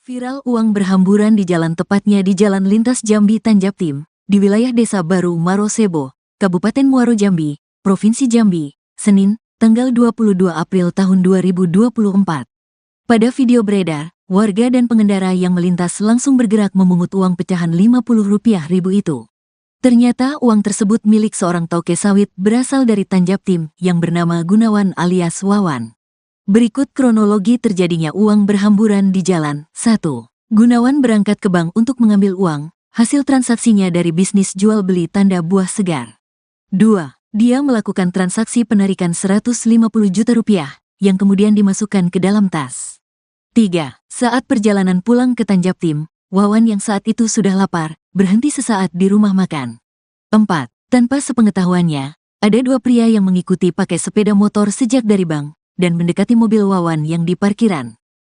Viral uang berhamburan di jalan, tepatnya di Jalan Lintas Jambi Tanjab-Tim, di wilayah Desa Baru Marosebo, Kabupaten Muaro Jambi, Provinsi Jambi, Senin, tanggal 22 April tahun 2024. Pada video beredar, warga dan pengendara yang melintas langsung bergerak memungut uang pecahan Rp50.000 itu. Ternyata uang tersebut milik seorang toke sawit berasal dari Tanjab-Tim yang bernama Gunawan alias Wawan. Berikut kronologi terjadinya uang berhamburan di jalan. 1. Gunawan berangkat ke bank untuk mengambil uang, hasil transaksinya dari bisnis jual beli tanda buah segar. 2. Dia melakukan transaksi penarikan Rp150 juta yang kemudian dimasukkan ke dalam tas. 3. Saat perjalanan pulang ke Tanjab-Tim, Wawan yang saat itu sudah lapar, berhenti sesaat di rumah makan. 4. Tanpa sepengetahuannya, ada dua pria yang mengikuti pakai sepeda motor sejak dari bank dan mendekati mobil Wawan yang di parkiran.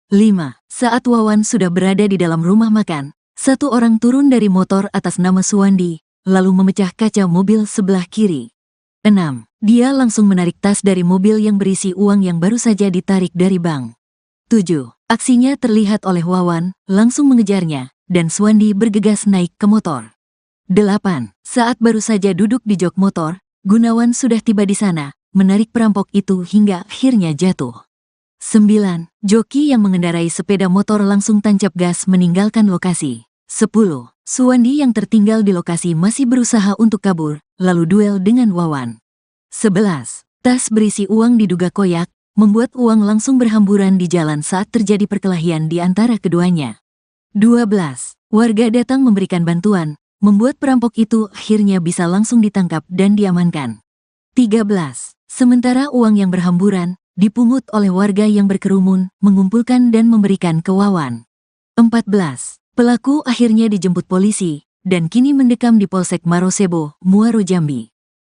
5. Saat Wawan sudah berada di dalam rumah makan, satu orang turun dari motor atas nama Suwandi, lalu memecah kaca mobil sebelah kiri. 6. Dia langsung menarik tas dari mobil yang berisi uang yang baru saja ditarik dari bank. 7. Aksinya terlihat oleh Wawan, langsung mengejarnya, dan Suwandi bergegas naik ke motor. 8. Saat baru saja duduk di jok motor, Gunawan sudah tiba di sana, menarik perampok itu hingga akhirnya jatuh. 9. Joki yang mengendarai sepeda motor langsung tancap gas meninggalkan lokasi. 10. Suwandi yang tertinggal di lokasi masih berusaha untuk kabur, lalu duel dengan Wawan. 11. Tas berisi uang diduga koyak, membuat uang langsung berhamburan di jalan saat terjadi perkelahian di antara keduanya. 12. Warga datang memberikan bantuan, membuat perampok itu akhirnya bisa langsung ditangkap dan diamankan. 13. Sementara uang yang berhamburan dipungut oleh warga yang berkerumun, mengumpulkan dan memberikan ke Wawan. 14. Pelaku akhirnya dijemput polisi dan kini mendekam di Polsek Marosebo, Muaro Jambi.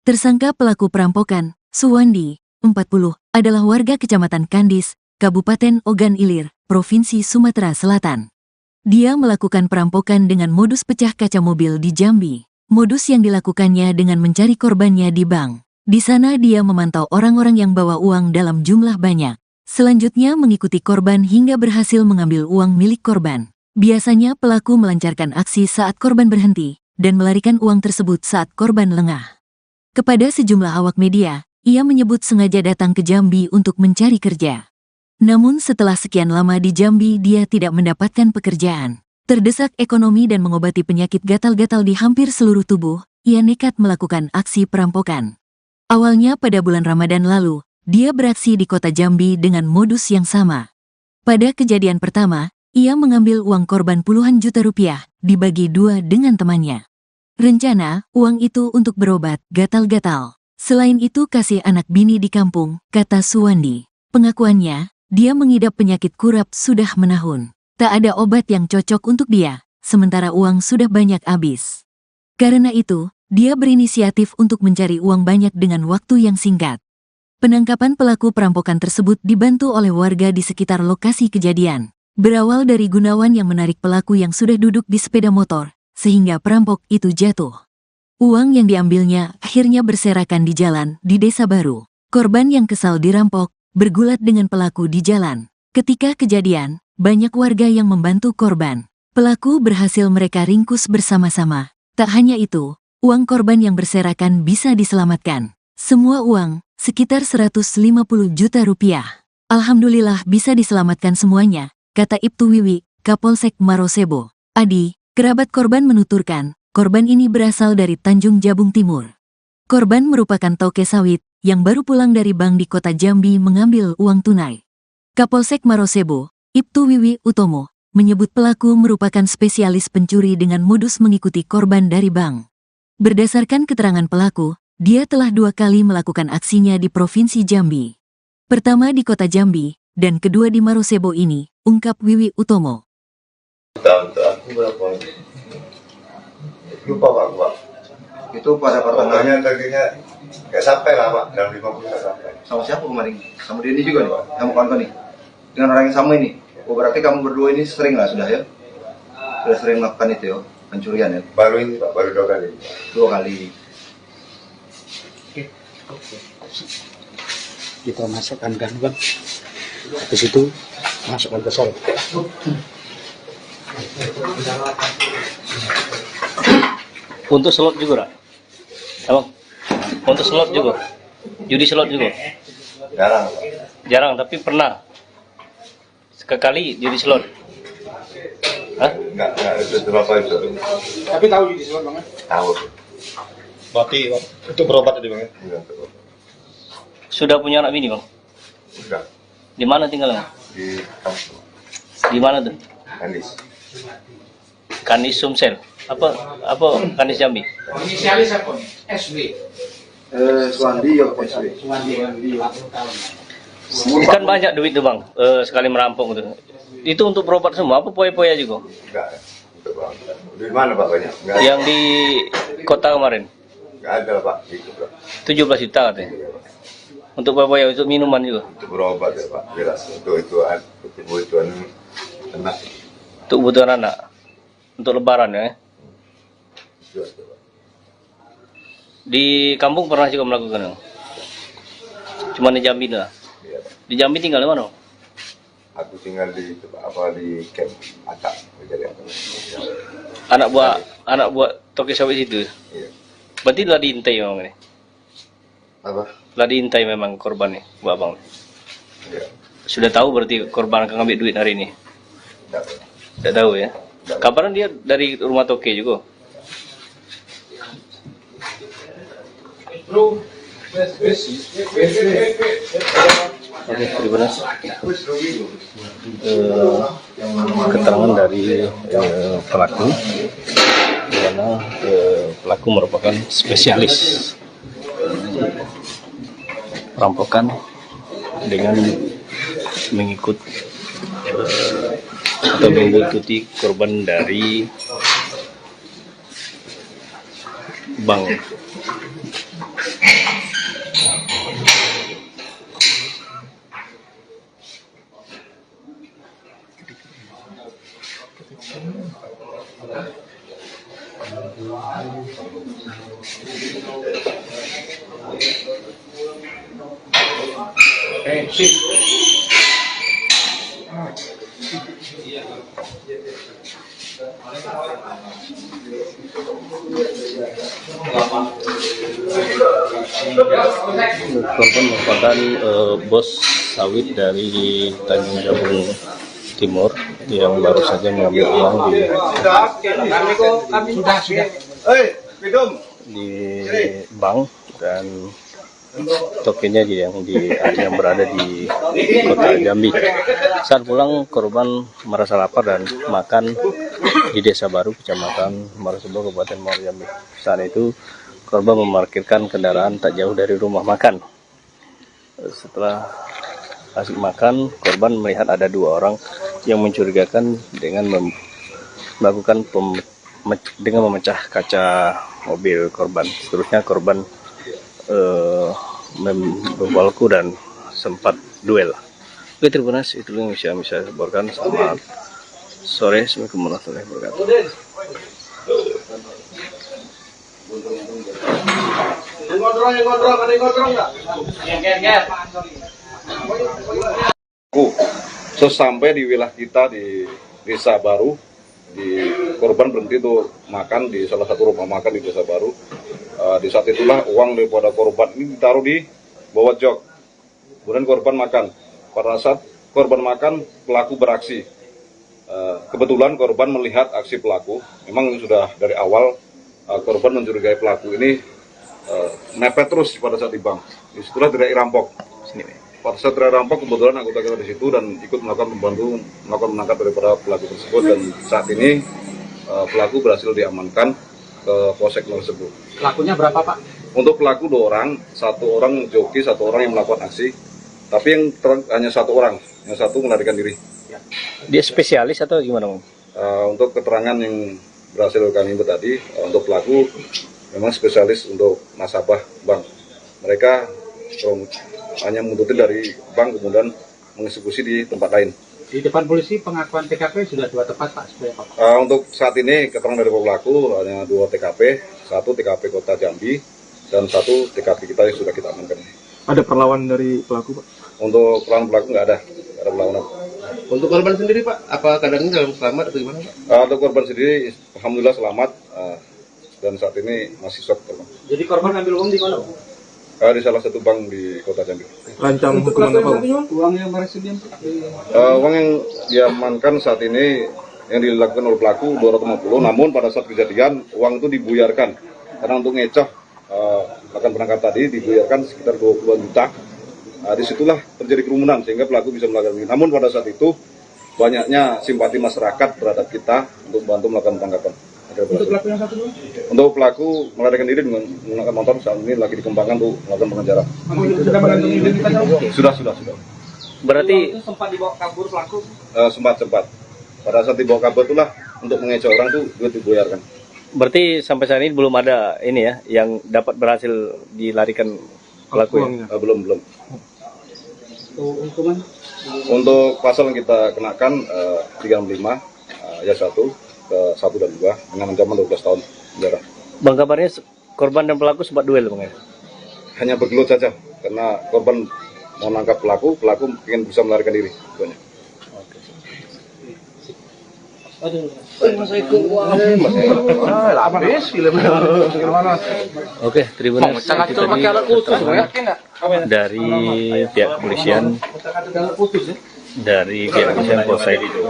Tersangka pelaku perampokan, Suwandi, 40, adalah warga Kecamatan Kandis, Kabupaten Ogan Ilir, Provinsi Sumatera Selatan. Dia melakukan perampokan dengan modus pecah kaca mobil di Jambi. Modus yang dilakukannya dengan mencari korbannya di bank. Di sana dia memantau orang-orang yang bawa uang dalam jumlah banyak. Selanjutnya mengikuti korban hingga berhasil mengambil uang milik korban. Biasanya pelaku melancarkan aksi saat korban berhenti dan melarikan uang tersebut saat korban lengah. Kepada sejumlah awak media, ia menyebut sengaja datang ke Jambi untuk mencari kerja. Namun setelah sekian lama di Jambi dia tidak mendapatkan pekerjaan. Terdesak ekonomi dan mengobati penyakit gatal-gatal di hampir seluruh tubuh, ia nekat melakukan aksi perampokan. Awalnya pada bulan Ramadan lalu, dia beraksi di kota Jambi dengan modus yang sama. Pada kejadian pertama, ia mengambil uang korban puluhan juta rupiah, dibagi dua dengan temannya. Rencana, uang itu untuk berobat gatal-gatal. Selain itu kasih anak bini di kampung, kata Suwandi. Pengakuannya, dia mengidap penyakit kurap sudah menahun. Tak ada obat yang cocok untuk dia, sementara uang sudah banyak habis. Karena itu, dia berinisiatif untuk mencari uang banyak dengan waktu yang singkat. Penangkapan pelaku perampokan tersebut dibantu oleh warga di sekitar lokasi kejadian. Berawal dari Gunawan yang menarik pelaku yang sudah duduk di sepeda motor, sehingga perampok itu jatuh. Uang yang diambilnya akhirnya berserakan di jalan di Desa Baru. Korban yang kesal dirampok, bergulat dengan pelaku di jalan. Ketika kejadian, banyak warga yang membantu korban. Pelaku berhasil mereka ringkus bersama-sama. Tak hanya itu, uang korban yang berserakan bisa diselamatkan. Semua uang, sekitar Rp150 juta. Alhamdulillah bisa diselamatkan semuanya, kata Ibtu Wiwi, Kapolsek Marosebo. Adi, kerabat korban menuturkan, korban ini berasal dari Tanjung Jabung Timur. Korban merupakan toke sawit yang baru pulang dari bank di kota Jambi mengambil uang tunai. Kapolsek Marosebo, Ibtu Wiwi Utomo, menyebut pelaku merupakan spesialis pencuri dengan modus mengikuti korban dari bank. Berdasarkan keterangan pelaku, dia telah 2 kali melakukan aksinya di Provinsi Jambi. Pertama di kota Jambi, dan kedua di Marosebo ini, ungkap Wiwi Utomo. Aku berapa? Lupa Pak. Itu pada pertengahannya kakinya kayak sampai lah Pak, dalam 50 sampai. Sama siapa kemarin? Sama Denny juga nih Pak? Kamu kawan nih? Dengan orang yang sama ini? Oh berarti kamu berdua ini sering lah sudah ya? Sudah sering melakukan itu ya? Pencurian ya? Baru ini Pak, baru 2 kali. 2 kali. Kita masukkan kan, habis itu masukkan ke sel. Untuk slot juga, Pak? Abang? Untuk slot juga? Judi slot juga? Jarang, Pak. Jarang, tapi pernah? Sekali judi slot? Hah? Enggak, itu berapa itu? Tapi tahu judi slot Bang? Tahu. Berarti itu berobat tadi Bang? Enggak, tahu. Sudah punya anak bini, Bang? Enggak. Di mana tinggalnya? Di kampung. Di mana tuh? Andis. Kanis Sumsel. Apa Kanis Jambi? Inisialis apa nih? SB. Suwandi ya SW. Suwandi 40 tahun. Kan banyak duit tuh, Bang, sekali merampok tuh. Itu untuk berobat semua, apa poya-poya juga? Enggak. Itu, Bang. Di mana Pak banyak? Enggak. Yang di kota kemarin? Enggak ada Pak. Gitu, Pak. 17 juta katanya. Untuk poya-poya, untuk minuman juga? Itu berobat ya Pak. Jelas. Untuk kebutuhan anak. Untuk kebutuhan anak? Untuk lebaran ya? Itu ada, Pak. Di kampung pernah juga melakukan? Cuma di Jambi lah. Iya, Pak. Di Jambi tinggal di mana? Aku tinggal di di camp Atak. Jadi Anak buah toke sawit itu. Iya. Berarti telah diintai memang ini. Apa? Telah diintai memang korban nih, Bu Abang. Iya. Sudah tahu berarti korban akan ngambil duit hari ini? Enggak, Pak. Tidak tahu ya. Kabarnya dia dari rumah toke juga. Oke, terima kasih. Keterangan dari pelaku, di mana pelaku merupakan spesialis perampokan dengan mengikut atau membuntuti korban dari bank. Korban merupakan bos sawit dari Tanjung Jabung Timur yang baru saja mengambil uang di bank dan tokennya yang berada di kota Jambi. Saat pulang korban merasa lapar dan makan di Desa Baru, Kecamatan Marosebo, Kabupaten Muaro Jambi. Saat itu korban memarkirkan kendaraan tak jauh dari rumah makan. Setelah asik makan, korban melihat ada dua orang yang mencurigakan dengan melakukan dengan memecah kaca mobil korban. Seterusnya korban membawaku dan sempat duel. Oke, terima kasih. Itu yang bisa saya laporkan. Selamat sore. Assalamualaikum warahmatullahi wabarakatuh. Sesampai di wilayah kita di Desa Baru, korban berhenti tuh makan di salah satu rumah makan di Desa Baru. Di saat itulah uang daripada korban ini ditaruh di bawah jok. Kemudian korban makan. Pada saat korban makan, pelaku beraksi. Kebetulan korban melihat aksi pelaku. Memang sudah dari awal korban mencurigai pelaku ini mepet terus pada saat di bank. Disitulah tidak rampok. Pada saat tidak rampok, kebetulan anggota kita di situ dan ikut membantu melakukan menangkap daripada pelaku tersebut. Dan saat ini pelaku berhasil diamankan ke Polsek tersebut. Pelakunya berapa Pak? Untuk pelaku 2 orang, 1 orang joki, 1 orang yang melakukan aksi. Tapi yang hanya 1 orang, yang 1 melarikan diri. Dia spesialis atau gimana, Bang? Untuk keterangan yang berhasil kami buat tadi, untuk pelaku memang spesialis untuk nasabah bank. Mereka hanya menuntut dari bank kemudian mengeksekusi di tempat lain. Di depan polisi pengakuan TKP sudah 2 tepat Pak sebenarnya Pak. Untuk saat ini keterangan dari pelaku hanya 2 TKP, 1 TKP Kota Jambi dan 1 TKP kita yang sudah kita amankan. Ada perlawanan dari pelaku Pak? Untuk perlawanan pelaku nggak ada perlawanan. Untuk korban sendiri Pak, apa keadaannya dalam selamat atau gimana Pak? Untuk korban sendiri, alhamdulillah selamat dan saat ini masih shock korban. Jadi korban ngambil uang di mana? Di salah satu bank di Kota Jambi. Rancang hukuman apa Pak? Uang yang berhasil Uang yang diamankan saat ini yang dilakukan oleh pelaku 250, namun pada saat kejadian uang itu dibuyarkan karena untuk ngecoh akan berangkat tadi dibuyarkan sekitar 20 juta. Disitulah terjadi kerumunan sehingga pelaku bisa melakukan ini. Namun pada saat itu banyaknya simpati masyarakat terhadap kita untuk bantu melakukan tanggapan. Untuk pelaku yang satu? Untuk pelaku melarikan diri dengan menggunakan motor saat ini lagi dikembangkan untuk melakukan pengejaran. Sudah mengantongi identitas? Sudah. Berarti Sempat dibawa kabur pelaku? Sempat. Pada saat dibawa kabur itulah untuk mengecoh orang tuh duit dibuyarkan. berarti sampai saat ini belum ada ini ya yang dapat berhasil dilarikan pelaku ya? Belum. Hukuman? Untuk pasal yang kita kenakan 365 ayat 1 ke 1 dan 2 dengan ancaman 12 tahun penjara. Bang, kabarnya korban dan pelaku sempat duel Bang ya? Hanya bergelut saja karena korban mau nangkap pelaku ingin bisa melarikan diri. Banyak. Oke, Tribuners, itu tadi keterangan dari pihak kepolisian Polsek itu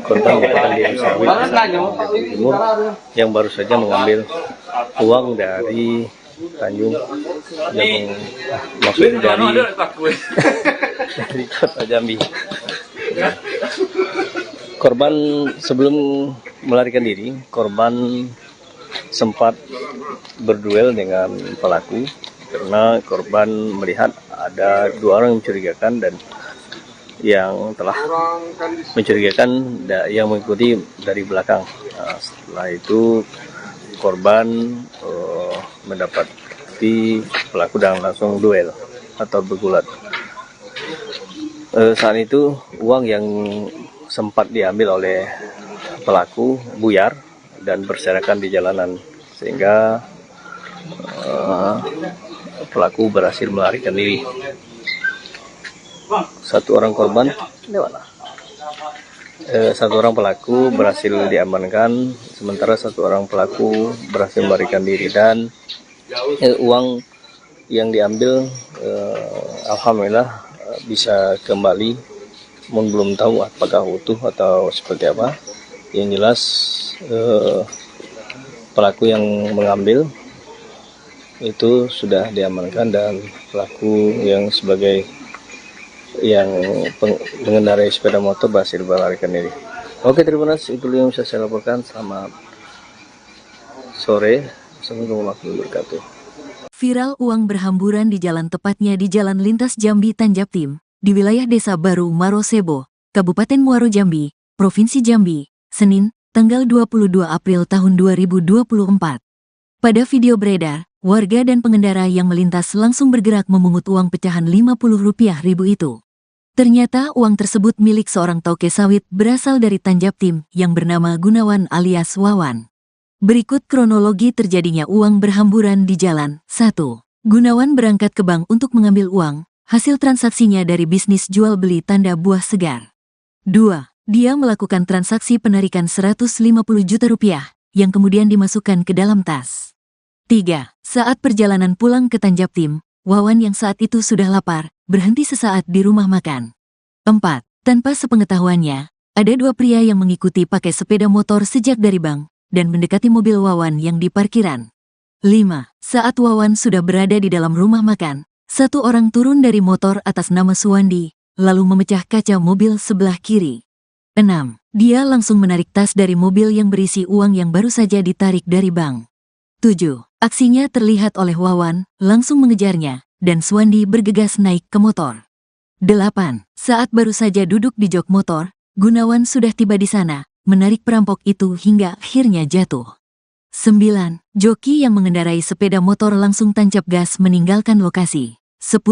korban merupakan di Sawit Timur yang baru saja mengambil uang dari Tanjung yang maksudnya dari Kota Jambi. Korban sebelum melarikan diri, korban sempat berduel dengan pelaku karena korban melihat ada 2 orang yang mencurigakan dan yang telah mencurigakan yang mengikuti dari belakang. Setelah itu korban mendapati pelaku dan langsung duel atau bergulat. Saat itu uang yang sempat diambil oleh pelaku buyar dan berserakan di jalanan sehingga pelaku berhasil melarikan diri. 1 orang korban satu orang pelaku berhasil diamankan, sementara 1 orang pelaku berhasil melarikan diri dan uang yang diambil alhamdulillah bisa kembali, namun belum tahu apakah utuh atau seperti apa. Yang jelas pelaku yang mengambil itu sudah diamankan dan pelaku yang sebagai yang mengendarai sepeda motor berhasil melarikan diri. Oke, Tribuners, itu yang bisa saya laporkan. Selamat sore. Assalamualaikum warahmatullahi wabarakatuh. Viral uang berhamburan di jalan, tepatnya di Jalan Lintas Jambi Tanjaptim, di wilayah Desa Baru Marosebo, Kabupaten Muaro Jambi, Provinsi Jambi, Senin, tanggal 22 April tahun 2024. Pada video beredar, warga dan pengendara yang melintas langsung bergerak memungut uang pecahan Rp50.000 itu. Ternyata uang tersebut milik seorang toke sawit berasal dari Tanjaptim yang bernama Gunawan alias Wawan. Berikut kronologi terjadinya uang berhamburan di jalan. 1. Gunawan berangkat ke bank untuk mengambil uang, hasil transaksinya dari bisnis jual beli tanda buah segar. 2. Dia melakukan transaksi penarikan Rp150 juta yang kemudian dimasukkan ke dalam tas. 3. Saat perjalanan pulang ke Tanjaptim, Wawan yang saat itu sudah lapar, berhenti sesaat di rumah makan. 4. Tanpa sepengetahuannya, ada 2 pria yang mengikuti pakai sepeda motor sejak dari bank dan mendekati mobil Wawan yang di parkiran. 5. Saat Wawan sudah berada di dalam rumah makan, 1 orang turun dari motor atas nama Suwandi, lalu memecah kaca mobil sebelah kiri. 6. Dia langsung menarik tas dari mobil yang berisi uang yang baru saja ditarik dari bank. 7. Aksinya terlihat oleh Wawan, langsung mengejarnya, dan Suwandi bergegas naik ke motor. 8. Saat baru saja duduk di jok motor, Gunawan sudah tiba di sana, menarik perampok itu hingga akhirnya jatuh. 9. Joki yang mengendarai sepeda motor langsung tancap gas meninggalkan lokasi. 10.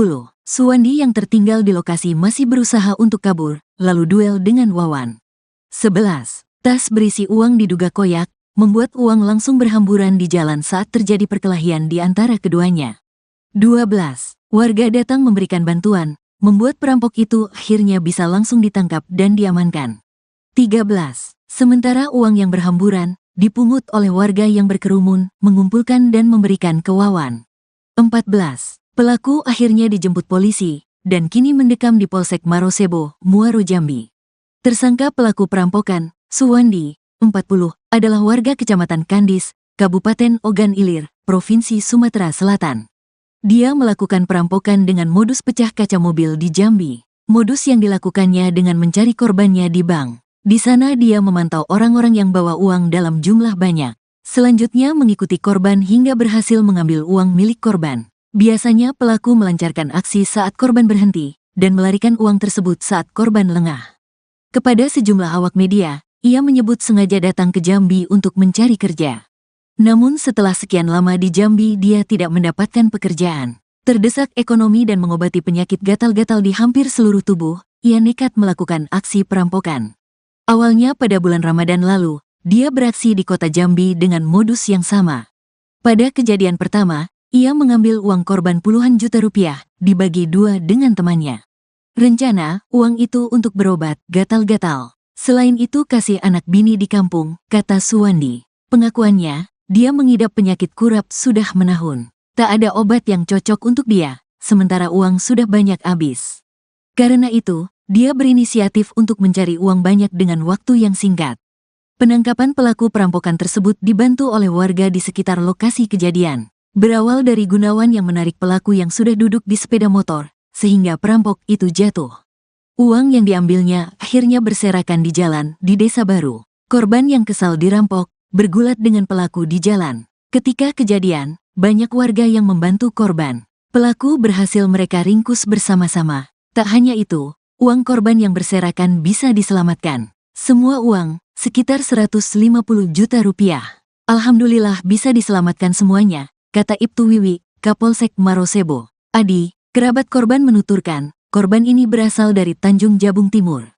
Suwandi yang tertinggal di lokasi masih berusaha untuk kabur, lalu duel dengan Wawan. 11. Tas berisi uang diduga koyak, membuat uang langsung berhamburan di jalan saat terjadi perkelahian di antara keduanya. 12. Warga datang memberikan bantuan, membuat perampok itu akhirnya bisa langsung ditangkap dan diamankan. 13. Sementara uang yang berhamburan dipungut oleh warga yang berkerumun, mengumpulkan dan memberikan ke Wawan. 14. Pelaku akhirnya dijemput polisi dan kini mendekam di Polsek Marosebo, Muaro Jambi. Tersangka pelaku perampokan, Suwandi, 40, adalah warga Kecamatan Kandis, Kabupaten Ogan Ilir, Provinsi Sumatera Selatan. Dia melakukan perampokan dengan modus pecah kaca mobil di Jambi. Modus yang dilakukannya dengan mencari korbannya di bank. Di sana dia memantau orang-orang yang bawa uang dalam jumlah banyak. Selanjutnya mengikuti korban hingga berhasil mengambil uang milik korban. Biasanya pelaku melancarkan aksi saat korban berhenti dan melarikan uang tersebut saat korban lengah. Kepada sejumlah awak media, ia menyebut sengaja datang ke Jambi untuk mencari kerja. Namun setelah sekian lama di Jambi dia tidak mendapatkan pekerjaan. Terdesak ekonomi dan mengobati penyakit gatal-gatal di hampir seluruh tubuh, ia nekat melakukan aksi perampokan. Awalnya pada bulan Ramadan lalu, dia beraksi di kota Jambi dengan modus yang sama. Pada kejadian pertama, ia mengambil uang korban puluhan juta rupiah, dibagi dua dengan temannya. Rencana, uang itu untuk berobat gatal-gatal. Selain itu kasih anak bini di kampung, kata Suwandi. Pengakuannya, dia mengidap penyakit kurap sudah menahun. Tak ada obat yang cocok untuk dia, sementara uang sudah banyak habis. Karena itu, dia berinisiatif untuk mencari uang banyak dengan waktu yang singkat. Penangkapan pelaku perampokan tersebut dibantu oleh warga di sekitar lokasi kejadian. Berawal dari Gunawan yang menarik pelaku yang sudah duduk di sepeda motor, sehingga perampok itu jatuh. Uang yang diambilnya akhirnya berserakan di jalan di Desa Baru. Korban yang kesal dirampok, bergulat dengan pelaku di jalan. Ketika kejadian, banyak warga yang membantu korban. Pelaku berhasil mereka ringkus bersama-sama. Tak hanya itu, uang korban yang berserakan bisa diselamatkan. Semua uang, sekitar 150 juta rupiah. Alhamdulillah bisa diselamatkan semuanya, kata Ibtu Wiwi, Kapolsek Marosebo. Adi, kerabat korban menuturkan, korban ini berasal dari Tanjung Jabung Timur.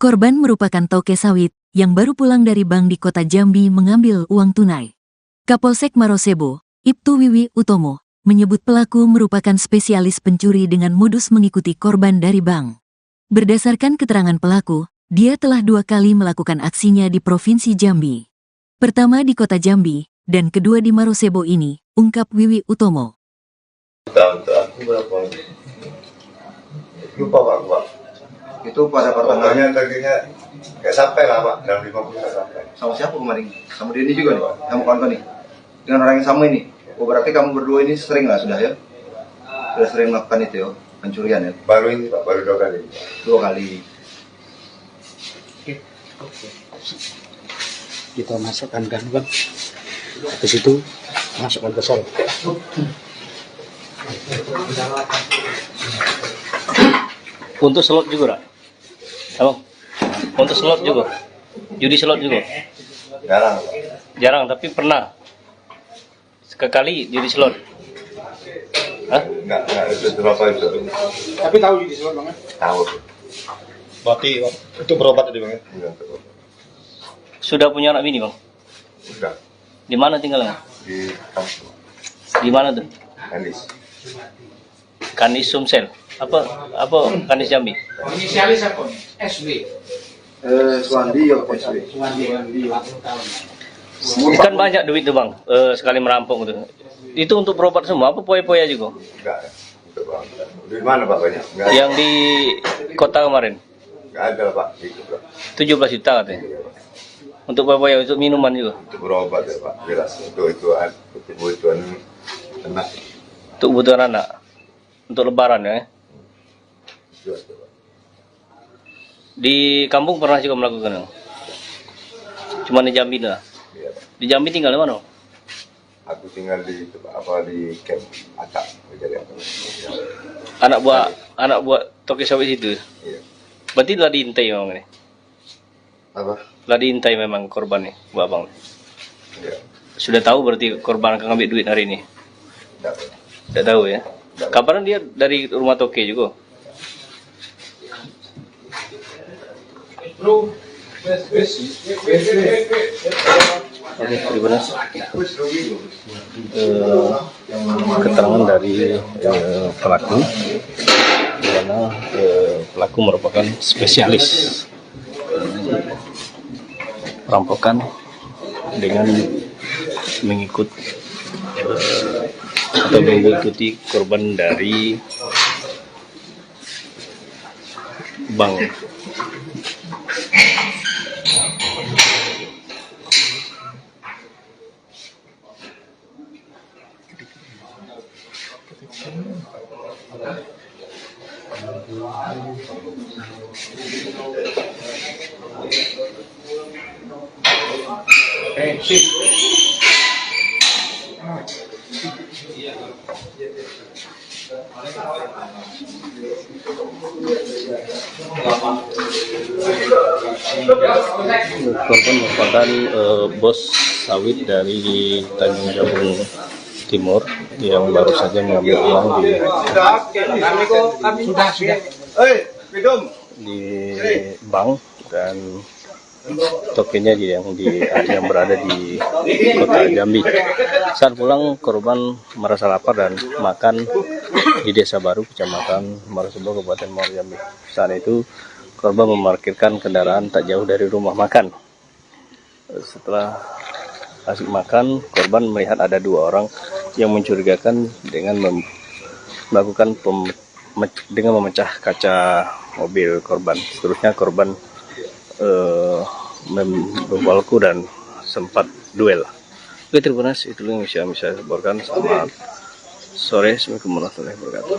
Korban merupakan toke sawit yang baru pulang dari bank di kota Jambi mengambil uang tunai. Kapolsek Marosebo, Ibtu Wiwi Utomo, menyebut pelaku merupakan spesialis pencuri dengan modus mengikuti korban dari bank. Berdasarkan keterangan pelaku, dia telah 2 kali melakukan aksinya di Provinsi Jambi. Pertama di kota Jambi, dan kedua di Marosebo ini, ungkap Wiwi Utomo. Untuk aku berapa? Lupa Pak. Itu pada pertengahan. Pokoknya targetnya nggak sampai lah Pak, dalam 50 nggak sampai. Sama siapa kemarin? Sama Denny juga nih, kamu kawan nih. Dengan orang yang sama ini. Oh berarti kamu berdua ini sering lah sudah ya? Sudah sering melakukan itu ya, pencurian ya? Baru ini Pak, baru 2 kali. 2 kali. Kita masukkan kan ke situ, masukkan ke sol. Untuk slot juga, Rak? Abang? Untuk slot juga? Judi slot juga? Jarang Pak. Jarang, tapi pernah. Sekali judi slot. Hah? Nggak, itu berapa itu? Tapi tahu judi slot Bang? Tahu. Berarti itu berobat tadi Bang ya? Iya, betul. Sudah punya anak bini, Bang? Udah, Di mana tinggalnya? di kampung. Di mana tuh? Kandis. Kandis Sumsel. Apa Kandis Jambi? Inisialis apa? SW. Suwandi ya, SW. Suwandi 40 tahun. Kan banyak duit tuh Bang, sekali merampok gitu. Itu untuk berobat semua, apa poya-poya juga? Enggak ya. Untuk Bang. Di mana Pak banyak? Enggak ada. Yang di kota kemarin, Enggak ada Pak. Itu Pak. 17 juta katanya. Iya, Pak. Untuk poya-poya, untuk minuman juga. Untuk berobat ya Pak. Jelas. Untuk kebutuhan anak. Untuk kebutuhan anak. Untuk lebaran ya. Jelas Pak. Di kampung pernah juga melakukan. Cuma di Jambi lah. Iya Pak. Di Jambi tinggal di mana? Aku tinggal di di camp Atak. Jadi apa? Anak buah toke sawit itu. Iya. Berarti telah diintai memang ini. Apa? Telah diintai memang korban nih, buat abang. Iya. Sudah tahu berarti korban akan ngambil duit hari ini. Enggak. Tidak tahu ya. Kabarnya dia dari rumah toke juga. Oke, gimana? Keterangan dari pelaku yang mana pelaku merupakan spesialis perampokan dengan mengikuti korban dari bank. Korban merupakan bos sawit dari Tanjung Jabung Timur yang baru saja mengambil uang di bank dan tokennya yang berada di kota Jambi. Saat pulang, korban merasa lapar dan makan di Desa Baru, Kecamatan Marosebo, Kabupaten Muaro Jambi. Saat itu korban memarkirkan kendaraan tak jauh dari rumah makan. Setelah asik makan, korban melihat ada dua orang yang mencurigakan dengan melakukan dengan memecah kaca mobil korban. Seterusnya korban membawaku dan sempat duel. Oke, terima kasih. Itu yang bisa saya laporkan. Selamat sore. Assalamualaikum warahmatullahi wabarakatuh.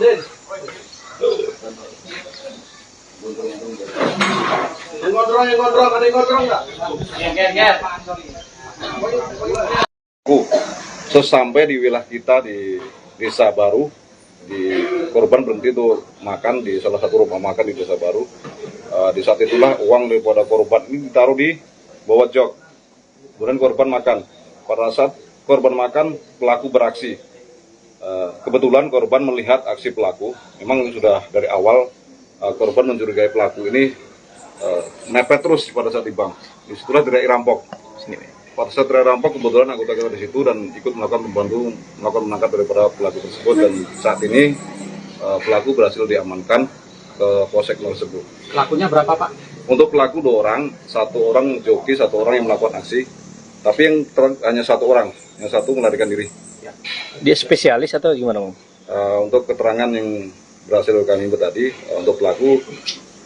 Sesampai di wilayah kita di Desa Baru, korban berhenti tuh makan di salah satu rumah makan di Desa Baru. Di saat itulah uang daripada korban ini ditaruh di bawah jok. Kemudian korban makan. Pada saat korban makan, pelaku beraksi. Kebetulan korban melihat aksi pelaku. Memang sudah dari awal korban mencurigai pelaku ini mepet terus pada saat di bank. Disitulah teriak rampok. Pada saat teriak rampok, kebetulan anggota kita di situ dan ikut melakukan menangkap daripada pelaku tersebut, dan saat ini pelaku berhasil diamankan ke Polsek Marosebo. Pelakunya berapa, Pak? Untuk pelaku 2 orang, 1 orang joki, 1 orang yang melakukan aksi. Tapi yang hanya 1 orang, yang 1 melarikan diri. Dia spesialis atau gimana, Bang? Untuk keterangan yang berhasil kami input tadi, untuk pelaku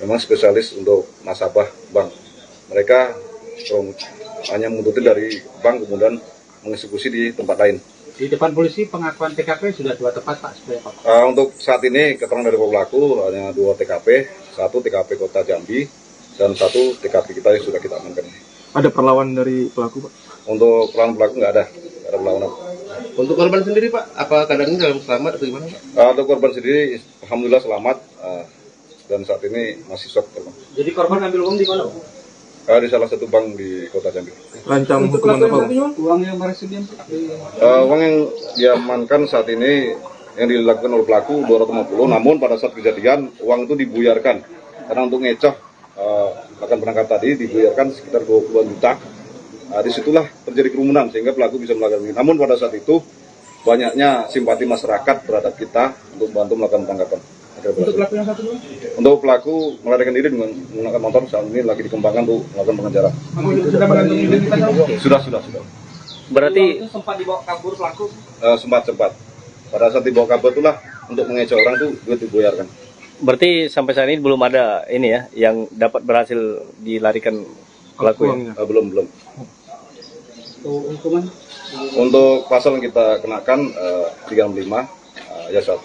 memang spesialis untuk nasabah bank. Mereka hanya menuntut dari bank kemudian mengeksekusi di tempat lain. Di depan polisi pengakuan TKP sudah 2 tepat, Pak. Untuk saat ini keterangan dari pelaku hanya 2 TKP, 1 TKP Kota Jambi dan 1 TKP kita yang sudah kita amankan. Ada perlawanan dari pelaku, Pak? Untuk perlawanan pelaku nggak ada perlawanan. Untuk korban sendiri, Pak, apa keadaannya dalam selamat atau gimana, Pak? Untuk korban sendiri, alhamdulillah selamat dan saat ini masih shock. Jadi korban ambil uang di mana, Pak? Di salah satu bank di Kota Jambi. Rancang hukuman apa, Pak? Uang yang bersedia. Uang yang diamankan saat ini yang dilakukan oleh pelaku 250, namun pada saat kejadian uang itu dibuyarkan karena untuk ngecoh akan penangkap tadi dibuyarkan sekitar 20 juta. Disitulah terjadi kerumunan sehingga pelaku bisa melakukan ini. Namun pada saat itu banyaknya simpati masyarakat terhadap kita untuk bantu melakukan penangkapan. Untuk pelaku yang 1 dulu? Untuk pelaku melarikan diri dengan menggunakan motor saat ini lagi dikembangkan untuk melakukan pengejaran. Sudah mengantongi identitas? Sudah. Berarti Sempat dibawa kabur pelaku? Sempat. Pada saat dibawa kabur itulah untuk mengecoh orang tuh duit dibuyarkan. berarti sampai saat ini belum ada ini ya yang dapat berhasil dilarikan pelaku ya? Belum. Hukuman? Untuk pasal yang kita kenakan 35 ayat 1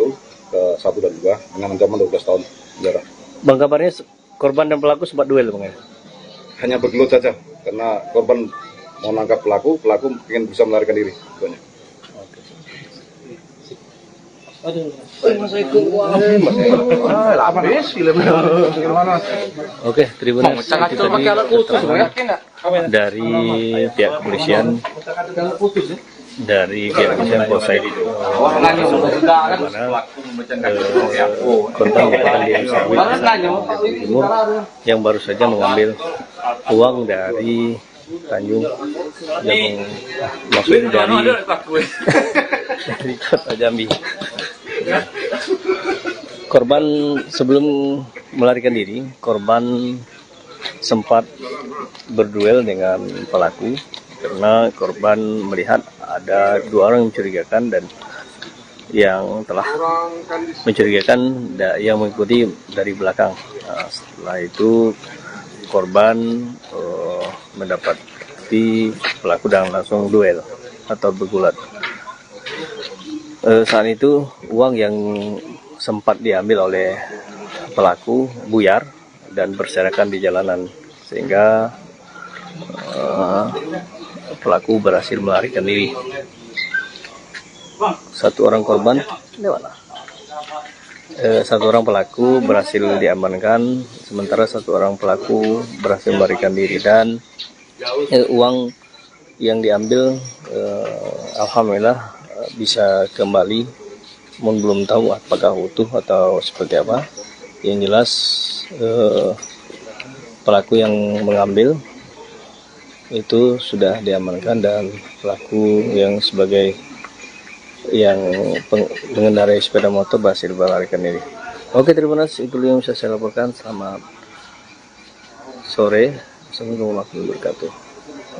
ke 1 dan 2 dengan ancaman 12 tahun penjara. Bang, kabarnya korban dan pelaku sempat duel, Bang? Hanya bergelut saja karena korban mau nangkap pelaku ingin bisa melarikan diri. Oke, terima kasih. Dari pihak kepolisian, Polsek korban merupakan di Timur yang baru saja mengambil uang dari Tanjung Jabung, maksudnya dari Kota Jambi. Korban sebelum melarikan diri, korban sempat berduel dengan pelaku karena korban melihat ada 2 orang mencurigakan dan yang telah mencurigakan yang mengikuti dari belakang. Nah, setelah itu korban mendapati pelaku dan langsung duel atau bergulat. Saat itu uang yang sempat diambil oleh pelaku buyar dan berserakan di jalanan sehingga pelaku berhasil melarikan diri. 1 orang korban, 1 orang pelaku berhasil diamankan, sementara 1 orang pelaku berhasil melarikan diri dan uang yang diambil alhamdulillah bisa kembali, belum tahu apakah utuh atau seperti apa. Yang jelas pelaku yang mengambil itu sudah diamankan dan pelaku yang sebagai yang mengendarai sepeda motor berhasil melarikan diri. Oke, terima kasih. Itu yang bisa saya laporkan. Selamat sore. Assalamualaikum warahmatullahi wabarakatuh.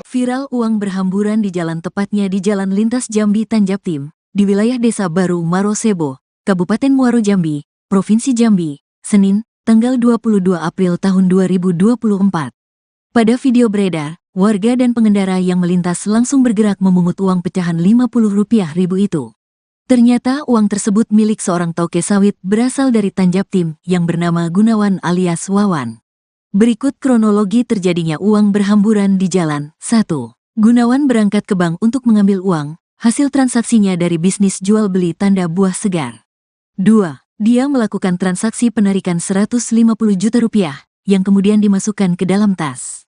Viral uang berhamburan di jalan, tepatnya di Jalan Lintas Jambi Tanjaptim, di wilayah Desa Baru Marosebo, Kabupaten Muaro Jambi, Provinsi Jambi, Senin, tanggal 22 April tahun 2024. Pada video beredar, warga dan pengendara yang melintas langsung bergerak memungut uang pecahan Rp50.000 itu. Ternyata uang tersebut milik seorang toke sawit berasal dari Tanjaptim yang bernama Gunawan alias Wawan. Berikut kronologi terjadinya uang berhamburan di jalan. 1. Gunawan berangkat ke bank untuk mengambil uang, hasil transaksinya dari bisnis jual beli tanda buah segar. 2. Dia melakukan transaksi penarikan Rp150 juta yang kemudian dimasukkan ke dalam tas.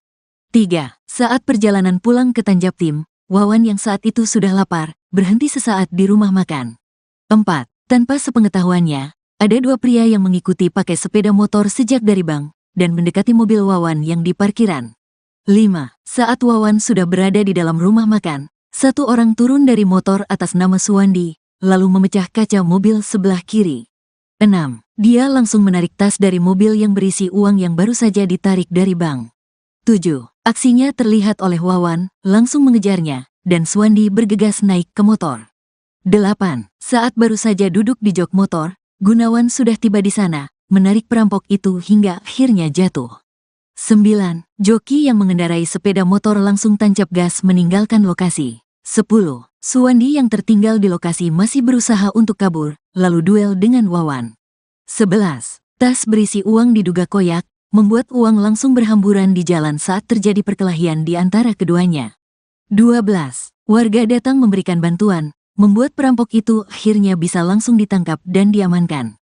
3. Saat perjalanan pulang ke Tanjaptim, Wawan yang saat itu sudah lapar, berhenti sesaat di rumah makan. 4. Tanpa sepengetahuannya, ada 2 pria yang mengikuti pakai sepeda motor sejak dari bank dan mendekati mobil Wawan yang di parkiran. 5. Saat Wawan sudah berada di dalam rumah makan, 1 orang turun dari motor atas nama Suwandi, lalu memecah kaca mobil sebelah kiri. 6. Dia langsung menarik tas dari mobil yang berisi uang yang baru saja ditarik dari bank. 7. Aksinya terlihat oleh Wawan, langsung mengejarnya, dan Suwandi bergegas naik ke motor. 8. Saat baru saja duduk di jok motor, Gunawan sudah tiba di sana, menarik perampok itu hingga akhirnya jatuh. 9. Joki yang mengendarai sepeda motor langsung tancap gas meninggalkan lokasi. 10. Suwandi yang tertinggal di lokasi masih berusaha untuk kabur, lalu duel dengan Wawan. 11. Tas berisi uang diduga koyak, membuat uang langsung berhamburan di jalan saat terjadi perkelahian di antara keduanya. 12. Warga datang memberikan bantuan, membuat perampok itu akhirnya bisa langsung ditangkap dan diamankan.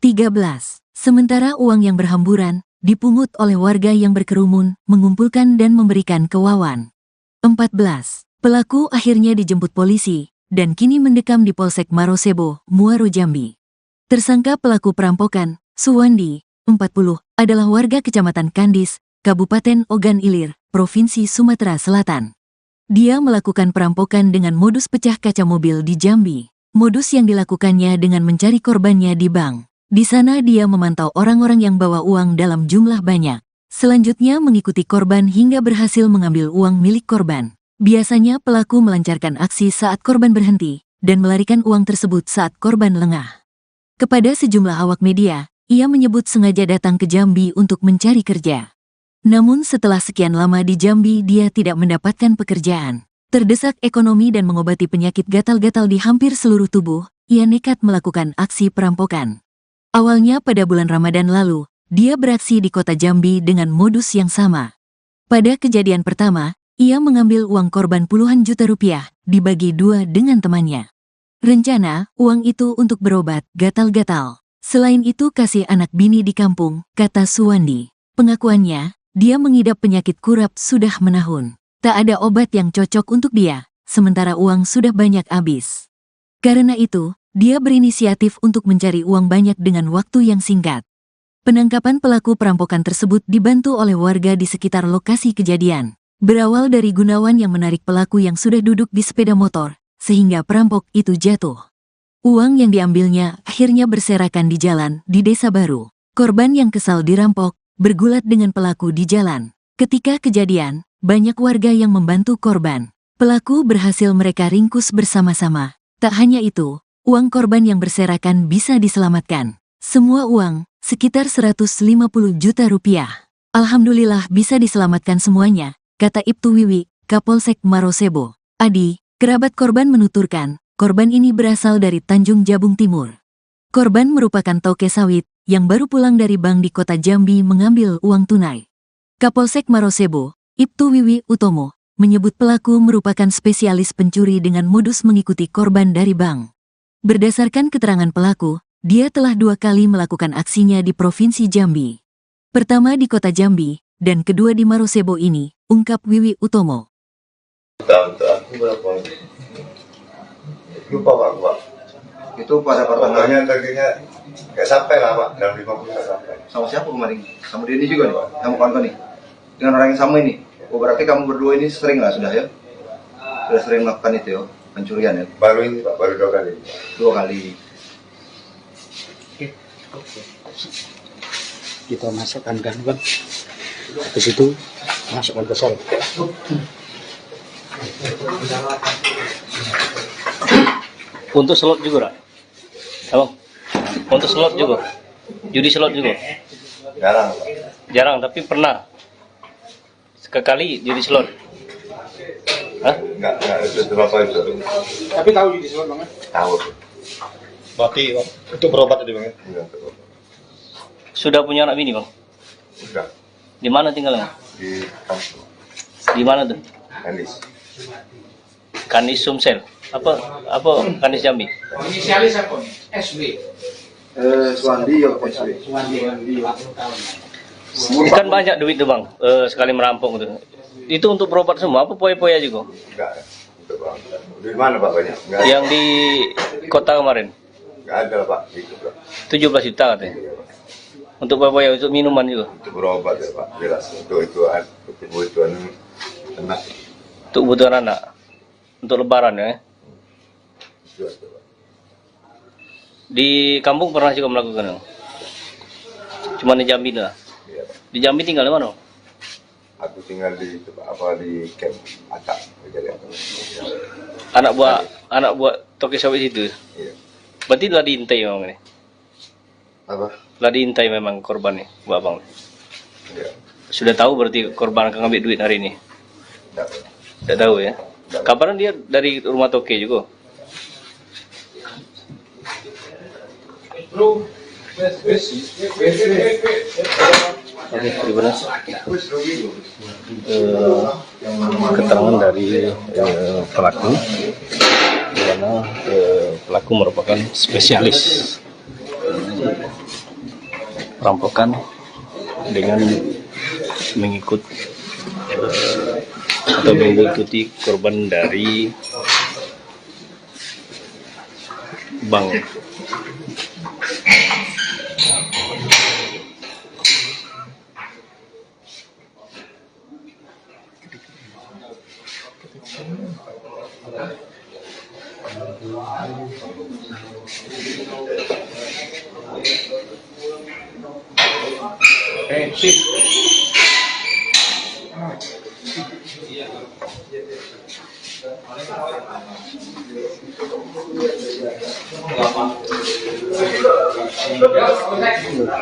13. Sementara uang yang berhamburan dipungut oleh warga yang berkerumun, mengumpulkan dan memberikan ke Wawan. 14. Pelaku akhirnya dijemput polisi dan kini mendekam di Polsek Marosebo, Muaro Jambi. Tersangka pelaku perampokan, Suwandi, 40, adalah warga Kecamatan Kandis, Kabupaten Ogan Ilir, Provinsi Sumatera Selatan. Dia melakukan perampokan dengan modus pecah kaca mobil di Jambi. Modus yang dilakukannya dengan mencari korbannya di bank. Di sana dia memantau orang-orang yang bawa uang dalam jumlah banyak. Selanjutnya mengikuti korban hingga berhasil mengambil uang milik korban. Biasanya pelaku melancarkan aksi saat korban berhenti dan melarikan uang tersebut saat korban lengah. Kepada sejumlah awak media, ia menyebut sengaja datang ke Jambi untuk mencari kerja. Namun setelah sekian lama di Jambi dia tidak mendapatkan pekerjaan. Terdesak ekonomi dan mengobati penyakit gatal-gatal di hampir seluruh tubuh, ia nekat melakukan aksi perampokan. Awalnya pada bulan Ramadan lalu, dia beraksi di kota Jambi dengan modus yang sama. Pada kejadian pertama, ia mengambil uang korban puluhan juta rupiah, dibagi 2 dengan temannya. Rencana, uang itu untuk berobat gatal-gatal. Selain itu kasih anak bini di kampung, kata Suwandi. Pengakuannya, dia mengidap penyakit kurap sudah menahun. Tak ada obat yang cocok untuk dia, sementara uang sudah banyak habis. Karena itu, dia berinisiatif untuk mencari uang banyak dengan waktu yang singkat. Penangkapan pelaku perampokan tersebut dibantu oleh warga di sekitar lokasi kejadian. Berawal dari Gunawan yang menarik pelaku yang sudah duduk di sepeda motor, sehingga perampok itu jatuh. Uang yang diambilnya akhirnya berserakan di jalan di Desa Baru. Korban yang kesal dirampok, bergulat dengan pelaku di jalan. Ketika kejadian, banyak warga yang membantu korban. Pelaku berhasil mereka ringkus bersama-sama. Tak hanya itu, uang korban yang berserakan bisa diselamatkan. Semua uang, sekitar 150 juta rupiah. Alhamdulillah bisa diselamatkan semuanya, kata Ibtu Wiwi, Kapolsek Marosebo. Adi, kerabat korban menuturkan, korban ini berasal dari Tanjung Jabung Timur. Korban merupakan toke sawit yang baru pulang dari bank di kota Jambi mengambil uang tunai. Kapolsek Marosebo, Ibtu Wiwi Utomo, menyebut pelaku merupakan spesialis pencuri dengan modus mengikuti korban dari bank. Berdasarkan keterangan pelaku, dia telah 2 kali melakukan aksinya di Provinsi Jambi. Pertama di kota Jambi, dan kedua di Marosebo ini, ungkap Wiwi Utomo. Untuk aku berapa? Lupa Pak. Itu pada pertengahan Pokoknya targetnya nggak sampai lah Pak, dalam 50 nggak sampai. sama siapa kemarin? Sama Denny juga nih Pak, kamu kawan nih? Dengan orang yang sama ini? Oh berarti kamu berdua ini sering lah sudah ya? Sudah sering melakukan itu ya, pencurian ya? Baru ini Pak, baru 2 kali. 2 kali. Kita masukkan kan habis itu masukkan ke sel. Untuk slot juga, Rak? Abang, untuk slot juga? Judi slot juga? Jarang Pak. Jarang, tapi pernah. Sekali judi slot. Hah? Nggak itu berapa itu. Tapi tahu judi slot Bang? Tahu. Berarti itu berobat tadi Bang ya? Enggak tahu. Sudah punya anak bini, Bang? Udah Di mana tinggalnya? di kampung Di mana tuh? Andis. Kandis Sumsel. Apa Kandis Jambi? Inisialis apa nih? SW. Suwandi ya, SW. Kan banyak duit tuh, Bang. Sekali merampok tuh. Itu untuk berobat semua, apa poya-poya juga? Enggak. Untuk Bang. Di mana Pak banyak? Enggak. Yang di kota kemarin? Enggak ada Pak. Itu Pak. 17 juta katanya. Iya, Pak. Untuk poya-poya, untuk minuman juga? Untuk berobat ya Pak. Jelas. Untuk kebutuhan anak. Untuk kebutuhan anak? Untuk lebaran ya? Jelas Pak. Di kampung pernah juga melakukan? Cuma di Jambi lah. Iya Pak. Di Jambi tinggal di mana? Aku tinggal di di camp Atak. Jadi Anak buah toke sawit itu. iya. Berarti telah diintai memang ini. Apa? Telah diintai memang korban nih, buat abang. Iya. Sudah tahu berarti korban akan ngambil duit hari ini. Enggak. Tidak tahu ya. Kabarnya dia dari rumah toke juga. Oke, terima kasih. Keterangan dari pelaku, di mana pelaku merupakan spesialis perampokan dengan mengikuti korban dari bank.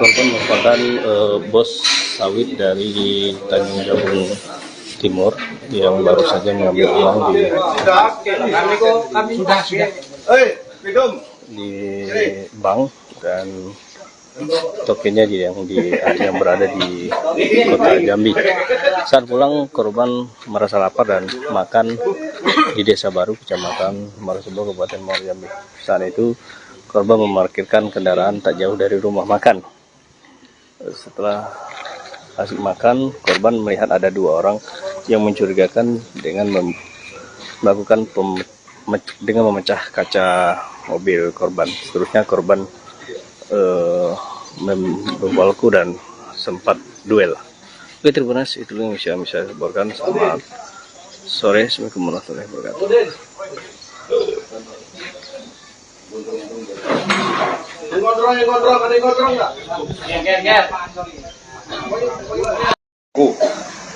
Korban merupakan bos sawit dari Tanjung Jabung Timur yang baru saja mengambil uang di bank dan tokennya yang berada di kota Jambi. Saat pulang korban merasa lapar dan makan di Desa Baru, Kecamatan Marosebo, Kabupaten Muaro Jambi. Saat itu korban memarkirkan kendaraan tak jauh dari rumah makan. Setelah asik makan, korban melihat ada 2 orang yang mencurigakan dengan melakukan dengan memecah kaca mobil korban. Seterusnya korban membawaku dan sempat duel. Oke, terima kasih. Itu yang bisa saya laporkan. Selamat sore. Assalamualaikum warahmatullahi wabarakatuh.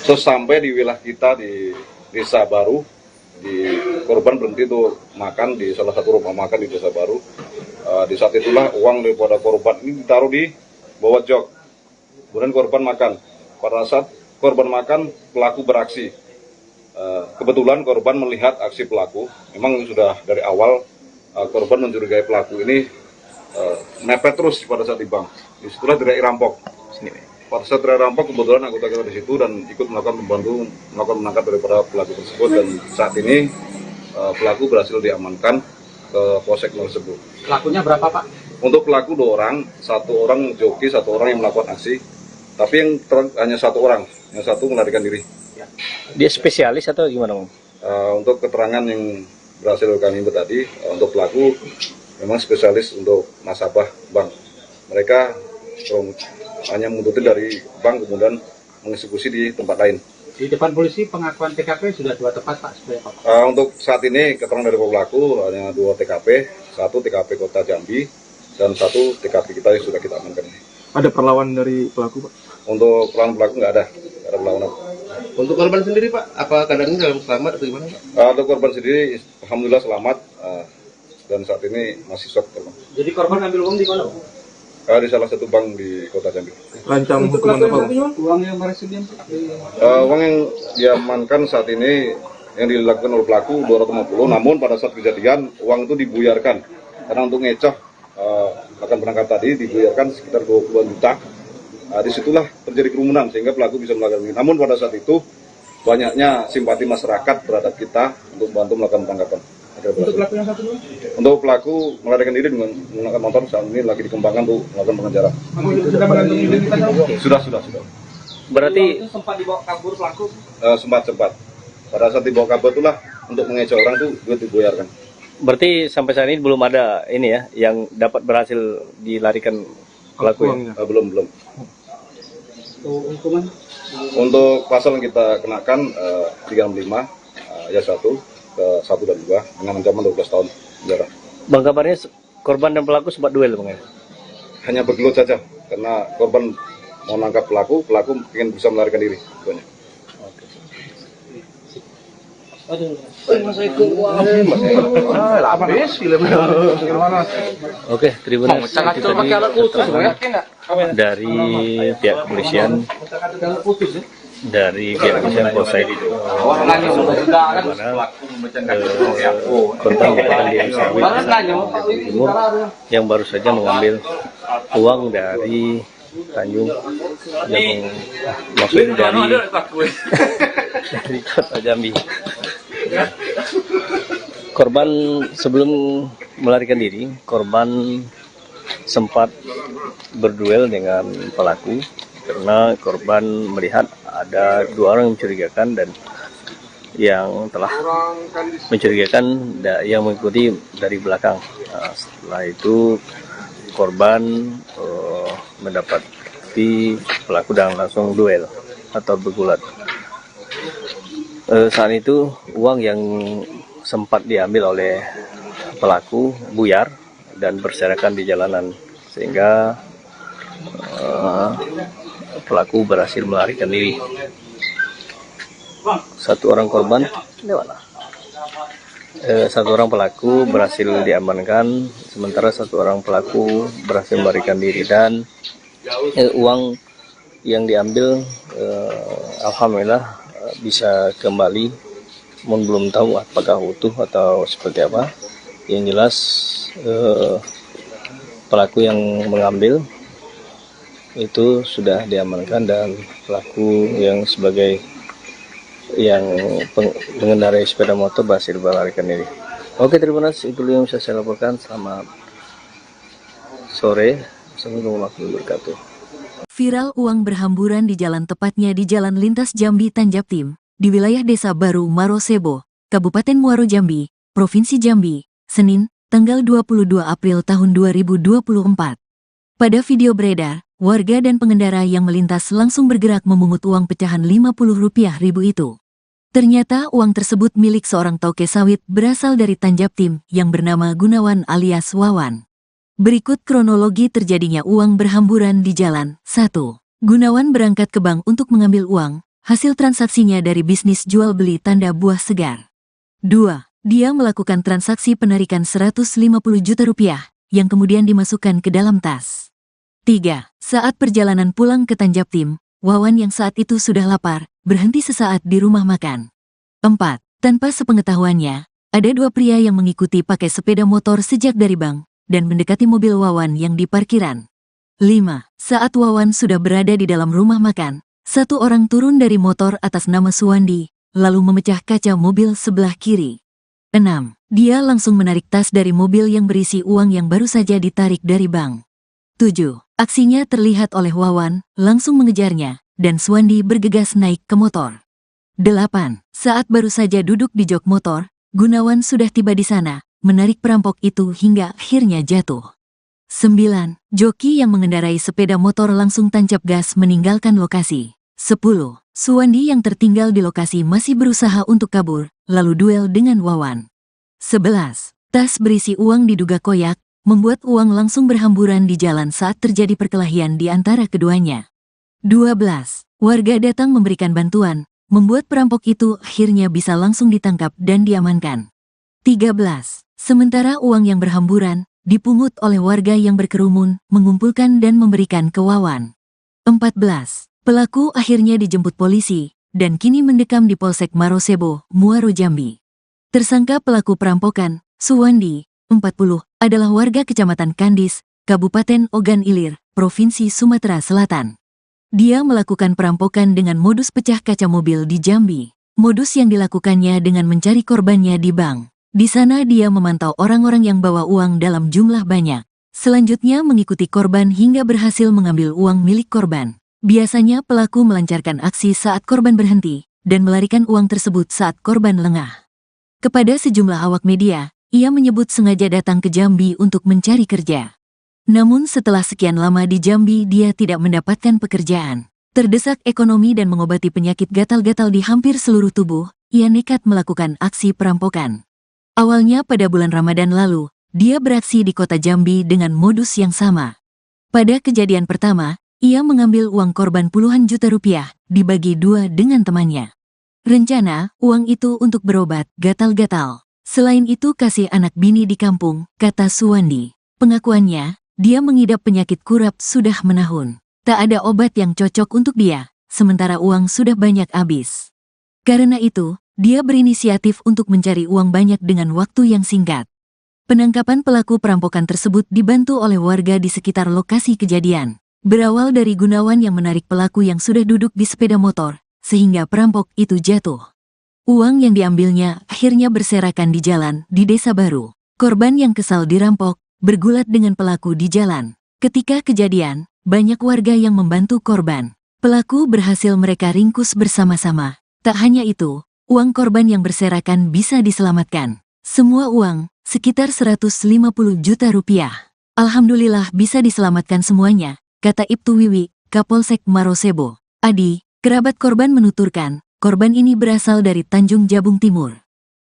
Sesampai di wilayah kita di Desa Baru, di korban berhenti tuh makan di salah satu rumah makan di Desa Baru. Di saat itulah uang daripada korban ini ditaruh di bawah jok. Kemudian korban makan. Pada saat korban makan, pelaku beraksi. Kebetulan korban melihat aksi pelaku. Memang sudah dari awal korban mencurigai pelaku ini mepet terus pada saat di bank. Disitulah teriak rampok. Pada saat teriak rampok, kebetulan anggota kita di situ dan ikut melakukan menangkap daripada pelaku tersebut, dan saat ini pelaku berhasil diamankan ke polsek tersebut. Pelakunya berapa, Pak? Untuk pelaku 2 orang, 1 orang joki, 1 orang yang melakukan aksi, tapi yang hanya 1 orang, yang 1 melarikan diri. Dia spesialis atau gimana, Bang? Untuk keterangan yang berhasil kami input tadi, untuk pelaku memang spesialis untuk nasabah bank. Mereka hanya menuntut dari bank kemudian mengeksekusi di tempat lain. Di depan polisi pengakuan TKP sudah 2 tepat, Pak, sebenarnya, Pak. Untuk saat ini keterangan dari pelaku hanya 2 TKP, 1 TKP Kota Jambi dan 1 TKP kita yang sudah kita amankan. Ada perlawanan dari pelaku, Pak? Untuk perlawanan pelaku nggak ada perlawanan. Untuk korban sendiri, Pak, apa keadaannya dalam selamat atau gimana, Pak? Untuk korban sendiri, alhamdulillah selamat dan saat ini masih shock. Jadi korban ambil uang di mana, Pak? Di salah satu bank di Kota Jambi. Rancang hukuman apa, Pak? Uang yang berhasil diambil. Uang yang diamankan saat ini yang dilakukan oleh pelaku 250, namun pada saat kejadian uang itu dibuyarkan karena untuk ngecoh akan penangkap tadi dibuyarkan sekitar 20 juta. Disitulah terjadi kerumunan sehingga pelaku bisa melakukan ini. Namun pada saat itu banyaknya simpati masyarakat terhadap kita untuk bantu melakukan penangkapan. Untuk pelaku yang 1 dulu? Untuk pelaku melarikan diri dengan menggunakan motor saat ini lagi dikembangkan untuk melakukan pengejaran. Sudah mengantongi identitasnya? Sudah. Berarti Itu sempat dibawa kabur pelaku? Sempat. Pada saat dibawa kabur itulah untuk mengecoh orang itu duit dibuyarkan. berarti sampai saat ini belum ada ini ya yang dapat berhasil dilarikan pelaku ya? Belum. Hukuman? Untuk pasal yang kita kenakan 35 ayat 1 ke 1 dan 2 dengan ancaman 12 tahun penjara. Bang, kabarnya korban dan pelaku sempat duel, Bang? Hanya bergelut saja karena korban mau nangkap pelaku ingin bisa melarikan diri. Oke, Tribuners, itu tadi keterangan dari pihak kepolisian, dari pihak kepolisian Polsek di mana korban merupakan diri sawit Timur yang baru saja mengambil uang dari Tanjung, yang maksudnya dari Kota Jambi. Korban sebelum melarikan diri, korban sempat berduel dengan pelaku karena korban melihat ada 2 orang mencurigakan dan yang telah mencurigakan yang mengikuti dari belakang. Nah, setelah itu korban mendapati pelaku dan langsung duel atau bergulat. Saat itu uang yang sempat diambil oleh pelaku buyar dan berserakan di jalanan sehingga pelaku berhasil melarikan diri. 1 orang korban, 1 orang pelaku berhasil diamankan, sementara 1 orang pelaku berhasil melarikan diri dan uang yang diambil alhamdulillah bisa kembali, belum tahu apakah utuh atau seperti apa. Yang jelas pelaku yang mengambil itu sudah diamankan dan pelaku yang sebagai yang mengendarai sepeda motor berhasil melarikan diri. Oke, Tribuners, itu yang bisa saya laporkan. Selamat sore. Assalamualaikum warahmatullahi wabarakatuh. Viral uang berhamburan di jalan, tepatnya di Jalan Lintas Jambi Tanjaptim, di wilayah Desa Baru Marosebo, Kabupaten Muaro Jambi, Provinsi Jambi, Senin, tanggal 22 April tahun 2024. Pada video beredar, warga dan pengendara yang melintas langsung bergerak memungut uang pecahan Rp50.000 itu. Ternyata uang tersebut milik seorang toke sawit berasal dari Tanjaptim yang bernama Gunawan alias Wawan. Berikut kronologi terjadinya uang berhamburan di jalan. 1. Gunawan berangkat ke bank untuk mengambil uang, hasil transaksinya dari bisnis jual beli tanda buah segar. 2. Dia melakukan transaksi penarikan 150 juta rupiah, yang kemudian dimasukkan ke dalam tas. 3. Saat perjalanan pulang ke Tanjaptim, Wawan yang saat itu sudah lapar, berhenti sesaat di rumah makan. 4. Tanpa sepengetahuannya, ada dua pria yang mengikuti pakai sepeda motor sejak dari bank, dan mendekati mobil Wawan yang di parkiran. 5. Saat Wawan sudah berada di dalam rumah makan, satu orang turun dari motor atas nama Suwandi, lalu memecah kaca mobil sebelah kiri. 6. Dia langsung menarik tas dari mobil yang berisi uang yang baru saja ditarik dari bank. 7. Aksinya terlihat oleh Wawan, langsung mengejarnya, dan Suwandi bergegas naik ke motor. 8. Saat baru saja duduk di jok motor, Gunawan sudah tiba di sana, menarik perampok itu hingga akhirnya jatuh. 9. Joki yang mengendarai sepeda motor langsung tancap gas meninggalkan lokasi. 10. Suwandi yang tertinggal di lokasi masih berusaha untuk kabur, lalu duel dengan Wawan. 11. Tas berisi uang diduga koyak, membuat uang langsung berhamburan di jalan saat terjadi perkelahian di antara keduanya. 12. Warga datang memberikan bantuan, membuat perampok itu akhirnya bisa langsung ditangkap dan diamankan. 13. Sementara uang yang berhamburan, dipungut oleh warga yang berkerumun, mengumpulkan dan memberikan ke Wawan. 14. Pelaku akhirnya dijemput polisi, dan kini mendekam di Polsek Marosebo, Muaro Jambi. Tersangka pelaku perampokan, Suwandi, 40, adalah warga Kecamatan Kandis, Kabupaten Ogan Ilir, Provinsi Sumatera Selatan. Dia melakukan perampokan dengan modus pecah kaca mobil di Jambi. Modus yang dilakukannya dengan mencari korbannya di bank. Di sana dia memantau orang-orang yang bawa uang dalam jumlah banyak. Selanjutnya mengikuti korban hingga berhasil mengambil uang milik korban. Biasanya pelaku melancarkan aksi saat korban berhenti, dan melarikan uang tersebut saat korban lengah. Kepada sejumlah awak media, ia menyebut sengaja datang ke Jambi untuk mencari kerja. Namun setelah sekian lama di Jambi dia tidak mendapatkan pekerjaan. Terdesak ekonomi dan mengobati penyakit gatal-gatal di hampir seluruh tubuh, ia nekat melakukan aksi perampokan. Awalnya pada bulan Ramadan lalu, dia beraksi di kota Jambi dengan modus yang sama. Pada kejadian pertama, ia mengambil uang korban puluhan juta rupiah, dibagi dua dengan temannya. Rencana, uang itu untuk berobat gatal-gatal. Selain itu kasih anak bini di kampung, kata Suwandi. Pengakuannya, dia mengidap penyakit kurap sudah menahun. Tak ada obat yang cocok untuk dia, sementara uang sudah banyak habis. Karena itu, dia berinisiatif untuk mencari uang banyak dengan waktu yang singkat. Penangkapan pelaku perampokan tersebut dibantu oleh warga di sekitar lokasi kejadian. Berawal dari Gunawan yang menarik pelaku yang sudah duduk di sepeda motor, sehingga perampok itu jatuh. Uang yang diambilnya akhirnya berserakan di jalan di Desa Baru. Korban yang kesal dirampok, bergulat dengan pelaku di jalan. Ketika kejadian, banyak warga yang membantu korban. Pelaku berhasil mereka ringkus bersama-sama. Tak hanya itu, uang korban yang berserakan bisa diselamatkan. Semua uang, sekitar 150 juta rupiah. Alhamdulillah bisa diselamatkan semuanya, kata Ibtu Wiwi, Kapolsek Marosebo. Adi, kerabat korban menuturkan, korban ini berasal dari Tanjung Jabung Timur.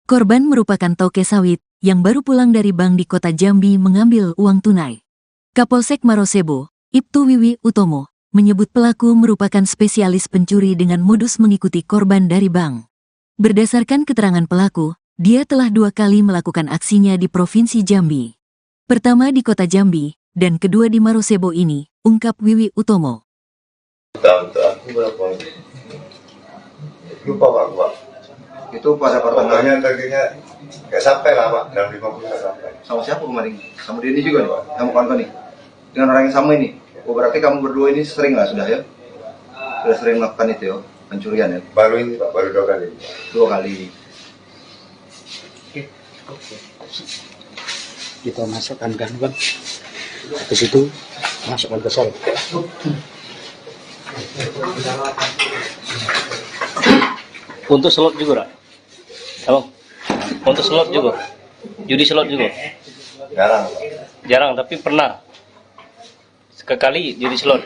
Korban merupakan toke sawit yang baru pulang dari bank di kota Jambi mengambil uang tunai. Kapolsek Marosebo, Ibtu Wiwi Utomo, menyebut pelaku merupakan spesialis pencuri dengan modus mengikuti korban dari bank. Berdasarkan keterangan pelaku, dia telah 2 kali melakukan aksinya di Provinsi Jambi. Pertama di kota Jambi, dan kedua di Marosebo ini, ungkap Wiwi Utomo. Aku berapa? Lupa Pak. Itu pada Potongannya targetnya nggak sampai lah Pak, dalam 50 nggak sampai. sama siapa kemarin? Sama dia ini juga nih Pak, kamu kawan nih? Dengan orang yang sama ini? Oh berarti kamu berdua ini sering lah sudah ya? Sudah sering melakukan itu ya, pencurian ya? Baru ini Pak, baru 2 kali. 2 kali. Kita masukkan kan ke situ, masukkan ke sel. Untuk slot juga, Rak? Abang, untuk slot juga? Judi slot juga? Jarang. Jarang, tapi pernah. Sekali judi slot.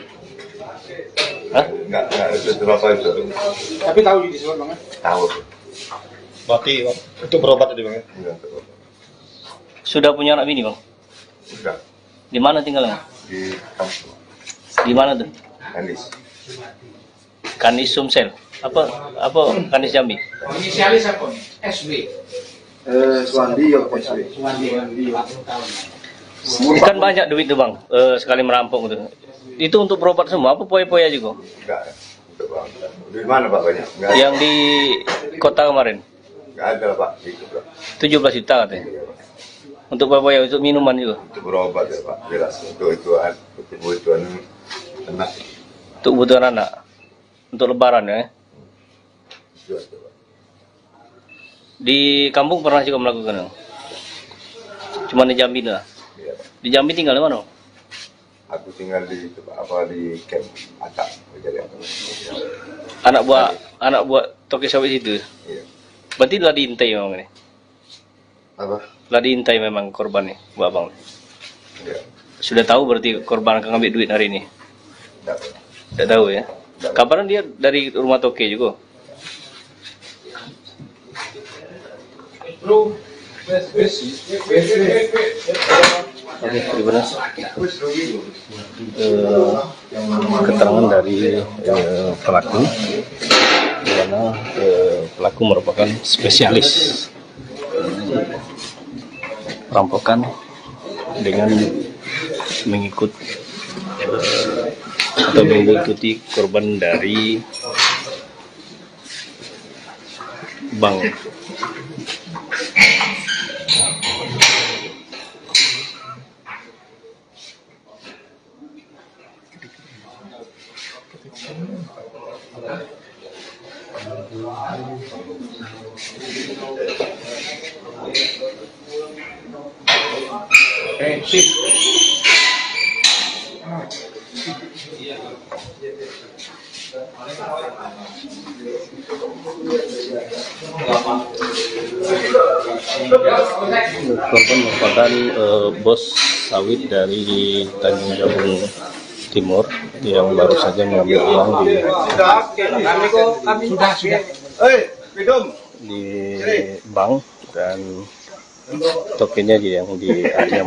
Hah? Nggak itu berapa itu. Tapi tahu judi slot Bang? Tahu. Berarti untuk berobat tadi Bang ya? Enggak. Sudah punya anak bini, Bang? Enggak. Di mana tinggalnya? di kampung Di mana tuh? Kandis. Kandis Sumsel. Apa Kandis Jambi? Inisialis apa? SW. Suwandi ya SW. Kan banyak duit tuh bang, sekali merampok gitu. Itu untuk berobat semua, apa poya-poya juga? Enggak ada. Untuk bang. Di mana Pak banyak? Enggak ada. Yang di kota kemarin, Enggak ada Pak. Itu Pak. 17 juta katanya. Untuk poya-poya, untuk minuman juga. Untuk berobat ya Pak. Jelas. Untuk kebutuhan anak. Untuk kebutuhan anak. Untuk lebaran ya. Jelas, Pak. Di kampung pernah juga melakukan? Cuma di Jambi lah. Iya, Pak. Di Jambi tinggal di mana? Aku tinggal di di camp Atak. Jadi Anak buah toke sawit itu. iya. Berarti lah diintai memang ini. Apa? Lah diintai memang korban nih, buat abang. Iya. Sudah tahu berarti korban akan ngambil duit hari ini? Enggak, Pak. Tidak tahu ya. Kabaran dia dari rumah toke juga. Oke, terima kasih. Keterangan dari pelaku, di mana pelaku merupakan spesialis perampokan dengan mengikuti korban dari bank. Korban merupakan bos sawit dari Tanjung Jabung Timur yang baru saja mengambil uang di bank dan tokennya yang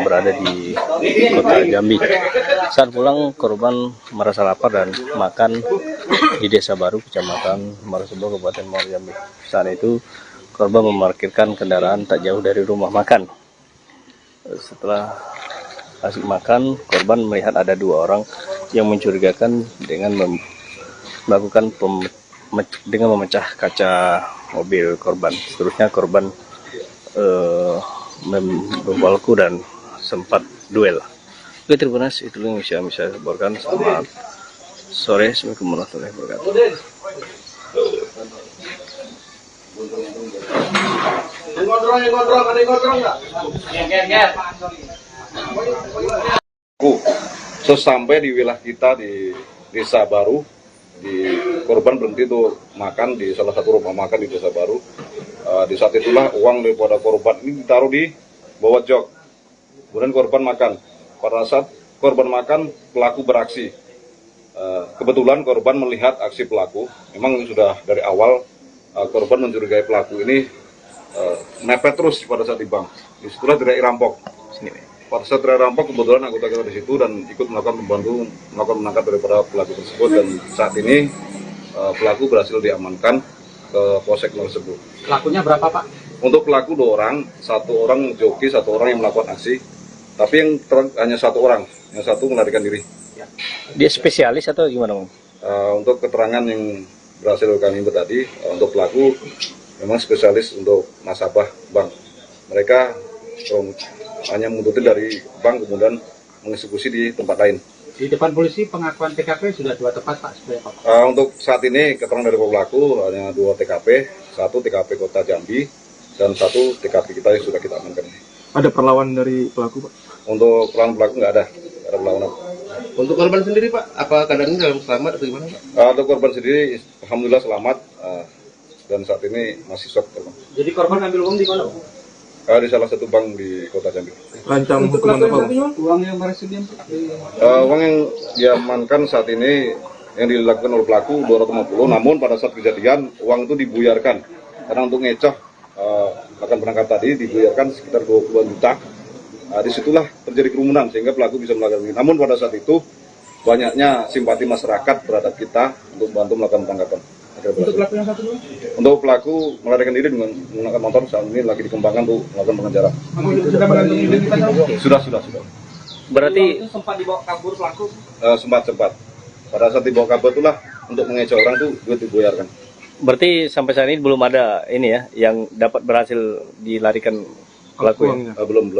berada di kota Jambi. Saat pulang korban merasa lapar dan makan di Desa Baru, Kecamatan Marosebo, Kabupaten Muaro Jambi. Saat itu korban memarkirkan kendaraan tak jauh dari rumah makan. Setelah asik makan, korban melihat ada dua orang yang mencurigakan dengan melakukan dengan memecah kaca mobil korban. Seterusnya korban membawaku dan sempat duel. Oke, terima kasih. Itu yang bisa saya laporkan. Selamat sore. Assalamualaikum warahmatullahi wabarakatuh. Sesampai di wilayah kita di Desa Baru, korban berhenti tuh makan di salah satu rumah makan di Desa Baru. Di saat itulah uang daripada korban ini ditaruh di bawah jok. Kemudian korban makan. Pada saat korban makan, pelaku beraksi. Kebetulan korban melihat aksi pelaku. Memang sudah dari awal korban mencurigai pelaku ini mepet terus pada saat di bank. Disitulah teriak rampok. Pada saat teriak rampok, kebetulan anggota kita di situ dan ikut melakukan melakukan menangkap daripada pelaku tersebut, dan saat ini pelaku berhasil diamankan ke Polsek tersebut. Pelakunya berapa, Pak? Untuk pelaku 2 orang, 1 orang joki, 1 orang yang melakukan aksi. Tapi yang hanya 1 orang, yang 1 melarikan diri. Dia spesialis atau gimana, Bang? Untuk keterangan yang berhasil kami input tadi, untuk pelaku memang spesialis untuk nasabah bank. Mereka hanya menuntut dari bank kemudian mengeksekusi di tempat lain. Di depan polisi pengakuan TKP sudah 2 tempat, Pak. Untuk saat ini keterangan dari pelaku hanya 2 TKP, 1 TKP Kota Jambi dan 1 TKP kita yang sudah kita amankan. Ada perlawanan dari pelaku, Pak? Untuk pelaku nggak ada perlawanan. Untuk korban sendiri, Pak, apa keadaannya dalam selamat atau gimana, Pak? Untuk korban sendiri, alhamdulillah selamat dan saat ini masih shock. Jadi korban ambil uang di mana, Pak? Di salah satu bank di Kota Jambi. Rancang hukuman apa, Pak? Uang yang berhasil Uang yang diamankan saat ini yang dilakukan oleh pelaku 250, namun pada saat kejadian uang itu dibuyarkan karena untuk ngecoh akan penangkap tadi dibuyarkan sekitar 20 juta Disitulah terjadi kerumunan sehingga pelaku bisa melakukan ini. Namun pada saat itu banyaknya simpati masyarakat terhadap kita untuk bantu melakukan tangkapan. Untuk pelaku yang satu dulu? Untuk pelaku melarikan diri dengan menggunakan motor, saat ini lagi dikembangkan untuk melakukan pengejaran. Sudah. Berarti sempat dibawa kabur pelaku? Sempat. Pada saat dibawa kabur itulah untuk mengecoh orang tuh duit dibayarkan. berarti sampai saat ini belum ada ini ya yang dapat berhasil dilarikan pelaku ya? Belum.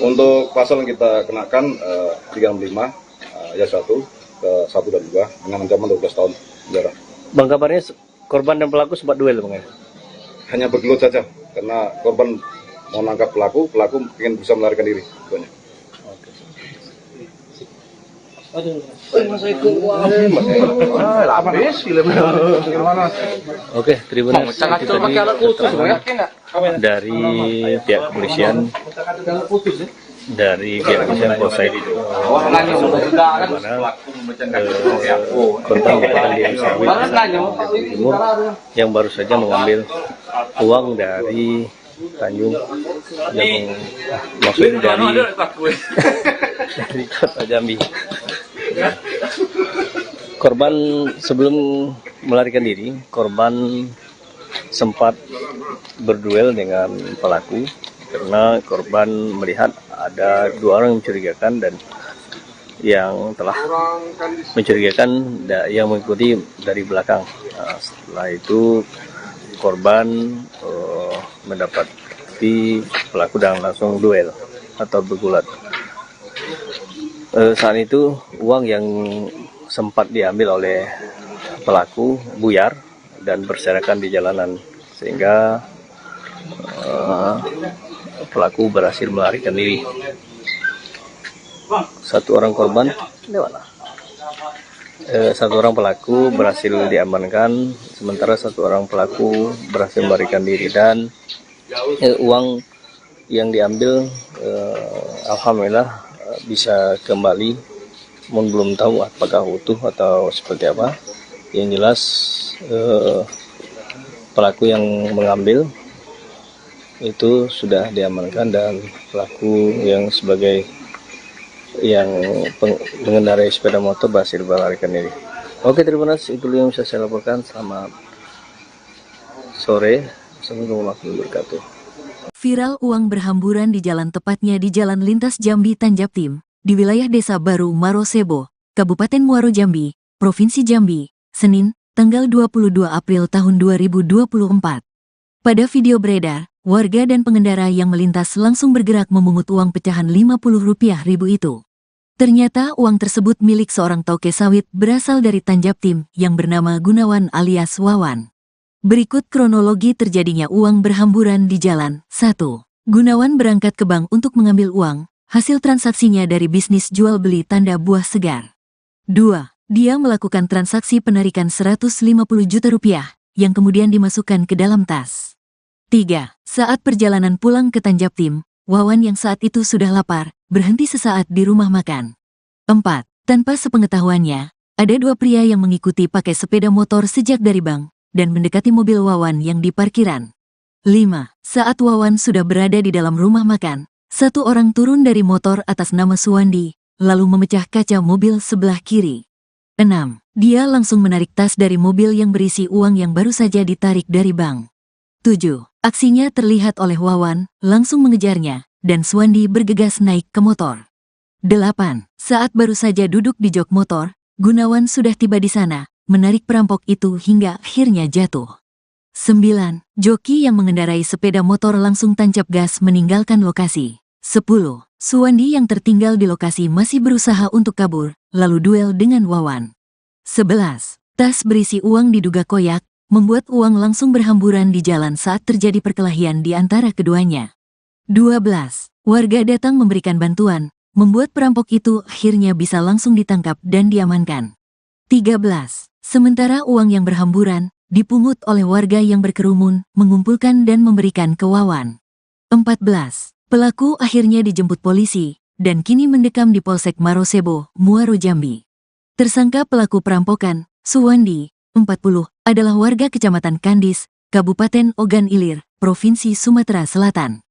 Untuk pasal yang kita kenakan 35 ayat 1 ke 1 dan 2 dengan ancaman 12 tahun penjara. Bang, kabarnya korban dan pelaku sempat duel Bang ya? Hanya bergelut saja karena korban mau nangkap pelaku ingin bisa melarikan diri. Oke, Tribunas, itu tadi keterangan dari pihak kepolisian, dari pihak kepolisian Polsek di mana korban merupakan diri sawit Timur yang baru saja mengambil uang dari Tanjung yang maksudnya dari kota Jambi. Korban sebelum melarikan diri, korban sempat berduel dengan pelaku karena korban melihat ada 2 orang mencurigakan dan yang telah mencurigakan yang mengikuti dari belakang. Nah, setelah itu korban mendapati pelaku dan langsung duel atau bergulat. Saat itu uang yang sempat diambil oleh pelaku buyar dan berserakan di jalanan sehingga pelaku berhasil melarikan diri. 1 orang korban, 1 orang pelaku berhasil diamankan, sementara 1 orang pelaku berhasil melarikan diri dan uang yang diambil alhamdulillah bisa kembali, belum tahu apakah utuh atau seperti apa. Yang jelas pelaku yang mengambil itu sudah diamankan dan pelaku yang sebagai yang mengendarai sepeda motor berhasil melarikan diri. Oke, Tribunas, itu yang bisa saya laporkan. Selamat sore. Assalamualaikum warahmatullahi wabarakatuh. Viral uang berhamburan di jalan, tepatnya di Jalan Lintas Jambi Tanjaptim, di wilayah Desa Baru Marosebo, Kabupaten Muaro Jambi, Provinsi Jambi, Senin, tanggal 22 April tahun 2024. Pada video beredar, warga dan pengendara yang melintas langsung bergerak memungut uang pecahan Rp50.000 itu. Ternyata uang tersebut milik seorang toke sawit berasal dari Tanjaptim yang bernama Gunawan alias Wawan. Berikut kronologi terjadinya uang berhamburan di jalan. 1. Gunawan berangkat ke bank untuk mengambil uang, hasil transaksinya dari bisnis jual beli tanda buah segar. 2. Dia melakukan transaksi penarikan Rp150 juta yang kemudian dimasukkan ke dalam tas. 3. Saat perjalanan pulang ke Tanjaptim, Wawan yang saat itu sudah lapar, berhenti sesaat di rumah makan. 4. Tanpa sepengetahuannya, ada 2 pria yang mengikuti pakai sepeda motor sejak dari bank dan mendekati mobil Wawan yang di parkiran. 5. Saat Wawan sudah berada di dalam rumah makan, 1 orang turun dari motor atas nama Suwandi, lalu memecah kaca mobil sebelah kiri. 6. Dia langsung menarik tas dari mobil yang berisi uang yang baru saja ditarik dari bank. 7. Aksinya terlihat oleh Wawan, langsung mengejarnya, dan Suwandi bergegas naik ke motor. 8. Saat baru saja duduk di jok motor, Gunawan sudah tiba di sana, menarik perampok itu hingga akhirnya jatuh. 9. Joki yang mengendarai sepeda motor langsung tancap gas meninggalkan lokasi. 10. Suwandi yang tertinggal di lokasi masih berusaha untuk kabur, lalu duel dengan Wawan. 11. Tas berisi uang diduga koyak, membuat uang langsung berhamburan di jalan saat terjadi perkelahian di antara keduanya. 12. Warga datang memberikan bantuan, membuat perampok itu akhirnya bisa langsung ditangkap dan diamankan. 13. Sementara uang yang berhamburan dipungut oleh warga yang berkerumun, mengumpulkan dan memberikan ke Wawan. 14. Pelaku akhirnya dijemput polisi dan kini mendekam di Polsek Marosebo, Muaro Jambi. Tersangka pelaku perampokan, Suwandi, 40, adalah warga Kecamatan Kandis, Kabupaten Ogan Ilir, Provinsi Sumatera Selatan.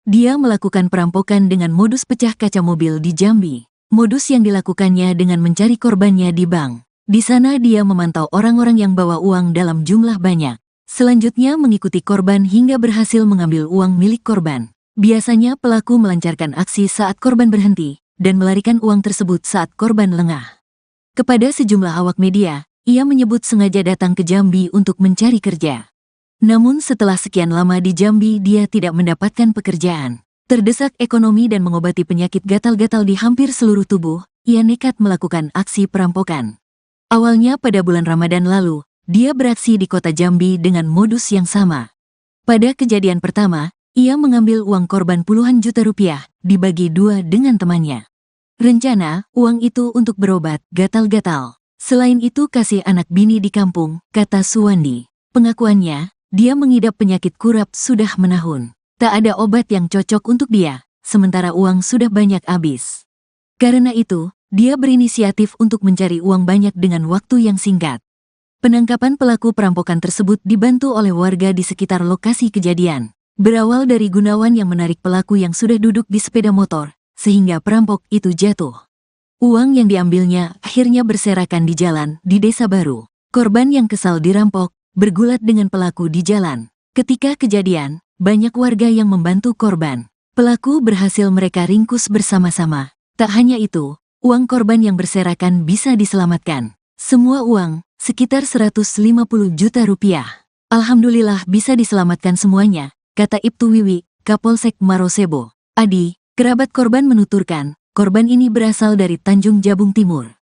Dia melakukan perampokan dengan modus pecah kaca mobil di Jambi. Modus yang dilakukannya dengan mencari korbannya di bank. Di sana dia memantau orang-orang yang bawa uang dalam jumlah banyak. Selanjutnya mengikuti korban hingga berhasil mengambil uang milik korban. Biasanya pelaku melancarkan aksi saat korban berhenti dan melarikan uang tersebut saat korban lengah. Kepada sejumlah awak media, ia menyebut sengaja datang ke Jambi untuk mencari kerja. Namun setelah sekian lama di Jambi dia tidak mendapatkan pekerjaan. Terdesak ekonomi dan mengobati penyakit gatal-gatal di hampir seluruh tubuh, ia nekat melakukan aksi perampokan. Awalnya pada bulan Ramadan lalu, dia beraksi di kota Jambi dengan modus yang sama. Pada kejadian pertama, ia mengambil uang korban puluhan juta rupiah, dibagi dua dengan temannya. Rencana, uang itu untuk berobat gatal-gatal. Selain itu kasih anak bini di kampung, kata Suwandi. Pengakuannya, dia mengidap penyakit kurap sudah menahun. Tak ada obat yang cocok untuk dia, sementara uang sudah banyak habis. Karena itu, dia berinisiatif untuk mencari uang banyak dengan waktu yang singkat. Penangkapan pelaku perampokan tersebut dibantu oleh warga di sekitar lokasi kejadian. Berawal dari Gunawan yang menarik pelaku yang sudah duduk di sepeda motor, sehingga perampok itu jatuh. Uang yang diambilnya akhirnya berserakan di jalan di Desa Baru. Korban yang kesal dirampok, bergulat dengan pelaku di jalan. Ketika kejadian, banyak warga yang membantu korban. Pelaku berhasil mereka ringkus bersama-sama. Tak hanya itu, uang korban yang berserakan bisa diselamatkan. Semua uang, sekitar 150 juta rupiah. Alhamdulillah bisa diselamatkan semuanya, kata Ibtu Wiwi, Kapolsek Marosebo. Adi, kerabat korban menuturkan, korban ini berasal dari Tanjung Jabung Timur.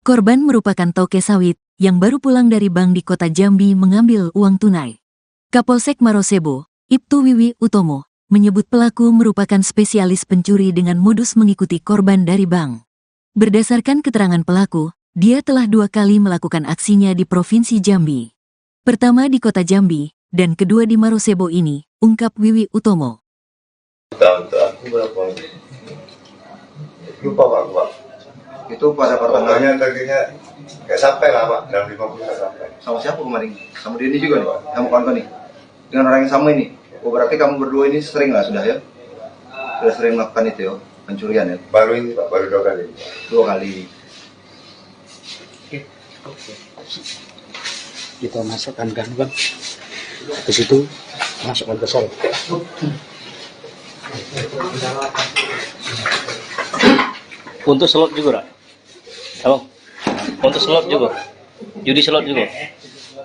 Korban merupakan toke sawit yang baru pulang dari bank di kota Jambi mengambil uang tunai. Kapolsek Marosebo, Ibtu Wiwi Utomo, menyebut pelaku merupakan spesialis pencuri dengan modus mengikuti korban dari bank. Berdasarkan keterangan pelaku, dia telah 2 kali melakukan aksinya di Provinsi Jambi. Pertama di kota Jambi, dan kedua di Marosebo ini, ungkap Wiwi Utomo. Untuk aku berapa? Lupa Pak. Itu pada pertengahan Pokoknya targetnya nggak sampai lah Pak, dalam 50 nggak sampai. sama siapa kemarin? Sama Denny juga nih, kamu kawan nih. Dengan orang yang sama ini. Oh berarti kamu berdua ini sering lah sudah ya? Sudah sering melakukan itu ya, pencurian ya? Baru ini Pak, baru 2 kali. 2 kali. Kita masukkan gangguan. Ke situ masukkan ke sel. Untuk slot juga, Rak? Abang? Untuk slot juga? Judi slot juga?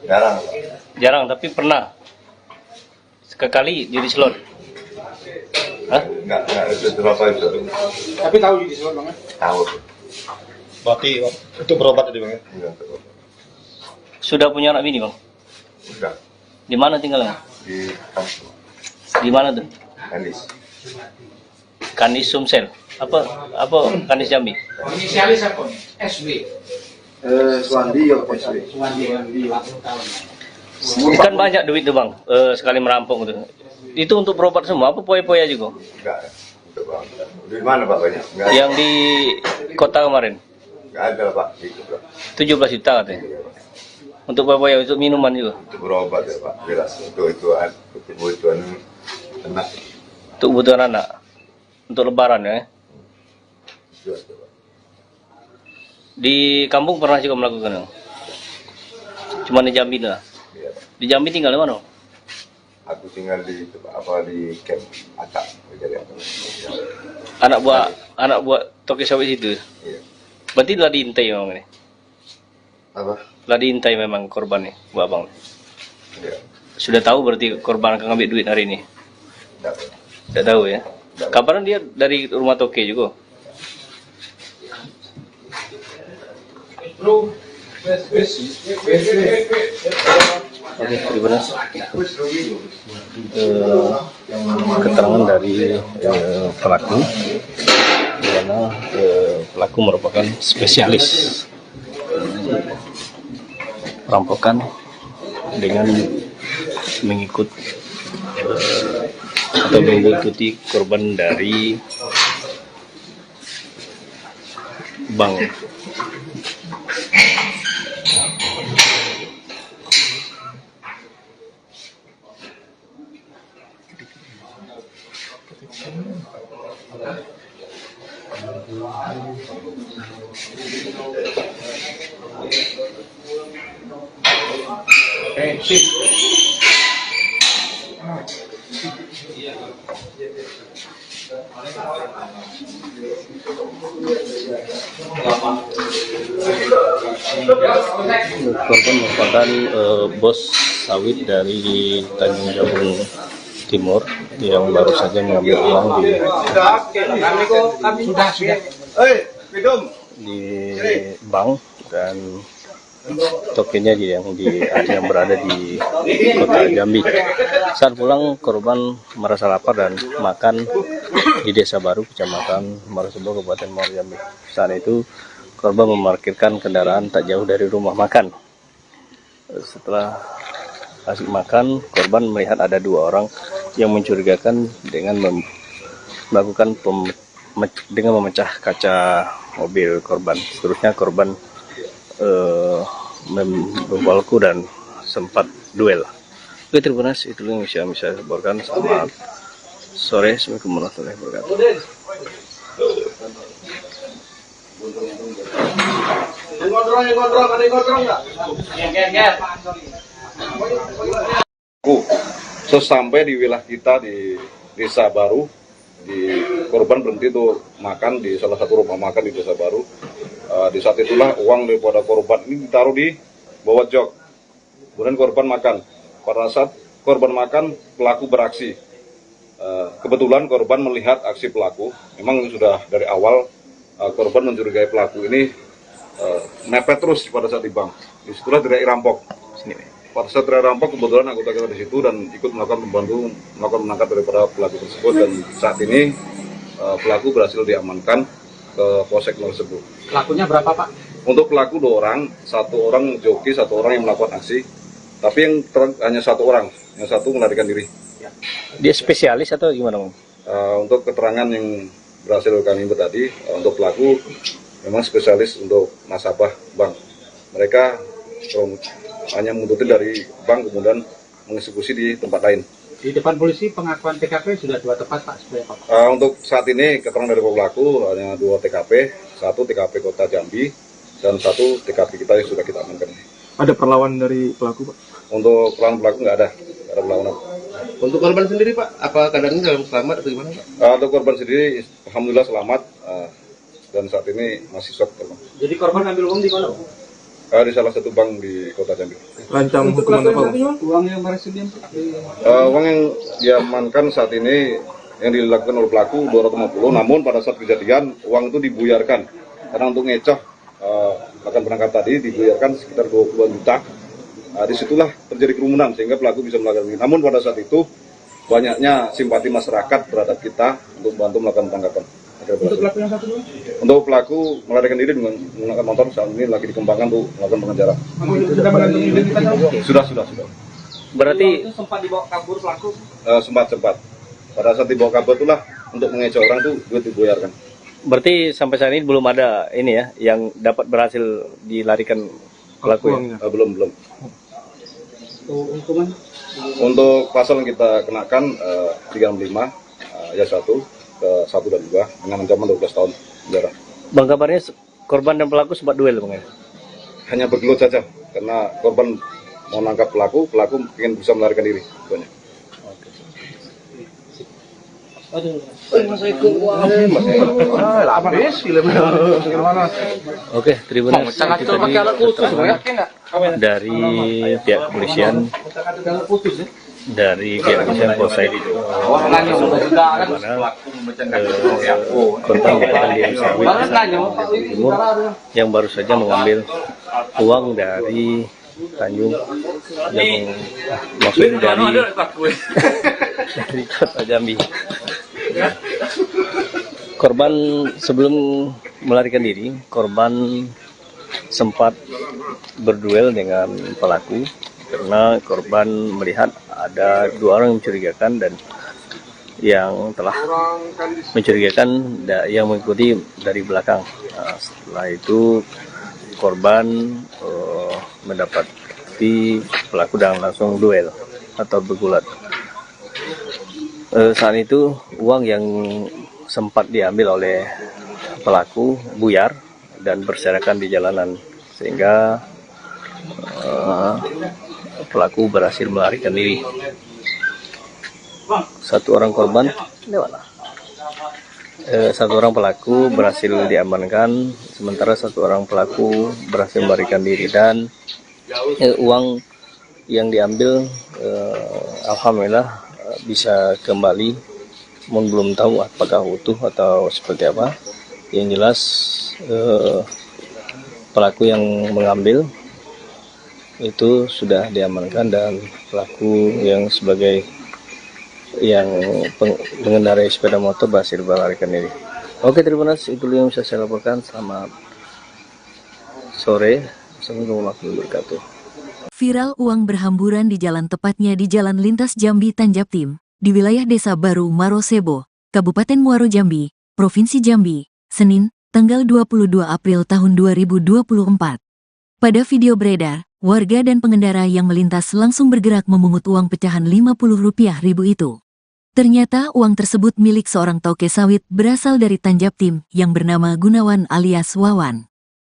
Jarang Pak. Jarang, tapi pernah. Sekali judi slot. Hah? Nggak itu berapa itu. Tapi tahu judi slot Bang? Tahu. Berarti itu berobat tadi Bang ya? Enggak tahu. Sudah punya anak bini, Bang? Udah Di mana tinggalnya? di kampung. Di mana tuh? Kandis. Kandis Sumsel. Apa Kandis Jambi? Inisialis apa? SB. Suwandi ya, PSB. Kan banyak duit tuh Bang, sekali merampok gitu. Itu untuk berobat semua, apa poya-poya juga? Enggak. Untuk Bang. Di mana Pak banyak? Enggak. Yang di kota kemarin, Enggak ada Pak. Itu Pak. 17 juta katanya. Untuk poya-poya, untuk minuman juga. Untuk berobat ya Pak. Jelas. Untuk kebutuhan anak. Untuk kebutuhan anak. Untuk lebaran ya. Jelas, Pak. Di kampung pernah juga melakukan. Cuma di Jambi lah. Iya. Di Jambi tinggal di mana? Aku tinggal di di camp Atak. Jadi apa? Anak buah toke sawit itu. Iya. Berarti telah diintai memang ini. Apa? Telah diintai memang korbannya, buat abang. Iya. Sudah tahu berarti korban akan ngambil duit hari ini. Enggak. Tidak tahu ya. Kabarnya dia dari rumah toke juga. Oke, gimana? Keterangan dari pelaku, di mana pelaku merupakan spesialis perampokan dengan mengikuti korban dari bank. Korban merupakan bos sawit dari Tanjung Jabung Timur yang baru saja mengambil uang di bank, dan tokennya yang berada di kota Jambi. Saat pulang, korban merasa lapar dan makan di Desa Baru, Kecamatan Marosebo, Kabupaten Muaro Jambi. Saat itu korban memarkirkan kendaraan tak jauh dari rumah makan. Setelah asik makan, korban melihat ada dua orang yang mencurigakan dengan melakukan dengan memecah kaca mobil korban. Seterusnya korban membawaku dan sempat duel. Oke, terima kasih. Itu yang bisa saya laporkan. Selamat sore. Assalamualaikum warahmatullahi wabarakatuh. Sesampai di wilayah kita di Desa Baru, korban berhenti tuh makan di salah satu rumah makan di Desa Baru. Di saat itulah uang daripada korban ini ditaruh di bawah jok. Kemudian korban makan. Pada saat korban makan, pelaku beraksi. Kebetulan korban melihat aksi pelaku. Memang sudah dari awal korban mencurigai pelaku ini mepet terus pada saat di bank. Disitulah teriak rampok. Pada saat teriak rampok, kebetulan anggota kita di situ dan ikut melakukan menangkap daripada pelaku tersebut, dan saat ini pelaku berhasil diamankan ke Polsek tersebut. Pelakunya berapa, Pak? Untuk pelaku 2 orang, 1 orang joki, 1 orang yang melakukan aksi. Tapi yang hanya 1 orang, yang 1 melarikan diri. Dia spesialis atau gimana, Bang? Untuk keterangan yang berhasil kami input tadi, untuk pelaku memang spesialis untuk nasabah bank. Mereka hanya menuntut dari bank kemudian mengeksekusi di tempat lain. Di depan polisi pengakuan TKP sudah 2 tempat, Pak, sebenarnya, Pak. Untuk saat ini keterangan dari pelaku hanya 2 TKP, 1 TKP Kota Jambi dan 1 TKP kita yang sudah kita amankan. Ada perlawanan dari pelaku, Pak? Untuk pelaku nggak ada perlawanan. Untuk korban sendiri, Pak, apa keadaannya dalam selamat atau gimana, Pak? Untuk korban sendiri, alhamdulillah selamat, dan saat ini masih shock. Jadi korban ambil uang di mana, Pak? Di salah satu bank di Kota Jambi. Rancang hukuman apa, Pak? Uang yang berhasil Uang yang diamankan saat ini yang dilakukan oleh pelaku 250, namun pada saat kejadian uang itu dibuyarkan karena untuk ngecoh akan penangkap tadi dibuyarkan sekitar 20 juta. Disitulah terjadi kerumunan sehingga pelaku bisa melakukan ini. Namun pada saat itu banyaknya simpati masyarakat terhadap kita untuk bantu melakukan penangkapan. Untuk pelaku yang 1 dulu? Untuk pelaku melarikan diri dengan menggunakan motor, saat ini lagi dikembangkan untuk melakukan pengejaran. Sudah mengantongi identitas? Sudah. Berarti itu sempat dibawa kabur pelaku? Sempat. Pada saat dibawa kabur itulah untuk mengecoh orang tuh duit dibuyarkan. berarti sampai saat ini belum ada ini ya yang dapat berhasil dilarikan pelaku ya? Belum. Hukuman? Untuk pasal yang kita kenakan 35 ayat 1 ke 1 dan 2 dengan ancaman 12 tahun penjara. Bang, kabarnya korban dan pelaku sempat duel, Bang? Hanya bergelut saja karena korban mau nangkap pelaku ingin bisa melarikan diri. Oke, terima kasih. Dari pihak kepolisian, dari pihak kepolisian Polsek itu, korban merupakan di Timur yang baru saja mengambil uang dari Tanjung Jabung, maksudnya dari Kota Jambi. Korban sebelum melarikan diri, korban sempat berduel dengan pelaku karena korban melihat ada 2 orang yang mencurigakan dan yang telah mencurigakan yang mengikuti dari belakang. Nah, setelah itu korban mendapati pelaku dan langsung duel atau bergulat. Saat itu uang yang sempat diambil oleh pelaku buyar dan berserakan di jalanan, sehingga pelaku berhasil melarikan diri. Satu orang pelaku berhasil diamankan, sementara satu orang pelaku berhasil melarikan diri, dan uang yang diambil alhamdulillah bisa kembali, belum tahu apakah utuh atau seperti apa. Yang jelas pelaku yang mengambil itu sudah diamankan, dan pelaku yang sebagai pengendarai sepeda motor berhasil melarikan diri. Oke, terima kasih. Itu yang bisa saya laporkan. Selamat sore. Assalamualaikum warahmatullahi wabarakatuh. Viral uang berhamburan di jalan, tepatnya di Jalan Lintas Jambi Tanjabtim, di wilayah Desa Baru Marosebo, Kabupaten Muaro Jambi, Provinsi Jambi, Senin, tanggal 22 April tahun 2024. Pada video beredar, warga dan pengendara yang melintas langsung bergerak memungut uang pecahan Rp50.000 itu. Ternyata uang tersebut milik seorang toke sawit berasal dari Tanjabtim yang bernama Gunawan alias Wawan.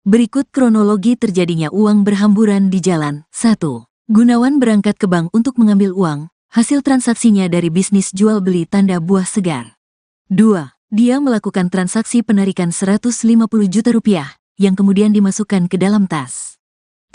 Berikut kronologi terjadinya uang berhamburan di jalan. 1. Gunawan berangkat ke bank untuk mengambil uang, hasil transaksinya dari bisnis jual beli tanda buah segar. 2. Dia melakukan transaksi penarikan Rp150 juta yang kemudian dimasukkan ke dalam tas.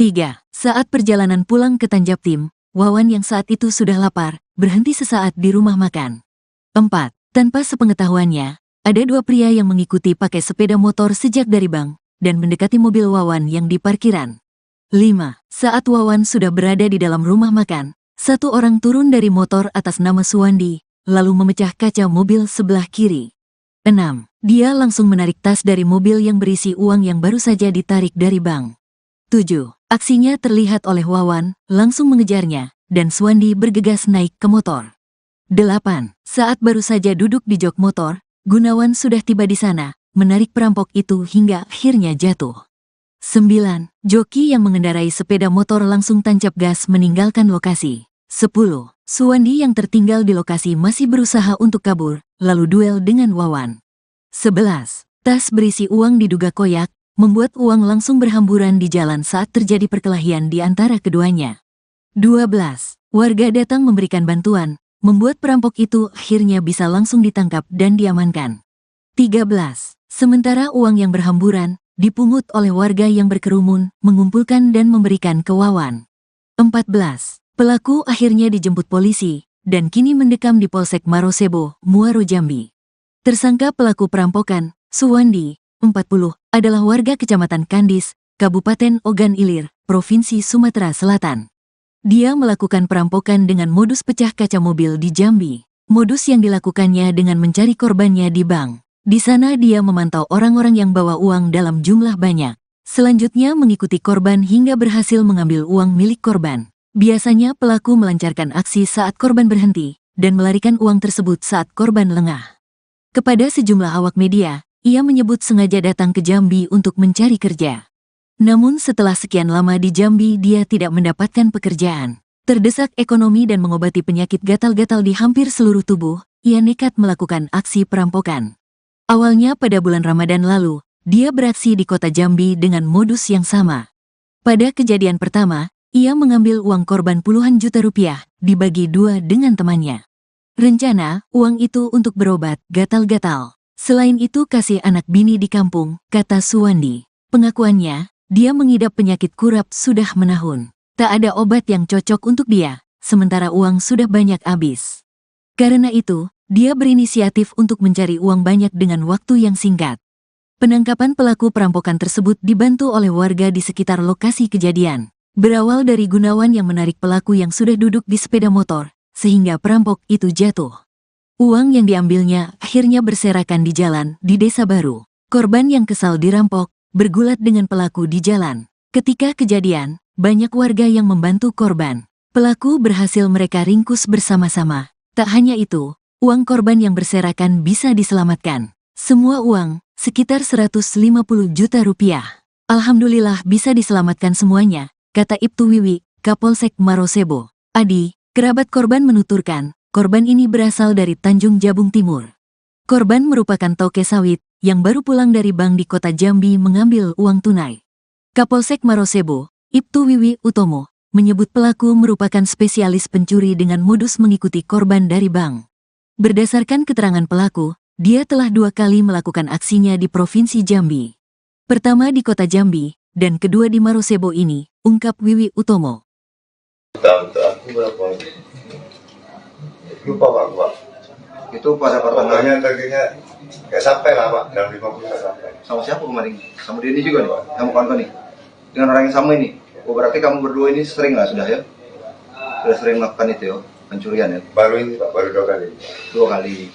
3. Saat perjalanan pulang ke Tanjabtim, Wawan yang saat itu sudah lapar, berhenti sesaat di rumah makan. 4. Tanpa sepengetahuannya, ada dua pria yang mengikuti pakai sepeda motor sejak dari bank, dan mendekati mobil Wawan yang di parkiran. 5. Saat Wawan sudah berada di dalam rumah makan, satu orang turun dari motor atas nama Suwandi, lalu memecah kaca mobil sebelah kiri. 6. Dia langsung menarik tas dari mobil yang berisi uang yang baru saja ditarik dari bank. 7. Aksinya terlihat oleh Wawan, langsung mengejarnya, dan Suwandi bergegas naik ke motor. 8. Saat baru saja duduk di jok motor, Gunawan sudah tiba di sana, menarik perampok itu hingga akhirnya jatuh. 9. Joki yang mengendarai sepeda motor langsung tancap gas meninggalkan lokasi. 10. Suwandi yang tertinggal di lokasi masih berusaha untuk kabur, lalu duel dengan Wawan. 11. Tas berisi uang diduga koyak, membuat uang langsung berhamburan di jalan saat terjadi perkelahian di antara keduanya. 12. Warga datang memberikan bantuan, membuat perampok itu akhirnya bisa langsung ditangkap dan diamankan. 13. Sementara uang yang berhamburan dipungut oleh warga yang berkerumun, mengumpulkan dan memberikan ke Wawan. 14. Pelaku akhirnya dijemput polisi, dan kini mendekam di Polsek Marosebo, Muaro Jambi. Tersangka pelaku perampokan, Suwandi, 40, adalah warga Kecamatan Kandis, Kabupaten Ogan Ilir, Provinsi Sumatera Selatan. Dia melakukan perampokan dengan modus pecah kaca mobil di Jambi. Modus yang dilakukannya dengan mencari korbannya di bank. Di sana dia memantau orang-orang yang bawa uang dalam jumlah banyak. Selanjutnya mengikuti korban hingga berhasil mengambil uang milik korban. Biasanya pelaku melancarkan aksi saat korban berhenti, dan melarikan uang tersebut saat korban lengah. Kepada sejumlah awak media, ia menyebut sengaja datang ke Jambi untuk mencari kerja. Namun setelah sekian lama di Jambi dia tidak mendapatkan pekerjaan. Terdesak ekonomi dan mengobati penyakit gatal-gatal di hampir seluruh tubuh, ia nekat melakukan aksi perampokan. Awalnya pada bulan Ramadan lalu, dia beraksi di kota Jambi dengan modus yang sama. Pada kejadian pertama, ia mengambil uang korban puluhan juta rupiah, dibagi dua dengan temannya. Rencana, uang itu untuk berobat gatal-gatal. Selain itu kasih anak bini di kampung, kata Suwandi. Pengakuannya, dia mengidap penyakit kurap sudah menahun. Tak ada obat yang cocok untuk dia, sementara uang sudah banyak habis. Karena itu, dia berinisiatif untuk mencari uang banyak dengan waktu yang singkat. Penangkapan pelaku perampokan tersebut dibantu oleh warga di sekitar lokasi kejadian. Berawal dari Gunawan yang menarik pelaku yang sudah duduk di sepeda motor, sehingga perampok itu jatuh. Uang yang diambilnya akhirnya berserakan di jalan di Desa Baru. Korban yang kesal dirampok, bergulat dengan pelaku di jalan. Ketika kejadian, banyak warga yang membantu korban. Pelaku berhasil mereka ringkus bersama-sama. Tak hanya itu, uang korban yang berserakan bisa diselamatkan. Semua uang, sekitar 150 juta rupiah. Alhamdulillah bisa diselamatkan semuanya, kata Ibtu Wiwi, Kapolsek Marosebo. Adi, kerabat korban menuturkan, korban ini berasal dari Tanjung Jabung Timur. Korban merupakan toke sawit yang baru pulang dari bank di kota Jambi mengambil uang tunai. Kapolsek Marosebo, Ibtu Wiwi Utomo, menyebut pelaku merupakan spesialis pencuri dengan modus mengikuti korban dari bank. Berdasarkan keterangan pelaku, dia telah 2 kali melakukan aksinya di Provinsi Jambi. Pertama di kota Jambi, dan kedua di Marosebo ini, ungkap Wiwi Utomo. Untuk aku berapa? Lupa Pak. Itu pada pertengahan Tadinya nggak sampai lah Pak, dalam 5 bulan sampai. sama siapa kemarin? Sama dia ini juga nih, kamu kawan nih. Dengan orang yang sama ini. Oh, berarti kamu berdua ini sering lah sudah ya? Sudah sering melakukan itu ya, pencurian ya? Baru ini Pak, baru 2 kali. 2 kali.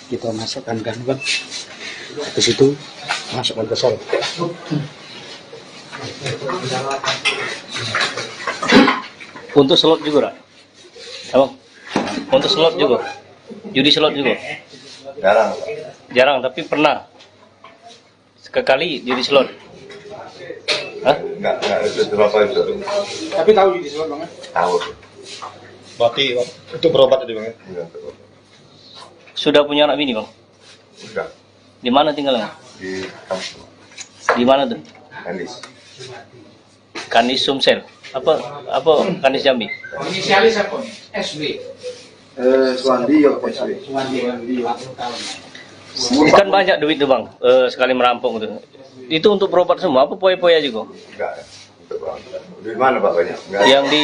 Kita masukkan kan bang, habis itu masukkan ke sol. Untuk slot juga, Rak? Abang, untuk slot juga, judi slot juga. Jarang Pak. Jarang, tapi pernah sekali judi slot. Hah? Nggak itu berapa itu. Tapi tahu di sol bang? Tahu. Berarti untuk berobat tadi bang ya? Iya, betul. Sudah punya anak bini bang? Sudah Di mana tinggalnya? di kampung Di mana tuh? Andis. Kanis Sumsel. Apa Kanis Jambi? Inisialis apa nih? SB. Suandi ya, PSB. Kan banyak duit tuh bang, sekali merampok gitu. Itu untuk berobat semua, apa poya-poya juga? Enggak. Untuk berobat. Di mana Pak banyak? Enggak. Yang di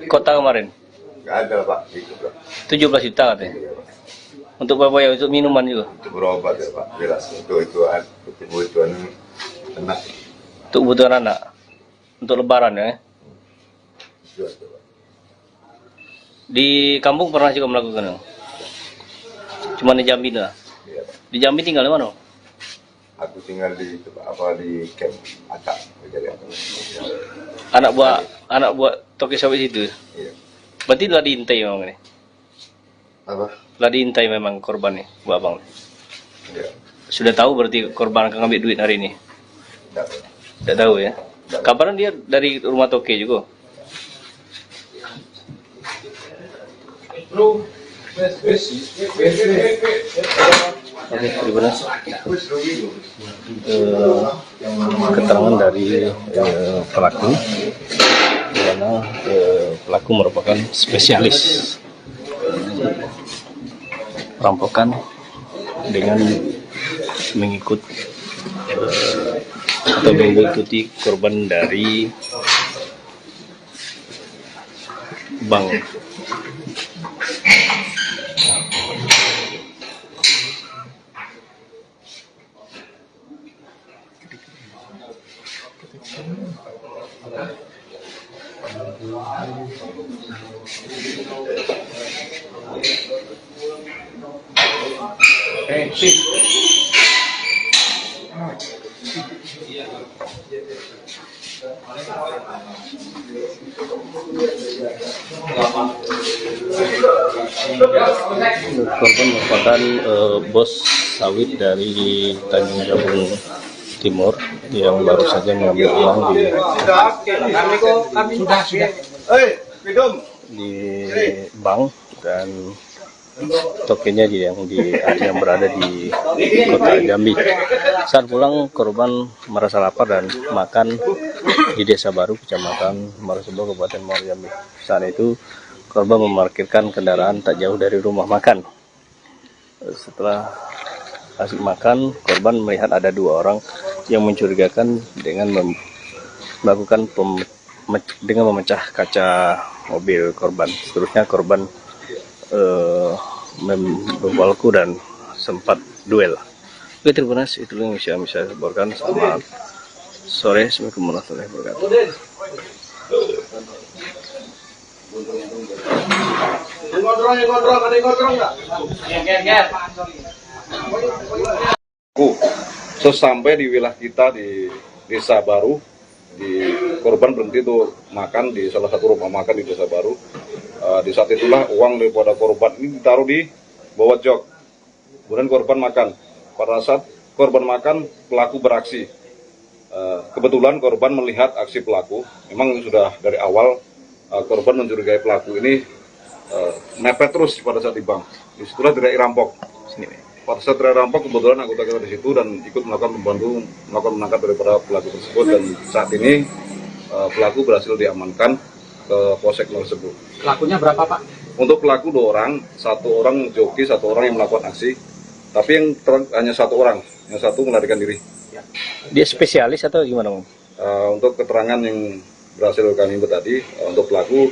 kota kemarin, Enggak ada Pak. Itu Pak. 17 juta katanya. Iya, Pak. Untuk poya-poya, untuk minuman juga. Untuk berobat ya Pak. Jelas untuk kebutuhan anak. Untuk kebutuhan anak. Untuk lebaran ya. Jelas Pak. Di kampung pernah juga melakukan. Cuma di Jambi lah. Iya Pak. Di Jambi tinggal di mana? Aku tinggal di di camp Atak. Anak buah toke sawit itu. Iya. Berarti lah diintai memang ini. Apa? Lah diintai memang korban nih, buat abang. Iya. Sudah tahu berarti korban akan ngambil duit hari ini? Enggak. Tidak tahu ya. Kabarnya dia dari rumah toke juga. Oke, terima kasih. Keterangan dari pelaku, di mana pelaku merupakan spesialis perampokan dengan mengikuti korban dari bank. Korban merupakan bos sawit dari Tanjung Jabung Timur yang baru saja mengambil uang di bank dan tokennya yang berada di kota Jambi. Saat pulang korban merasa lapar dan makan di Desa Baru, Kecamatan Marosebo, Kabupaten Muaro Jambi. Saat itu korban memarkirkan kendaraan tak jauh dari rumah makan. Setelah asik makan, korban melihat ada 2 orang yang mencurigakan dengan melakukan dengan memecah kaca mobil korban. Seterusnya korban membawaku dan sempat duel. Oke, terima kasih. Itu yang bisa saya laporkan. Selamat sore. Assalamualaikum warahmatullahi wabarakatuh. Sesampai di wilayah kita di Desa Baru, korban berhenti tuh makan di salah satu rumah makan di Desa Baru. Di saat itulah uang daripada korban ini ditaruh di bawah jok. Kemudian korban makan. Pada saat korban makan, pelaku beraksi. Kebetulan korban melihat aksi pelaku. Memang sudah dari awal korban mencurigai pelaku ini mepet terus pada saat di bank. Disitulah teriak rampok. Pada saat teriak rampok, kebetulan anggota kita di situ dan ikut melakukan melakukan menangkap daripada pelaku tersebut, dan saat ini pelaku berhasil diamankan ke polsek tersebut. Pelakunya berapa, Pak? Untuk pelaku 2 orang, 1 orang joki, 1 orang yang melakukan aksi, tapi yang hanya 1 orang, yang 1 melarikan diri. Dia spesialis atau gimana, Bang? Untuk keterangan yang berhasil kami input tadi, untuk pelaku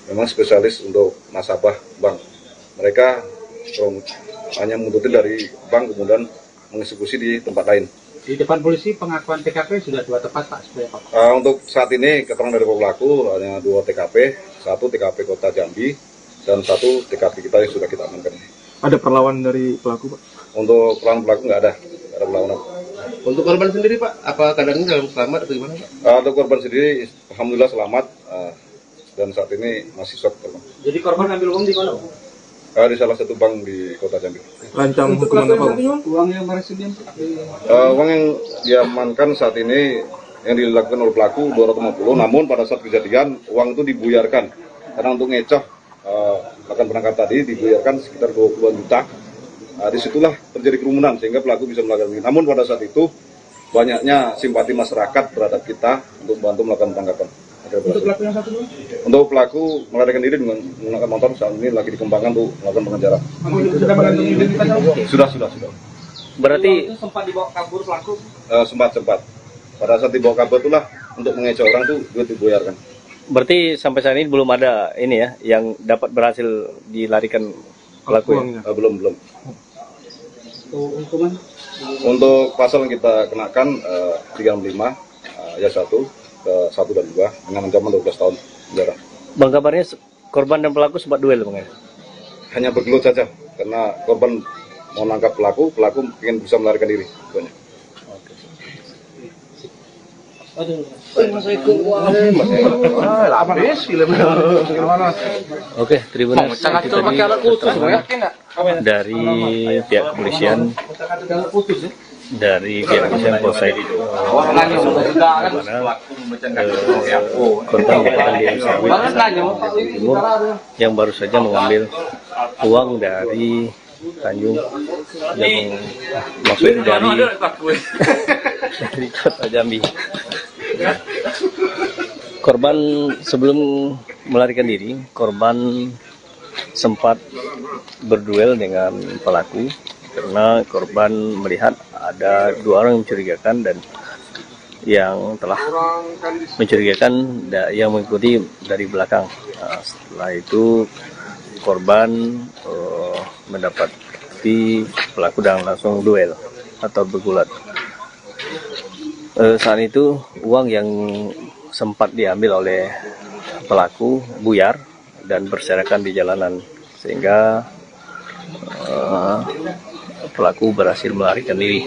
memang spesialis untuk nasabah bank. Mereka hanya menuntut dari bank kemudian mengeksekusi di tempat lain. Di depan polisi pengakuan TKP sudah 2 tempat, Pak, sebenarnya, Pak. Untuk saat ini keterangan dari pelaku hanya 2 TKP, 1 TKP Kota Jambi dan 1 TKP kita yang sudah kita amankan. Ada perlawanan dari pelaku, Pak? Untuk pelaku nggak ada perlawanan. Untuk korban sendiri Pak, apa keadaannya dalam selamat atau gimana Pak? Untuk korban sendiri, alhamdulillah selamat dan saat ini masih shock korban. Jadi korban ambil uang di mana, Pak? Di salah satu bank di Kota Jambi. Rancang hukuman apa, Bang? Uang yang berhasil Uang yang diamankan saat ini yang dilakukan oleh pelaku 250, namun pada saat kejadian uang itu dibuyarkan karena untuk ngecoh bahkan penangkap tadi dibuyarkan sekitar 20-an juta. Disitulah terjadi kerumunan sehingga pelaku bisa melakukan ini. Namun pada saat itu banyaknya simpati masyarakat terhadap kita untuk bantu melakukan penangkapan. Untuk pelaku yang satu dulu? Untuk pelaku melarikan diri dengan menggunakan motor saat ini lagi dikembangkan untuk melakukan pengejaran. Sudah mengantongi identitas? Sudah. Berarti Sempat dibawa kabur pelaku? Sempat. Pada saat dibawa kabur itulah untuk mengecoh orang tuh duit dibuyarkan. berarti sampai saat ini belum ada ini ya yang dapat berhasil dilarikan pelaku ya? Belum. Hukuman? Untuk pasal yang kita kenakan 35 ayat 1 ke 1 dan 2 dengan ancaman 12 tahun penjara. Bang, kabarnya korban dan pelaku sempat duel, Bang, ya? Hanya bergelut saja karena korban mau nangkap pelaku ingin bisa melarikan diri. Oke, Tribuners, itu tadi keterangan dari pihak kepolisian Polsek mana korban merupakan diri sawit Timur yang baru saja mengambil uang dari Tanjung yang maksudnya dari Kota Jambi. Korban sebelum melarikan diri, korban sempat berduel dengan pelaku karena korban melihat ada 2 orang yang mencurigakan dan yang telah mencurigakan yang mengikuti dari belakang. Nah, setelah itu korban mendapati pelaku dan langsung duel atau bergulat. Saat itu uang yang sempat diambil oleh pelaku buyar dan berserakan di jalanan sehingga pelaku berhasil melarikan diri.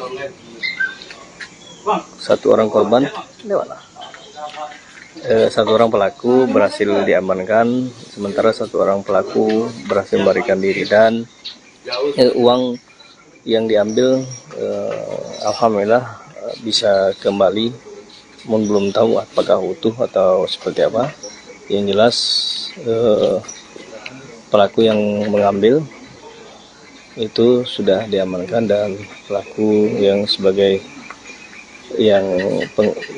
1 orang korban, 1 orang pelaku berhasil diamankan, sementara 1 orang pelaku berhasil melarikan diri dan uang yang diambil alhamdulillah bisa kembali, belum tahu apakah utuh atau seperti apa. Yang jelas pelaku yang mengambil itu sudah diamankan dan pelaku yang sebagai yang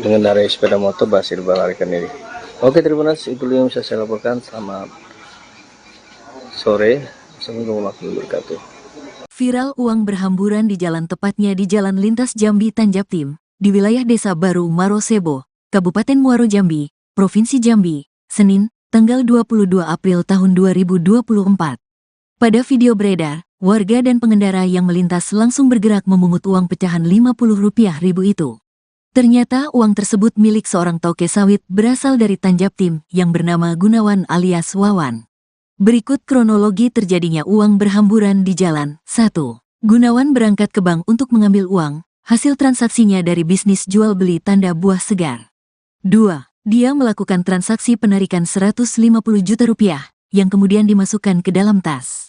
mengendarai sepeda motor berhasil melarikan diri. Oke, Tribuners, itu yang bisa saya laporkan. Selamat sore. Assalamualaikum warahmatullahi wabarakatuh. Viral uang berhamburan di jalan, tepatnya di Jalan Lintas Jambi Tanjaptim, di wilayah Desa Baru Marosebo, Kabupaten Muaro Jambi, Provinsi Jambi, Senin, tanggal 22 April tahun 2024. Pada video beredar, warga dan pengendara yang melintas langsung bergerak memungut uang pecahan Rp50.000 itu. Ternyata uang tersebut milik seorang toke sawit berasal dari Tanjaptim yang bernama Gunawan alias Wawan. Berikut kronologi terjadinya uang berhamburan di jalan. 1. Gunawan berangkat ke bank untuk mengambil uang, hasil transaksinya dari bisnis jual beli tanda buah segar. 2. Dia melakukan transaksi penarikan Rp150 juta yang kemudian dimasukkan ke dalam tas.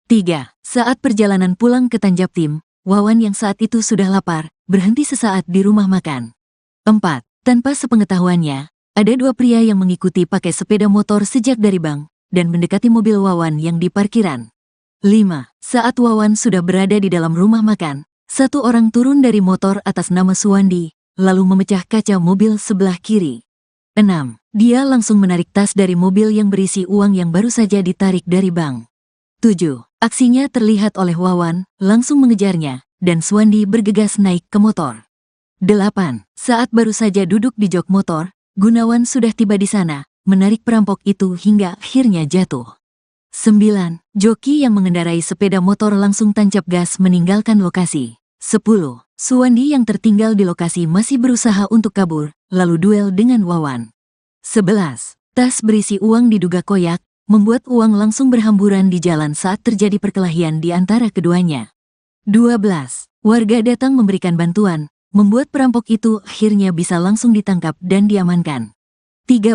3. Saat perjalanan pulang ke Tanjaptim, Wawan yang saat itu sudah lapar, berhenti sesaat di rumah makan. 4. Tanpa sepengetahuannya, ada 2 pria yang mengikuti pakai sepeda motor sejak dari bank, dan mendekati mobil Wawan yang di parkiran. 5. Saat Wawan sudah berada di dalam rumah makan, satu orang turun dari motor atas nama Suwandi, lalu memecah kaca mobil sebelah kiri. 6. Dia langsung menarik tas dari mobil yang berisi uang yang baru saja ditarik dari bank. 7. Aksinya terlihat oleh Wawan, langsung mengejarnya, dan Suwandi bergegas naik ke motor. 8. Saat baru saja duduk di jok motor, Gunawan sudah tiba di sana, menarik perampok itu hingga akhirnya jatuh. 9. Joki yang mengendarai sepeda motor langsung tancap gas meninggalkan lokasi. 10. Suwandi yang tertinggal di lokasi masih berusaha untuk kabur, lalu duel dengan Wawan. 11. Tas berisi uang diduga koyak, membuat uang langsung berhamburan di jalan saat terjadi perkelahian di antara keduanya. 12. Warga datang memberikan bantuan, membuat perampok itu akhirnya bisa langsung ditangkap dan diamankan. 13.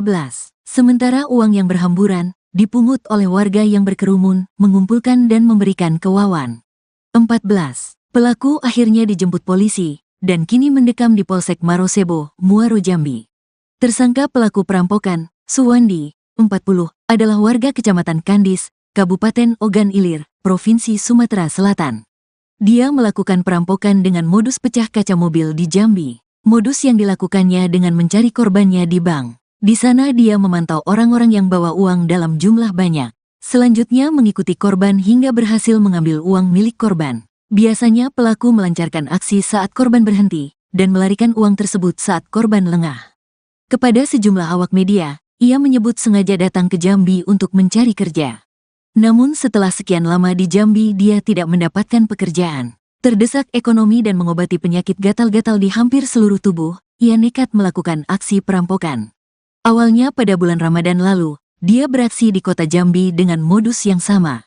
Sementara uang yang berhamburan, dipungut oleh warga yang berkerumun, mengumpulkan dan memberikan ke Wawan. 14. Pelaku akhirnya dijemput polisi, dan kini mendekam di Polsek Marosebo, Muaro Jambi. Tersangka pelaku perampokan, Suwandi, 40, adalah warga Kecamatan Kandis, Kabupaten Ogan Ilir, Provinsi Sumatera Selatan. Dia melakukan perampokan dengan modus pecah kaca mobil di Jambi. Modus yang dilakukannya dengan mencari korbannya di bank. Di sana dia memantau orang-orang yang bawa uang dalam jumlah banyak. Selanjutnya mengikuti korban hingga berhasil mengambil uang milik korban. Biasanya pelaku melancarkan aksi saat korban berhenti, dan melarikan uang tersebut saat korban lengah. Kepada sejumlah awak media, ia menyebut sengaja datang ke Jambi untuk mencari kerja. Namun setelah sekian lama di Jambi dia tidak mendapatkan pekerjaan. Terdesak ekonomi dan mengobati penyakit gatal-gatal di hampir seluruh tubuh, ia nekat melakukan aksi perampokan. Awalnya pada bulan Ramadan lalu, dia beraksi di kota Jambi dengan modus yang sama.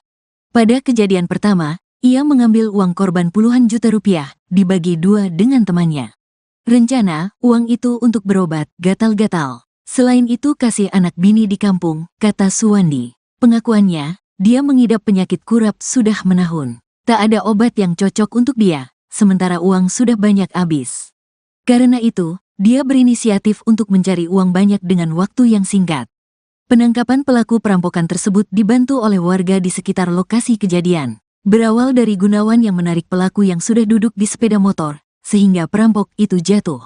Pada kejadian pertama, ia mengambil uang korban puluhan juta rupiah, dibagi dua dengan temannya. Rencana, uang itu untuk berobat gatal-gatal. Selain itu kasih anak bini di kampung, kata Suwandi. Pengakuannya, dia mengidap penyakit kurap sudah menahun. Tak ada obat yang cocok untuk dia, sementara uang sudah banyak habis. Karena itu, dia berinisiatif untuk mencari uang banyak dengan waktu yang singkat. Penangkapan pelaku perampokan tersebut dibantu oleh warga di sekitar lokasi kejadian. Berawal dari Gunawan yang menarik pelaku yang sudah duduk di sepeda motor, sehingga perampok itu jatuh.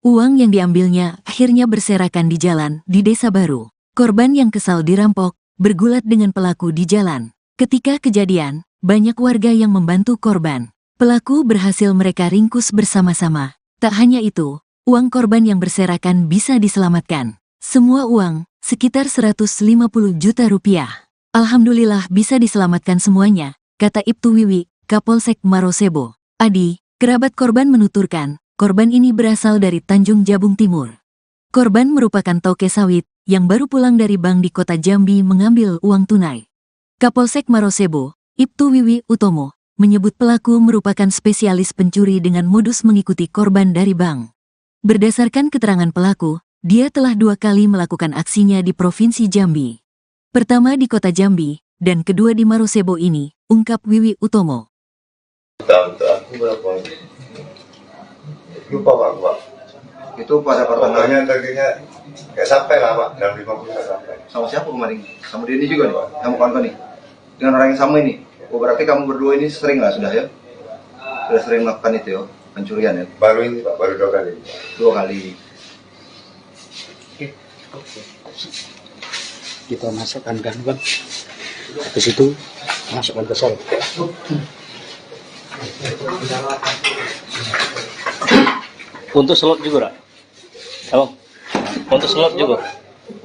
Uang yang diambilnya akhirnya berserakan di jalan di Desa Baru. Korban yang kesal dirampok, bergulat dengan pelaku di jalan. Ketika kejadian, banyak warga yang membantu korban. Pelaku berhasil mereka ringkus bersama-sama. Tak hanya itu, uang korban yang berserakan bisa diselamatkan. Semua uang, sekitar 150 juta rupiah. Alhamdulillah bisa diselamatkan semuanya, kata Ibtu Wiwi, Kapolsek Marosebo. Adi, kerabat korban menuturkan, korban ini berasal dari Tanjung Jabung Timur. Korban merupakan toke sawit, yang baru pulang dari bank di kota Jambi mengambil uang tunai. Kapolsek Marosebo, Ibtu Wiwi Utomo, menyebut pelaku merupakan spesialis pencuri dengan modus mengikuti korban dari bank. Berdasarkan keterangan pelaku, dia telah 2 kali melakukan aksinya di Provinsi Jambi. Pertama di kota Jambi, dan kedua di Marosebo ini, ungkap Wiwi Utomo. Aku berapa? Lupa Pak. Itu pada pertengahan Pokoknya targetnya nggak sampai lah Pak, dalam 50 nggak sampai. sama siapa kemarin? Sama Denny juga nih, kamu kawan nih. Dengan orang yang sama ini. Oh, berarti kamu berdua ini sering lah sudah ya? Sudah sering melakukan itu ya, pencurian ya? Baru ini Pak, baru 2 kali. 2 kali. Kita masukkan gangguan. Habis itu masukkan ke sel. Untuk slot juga, Rak? Abang, untuk slot juga?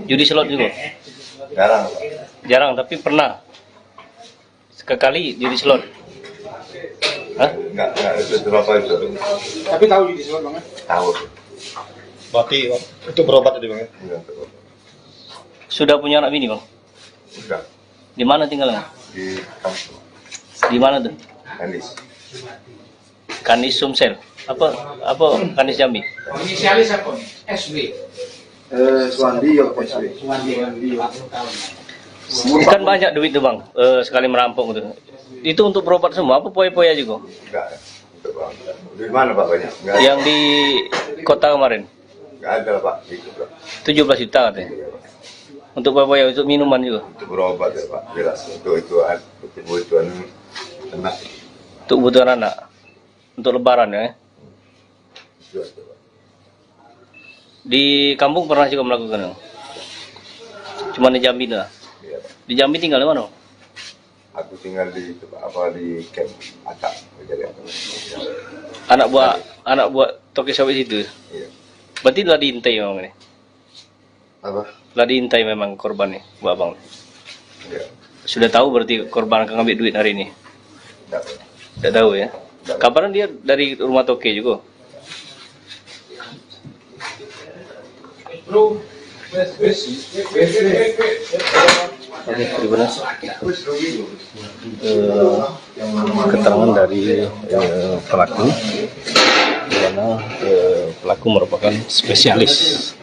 Judi slot juga? Jarang Pak. Jarang, tapi pernah. Sekali judi slot. Hah? Nggak itu berapa itu. Tapi tahu di sana Bang? Tahu. Berarti itu berobat tadi Bang ya? Enggak. Sudah punya anak bini, Bang? Udah Di mana tinggalnya? di kampung Di mana tuh? Kandis. Kandis Sumsel. Apa Kandis Jambi? Inisialis apa? SW. Suwandi ya PSW. Kan banyak duit tuh, Bang, sekali merampok gitu. Itu untuk berobat semua, apa poya-poya juga? Enggak. Untuk Bang. Di mana Pak banyak? Enggak. Yang di kota kemarin, Enggak ada Pak. Itu Pak. 17 juta katanya. Untuk bapak ya, untuk minuman juga. Untuk berobat ya Pak, jelas. Untuk kebutuhan anak. Untuk kebutuhan anak. Untuk lebaran ya. Jelas, Pak. Di kampung pernah juga melakukan. Cuma di Jambi lah. Iya, Pak. Di Jambi tinggal di mana? Aku tinggal di camp Atak. Anak buah toke sawit itu. Iya. Berarti telah diintai memang ini. Apa? Telah diintai memang korban nih, Bu Abang. Iya. Sudah tahu berarti korban akan ngambil duit hari ini. Tidak tahu ya. Kapan dia dari rumah toke juga? Oke, terima kasih. Keterangan dari pelaku, di mana pelaku merupakan spesialis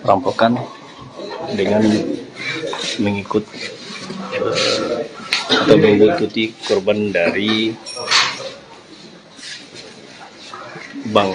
perampokan dengan mengikuti korban dari bank.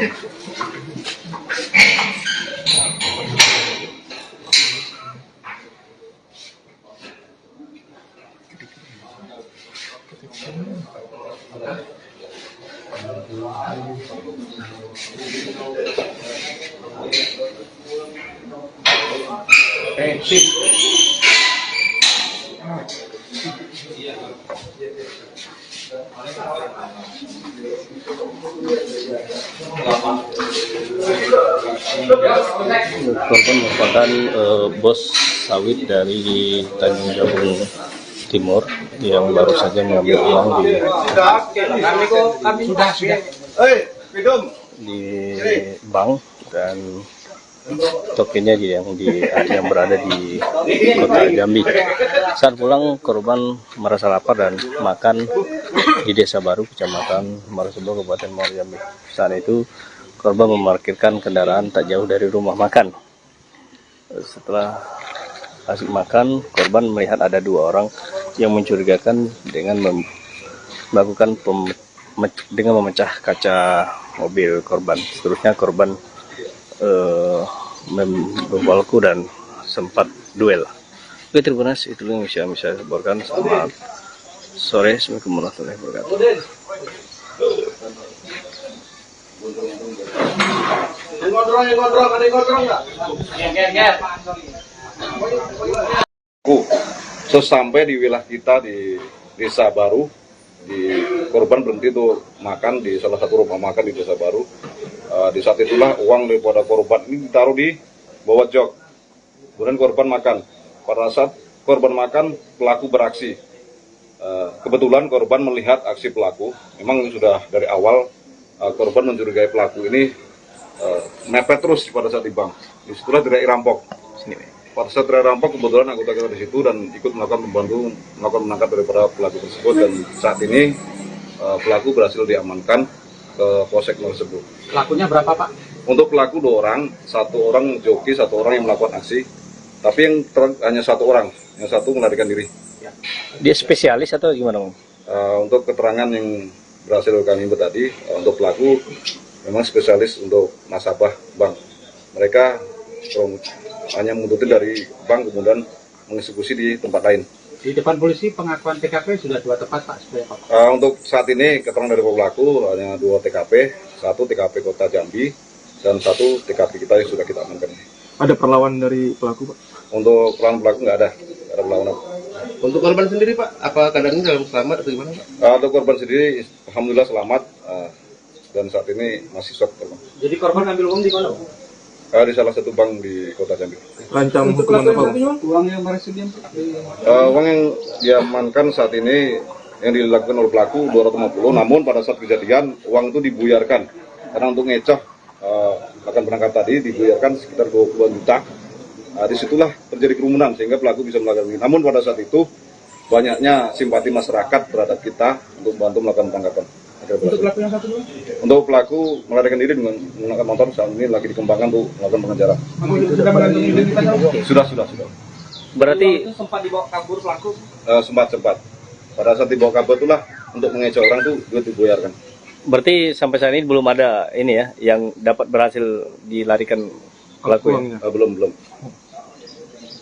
Korban merupakan bos sawit dari Tanjung Jabung Timur yang baru saja mengambil uang di bank dan tokennya yang berada di kota Jambi. Saat pulang korban merasa lapar dan makan di Desa Baru, Kecamatan Marosebo, Kabupaten Muaro Jambi. Saat itu korban memarkirkan kendaraan tak jauh dari rumah makan. Setelah asik makan, korban melihat ada dua orang yang mencurigakan dengan melakukan dengan memecah kaca mobil korban. Seterusnya korban membawaku dan sempat duel. Oke, terima kasih. Itu yang bisa saya laporkan. Selamat sore. Assalamualaikum warahmatullahi wabarakatuh. Sesampai di wilayah kita di Desa Baru, korban berhenti untuk makan di salah satu rumah makan di Desa Baru. Di saat itulah uang daripada korban ini ditaruh di bawah jok. Kemudian korban makan. Pada saat korban makan, pelaku beraksi. Kebetulan korban melihat aksi pelaku. Memang sudah dari awal korban mencurigai pelaku ini mepet terus pada saat di bank. Disitulah teriak rampok. Pada saat teriak rampok, kebetulan anggota kita di situ dan ikut melakukan menangkap daripada pelaku tersebut. Dan saat ini pelaku berhasil diamankan ke Polsek Marosebo. Pelakunya berapa, Pak? Untuk pelaku 2 orang, 1 orang joki, 1 orang yang melakukan aksi. Tapi yang hanya 1 orang, yang 1 melarikan diri. Dia spesialis atau gimana, Bang? Untuk keterangan yang berhasil kami input tadi, untuk pelaku memang spesialis untuk nasabah bank. Mereka hanya mengikuti dari bank kemudian mengeksekusi di tempat lain. Di depan polisi pengakuan TKP sudah 2 tempat, Pak. Untuk saat ini keterangan dari pelaku hanya 2 TKP, 1 TKP Kota Jambi dan 1 TKP kita yang sudah kita amankan. Ada perlawanan dari pelaku, Pak? Untuk perlawanan pelaku nggak ada perlawanan. Untuk korban sendiri, Pak, apa keadaannya dalam selamat atau gimana, Pak? Untuk korban sendiri, alhamdulillah selamat dan saat ini masih shock. Jadi korban ambil uang di mana, Pak? Di salah satu bank di Kota Jambi. Rancang hukuman apa, Pak? Uang yang berhasil Uang yang diamankan saat ini yang dilakukan oleh pelaku 250, namun pada saat kejadian uang itu dibuyarkan karena untuk ngecoh akan berangkat tadi dibuyarkan sekitar 20 juta. Disitulah terjadi kerumunan sehingga pelaku bisa melakukan ini. Namun pada saat itu banyaknya simpati masyarakat terhadap kita untuk bantu melakukan penangkapan. Untuk pelaku yang satu, untuk pelaku melarikan diri dengan menggunakan motor, saat ini lagi dikembangkan untuk melakukan pengejaran. sudah mengantongi identitas? Sudah. Berarti Itu sempat dibawa kabur pelaku? Sempat. Pada saat dibawa kabur itulah untuk mengecoh orang itu duit dibuyarkan. berarti sampai saat ini belum ada ini ya yang dapat berhasil dilarikan pelaku ya? uangnya. Belum.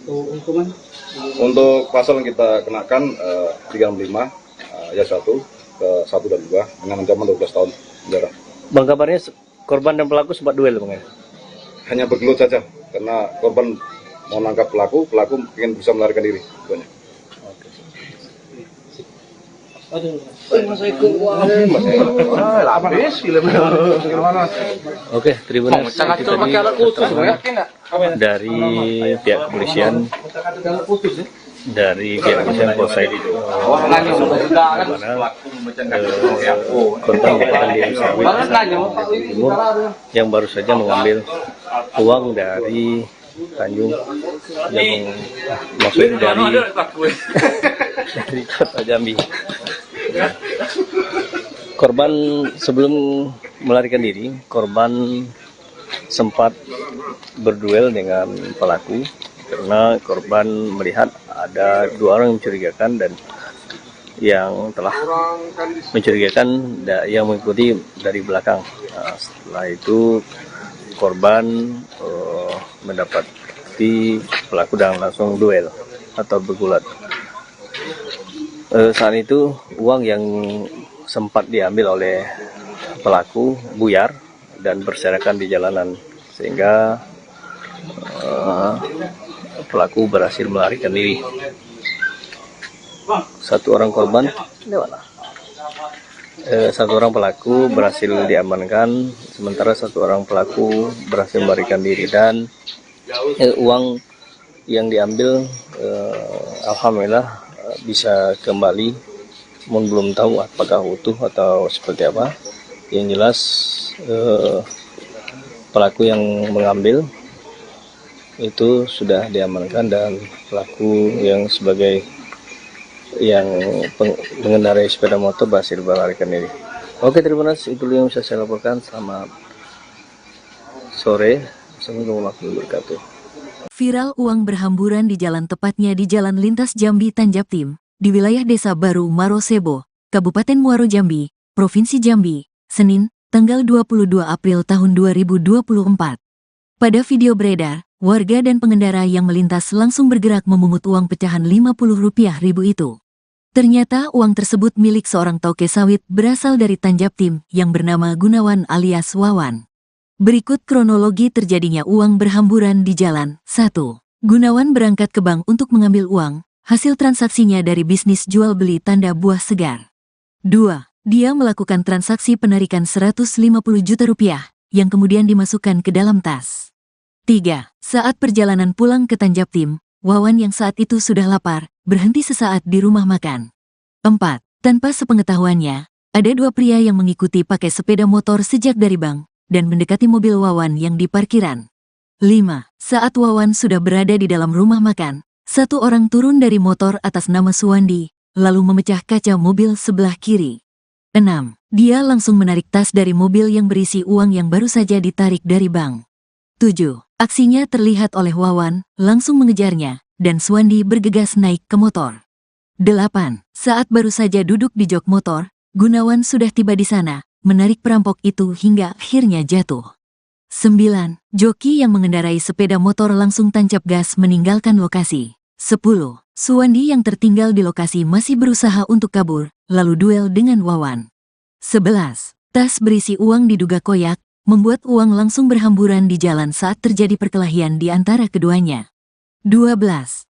Hukuman? Untuk pasal yang kita kenakan 365 ayat 1 ke 1 dan 2 dengan ancaman 12 tahun penjara. Bang, kabarnya korban dan pelaku sempat duel Bang ya? Hanya bergelut saja karena korban mau nangkap pelaku ingin bisa melarikan diri. Banyak. Oke, Tribunas itu tadi dari pihak kepolisian Polsek korban merupakan di Sawit Timur yang baru saja mengambil uang dari Tanjung yang maksudnya dari kota Jambi. Korban sebelum melarikan diri, korban sempat berduel dengan pelaku karena korban melihat ada 2 orang yang mencurigakan dan yang telah mencurigakan yang mengikuti dari belakang. Nah, setelah itu korban mendapati pelaku dan langsung duel atau bergulat. Saat itu uang yang sempat diambil oleh pelaku buyar dan berserakan di jalanan sehingga pelaku berhasil melarikan diri. Satu orang pelaku berhasil diamankan, sementara 1 orang pelaku berhasil melarikan diri dan uang yang diambil alhamdulillah bisa kembali, belum tahu apakah utuh atau seperti apa. Yang jelas pelaku yang mengambil itu sudah diamankan dan pelaku yang sebagai yang mengendarai sepeda motor berhasil melarikan diri. Oke, terima kasih. Itu yang bisa saya laporkan. Selamat sore. Assalamualaikum warahmatullahi wabarakatuh. Viral uang berhamburan di jalan, tepatnya di Jalan Lintas Jambi Tanjaptim, di wilayah Desa Baru Marosebo, Kabupaten Muaro Jambi, Provinsi Jambi, Senin, tanggal 22 April tahun 2024. Pada video beredar, warga dan pengendara yang melintas langsung bergerak memungut uang pecahan Rp50.000 itu. Ternyata uang tersebut milik seorang toke sawit berasal dari Tanjaptim yang bernama Gunawan alias Wawan. Berikut kronologi terjadinya uang berhamburan di jalan. 1. Gunawan berangkat ke bank untuk mengambil uang, hasil transaksinya dari bisnis jual beli tanda buah segar. 2. Dia melakukan transaksi penarikan Rp150 juta yang kemudian dimasukkan ke dalam tas. 3. Saat perjalanan pulang ke Tanjaptim, Wawan yang saat itu sudah lapar, berhenti sesaat di rumah makan. 4. Tanpa sepengetahuannya, ada 2 pria yang mengikuti pakai sepeda motor sejak dari bank dan mendekati mobil Wawan yang di parkiran. 5. Saat Wawan sudah berada di dalam rumah makan, 1 orang turun dari motor atas nama Suwandi, lalu memecah kaca mobil sebelah kiri. 6. Dia langsung menarik tas dari mobil yang berisi uang yang baru saja ditarik dari bank. 7. Aksinya terlihat oleh Wawan, langsung mengejarnya, dan Suwandi bergegas naik ke motor. 8. Saat baru saja duduk di jok motor, Gunawan sudah tiba di sana, menarik perampok itu hingga akhirnya jatuh. 9. Joki yang mengendarai sepeda motor langsung tancap gas meninggalkan lokasi. 10. Suwandi yang tertinggal di lokasi masih berusaha untuk kabur, lalu duel dengan Wawan. 11. Tas berisi uang diduga koyak, membuat uang langsung berhamburan di jalan saat terjadi perkelahian di antara keduanya. 12.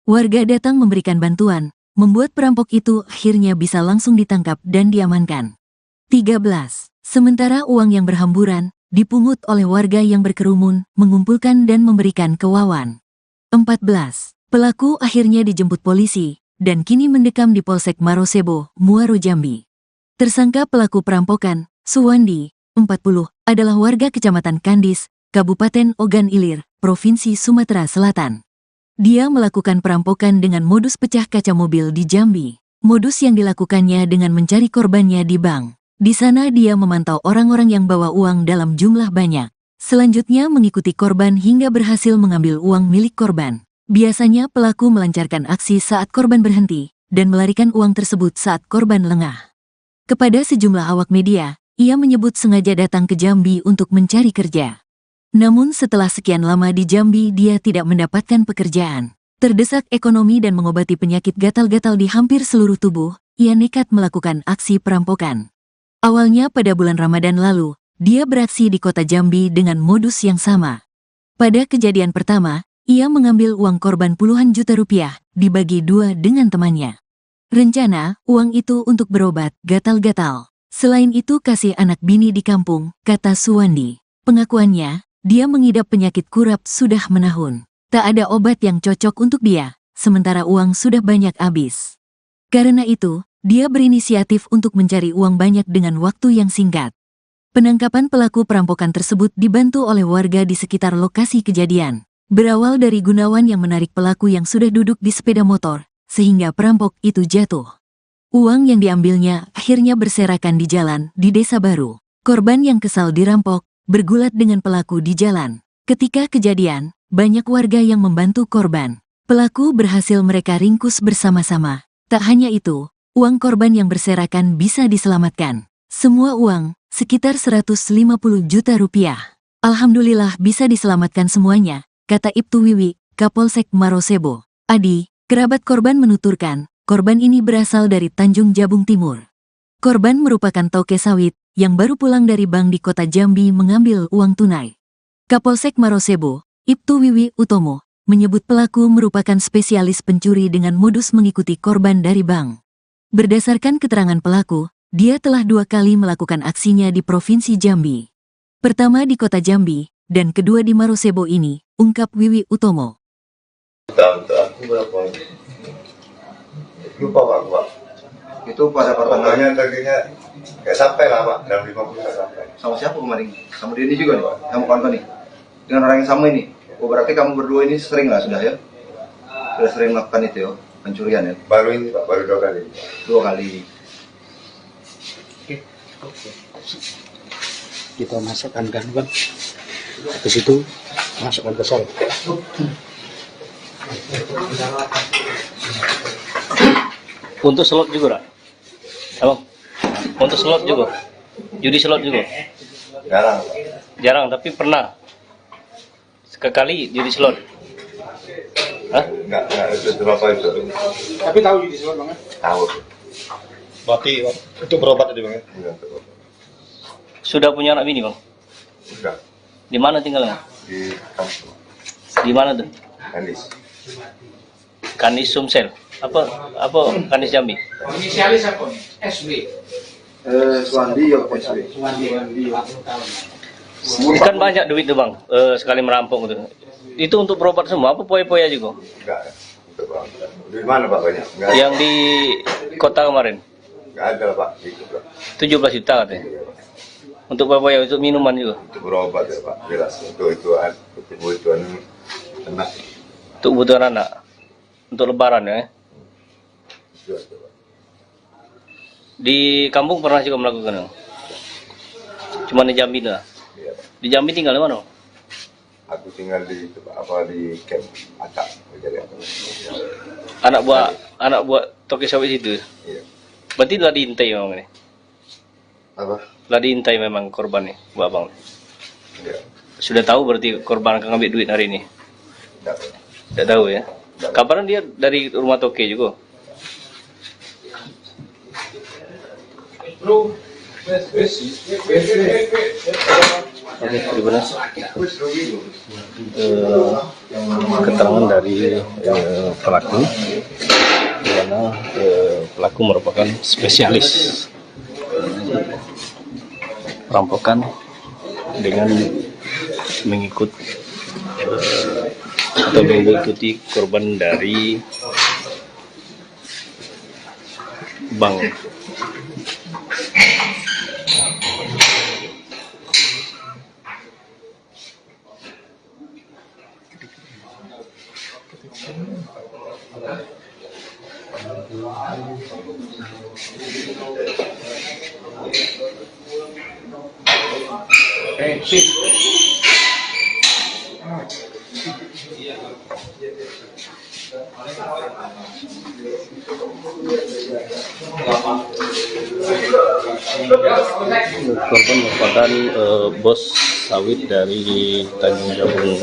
Warga datang memberikan bantuan, membuat perampok itu akhirnya bisa langsung ditangkap dan diamankan. 13. Sementara uang yang berhamburan dipungut oleh warga yang berkerumun, mengumpulkan dan memberikan ke Wawan. 14. Pelaku akhirnya dijemput polisi dan kini mendekam di Polsek Marosebo, Muaro Jambi. Tersangka pelaku perampokan, Suwandi, 40, adalah warga Kecamatan Kandis, Kabupaten Ogan Ilir, Provinsi Sumatera Selatan. Dia melakukan perampokan dengan modus pecah kaca mobil di Jambi. Modus yang dilakukannya dengan mencari korbannya di bank. Di sana dia memantau orang-orang yang bawa uang dalam jumlah banyak. Selanjutnya mengikuti korban hingga berhasil mengambil uang milik korban. Biasanya pelaku melancarkan aksi saat korban berhenti dan melarikan uang tersebut saat korban lengah. Kepada sejumlah awak media, ia menyebut sengaja datang ke Jambi untuk mencari kerja. Namun setelah sekian lama di Jambi dia tidak mendapatkan pekerjaan. Terdesak ekonomi dan mengobati penyakit gatal-gatal di hampir seluruh tubuh, ia nekat melakukan aksi perampokan. Awalnya pada bulan Ramadan lalu, dia beraksi di kota Jambi dengan modus yang sama. Pada kejadian pertama, ia mengambil uang korban puluhan juta rupiah, dibagi dua dengan temannya. Rencana, uang itu untuk berobat gatal-gatal. Selain itu kasih anak bini di kampung, kata Suwandi. Pengakuannya, dia mengidap penyakit kurap sudah menahun. Tak ada obat yang cocok untuk dia, sementara uang sudah banyak habis. Karena itu, dia berinisiatif untuk mencari uang banyak dengan waktu yang singkat. Penangkapan pelaku perampokan tersebut dibantu oleh warga di sekitar lokasi kejadian. Berawal dari Gunawan yang menarik pelaku yang sudah duduk di sepeda motor, sehingga perampok itu jatuh. Uang yang diambilnya akhirnya berserakan di jalan di Desa Baru. Korban yang kesal dirampok, bergulat dengan pelaku di jalan. Ketika kejadian, banyak warga yang membantu korban. Pelaku berhasil mereka ringkus bersama-sama. Tak hanya itu, uang korban yang berserakan bisa diselamatkan. Semua uang, sekitar 150 juta rupiah. Alhamdulillah bisa diselamatkan semuanya, kata Ibtu Wiwi, Kapolsek Marosebo. Adi, kerabat korban menuturkan, korban ini berasal dari Tanjung Jabung Timur. Korban merupakan toke sawit, yang baru pulang dari bank di kota Jambi mengambil uang tunai. Kapolsek Marosebo, Ibtu Wiwi Utomo, menyebut pelaku merupakan spesialis pencuri dengan modus mengikuti korban dari bank. Berdasarkan keterangan pelaku, dia telah 2 kali melakukan aksinya di Provinsi Jambi. Pertama di kota Jambi, dan kedua di Marosebo ini, ungkap Wiwi Utomo. Untuk aku berapa? Lupa Pak. Itu pada pertengahan. Pokoknya targetnya kayak sampai lah Pak, dalam 50 sampai. Sama siapa kemarin? Sama dia ini juga nih Pak, kamu kawan nih. Dengan orang yang sama ini. Oh berarti kamu berdua ini sering lah sudah ya? Sudah sering melakukan itu ya, pencurian ya? Baru ini Pak, baru 2 kali. 2 kali. Kita masukkan gangguan. Ke situ, masukkan ke sel. Untuk slot juga, Rak? Abang? Untuk slot juga? Judi slot juga? Jarang Pak. Jarang, tapi pernah? Sekali judi slot? Hah? Enggak itu berapa itu. Tapi tahu jadi slot Bang? Tahu. Berarti itu berobat tadi Bang ya? Enggak tahu. Sudah punya anak bini, Bang? Udah Di mana tinggalnya? di kampung. Di mana tuh? Andis. Kanis Sumsel. Apa Kanis Jambi? Inisialis apa? SB. Suwandi ya PSB. Kan banyak duit tuh Bang, sekali merampok tuh. Itu untuk berobat semua, apa poya-poya juga? Enggak. Itu Pak. Di mana Pak banyak? Enggak. Yang di kota kemarin, Enggak ada Pak. Itu Pak. 17 juta katanya. Untuk poya-poya, untuk minuman juga. Untuk berobat ya Pak. Jelas. Untuk kebutuhan anak. Untuk kebutuhan anak. Untuk lebaran ya. Jelas Pak. Di kampung pernah juga melakukan. Cuma di Jambi lah. Iya. Di Jambi tinggal di mana? Aku tinggal di camp Atak. Anak buah toke sawit itu. Iya. Berarti telah diintai memang ini. Apa? Telah diintai memang korban nih, Bu Abang. Iya. Sudah tahu berarti korban akan ngambil duit hari ini. Enggak. Tidak tahu ya. Kapan dia dari rumah toke juga? Oke, terima kasih. Keterangan dari pelaku, di mana pelaku merupakan spesialis perampokan dengan mengikuti korban dari bank. Korban merupakan bos sawit dari Tanjung Jabung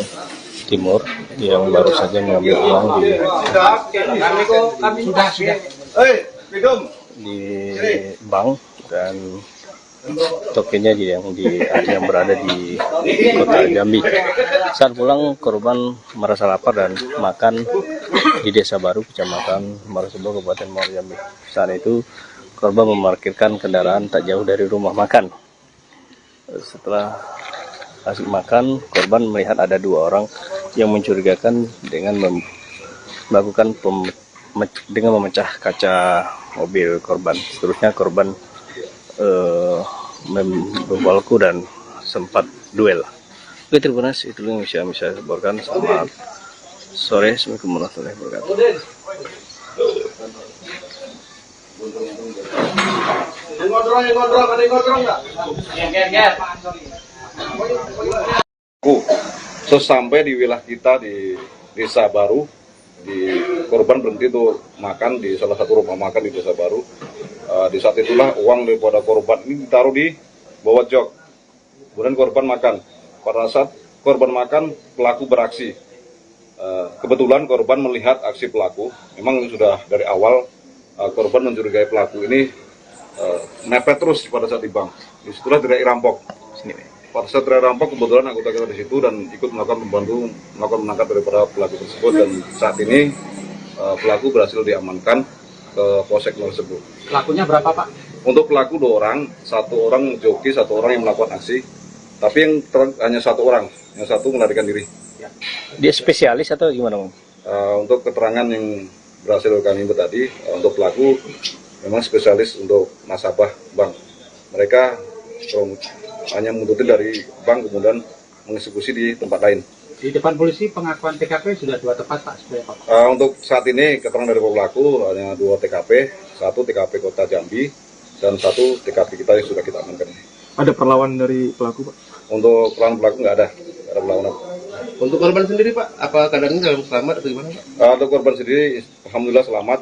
Timur yang baru saja mengambil uang di bank dan tokennya yang berada di kota Jambi. Saat pulang, korban merasa lapar dan makan di Desa Baru, Kecamatan Marosebo, Kabupaten Muaro Jambi. Saat itu korban memarkirkan kendaraan tak jauh dari rumah makan. Setelah asik makan, korban melihat ada dua orang yang mencurigakan dengan melakukan dengan memecah kaca mobil korban. Seterusnya korban membawaku dan sempat duel. Oke, terima kasih. Itu yang bisa saya laporkan. Selamat sore. Assalamualaikum warahmatullahi wabarakatuh. Sesampai di wilayah kita di Desa Baru, di korban berhenti tuh makan di salah satu rumah makan di Desa Baru. Di saat itulah uang daripada korban ini ditaruh di bawah jok. Kemudian korban makan. Pada saat korban makan, pelaku beraksi. Kebetulan korban melihat aksi pelaku. Memang sudah dari awal korban mencurigai pelaku ini mepet terus pada saat di bank. Disitulah teriak rampok. Pada saat teriak rampok, kebetulan anggota kita di situ dan ikut melakukan menangkap daripada pelaku tersebut. Dan saat ini pelaku berhasil diamankan ke Polsek Marosebo. Pelakunya berapa, Pak? Untuk pelaku 2 orang, 1 orang joki, 1 orang yang melakukan aksi. Tapi yang hanya 1 orang, yang 1 melarikan diri. Dia spesialis atau gimana, Bang? Untuk keterangan yang berhasil kami input tadi, untuk pelaku memang spesialis untuk nasabah bank. Mereka hanya menguntuti dari bank kemudian mengeksekusi di tempat lain. Di depan polisi pengakuan TKP sudah 2 tempat, Pak. Untuk saat ini keterangan dari pelaku hanya 2 TKP, 1 TKP Kota Jambi dan 1 TKP kita yang sudah kita amankan. Ada perlawanan dari pelaku, Pak? Untuk perlawanan pelaku nggak ada perlawanan. Untuk korban sendiri, Pak, apa keadaannya dalam selamat atau gimana, Pak? Untuk korban sendiri, alhamdulillah selamat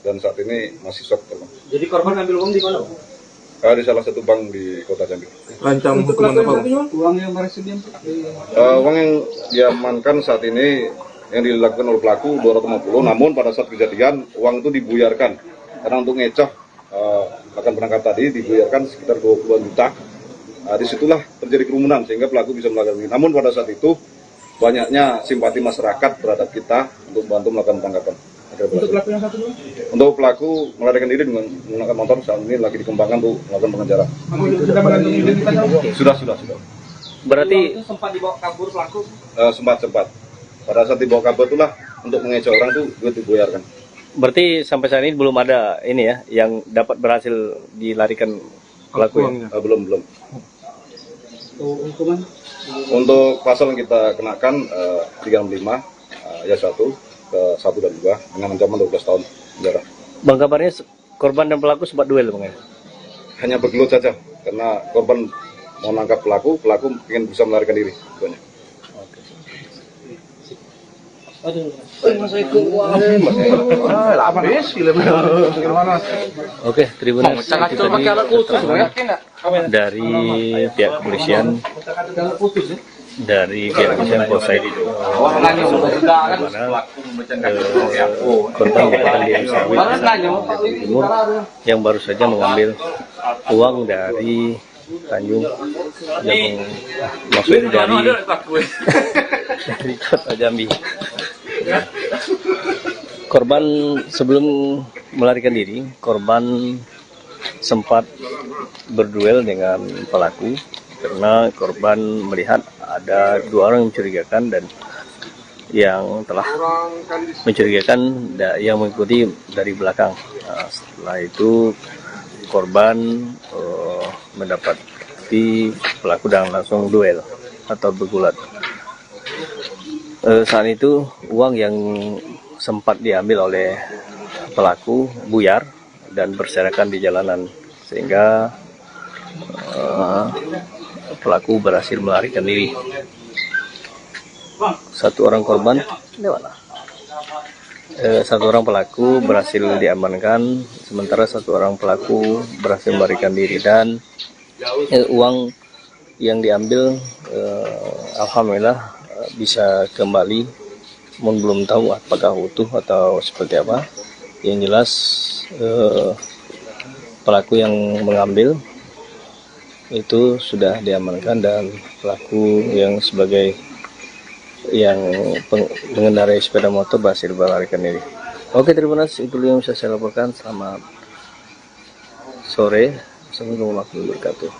dan saat ini masih shock. Jadi korban ambil uang di mana, Pak? Di salah satu bank di Kota Jambi. Rancang hukuman apa, Pak? Uang yang berhasil Uang yang diamankan saat ini yang dilakukan oleh pelaku 250, namun pada saat kejadian uang itu dibuyarkan karena untuk ngecoh akan berangkat tadi dibuyarkan sekitar 20 juta. Disitulah terjadi kerumunan sehingga pelaku bisa melakukan ini. Namun pada saat itu banyaknya simpati masyarakat terhadap kita untuk bantu melakukan tangkapan. Untuk pelaku yang satu, untuk pelaku melarikan diri dengan menggunakan motor saat ini lagi dikembangkan untuk melakukan pengejaran. sudah mengantongi identitasnya? Sudah. Berarti sempat dibawa kabur pelaku? Sempat. Pada saat dibawa kabur itulah untuk mengecoh orang tuh duit dibuyarkan. Berarti sampai saat ini belum ada ini ya yang dapat berhasil dilarikan pelaku ya? Belum. Hukuman? Untuk pasal yang kita kenakan 365 ayat 1 ke 1 dan 2 dengan ancaman 12 tahun penjara. Bang, kabarnya korban dan pelaku sempat duel, Bang, ya? Hanya bergelut saja karena korban mau nangkap pelaku ingin bisa melarikan diri. Banyak. Oke, terima kasih. Itu tadi keterangan dari pihak kepolisian Polsek korban merupakan di Sawit Timur yang baru saja mengambil uang dari Tanjung Jabung, maksudnya dari Kota Jambi. Korban sebelum melarikan diri, korban sempat berduel dengan pelaku karena korban melihat ada 2 orang yang mencurigakan dan yang telah mencurigakan yang mengikuti dari belakang. Setelah itu korban mendapati pelaku dan langsung duel atau bergulat. Saat itu uang yang sempat diambil oleh pelaku buyar dan berserakan di jalanan sehingga pelaku berhasil melarikan diri. 1 orang korban, 1 orang pelaku berhasil diamankan, sementara 1 orang pelaku berhasil melarikan diri dan uang yang diambil alhamdulillah bisa kembali, namun belum tahu apakah utuh atau seperti apa. Yang jelas pelaku yang mengambil itu sudah diamankan dan pelaku yang sebagai yang mengendarai sepeda motor berhasil melarikan diri. Oke, terima kasih. Itu yang bisa saya laporkan. Selamat sore. Assalamualaikum warahmatullahi wabarakatuh.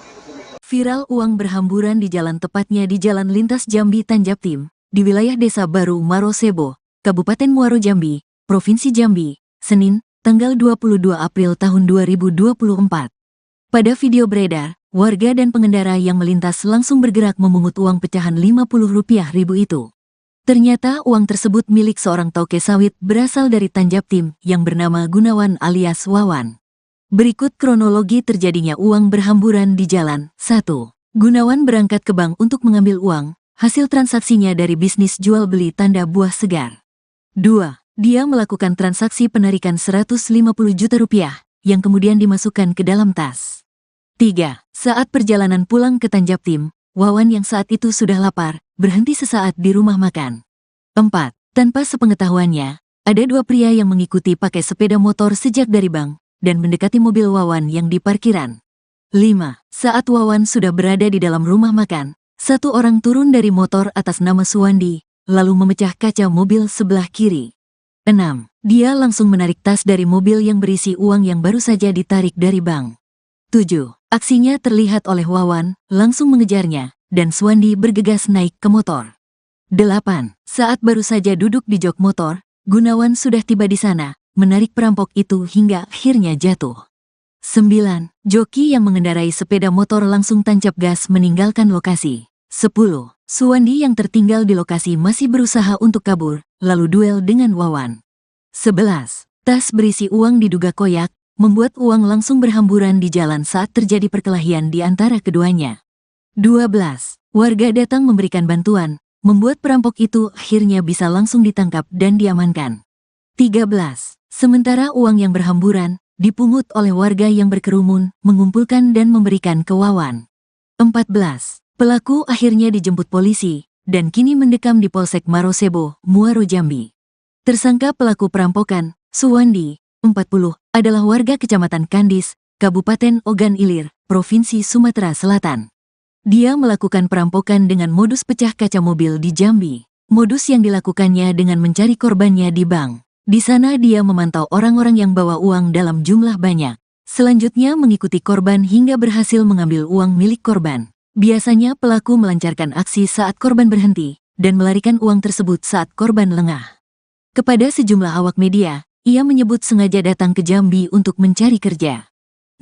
Viral uang berhamburan di jalan, tepatnya di Jalan Lintas Jambi Tanjaptim, di wilayah Desa Baru Marosebo, Kabupaten Muaro Jambi, Provinsi Jambi, Senin, tanggal 22 April tahun 2024. Pada video beredar, warga dan pengendara yang melintas langsung bergerak memungut uang pecahan Rp50.000 itu. Ternyata uang tersebut milik seorang toke sawit berasal dari Tanjaptim yang bernama Gunawan alias Wawan. Berikut kronologi terjadinya uang berhamburan di jalan. 1. Gunawan berangkat ke bank untuk mengambil uang, hasil transaksinya dari bisnis jual beli tanda buah segar. 2. Dia melakukan transaksi penarikan Rp150 juta yang kemudian dimasukkan ke dalam tas. 3. Saat perjalanan pulang ke Tanjaptim, Wawan yang saat itu sudah lapar, berhenti sesaat di rumah makan. 4. Tanpa sepengetahuannya, ada dua pria yang mengikuti pakai sepeda motor sejak dari bank dan mendekati mobil Wawan yang di parkiran. 5. Saat Wawan sudah berada di dalam rumah makan, satu orang turun dari motor atas nama Suwandi, lalu memecah kaca mobil sebelah kiri. 6. Dia langsung menarik tas dari mobil yang berisi uang yang baru saja ditarik dari bank. 7. Aksinya terlihat oleh Wawan, langsung mengejarnya, dan Suwandi bergegas naik ke motor. 8. Saat baru saja duduk di jok motor, Gunawan sudah tiba di sana, menarik perampok itu hingga akhirnya jatuh. 9. Joki yang mengendarai sepeda motor langsung tancap gas meninggalkan lokasi. 10. Suwandi yang tertinggal di lokasi masih berusaha untuk kabur, lalu duel dengan Wawan. 11. Tas berisi uang diduga koyak, membuat uang langsung berhamburan di jalan saat terjadi perkelahian di antara keduanya. 12. Warga datang memberikan bantuan, membuat perampok itu akhirnya bisa langsung ditangkap dan diamankan. 13. Sementara uang yang berhamburan dipungut oleh warga yang berkerumun, mengumpulkan dan memberikan ke Wawan. 14. Pelaku akhirnya dijemput polisi dan kini mendekam di Polsek Marosebo, Muaro Jambi. Tersangka pelaku perampokan, Suwandi, 40, adalah warga Kecamatan Kandis, Kabupaten Ogan Ilir, Provinsi Sumatera Selatan. Dia melakukan perampokan dengan modus pecah kaca mobil di Jambi. Modus yang dilakukannya dengan mencari korbannya di bank. Di sana dia memantau orang-orang yang bawa uang dalam jumlah banyak. Selanjutnya mengikuti korban hingga berhasil mengambil uang milik korban. Biasanya pelaku melancarkan aksi saat korban berhenti dan melarikan uang tersebut saat korban lengah. Kepada sejumlah awak media, ia menyebut sengaja datang ke Jambi untuk mencari kerja.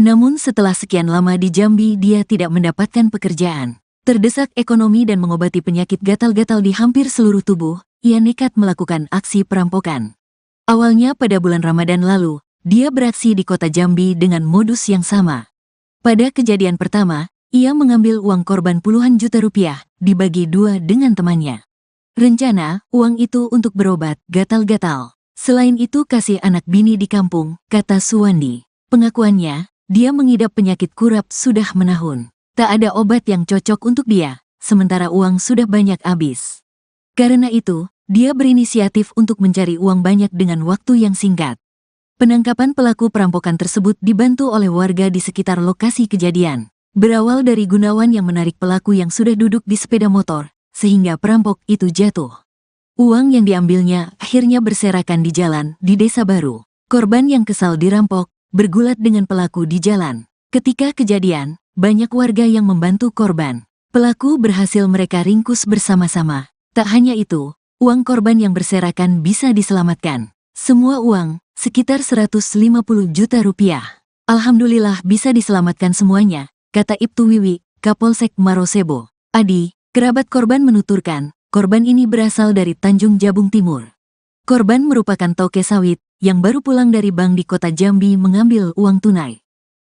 Namun setelah sekian lama di Jambi dia tidak mendapatkan pekerjaan. Terdesak ekonomi dan mengobati penyakit gatal-gatal di hampir seluruh tubuh, ia nekat melakukan aksi perampokan. Awalnya pada bulan Ramadan lalu, dia beraksi di kota Jambi dengan modus yang sama. Pada kejadian pertama, ia mengambil uang korban puluhan juta rupiah, dibagi dua dengan temannya. Rencana, uang itu untuk berobat gatal-gatal. Selain itu kasih anak bini di kampung, kata Suwandi. Pengakuannya, dia mengidap penyakit kurap sudah menahun. Tak ada obat yang cocok untuk dia, sementara uang sudah banyak habis. Karena itu, dia berinisiatif untuk mencari uang banyak dengan waktu yang singkat. Penangkapan pelaku perampokan tersebut dibantu oleh warga di sekitar lokasi kejadian. Berawal dari Gunawan yang menarik pelaku yang sudah duduk di sepeda motor, sehingga perampok itu jatuh. Uang yang diambilnya akhirnya berserakan di jalan di Desa Baru. Korban yang kesal dirampok, bergulat dengan pelaku di jalan. Ketika kejadian, banyak warga yang membantu korban. Pelaku berhasil mereka ringkus bersama-sama. Tak hanya itu, uang korban yang berserakan bisa diselamatkan. Semua uang, sekitar 150 juta rupiah. Alhamdulillah bisa diselamatkan semuanya, kata Ibtu Wiwi, Kapolsek Marosebo. Adi, kerabat korban menuturkan, korban ini berasal dari Tanjung Jabung Timur. Korban merupakan toke sawit yang baru pulang dari bank di kota Jambi mengambil uang tunai.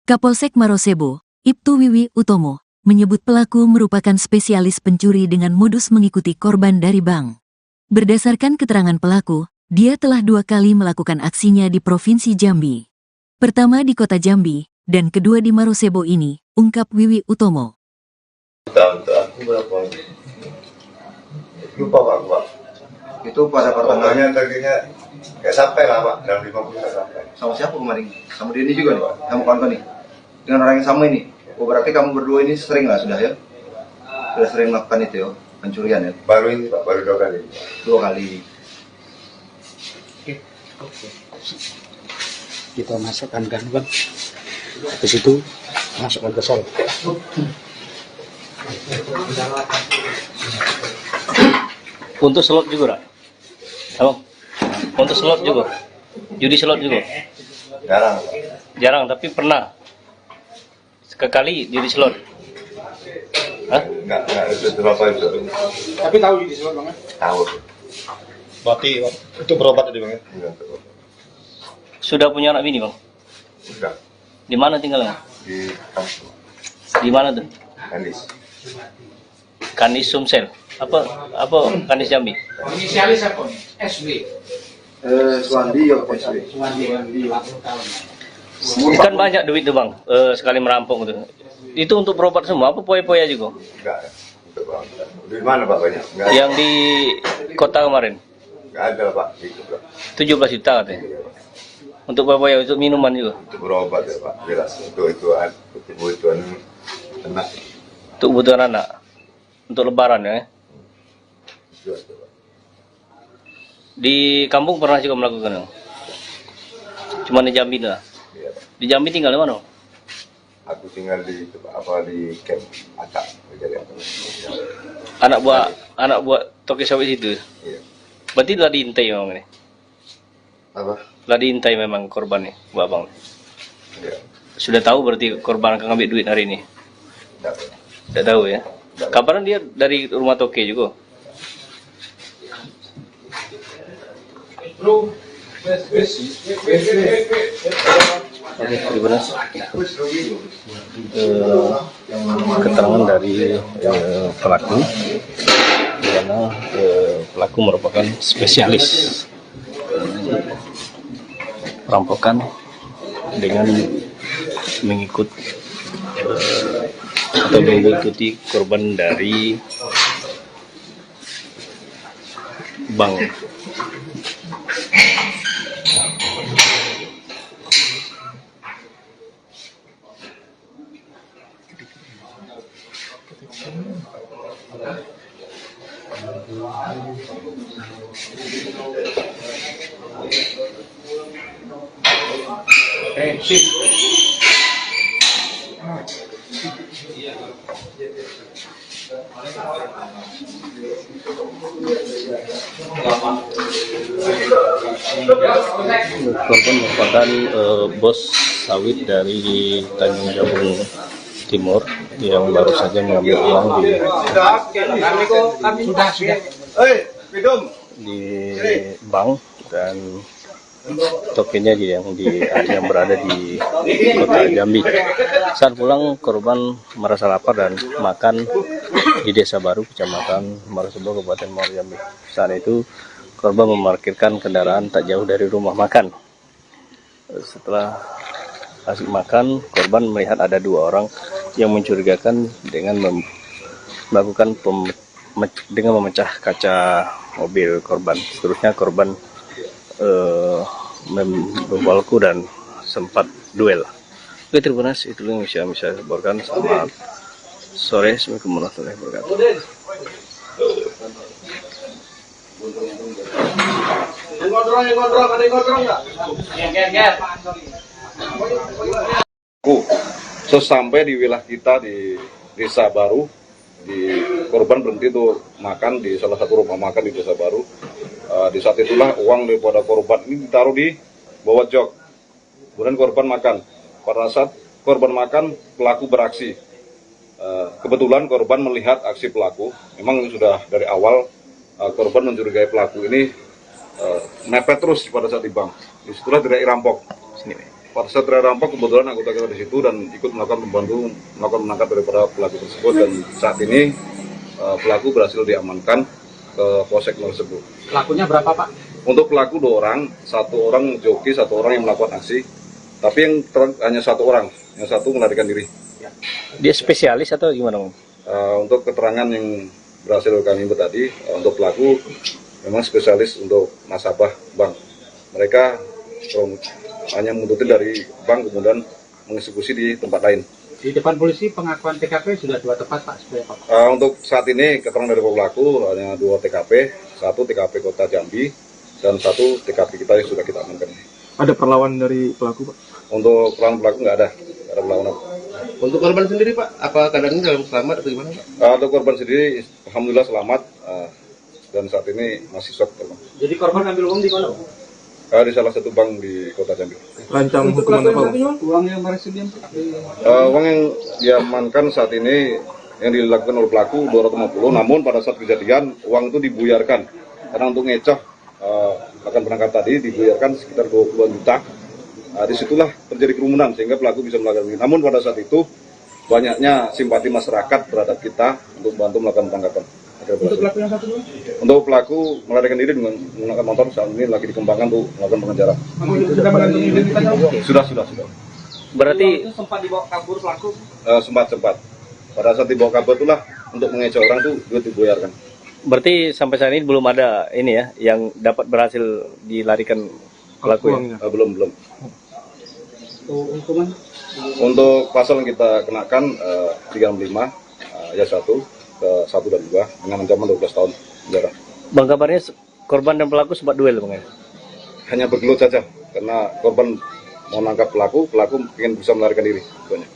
Kapolsek Marosebo, Ibtu Wiwi Utomo, menyebut pelaku merupakan spesialis pencuri dengan modus mengikuti korban dari bank. Berdasarkan keterangan pelaku, dia telah 2 kali melakukan aksinya di Provinsi Jambi. Pertama di kota Jambi, dan kedua di Marosebo ini, ungkap Wiwi Utomo. Untuk aku berapa? Lupa Pak, Pak. Itu pada pertengahan Pokoknya targetnya kayak sampai lah Pak, dalam 50 nggak sampai. sama siapa kemarin? Sama Denny juga nih Pak, kamu kawan nih. Dengan orang yang sama ini. Oh berarti kamu berdua ini sering lah sudah ya? Sudah sering melakukan itu ya, pencurian ya? Baru ini Pak, baru 2 kali. 2 kali. Kita masukkan gangguan. Habis itu masukkan ke sel. Untuk slot juga, Rak? Abang? Untuk slot juga? Judi slot juga? Jarang. Jarang, tapi pernah? Sekali judi slot? Hah? Enggak itu berapa itu? Tapi tahu jadi slot Bang? Tahu. Berarti itu berobat tadi Bang ya? Enggak. Sudah punya anak bini, Bang? Sudah. Di mana tinggalnya? Di kampung. Di mana tuh? Kandis. Kandis Sumsel. Apa Kandis Jambi? Inisialis apa nih? SB. Suwandi ya SB. Kan banyak duit tuh Bang, sekali merampok tuh. Itu untuk berobat semua, apa poya-poya juga? Enggak. Untuk Bang. Di mana Pak banyak? Enggak. Yang di kota kemarin? Enggak ada Pak. Gitu Pak. 17 juta katanya. Untuk poya-poya, untuk minuman juga? Untuk berobat ya Pak. Jelas. Untuk kebutuhan anak. Untuk kebutuhan anak? Untuk lebaran ya? Di kampung pernah juga melakukan? Cuma di Jambi lah? Iya. Di Jambi tinggal di mana? Aku tinggal di camp Atak. Anak buah toke sawit itu? Iya. Berarti telah diintai memang ini? Apa? Telah diintai memang korban nih, Bu Abang? Iya. Sudah tahu berarti korban akan ngambil duit hari ini? Tidak. Tidak tahu ya? Kabarnya dia dari rumah toke juga? Keterangan dari pelaku, di mana pelaku merupakan spesialis perampokan dengan mengikuti korban dari bank. Korban merupakan bos sawit dari Tanjung Jabung Timur yang baru saja mengambil uang di bank, dan tokennya yang berada di kota Jambi. Saat pulang, korban merasa lapar dan makan di Desa Baru, Kecamatan Marosebo, Kabupaten Muaro Jambi. Saat itu korban memarkirkan kendaraan tak jauh dari rumah makan. Setelah asik makan, korban melihat ada 2 orang yang mencurigakan dengan melakukan memecah kaca mobil korban. Seterusnya korban membawaku dan sempat duel. Oke, terima kasih. Itu yang bisa saya laporkan. Selamat sore. Assalamualaikum warahmatullahi wabarakatuh. Sesampai di wilayah kita di Desa Baru, korban berhenti tuh makan di salah satu rumah makan di Desa Baru. Di saat itulah uang daripada korban ini ditaruh di bawah jok. Kemudian korban makan. Pada saat korban makan, pelaku beraksi. Kebetulan korban melihat aksi pelaku. Memang sudah dari awal korban mencurigai pelaku ini mepet terus pada saat di bank. Disitulah teriak rampok. Pada saat teriak rampok, kebetulan anggota kita di situ dan ikut melakukan menangkap daripada pelaku tersebut, dan saat ini pelaku berhasil diamankan ke Polsek tersebut. Pelakunya berapa Pak? Untuk pelaku 2 orang, 1 orang joki, 1 orang yang melakukan aksi, tapi yang hanya 1 orang, yang 1 melarikan diri. diberikan? Dia spesialis atau gimana, Bang? Untuk keterangan yang berhasil kami input tadi, untuk pelaku memang spesialis untuk nasabah bank. Mereka hanya mengikuti dari bank kemudian mengeksekusi di tempat lain. Di depan polisi pengakuan TKP sudah 2 tempat Pak, seperti apa? Untuk saat ini keterangan dari pelaku hanya 2 TKP, 1 TKP Kota Jambi dan 1 TKP kita yang sudah kita amankan. Ada perlawan dari pelaku, Pak? Untuk pelaku nggak ada perlawanan. Untuk korban sendiri Pak, apa keadaannya dalam selamat atau gimana Pak? Untuk korban sendiri, alhamdulillah selamat dan saat ini masih shock. Jadi korban ambil uang di mana? Di salah satu bank di Kota Jambi. Rancang hukuman apa, Bang? Uang yang bersedia. Uang yang diamankan saat ini yang dilakukan oleh pelaku 250, namun pada saat kejadian uang itu dibuyarkan karena untuk ngecoh akan berangkat tadi dibuyarkan sekitar 20 juta. Disitulah terjadi kerumunan sehingga pelaku bisa melakukan ini. Namun pada saat itu banyaknya simpati masyarakat terhadap kita untuk bantu melakukan tanggapan. Untuk pelaku yang satu? Untuk pelaku melarikan diri dengan menggunakan motor saat ini lagi dikembangkan untuk melakukan pengejaran. Sudah mengantongi identitasnya? Sudah. Berarti Itu sempat dibawa kabur pelaku? Sempat. Pada saat dibawa kabur itulah untuk mengecoh orang tuh duit dibuyarkan. berarti sampai saat ini belum ada ini ya yang dapat berhasil dilarikan pelaku ya? Belum. Hukuman? Untuk pasal yang kita kenakan 365 ayat 1 ke 1 dan 2 dengan ancaman 12 tahun penjara. Bang, kabarnya korban dan pelaku sempat duel, Bang ya? Hanya bergelut saja karena korban mau nangkap pelaku ingin bisa melarikan diri. Banyak.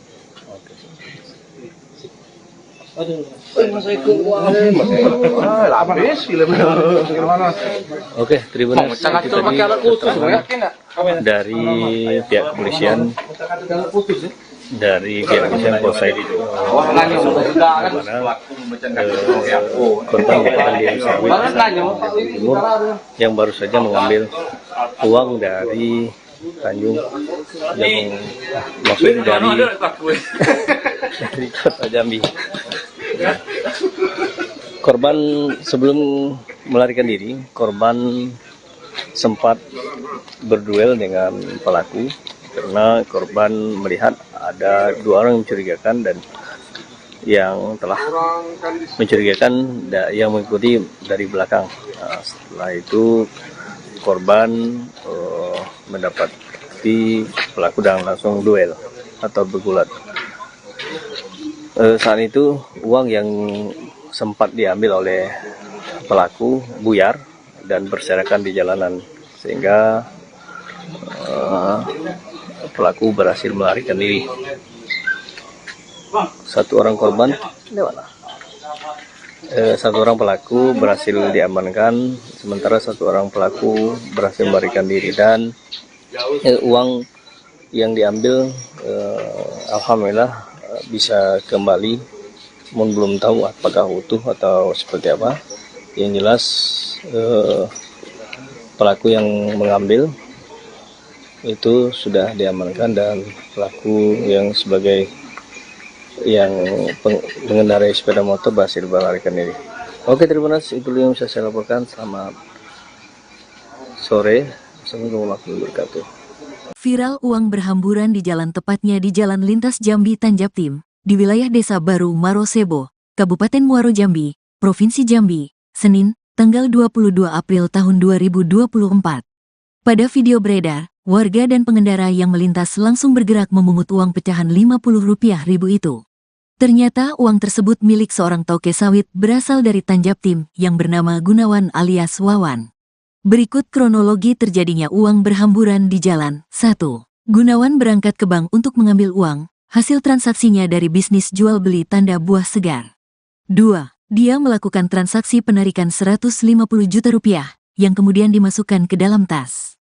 Oke, Tribuners, itu tadi keterangan dari pihak kepolisian Polsek itu korban merupakan Diri Sawit Timur yang baru saja mengambil uang dari Tanjung yang maksudnya dari Kota Jambi. Korban sebelum melarikan diri, korban sempat berduel dengan pelaku karena korban melihat ada 2 orang yang mencurigakan dan yang telah mencurigakan yang mengikuti dari belakang. Setelah itu korban mendapati pelaku dan langsung duel atau bergulat. Saat itu uang yang sempat diambil oleh pelaku buyar dan berserakan di jalanan sehingga pelaku berhasil melarikan diri. 1 orang korban, 1 orang pelaku berhasil diamankan, sementara 1 orang pelaku berhasil melarikan diri dan uang yang diambil alhamdulillah bisa kembali, namun belum tahu apakah utuh atau seperti apa. Yang jelas pelaku yang mengambil itu sudah diamankan dan pelaku yang sebagai yang mengendarai sepeda motor berhasil melarikan diri. Oke, Tribuners, itu yang bisa saya laporkan. Selamat sore. Assalamualaikum warahmatullahi wabarakatuh. Viral uang berhamburan di jalan, tepatnya di Jalan Lintas Jambi Tanjaptim, di wilayah Desa Baru Marosebo, Kabupaten Muaro Jambi, Provinsi Jambi, Senin, tanggal 22 April tahun 2024. Pada video beredar, warga dan pengendara yang melintas langsung bergerak memungut uang pecahan Rp50.000 itu. Ternyata uang tersebut milik seorang toke sawit berasal dari Tanjaptim yang bernama Gunawan alias Wawan. Berikut kronologi terjadinya uang berhamburan di jalan. 1. Gunawan berangkat ke bank untuk mengambil uang, hasil transaksinya dari bisnis jual beli tanda buah segar. 2. Dia melakukan transaksi penarikan Rp150 juta yang kemudian dimasukkan ke dalam tas.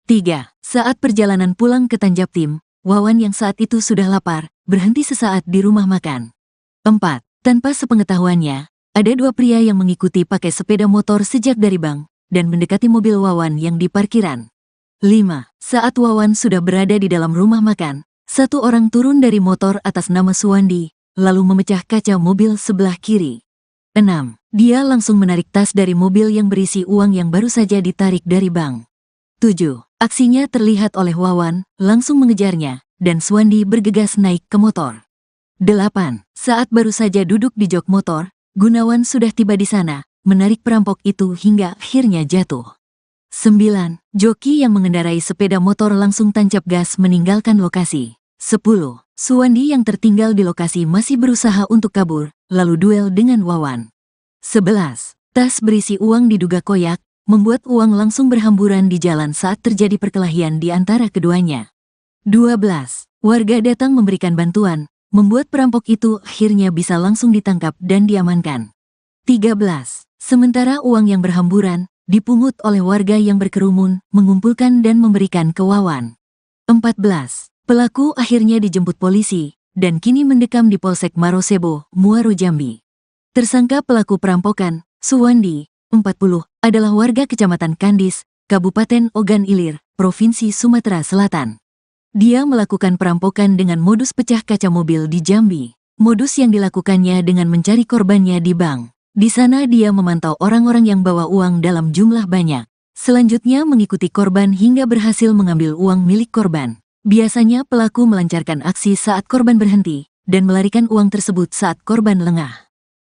3. Saat perjalanan pulang ke Tanjaptim, Wawan yang saat itu sudah lapar, berhenti sesaat di rumah makan. 4. Tanpa sepengetahuannya, ada 2 pria yang mengikuti pakai sepeda motor sejak dari bank dan mendekati mobil Wawan yang di parkiran. 5. Saat Wawan sudah berada di dalam rumah makan, 1 orang turun dari motor atas nama Suwandi, lalu memecah kaca mobil sebelah kiri. 6. Dia langsung menarik tas dari mobil yang berisi uang yang baru saja ditarik dari bank. 7. Aksinya terlihat oleh Wawan, langsung mengejarnya, dan Suwandi bergegas naik ke motor. 8. Saat baru saja duduk di jok motor, Gunawan sudah tiba di sana, menarik perampok itu hingga akhirnya jatuh. 9. Joki yang mengendarai sepeda motor langsung tancap gas meninggalkan lokasi. 10. Suwandi yang tertinggal di lokasi masih berusaha untuk kabur, lalu duel dengan Wawan. 11. Tas berisi uang diduga koyak, membuat uang langsung berhamburan di jalan saat terjadi perkelahian di antara keduanya. 12. Warga datang memberikan bantuan, membuat perampok itu akhirnya bisa langsung ditangkap dan diamankan. 13. Sementara uang yang berhamburan, dipungut oleh warga yang berkerumun, mengumpulkan dan memberikan ke Wawan. 14. Pelaku akhirnya dijemput polisi, dan kini mendekam di Polsek Marosebo, Muaro Jambi. Tersangka pelaku perampokan, Suwandi, 40, adalah warga Kecamatan Kandis, Kabupaten Ogan Ilir, Provinsi Sumatera Selatan. Dia melakukan perampokan dengan modus pecah kaca mobil di Jambi. Modus yang dilakukannya dengan mencari korbannya di bank. Di sana dia memantau orang-orang yang bawa uang dalam jumlah banyak. Selanjutnya mengikuti korban hingga berhasil mengambil uang milik korban. Biasanya pelaku melancarkan aksi saat korban berhenti, dan melarikan uang tersebut saat korban lengah.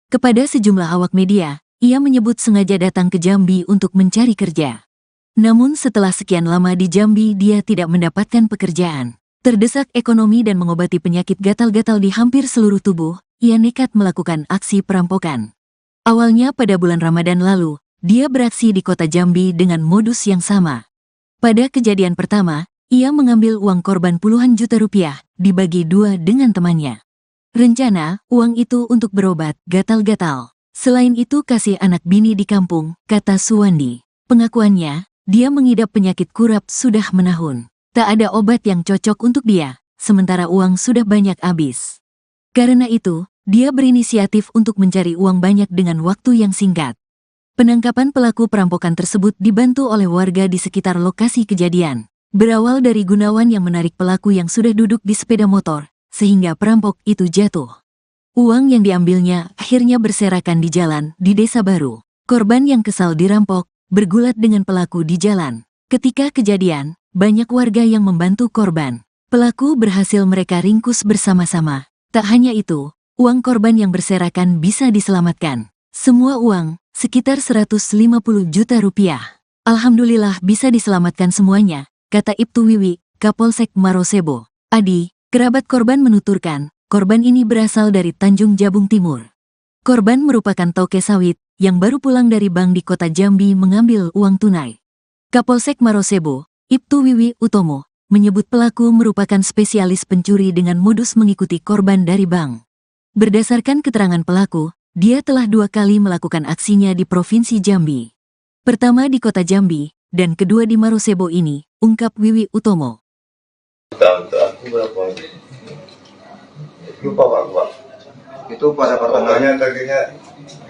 Kepada sejumlah awak media, ia menyebut sengaja datang ke Jambi untuk mencari kerja. Namun setelah sekian lama di Jambi dia tidak mendapatkan pekerjaan. Terdesak ekonomi dan mengobati penyakit gatal-gatal di hampir seluruh tubuh, ia nekat melakukan aksi perampokan. Awalnya pada bulan Ramadan lalu, dia beraksi di kota Jambi dengan modus yang sama. Pada kejadian pertama, ia mengambil uang korban puluhan juta rupiah, dibagi dua dengan temannya. Rencana, uang itu untuk berobat gatal-gatal. Selain itu kasih anak bini di kampung, kata Suwandi. Pengakuannya, dia mengidap penyakit kurap sudah menahun. Tak ada obat yang cocok untuk dia, sementara uang sudah banyak habis. Karena itu, dia berinisiatif untuk mencari uang banyak dengan waktu yang singkat. Penangkapan pelaku perampokan tersebut dibantu oleh warga di sekitar lokasi kejadian. Berawal dari Gunawan yang menarik pelaku yang sudah duduk di sepeda motor, sehingga perampok itu jatuh. Uang yang diambilnya akhirnya berserakan di jalan di Desa Baru. Korban yang kesal dirampok, bergulat dengan pelaku di jalan. Ketika kejadian, banyak warga yang membantu korban. Pelaku berhasil mereka ringkus bersama-sama. Tak hanya itu, uang korban yang berserakan bisa diselamatkan. Semua uang, sekitar 150 juta rupiah. Alhamdulillah bisa diselamatkan semuanya, kata Ibtu Wiwi, Kapolsek Marosebo. Adi, kerabat korban menuturkan, korban ini berasal dari Tanjung Jabung Timur. Korban merupakan toke sawit, yang baru pulang dari bank di kota Jambi mengambil uang tunai. Kapolsek Marosebo, Ibtu Wiwi Utomo, menyebut pelaku merupakan spesialis pencuri dengan modus mengikuti korban dari bank. Berdasarkan keterangan pelaku, dia telah 2 kali melakukan aksinya di Provinsi Jambi. Pertama di kota Jambi, dan kedua di Marosebo ini, ungkap Wiwi Utomo. Aku berapa? Lupa Pak. Itu pada Potongannya targetnya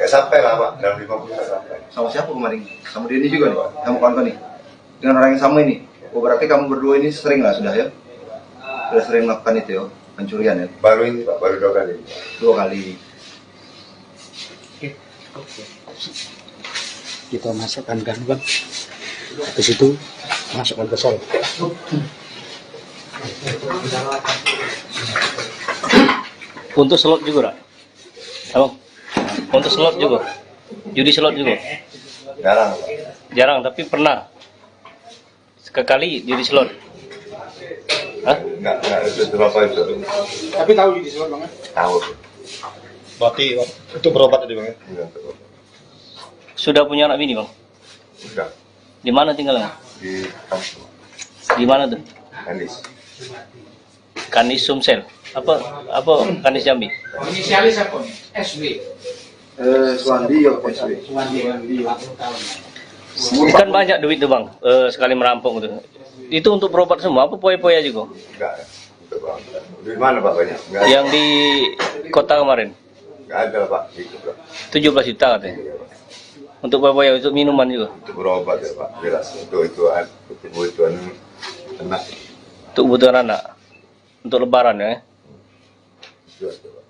kayak sampai lah Pak, dalam 50 sampai. sama siapa kemarin? Sama dia ini juga nih Pak, kamu kawan nih? Dengan orang yang sama ini? Oh berarti kamu berdua ini sering lah sudah ya? Sudah sering melakukan itu ya, pencurian ya? Baru ini Pak, baru 2 kali. 2 kali. Kita masukkan gangguan. Habis itu masukkan ke sol. Untuk slot juga, Rak? Abang, untuk slot juga? Judi slot juga? Jarang Pak. Jarang, tapi pernah. Sekali judi slot. Hah? Enggak, itu berapa itu? Tapi tahu judi slot Bang? Tahu. Berarti itu berobat tadi Bang ya? Iya, betul. Sudah punya anak bini, Bang? Sudah Di mana tinggalnya? di kampung Di mana tuh? Kandis. Kandis Sumsel. Apa Kandis Jambi? Inisialis apa nih? SW. Suwandi ya SW. Suwandi. Kan banyak duit tuh Bang, sekali merampok gitu. Itu untuk berobat semua, apa poya-poya juga? Enggak ya. Itu Pak. Di mana Pak banyak? Enggak ada. Yang di kota kemarin, Enggak ada Pak. Itu Pak. 17 juta katanya. Iya, Pak. Untuk poya-poya, untuk minuman juga. Untuk berobat ya Pak. Jelas. Untuk kebutuhan anak. Untuk kebutuhan anak. Untuk lebaran ya. Itu aja, Pak.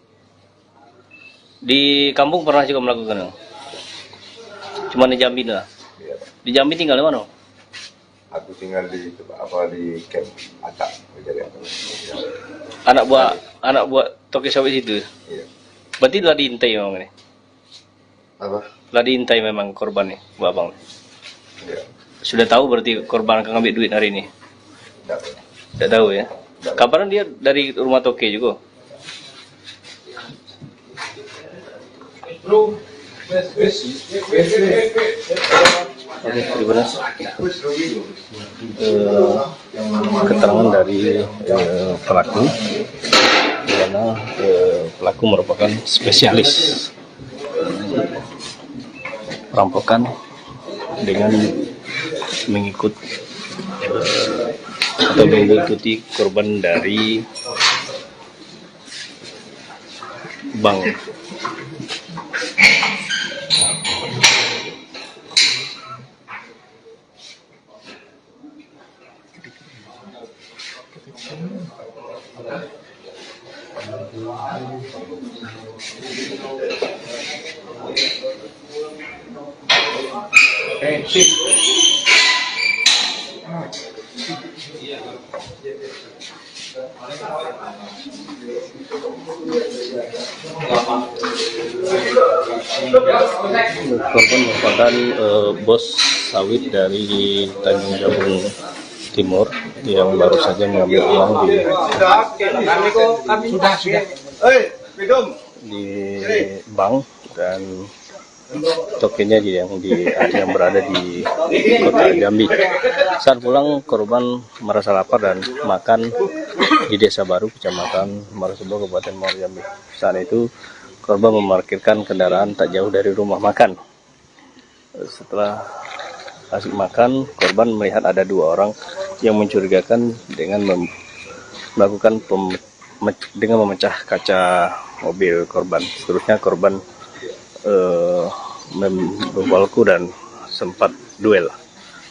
Di kampung pernah juga melakukan. Cuma di Jambi lah. Iya Pak. Di Jambi tinggal di mana? Aku tinggal di camp Atak. Jadi apa? Anak buah toke sawit itu. Iya. Berarti telah diintai memang ini. Apa? Telah diintai memang korban nih, Bu Abang. Iya. Sudah tahu berarti korban akan ngambil duit hari ini. Tidak. Tidak tahu ya. Kabarnya dia dari rumah toke juga. Oke, terima kasih. Keterangan dari pelaku, di mana pelaku merupakan spesialis perampokan dengan mengikuti korban dari bank. Korban merupakan bos sawit dari Tanjung Jabung Timur yang baru saja mengambil uang di bank dan tokennya yang berada di kota Jambi. Saat pulang korban merasa lapar dan makan di Desa Baru, Kecamatan Marosebo, Kabupaten Muaro Jambi. Saat itu korban memarkirkan kendaraan tak jauh dari rumah makan. Setelah asik makan, korban melihat ada dua orang yang mencurigakan dengan melakukan dengan memecah kaca mobil korban. Seterusnya korban membawaku dan sempat duel.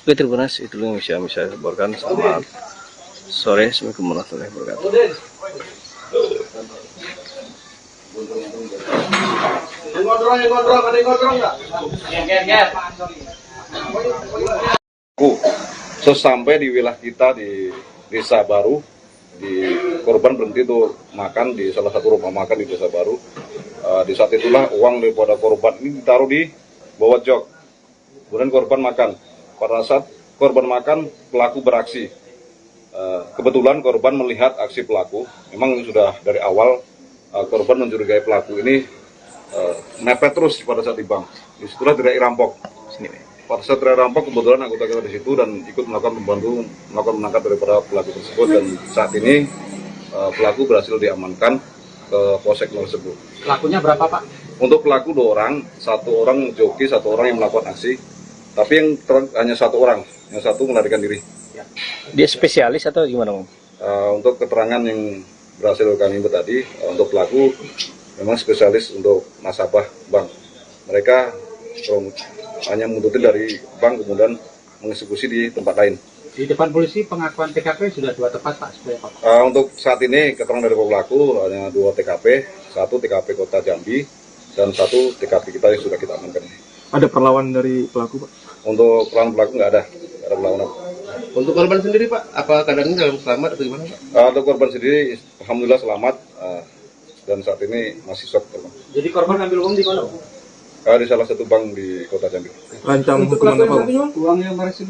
Oke, terima kasih. Itu yang bisa saya laporkan. Selamat sore. Assalamualaikum warahmatullahi wabarakatuh. Sesampai di wilayah kita di Desa Baru, korban berhenti tuh makan di salah satu rumah makan di Desa Baru. Di saat itulah uang daripada korban ini ditaruh di bawah jok. Kemudian korban makan. Pada saat korban makan, pelaku beraksi. Kebetulan korban melihat aksi pelaku. Memang sudah dari awal korban mencurigai pelaku ini mepet terus pada saat di bank. Disitulah teriak rampok. Pada saat teriak rampok, kebetulan anggota kita di situ dan ikut melakukan menangkap daripada pelaku tersebut, dan saat ini pelaku berhasil diamankan ke Polsek tersebut. Pelakunya berapa, Pak? Untuk pelaku 2 orang, 1 orang joki, 1 orang yang melakukan aksi. Tapi yang hanya 1 orang, yang 1 melarikan diri. Dia spesialis atau gimana, Bang? Untuk keterangan yang berhasil kami input tadi, untuk pelaku memang spesialis untuk nasabah bank. Mereka hanya menguntuti dari bank kemudian mengeksekusi di tempat lain. Di depan polisi pengakuan TKP sudah 2 tempat, Pak. Untuk saat ini keterangan dari pelaku hanya 2 TKP, 1 TKP Kota Jambi dan 1 TKP kita yang sudah kita amankan. Ada perlawanan dari pelaku, Pak? Untuk pelaku nggak ada perlawanan. Untuk korban sendiri, Pak, apa keadaannya dalam selamat atau gimana, Pak? Untuk korban sendiri, alhamdulillah selamat dan saat ini masih shock. Jadi korban ambil uang di mana, Pak? Di salah satu bank di Kota Jambi. Rancang hukuman apa, Pak? Uang yang berhasil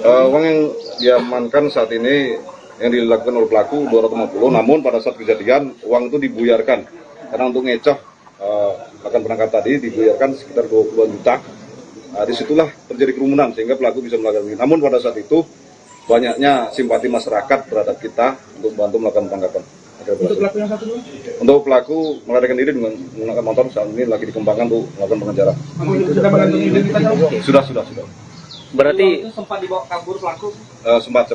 Uang yang diamankan saat ini yang dilakukan oleh pelaku 250, namun pada saat kejadian uang itu dibuyarkan karena untuk ngecoh akan penangkap tadi dibuyarkan sekitar 20 juta. Disitulah terjadi kerumunan sehingga pelaku bisa melakukan ini. Namun pada saat itu banyaknya simpati masyarakat terhadap kita untuk bantu melakukan penangkapan. Untuk pelaku yang satu dulu? Untuk pelaku melarikan diri dengan menggunakan motor saat ini lagi dikembangkan untuk melakukan pengejaran. Sudah mengantongi identitasnya? Sudah. Berarti sempat dibawa kabur pelaku? Sempat.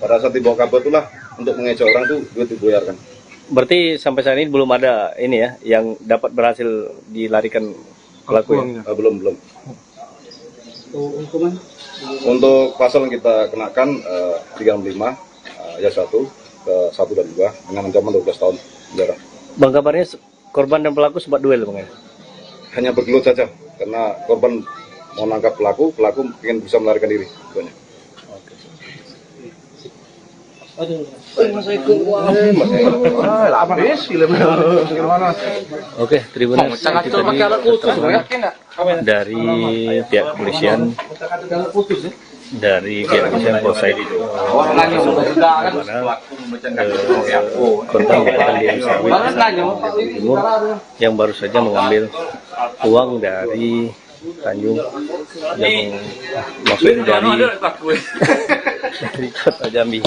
Pada saat dibawa kabur itulah untuk mengecoh orang tuh duit dibuyarkan. berarti sampai saat ini belum ada ini ya yang dapat berhasil dilarikan pelaku ya? Belum. Hukuman? Untuk pasal yang kita kenakan 35 ayat 1 ke 1 dan 2 dengan ancaman 12 tahun penjara. Bang, kabarnya korban dan pelaku sempat duel, Bang? Hanya bergelut saja karena korban mau nangkap pelaku ingin bisa melarikan diri. Oke, Tribuners, itu tadi keterangan dari pihak kepolisian Polsek itu, korban merupakan di Sawit Timur yang baru saja mengambil uang dari Tanjung yang maksudnya dari kota Jambi.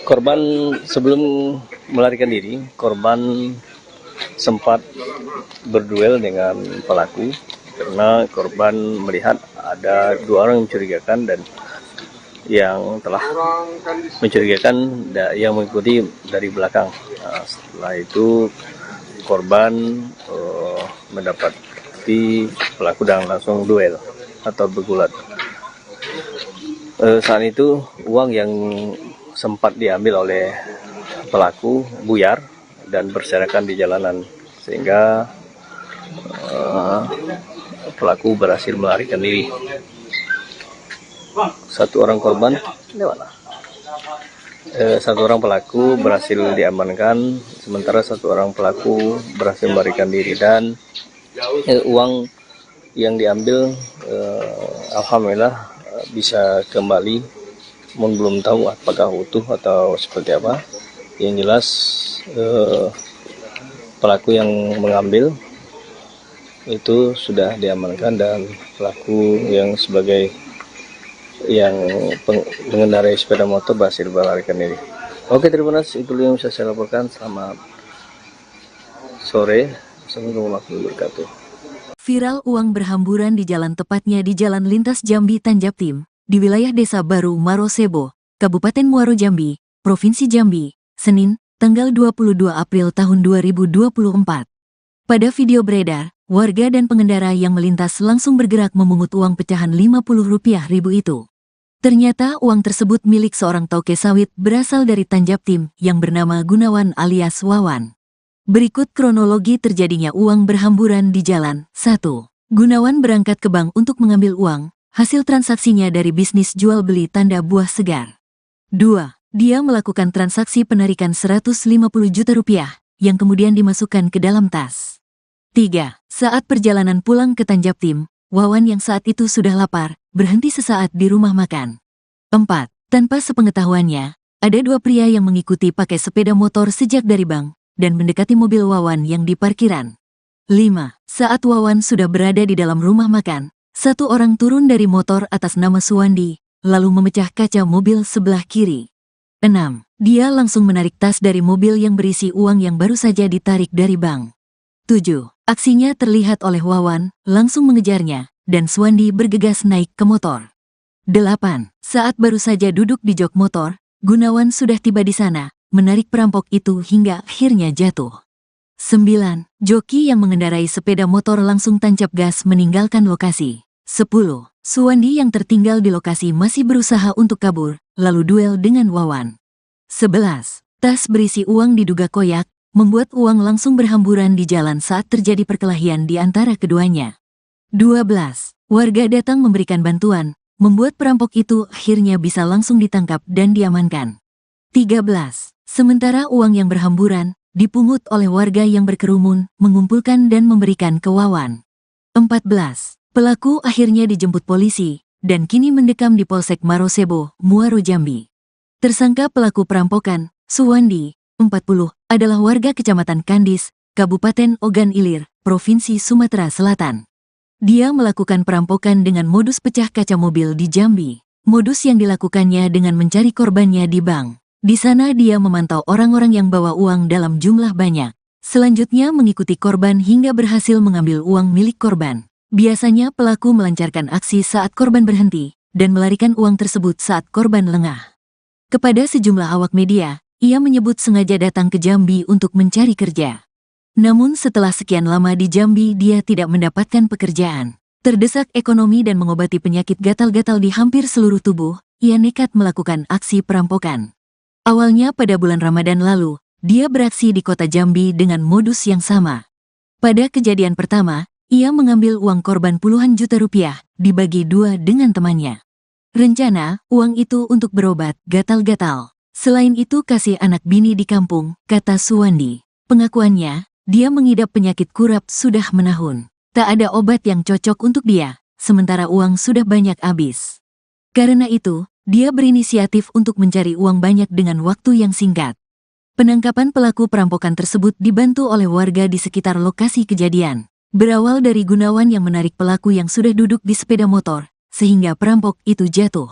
Korban sebelum melarikan diri, korban sempat berduel dengan pelaku karena korban melihat ada 2 orang mencurigakan dan yang telah mencurigakan yang mengikuti dari belakang. Nah, setelah itu korban mendapati pelaku dan langsung duel atau bergulat. Saat itu uang yang sempat diambil oleh pelaku buyar dan berserakan di jalanan sehingga pelaku berhasil melarikan diri. Satu orang pelaku berhasil diamankan, sementara 1 orang pelaku berhasil melarikan diri dan uang yang diambil alhamdulillah bisa kembali, belum tahu apakah utuh atau seperti apa. Yang jelas pelaku yang mengambil itu sudah diamankan dan pelaku yang sebagai yang mengendarai sepeda motor berhasil melarikan diri. Oke, Tribuners, itu yang bisa saya laporkan. Selamat sore. Assalamualaikum warahmatullahi wabarakatuh. Viral uang berhamburan di jalan, tepatnya di Jalan Lintas Jambi Tanjaptim, di wilayah Desa Baru Marosebo, Kabupaten Muaro Jambi, Provinsi Jambi, Senin, tanggal 22 April tahun 2024. Pada video beredar, warga dan pengendara yang melintas langsung bergerak memungut uang pecahan Rp50.000 itu. Ternyata uang tersebut milik seorang toke sawit berasal dari Tanjaptim yang bernama Gunawan alias Wawan. Berikut kronologi terjadinya uang berhamburan di jalan. 1. Gunawan berangkat ke bank untuk mengambil uang, hasil transaksinya dari bisnis jual beli tanda buah segar. 2. Dia melakukan transaksi penarikan Rp150 juta yang kemudian dimasukkan ke dalam tas. 3. Saat perjalanan pulang ke Tanjaptim, Wawan yang saat itu sudah lapar, berhenti sesaat di rumah makan. 4. Tanpa sepengetahuannya, ada 2 pria yang mengikuti pakai sepeda motor sejak dari bank dan mendekati mobil Wawan yang di parkiran. 5. Saat Wawan sudah berada di dalam rumah makan, 1 orang turun dari motor atas nama Suwandi, lalu memecah kaca mobil sebelah kiri. 6. Dia langsung menarik tas dari mobil yang berisi uang yang baru saja ditarik dari bank. 7. Aksinya terlihat oleh Wawan, langsung mengejarnya, dan Suwandi bergegas naik ke motor. 8. Saat baru saja duduk di jok motor, Gunawan sudah tiba di sana, menarik perampok itu hingga akhirnya jatuh. 9. Joki yang mengendarai sepeda motor langsung tancap gas meninggalkan lokasi. 10. Suwandi yang tertinggal di lokasi masih berusaha untuk kabur, lalu duel dengan Wawan. 11. Tas berisi uang diduga koyak, membuat uang langsung berhamburan di jalan saat terjadi perkelahian di antara keduanya. 12. Warga datang memberikan bantuan, membuat perampok itu akhirnya bisa langsung ditangkap dan diamankan. 13. Sementara uang yang berhamburan dipungut oleh warga yang berkerumun, mengumpulkan dan memberikan ke Wawan. 14. Pelaku akhirnya dijemput polisi dan kini mendekam di Polsek Marosebo, Muaro Jambi. Tersangka pelaku perampokan, Suwandi, 40, adalah warga Kecamatan Kandis, Kabupaten Ogan Ilir, Provinsi Sumatera Selatan. Dia melakukan perampokan dengan modus pecah kaca mobil di Jambi. Modus yang dilakukannya dengan mencari korbannya di bank. Di sana dia memantau orang-orang yang bawa uang dalam jumlah banyak. Selanjutnya mengikuti korban hingga berhasil mengambil uang milik korban. Biasanya pelaku melancarkan aksi saat korban berhenti dan melarikan uang tersebut saat korban lengah. Kepada sejumlah awak media, ia menyebut sengaja datang ke Jambi untuk mencari kerja. Namun setelah sekian lama di Jambi dia tidak mendapatkan pekerjaan. Terdesak ekonomi dan mengobati penyakit gatal-gatal di hampir seluruh tubuh, ia nekat melakukan aksi perampokan. Awalnya pada bulan Ramadan lalu, dia beraksi di kota Jambi dengan modus yang sama. Pada kejadian pertama, ia mengambil uang korban puluhan juta rupiah, dibagi 2 dengan temannya. Rencana uang itu untuk berobat gatal-gatal. Selain itu kasih anak bini di kampung, kata Suwandi. Pengakuannya, dia mengidap penyakit kurap sudah menahun. Tak ada obat yang cocok untuk dia, sementara uang sudah banyak habis. Karena itu, dia berinisiatif untuk mencari uang banyak dengan waktu yang singkat. Penangkapan pelaku perampokan tersebut dibantu oleh warga di sekitar lokasi kejadian. Berawal dari Gunawan yang menarik pelaku yang sudah duduk di sepeda motor, sehingga perampok itu jatuh.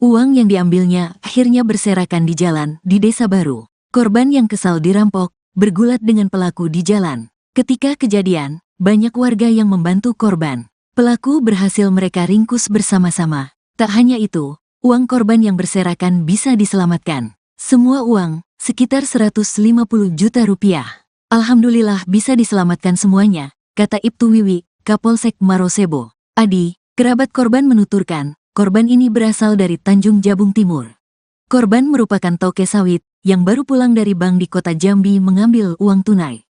Uang yang diambilnya akhirnya berserakan di jalan di Desa Baru. Korban yang kesal dirampok, bergulat dengan pelaku di jalan. Ketika kejadian, banyak warga yang membantu korban. Pelaku berhasil mereka ringkus bersama-sama. Tak hanya itu, uang korban yang berserakan bisa diselamatkan. Semua uang, sekitar 150 juta rupiah. Alhamdulillah bisa diselamatkan semuanya, kata Ibtu Wiwi, Kapolsek Marosebo. Adi, kerabat korban menuturkan, korban ini berasal dari Tanjung Jabung Timur. Korban merupakan toke sawit yang baru pulang dari bank di kota Jambi mengambil uang tunai.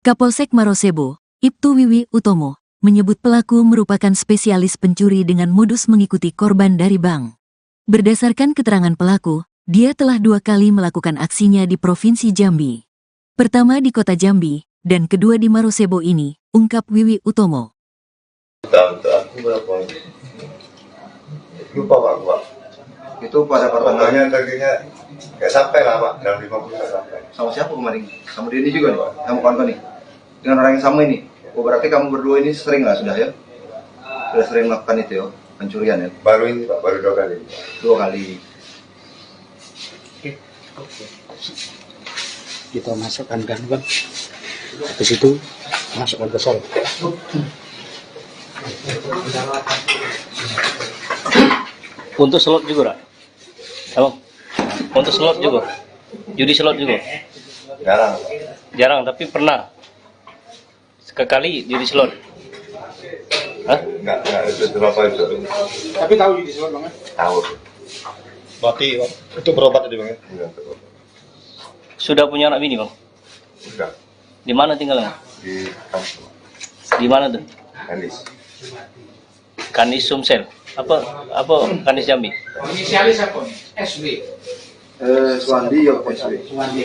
Kapolsek Marosebo, Ibtu Wiwi Utomo, menyebut pelaku merupakan spesialis pencuri dengan modus mengikuti korban dari bank. Berdasarkan keterangan pelaku, dia telah 2 kali melakukan aksinya di Provinsi Jambi. Pertama di kota Jambi, dan kedua di Marosebo ini, ungkap Wiwi Utomo. Aku berapa? Lupa Pak. Itu pada pertengahan. Tadinya nggak sampai lah Pak, dalam 50 nggak sampai. Sama siapa kemarin? Sama Denny juga nih, kamu kawan nih. Dengan orang yang sama ini. Oh, berarti kamu berdua ini sering lah sudah ya? Sudah sering melakukan itu ya, pencurian ya? Baru ini Pak, baru 2 kali. 2 kali. Kita masukkan kan bang. Habis itu masukkan ke sol. Untuk slot juga, Rak? Abang, untuk slot juga? Judi slot juga? Jarang. Jarang, tapi pernah? Sekali judi slot? Hah? Enggak, itu berapa itu? Tapi tahu di slot Bang? Tahu. Berarti itu berobat tadi Bang ya? Iya, betul. Sudah punya anak bini Bang? Sudah. Di mana tinggalnya? Di kampung. Di mana tuh? Andis. Kanis Sumsel. Apa Kanis Jambi? Inisialis apa nih? SW. Suwandi ya, SW. Suwandi.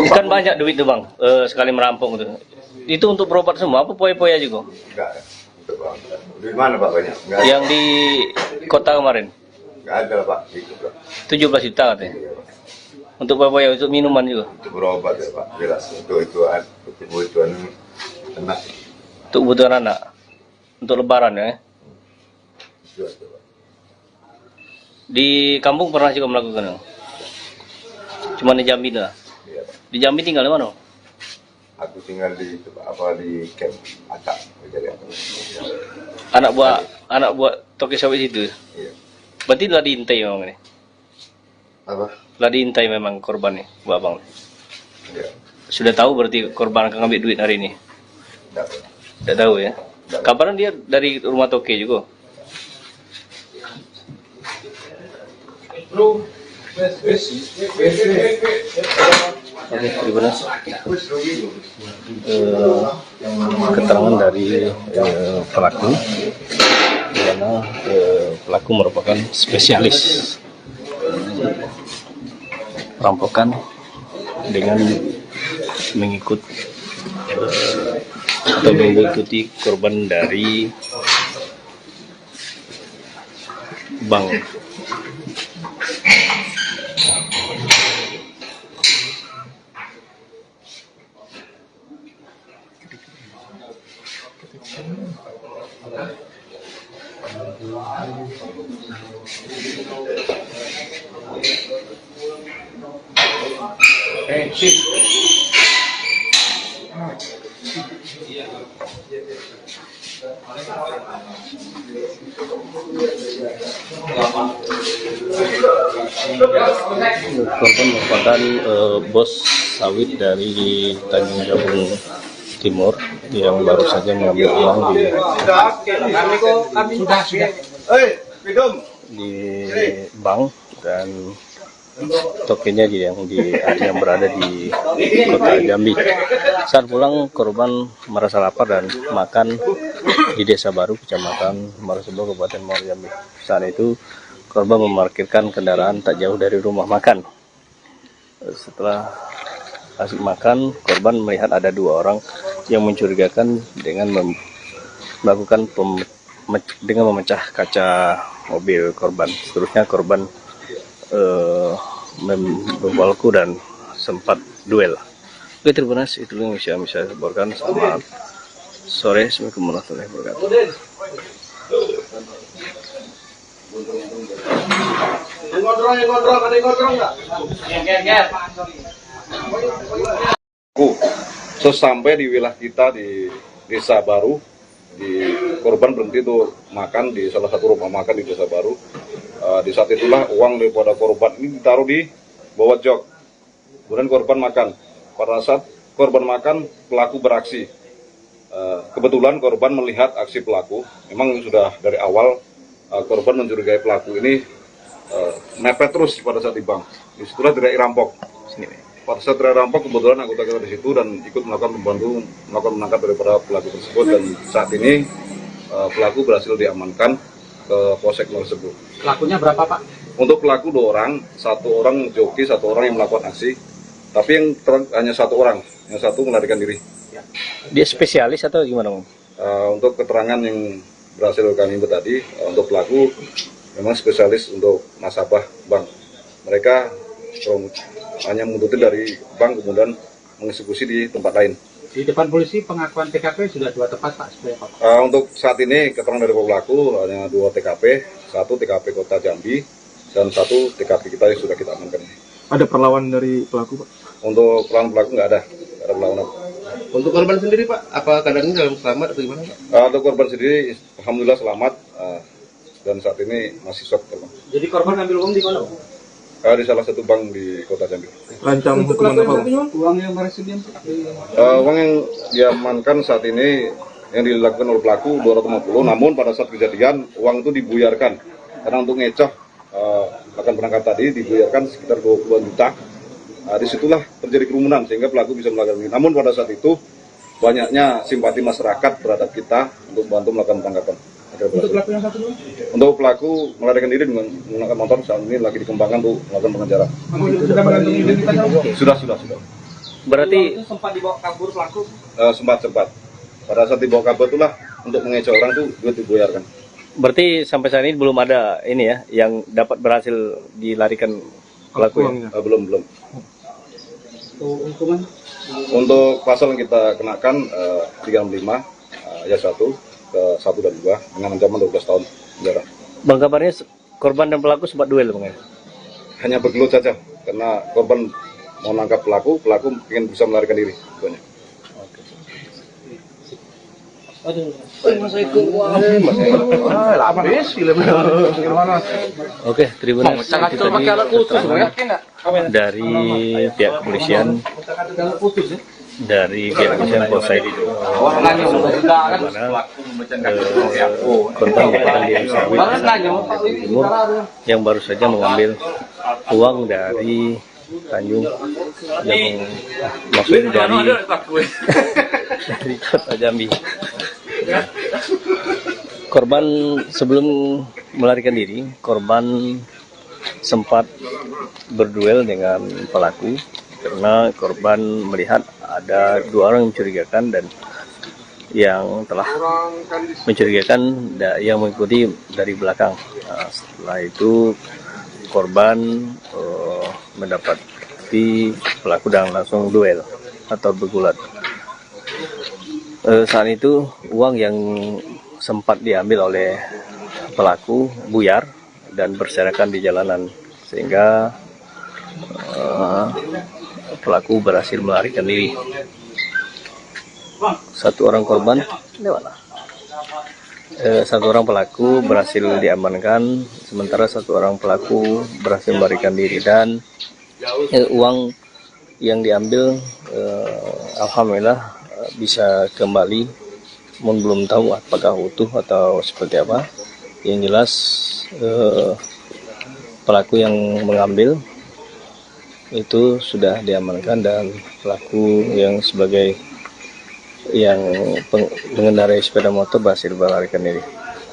Kan banyak duit tuh Bang, sekali merampok gitu. Itu untuk berobat semua, apa poya-poya juga? Enggak. Itu Pak. Di mana Pak banyak? Enggak. Yang di kota kemarin? Enggak ada Pak. Itu Pak. 17 juta katanya. Iya, Pak. Untuk poya-poya, untuk minuman juga? Untuk berobat ya Pak. Jelas. Untuk kebutuhan anak. Untuk kebutuhan anak? Untuk lebaran ya? Jelas, Pak. Di kampung pernah juga melakukan? Cuma di Jambi lah? Iya, Pak. Di Jambi tinggal di mana? Aku tinggal di di camp Atak. Anak buah toke sawit itu? Iya. Berarti lah diintai memang ini? Apa? Lah diintai memang korban nih, buat abang? Iya. Sudah tahu berarti korban akan ngambil duit hari ini? Enggak. Tidak tahu ya? Kapan dia dari rumah toke juga? Oke, terima kasih. Keterangan dari pelaku, di mana pelaku merupakan spesialis perampokan dengan mengikuti korban dari bank. Korban merupakan bos sawit dari Tanjung Jabung Timur yang baru saja mengambil uang di bank dan tokennya yang berada di kota Jambi. Saat pulang korban merasa lapar dan makan di Desa Baru, Kecamatan Marosebo, Kabupaten Muaro Jambi. Saat itu korban memarkirkan kendaraan tak jauh dari rumah makan. Setelah asik makan, korban melihat ada 2 orang yang mencurigakan dengan melakukan dengan memecah kaca mobil korban. Seterusnya korban membawaku dan sempat duel. Oke, terima kasih. Itu yang bisa saya laporkan. Selamat sore. Assalamualaikum warahmatullahi wabarakatuh. Sesampai di wilayah kita di Desa Baru, korban berhenti untuk makan di salah satu rumah makan di Desa Baru. Di saat itulah uang daripada korban ini ditaruh di bawah jok. Kemudian korban makan. Pada saat korban makan, pelaku beraksi. Kebetulan korban melihat aksi pelaku. Memang sudah dari awal korban mencurigai pelaku ini mepet terus pada saat di bank. Disitulah teriak rampok. Pada saat teriak rampok, kebetulan anggota kita di situ dan ikut melakukan menangkap daripada pelaku tersebut. Dan saat ini pelaku berhasil diamankan ke Polsek Marosebo. Pelakunya berapa, Pak? Untuk pelaku 2 orang, 1 orang joki, 1 orang yang melakukan aksi. Tapi yang hanya 1 orang, yang 1 melarikan diri. Dia spesialis atau gimana, Bang? Untuk keterangan yang berhasil kami input tadi, untuk pelaku memang spesialis untuk nasabah bank. Mereka hanya menuntut dari bank kemudian mengeksekusi di tempat lain. Di depan polisi pengakuan TKP sudah 2 tempat, Pak. Untuk saat ini keterangan dari pelaku hanya 2 TKP, 1 TKP Kota Jambi dan 1 TKP kita yang sudah kita amankan. Ada perlawanan dari pelaku, Pak? Untuk pelaku nggak ada perlawanan. Untuk korban sendiri, Pak, apa keadaannya dalam selamat atau gimana, Pak? Untuk korban sendiri, alhamdulillah selamat dan saat ini masih shock. Jadi korban ambil uang di mana, Pak? Di salah satu bank di Kota Jambi. Rancang hukuman apa, Pak? Uang yang berhasil Uang yang diamankan saat ini yang dilakukan oleh pelaku 250, namun pada saat kejadian uang itu dibuyarkan karena untuk ngecoh akan penangkap tadi dibuyarkan sekitar 20-an juta. Disitulah terjadi kerumunan sehingga pelaku bisa melakukan ini. Namun pada saat itu banyaknya simpati masyarakat terhadap kita untuk bantu melakukan penangkapan. Untuk pelaku yang 1 dulu? Untuk pelaku melarikan diri dengan menggunakan motor saat ini lagi dikembangkan untuk melakukan pengejaran. Sudah mengantongi identitasnya? Sudah. Berarti itu sempat dibawa kabur pelaku? Sempat. Pada saat dibawa kabur itulah untuk mengecoh orang itu duit dibuyarkan. berarti sampai saat ini belum ada ini ya yang dapat berhasil dilarikan pelaku ya? Belum. Hukuman? Untuk pasal yang kita kenakan 35 ayat 1 ke 1 dan 2 dengan ancaman 12 tahun penjara. Bang, kabarnya korban dan pelaku sempat duel, Bang ya? Hanya bergelut saja karena korban mau nangkap pelaku ingin bisa melarikan diri. Oke, terima kasih dari pihak kepolisian Polsek korban merupakan di Timur yang baru saja mengambil uang dari Tanjung yang maksudnya dari Kota Jambi. Korban sebelum melarikan diri, korban sempat berduel dengan pelaku karena korban melihat ada 2 orang yang mencurigakan dan yang telah mencurigakan yang mengikuti dari belakang. Nah, setelah itu korban mendapati pelaku dan langsung duel atau bergulat. Saat itu uang yang sempat diambil oleh pelaku buyar dan berserakan di jalanan sehingga pelaku berhasil melarikan diri. 1 orang korban, 1 orang pelaku berhasil diamankan, sementara 1 orang pelaku berhasil melarikan diri dan uang yang diambil alhamdulillah bisa kembali, belum tahu apakah utuh atau seperti apa. Yang jelas pelaku yang mengambil itu sudah diamankan dan pelaku yang sebagai yang mengendarai sepeda motor berhasil melarikan diri.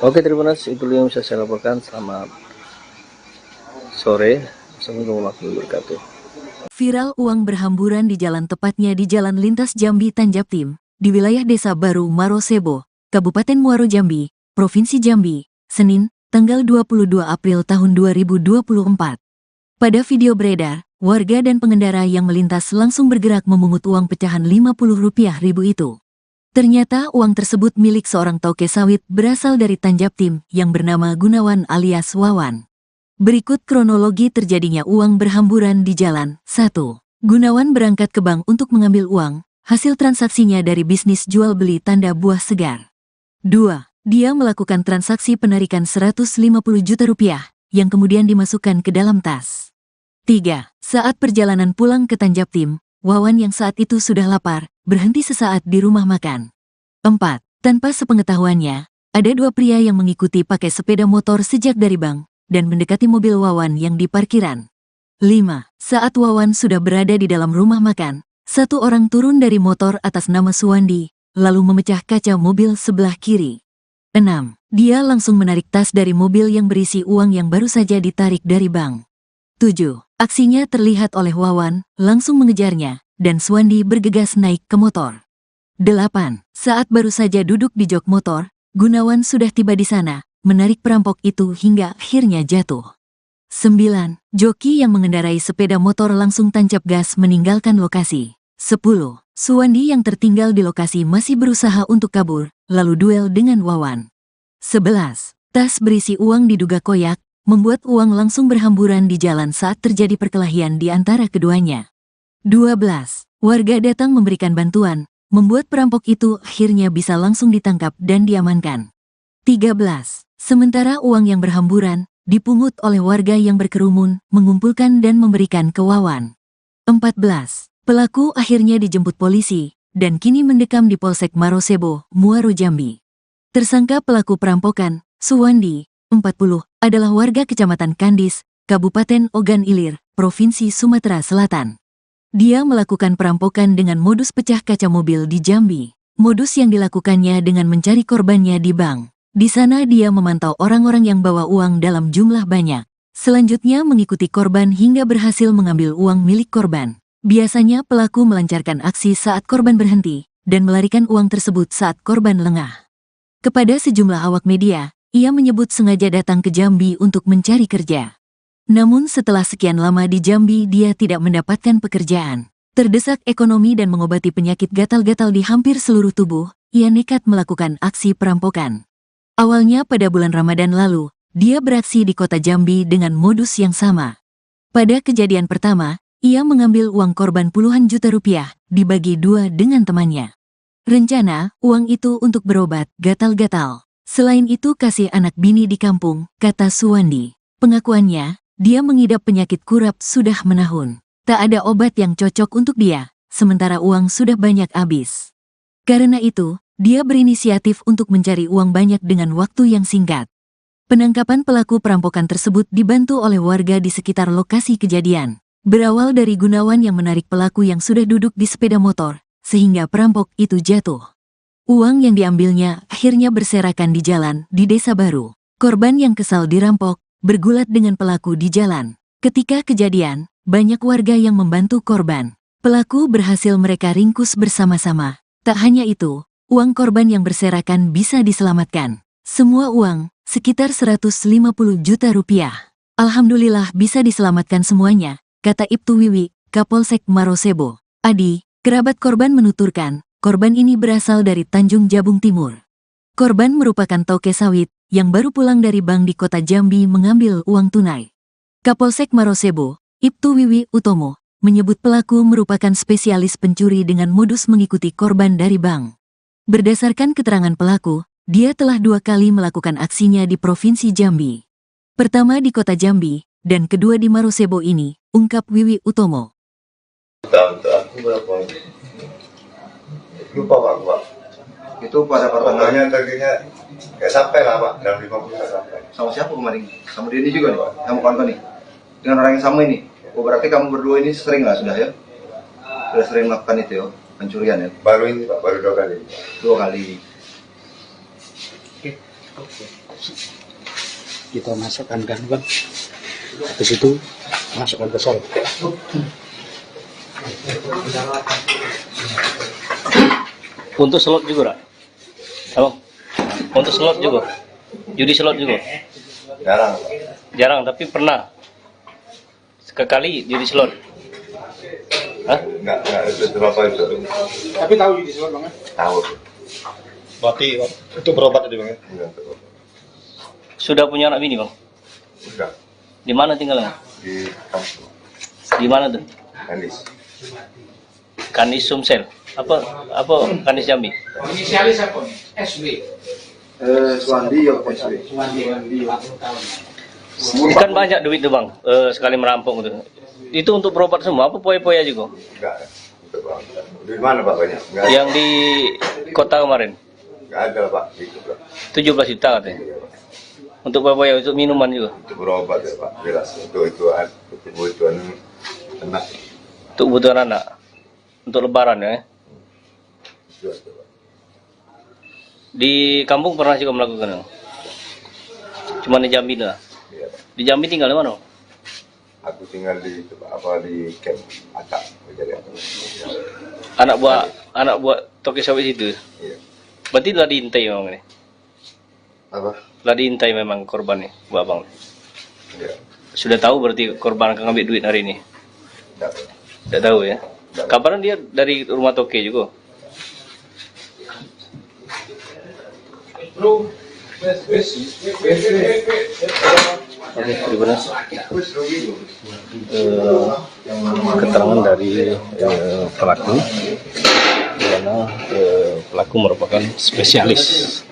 Oke, terima kasih. Itu yang bisa saya laporkan. Selamat sore. Assalamualaikum warahmatullahi wabarakatuh. Viral uang berhamburan di jalan, tepatnya di Jalan Lintas Jambi Tanjaptim, di wilayah Desa Baru Marosebo, Kabupaten Muaro Jambi, Provinsi Jambi, Senin, tanggal 22 April tahun 2024. Pada video beredar, warga dan pengendara yang melintas langsung bergerak memungut uang pecahan Rp50.000 itu. Ternyata uang tersebut milik seorang toke sawit berasal dari Tanjaptim yang bernama Gunawan alias Wawan. Berikut kronologi terjadinya uang berhamburan di jalan. 1. Gunawan berangkat ke bank untuk mengambil uang, hasil transaksinya dari bisnis jual beli tanda buah segar. 2. Dia melakukan transaksi penarikan Rp150 juta yang kemudian dimasukkan ke dalam tas. 3. Saat perjalanan pulang ke Tanjaptim, Wawan yang saat itu sudah lapar, berhenti sesaat di rumah makan. 4. Tanpa sepengetahuannya, ada dua pria yang mengikuti pakai sepeda motor sejak dari bank dan mendekati mobil Wawan yang di parkiran. 5. Saat Wawan sudah berada di dalam rumah makan, satu orang turun dari motor atas nama Suwandi, lalu memecah kaca mobil sebelah kiri. 6. Dia langsung menarik tas dari mobil yang berisi uang yang baru saja ditarik dari bank. 7. Aksinya terlihat oleh Wawan, langsung mengejarnya, dan Suwandi bergegas naik ke motor. 8. Saat baru saja duduk di jok motor, Gunawan sudah tiba di sana, menarik perampok itu hingga akhirnya jatuh. 9. Joki yang mengendarai sepeda motor langsung tancap gas meninggalkan lokasi. 10. Suwandi yang tertinggal di lokasi masih berusaha untuk kabur, lalu duel dengan Wawan. 11. Tas berisi uang diduga koyak, membuat uang langsung berhamburan di jalan saat terjadi perkelahian di antara keduanya. 12. Warga datang memberikan bantuan, membuat perampok itu akhirnya bisa langsung ditangkap dan diamankan. 13. Sementara uang yang berhamburan dipungut oleh warga yang berkerumun, mengumpulkan dan memberikan ke Wawan. 14. Pelaku akhirnya dijemput polisi dan kini mendekam di Polsek Marosebo, Muaro Jambi. Tersangka pelaku perampokan, Suwandi, 40, adalah warga Kecamatan Kandis, Kabupaten Ogan Ilir, Provinsi Sumatera Selatan. Dia melakukan perampokan dengan modus pecah kaca mobil di Jambi. Modus yang dilakukannya dengan mencari korbannya di bank. Di sana dia memantau orang-orang yang bawa uang dalam jumlah banyak. Selanjutnya mengikuti korban hingga berhasil mengambil uang milik korban. Biasanya pelaku melancarkan aksi saat korban berhenti dan melarikan uang tersebut saat korban lengah. Kepada sejumlah awak media, ia menyebut sengaja datang ke Jambi untuk mencari kerja. Namun setelah sekian lama di Jambi dia tidak mendapatkan pekerjaan. Terdesak ekonomi dan mengobati penyakit gatal-gatal di hampir seluruh tubuh, ia nekat melakukan aksi perampokan. Awalnya pada bulan Ramadan lalu, dia beraksi di kota Jambi dengan modus yang sama. Pada kejadian pertama, ia mengambil uang korban puluhan juta rupiah, dibagi dua dengan temannya. Rencana, uang itu untuk berobat gatal-gatal. Selain itu kasih anak bini di kampung, kata Suwandi. Pengakuannya, dia mengidap penyakit kurap sudah menahun. Tak ada obat yang cocok untuk dia, sementara uang sudah banyak habis. Karena itu, dia berinisiatif untuk mencari uang banyak dengan waktu yang singkat. Penangkapan pelaku perampokan tersebut dibantu oleh warga di sekitar lokasi kejadian. Berawal dari Gunawan yang menarik pelaku yang sudah duduk di sepeda motor, sehingga perampok itu jatuh. Uang yang diambilnya akhirnya berserakan di jalan di Desa Baru. Korban yang kesal dirampok, bergulat dengan pelaku di jalan. Ketika kejadian, banyak warga yang membantu korban. Pelaku berhasil mereka ringkus bersama-sama. Tak hanya itu, uang korban yang berserakan bisa diselamatkan. Semua uang, sekitar 150 juta rupiah. Alhamdulillah bisa diselamatkan semuanya, kata Ibtu Wiwi, Kapolsek Marosebo. Adi, kerabat korban menuturkan, korban ini berasal dari Tanjung Jabung Timur. Korban merupakan toke sawit yang baru pulang dari bank di kota Jambi mengambil uang tunai. Kapolsek Marosebo, Ibtu Wiwi Utomo, menyebut pelaku merupakan spesialis pencuri dengan modus mengikuti korban dari bank. Berdasarkan keterangan pelaku, dia telah 2 kali melakukan aksinya di Provinsi Jambi. Pertama di kota Jambi, dan kedua di Marosebo ini, ungkap Wiwi Utomo. Aku berapa? Lupa Pak. Itu pada pertengahan. Tadinya nggak sampai lah Pak, dalam 50 nggak sampai. Sama siapa kemarin? Sama dia ini juga nih, kamu kawan nih? Dengan orang yang sama ini? Oh berarti kamu berdua ini sering lah sudah ya? Sudah sering melakukan itu ya? pencurian ya? Baru ini Pak, baru 2 kali. 2 kali. Kita masukkan kan bang, habis itu masukkan ke sel. Untuk slot juga, Rak? Abang? Untuk slot juga? Judi slot juga? Jarang Pak. Jarang, tapi pernah? Sekali judi slot? Hah? Enggak, itu berapa itu? Tapi tahu judi slot bang? Tahu. Berarti itu berobat tadi bang ya? Enggak, Sudah punya anak bini, Bang? udah Di mana tinggalnya? di kampung Di mana tuh? Kanis. Kanis Sumsel. Apa Kanis Jambi? Inisialis apa nih? SW. Suwandi ya SW. Kan banyak duit tuh, Bang. Sekali merampok gitu. Itu untuk berobat semua apa poya-poya juga? Enggak. Itu Pak. Di mana Pak banyak? Enggak ada. Yang di kota kemarin Enggak ada Pak. Itu Pak. 17 juta katanya. Untuk poya-poya, untuk minuman juga. Untuk berobat ya Pak. Jelas. Untuk kebutuhan anak. Untuk kebutuhan anak. Untuk lebaran ya. Jelas Pak. Di kampung pernah juga melakukan. Cuma di Jambi lah. Iya Pak. Di Jambi tinggal di mana? Aku tinggal di camp Atak. Anak buah toke sawit itu. Iya. Berarti lah diintai memang ini. Apa? Lah diintai memang korban nih, Bu Abang. Iya. Sudah tahu berarti korban akan ngambil duit hari ini? Enggak. Tidak tahu ya. Kapan dia dari rumah toke juga? Oke, terima kasih. Keterangan dari pelaku, di mana pelaku merupakan spesialis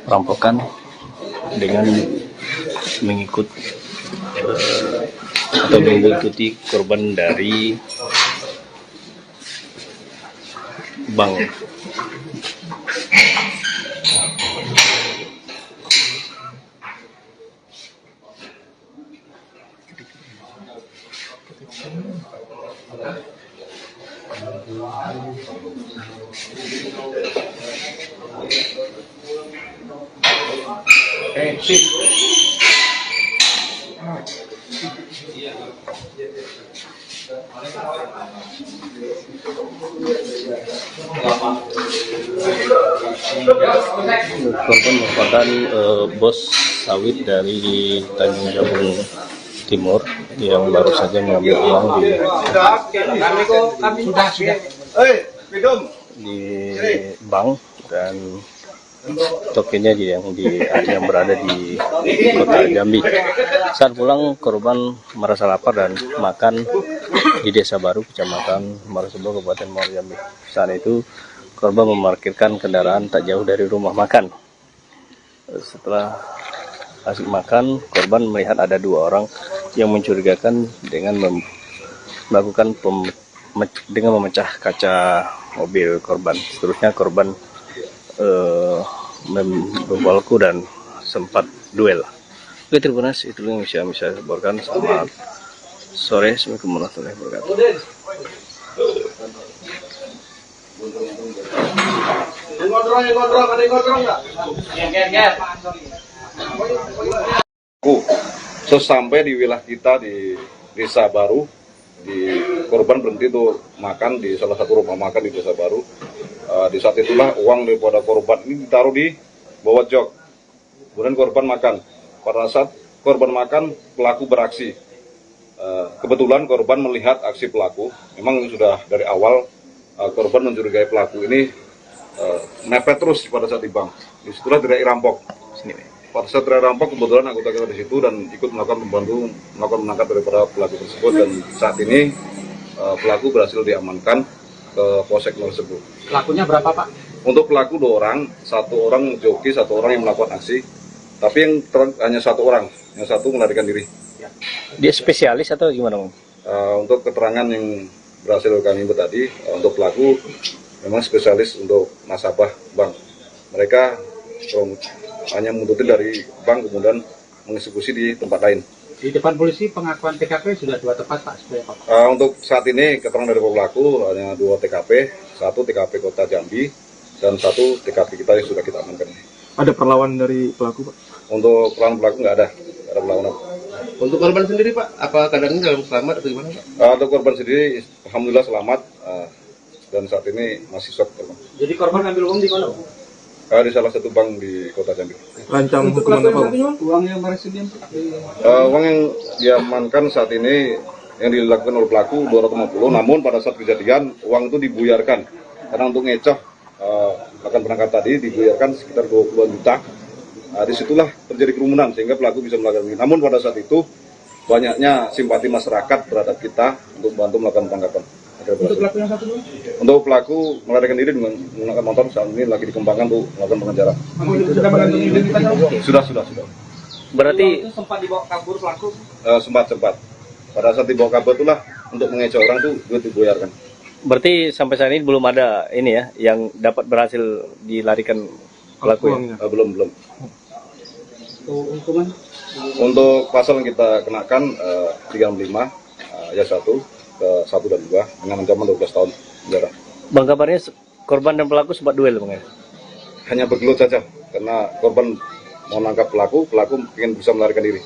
perampokan dengan mengikuti korban dari bank. Korban merupakan bos sawit dari Tanjung Jabung Timur yang baru saja mengambil uang di bank dan tokennya yang berada di kota Jambi. Saat pulang korban merasa lapar dan makan di Desa Baru, Kecamatan Marosebo, Kabupaten Muaro Jambi. Saat itu korban memarkirkan kendaraan tak jauh dari rumah makan. Setelah asik makan, korban melihat ada 2 orang yang mencurigakan dengan melakukan dengan memecah kaca mobil korban. Seterusnya korban membawaku dan sempat duel. Oke, terima kasih. Itu yang bisa saya laporkan. Selamat sore. Assalamualaikum warahmatullahi wabarakatuh. Sesampai di wilayah kita di Desa Baru, korban berhenti tuh makan di salah satu rumah makan di Desa Baru. Di saat itulah uang daripada korban ini ditaruh di bawah jok. Kemudian korban makan. Pada saat korban makan, pelaku beraksi. Kebetulan korban melihat aksi pelaku. Memang sudah dari awal korban mencurigai pelaku ini mepet terus pada saat di bank. Disitulah teriak rampok. Pada saat teriak rampok, kebetulan anggota kita di situ dan ikut melakukan menangkap daripada pelaku tersebut. Dan saat ini pelaku berhasil diamankan ke Polsek Marosebo. Pelakunya berapa Pak? Untuk pelaku 2 orang, 1 orang joki, 1 orang yang melakukan aksi. Tapi yang hanya 1 orang, yang 1 melarikan diri. Dia spesialis atau gimana, Bang? Untuk keterangan yang berhasil kami buat tadi, untuk pelaku memang spesialis untuk nasabah bank. Mereka hanya menuntut dari bank kemudian mengeksekusi di tempat lain. Di depan polisi pengakuan TKP sudah 2 tempat Pak sebenarnya Pak. Untuk saat ini keterangan dari pelaku hanya 2 TKP, 1 TKP Kota Jambi dan 1 TKP kita yang sudah kita amankan. Ada perlawanan dari pelaku Pak? Untuk pelaku nggak ada perlawanan. Untuk korban sendiri Pak, apa keadaannya dalam selamat atau gimana Pak? Untuk korban sendiri, alhamdulillah selamat dan saat ini masih shock. Jadi korban ngambil uang di mana Pak? Di salah satu bank di Kota Jambi. Rancang hukuman apa Pak? Uang yang berhasil Uang yang diamankan saat ini yang dilakukan oleh pelaku 250, namun pada saat kejadian uang itu dibuyarkan karena untuk ngecoh akan berangkat tadi dibuyarkan sekitar 20 juta. Disitulah terjadi kerumunan sehingga pelaku bisa melakukan ini. Namun pada saat itu banyaknya simpati masyarakat terhadap kita untuk bantu melakukan tanggapan. Untuk pelaku yang satu dulu? Untuk pelaku melarikan diri dengan menggunakan motor saat ini lagi dikembangkan untuk melakukan pengejaran. Sudah mengantongi identitas? Sudah. Berarti Sempat dibawa kabur pelaku? Sempat. Pada saat dibawa kabur itulah untuk mengecoh orang tuh duit dibuyarkan. berarti sampai saat ini belum ada ini ya yang dapat berhasil dilarikan pelaku ya? Belum. Hukuman? Untuk pasal yang kita kenakan 35 ayat 1 ke 1 dan 2 dengan ancaman 12 tahun penjara. Bang, kabarnya korban dan pelaku sempat duel Bang ya? Hanya bergelut saja karena korban mau nangkap pelaku ingin bisa melarikan diri.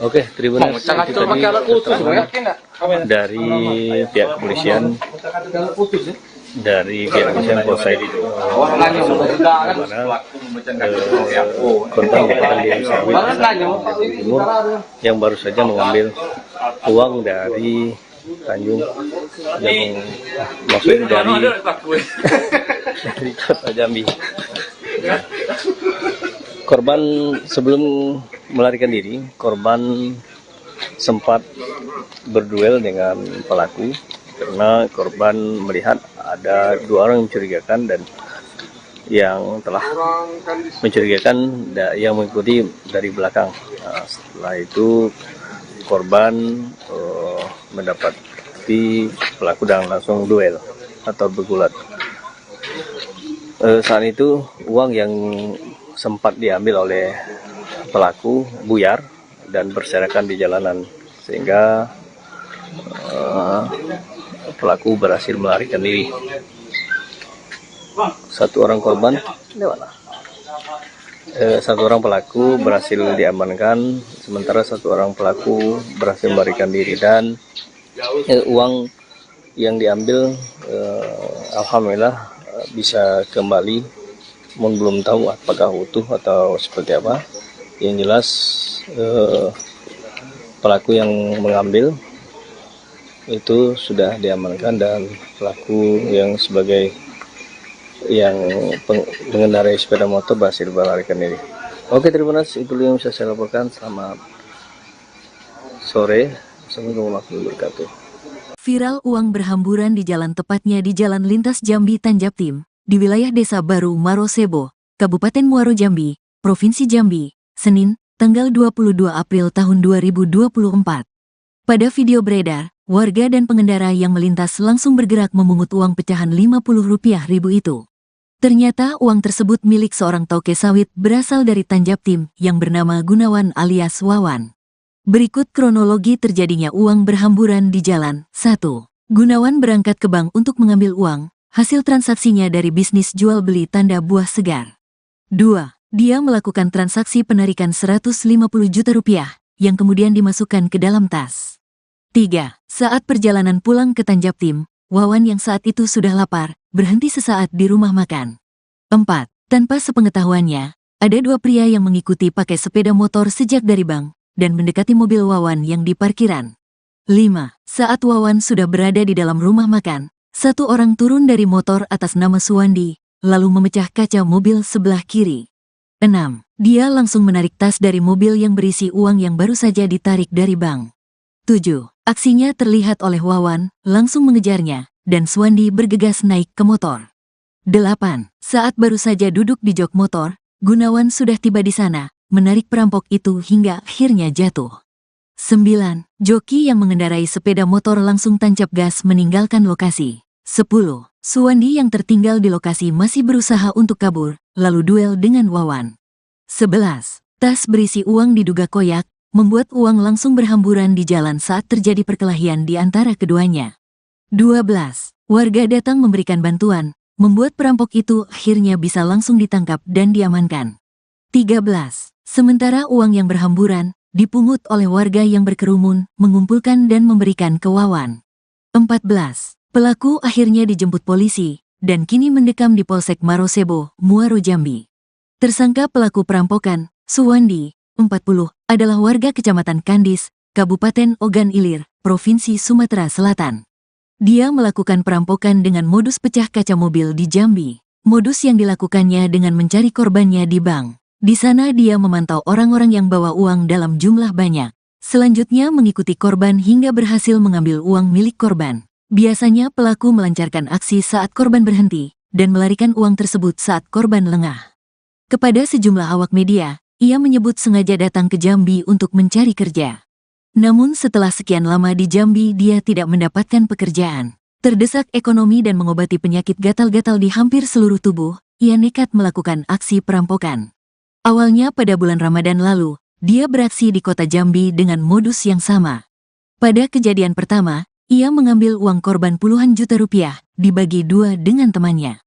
Oke, Tribunas itu tadi keterangan dari pihak kepolisian Polsek Kontan Kabupaten Sawit Timur yang baru saja mengambil uang dari Tanjung yang maksudnya dari Kota Jambi. Korban sebelum melarikan diri, korban sempat berduel dengan pelaku karena korban melihat ada 2 orang yang mencurigakan dan yang telah mencurigakan yang mengikuti dari belakang. Nah, setelah itu korban mendapati pelaku dan langsung duel atau bergulat. Saat itu uang yang sempat diambil oleh pelaku buyar dan berserakan di jalanan sehingga pelaku berhasil melarikan diri. 1 orang korban, 1 orang pelaku berhasil diamankan, sementara 1 orang pelaku berhasil melarikan diri dan uang yang diambil alhamdulillah bisa kembali, belum tahu apakah utuh atau seperti apa. Yang jelas pelaku yang mengambil itu sudah diamankan dan pelaku yang sebagai yang mengendarai sepeda motor berhasil melarikan diri. Oke, terima kasih, itu yang bisa saya laporkan. Selamat sore, assalamualaikum warahmatullahi wabarakatuh. Viral uang berhamburan di jalan, tepatnya di Jalan Lintas Jambi Tanjaptim, di wilayah Desa Baru Marosebo, Kabupaten Muaro Jambi, Provinsi Jambi, Senin, tanggal 22 April tahun 2024. Pada video beredar, warga dan pengendara yang melintas langsung bergerak memungut uang pecahan Rp50.000 itu. Ternyata uang tersebut milik seorang toke sawit berasal dari Tanjaptim yang bernama Gunawan alias Wawan. Berikut kronologi terjadinya uang berhamburan di jalan. 1. Gunawan berangkat ke bank untuk mengambil uang, hasil transaksinya dari bisnis jual beli tanda buah segar. 2. Dia melakukan transaksi penarikan Rp150 juta yang kemudian dimasukkan ke dalam tas. 3. Saat perjalanan pulang ke Tanjaptim, Wawan yang saat itu sudah lapar, berhenti sesaat di rumah makan. 4. Tanpa sepengetahuannya, ada 2 pria yang mengikuti pakai sepeda motor sejak dari bank dan mendekati mobil Wawan yang di parkiran. 5. Saat Wawan sudah berada di dalam rumah makan, 1 orang turun dari motor atas nama Suwandi, lalu memecah kaca mobil sebelah kiri. 6. Dia langsung menarik tas dari mobil yang berisi uang yang baru saja ditarik dari bank. 7. Aksinya terlihat oleh Wawan, langsung mengejarnya, dan Suwandi bergegas naik ke motor. 8. Saat baru saja duduk di jok motor, Gunawan sudah tiba di sana, menarik perampok itu hingga akhirnya jatuh. 9. Joki yang mengendarai sepeda motor langsung tancap gas meninggalkan lokasi. 10. Suwandi yang tertinggal di lokasi masih berusaha untuk kabur, lalu duel dengan Wawan. 11. Tas berisi uang diduga koyak, membuat uang langsung berhamburan di jalan saat terjadi perkelahian di antara keduanya. 12. Warga datang memberikan bantuan, membuat perampok itu akhirnya bisa langsung ditangkap dan diamankan. 13. Sementara uang yang berhamburan, dipungut oleh warga yang berkerumun, mengumpulkan dan memberikan ke Wawan. 14. Pelaku akhirnya dijemput polisi, dan kini mendekam di Polsek Marosebo, Muaro Jambi. Tersangka pelaku perampokan, Suwandi, 40, adalah warga Kecamatan Kandis, Kabupaten Ogan Ilir, Provinsi Sumatera Selatan. Dia melakukan perampokan dengan modus pecah kaca mobil di Jambi. Modus yang dilakukannya dengan mencari korbannya di bank. Di sana dia memantau orang-orang yang bawa uang dalam jumlah banyak. Selanjutnya mengikuti korban hingga berhasil mengambil uang milik korban. Biasanya pelaku melancarkan aksi saat korban berhenti, dan melarikan uang tersebut saat korban lengah. Kepada sejumlah awak media, ia menyebut sengaja datang ke Jambi untuk mencari kerja. Namun setelah sekian lama di Jambi dia tidak mendapatkan pekerjaan. Terdesak ekonomi dan mengobati penyakit gatal-gatal di hampir seluruh tubuh, ia nekat melakukan aksi perampokan. Awalnya pada bulan Ramadan lalu, dia beraksi di kota Jambi dengan modus yang sama. Pada kejadian pertama, ia mengambil uang korban puluhan juta rupiah, dibagi dua dengan temannya.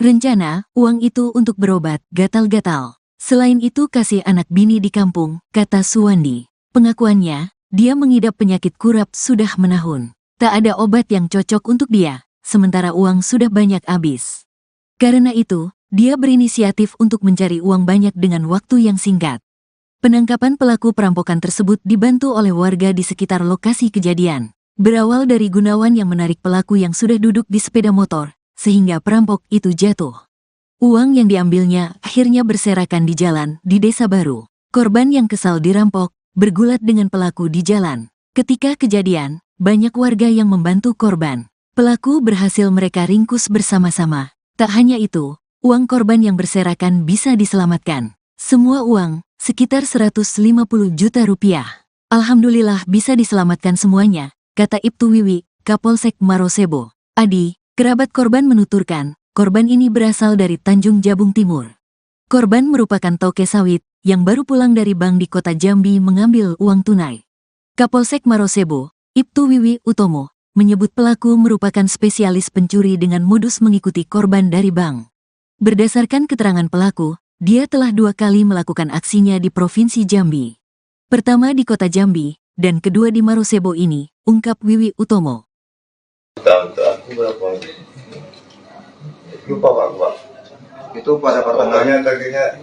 Rencana, uang itu untuk berobat gatal-gatal. Selain itu kasih anak bini di kampung, kata Suwandi. Pengakuannya, dia mengidap penyakit kurap sudah menahun. Tak ada obat yang cocok untuk dia, sementara uang sudah banyak habis. Karena itu, dia berinisiatif untuk mencari uang banyak dengan waktu yang singkat. Penangkapan pelaku perampokan tersebut dibantu oleh warga di sekitar lokasi kejadian. Berawal dari Gunawan yang menarik pelaku yang sudah duduk di sepeda motor, sehingga perampok itu jatuh. Uang yang diambilnya akhirnya berserakan di jalan di Desa Baru. Korban yang kesal dirampok, bergulat dengan pelaku di jalan. Ketika kejadian, banyak warga yang membantu korban. Pelaku berhasil mereka ringkus bersama-sama. Tak hanya itu, uang korban yang berserakan bisa diselamatkan. Semua uang, sekitar 150 juta rupiah. Alhamdulillah bisa diselamatkan semuanya, kata Ibtu Wiwi, Kapolsek Marosebo. Adi, kerabat korban menuturkan, korban ini berasal dari Tanjung Jabung Timur. Korban merupakan toke sawit, yang baru pulang dari bank di kota Jambi mengambil uang tunai. Kapolsek Marosebo, Ibtu Wiwi Utomo, menyebut pelaku merupakan spesialis pencuri dengan modus mengikuti korban dari bank. Berdasarkan keterangan pelaku, dia telah 2 kali melakukan aksinya di Provinsi Jambi. Pertama di kota Jambi, dan kedua di Marosebo ini, ungkap Wiwi Utomo. Aku berapa? Lupa Pak. Itu pada Pokoknya targetnya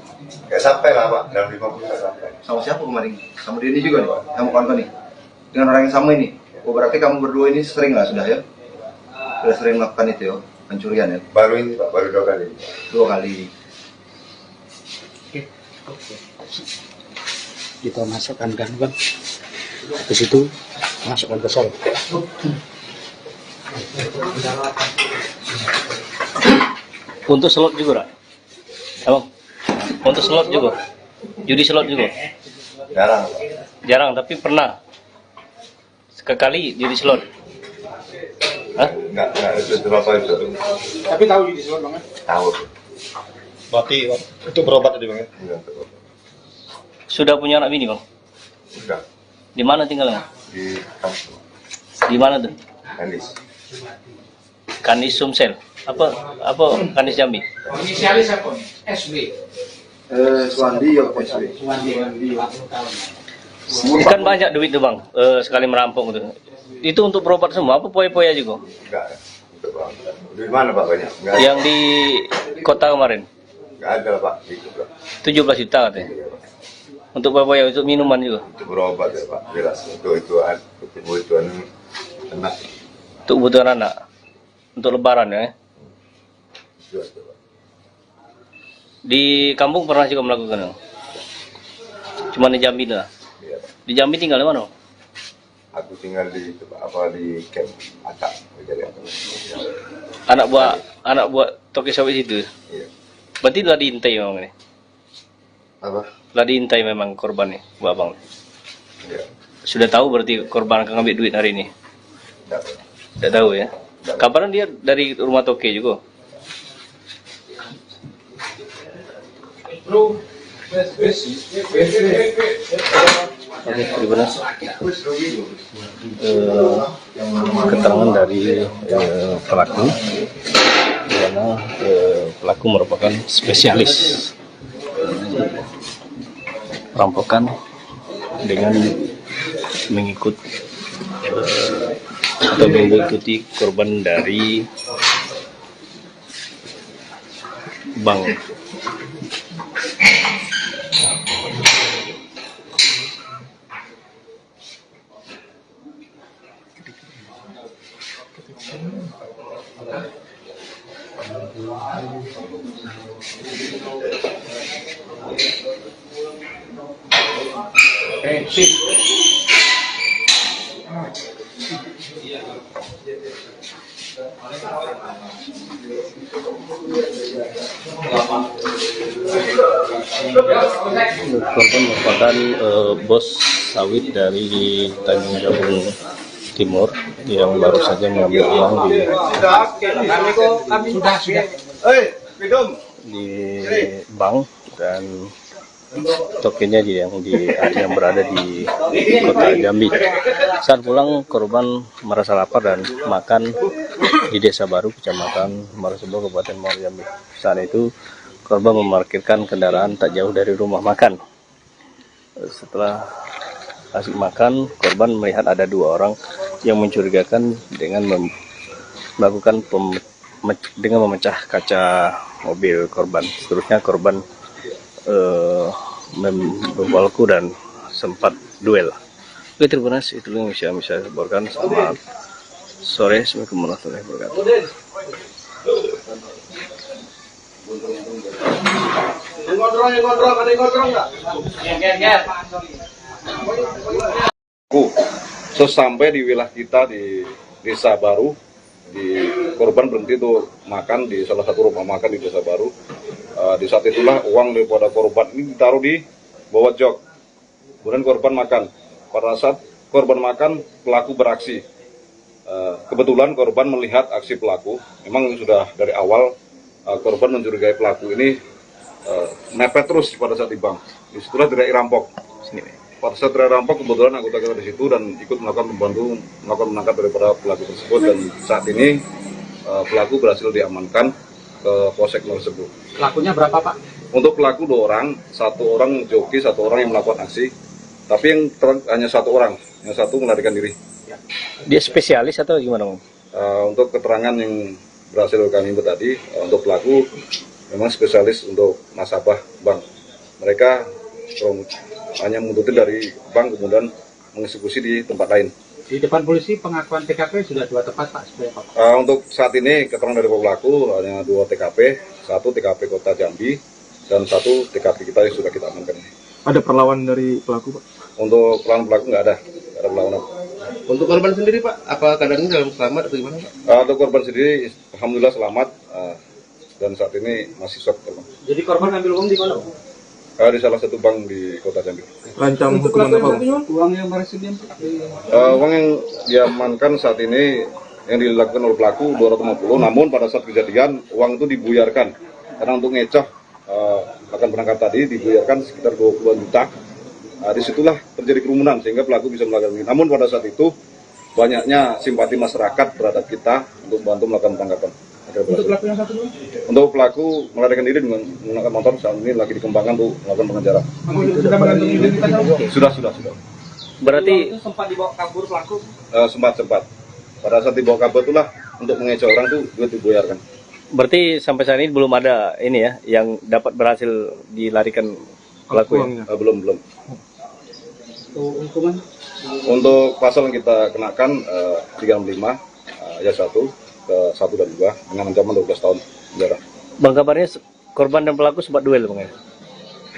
nggak sampai lah Pak, dalam 50 nggak sampai. sama siapa kemarin? Sama dia ini juga nih Pak, kamu kawan nih? Dengan orang yang sama ini? Oh berarti kamu berdua ini sering lah sudah ya? Sudah sering melakukan itu ya, pencurian ya? Baru ini Pak, baru 2 kali. 2 kali. Kita masukkan kan ke situ, masukkan ke sel. Untuk slot juga, Rak? Abang? Untuk slot juga? Judi slot juga? Jarang Pak. Jarang, tapi pernah? Sekali judi slot? Hah? Nggak itu berapa itu. Tapi tahu judi slot Bang? Tahu. Berarti itu berobat tadi Bang ya? Iya, Sudah punya anak bini, Bang? sudah Di mana tinggalnya? di kampung Di mana tuh? Kandis. Kandis Sumsel. Apa Kandis Jambi? Inisialis apa? SB. Suwandi ya SW. Kan banyak duit tuh Bang, sekali merampok tuh. Itu untuk berobat semua, apa poya-poya juga? Enggak. Itu Pak. Di mana Pak banyak? Enggak. Yang di kota kemarin, Enggak ada Pak. Itu Pak. 17 juta katanya. Untuk poya-poya, untuk minuman juga. Itu berobat ya Pak. Jelas. Kebutuhan anak. Untuk kebutuhan anak. Untuk lebaran ya. Itu aja, Pak. Di kampung pernah juga melakukan? Cuma di Jambi lah. Iya. Di Jambi tinggal di mana? Aku tinggal di di camp Atak. Anak buah toke sawit itu. Iya. Berarti telah diintai memang ini. Apa? Telah diintai memang korban nih, Bu Abang. Iya. Sudah tahu berarti korban akan ngambil duit hari ini. Enggak. Tidak tahu ya. Kabarnya dia dari rumah Toke juga. Oke, Tribunas. Keterangan dari pelaku, di mana pelaku merupakan spesialis perampokan dengan mengikuti korban dari bank. Korban merupakan bos sawit dari Tanjung Jabung Timur yang baru saja mengambil uang di bank, dan tokennya yang berada di kota Jambi. Saat pulang, korban merasa lapar dan makan di Desa Baru, Kecamatan Marosebo, Kabupaten Muaro Jambi. Saat itu korban memarkirkan kendaraan tak jauh dari rumah makan. Setelah asik makan, korban melihat ada dua orang yang mencurigakan dengan memecah kaca mobil korban. Seterusnya korban membawaku dan sempat duel. Oke, Tribunas, itu yang bisa saya laporkan. Selamat sore, assalamualaikum warahmatullahi wabarakatuh. Sesampai di wilayah kita di Desa Baru, korban berhenti tuh makan di salah satu rumah makan di Desa Baru. Di saat itulah uang daripada korban ini ditaruh di bawah jok. Kemudian korban makan. Pada saat korban makan, pelaku beraksi. Kebetulan korban melihat aksi pelaku. Memang sudah dari awal korban mencurigai pelaku ini mepet terus pada saat di bank. Disitulah gerai rampok. Pada saat gerai rampok, kebetulan anggota kita di situ dan ikut melakukan menangkap daripada pelaku tersebut, dan saat ini pelaku berhasil diamankan ke Polsek Marosebo. Pelakunya berapa, Pak? Untuk pelaku 2 orang, 1 orang joki, 1 orang yang melakukan aksi. Tapi yang hanya 1 orang, yang 1 melarikan diri. Dia spesialis atau gimana, Bang? Untuk keterangan yang berhasil kami input tadi, untuk pelaku memang spesialis untuk nasabah bank. Mereka hanya mengikuti dari bank kemudian mengeksekusi di tempat lain. Di depan polisi pengakuan TKP sudah 2 tempat, Pak. Untuk saat ini keterangan dari pelaku hanya 2 TKP, 1 TKP Kota Jambi dan 1 TKP kita yang sudah kita amankan. Ada perlawanan dari pelaku, Pak? Untuk perlawanan pelaku nggak ada perlawanan. Untuk korban sendiri, Pak, apa keadaannya dalam selamat atau gimana, Pak? Untuk korban sendiri, alhamdulillah selamat, dan saat ini masih shock. Jadi korban ambil uang di mana, Pak? Di salah satu bank di Kota Jambi. Rancang hukuman apa, Pak? Uang yang Uang yang diamankan saat ini yang dilakukan oleh pelaku 250, namun pada saat kejadian uang itu dibuyarkan karena untuk ngecoh akan berangkat tadi dibuyarkan sekitar 20 juta. Disitulah terjadi kerumunan sehingga pelaku bisa melakukan ini. Namun pada saat itu banyaknya simpati masyarakat terhadap kita untuk bantu melakukan penangkapan. Untuk pelaku yang satu, untuk pelaku melarikan diri dengan menggunakan motor, saat ini lagi dikembangkan untuk melakukan pengejaran. Sudah mengantongi identitas? Sudah. Berarti sempat dibawa kabur pelaku? Sempat. Pada saat dibawa kabur itulah untuk mengecoh orang tuh duit dibuyarkan. Berarti sampai saat ini belum ada ini ya yang dapat berhasil dilarikan pelaku ya? Belum. Hukuman? Untuk pasal yang kita kenakan 365 ayat 1 ke 1 dan 2 dengan ancaman 12 tahun penjara. Bang, kabarnya korban dan pelaku sempat duel, Bang, ya?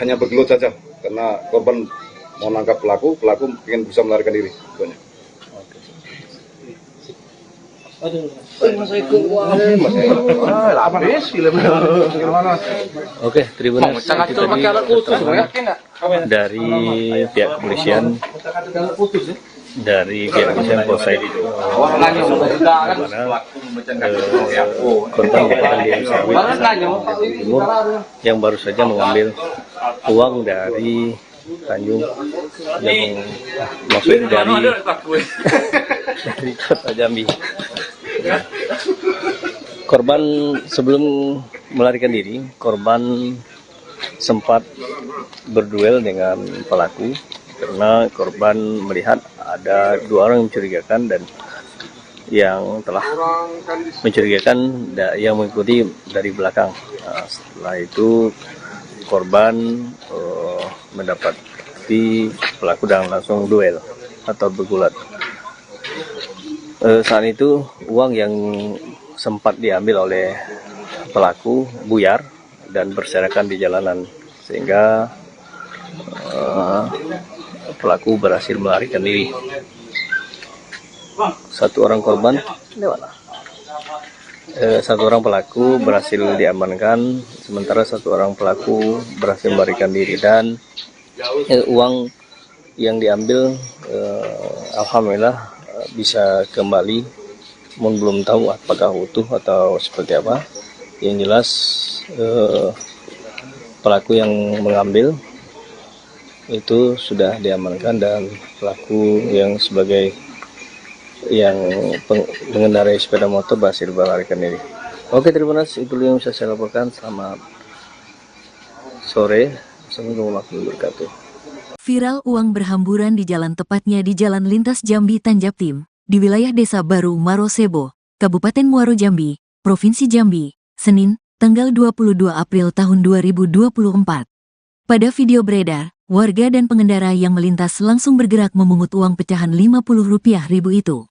Hanya bergelut saja karena korban mau nangkap pelaku ingin bisa melarikan diri. Oke, Tribunas, itu tadi keterangan dari pihak kepolisian dari pihak kepolisian Polsek itu, mana korban merupakan di Sawit Timur yang baru saja mengambil uang dari Tanjung yang maksudnya dari kota Jambi. Korban sebelum melarikan diri, korban sempat berduel dengan pelaku karena korban melihat ada 2 orang yang mencurigakan dan yang telah mencurigakan yang mengikuti dari belakang. Nah, setelah itu korban mendapati pelaku dan langsung duel atau bergulat. Saat itu uang yang sempat diambil oleh pelaku buyar dan berserakan di jalanan sehingga pelaku berhasil melarikan diri. 1 orang korban satu orang pelaku berhasil diamankan, sementara 1 orang pelaku berhasil melarikan diri dan uang yang diambil alhamdulillah bisa kembali, belum tahu apakah utuh atau seperti apa. Yang jelas pelaku yang mengambil itu sudah diamankan dan pelaku yang sebagai yang mengendarai sepeda motor berhasil melarikan diri. Oke, terima kasih. Itu yang bisa saya laporkan. Selamat sore. Assalamualaikum warahmatullahi wabarakatuh. Viral uang berhamburan di jalan, tepatnya di Jalan Lintas Jambi Tanjaptim, di wilayah Desa Baru Marosebo, Kabupaten Muaro Jambi, Provinsi Jambi, Senin, tanggal 22 April tahun 2024. Pada video beredar, warga dan pengendara yang melintas langsung bergerak memungut uang pecahan Rp50.000 itu.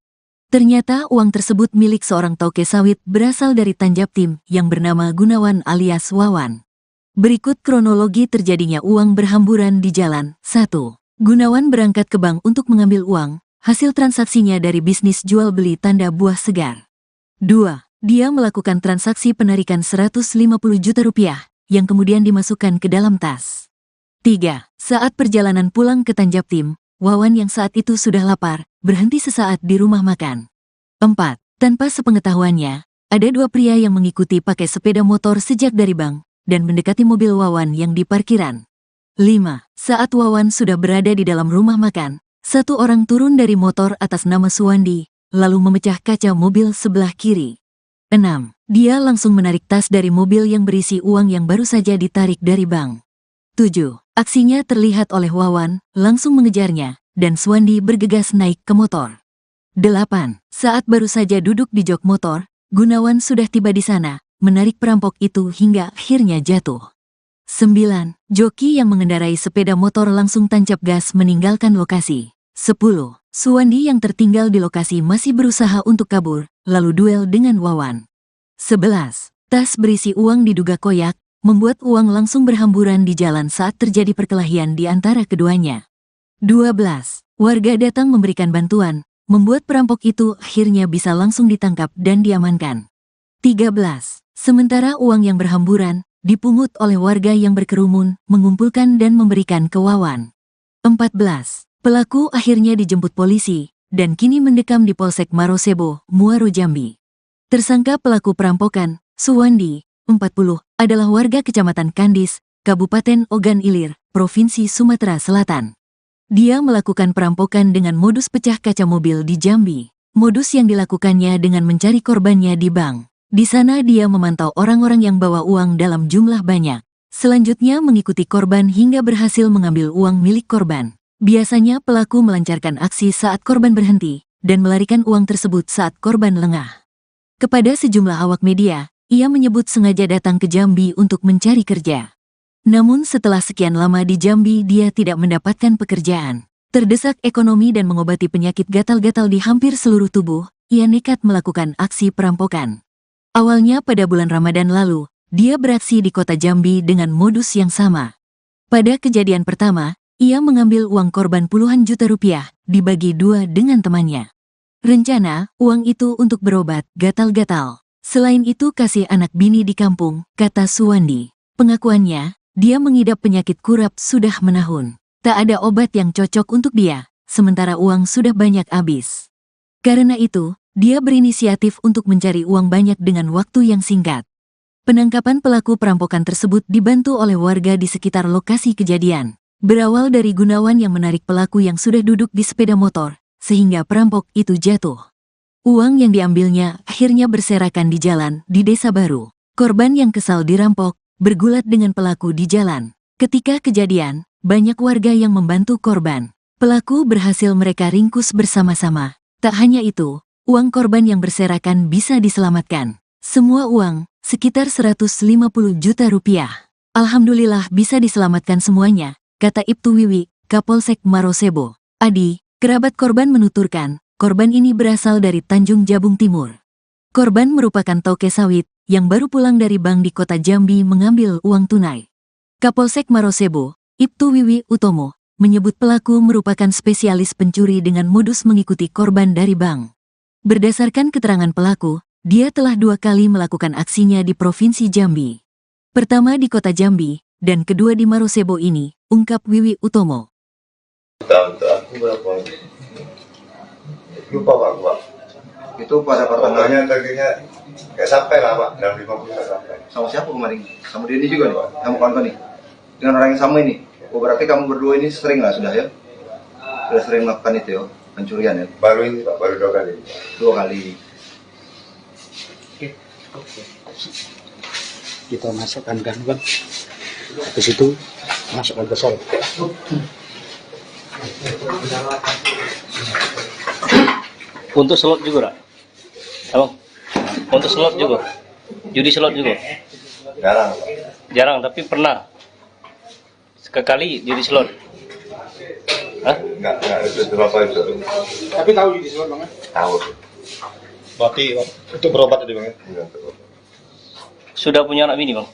Ternyata uang tersebut milik seorang toke sawit berasal dari Tanjaptim yang bernama Gunawan alias Wawan. Berikut kronologi terjadinya uang berhamburan di jalan. 1. Gunawan berangkat ke bank untuk mengambil uang, hasil transaksinya dari bisnis jual beli tanda buah segar. 2. Dia melakukan transaksi penarikan Rp150 juta yang kemudian dimasukkan ke dalam tas. 3. Saat perjalanan pulang ke Tanjaptim, Wawan yang saat itu sudah lapar, berhenti sesaat di rumah makan. 4. Tanpa sepengetahuannya, ada 2 pria yang mengikuti pakai sepeda motor sejak dari bank dan mendekati mobil Wawan yang di parkiran. 5. Saat Wawan sudah berada di dalam rumah makan, 1 orang turun dari motor atas nama Suwandi, lalu memecah kaca mobil sebelah kiri. 6. Dia langsung menarik tas dari mobil yang berisi uang yang baru saja ditarik dari bank. 7. Aksinya terlihat oleh Wawan, langsung mengejarnya, dan Suwandi bergegas naik ke motor. 8. Saat baru saja duduk di jok motor, Gunawan sudah tiba di sana, menarik perampok itu hingga akhirnya jatuh. 9. Joki yang mengendarai sepeda motor langsung tancap gas meninggalkan lokasi. 10. Suwandi yang tertinggal di lokasi masih berusaha untuk kabur, lalu duel dengan Wawan. 11. Tas berisi uang diduga koyak, membuat uang langsung berhamburan di jalan saat terjadi perkelahian di antara keduanya. 12. Warga datang memberikan bantuan, membuat perampok itu akhirnya bisa langsung ditangkap dan diamankan. 13. Sementara uang yang berhamburan dipungut oleh warga yang berkerumun, mengumpulkan dan memberikan ke Wawan. 14. Pelaku akhirnya dijemput polisi dan kini mendekam di Polsek Marosebo, Muaro Jambi. Tersangka pelaku perampokan, Suwandi, 40, adalah warga Kecamatan Kandis, Kabupaten Ogan Ilir, Provinsi Sumatera Selatan. Dia melakukan perampokan dengan modus pecah kaca mobil di Jambi. Modus yang dilakukannya dengan mencari korbannya di bank. Di sana dia memantau orang-orang yang bawa uang dalam jumlah banyak. Selanjutnya mengikuti korban hingga berhasil mengambil uang milik korban. Biasanya pelaku melancarkan aksi saat korban berhenti dan melarikan uang tersebut saat korban lengah. Kepada sejumlah awak media, ia menyebut sengaja datang ke Jambi untuk mencari kerja. Namun setelah sekian lama di Jambi dia tidak mendapatkan pekerjaan. Terdesak ekonomi dan mengobati penyakit gatal-gatal di hampir seluruh tubuh, ia nekat melakukan aksi perampokan. Awalnya pada bulan Ramadan lalu, dia beraksi di kota Jambi dengan modus yang sama. Pada kejadian pertama, ia mengambil uang korban puluhan juta rupiah, dibagi 2 dengan temannya. Rencana, uang itu untuk berobat gatal-gatal. Selain itu kasih anak bini di kampung, kata Suwandi. Pengakuannya, dia mengidap penyakit kurap sudah menahun. Tak ada obat yang cocok untuk dia, sementara uang sudah banyak habis. Karena itu, dia berinisiatif untuk mencari uang banyak dengan waktu yang singkat. Penangkapan pelaku perampokan tersebut dibantu oleh warga di sekitar lokasi kejadian. Berawal dari Gunawan yang menarik pelaku yang sudah duduk di sepeda motor, sehingga perampok itu jatuh. Uang yang diambilnya akhirnya berserakan di jalan di Desa Baru. Korban yang kesal dirampok, bergulat dengan pelaku di jalan. Ketika kejadian, banyak warga yang membantu korban. Pelaku berhasil mereka ringkus bersama-sama. Tak hanya itu, uang korban yang berserakan bisa diselamatkan. Semua uang, sekitar 150 juta rupiah. Alhamdulillah bisa diselamatkan semuanya, kata Ibtu Wiwi, Kapolsek Marosebo. Adi, kerabat korban menuturkan, korban ini berasal dari Tanjung Jabung Timur. Korban merupakan toke sawit yang baru pulang dari bank di kota Jambi mengambil uang tunai. Kapolsek Marosebo, Ibtu Wiwi Utomo, menyebut pelaku merupakan spesialis pencuri dengan modus mengikuti korban dari bank. Berdasarkan keterangan pelaku, dia telah 2 kali melakukan aksinya di Provinsi Jambi. Pertama di kota Jambi, dan kedua di Marosebo ini, ungkap Wiwi Utomo. Aku berapa? Lupa Pak. Itu pada pertengahan. Targetnya nggak sampai lah Pak, dalam 5 bulan sampai. Sama siapa kemarin? Sama Denny juga nih, kamu kawan nih. Dengan orang yang sama ini. Oh, berarti kamu berdua ini sering lah sudah ya? Sudah sering melakukan itu ya, pencurian ya? Baru ini Pak, baru 2 kali. 2 kali. Kita masukkan gangguan. Habis itu masukkan ke sol. Untuk slot juga, Rak? Abang? Untuk slot juga? Judi slot juga? Jarang. Jarang, tapi pernah? Sekali judi slot? Hah? Enggak, itu berapa itu? Tapi tahu judi slot Bang? Tahu. Berarti untuk berobat tadi Bang ya? Iya, betul. Sudah punya anak bini Bang?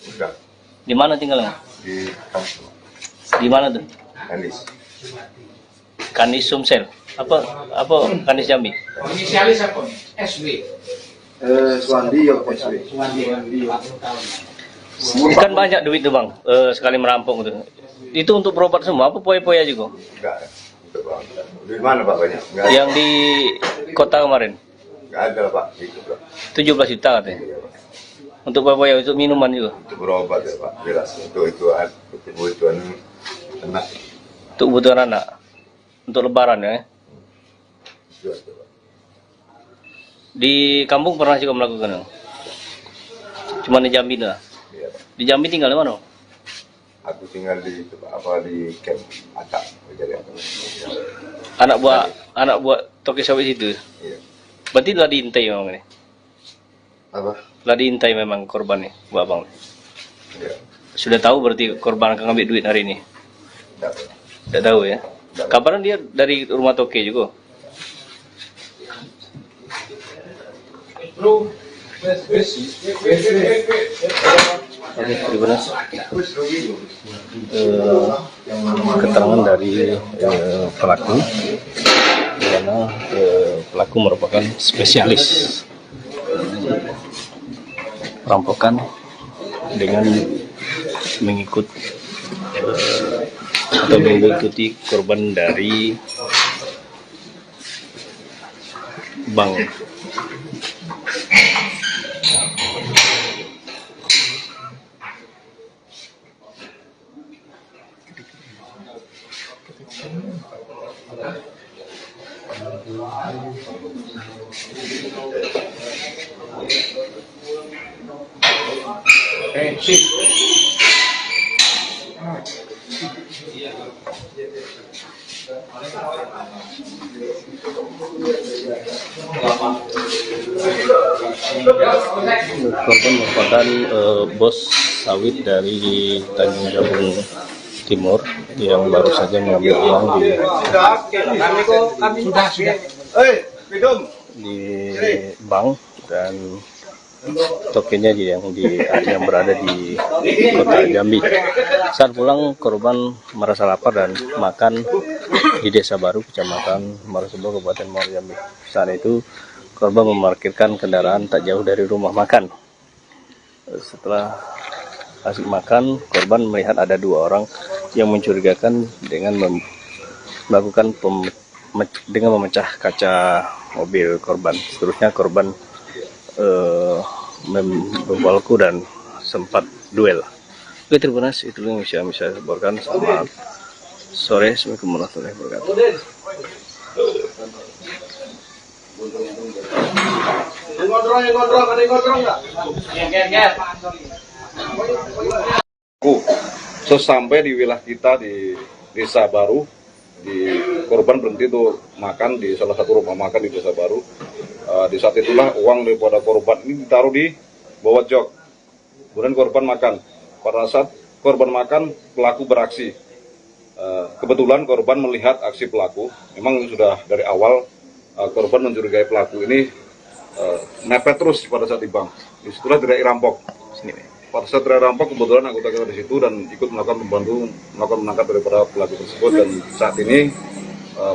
Sudah. Di mana tinggalnya? Di kampung. Di mana tuh? Andis. Kandis Sumsel. Apa Kandis Jambi? Inisialis apa? SW. Suwandi ya, SW. Kan banyak duit tuh Bang, sekali merampok gitu. Itu untuk berobat semua, apa poya-poya juga? Enggak. Itu Bang. Di mana Pak banyak? Enggak. Yang di kota kemarin? Enggak ada Pak. Itu Pak. 17 juta katanya. Iya, Pak. Untuk poya-poya, untuk minuman juga? Untuk berobat ya Pak. Jelas. Untuk kebutuhan anak. Untuk kebutuhan anak? Untuk lebaran ya? Jelas, Pak. Di kampung pernah juga melakukan? Cuma di Jambi lah? Iya, Pak. Di Jambi tinggal di mana? Aku tinggal di di camp Atak. Anak buah toke sawit itu? Iya. Berarti lah diintai memang ini? Apa? Lah diintai memang korban nih, buat abang? Iya. Sudah tahu berarti korban akan ngambil duit hari ini? Tidak. Tidak tahu ya? Kapan dia dari rumah toke juga? Oke, terima kasih. Keterangan dari pelaku, di mana pelaku merupakan spesialis perampokan dengan mengikuti korban dari bank. Korban merupakan bos sawit dari Tanjung Jabung Timur yang baru saja mengambil uang di bank dan tokennya yang berada di kota Jambi. Saat pulang korban merasa lapar dan makan di Desa Baru, Kecamatan Marosebo, Kabupaten Muaro Jambi. Saat itu korban memarkirkan kendaraan tak jauh dari rumah makan. Setelah asik makan, korban melihat ada 2 orang yang mencurigakan dengan melakukan dengan memecah kaca mobil korban. Seterusnya korban membawaku dan sempat duel. Oke, terima kasih. Itu yang bisa saya laporkan. Selamat sore. Assalamualaikum warahmatullahi wabarakatuh. Sesampai di wilayah kita di Desa Baru, di korban berhenti untuk makan di salah satu rumah makan di Desa Baru. Di saat itulah uang daripada korban ini ditaruh di bawah jok. Kemudian korban makan. Pada saat korban makan, pelaku beraksi. Kebetulan korban melihat aksi pelaku. Memang sudah dari awal korban mencurigai pelaku ini mepet terus pada saat di bank. Disitulah teriak rampok. Pada saat teriak rampok, kebetulan anggota kita di situ dan ikut melakukan menangkap daripada pelaku tersebut, dan saat ini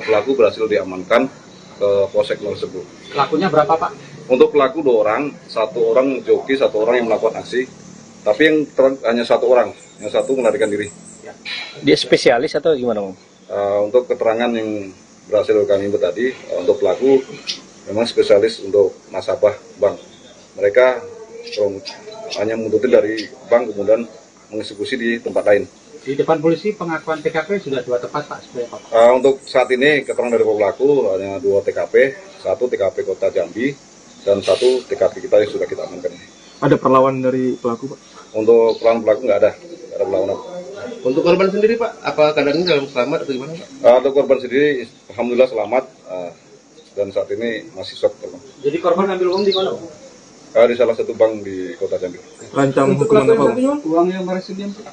pelaku berhasil diamankan ke polsek tersebut. Pelakunya berapa, Pak? Untuk pelaku 2 orang, 1 orang joki, 1 orang yang melakukan aksi. Tapi yang hanya 1 orang, yang 1 melarikan diri. Dia spesialis atau gimana, Bang? Untuk keterangan yang berhasil kami input tadi, untuk pelaku memang spesialis untuk nasabah bank. Mereka hanya menuntut dari bank kemudian mengeksekusi di tempat lain. Di depan polisi pengakuan TKP sudah 2 tempat, Pak, sebenarnya, Pak. Untuk saat ini keterangan dari pelaku hanya 2 TKP, 1 TKP Kota Jambi dan 1 TKP kita yang sudah kita amankan. Ada perlawanan dari pelaku, Pak? Untuk pelaku nggak ada perlawanan. Untuk korban sendiri, Pak, apa keadaannya dalam selamat atau gimana, Pak? Untuk korban sendiri, alhamdulillah selamat dan saat ini masih shock. Jadi korban ambil uang di mana, Pak? Di salah satu bank di Kota Jambi. Rancang hukuman apa, Pak? Uang yang berhasil diambil.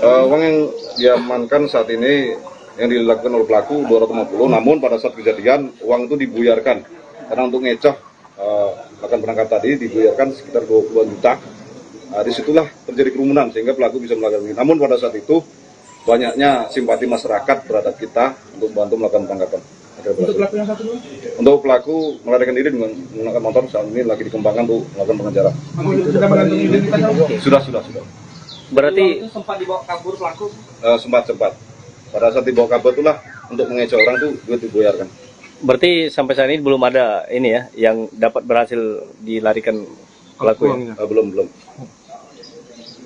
Uang yang diamankan saat ini yang dilakukan oleh pelaku 250, namun pada saat kejadian uang itu dibuyarkan karena untuk ngecoh akan penangkap tadi dibuyarkan sekitar 20 juta. Disitulah terjadi kerumunan sehingga pelaku bisa melakukan ini. Namun pada saat itu banyaknya simpati masyarakat terhadap kita untuk bantu melakukan penangkapan. Untuk pelaku yang 1 dulu? Untuk pelaku melarikan diri dengan menggunakan motor saat ini lagi dikembangkan untuk melakukan pengejaran. Sudah mengantongi identitas? Sudah. Berarti Itu sempat dibawa kabur pelaku? Sempat. Pada saat dibawa kabur itulah untuk mengecoh orang tuh duit dibuyarkan. berarti sampai saat ini belum ada ini ya yang dapat berhasil dilarikan pelaku ya? Belum.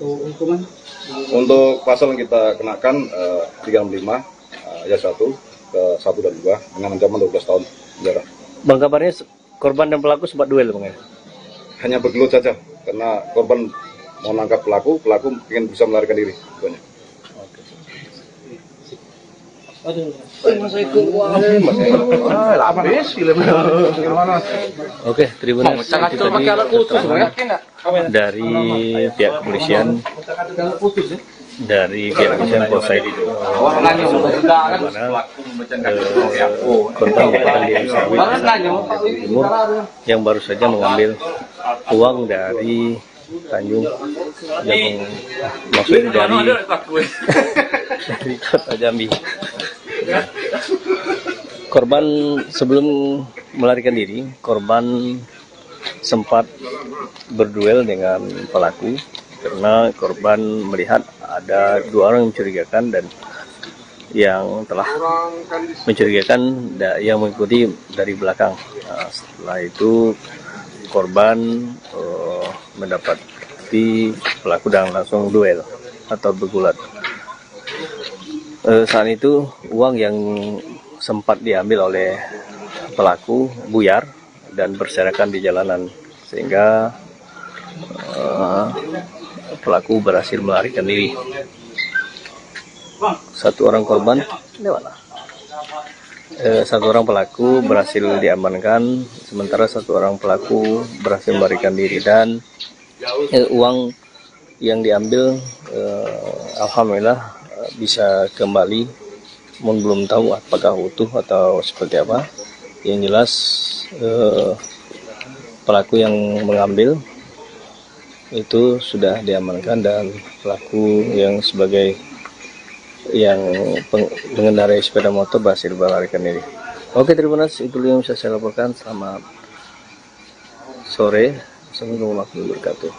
Hukuman? Untuk pasal yang kita kenakan 35 ayat 1 ke 1 dan 2 dengan ancaman 12 tahun penjara. Bang, kabarnya korban dan pelaku sempat duel, Bang ya? Hanya bergelut saja karena korban mau nangkap pelaku ingin bisa melarikan diri. Oke, terima kasih dari pihak kepolisian Polsek korban merupakan diri sawit Timur yang baru saja mengambil uang dari Tanjung yang maksudnya dari Kota Jambi. Korban sebelum melarikan diri, korban sempat berduel dengan pelaku karena korban melihat ada 2 orang yang mencurigakan dan yang telah mencurigakan yang mengikuti dari belakang. Nah, setelah itu korban mendapati pelaku dan langsung duel atau bergulat. Saat itu uang yang sempat diambil oleh pelaku buyar dan berserakan di jalanan sehingga pelaku berhasil melarikan diri. 1 orang korban, 1 orang pelaku berhasil diamankan, sementara 1 orang pelaku berhasil melarikan diri dan uang yang diambil alhamdulillah bisa kembali, belum tahu apakah utuh atau seperti apa. Yang jelas pelaku yang mengambil itu sudah diamankan dan pelaku yang sebagai yang mengendarai sepeda motor berhasil melarikan diri. Oke, terima kasih. Itu yang bisa saya laporkan. Selamat sore. Assalamualaikum warahmatullahi wabarakatuh.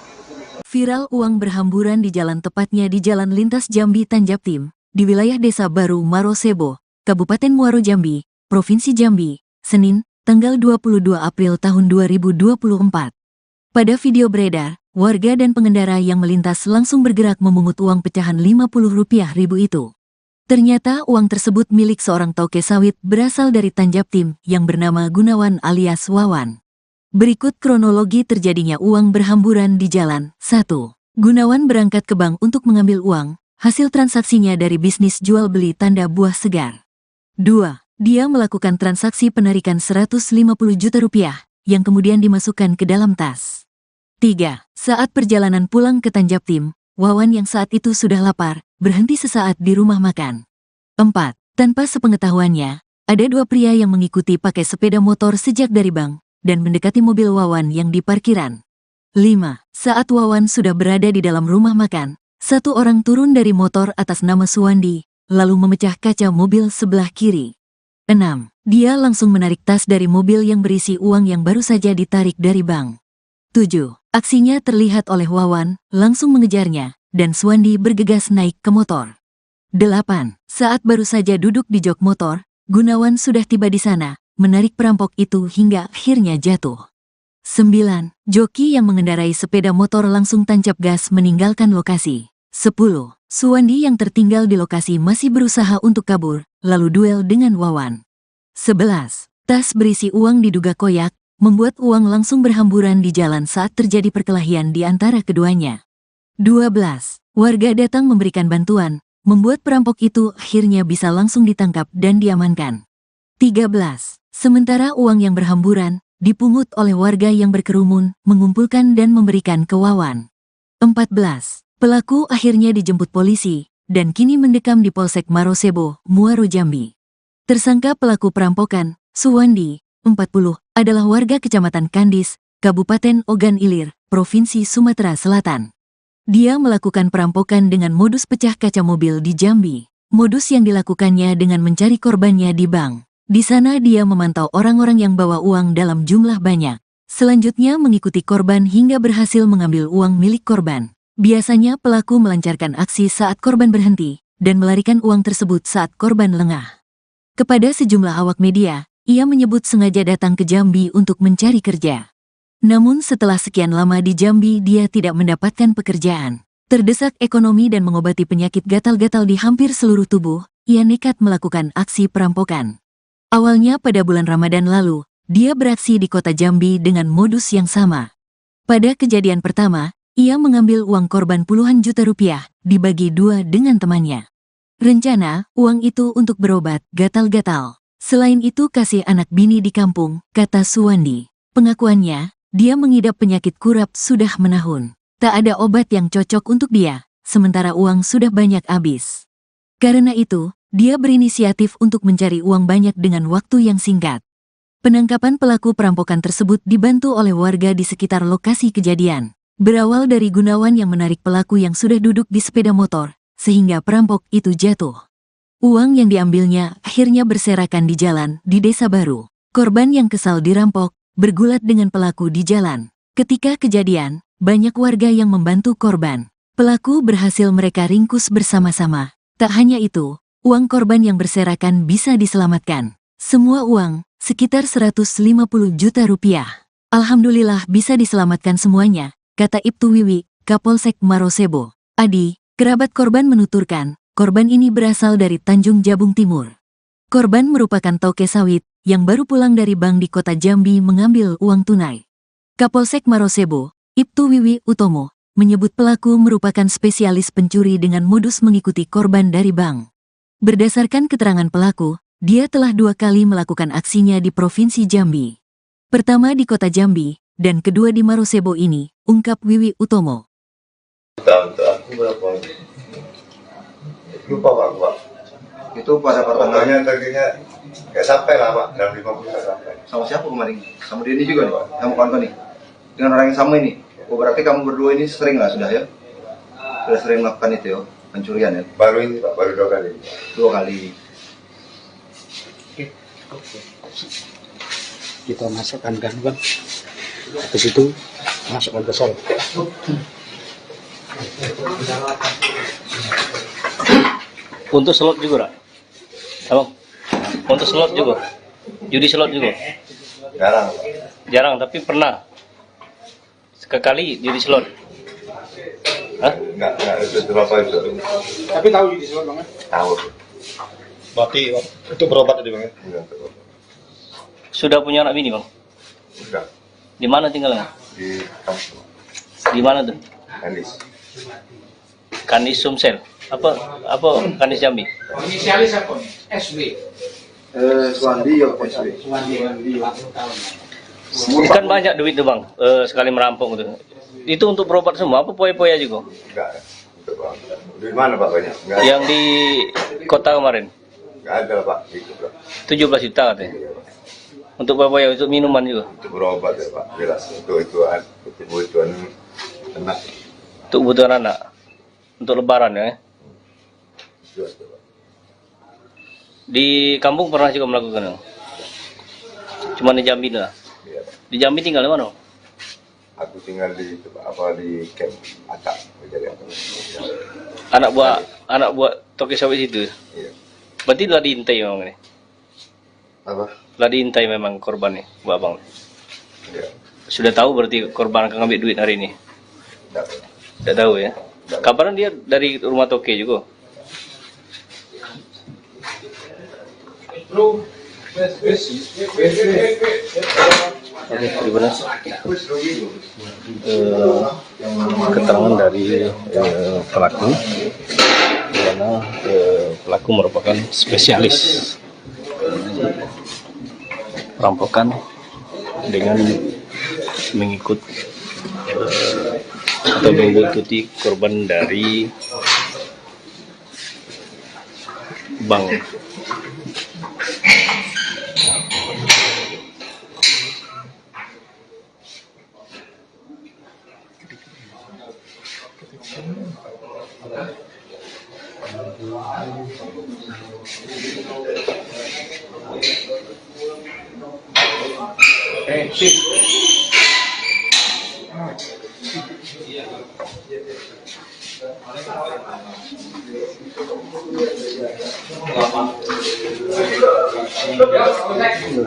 Viral uang berhamburan di jalan, tepatnya di Jalan Lintas Jambi Tanjab Tim, di wilayah Desa Baru Marosebo, Kabupaten Muaro Jambi, Provinsi Jambi, Senin, tanggal 22 April tahun 2024. Pada video beredar, warga dan pengendara yang melintas langsung bergerak memungut uang pecahan Rp50.000 itu. Ternyata uang tersebut milik seorang toke sawit berasal dari Tanjaptim yang bernama Gunawan alias Wawan. Berikut kronologi terjadinya uang berhamburan di jalan. 1. Gunawan berangkat ke bank untuk mengambil uang, hasil transaksinya dari bisnis jual beli tanda buah segar. 2. Dia melakukan transaksi penarikan Rp150 juta yang kemudian dimasukkan ke dalam tas. 3. Saat perjalanan pulang ke Tanjaptim, Wawan yang saat itu sudah lapar, berhenti sesaat di rumah makan. 4. Tanpa sepengetahuannya, ada dua pria yang mengikuti pakai sepeda motor sejak dari bank, dan mendekati mobil Wawan yang di parkiran. 5. Saat Wawan sudah berada di dalam rumah makan, satu orang turun dari motor atas nama Suwandi, lalu memecah kaca mobil sebelah kiri. 6. Dia langsung menarik tas dari mobil yang berisi uang yang baru saja ditarik dari bank. 7. Aksinya terlihat oleh Wawan, langsung mengejarnya, dan Suwandi bergegas naik ke motor. 8. Saat baru saja duduk di jok motor, Gunawan sudah tiba di sana, menarik perampok itu hingga akhirnya jatuh. 9. Joki yang mengendarai sepeda motor langsung tancap gas meninggalkan lokasi. 10. Suwandi yang tertinggal di lokasi masih berusaha untuk kabur, lalu duel dengan Wawan. 11. Tas berisi uang diduga koyak, membuat uang langsung berhamburan di jalan saat terjadi perkelahian di antara keduanya. 12. Warga datang memberikan bantuan, membuat perampok itu akhirnya bisa langsung ditangkap dan diamankan. 13. Sementara uang yang berhamburan, dipungut oleh warga yang berkerumun, mengumpulkan dan memberikan ke Wawan. 14. Pelaku akhirnya dijemput polisi, dan kini mendekam di Polsek Marosebo, Muaro Jambi. Tersangka pelaku perampokan, Suwandi, 40, adalah warga Kecamatan Kandis, Kabupaten Ogan Ilir, Provinsi Sumatera Selatan. Dia melakukan perampokan dengan modus pecah kaca mobil di Jambi. Modus yang dilakukannya dengan mencari korbannya di bank. Di sana dia memantau orang-orang yang bawa uang dalam jumlah banyak. Selanjutnya mengikuti korban hingga berhasil mengambil uang milik korban. Biasanya pelaku melancarkan aksi saat korban berhenti, dan melarikan uang tersebut saat korban lengah. Kepada sejumlah awak media, ia menyebut sengaja datang ke Jambi untuk mencari kerja. Namun setelah sekian lama di Jambi dia tidak mendapatkan pekerjaan. Terdesak ekonomi dan mengobati penyakit gatal-gatal di hampir seluruh tubuh, ia nekat melakukan aksi perampokan. Awalnya pada bulan Ramadan lalu, dia beraksi di kota Jambi dengan modus yang sama. Pada kejadian pertama, ia mengambil uang korban puluhan juta rupiah, dibagi dua dengan temannya. Rencana, uang itu untuk berobat gatal-gatal. Selain itu kasih anak bini di kampung, kata Suwandi. Pengakuannya, dia mengidap penyakit kurap sudah menahun. Tak ada obat yang cocok untuk dia, sementara uang sudah banyak habis. Karena itu, dia berinisiatif untuk mencari uang banyak dengan waktu yang singkat. Penangkapan pelaku perampokan tersebut dibantu oleh warga di sekitar lokasi kejadian. Berawal dari Gunawan yang menarik pelaku yang sudah duduk di sepeda motor, sehingga perampok itu jatuh. Uang yang diambilnya akhirnya berserakan di jalan di Desa Baru. Korban yang kesal dirampok, bergulat dengan pelaku di jalan. Ketika kejadian, banyak warga yang membantu korban. Pelaku berhasil mereka ringkus bersama-sama. Tak hanya itu, uang korban yang berserakan bisa diselamatkan. Semua uang, sekitar 150 juta rupiah. Alhamdulillah bisa diselamatkan semuanya, kata Ibtu Wiwi, Kapolsek Marosebo. Adi, kerabat korban menuturkan, korban ini berasal dari Tanjung Jabung Timur. Korban merupakan toke sawit, yang baru pulang dari bank di kota Jambi mengambil uang tunai. Kapolsek Marosebo, Ibtu Wiwi Utomo, menyebut pelaku merupakan spesialis pencuri dengan modus mengikuti korban dari bank. Berdasarkan keterangan pelaku, dia telah 2 kali melakukan aksinya di Provinsi Jambi. Pertama di kota Jambi, dan kedua di Marosebo ini, ungkap Wiwi Utomo. Aku berapa? Lupa Pak. Itu pada pertengahan. Tadinya nggak sampai lah Pak, dalam 50 nggak sampai. Sama siapa kemarin? Sama dia ini juga nih Pak, kamu kawan nih? Dengan orang yang sama ini? Oh berarti kamu berdua ini sering lah sudah ya? Sudah sering melakukan itu ya, pencurian ya? Baru ini Pak, baru 2 kali. 2 kali. Kita masukkan kan bang, ke situ masukkan ke sel. Untuk slot juga, Abang? Untuk slot juga? Judi slot juga? Jarang, Pak. Jarang, tapi pernah? Sekali judi slot? Hah? Enggak itu berapa itu. Tapi tahu judi slot Bang? Tahu. Berarti itu berobat tadi Bang ya? Enggak. Sudah punya anak bini Bang? Enggak. Di mana tinggalnya? Di kampung. Di mana tuh? Andis. Kandis Sumsel. Apa Kandis Jambi? Inisialis apa nih? SW. Suwandi ya SW. Kan banyak duit tuh Bang, sekali merampok gitu. Itu untuk berobat semua, apa poya-poya juga? Enggak. Untuk Pak. Di mana Pak banyak? Enggak. Yang di kota kemarin? Enggak ada Pak. Itu Pak. 17 juta katanya. Iya, Pak. Untuk poya-poya, untuk minuman juga? Untuk berobat ya Pak. Jelas. Untuk kebutuhan anak. Untuk kebutuhan anak? Untuk lebaran ya? Jelas Pak. Di kampung pernah juga melakukan? Cuma di Jambi lah? Iya Pak. Di Jambi tinggal di mana? Aku tinggal di camp Atak. Anak buah toke sawit itu? Iya. Berarti lah diintai memang ini? Apa? Lah diintai memang korban nih, Mbak Abang? Iya. Sudah tahu berarti korban akan ngambil duit hari ini? Enggak. Tidak tahu ya? Kabaran dia dari rumah toke juga? Oke, terima kasih. Keterangan dari pelaku, di mana pelaku merupakan spesialis perampokan dengan mengikuti korban dari bank.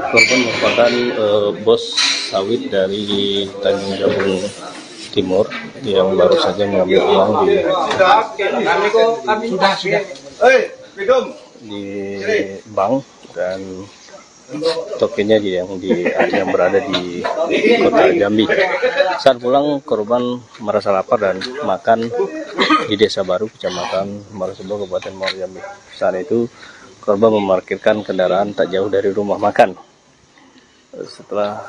Korban merupakan bos sawit dari Tanjung Jabung Timur yang baru saja mengambil uang di bank dan tokennya yang berada di kota Jambi. Saat pulang korban merasa lapar dan makan di Desa Baru, Kecamatan Marosebo, Kabupaten Muaro Jambi. Saat itu korban memarkirkan kendaraan tak jauh dari rumah makan. Setelah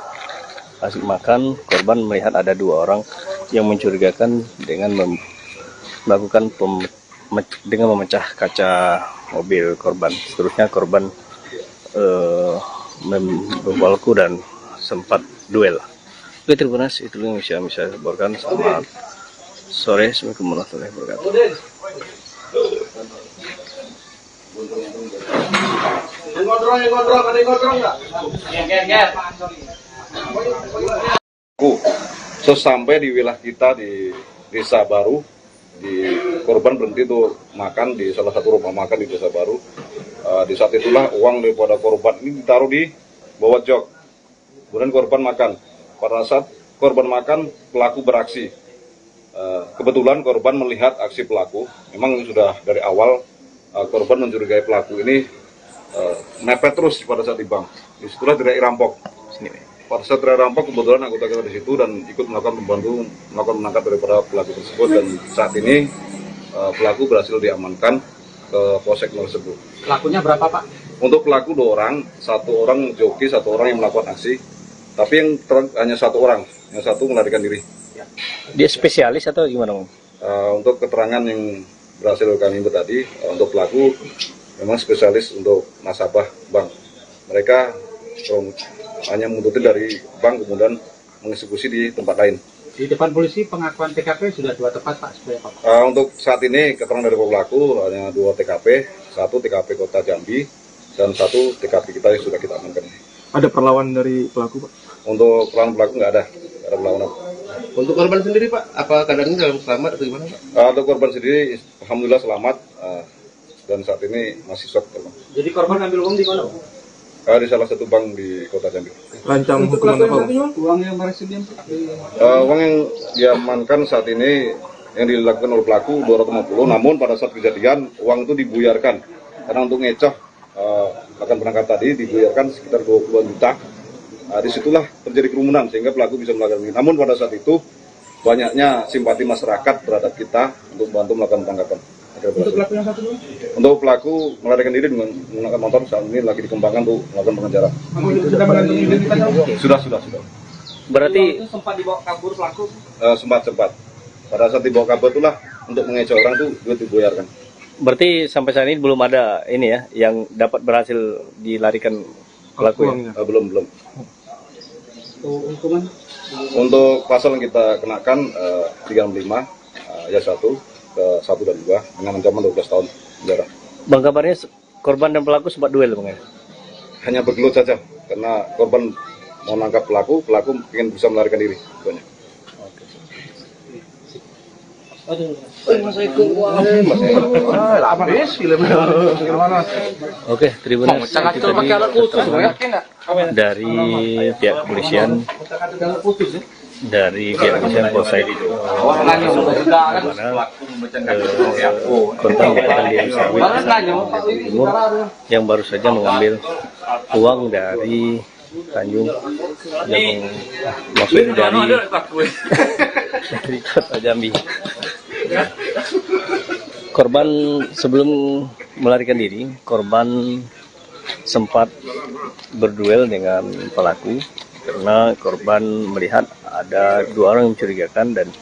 asik makan, korban melihat ada dua orang yang mencurigakan dengan memecah kaca mobil korban. Seterusnya korban membawaku dan sempat duel. Oke, terima kasih. Itu yang bisa saya laporkan. Selamat sore. Assalamualaikum warahmatullahi wabarakatuh. Sesampai di wilayah kita di Desa Baru, korban berhenti tuh makan di salah satu rumah makan di Desa Baru. Di saat itulah uang daripada korban ini ditaruh di bawah jok. Kemudian korban makan. Pada saat korban makan, pelaku beraksi. Kebetulan korban melihat aksi pelaku. Memang sudah dari awal korban mencurigai pelaku ini mepet terus pada saat di bank. Disitulah teriak rampok. Pada saat teriak rampok, kebetulan anggota kita di situ dan ikut melakukan menangkap daripada pelaku tersebut. Dan saat ini pelaku berhasil diamankan ke Polsek Marosebo. Pelakunya berapa Pak? Untuk pelaku 2 orang, 1 orang joki, 1 orang yang melakukan aksi. Tapi yang hanya 1 orang, yang 1 melarikan diri. Dia spesialis atau gimana Bang? Untuk keterangan yang berhasil kami input tadi, untuk pelaku memang spesialis untuk nasabah bank. Mereka hanya menuntut dari bank kemudian mengeksekusi di tempat lain. Di depan polisi pengakuan TKP sudah 2 tepat Pak sebenarnya Pak. Untuk saat ini keterangan dari pelaku hanya 2 TKP, 1 TKP Kota Jambi dan 1 TKP kita yang sudah kita amankan. Ada perlawanan dari pelaku Pak? Untuk perlawanan pelaku nggak ada perlawanan. Untuk korban sendiri Pak, apa keadaannya dalam selamat atau gimana Pak? Untuk korban sendiri, alhamdulillah selamat dan saat ini masih shock. Jadi korban ambil uang di mana Pak? Di salah satu bank di Kota Jambi. Lancang hukuman apa, Bang? Uang yang berhasil Uang yang diamankan saat ini yang dilakukan oleh pelaku 250, namun pada saat kejadian uang itu dibuyarkan karena untuk ngecoh akan penangkap tadi dibuyarkan sekitar 20 juta. Disitulah terjadi kerumunan sehingga pelaku bisa melakukan ini. Namun pada saat itu banyaknya simpati masyarakat terhadap kita untuk bantu melakukan penangkapan. Untuk pelaku yang satu dulu? Untuk pelaku melarikan diri dengan menggunakan motor, saat ini lagi dikembangkan untuk melakukan pengejaran. Sudah mengantongi identitas? Sudah. Berarti Sempat dibawa kabur pelaku? Sempat. Pada saat dibawa kabur itulah untuk mengecoh orang itu duit dibuyarkan. berarti sampai saat ini belum ada ini ya yang dapat berhasil dilarikan pelaku ya? Belum. Hukuman? Untuk pasal yang kita kenakan 35 ayat 1 ke 1 dan 2 dengan ancaman 12 tahun penjara. Bang, kabarnya korban dan pelaku sempat duel Bang ya? Hanya bergelut saja karena korban mau nangkap pelaku ingin bisa melarikan diri. Banyak. Oke, Tribuners, itu tadi keterangan dari pihak kepolisian Polsek Kota Tanjung Sawit Timur yang baru saja mengambil uang dari Tanjung yang maksudnya dari Kota Jambi. Korban sebelum melarikan diri, korban sempat berduel dengan pelaku karena korban melihat ada 2 orang yang mencurigakan dan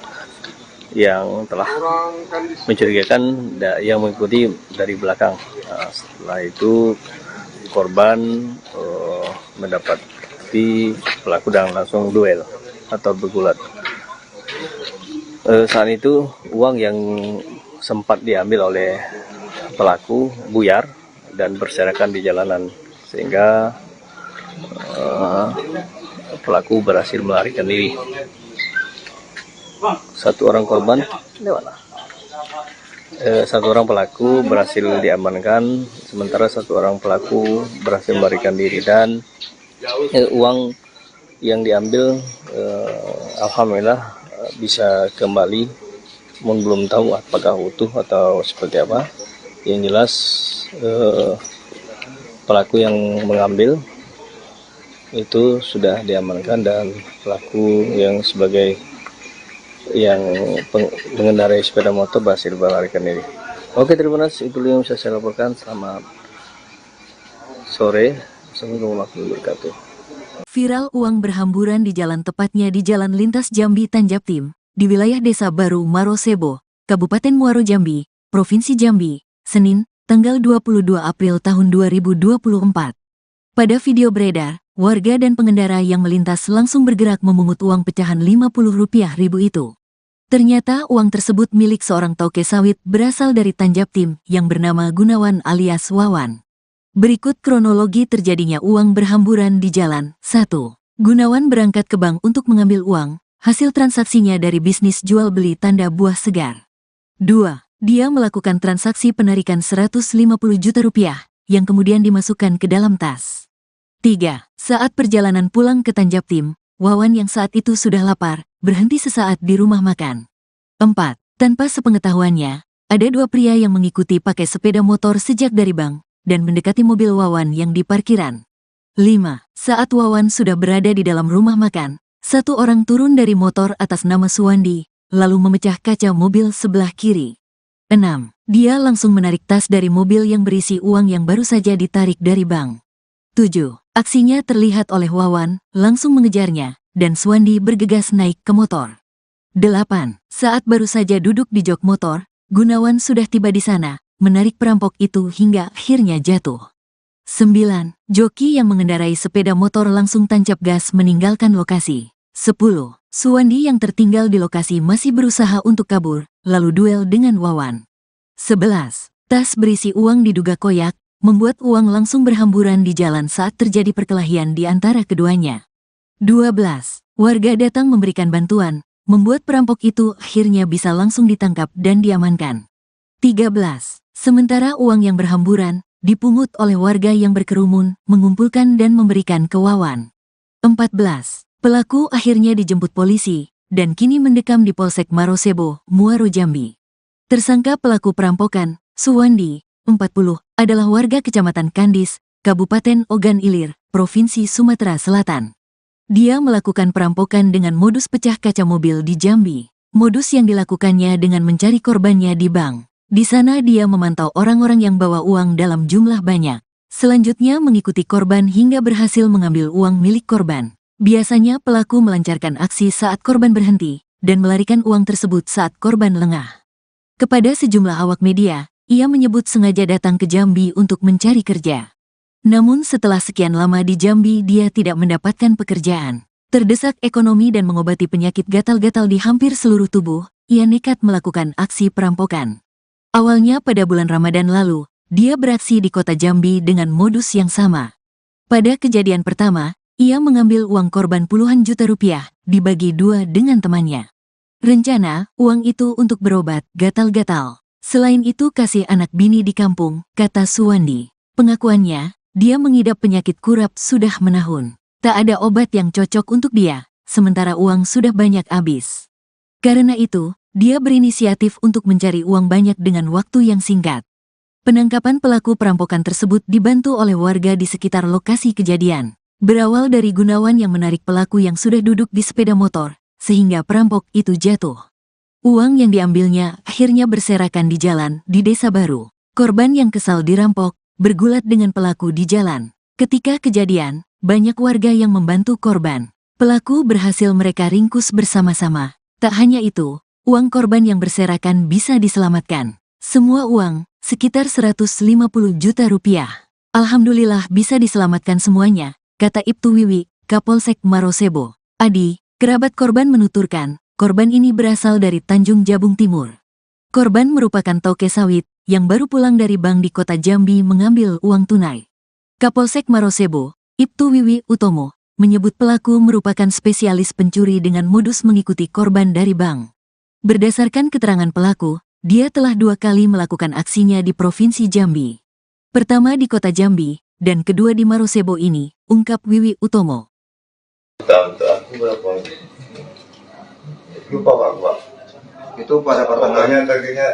yang telah mencurigakan yang mengikuti dari belakang. Nah, setelah itu korban mendapati pelaku dan langsung duel atau bergulat. Saat itu uang yang sempat diambil oleh pelaku buyar dan berserakan di jalanan sehingga pelaku berhasil melarikan diri. Satu orang pelaku berhasil diamankan, sementara 1 orang pelaku berhasil melarikan diri dan uang yang diambil alhamdulillah bisa kembali, namun belum tahu apakah utuh atau seperti apa. Yang jelas pelaku yang mengambil itu sudah diamankan dan pelaku yang sebagai yang mengendarai sepeda motor berhasil melarikan diri. Oke, terima kasih, itu yang bisa saya laporkan. Selamat sore, assalamualaikum warahmatullahi wabarakatuh. Viral uang berhamburan di jalan, tepatnya di Jalan Lintas Jambi Tanjaptim, di wilayah Desa Baru Marosebo, Kabupaten Muaro Jambi, Provinsi Jambi, Senin, tanggal 22 April tahun 2024. Pada video beredar, warga dan pengendara yang melintas langsung bergerak memungut uang pecahan Rp50.000 itu. Ternyata uang tersebut milik seorang toke sawit berasal dari Tanjaptim yang bernama Gunawan alias Wawan. Berikut kronologi terjadinya uang berhamburan di jalan. 1. Gunawan berangkat ke bank untuk mengambil uang, hasil transaksinya dari bisnis jual beli tanda buah segar. 2. Dia melakukan transaksi penarikan Rp150 juta yang kemudian dimasukkan ke dalam tas. 3. Saat perjalanan pulang ke Tanjaptim, Wawan yang saat itu sudah lapar, berhenti sesaat di rumah makan. 4. Tanpa sepengetahuannya, ada 2 pria yang mengikuti pakai sepeda motor sejak dari bank dan mendekati mobil Wawan yang di parkiran. 5. Saat Wawan sudah berada di dalam rumah makan, 1 orang turun dari motor atas nama Suwandi, lalu memecah kaca mobil sebelah kiri. 6. Dia langsung menarik tas dari mobil yang berisi uang yang baru saja ditarik dari bank. 7. Aksinya terlihat oleh Wawan, langsung mengejarnya, dan Suwandi bergegas naik ke motor. 8. Saat baru saja duduk di jok motor, Gunawan sudah tiba di sana, menarik perampok itu hingga akhirnya jatuh. 9. Joki yang mengendarai sepeda motor langsung tancap gas meninggalkan lokasi. 10. Suwandi yang tertinggal di lokasi masih berusaha untuk kabur, lalu duel dengan Wawan. 11. Tas berisi uang diduga koyak, membuat uang langsung berhamburan di jalan saat terjadi perkelahian di antara keduanya. 12. Warga datang memberikan bantuan, membuat perampok itu akhirnya bisa langsung ditangkap dan diamankan. 13. Sementara uang yang berhamburan dipungut oleh warga yang berkerumun, mengumpulkan dan memberikan ke Wawan. 14. Pelaku akhirnya dijemput polisi, dan kini mendekam di Polsek Marosebo, Muaro Jambi. Tersangka pelaku perampokan, Suwandi, 40, adalah warga Kecamatan Kandis, Kabupaten Ogan Ilir, Provinsi Sumatera Selatan. Dia melakukan perampokan dengan modus pecah kaca mobil di Jambi. Modus yang dilakukannya dengan mencari korbannya di bank. Di sana dia memantau orang-orang yang bawa uang dalam jumlah banyak. Selanjutnya mengikuti korban hingga berhasil mengambil uang milik korban. Biasanya pelaku melancarkan aksi saat korban berhenti, dan melarikan uang tersebut saat korban lengah. Kepada sejumlah awak media, ia menyebut sengaja datang ke Jambi untuk mencari kerja. Namun setelah sekian lama di Jambi dia tidak mendapatkan pekerjaan. Terdesak ekonomi dan mengobati penyakit gatal-gatal di hampir seluruh tubuh, ia nekat melakukan aksi perampokan. Awalnya pada bulan Ramadan lalu, dia beraksi di kota Jambi dengan modus yang sama. Pada kejadian pertama, ia mengambil uang korban puluhan juta rupiah, dibagi dua dengan temannya. Rencana, uang itu untuk berobat gatal-gatal. Selain itu kasih anak bini di kampung, kata Suwandi. Pengakuannya, dia mengidap penyakit kurap sudah menahun. Tak ada obat yang cocok untuk dia, sementara uang sudah banyak habis. Karena itu, dia berinisiatif untuk mencari uang banyak dengan waktu yang singkat. Penangkapan pelaku perampokan tersebut dibantu oleh warga di sekitar lokasi kejadian. Berawal dari Gunawan yang menarik pelaku yang sudah duduk di sepeda motor, sehingga perampok itu jatuh. Uang yang diambilnya akhirnya berserakan di jalan di Desa Baru. Korban yang kesal dirampok, bergulat dengan pelaku di jalan. Ketika kejadian, banyak warga yang membantu korban. Pelaku berhasil mereka ringkus bersama-sama. Tak hanya itu, uang korban yang berserakan bisa diselamatkan. Semua uang, sekitar 150 juta rupiah. Alhamdulillah bisa diselamatkan semuanya, kata Ibtu Wiwi, Kapolsek Marosebo. Adi, kerabat korban menuturkan, korban ini berasal dari Tanjung Jabung Timur. Korban merupakan toke sawit, yang baru pulang dari bank di kota Jambi mengambil uang tunai. Kapolsek Marosebo, Ibtu Wiwi Utomo, menyebut pelaku merupakan spesialis pencuri dengan modus mengikuti korban dari bank. Berdasarkan keterangan pelaku, dia telah 2 kali melakukan aksinya di Provinsi Jambi. Pertama di kota Jambi, dan kedua di Marosebo ini, ungkap Wiwi Utomo. Aku berapa? Lupa Pak. Itu pada pertengahan. Tadinya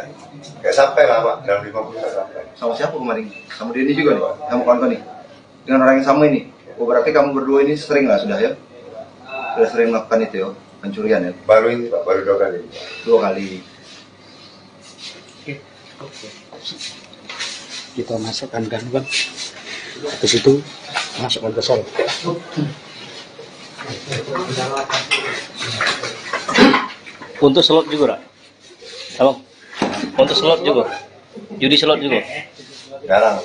nggak sampai lah Pak, dalam 50 nggak sampai. Sama siapa kemarin? Sama Denny juga nih, kamu kawan nih? Dengan orang yang sama ini? Oh berarti kamu berdua ini sering lah sudah ya? Sudah sering melakukan itu ya? Pencurian ya? Baru ini Pak, baru 2 kali. 2 kali. Kita masukkan kan bang, ke situ masukkan ke sel. Untuk slot juga, Abang? Untuk slot juga? Judi slot juga? Jarang.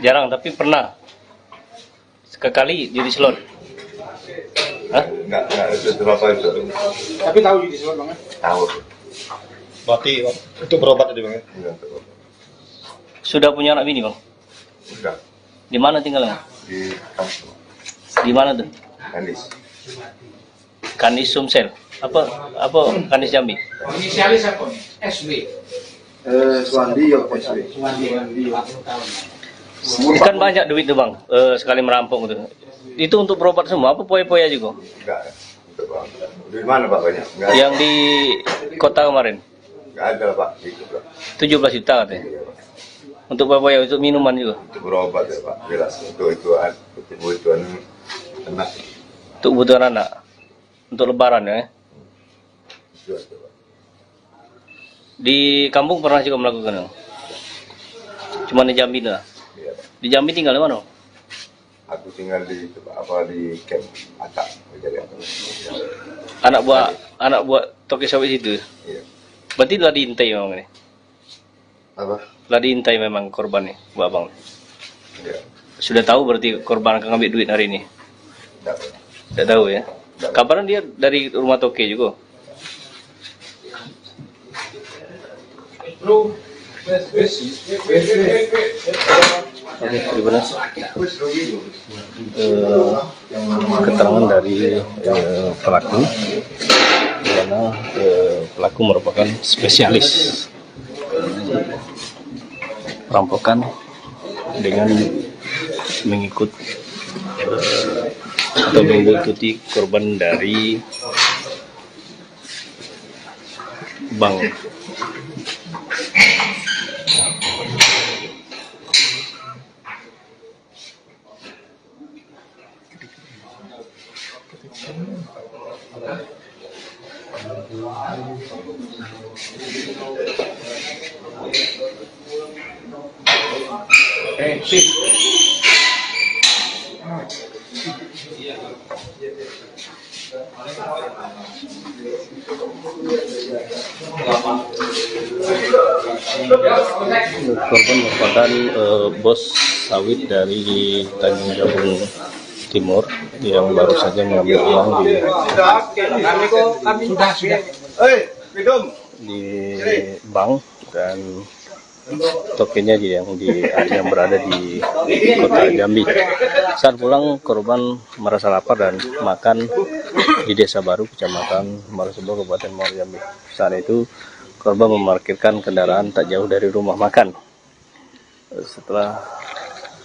Jarang, tapi pernah sekali judi slot. Hah? Enggak itu berapa itu. Tapi tahu judi slot bang? Tahu. Berarti itu berobat tadi bang? Enggak. Sudah punya anak bini bang? Sudah. Di mana tinggalnya? Di kampung. Di mana tuh? Kandis. Kandis Sumsel. Apa Kandis Jambi? Inisialis apa nih? SW. Suwandi ya SW. Kan banyak duit tuh bang, sekali merampok gitu. Itu untuk berobat semua, apa poya-poya juga? Enggak. Di mana Pak banyak? Enggak. Yang di kota kemarin? Enggak ada Pak. Itu Pak. 17 juta katanya. Untuk poya-poya, untuk minuman juga? Untuk berobat ya Pak. Jelas. Untuk kebutuhan anak. Untuk kebutuhan anak? Untuk lebaran ya? Di kampung pernah juga melakukan? Cuma di Jambi lah? Iya. Di Jambi tinggal di mana? Aku tinggal di camp Atak. Anak buah toke sawit itu? Iya. Berarti telah diintai memang ini? Apa? Telah diintai memang korban nih, buat abang? Iya. Sudah tahu berarti korban akan ngambil duit hari ini? Tidak tahu ya? Kabarnya dia dari rumah toke juga? Oke, terima kasih. Keterangan dari pelaku, di mana pelaku merupakan spesialis perampokan dengan mengikuti korban dari bank. Korban merupakan bos sawit dari Tanjung Jabung Timur yang baru saja mengambil uang di bank dan tokennya yang berada di kota Jambi. Saat pulang, korban merasa lapar dan makan di Desa Baru, Kecamatan Marosebo, Kabupaten Muaro Jambi. Saat itu korban memarkirkan kendaraan tak jauh dari rumah makan. Setelah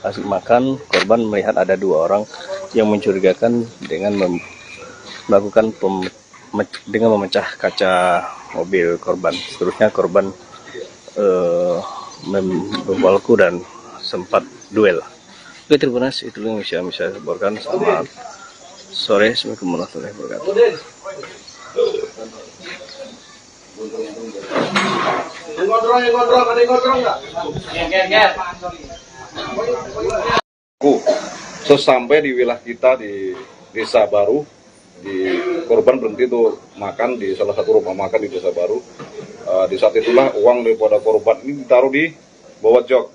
asik makan, korban melihat ada dua orang yang mencurigakan dengan memecah kaca mobil korban. Seterusnya korban membawaku dan sempat duel. Oke, terima kasih. Itu yang bisa laporkan. Selamat sore. Assalamualaikum warahmatullahi wabarakatuh. Sesampai di wilayah kita di Desa Baru, korban berhenti untuk makan di salah satu rumah makan di Desa Baru. Di saat itulah uang daripada korban ini ditaruh di bawah jok.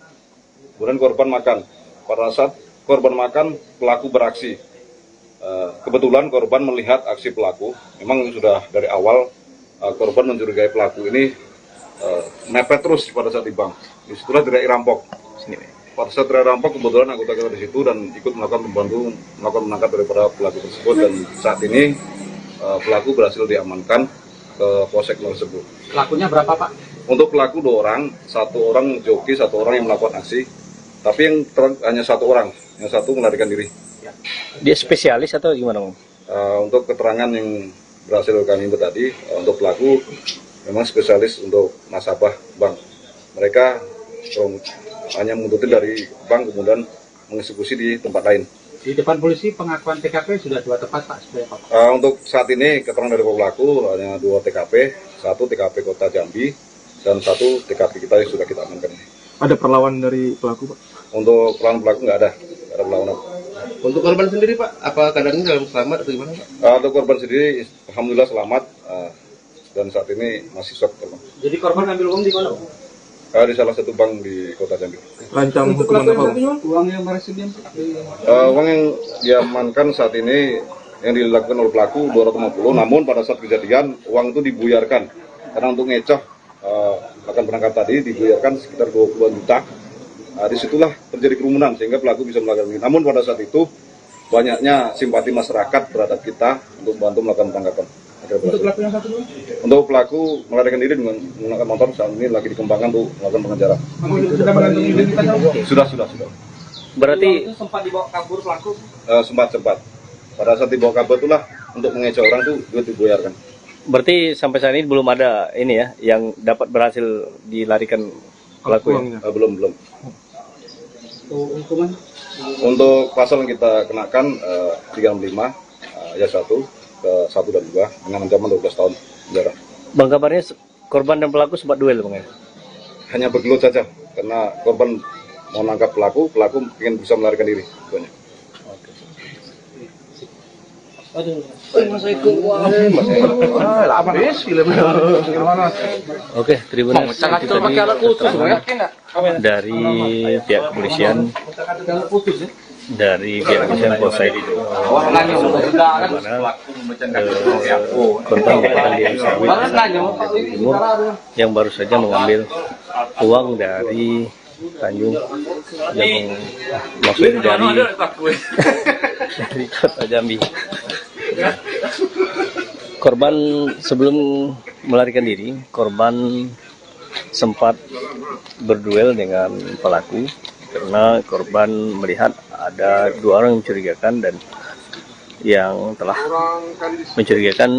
Kemudian korban makan. Pada saat korban makan, pelaku beraksi. Kebetulan korban melihat aksi pelaku. Memang sudah dari awal korban mencurigai pelaku ini mepet terus pada saat di bank. Disitulah teriak rampok. Pada saat teriak rampok, kebetulan anggota kita di situ dan ikut melakukan menangkap daripada pelaku tersebut. Dan saat ini pelaku berhasil diamankan ke Polsek tersebut. Pelakunya berapa, Pak? Untuk pelaku 2 orang, 1 orang joki, 1 orang yang melakukan aksi. Tapi yang hanya 1 orang, yang 1 melarikan diri. Dia spesialis atau gimana, Bang? Untuk keterangan yang berhasil kami input tadi, untuk pelaku memang spesialis untuk nasabah bank. Mereka hanya mengikuti dari bank kemudian mengeksekusi di tempat lain. Di depan polisi pengakuan TKP sudah 2 tepat, Pak. Untuk saat ini keterangan dari pelaku hanya 2 TKP, 1 TKP Kota Jambi dan 1 TKP kita yang sudah kita amankan. Ada perlawanan dari pelaku, Pak? Untuk perlawanan pelaku nggak ada perlawanan. Untuk korban sendiri, Pak, apa keadaannya dalam selamat atau gimana, Pak? Untuk korban sendiri, alhamdulillah selamat dan saat ini masih shock. Jadi korban ambil uang di mana, Pak? Di salah satu bank di Kota Jambi. Rancang hukuman apa, Pak? Uang yang berhasil uang yang diamankan saat ini yang dilakukan oleh pelaku 250, namun pada saat kejadian uang itu dibuyarkan karena untuk ngecoh akan berangkat tadi dibuyarkan sekitar 20 juta. Disitulah terjadi kerumunan sehingga pelaku bisa melakukan ini. Namun pada saat itu banyaknya simpati masyarakat terhadap kita untuk bantu melakukan penangkapan. Untuk pelaku yang satu, untuk pelaku melarikan diri dengan menggunakan motor, saat ini lagi dikembangkan untuk melakukan pengejaran. Sudah mengantongi identitas? Sudah. Berarti sempat dibawa kabur pelaku? Sempat. Pada saat dibawa kabur itulah untuk mengecoh orang tuh duit dibuyarkan. Berarti sampai saat ini belum ada ini ya yang dapat berhasil dilarikan pelaku ya? Belum. Hukuman? Untuk pasal yang kita kenakan 35 ayat 1 ke 1 dan 2 dengan ancaman 12 tahun penjara. Bang, kabarnya korban dan pelaku sempat duel, Bang, ya? Hanya bergelut saja karena korban mau nangkap pelaku ingin bisa melarikan diri. Oke, terima kasih. Dari pihak kepolisian, Polsek korban Timur yang baru saja mengambil uang dari Tanjung Jabung, maksudnya dari Kota Jambi. Korban sebelum melarikan diri, korban sempat berduel dengan pelaku karena korban melihat ada 2 orang yang mencurigakan dan yang telah mencurigakan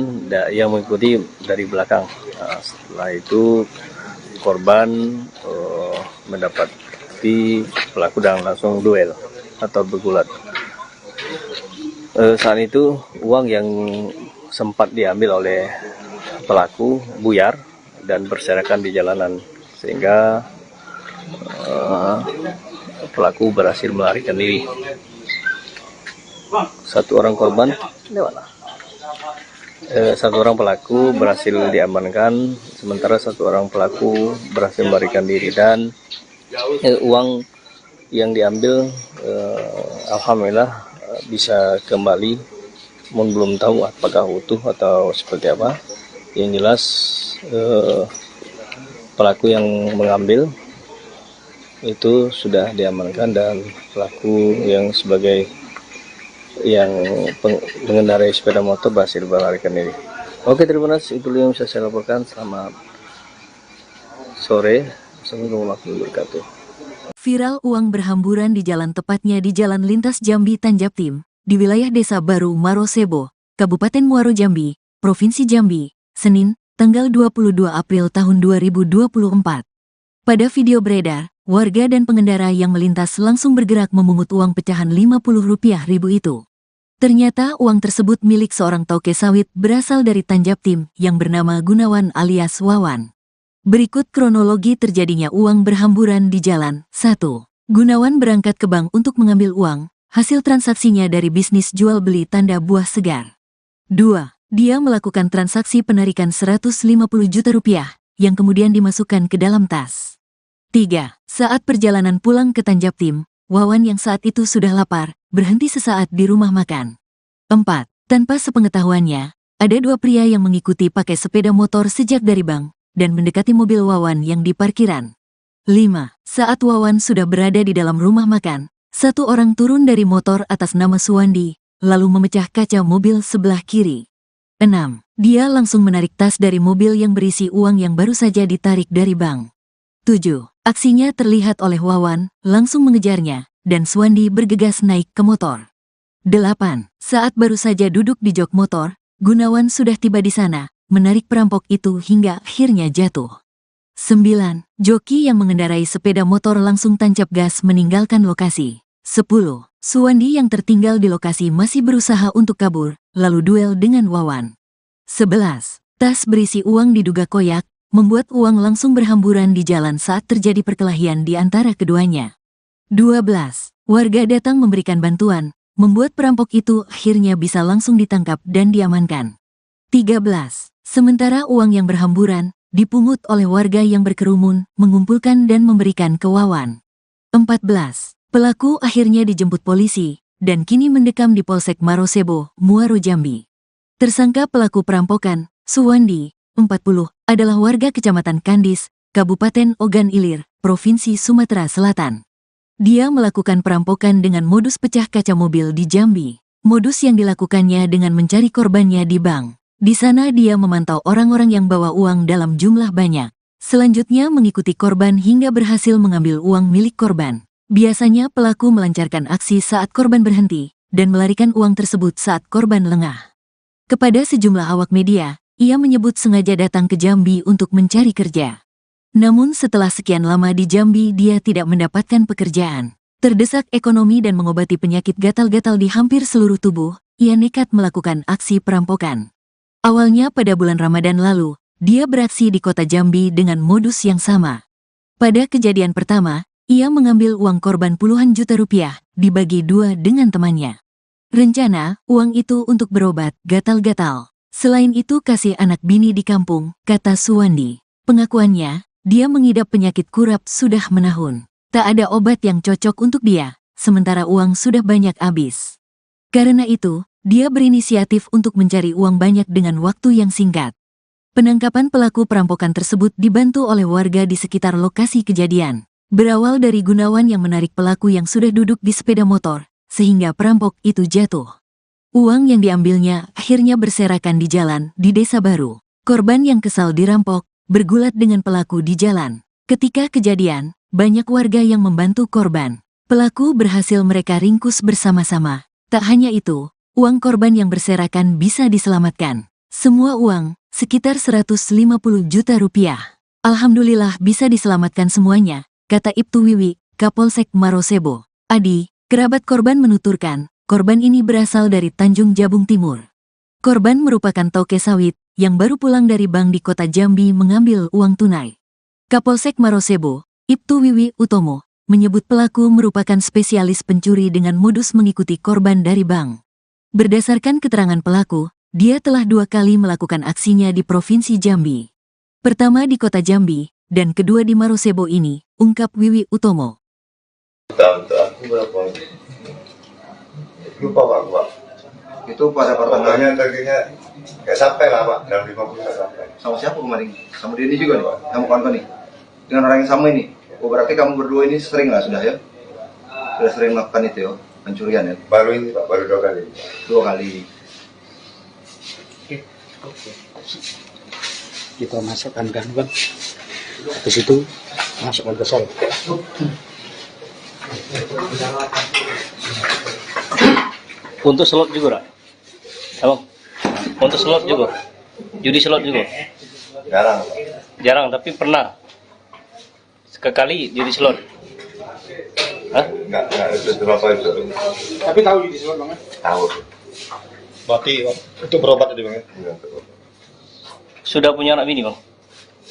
yang mengikuti dari belakang. Nah, setelah itu korban mendapati pelaku dan langsung duel atau bergulat. Saat itu uang yang sempat diambil oleh pelaku buyar dan berserakan di jalanan, sehingga pelaku berhasil melarikan diri. Satu orang pelaku berhasil diamankan, sementara 1 orang pelaku berhasil melarikan diri, dan uang yang diambil alhamdulillah bisa kembali. Belum tahu apakah utuh atau seperti apa. Yang jelas pelaku yang mengambil itu sudah diamankan dan pelaku yang sebagai yang mengendarai sepeda motor berhasil melarikan diri. Oke, terima kasih. Itu yang bisa saya laporkan. Selamat sore. Assalamualaikum warahmatullahi wabarakatuh. Viral uang berhamburan di jalan, tepatnya di Jalan Lintas Jambi Tanjaptim, di wilayah Desa Baru Marosebo, Kabupaten Muaro Jambi, Provinsi Jambi, Senin, tanggal 22 April tahun 2024. Pada video beredar, warga dan pengendara yang melintas langsung bergerak memungut uang pecahan Rp50.000 itu. Ternyata uang tersebut milik seorang toke sawit berasal dari Tanjaptim yang bernama Gunawan alias Wawan. Berikut kronologi terjadinya uang berhamburan di jalan. 1. Gunawan berangkat ke bank untuk mengambil uang, hasil transaksinya dari bisnis jual beli tanda buah segar. 2. Dia melakukan transaksi penarikan Rp150 juta yang kemudian dimasukkan ke dalam tas. 3. Saat perjalanan pulang ke Tanjaptim, Wawan yang saat itu sudah lapar, berhenti sesaat di rumah makan. 4. Tanpa sepengetahuannya, ada 2 pria yang mengikuti pakai sepeda motor sejak dari bank, dan mendekati mobil Wawan yang di parkiran. 5. Saat Wawan sudah berada di dalam rumah makan, 1 orang turun dari motor atas nama Suwandi, lalu memecah kaca mobil sebelah kiri. 6. Dia langsung menarik tas dari mobil yang berisi uang yang baru saja ditarik dari bank. 7. Aksinya terlihat oleh Wawan, langsung mengejarnya, dan Suwandi bergegas naik ke motor. 8. Saat baru saja duduk di jok motor, Gunawan sudah tiba di sana, menarik perampok itu hingga akhirnya jatuh. 9. Joki yang mengendarai sepeda motor langsung tancap gas meninggalkan lokasi. 10. Suwandi yang tertinggal di lokasi masih berusaha untuk kabur, lalu duel dengan Wawan. 11. Tas berisi uang diduga koyak, membuat uang langsung berhamburan di jalan saat terjadi perkelahian di antara keduanya. 12. Warga datang memberikan bantuan, membuat perampok itu akhirnya bisa langsung ditangkap dan diamankan. 13. Sementara uang yang berhamburan dipungut oleh warga yang berkerumun, mengumpulkan dan memberikan ke Wawan. 14. Pelaku akhirnya dijemput polisi, dan kini mendekam di Polsek Marosebo, Muaro Jambi. Tersangka pelaku perampokan, Suwandi, 40, adalah warga Kecamatan Kandis, Kabupaten Ogan Ilir, Provinsi Sumatera Selatan. Dia melakukan perampokan dengan modus pecah kaca mobil di Jambi. Modus yang dilakukannya dengan mencari korbannya di bank. Di sana dia memantau orang-orang yang bawa uang dalam jumlah banyak. Selanjutnya mengikuti korban hingga berhasil mengambil uang milik korban. Biasanya pelaku melancarkan aksi saat korban berhenti, dan melarikan uang tersebut saat korban lengah. Kepada sejumlah awak media, ia menyebut sengaja datang ke Jambi untuk mencari kerja. Namun setelah sekian lama di Jambi dia tidak mendapatkan pekerjaan. Terdesak ekonomi dan mengobati penyakit gatal-gatal di hampir seluruh tubuh, ia nekat melakukan aksi perampokan. Awalnya pada bulan Ramadan lalu, dia beraksi di kota Jambi dengan modus yang sama. Pada kejadian pertama, ia mengambil uang korban puluhan juta rupiah, dibagi 2 dengan temannya. Rencana, uang itu untuk berobat gatal-gatal. Selain itu kasih anak bini di kampung, kata Suwandi. Pengakuannya, dia mengidap penyakit kurap sudah menahun. Tak ada obat yang cocok untuk dia, sementara uang sudah banyak habis. Karena itu, dia berinisiatif untuk mencari uang banyak dengan waktu yang singkat. Penangkapan pelaku perampokan tersebut dibantu oleh warga di sekitar lokasi kejadian. Berawal dari Gunawan yang menarik pelaku yang sudah duduk di sepeda motor, sehingga perampok itu jatuh. Uang yang diambilnya akhirnya berserakan di jalan di Desa Baru. Korban yang kesal dirampok, bergulat dengan pelaku di jalan. Ketika kejadian, banyak warga yang membantu korban. Pelaku berhasil mereka ringkus bersama-sama. Tak hanya itu, uang korban yang berserakan bisa diselamatkan. Semua uang, sekitar 150 juta rupiah. Alhamdulillah bisa diselamatkan semuanya, kata Ibtu Wiwi, Kapolsek Marosebo. Adi, kerabat korban menuturkan, korban ini berasal dari Tanjung Jabung Timur. Korban merupakan toke sawit yang baru pulang dari bank di kota Jambi mengambil uang tunai. Kapolsek Marosebo, Ibtu Wiwi Utomo, menyebut pelaku merupakan spesialis pencuri dengan modus mengikuti korban dari bank. Berdasarkan keterangan pelaku, dia telah 2 kali melakukan aksinya di Provinsi Jambi. Pertama di kota Jambi, dan kedua di Marosebo ini, ungkap Wiwi Utomo. Tahun aku berapa? Lupa Pak. Itu pada pertengahan Tadinya nggak sampai lah Pak, dalam 50 nggak sampai. sama siapa kemarin? Sama Denny juga nih Pak, kamu kawan nih? Dengan orang yang sama ini? Oh berarti kamu berdua ini sering lah sudah ya? Sudah sering melakukan itu ya, pencurian ya? Baru ini Pak, baru 2 kali. 2 kali. Kita masukkan gangguan. Habis itu masukkan ke sel. Untuk slot juga, Rak? Abang, untuk slot juga? Judi slot juga? Jarang Pak. Jarang, tapi pernah? Sekali judi slot? Hah? Nggak itu berapa itu. Tapi tahu di slot Bang? Tahu. Berarti itu berobat tadi Bang ya? Iya, betul. Sudah punya anak bini, Bang?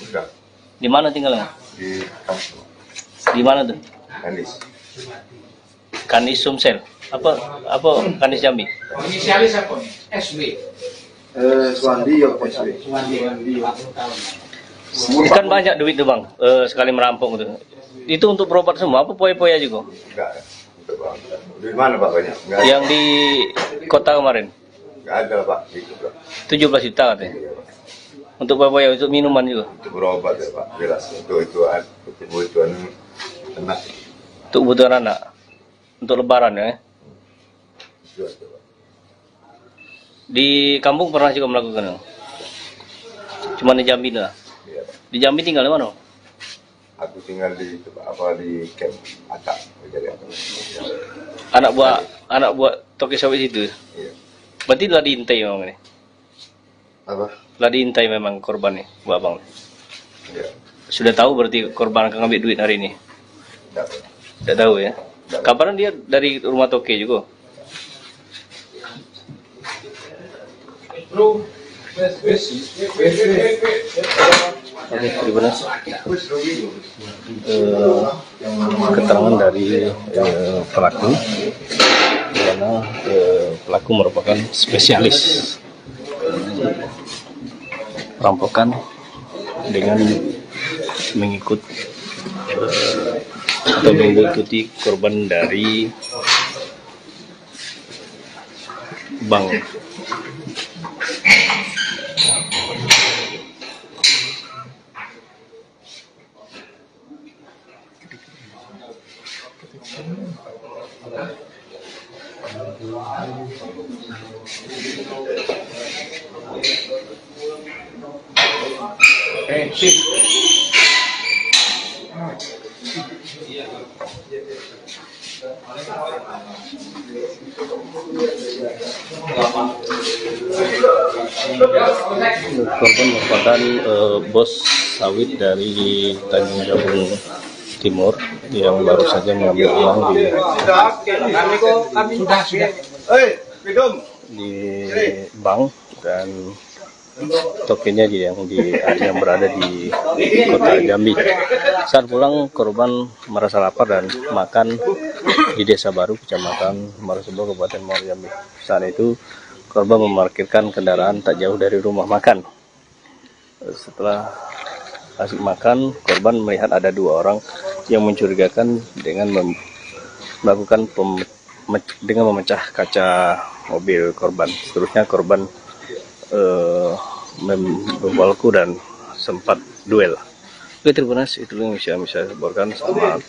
Udah Di mana tinggalnya? di kampung Di mana tuh? Kanis. Kanis Sumsel. Apa Kanis Jambi? Inisialis apa nih? SW. Suwandi ya SW. Kan banyak duit tuh, Bang, sekali merampok gitu. Itu untuk berobat semua, apa poya-poya juga? Enggak. Untuk Pak. Di mana Pak banyak? Enggak ada. Yang di kota kemarin, Enggak ada Pak. Itu Pak. 17 juta katanya. Iya, Pak. Untuk poya-poya, untuk minuman juga. Untuk berobat ya Pak. Jelas. Untuk kebutuhan anak. Untuk kebutuhan anak. Untuk lebaran ya. Jelas ya, Pak. Di kampung pernah juga melakukan. Cuma di Jambi lah. Iya Pak. Di Jambi tinggal di mana? Aku tinggal di camp Atak. Jadi apa? Anak buah toke sawit itu. Iya. Berarti telah diintai memang ini. Apa? Telah diintai memang korban nih, Bu Abang. Iya. Sudah tahu berarti korban akan ngambil duit hari ini. Enggak. Tidak tahu ya. Kapan dia dari rumah toke juga? Oke, terima kasih. Keterangan dari pelaku, di mana pelaku merupakan spesialis perampokan dengan mengikuti korban dari bank. Korban merupakan bos sawit dari Tanjung Jabung Timur yang baru saja mengambil uang di bank dan tokennya yang berada di kota Jambi. Saat pulang, korban merasa lapar dan makan di Desa Baru, Kecamatan Marosebo, Kabupaten Muaro Jambi. Saat itu korban memarkirkan kendaraan tak jauh dari rumah makan. Setelah asik makan, korban melihat ada 2 orang yang mencurigakan dengan melakukan dengan memecah kaca mobil korban. Seterusnya korban membawaku dan sempat duel. Oke, terima kasih. Itu yang bisa saya laporkan. Selamat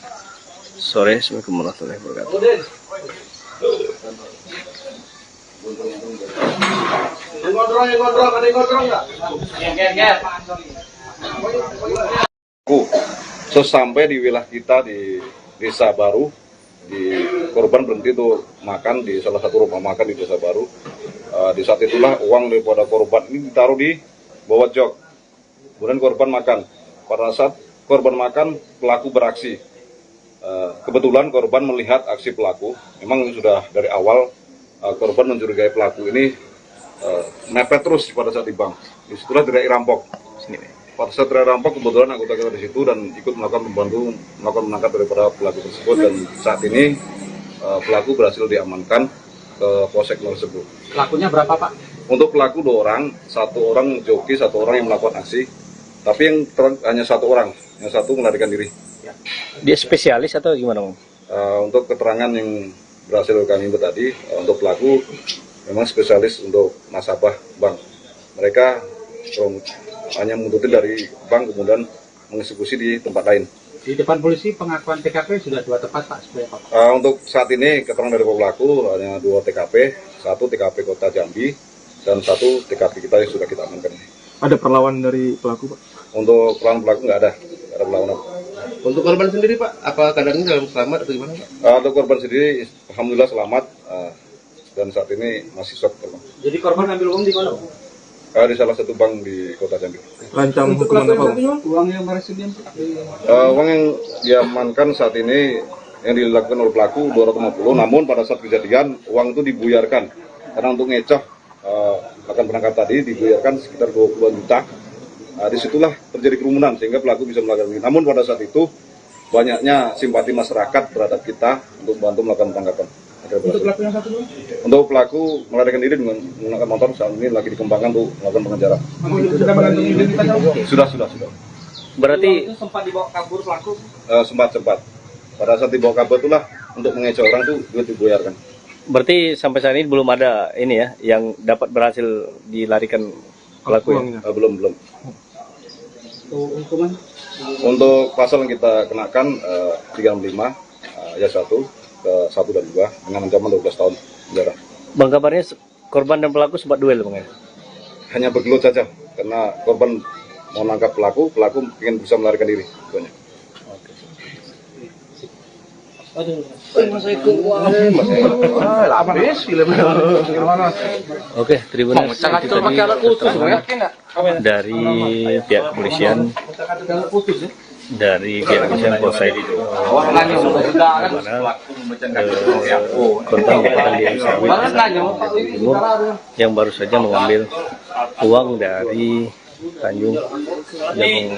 sore. Assalamualaikum warahmatullahi wabarakatuh. Sesampai di wilayah kita di Desa Baru korban berhenti untuk makan di salah satu rumah makan di Desa Baru. Di saat itulah uang daripada korban ini ditaruh di bawah jok. Kemudian korban makan. Pada saat korban makan, pelaku beraksi. Kebetulan korban melihat aksi pelaku. Memang sudah dari awal korban mencurigai pelaku ini mepet terus pada saat di bank. Disitulah teriak rampok. Pada saat teriak rampok, kebetulan anggota kita di situ dan ikut melakukan menangkap daripada pelaku tersebut, dan saat ini pelaku berhasil diamankan ke Polsek tersebut. Pelakunya berapa, Pak? Untuk pelaku 2 orang, 1 orang joki, 1 orang yang melakukan aksi. Tapi yang hanya 1 orang, yang 1 melarikan diri. Dia spesialis atau gimana, Bang? Untuk keterangan yang berhasil kami himpun tadi, untuk pelaku memang spesialis untuk nasabah bank. Mereka hanya menguntutin dari bank kemudian mengeksekusi di tempat lain. Di depan polisi pengakuan TKP sudah 2 tempat, Pak, sebenarnya, Pak. Untuk saat ini keterangan dari pelaku hanya 2 TKP, 1 TKP Kota Jambi dan 1 TKP kita yang sudah kita amankan. Ada perlawanan dari pelaku, Pak? Untuk pelaku nggak ada perlawanan. Untuk korban sendiri Pak, apa keadaannya dalam selamat atau gimana Pak? Untuk korban sendiri, alhamdulillah selamat dan saat ini masih shock. Jadi korban ambil uang di mana, Pak? Di salah satu bank di Kota Jambi. Rancang hukuman apa, Pak? Uang yang berhasil Uang yang diamankan saat ini yang dilakukan oleh pelaku 250, namun pada saat kejadian uang itu dibuyarkan karena untuk ngecoh akan penangkap tadi dibuyarkan sekitar 20 juta. Disitulah terjadi kerumunan sehingga pelaku bisa melakukan ini. Namun pada saat itu banyaknya simpati masyarakat terhadap kita untuk bantu melakukan penangkapan. Untuk pelaku yang satu dulu? Untuk pelaku melarikan diri dengan menggunakan motor, saat ini lagi dikembangkan untuk melakukan pengejaran. Sudah mengantongi identitas? Sudah. Berarti Itu sempat dibawa kabur pelaku? Sempat. Pada saat dibawa kabur itulah untuk mengecoh orang itu duit dibuyarkan. berarti sampai saat ini belum ada ini ya yang dapat berhasil dilarikan pelaku ya? Belum. Hukuman? Untuk pasal yang kita kenakan 35 ayat 1 ke 1 dan 2 dengan ancaman 12 tahun penjara. Bang, kabarnya korban dan pelaku sempat duel, Bang, ya? Hanya bergelut saja karena korban mau nangkap pelaku ingin bisa melarikan diri. Oke, Tribunas itu tadi keterangan dari pihak kepolisian Polsek Kota Kepulauan Sawit Timur yang baru saja mengambil uang dari Tanjung yang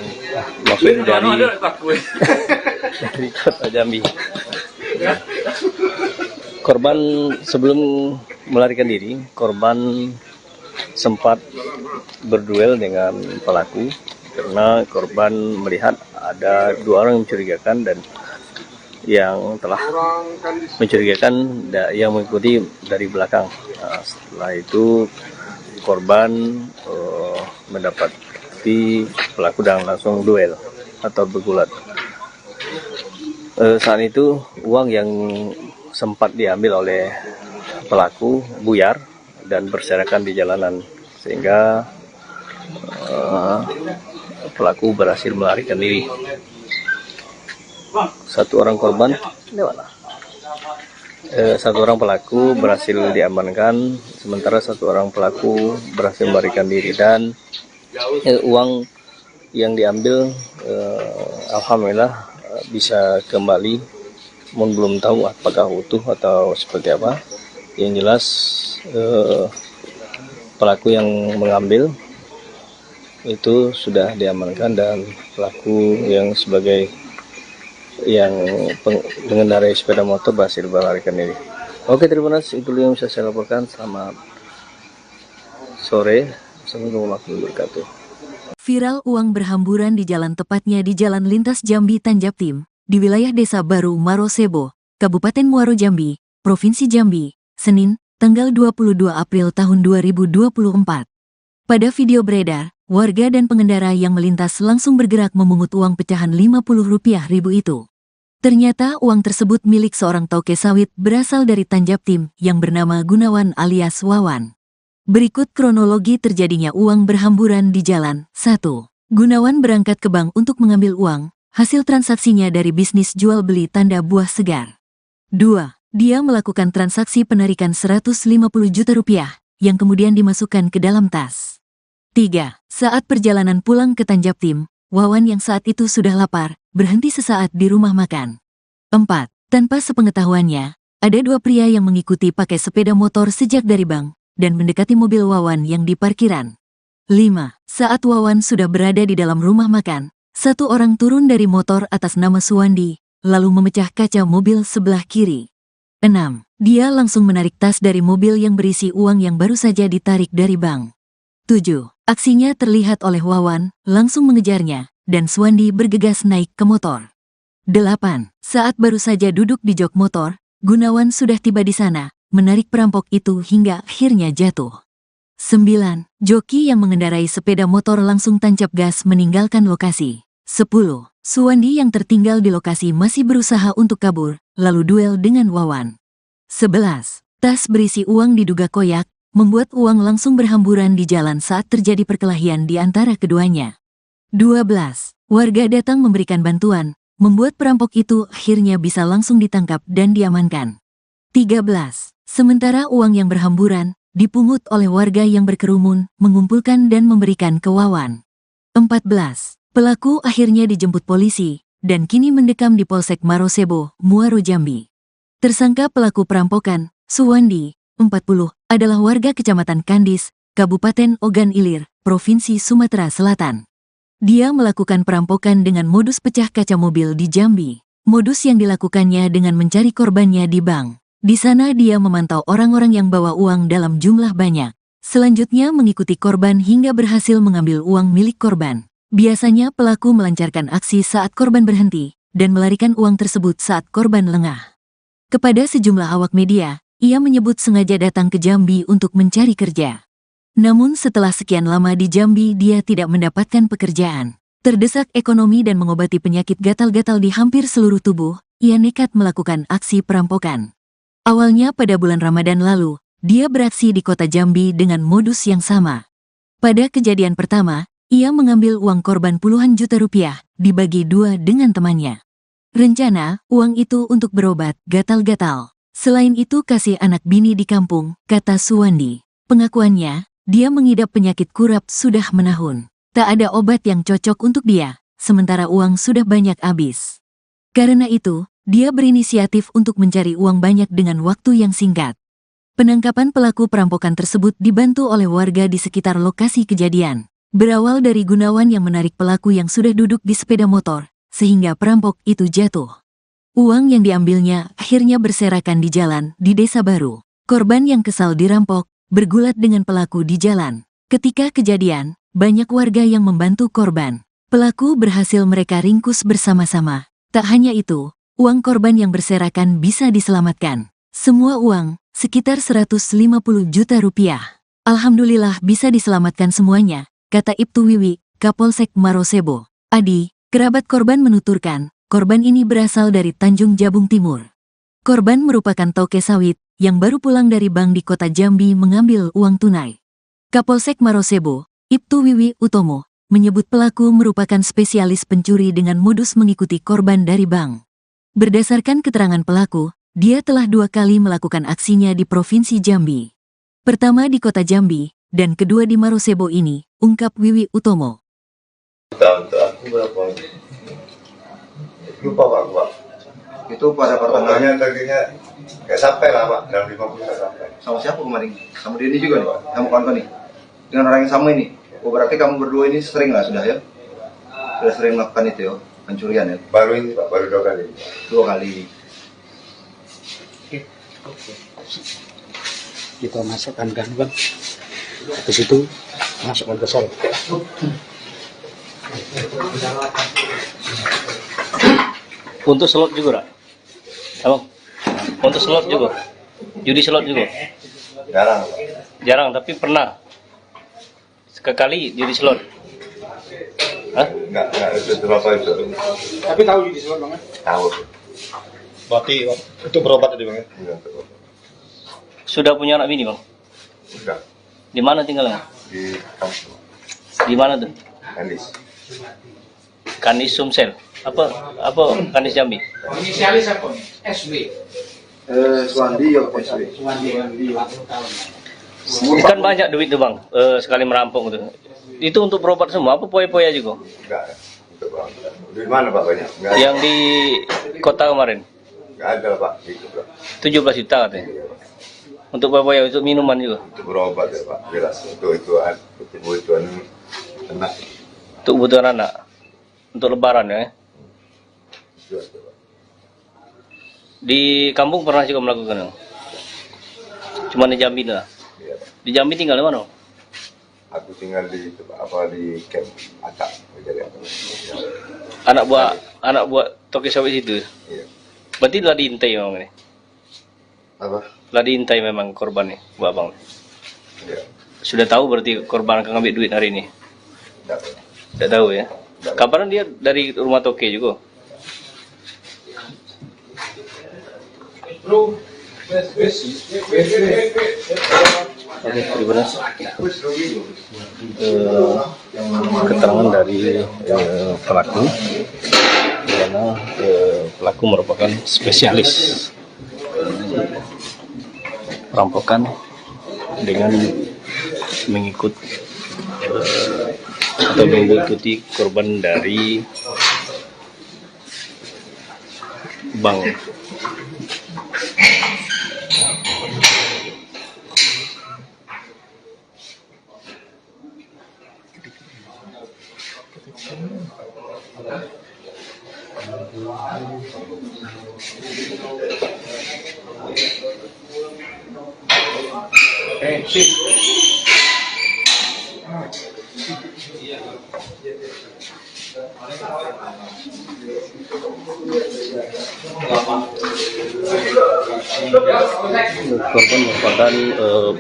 maksudnya dari Kota Jambi. Korban sebelum melarikan diri, korban sempat berduel dengan pelaku karena korban melihat ada 2 orang yang mencurigakan dan yang telah mencurigakan yang mengikuti dari belakang. Setelah itu korban mendapati pelaku dan langsung duel atau bergulat. Saat itu uang yang sempat diambil oleh pelaku buyar dan berserakan di jalanan sehingga pelaku berhasil melarikan diri. 1 orang korban, 1 orang pelaku berhasil diamankan, sementara 1 orang pelaku berhasil melarikan diri dan uang yang diambil alhamdulillah bisa kembali, namun belum tahu apakah utuh atau seperti apa. Yang jelas pelaku yang mengambil itu sudah diamankan dan pelaku yang sebagai yang mengendarai sepeda motor berhasil melarikan diri. Oke, Tribunas, itu yang bisa saya laporkan. Selamat sore. Assalamualaikum warahmatullahi wabarakatuh. Viral uang berhamburan di jalan, tepatnya di Jalan Lintas Jambi Tanjaptim, di wilayah Desa Baru Marosebo, Kabupaten Muaro Jambi, Provinsi Jambi, Senin, tanggal 22 April tahun 2024. Pada video beredar, warga dan pengendara yang melintas langsung bergerak memungut uang pecahan Rp50.000 itu. Ternyata uang tersebut milik seorang toke sawit berasal dari Tanjaptim yang bernama Gunawan alias Wawan. Berikut kronologi terjadinya uang berhamburan di jalan. 1. Gunawan berangkat ke bank untuk mengambil uang, hasil transaksinya dari bisnis jual beli tanda buah segar. 2. Dia melakukan transaksi penarikan 150 juta rupiah, yang kemudian dimasukkan ke dalam tas. 3. Saat perjalanan pulang ke Tanjaptim, Wawan yang saat itu sudah lapar, berhenti sesaat di rumah makan. 4. Tanpa sepengetahuannya, ada dua pria yang mengikuti pakai sepeda motor sejak dari bank, dan mendekati mobil Wawan yang di parkiran. 5. Saat Wawan sudah berada di dalam rumah makan, satu orang turun dari motor atas nama Suwandi, lalu memecah kaca mobil sebelah kiri. 6. Dia langsung menarik tas dari mobil yang berisi uang yang baru saja ditarik dari bank. 7. Aksinya terlihat oleh Wawan, langsung mengejarnya, dan Suwandi bergegas naik ke motor. 8. Saat baru saja duduk di jok motor, Gunawan sudah tiba di sana, menarik perampok itu hingga akhirnya jatuh. 9. Joki yang mengendarai sepeda motor langsung tancap gas meninggalkan lokasi. 10. Suwandi yang tertinggal di lokasi masih berusaha untuk kabur, lalu duel dengan Wawan. 11. Tas berisi uang diduga koyak, membuat uang langsung berhamburan di jalan saat terjadi perkelahian di antara keduanya. 12. Warga datang memberikan bantuan, membuat perampok itu akhirnya bisa langsung ditangkap dan diamankan. 13. Sementara uang yang berhamburan, dipungut oleh warga yang berkerumun, mengumpulkan dan memberikan ke Wawan. 14. Pelaku akhirnya dijemput polisi, dan kini mendekam di Polsek Marosebo, Muaro Jambi. Tersangka pelaku perampokan, Suwandi, 40, adalah warga Kecamatan Kandis, Kabupaten Ogan Ilir, Provinsi Sumatera Selatan. Dia melakukan perampokan dengan modus pecah kaca mobil di Jambi. Modus yang dilakukannya dengan mencari korbannya di bank. Di sana dia memantau orang-orang yang bawa uang dalam jumlah banyak. Selanjutnya mengikuti korban hingga berhasil mengambil uang milik korban. Biasanya pelaku melancarkan aksi saat korban berhenti, dan melarikan uang tersebut saat korban lengah. Kepada sejumlah awak media, ia menyebut sengaja datang ke Jambi untuk mencari kerja. Namun setelah sekian lama di Jambi dia tidak mendapatkan pekerjaan. Terdesak ekonomi dan mengobati penyakit gatal-gatal di hampir seluruh tubuh, ia nekat melakukan aksi perampokan. Awalnya pada bulan Ramadan lalu, dia beraksi di kota Jambi dengan modus yang sama. Pada kejadian pertama, ia mengambil uang korban puluhan juta rupiah, dibagi dua dengan temannya. Rencana, uang itu untuk berobat gatal-gatal. Selain itu kasih anak bini di kampung, kata Suwandi. Pengakuannya, dia mengidap penyakit kurap sudah menahun. Tak ada obat yang cocok untuk dia, sementara uang sudah banyak habis. Karena itu, dia berinisiatif untuk mencari uang banyak dengan waktu yang singkat. Penangkapan pelaku perampokan tersebut dibantu oleh warga di sekitar lokasi kejadian. Berawal dari Gunawan yang menarik pelaku yang sudah duduk di sepeda motor, sehingga perampok itu jatuh. Uang yang diambilnya akhirnya berserakan di jalan di Desa Baru. Korban yang kesal dirampok, bergulat dengan pelaku di jalan. Ketika kejadian, banyak warga yang membantu korban. Pelaku berhasil mereka ringkus bersama-sama. Tak hanya itu, uang korban yang berserakan bisa diselamatkan. Semua uang, sekitar 150 juta rupiah. Alhamdulillah bisa diselamatkan semuanya, kata Ibtu Wiwi, Kapolsek Marosebo. Adi, kerabat korban menuturkan, korban ini berasal dari Tanjung Jabung Timur. Korban merupakan toke sawit, yang baru pulang dari bank di kota Jambi mengambil uang tunai. Kapolsek Marosebo, Ibtu Wiwi Utomo, menyebut pelaku merupakan spesialis pencuri dengan modus mengikuti korban dari bank. Berdasarkan keterangan pelaku, dia telah 2 kali melakukan aksinya di Provinsi Jambi. Pertama di kota Jambi, dan kedua di Marosebo ini, ungkap Wiwi Utomo. Aku berapa? Lupa Pak. Itu pada pertengahan. Tadinya nggak sampai lah Pak, dalam 50 nggak sampai. Sama siapa kemarin? Sama dia ini juga nih Pak, kamu kawan nih? Dengan orang yang sama ini? Oh berarti kamu berdua ini sering lah sudah ya? Sudah sering melakukan itu ya, pencurian ya? Baru ini Pak, baru 2 kali. 2 kali. Kita masukkan kan bang, ke situ masukkan ke sel. Untuk slot juga, Abang? Untuk slot juga? Judi slot juga? Jarang Pak. Jarang, tapi pernah. Sekali judi slot. Hah? Enggak, itu berapa itu? Tapi tahu judi slot bang? Tahu. Berarti itu berobat tadi bang ya? Iya, Sudah punya anak bini bang? sudah. Di mana tinggalnya? Di kampung. Di mana tuh? Kandis. Kandis Sumsel. Apa Kandis Jambi? Inisialis apa nih? SW. Suwandi ya PSB. Kan banyak duit tuh bang, sekali merampok gitu. Itu untuk berobat semua, apa poya-poya juga? Enggak. Di mana Pak banyak? Enggak ada. Yang di kota kemarin, Enggak ada Pak. Itu Pak. 17 juta katanya. Untuk poya-poya, untuk minuman juga. Untuk berobat ya Pak. Jelas. Untuk kebutuhan anak. Untuk kebutuhan anak. Untuk lebaran ya. Jelas Pak. Di kampung pernah juga melakukan? Cuma di Jambi lah. Iya Pak. Di Jambi tinggal di mana? Aku tinggal di camp Acak. Anak buah toki sawit itu. Iya. Berarti lah diintai memang ini. Apa? Lah diintai memang korban nih, buat abang. Iya. Sudah tahu berarti korban akan ngambil duit hari ini? Enggak. Tidak tahu ya. Kapan dia dari rumah toke juga? Oke, terima kasih. Keterangan dari pelaku, di mana pelaku merupakan spesialis perampokan dengan mengikuti korban dari bank. Korban merupakan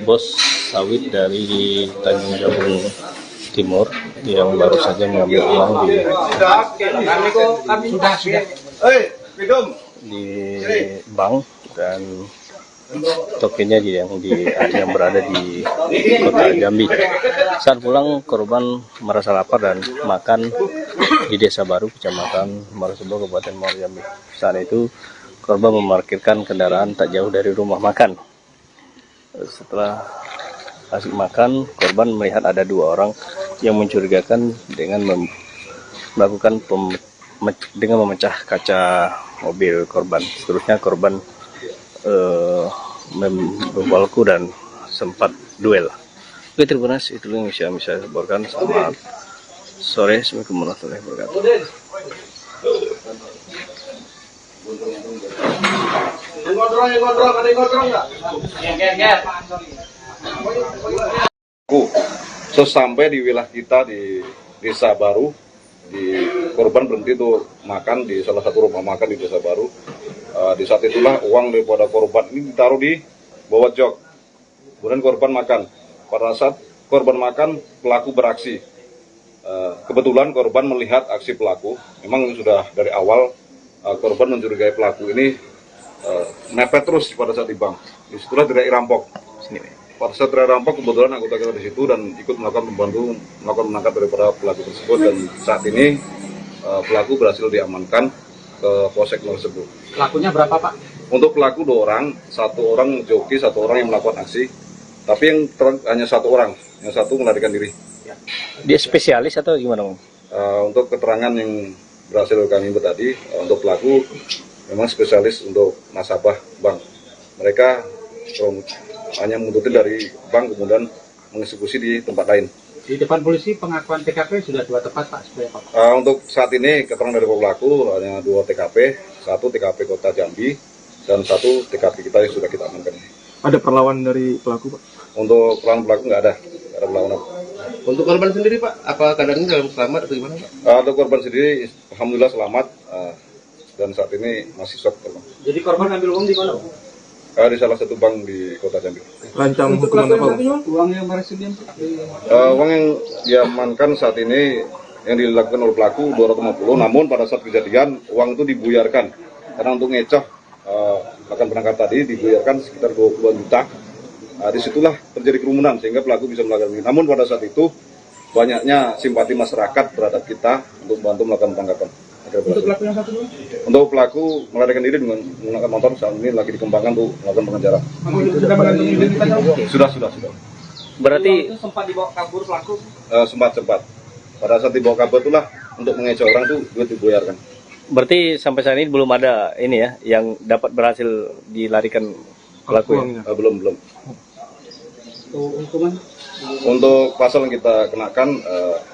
bos sawit dari Tanjung Jabung Timur yang baru saja mengambil uang di bank dan tokennya yang berada di kota Jambi. Saat pulang korban merasa lapar dan makan di Desa Baru, Kecamatan Marosebo, Kabupaten Muaro Jambi. Saat itu korban memarkirkan kendaraan tak jauh dari rumah makan. Setelah asik makan, korban melihat ada dua orang yang mencurigakan dengan memecah kaca mobil korban. Seterusnya korban membaku dan sempat duel. Oke, terima kasih. Itu yang bisa saya laporkan. Selamat sore. Assalamualaikum warahmatullahi wabarakatuh. Sesampai di wilayah kita di Desa Baru, korban berhenti untuk makan di salah satu rumah makan di Desa Baru. Di saat itulah uang daripada korban ini ditaruh di bawah jok. Kemudian korban makan. Pada saat korban makan, pelaku beraksi. Kebetulan korban melihat aksi pelaku. Memang sudah dari awal korban mencurigai pelaku ini mepet terus pada saat di bank. Disitulah teriak rampok. Pada saat teriak rampok, kebetulan anggota kita di situ dan ikut melakukan menangkap daripada pelaku tersebut. Dan saat ini pelaku berhasil diamankan ke Polsek Marosebo. Pelakunya berapa Pak? Untuk pelaku 2 orang, 1 orang joki, 1 orang yang melakukan aksi. Tapi yang hanya 1 orang, yang 1 melarikan diri. Dia spesialis atau gimana Bang? Untuk keterangan yang berhasil kami buat tadi, untuk pelaku memang spesialis untuk nasabah bank. Mereka hanya mengikuti dari bank kemudian mengeksekusi di tempat lain. Di depan polisi pengakuan TKP sudah 2 tempat Pak. Untuk saat ini keterangan dari pelaku hanya 2 TKP, 1 TKP Kota Jambi dan 1 TKP kita yang sudah kita amankan. Ada perlawanan dari pelaku Pak? Untuk pelaku nggak ada perlawanan. Untuk korban sendiri Pak, apa keadaannya dalam selamat atau gimana Pak? Untuk korban sendiri, alhamdulillah selamat dan saat ini masih shock. Jadi korban ambil uang di mana? Di salah satu bank di Kota Jambi. Rancang hukuman apa? Uang yang berhasil Uang yang diamankan saat ini yang dilakukan oleh pelaku 250, namun pada saat kejadian uang itu dibuyarkan karena untuk ngecoh akan penangkap tadi dibuyarkan sekitar 20 juta. Disitulah terjadi kerumunan sehingga pelaku bisa melakukan ini. Namun pada saat itu banyaknya simpati masyarakat terhadap kita untuk membantu melakukan penangkapan. Untuk pelaku yang satu dulu? Untuk pelaku melarikan diri dengan menggunakan motor, saat ini lagi dikembangkan untuk melakukan pengejaran. Sudah mengantongi identitasnya? Sudah. Berarti Sempat dibawa kabur pelaku? Sempat. Pada saat dibawa kabur itulah untuk mengecoh orang tuh duit dibayarkan. berarti sampai saat ini belum ada ini ya yang dapat berhasil dilarikan pelaku ya? Belum. Hukuman? Untuk pasal yang kita kenakan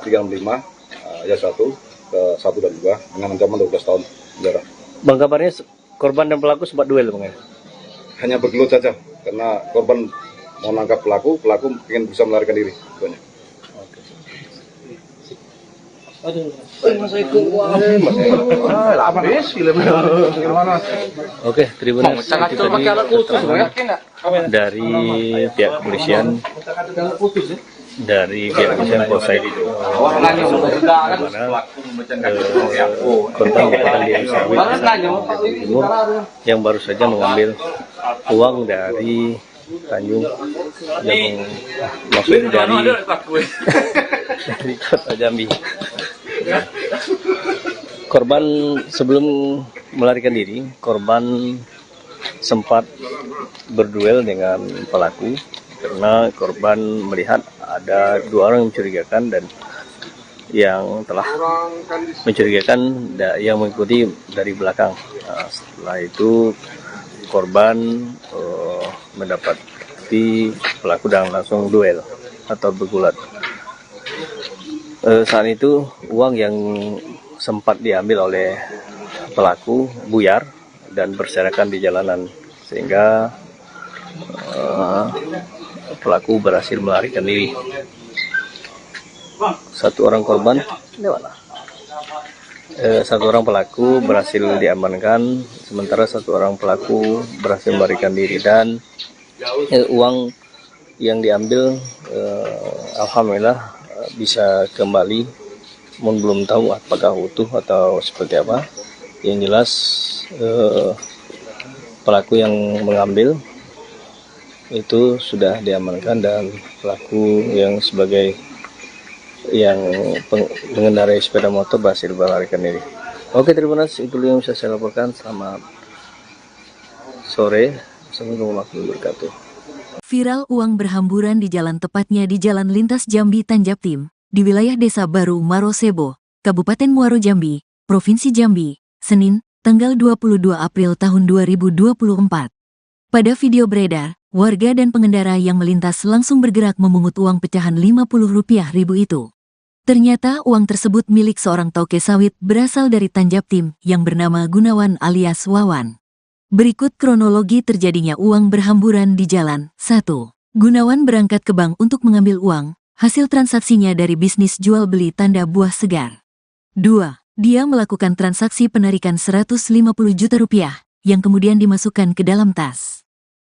35 ayat 1 ke 1 dan 2 dengan ancaman 12 tahun penjara. Bang, kabarnya korban dan pelaku sempat duel Bang ya? Hanya bergelut saja karena korban mau nangkap pelaku ingin bisa melarikan diri. Banyak. Oke, Tribunas itu tadi dari pihak kepolisian Polsek korban merupakan Dian Sawit Timur yang baru saja mengambil uang dari Tanjung yang maksud dari kota Jambi. Korban sebelum melarikan diri, korban sempat berduel dengan pelaku karena korban melihat ada 2 orang yang mencurigakan dan yang telah mencurigakan yang mengikuti dari belakang. Nah, setelah itu korban mendapati pelaku dan langsung duel atau bergulat. Saat itu uang yang sempat diambil oleh pelaku buyar dan berserakan di jalanan sehingga pelaku berhasil melarikan diri. Satu orang pelaku berhasil diamankan, sementara 1 orang pelaku berhasil melarikan diri dan uang yang diambil alhamdulillah bisa kembali, belum tahu apakah utuh atau seperti apa. Yang jelas pelaku yang mengambil itu sudah diamankan dan pelaku yang sebagai yang mengendarai sepeda motor berhasil melarikan diri. Oke, Tribunas, itu yang bisa saya laporkan. Selamat sore. Assalamualaikum warahmatullahi wabarakatuh. Viral uang berhamburan di jalan, tepatnya di Jalan Lintas Jambi Tanjaptim, di wilayah Desa Baru Marosebo, Kabupaten Muaro Jambi, Provinsi Jambi, Senin, tanggal 22 April tahun 2024. Pada video beredar, warga dan pengendara yang melintas langsung bergerak memungut uang pecahan Rp50.000 itu. Ternyata uang tersebut milik seorang tauke sawit berasal dari Tanjaptim yang bernama Gunawan alias Wawan. Berikut kronologi terjadinya uang berhamburan di jalan. 1. Gunawan berangkat ke bank untuk mengambil uang, hasil transaksinya dari bisnis jual beli tanda buah segar. 2. Dia melakukan transaksi penarikan Rp150 juta yang kemudian dimasukkan ke dalam tas.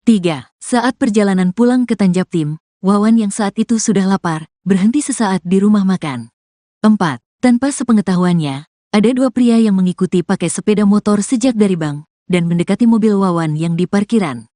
3. Saat perjalanan pulang ke Tanjaptim, Wawan yang saat itu sudah lapar, berhenti sesaat di rumah makan. 4. Tanpa sepengetahuannya, ada 2 pria yang mengikuti pakai sepeda motor sejak dari bank dan mendekati mobil Wawan yang di parkiran.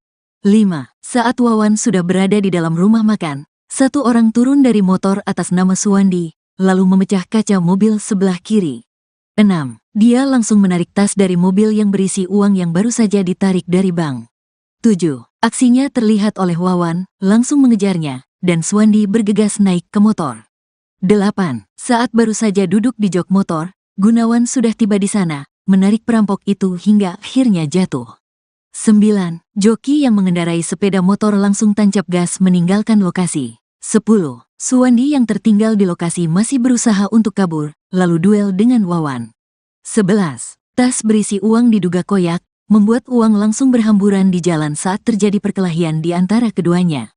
5. Saat Wawan sudah berada di dalam rumah makan, 1 orang turun dari motor atas nama Suwandi, lalu memecah kaca mobil sebelah kiri. 6. Dia langsung menarik tas dari mobil yang berisi uang yang baru saja ditarik dari bank. 7. Aksinya terlihat oleh Wawan, langsung mengejarnya, dan Suwandi bergegas naik ke motor. 8. Saat baru saja duduk di jok motor, Gunawan sudah tiba di sana, menarik perampok itu hingga akhirnya jatuh. 9. Joki yang mengendarai sepeda motor langsung tancap gas meninggalkan lokasi. 10. Suwandi yang tertinggal di lokasi masih berusaha untuk kabur, lalu duel dengan Wawan. 11. Tas berisi uang diduga koyak, membuat uang langsung berhamburan di jalan saat terjadi perkelahian di antara keduanya.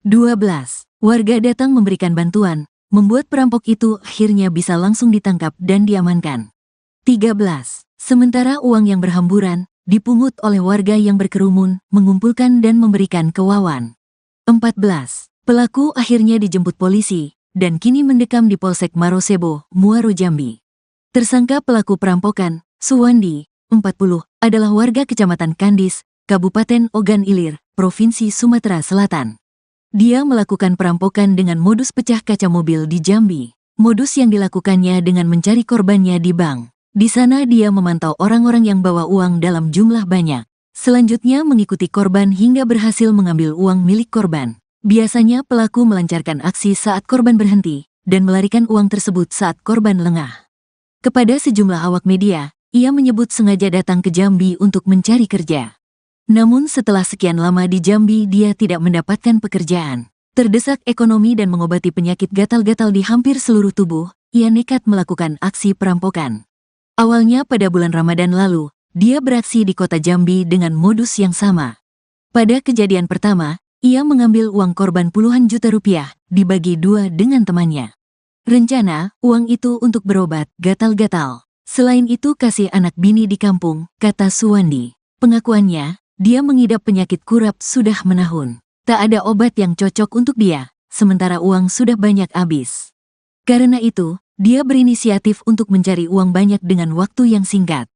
12. Warga datang memberikan bantuan, membuat perampok itu akhirnya bisa langsung ditangkap dan diamankan. 13. Sementara uang yang berhamburan dipungut oleh warga yang berkerumun, mengumpulkan dan memberikan ke Wawan. 14. Pelaku akhirnya dijemput polisi dan kini mendekam di Polsek Marosebo, Muaro Jambi. Tersangka pelaku perampokan, Suwandi, 40, adalah warga Kecamatan Kandis, Kabupaten Ogan Ilir, Provinsi Sumatera Selatan. Dia melakukan perampokan dengan modus pecah kaca mobil di Jambi. Modus yang dilakukannya dengan mencari korbannya di bank. Di sana dia memantau orang-orang yang bawa uang dalam jumlah banyak. Selanjutnya mengikuti korban hingga berhasil mengambil uang milik korban. Biasanya pelaku melancarkan aksi saat korban berhenti dan melarikan uang tersebut saat korban lengah. Kepada sejumlah awak media, ia menyebut sengaja datang ke Jambi untuk mencari kerja. Namun setelah sekian lama di Jambi dia tidak mendapatkan pekerjaan. Terdesak ekonomi dan mengobati penyakit gatal-gatal di hampir seluruh tubuh, ia nekat melakukan aksi perampokan. Awalnya pada bulan Ramadan lalu, dia beraksi di kota Jambi dengan modus yang sama. Pada kejadian pertama, ia mengambil uang korban puluhan juta rupiah, dibagi dua dengan temannya. Rencana, uang itu untuk berobat gatal-gatal. Selain itu kasih anak bini di kampung, kata Suwandi. Pengakuannya, dia mengidap penyakit kurap sudah menahun. Tak ada obat yang cocok untuk dia, sementara uang sudah banyak habis. Karena itu, dia berinisiatif untuk mencari uang banyak dengan waktu yang singkat.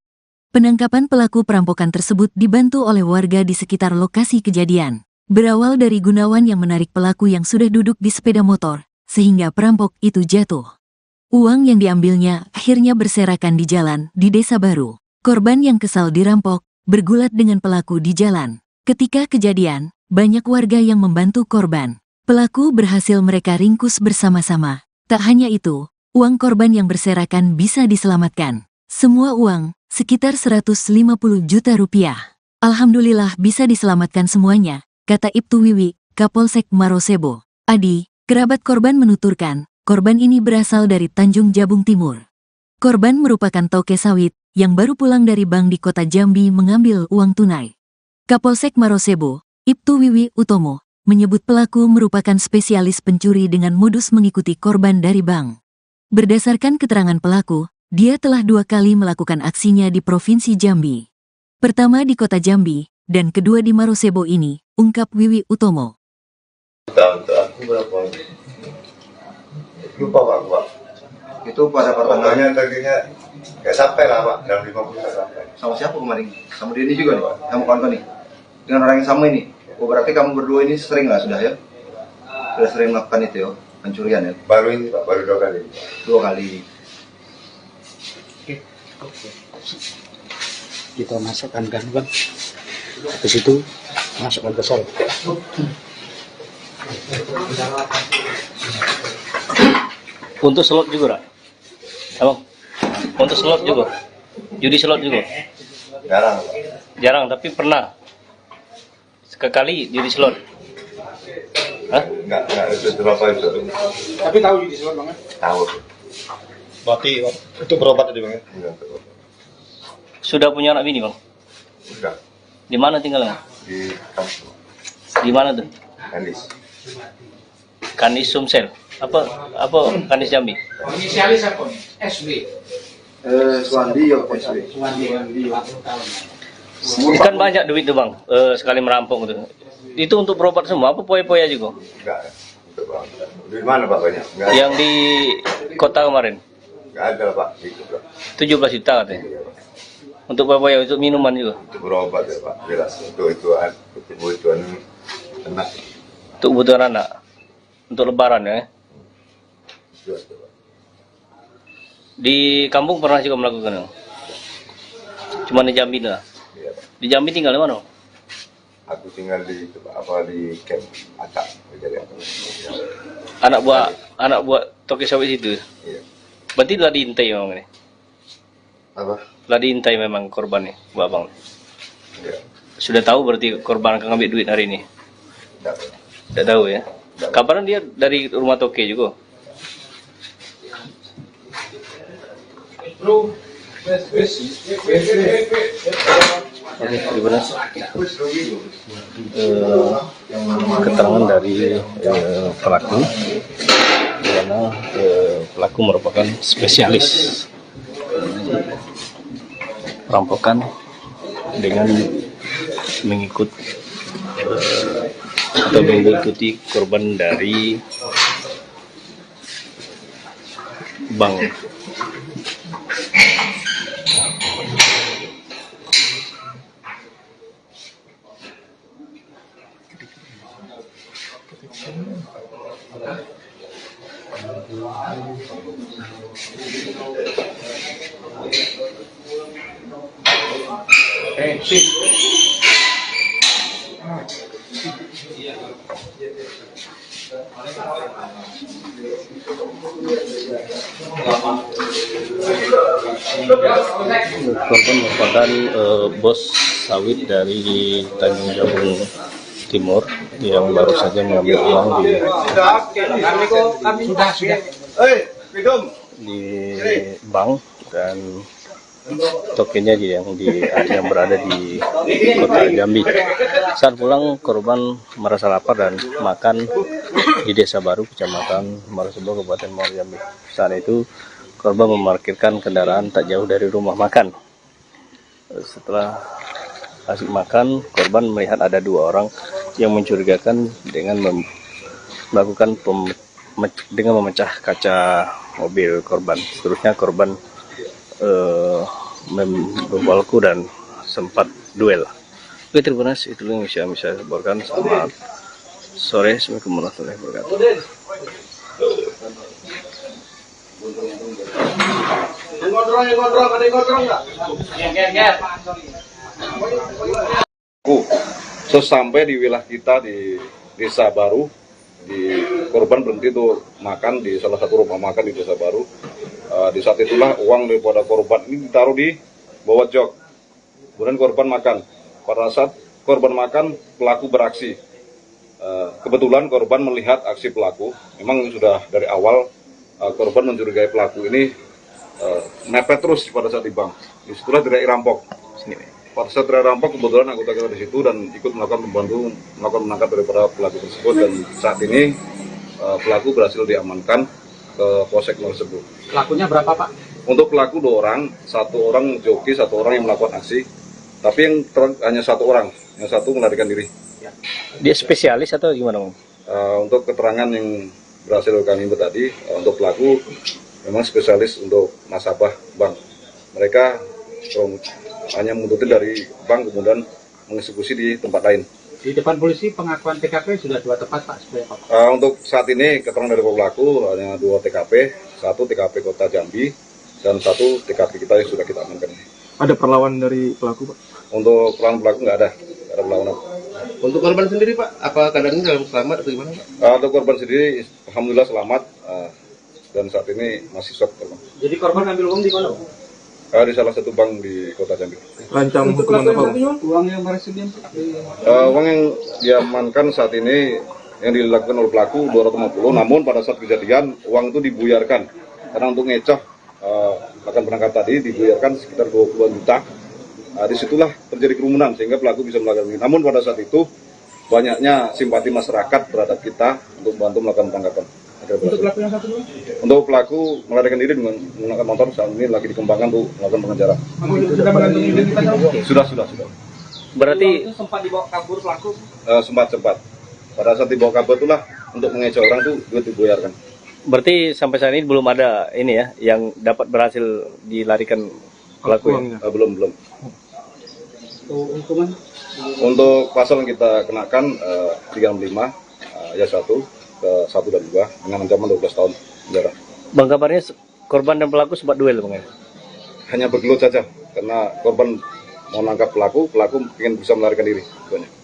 Penangkapan pelaku perampokan tersebut dibantu oleh warga di sekitar lokasi kejadian. Berawal dari Gunawan yang menarik pelaku yang sudah duduk di sepeda motor, sehingga perampok itu jatuh. Uang yang diambilnya akhirnya berserakan di jalan di Desa Baru. Korban yang kesal dirampok, bergulat dengan pelaku di jalan. Ketika kejadian, banyak warga yang membantu korban. Pelaku berhasil mereka ringkus bersama-sama. Tak hanya itu, uang korban yang berserakan bisa diselamatkan. Semua uang, sekitar 150 juta rupiah. Alhamdulillah bisa diselamatkan semuanya, kata Ibtu Wiwi, Kapolsek Marosebo. Adi, kerabat korban menuturkan, korban ini berasal dari Tanjung Jabung Timur. Korban merupakan toke sawit, yang baru pulang dari bank di kota Jambi mengambil uang tunai. Kapolsek Marosebo, Ibtu Wiwi Utomo, menyebut pelaku merupakan spesialis pencuri dengan modus mengikuti korban dari bank. Berdasarkan keterangan pelaku, dia telah 2 kali melakukan aksinya di Provinsi Jambi. Pertama di kota Jambi, dan kedua di Marosebo ini, ungkap Wiwi Utomo. Untuk aku berapa? Lupa Pak. Itu pada pertengahan. Pokoknya targetnya nggak sampai lah Pak, dalam 50 nggak sampai. Sama siapa kemarin? Sama dia ini juga nih Pak, kamu kawan nih. Dengan orang yang sama ini. Oh berarti kamu berdua ini sering lah sudah ya? Sudah sering melakukan itu ya, pencurian ya? Baru ini Pak, baru 2 kali. 2 kali. Kita masukkan kan bang, habis itu masukkan ke sel. Untuk slot juga, Rak? Abang? Untuk slot juga? Judi slot juga? Jarang Pak. Jarang, tapi pernah? Sekali judi slot? Hah? Nggak itu berapa itu. Tapi tahu judi slot bang? Tahu. Berarti itu berobat tadi bang ya? Enggak tahu. Sudah punya anak bini, Bang? Udah Di mana tinggalnya? di kampung Di mana tuh? Andis. Kanis Sumsel. Apa Kanis Jambi? Inisialis apa nih? SB. Suwandi ya PSB. Kan banyak duit tuh, Bang. Sekali merampok gitu. Itu untuk berobat semua apa poya-poya juga? Enggak. Itu Pak. Di mana Pak banyak? Enggak ada. Yang di kota kemarin Enggak ada Pak. Itu Pak. 17 juta katanya. Untuk poya-poya, untuk minuman juga. Untuk berobat ya Pak. Jelas. Untuk kebutuhan anak. Untuk kebutuhan anak. Untuk lebaran ya. Jelas Pak. Di kampung pernah juga melakukan. Cuma di Jambi lah. Iya Pak. Di Jambi tinggal di mana? Aku tinggal di camp Atak. Anak buah toke sawit itu. Iya. Berarti telah diintai memang ini. Apa? Telah diintai memang korban nih, Bu Abang. Iya. Sudah tahu berarti korban akan ngambil duit hari ini. Enggak Pak. Tidak tahu ya. Kapan dia dari rumah toke juga? Oke, gimana? Keterangan dari pelaku, di mana pelaku merupakan spesialis perampokan dengan mengikuti korban dari bank. Korban merupakan bos sawit dari Tanjung Jabung Timur yang baru saja mengambil uang di bank dan tokennya yang berada di kota Jambi. Saat pulang, korban merasa lapar dan makan di Desa Baru, Kecamatan Marosebo, Kabupaten Muaro Jambi. Saat itu korban memarkirkan kendaraan tak jauh dari rumah makan. Setelah asik makan, korban melihat ada dua orang yang mencurigakan dengan melakukan dengan memecah kaca mobil korban. Seterusnya korban membawaku dan sempat duel. Oke, terima kasih. Itu yang bisa saya laporkan. Selamat sore. Assalamualaikum warahmatullahi wabarakatuh. Sesampai di wilayah kita di Desa Baru, korban berhenti tuh makan di salah satu rumah makan di Desa Baru. Di saat itulah uang daripada korban ini ditaruh di bawah jok. Kemudian korban makan. Pada saat korban makan, pelaku beraksi. Kebetulan korban melihat aksi pelaku. Memang sudah dari awal korban mencurigai pelaku ini mepet terus pada saat di bank. Disitulah teriak rampok. Pada saat teriak rampok, kebetulan anggota kita di situ dan ikut melakukan menangkap daripada pelaku tersebut. Dan saat ini pelaku berhasil diamankan ke Polsek Marosebo. Pelakunya berapa, Pak? Untuk pelaku 2 orang, 1 orang joki, 1 orang yang melakukan aksi. Tapi yang hanya 1 orang, yang 1 melarikan diri. Dia spesialis atau gimana, Bang? Untuk keterangan yang berhasil kami input tadi, untuk pelaku memang spesialis untuk nasabah bank. Mereka hanya menguntuti dari bank kemudian mengeksekusi di tempat lain. Di depan polisi pengakuan TKP sudah 2 tempat, Pak. Untuk saat ini keterangan dari pelaku hanya 2 TKP, 1 TKP Kota Jambi dan 1 TKP kita yang sudah kita amankan. Ada perlawanan dari pelaku, Pak? Untuk perlawanan pelaku nggak ada perlawanan. Untuk korban sendiri, Pak, apa keadaannya dalam selamat atau gimana, Pak? Untuk korban sendiri, alhamdulillah selamat dan saat ini masih shock korban. Jadi korban ambil uang di mana, Pak? Di salah satu bank di Kota Jambi. Rancang hukuman apa, Pak? Uang yang berhasil Uang yang diamankan saat ini yang dilakukan oleh pelaku 250, namun pada saat kejadian uang itu dibuyarkan karena untuk ngecoh akan berangkat tadi dibuyarkan sekitar 20 juta. Disitulah terjadi kerumunan sehingga pelaku bisa melakukan ini. Namun pada saat itu banyaknya simpati masyarakat terhadap kita untuk membantu melakukan penangkapan. Untuk pelaku yang satu, untuk pelaku melarikan diri dengan menggunakan motor saat ini lagi dikembangkan untuk melakukan pengejaran. Sudah mengantongi identitasnya? Sudah. Berarti sempat dibawa kabur pelaku? Sempat. Pada saat dibawa kabur itulah untuk mengecoh orang tuh duit dibuyarkan. Berarti sampai saat ini belum ada ini ya yang dapat berhasil dilarikan pelaku ya? Belum. Hukuman? Untuk pasal yang kita kenakan 365 ayat 1 ke 1 dan 2 dengan ancaman 12 tahun penjara. Bang, kabarnya korban dan pelaku sempat duel, Bang, ya? Hanya bergelut saja karena korban mau nangkap pelaku ingin bisa melarikan diri. Banyak.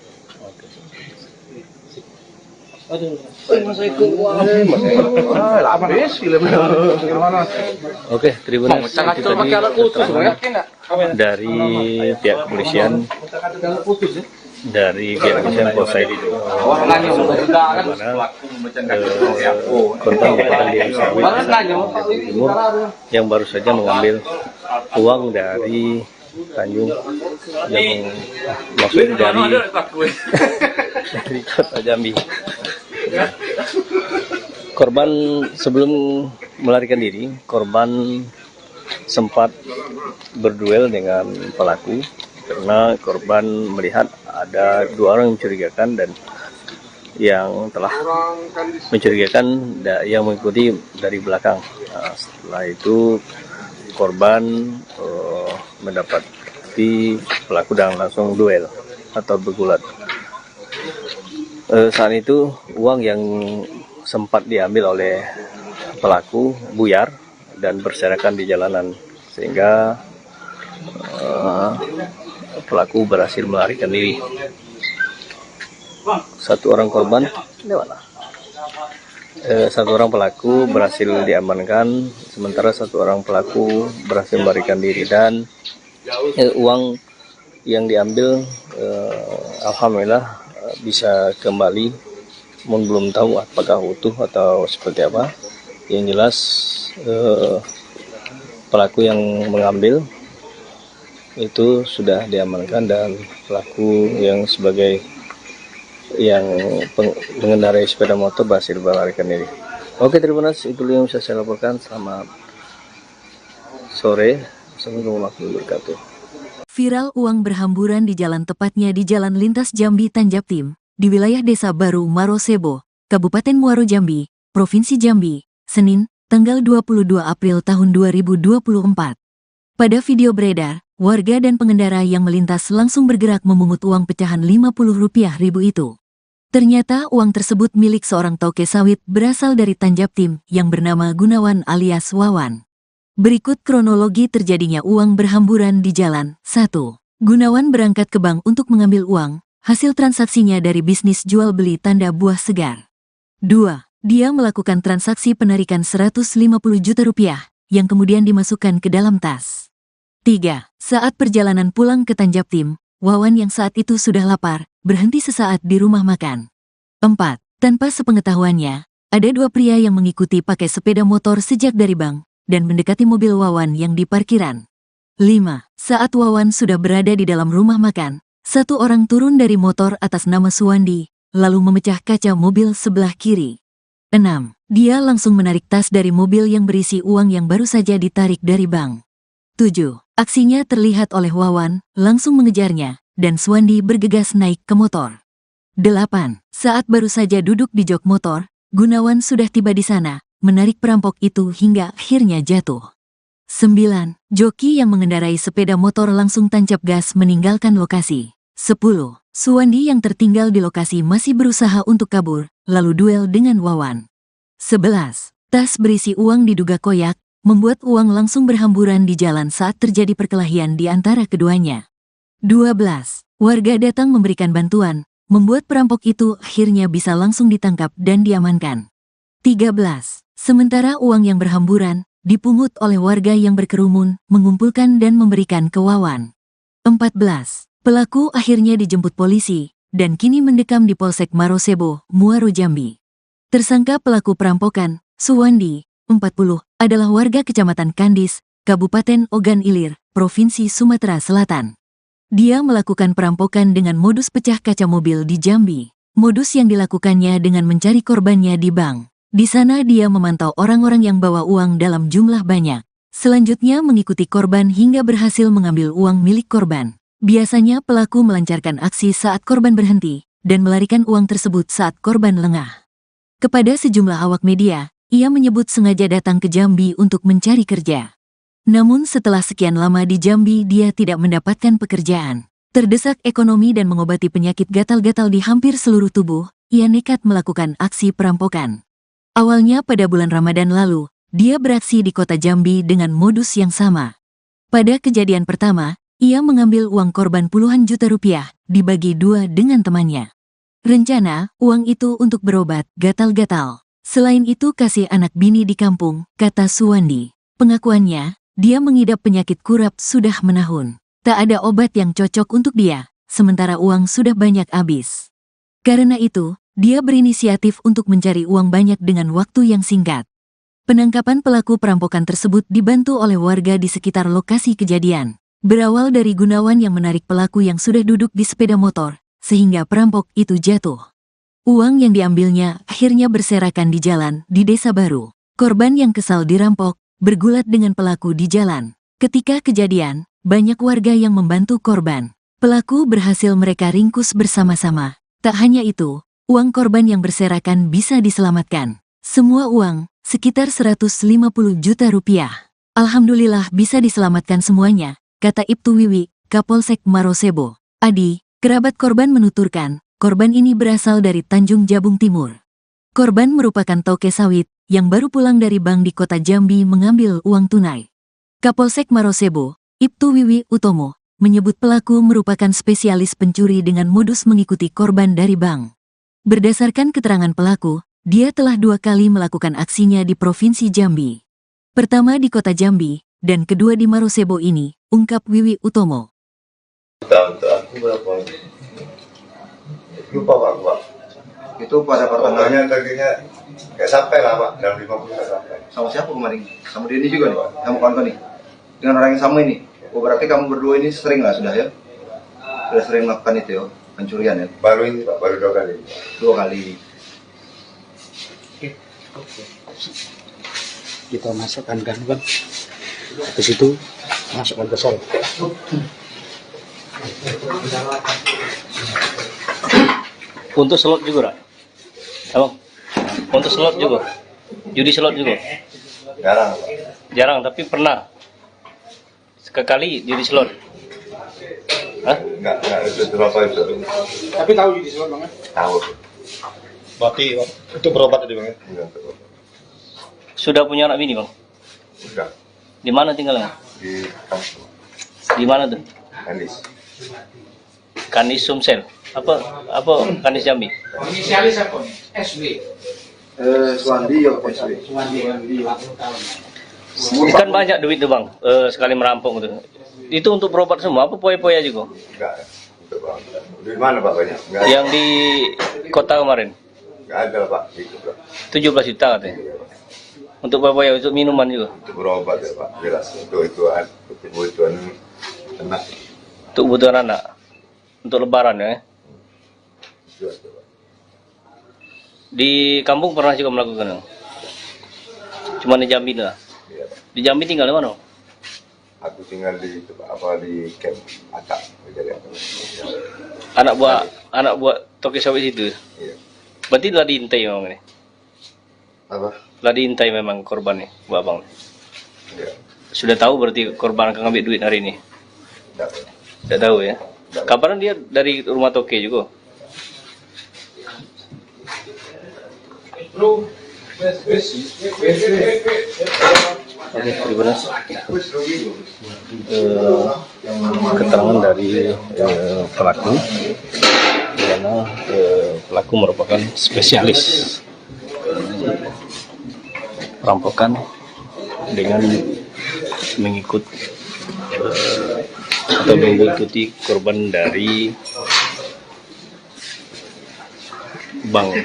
Oke, terima kasih. Itu tadi keterangan dari pihak kepolisian Polsek korban merupakan Desa Sawit Timur yang baru saja mengambil uang dari Tanjung yang maksudnya dari Kota Jambi. Korban sebelum melarikan diri, korban sempat berduel dengan pelaku karena korban melihat ada 2 orang yang mencurigakan dan yang telah mencurigakan yang mengikuti dari belakang. Setelah itu korban mendapati pelaku dan langsung duel atau bergulat. Saat itu uang yang sempat diambil oleh pelaku buyar dan berserakan di jalanan, sehingga pelaku berhasil melarikan diri. Satu orang pelaku berhasil diamankan, sementara satu orang pelaku berhasil melarikan diri, dan uang yang diambil alhamdulillah bisa kembali, namun belum tahu apakah utuh atau seperti apa. Yang jelas pelaku yang mengambil itu sudah diamankan, dan pelaku yang sebagai yang mengendarai sepeda motor berhasil melarikan diri. Oke, terima kasih. Itu yang bisa saya laporkan. Selamat sore. Assalamualaikum warahmatullahi wabarakatuh. Viral uang berhamburan di jalan, tepatnya di Jalan Lintas Jambi Tanjaptim, di wilayah Desa Baru Marosebo, Kabupaten Muaro Jambi, Provinsi Jambi, Senin, tanggal 22 April tahun 2024. Pada video beredar, warga dan pengendara yang melintas langsung bergerak memungut uang pecahan Rp50.000 itu. Ternyata uang tersebut milik seorang toke sawit berasal dari Tanjaptim yang bernama Gunawan alias Wawan. Berikut kronologi terjadinya uang berhamburan di jalan. 1. Gunawan berangkat ke bank untuk mengambil uang, hasil transaksinya dari bisnis jual beli tanda buah segar. 2. Dia melakukan transaksi penarikan Rp150 juta yang kemudian dimasukkan ke dalam tas. 3. Saat perjalanan pulang ke Tanjaptim, Wawan yang saat itu sudah lapar, berhenti sesaat di rumah makan. 4. Tanpa sepengetahuannya, ada dua pria yang mengikuti pakai sepeda motor sejak dari bank dan mendekati mobil Wawan yang di parkiran. 5. Saat Wawan sudah berada di dalam rumah makan, satu orang turun dari motor atas nama Suwandi, lalu memecah kaca mobil sebelah kiri. 6. Dia langsung menarik tas dari mobil yang berisi uang yang baru saja ditarik dari bank. 7. Aksinya terlihat oleh Wawan, langsung mengejarnya, dan Suwandi bergegas naik ke motor. 8. Saat baru saja duduk di jok motor, Gunawan sudah tiba di sana, menarik perampok itu hingga akhirnya jatuh. 9. Joki yang mengendarai sepeda motor langsung tancap gas meninggalkan lokasi. 10. Suwandi yang tertinggal di lokasi masih berusaha untuk kabur, lalu duel dengan Wawan. 11. Tas berisi uang diduga koyak, membuat uang langsung berhamburan di jalan saat terjadi perkelahian di antara keduanya. 12. Warga datang memberikan bantuan, membuat perampok itu akhirnya bisa langsung ditangkap dan diamankan. 13. Sementara uang yang berhamburan dipungut oleh warga yang berkerumun, mengumpulkan dan memberikan ke Wawan. 14. Pelaku akhirnya dijemput polisi dan kini mendekam di Polsek Marosebo, Muaro Jambi. Tersangka pelaku perampokan, Suwandi, 40, adalah warga Kecamatan Kandis, Kabupaten Ogan Ilir, Provinsi Sumatera Selatan. Dia melakukan perampokan dengan modus pecah kaca mobil di Jambi. Modus yang dilakukannya dengan mencari korbannya di bank. Di sana dia memantau orang-orang yang bawa uang dalam jumlah banyak. Selanjutnya mengikuti korban hingga berhasil mengambil uang milik korban. Biasanya pelaku melancarkan aksi saat korban berhenti dan melarikan uang tersebut saat korban lengah. Kepada sejumlah awak media, ia menyebut sengaja datang ke Jambi untuk mencari kerja. Namun setelah sekian lama di Jambi dia tidak mendapatkan pekerjaan. Terdesak ekonomi dan mengobati penyakit gatal-gatal di hampir seluruh tubuh, ia nekat melakukan aksi perampokan. Awalnya pada bulan Ramadan lalu, dia beraksi di kota Jambi dengan modus yang sama. Pada kejadian pertama, ia mengambil uang korban puluhan juta rupiah, dibagi dua dengan temannya. Rencana, uang itu untuk berobat gatal-gatal. Selain itu kasih anak bini di kampung, kata Suwandi. Pengakuannya, dia mengidap penyakit kurap sudah menahun. Tak ada obat yang cocok untuk dia, sementara uang sudah banyak habis. Karena itu, dia berinisiatif untuk mencari uang banyak dengan waktu yang singkat. Penangkapan pelaku perampokan tersebut dibantu oleh warga di sekitar lokasi kejadian. Berawal dari Gunawan yang menarik pelaku yang sudah duduk di sepeda motor, sehingga perampok itu jatuh. Uang yang diambilnya akhirnya berserakan di jalan di Desa Baru. Korban yang kesal dirampok, bergulat dengan pelaku di jalan. Ketika kejadian, banyak warga yang membantu korban. Pelaku berhasil mereka ringkus bersama-sama. Tak hanya itu, uang korban yang berserakan bisa diselamatkan. Semua uang, sekitar 150 juta rupiah. Alhamdulillah bisa diselamatkan semuanya, kata Ibtu Wiwi, Kapolsek Marosebo. Adi, kerabat korban menuturkan, korban ini berasal dari Tanjung Jabung Timur. Korban merupakan toke sawit yang baru pulang dari bank di kota Jambi mengambil uang tunai. Kapolsek Marosebo, Ibtu Wiwi Utomo, menyebut pelaku merupakan spesialis pencuri dengan modus mengikuti korban dari bank. Berdasarkan keterangan pelaku, dia telah 2 kali melakukan aksinya di Provinsi Jambi. Pertama di kota Jambi, dan kedua di Marosebo ini, ungkap Wiwi Utomo. Aku berapa? Lupa Pak. Itu pada pertengahan Pokoknya targetnya nggak sampai lah Pak, dalam 50 nggak sampai. sama siapa kemarin? Sama Denny juga nih Pak, kamu kawan nih. Dengan orang yang sama ini. Oh berarti kamu berdua ini sering lah sudah ya? Sudah sering melakukan itu ya, pencurian ya? Baru ini Pak, baru 2 kali. 2 kali. Kita masukkan kan habis itu masukkan ke sel. Untuk slot juga, Rak? Abang? Untuk slot juga? Judi slot juga? Jarang Pak. Jarang, tapi pernah? Sekali judi slot? Hah? Nggak itu berapa itu. Tapi tahu judi slot Bang? Tahu. Berarti itu berobat tadi Bang? Enggak tahu. Sudah punya anak bini, Bang? Udah Di mana tinggalnya? di kampung. Di mana tuh? Andis. Kanis Sumsel. Apa Kanis Jambi? Inisialis apa nih? SB. Suwandi ya PSB. Suwandi. Kan banyak duit tuh, Bang, sekali merampok tuh. Itu untuk berobat semua, apa poya-poya juga? Enggak. Itu Pak. Di mana Pak banyak? Enggak ada. Yang di kota kemarin? Enggak ada Pak. Gitu Pak. 17 juta katanya. Untuk poya-poya, untuk minuman juga? Untuk berobat ya Pak. Jelas. Untuk kebutuhan anak. Untuk kebutuhan anak? Untuk lebaran ya? Itu aja, Pak. Di kampung pernah juga melakukan? Cuma di Jambi lah? Iya Pak. Di Jambi tinggal di mana? Aku tinggal di itu Pak, apa di camp Atak. Jadi apa? Anak buah toke sawit itu? Iya. Berarti telah diintai memang ini? Apa? Telah diintai memang korban nih, Bu Abang? Iya. Sudah tahu berarti korban akan ngambil duit hari ini? Enggak Pak. Tidak tahu ya? Kabarnya dia dari rumah toke juga? Oke, gimana? Keterangan dari pelaku, di mana pelaku merupakan spesialis perampokan dengan mengikuti korban dari bank.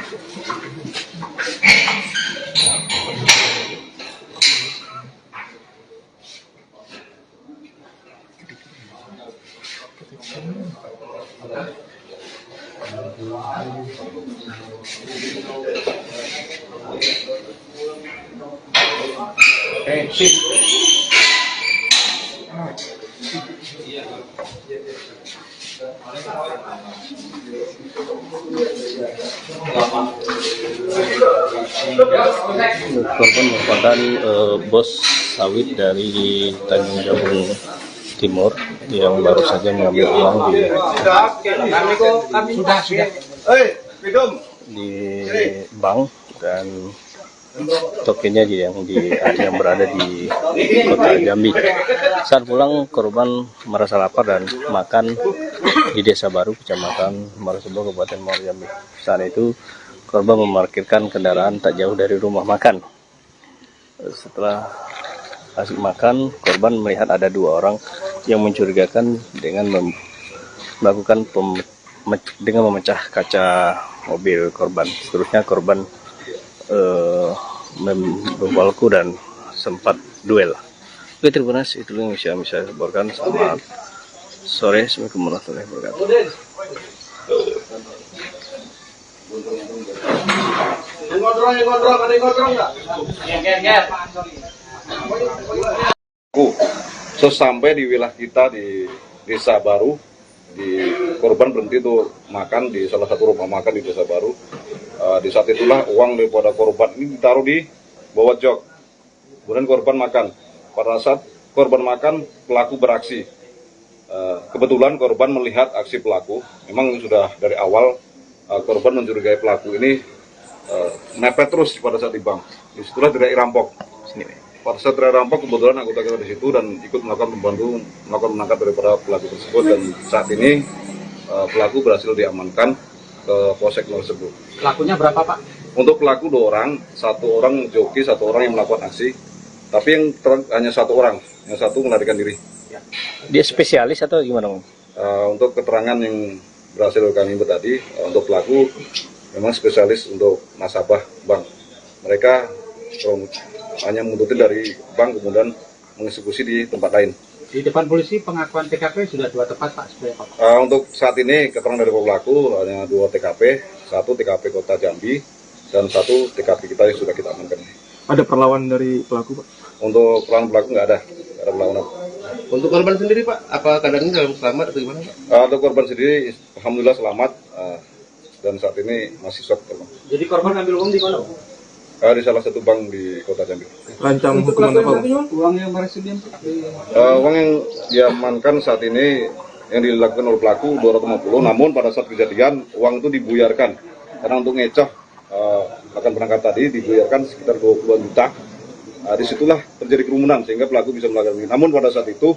Korban merupakan bos sawit dari Tanjung Jabung Timur yang baru saja mengambil uang di bank, dan tokennya yang berada di kota Jambi. Saat pulang, korban merasa lapar dan makan di Desa Baru, Kecamatan Marosebo, Kabupaten Muaro Jambi. Saat itu korban memarkirkan kendaraan tak jauh dari rumah makan. Setelah asik makan, korban melihat ada 2 orang yang mencurigakan dengan melakukan dengan memecah kaca mobil korban. Seterusnya korban membawaku dan sempat duel. Oke, terima kasih. Itu yang bisa saya laporkan. Selamat sore. Assalamualaikum warahmatullahi wabarakatuh. Sesampai di wilayah kita di Desa Baru, korban berhenti tuh makan di salah satu rumah makan di Desa Baru. Di saat itulah uang daripada korban ini ditaruh di bawah jok. Kemudian korban makan. Pada saat korban makan, pelaku beraksi. Kebetulan korban melihat aksi pelaku. Memang sudah dari awal korban mencurigai pelaku ini mepet terus pada saat di bank. Disitulah tidak rampok. Pada saat tidak rampok, kebetulan anggota kita di situ dan ikut melakukan menangkap daripada pelaku tersebut, dan saat ini pelaku berhasil diamankan ke polsek tersebut. Pelakunya berapa, Pak? Untuk pelaku 2 orang, 1 orang joki, 1 orang yang melakukan aksi, tapi yang hanya 1 orang, yang 1 melarikan diri. Dia spesialis atau gimana, Bang? Untuk keterangan yang berhasil kami input tadi, untuk pelaku memang spesialis untuk nasabah bank. Mereka hanya mengunduti dari bank kemudian mengeksekusi di tempat lain. Di depan polisi pengakuan TKP sudah 2 tempat, Pak, sebenarnya, Pak. Untuk saat ini keterangan dari pelaku hanya 2 TKP, 1 TKP Kota Jambi dan 1 TKP kita yang sudah kita amankan. Ada perlawanan dari pelaku, Pak? Untuk perlawanan pelaku nggak ada perlawanan. Untuk korban sendiri Pak, apa keadaannya dalam selamat atau gimana Pak? Untuk korban sendiri, alhamdulillah selamat dan saat ini masih shock. Jadi korban ngambil uang di mana? Di salah satu bank di Kota Jambi. Rancang hukuman apa, Bang? Uang yang berhasil Uang yang diamankan saat ini yang dilakukan oleh pelaku 250, namun pada saat kejadian uang itu dibuyarkan karena untuk ngecoh akan berangkat tadi dibuyarkan sekitar 20 juta. Disitulah terjadi kerumunan sehingga pelaku bisa melakukan ini. Namun pada saat itu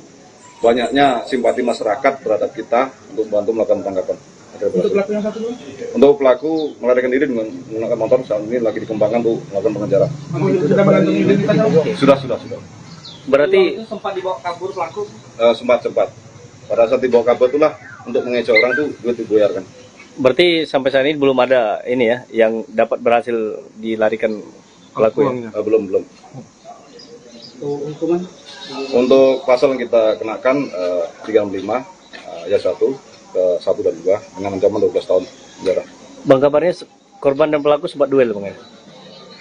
banyaknya simpati masyarakat terhadap kita untuk bantu melakukan tanggapan. Untuk pelaku yang satu? Untuk pelaku melarikan diri dengan menggunakan motor saat ini lagi dikembangkan untuk melakukan pengejaran. Sudah mengantongi identitasnya? Sudah. Berarti Sempat dibawa kabur pelaku? Sempat. Pada saat dibawa kabur itulah untuk mengecoh orang tuh duit dibuyarkan. berarti sampai saat ini belum ada ini ya yang dapat berhasil dilarikan pelaku ya? Belum. Hukuman? Untuk pasal yang kita kenakan 365 ayat 1 ke 1 dan 2 dengan ancaman 12 tahun penjara. Bang, kabarnya korban dan pelaku sempat duel, Bang ya?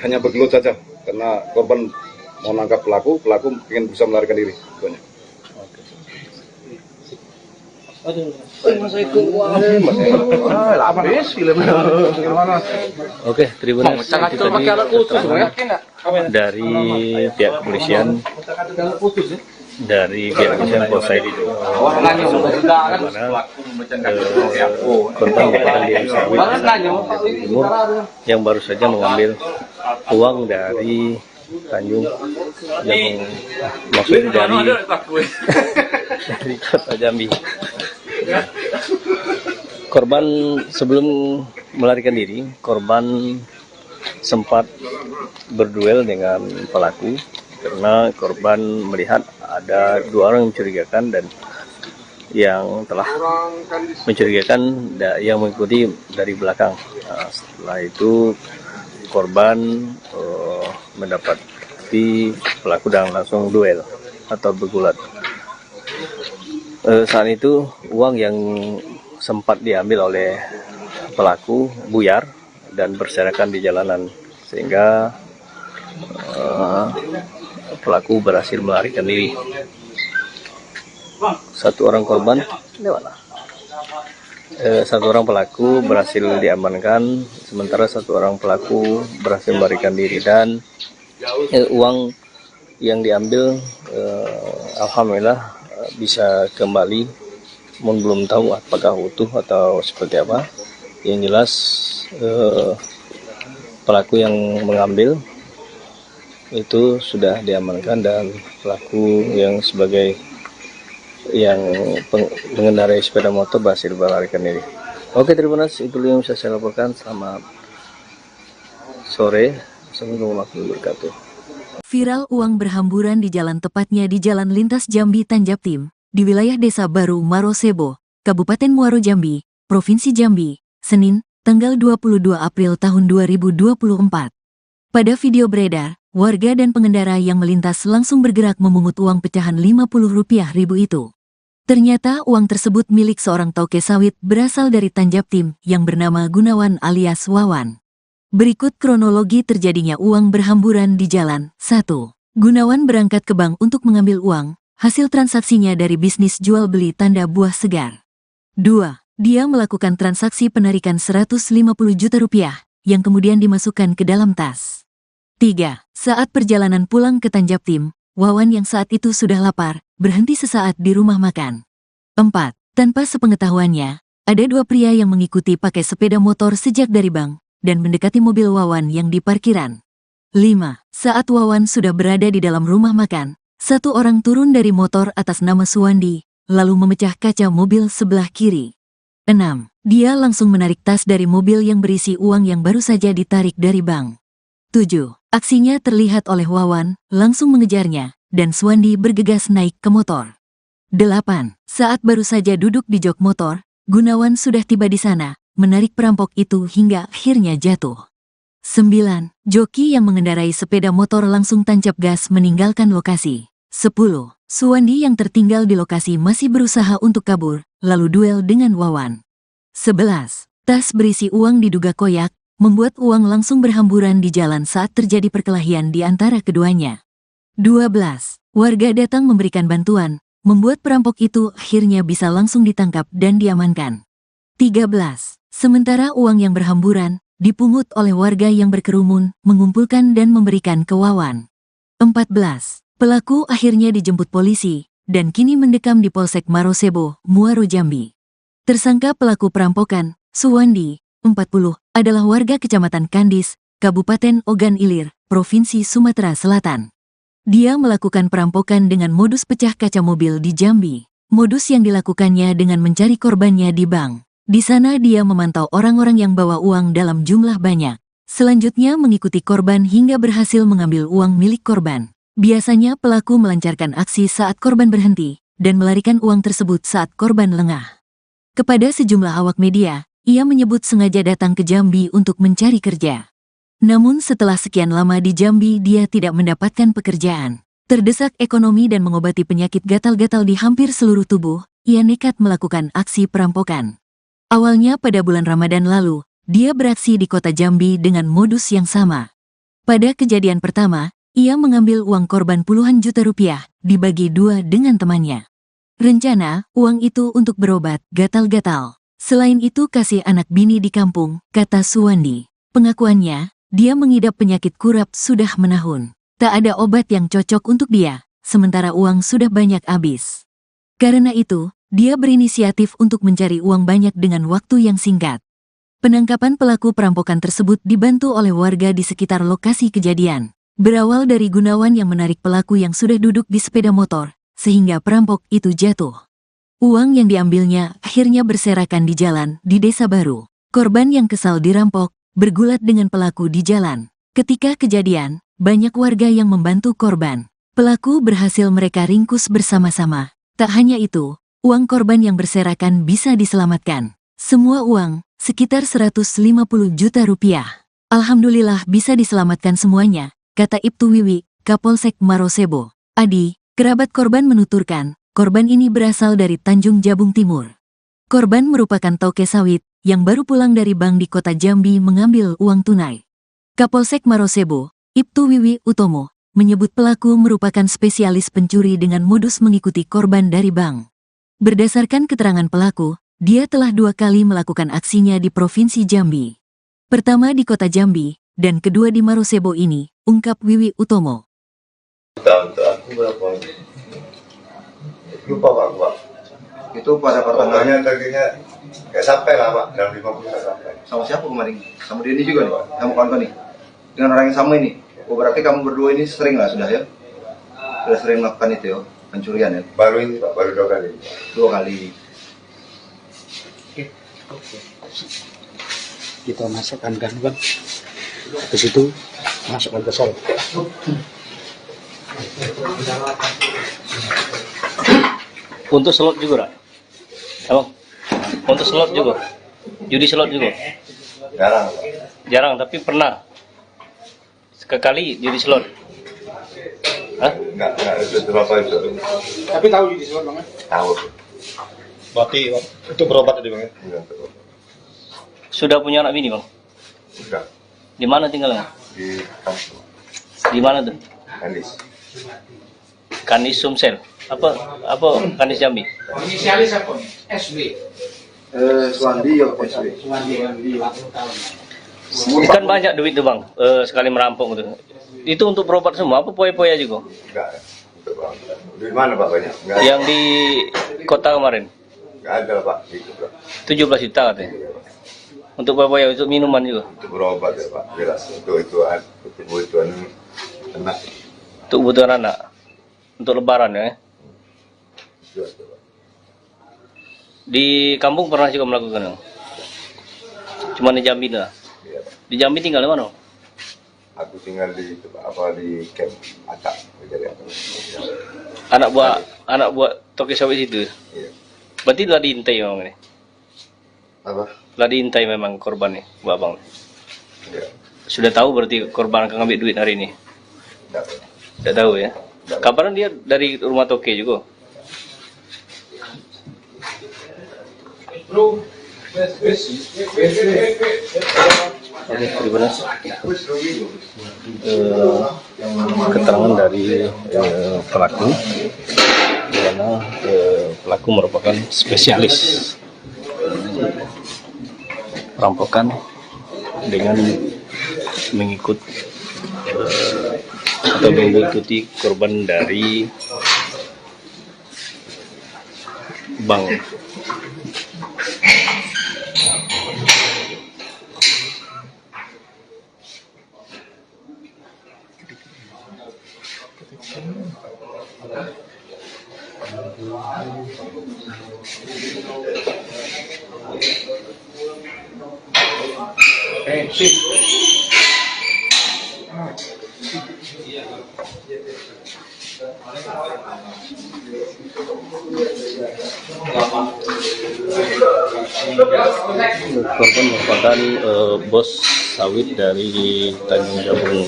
Hanya bergelut saja karena korban mau nangkap pelaku ingin bisa melarikan diri. Banyak. Oke, Tribuners, itu tadi keterangan dari pihak kepolisian Polsek itu korban merupakan di Sawit Timur yang baru saja mengambil uang dari Tanjung yang maksudnya dari Kota Jambi. Korban sebelum melarikan diri, korban sempat berduel dengan pelaku karena korban melihat ada 2 orang yang mencurigakan dan yang telah mencurigakan yang mengikuti dari belakang. Setelah itu korban mendapati pelaku dan langsung duel atau bergulat. Saat itu uang yang sempat diambil oleh pelaku buyar dan berserakan di jalanan sehingga pelaku berhasil melarikan diri. 1 orang korban, 1 orang pelaku berhasil diamankan, sementara 1 orang pelaku berhasil melarikan diri dan uang yang diambil alhamdulillah bisa kembali, belum tahu apakah utuh atau seperti apa. Yang jelas pelaku yang mengambil itu sudah diamankan dan pelaku yang sebagai yang mengendarai sepeda motor berhasil melarikan diri. Oke, Tribuners, itu yang bisa saya laporkan. Selamat sore. Assalamualaikum warahmatullahi wabarakatuh. Viral uang berhamburan di jalan, tepatnya di Jalan Lintas Jambi Tanjaptim, di wilayah Desa Baru Marosebo, Kabupaten Muaro Jambi, Provinsi Jambi, Senin, tanggal 22 April tahun 2024. Pada video beredar, warga dan pengendara yang melintas langsung bergerak memungut uang pecahan Rp50.000 itu. Ternyata uang tersebut milik seorang toke sawit berasal dari Tanjaptim yang bernama Gunawan alias Wawan. Berikut kronologi terjadinya uang berhamburan di jalan. 1. Gunawan berangkat ke bank untuk mengambil uang, hasil transaksinya dari bisnis jual beli tanda buah segar. 2. Dia melakukan transaksi penarikan Rp150 juta yang kemudian dimasukkan ke dalam tas. 3. Saat perjalanan pulang ke Tanjaptim, Wawan yang saat itu sudah lapar, berhenti sesaat di rumah makan. 4. Tanpa sepengetahuannya, ada 2 pria yang mengikuti pakai sepeda motor sejak dari bank, dan mendekati mobil Wawan yang di parkiran. 5. Saat Wawan sudah berada di dalam rumah makan, satu orang turun dari motor atas nama Suwandi, lalu memecah kaca mobil sebelah kiri. 6. Dia langsung menarik tas dari mobil yang berisi uang yang baru saja ditarik dari bank. 7. Aksinya terlihat oleh Wawan, langsung mengejarnya, dan Suwandi bergegas naik ke motor. 8. Saat baru saja duduk di jok motor, Gunawan sudah tiba di sana, menarik perampok itu hingga akhirnya jatuh. 9. Joki yang mengendarai sepeda motor langsung tancap gas meninggalkan lokasi. 10. Suwandi yang tertinggal di lokasi masih berusaha untuk kabur, lalu duel dengan Wawan. 11. Tas berisi uang diduga koyak, membuat uang langsung berhamburan di jalan saat terjadi perkelahian di antara keduanya. 12. Warga datang memberikan bantuan, membuat perampok itu akhirnya bisa langsung ditangkap dan diamankan. 13. Sementara uang yang berhamburan, dipungut oleh warga yang berkerumun, mengumpulkan dan memberikan ke Wawan. 14. Pelaku akhirnya dijemput polisi, dan kini mendekam di Polsek Marosebo, Muaro Jambi. Tersangka pelaku perampokan, Suwandi, 40, adalah warga Kecamatan Kandis, Kabupaten Ogan Ilir, Provinsi Sumatera Selatan. Dia melakukan perampokan dengan modus pecah kaca mobil di Jambi. Modus yang dilakukannya dengan mencari korbannya di bank. Di sana dia memantau orang-orang yang bawa uang dalam jumlah banyak. Selanjutnya mengikuti korban hingga berhasil mengambil uang milik korban. Biasanya pelaku melancarkan aksi saat korban berhenti, dan melarikan uang tersebut saat korban lengah. Kepada sejumlah awak media, ia menyebut sengaja datang ke Jambi untuk mencari kerja. Namun setelah sekian lama di Jambi dia tidak mendapatkan pekerjaan. Terdesak ekonomi dan mengobati penyakit gatal-gatal di hampir seluruh tubuh, ia nekat melakukan aksi perampokan. Awalnya pada bulan Ramadan lalu, dia beraksi di kota Jambi dengan modus yang sama. Pada kejadian pertama, ia mengambil uang korban puluhan juta rupiah, dibagi dua dengan temannya. Rencana, uang itu untuk berobat gatal-gatal. Selain itu kasih anak bini di kampung, kata Suwandi. Pengakuannya, dia mengidap penyakit kurap sudah menahun. Tak ada obat yang cocok untuk dia, sementara uang sudah banyak habis. Karena itu, dia berinisiatif untuk mencari uang banyak dengan waktu yang singkat. Penangkapan pelaku perampokan tersebut dibantu oleh warga di sekitar lokasi kejadian. Berawal dari Gunawan yang menarik pelaku yang sudah duduk di sepeda motor, sehingga perampok itu jatuh. Uang yang diambilnya akhirnya berserakan di jalan di Desa Baru. Korban yang kesal dirampok, bergulat dengan pelaku di jalan. Ketika kejadian, banyak warga yang membantu korban. Pelaku berhasil mereka ringkus bersama-sama. Tak hanya itu, uang korban yang berserakan bisa diselamatkan. Semua uang, sekitar 150 juta rupiah. Alhamdulillah bisa diselamatkan semuanya, kata Ibtu Wiwi, Kapolsek Marosebo. Adi, kerabat korban menuturkan, korban ini berasal dari Tanjung Jabung Timur. Korban merupakan toke sawit, yang baru pulang dari bank di kota Jambi mengambil uang tunai. Kapolsek Marosebo, Ibtu Wiwi Utomo, menyebut pelaku merupakan spesialis pencuri dengan modus mengikuti korban dari bank. Berdasarkan keterangan pelaku, dia telah 2 kali melakukan aksinya di Provinsi Jambi. Pertama di kota Jambi, dan kedua di Marosebo ini, ungkap Wiwi Utomo. Untuk aku berapa? Lupa Pak. Itu pada pertengahan. Targetnya nggak sampai lah Pak, dalam 50 nggak sampai. Sama siapa kemarin? Sama dia ini juga nih, kamu kawan nih. Dengan orang yang sama ini. Oh, berarti kamu berdua ini sering lah sudah ya? Sudah sering melakukan itu ya, pencurian ya? Baru ini Pak, baru 2 kali. 2 kali. Kita masukkan gangguan ke situ, masukkan ke sel. Untuk slot juga, Rak? Emang? Untuk slot juga? Judi slot juga? Jarang Pak. Jarang, tapi pernah. Sekali judi slot. Hah? Nggak itu berapa itu. Tapi tahu judi slot Bang? Tahu. Berarti itu berobat tadi Bang ya? Iya, Sudah punya anak bini, Bang? sudah Di mana tinggalnya? di kampung Di mana tuh? Kandis. Kandis Sumsel. Apa Kandis Jambi? Inisialis apa? SB. Suwandi ya, SW. Suwandi 40 tahun. Kan banyak duit tuh Bang, sekali merampok gitu. Itu untuk berobat semua, apa poya-poya juga? Enggak. Untuk Bang. Di mana Pak banyak? Enggak. Yang di kota kemarin, Enggak ada Pak. Gitu Pak. 17 juta katanya. Untuk bapak ya, untuk minuman juga. Untuk berobat ya Pak, jelas. Untuk kebutuhan anak. Untuk kebutuhan anak. Untuk lebaran ya. Jelas, Pak. Di kampung pernah juga melakukan? Cuma di Jambi lah. Iya, Pak. Di Jambi tinggal di mana? Aku tinggal di camp Atak. Anak buat toke sawit itu. Iya. Berarti telah diintai memang ini. Apa? Telah diintai memang korban nih, Bu Abang. Iya. Sudah tahu berarti korban akan ngambil duit hari ini? Tidak, Pak. Tidak tahu ya. Kabaran dia dari rumah toke juga. Oke, terima kasih. Keterangan dari pelaku, di mana pelaku merupakan spesialis perampokan dengan mengikuti korban dari bank. Korban merupakan bos sawit dari Tanjung Jabung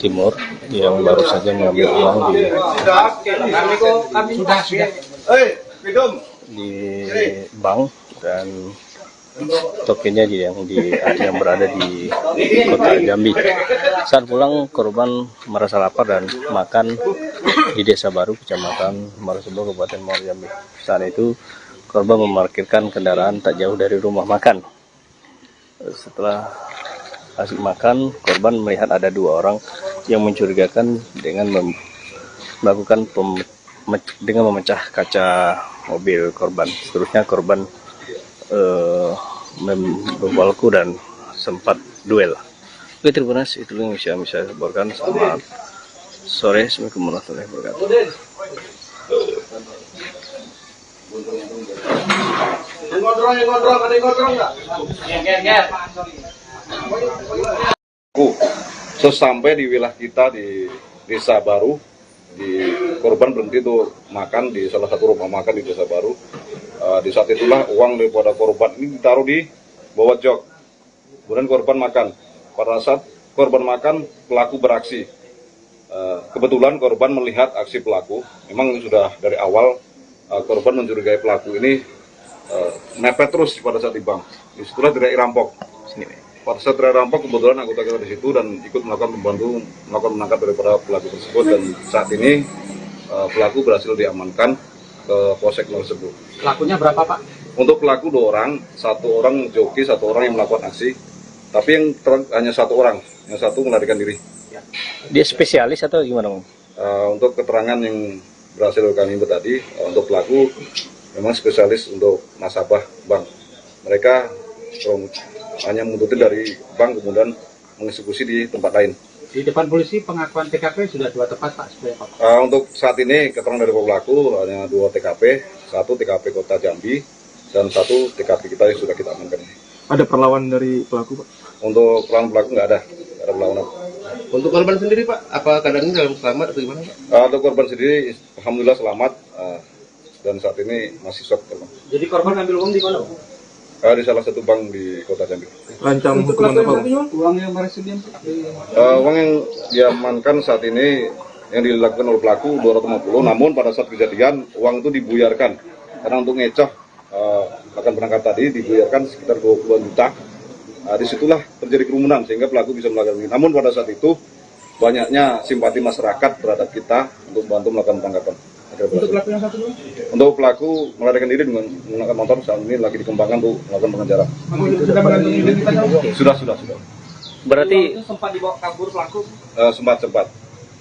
Timur yang baru saja mengambil uang di bank dan tokennya yang berada di kota Jambi. Saat pulang korban merasa lapar dan makan di Desa Baru, Kecamatan Marosebo, Kabupaten Muaro Jambi. Saat itu korban memarkirkan kendaraan tak jauh dari rumah makan. Setelah asik makan, korban melihat ada dua orang yang mencurigakan dengan melakukan dengan memecah kaca mobil korban. Seterusnya korban membawaku dan sempat duel. Oke, terima kasih. Itu yang bisa saya laporkan. Selamat sore. Assalamualaikum warahmatullahi wabarakatuh. Sesampai di wilayah kita di Desa Baru, korban berhenti tuh makan di salah satu rumah makan di Desa Baru. Di saat itulah uang daripada korban ini ditaruh di bawah jok. Kemudian korban makan. Pada saat korban makan, pelaku beraksi. Kebetulan korban melihat aksi pelaku. Memang sudah dari awal korban mencurigai pelaku ini mepet terus pada saat di bank. Disitulah teriak rampok. Pada saat teriak rampok, kebetulan anggota kita di situ dan ikut melakukan melakukan menangkap daripada pelaku tersebut, dan saat ini pelaku berhasil diamankan ke Polsek tersebut. Pelakunya berapa, Pak? Untuk pelaku 2 orang, 1 orang joki, 1 orang yang melakukan aksi. Tapi yang hanya 1 orang, yang 1 melarikan diri. Dia spesialis atau gimana, Bang? Untuk keterangan yang berhasil kami input tadi, untuk pelaku memang spesialis untuk nasabah bank. Mereka hanya menuntut dari bank kemudian mengeksekusi di tempat lain. Di depan polisi pengakuan TKP sudah 2 tempat, Pak. Untuk saat ini keterangan dari pelaku hanya 2 TKP, 1 TKP Kota Jambi dan 1 TKP kita yang sudah kita amankan. Ada perlawanan dari pelaku, Pak? Untuk pelaku nggak ada perlawanan. Untuk korban sendiri, Pak, apa keadaannya dalam selamat atau gimana, Pak? Untuk korban sendiri, alhamdulillah selamat dan saat ini masih shock. Jadi korban ambil uang di mana, Pak? Di salah satu bank di Kota Jambi. Rancang hukuman apa, Pak? Uang yang berhasil Uang yang diamankan saat ini yang dilakukan oleh pelaku 250, namun pada saat kejadian uang itu dibuyarkan karena untuk ngecoh akan penangkap tadi dibuyarkan sekitar 20 juta. Disitulah terjadi kerumunan sehingga pelaku bisa melakukan ini. Namun pada saat itu banyaknya simpati masyarakat terhadap kita untuk bantu melakukan penangkapan. Untuk pelaku yang 1 dulu? Untuk pelaku melarikan diri dengan menggunakan motor saat ini lagi dikembangkan untuk melakukan pengejaran. Sudah mengantongi identitasnya? Sudah. Berarti sempat dibawa kabur pelaku? Sempat.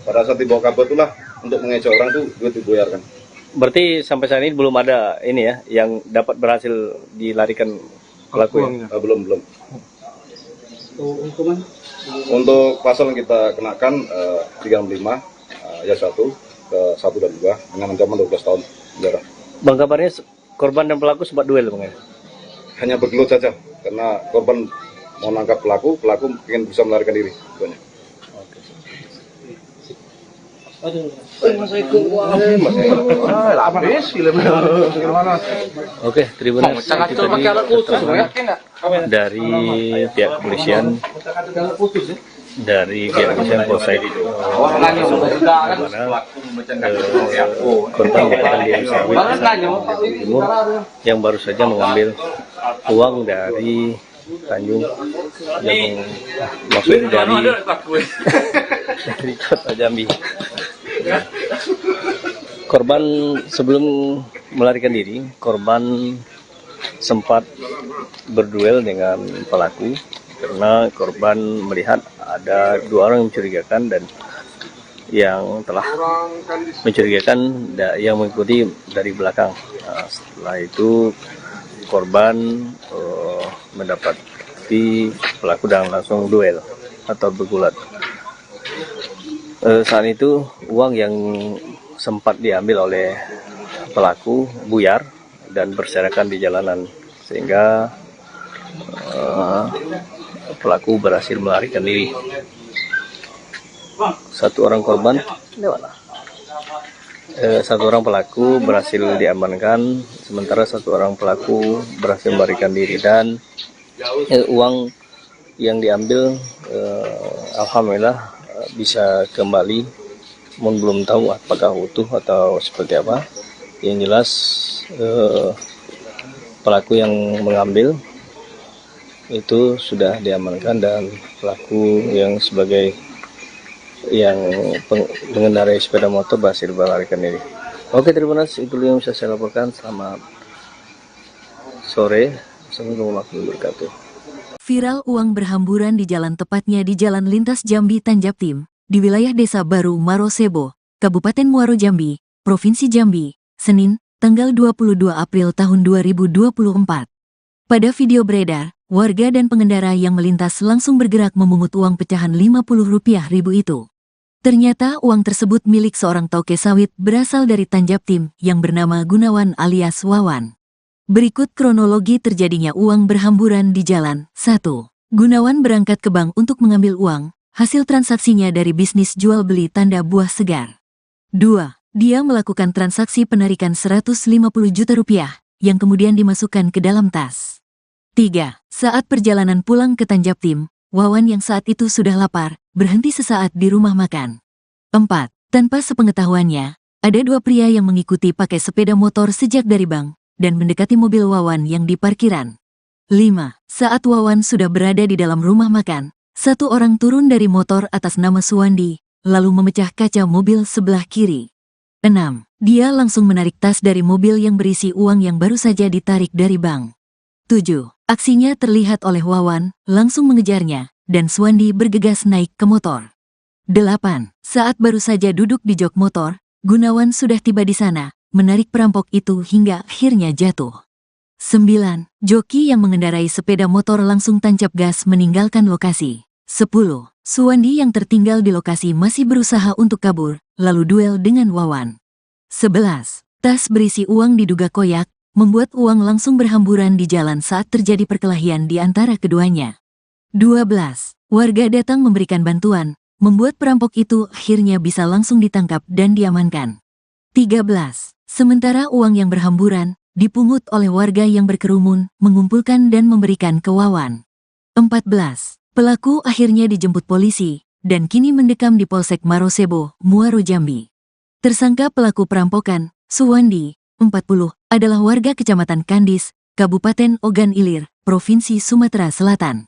Pada saat dibawa kabur itulah untuk mengecoh orang tuh duit dibayarkan. Berarti sampai saat ini belum ada ini ya yang dapat berhasil dilarikan pelaku ya? uangnya. Belum. Hukuman Untuk pasal yang kita kenakan 35 ayat 1 ke 1 dan 2 dengan ancaman 12 tahun penjara. Bang, kabarnya korban dan pelaku sempat duel Bang ya? Hanya bergelut saja karena korban mau nangkap pelaku ingin bisa melarikan diri. Banyak. Oke, Tribunas, itu tadi keterangan dari pihak kepolisian Polsek mana korban merupakan diri sawit Timur yang baru saja mengambil uang dari Tanjung yang maksudnya dari kota Jambi. Korban sebelum melarikan diri, korban sempat berduel dengan pelaku karena korban melihat ada 2 orang yang mencurigakan dan yang telah mencurigakan yang mengikuti dari belakang. Nah, setelah itu korban mendapati pelaku dan langsung duel atau bergulat. Saat itu uang yang sempat diambil oleh pelaku buyar dan berserakan di jalanan sehingga pelaku berhasil melarikan diri. Satu orang pelaku berhasil diamankan, sementara 1 orang pelaku berhasil melarikan diri dan uang yang diambil alhamdulillah bisa kembali, belum tahu apakah utuh atau seperti apa. Yang jelas pelaku yang mengambil itu sudah diamankan dan pelaku yang sebagai yang mengendarai sepeda motor berhasil melarikan diri. Oke, Tribunas, itu yang bisa saya laporkan. Selamat sore. Assalamualaikum warahmatullahi wabarakatuh. Viral uang berhamburan di jalan, tepatnya di Jalan Lintas Jambi Tanjaptim, di wilayah Desa Baru Marosebo, Kabupaten Muaro Jambi, Provinsi Jambi, Senin, tanggal 22 April tahun 2024. Pada video beredar, warga dan pengendara yang melintas langsung bergerak memungut uang pecahan Rp50.000 itu. Ternyata uang tersebut milik seorang toke sawit berasal dari Tanjaptim yang bernama Gunawan alias Wawan. Berikut kronologi terjadinya uang berhamburan di jalan. 1. Gunawan berangkat ke bank untuk mengambil uang, hasil transaksinya dari bisnis jual beli tanda buah segar. 2. Dia melakukan transaksi penarikan Rp150 juta yang kemudian dimasukkan ke dalam tas. 3. Saat perjalanan pulang ke Tanjaptim, Wawan yang saat itu sudah lapar, berhenti sesaat di rumah makan. 4. Tanpa sepengetahuannya, ada 2 pria yang mengikuti pakai sepeda motor sejak dari bank dan mendekati mobil Wawan yang di parkiran. 5. Saat Wawan sudah berada di dalam rumah makan, 1 orang turun dari motor atas nama Suwandi, lalu memecah kaca mobil sebelah kiri. 6. Dia langsung menarik tas dari mobil yang berisi uang yang baru saja ditarik dari bank. 7. Aksinya terlihat oleh Wawan, langsung mengejarnya, dan Suwandi bergegas naik ke motor. 8. Saat baru saja duduk di jok motor, Gunawan sudah tiba di sana, menarik perampok itu hingga akhirnya jatuh. 9. Joki yang mengendarai sepeda motor langsung tancap gas meninggalkan lokasi. 10. Suwandi yang tertinggal di lokasi masih berusaha untuk kabur, lalu duel dengan Wawan. 11. Tas berisi uang diduga koyak, membuat uang langsung berhamburan di jalan saat terjadi perkelahian di antara keduanya. 12. Warga datang memberikan bantuan, membuat perampok itu akhirnya bisa langsung ditangkap dan diamankan. 13. Sementara uang yang berhamburan dipungut oleh warga yang berkerumun, mengumpulkan dan memberikan ke Wawan. 14. Pelaku akhirnya dijemput polisi dan kini mendekam di Polsek Marosebo, Muaro Jambi. Tersangka pelaku perampokan, Suwandi, 40, adalah warga Kecamatan Kandis, Kabupaten Ogan Ilir, Provinsi Sumatera Selatan.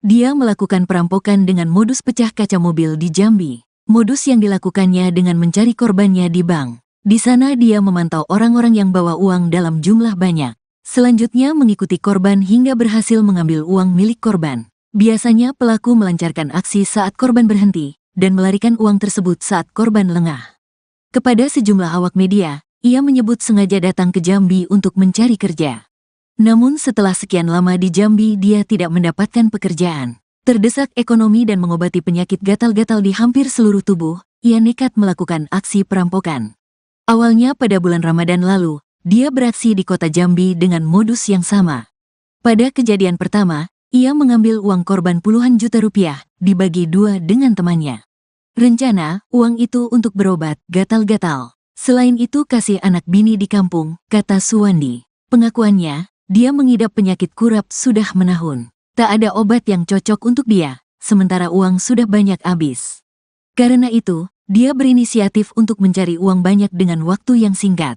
Dia melakukan perampokan dengan modus pecah kaca mobil di Jambi. Modus yang dilakukannya dengan mencari korbannya di bank. Di sana dia memantau orang-orang yang bawa uang dalam jumlah banyak. Selanjutnya mengikuti korban hingga berhasil mengambil uang milik korban. Biasanya pelaku melancarkan aksi saat korban berhenti dan melarikan uang tersebut saat korban lengah. Kepada sejumlah awak media, ia menyebut sengaja datang ke Jambi untuk mencari kerja. Namun setelah sekian lama di Jambi dia tidak mendapatkan pekerjaan. Terdesak ekonomi dan mengobati penyakit gatal-gatal di hampir seluruh tubuh, ia nekat melakukan aksi perampokan. Awalnya pada bulan Ramadan lalu, dia beraksi di kota Jambi dengan modus yang sama. Pada kejadian pertama, ia mengambil uang korban puluhan juta rupiah, dibagi dua dengan temannya. Rencana, uang itu untuk berobat gatal-gatal. Selain itu kasih anak bini di kampung, kata Suwandi. Pengakuannya, dia mengidap penyakit kurap sudah menahun. Tak ada obat yang cocok untuk dia, sementara uang sudah banyak habis. Karena itu, dia berinisiatif untuk mencari uang banyak dengan waktu yang singkat.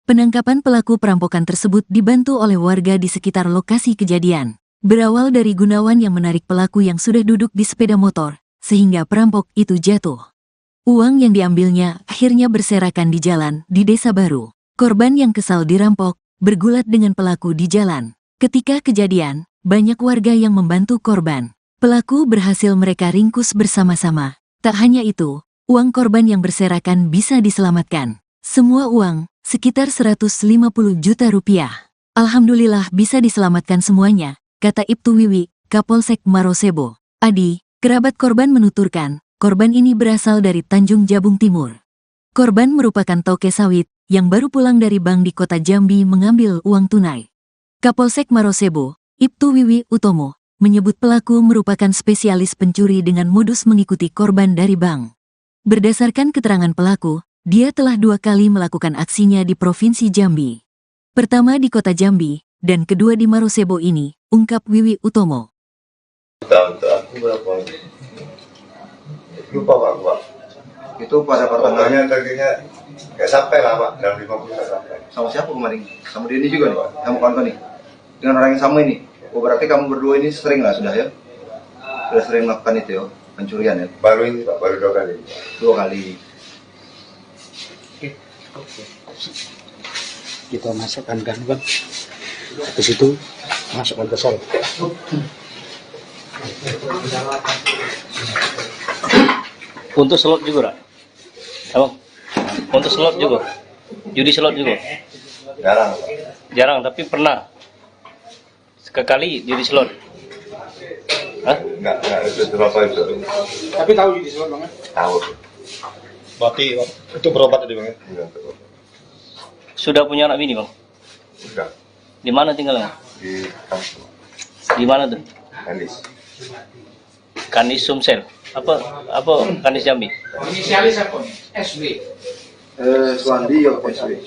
Penangkapan pelaku perampokan tersebut dibantu oleh warga di sekitar lokasi kejadian. Berawal dari Gunawan yang menarik pelaku yang sudah duduk di sepeda motor, sehingga perampok itu jatuh. Uang yang diambilnya akhirnya berserakan di jalan di Desa Baru. Korban yang kesal dirampok, bergulat dengan pelaku di jalan. Ketika kejadian, banyak warga yang membantu korban. Pelaku berhasil mereka ringkus bersama-sama. Tak hanya itu, uang korban yang berserakan bisa diselamatkan. Semua uang, sekitar 150 juta rupiah. Alhamdulillah bisa diselamatkan semuanya, kata Ibtu Wiwi, Kapolsek Marosebo. Adi, kerabat korban menuturkan, korban ini berasal dari Tanjung Jabung Timur. Korban merupakan toke sawit, yang baru pulang dari bank di kota Jambi mengambil uang tunai. Kapolsek Marosebo, Ibtu Wiwi Utomo, menyebut pelaku merupakan spesialis pencuri dengan modus mengikuti korban dari bank. Berdasarkan keterangan pelaku, dia telah 2 kali melakukan aksinya di Provinsi Jambi. Pertama di kota Jambi, dan kedua di Marosebo ini, ungkap Wiwi Utomo. Tahun aku berapa? Lupa Pak. Itu pada pertengahan. Targetnya nggak sampai lah Pak, dalam 50 nggak sampai. Sama siapa kemarin? Sama Denny juga nih, kamu kawan nih. Dengan orang yang sama ini. Oh, berarti kamu berdua ini sering lah sudah ya? Sudah sering melakukan itu ya, pencurian ya? Baru ini Pak, baru 2 kali. 2 kali. Kita masukkan kan bang, ke situ masukkan ke sel. Untuk slot juga, abang. Untuk slot juga, judi slot juga. Jarang Pak. Jarang, tapi pernah. Sekali judi slot. Hah? Nggak itu berapa itu. Tapi tahu di slot Bang? Tahu. Berarti itu berobat tadi Bang ya? Enggak tahu. Sudah punya anak bini bang? Sudah. Di mana tinggalnya? Di kampung. Di mana tuh? Kanis. Kanis Sumsel. Apa Kanis Jambi? Inisialis apa nih? SW. Suwandi ya SW.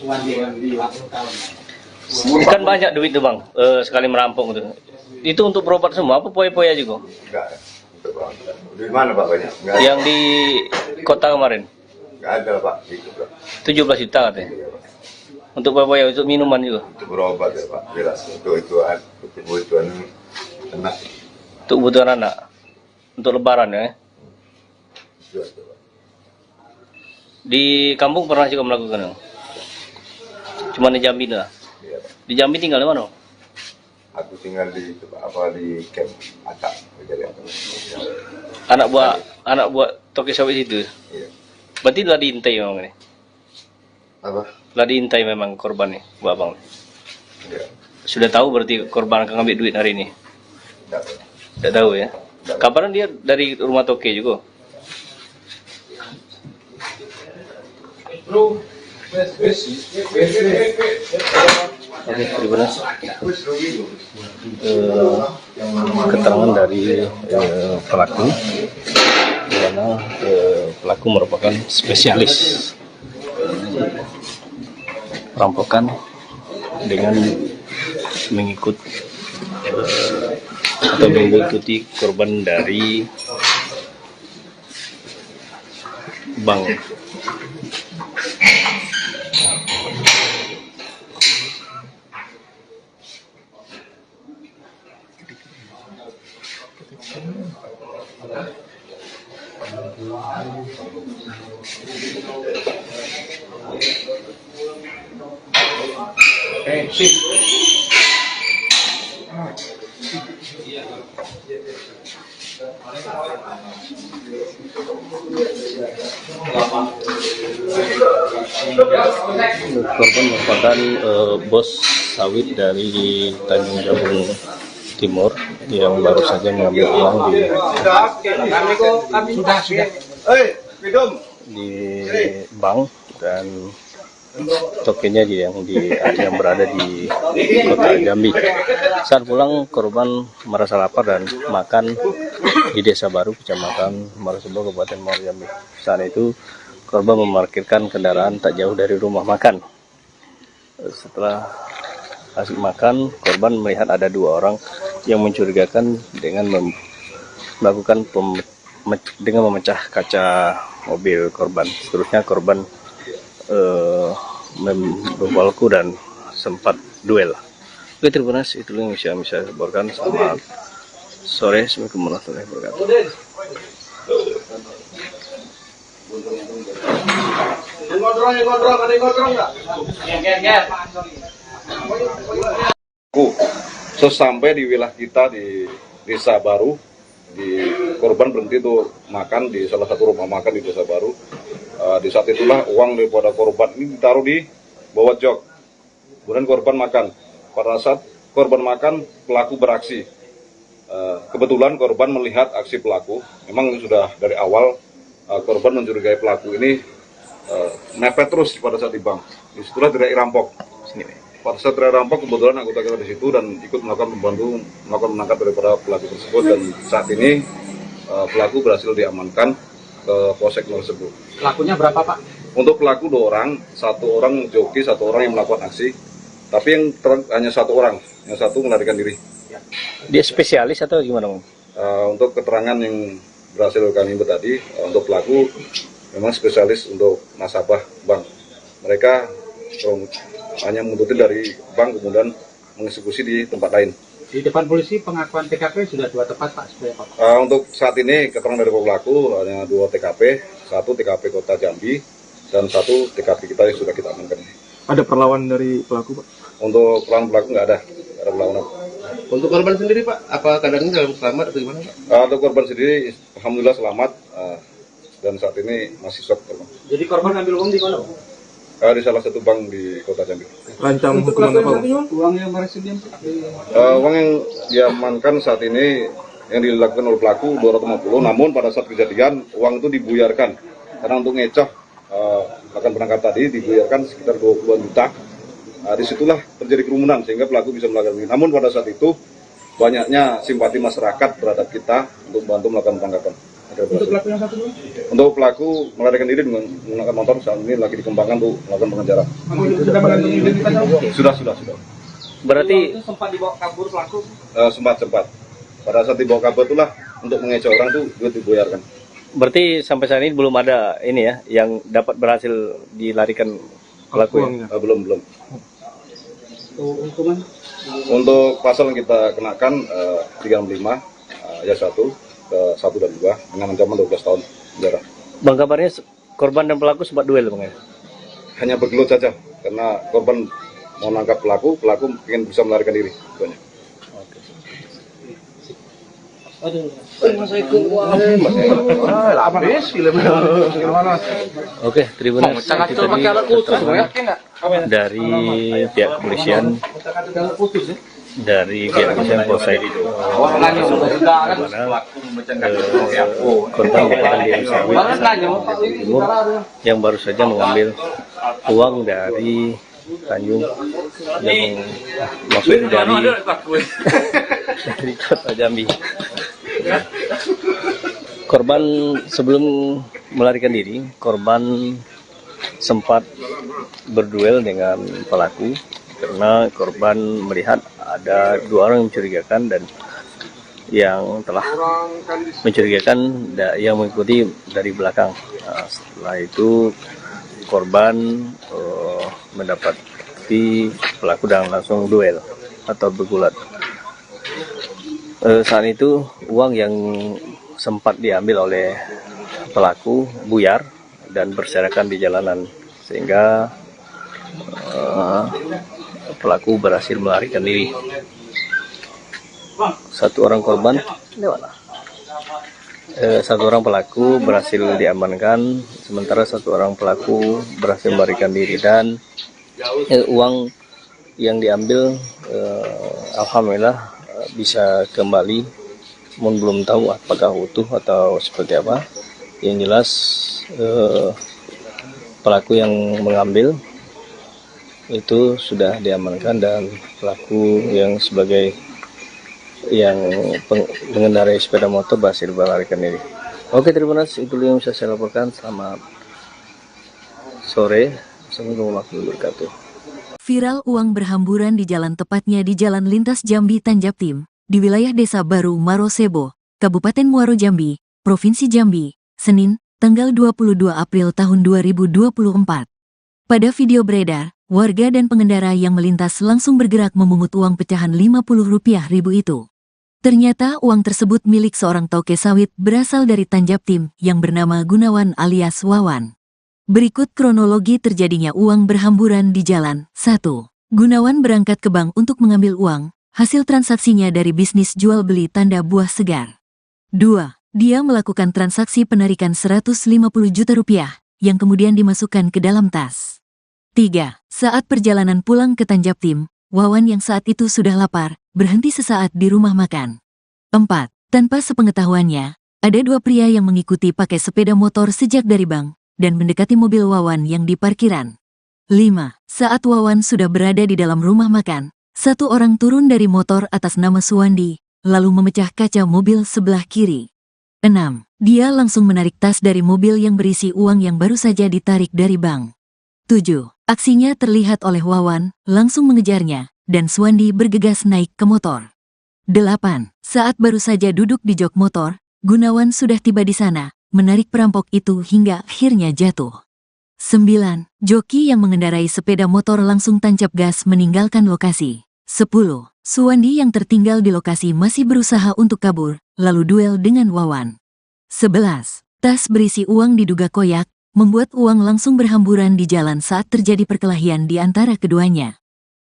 Kan banyak duit tuh bang, sekali merampok gitu. Itu untuk berobat semua, apa poya-poya juga? Enggak. Di mana Pak banyak? Enggak. Yang di kota kemarin? Enggak ada Pak. Itu Pak. 17 juta katanya. Untuk poya-poya, untuk minuman juga? Untuk berobat ya Pak. Jelas. Untuk kebutuhan anak. Untuk kebutuhan anak? Untuk lebaran ya? Jelas Pak. Di kampung pernah juga melakukan? Cuma di Jambi lah? Iya Pak. Di Jambi tinggal di mana? Aku tinggal di camp Atak. Anak buat toke sawit itu? Iya. Berarti telah diintai memang ini? Apa? Telah diintai memang korban nih, buat abang? Iya. Sudah tahu berarti korban akan ngambil duit hari ini? Enggak. Tidak tahu ya? Kapan dia dari rumah toke juga? Oke, terima kasih. Keterangan dari pelaku, di mana pelaku merupakan spesialis perampokan dengan mengikuti korban dari bank. Korban merupakan bos sawit dari Tanjung Jabung Timur yang baru saja mengambil uang di bank dan tokennya yang berada di kota Jambi. Saat pulang korban merasa lapar dan makan di Desa Baru, Kecamatan Marosebo, Kabupaten Muaro Jambi. Saat itu korban memarkirkan kendaraan tak jauh dari rumah makan. Setelah asik makan, korban melihat ada 2 orang yang mencurigakan dengan melakukan dengan memecah kaca mobil korban. Seterusnya korban membawaku dan sempat duel. Oke, terima kasih. Itu yang bisa saya laporkan. Selamat sore. Assalamualaikum warahmatullahi wabarakatuh. Sesampai di wilayah kita di Desa Baru, korban berhenti untuk makan di salah satu rumah makan di Desa Baru. Di saat itulah uang daripada korban ini ditaruh di bawah jok. Kemudian korban makan. Pada saat korban makan, pelaku beraksi. Kebetulan korban melihat aksi pelaku. Memang sudah dari awal korban mencurigai pelaku ini mepet terus pada saat di bank. Disitulah teriak rampok. Pada saat teriak rampok, kebetulan anggota kita di situ dan ikut melakukan menangkap daripada pelaku tersebut. Dan saat ini pelaku berhasil diamankan ke Polsek tersebut. Pelakunya berapa, Pak? Untuk pelaku 2 orang, 1 orang joki, 1 orang yang melakukan aksi. Tapi yang hanya 1 orang, yang 1 melarikan diri. Dia spesialis atau gimana, Bang? Untuk keterangan yang berhasil kami himpun tadi, untuk pelaku memang spesialis untuk nasabah bank. Mereka hanya menuntut dari bank kemudian mengeksekusi di tempat lain. Di depan polisi pengakuan TKP sudah 2 tempat, Pak. Untuk saat ini keterangan dari pelaku hanya 2 TKP, 1 TKP Kota Jambi dan 1 TKP kita yang sudah kita amankan. Ada perlawanan dari pelaku, Pak? Untuk pelaku nggak ada perlawanan. Untuk korban sendiri, Pak, apa keadaannya dalam selamat atau gimana, Pak? Untuk korban sendiri, alhamdulillah selamat dan saat ini masih shock. Jadi korban ambil uang di mana, Pak? Di salah satu bank di Kota Jambi. Rancang hukuman apa, Pak? Uang yang berhasil uang yang diamankan saat ini yang dilakukan oleh pelaku 250, namun pada saat kejadian uang itu dibuyarkan karena untuk ngecoh akan penangkap tadi dibuyarkan sekitar 20-an juta. Disitulah terjadi kerumunan sehingga pelaku bisa melakukan ini. Namun pada saat itu banyaknya simpati masyarakat terhadap kita untuk bantu melakukan penangkapan. Untuk pelaku yang 1 dulu? Untuk pelaku melarikan diri dengan menggunakan motor saat ini lagi dikembangkan untuk melakukan pengejaran. Sudah mengantongi identitas? Sudah. Berarti sempat dibawa kabur pelaku? Sempat. Pada saat dibawa kabur itulah untuk mengecoh orang tuh duit dibuyarkan. berarti sampai saat ini belum ada ini ya yang dapat berhasil dilarikan pelaku ya? Belum. Hukuman? Untuk pasal yang kita kenakan 35 ayat 1 ke 1 dan 2 dengan ancaman 12 tahun penjara. Bang, kabarnya korban dan pelaku sempat duel, Bang ya? Hanya bergelut saja karena korban mau nangkap pelaku ingin bisa melarikan diri. Oke, terima kasih. Dari pihak kepolisian Polsek korban merupakan diri sawit Timur yang baru saja mengambil uang dari Tanjung yang maksudnya dari Kota Jambi. Korban sebelum melarikan diri, korban sempat berduel dengan pelaku karena korban melihat ada 2 orang yang mencurigakan dan yang telah mencurigakan yang mengikuti dari belakang. Nah, setelah itu korban mendapati pelaku dan langsung duel atau bergulat. Saat itu uang yang sempat diambil oleh pelaku buyar dan berserakan di jalanan sehingga pelaku berhasil melarikan diri. 1 orang korban, 1 orang pelaku berhasil diamankan, sementara 1 orang pelaku berhasil melarikan diri dan uang yang diambil alhamdulillah bisa kembali, belum tahu apakah utuh atau seperti apa. Yang jelas pelaku yang mengambil itu sudah diamankan dan pelaku yang sebagai mengendarai sepeda motor berhasil melarikan diri. Oke, terima kasih. Itu yang bisa saya laporkan. Selamat sore. Assalamualaikum warahmatullahi wabarakatuh. Viral uang berhamburan di jalan, tepatnya di Jalan Lintas Jambi Tanjaptim, di wilayah Desa Baru Marosebo, Kabupaten Muaro Jambi, Provinsi Jambi, Senin, tanggal 22 April tahun 2024. Pada video beredar, warga dan pengendara yang melintas langsung bergerak memungut uang pecahan Rp50.000 itu. Ternyata uang tersebut milik seorang toke sawit berasal dari Tanjaptim yang bernama Gunawan alias Wawan. Berikut kronologi terjadinya uang berhamburan di jalan. 1. Gunawan berangkat ke bank untuk mengambil uang, hasil transaksinya dari bisnis jual beli tanda buah segar. 2. Dia melakukan transaksi penarikan Rp150 juta yang kemudian dimasukkan ke dalam tas. 3. Saat perjalanan pulang ke Tanjaptim, Wawan yang saat itu sudah lapar, berhenti sesaat di rumah makan. 4. Tanpa sepengetahuannya, ada 2 pria yang mengikuti pakai sepeda motor sejak dari bank dan mendekati mobil Wawan yang di parkiran. 5. Saat Wawan sudah berada di dalam rumah makan, 1 orang turun dari motor atas nama Suwandi, lalu memecah kaca mobil sebelah kiri. 6. Dia langsung menarik tas dari mobil yang berisi uang yang baru saja ditarik dari bank. 7. Aksinya terlihat oleh Wawan, langsung mengejarnya, dan Suwandi bergegas naik ke motor. 8. Saat baru saja duduk di jok motor, Gunawan sudah tiba di sana, menarik perampok itu hingga akhirnya jatuh. 9. Joki yang mengendarai sepeda motor langsung tancap gas meninggalkan lokasi. 10. Suwandi yang tertinggal di lokasi masih berusaha untuk kabur, lalu duel dengan Wawan. 11. Tas berisi uang diduga koyak, membuat uang langsung berhamburan di jalan saat terjadi perkelahian di antara keduanya.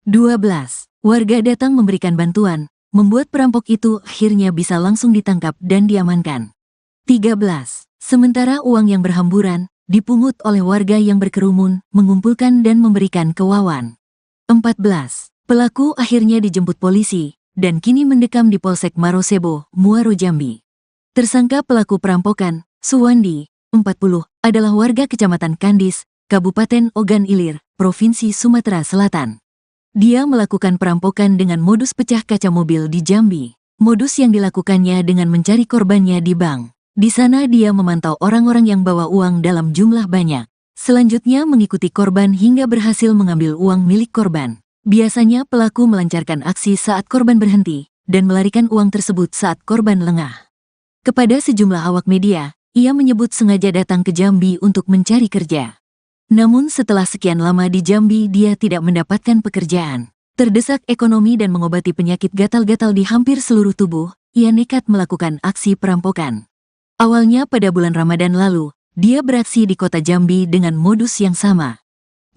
12. Warga datang memberikan bantuan, membuat perampok itu akhirnya bisa langsung ditangkap dan diamankan. 13. Sementara uang yang berhamburan dipungut oleh warga yang berkerumun, mengumpulkan dan memberikan ke Wawan. 14. Pelaku akhirnya dijemput polisi dan kini mendekam di Polsek Marosebo, Muaro Jambi. Tersangka pelaku perampokan, Suwandi, 40, adalah warga Kecamatan Kandis, Kabupaten Ogan Ilir, Provinsi Sumatera Selatan. Dia melakukan perampokan dengan modus pecah kaca mobil di Jambi. Modus yang dilakukannya dengan mencari korbannya di bank. Di sana dia memantau orang-orang yang bawa uang dalam jumlah banyak. Selanjutnya mengikuti korban hingga berhasil mengambil uang milik korban. Biasanya pelaku melancarkan aksi saat korban berhenti dan melarikan uang tersebut saat korban lengah. Kepada sejumlah awak media, ia menyebut sengaja datang ke Jambi untuk mencari kerja. Namun setelah sekian lama di Jambi dia tidak mendapatkan pekerjaan. Terdesak ekonomi dan mengobati penyakit gatal-gatal di hampir seluruh tubuh, ia nekat melakukan aksi perampokan. Awalnya pada bulan Ramadan lalu, dia beraksi di kota Jambi dengan modus yang sama.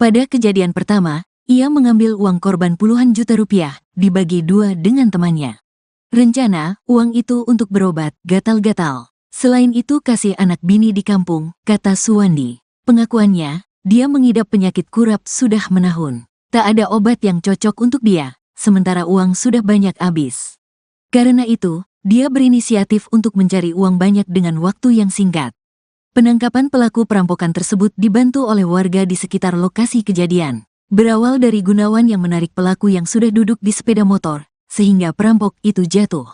Pada kejadian pertama, ia mengambil uang korban puluhan juta rupiah, dibagi 2 dengan temannya. Rencana, uang itu untuk berobat gatal-gatal. Selain itu kasih anak bini di kampung, kata Suwandi. Pengakuannya, dia mengidap penyakit kurap sudah menahun. Tak ada obat yang cocok untuk dia, sementara uang sudah banyak habis. Karena itu, dia berinisiatif untuk mencari uang banyak dengan waktu yang singkat. Penangkapan pelaku perampokan tersebut dibantu oleh warga di sekitar lokasi kejadian. Berawal dari Gunawan yang menarik pelaku yang sudah duduk di sepeda motor, sehingga perampok itu jatuh.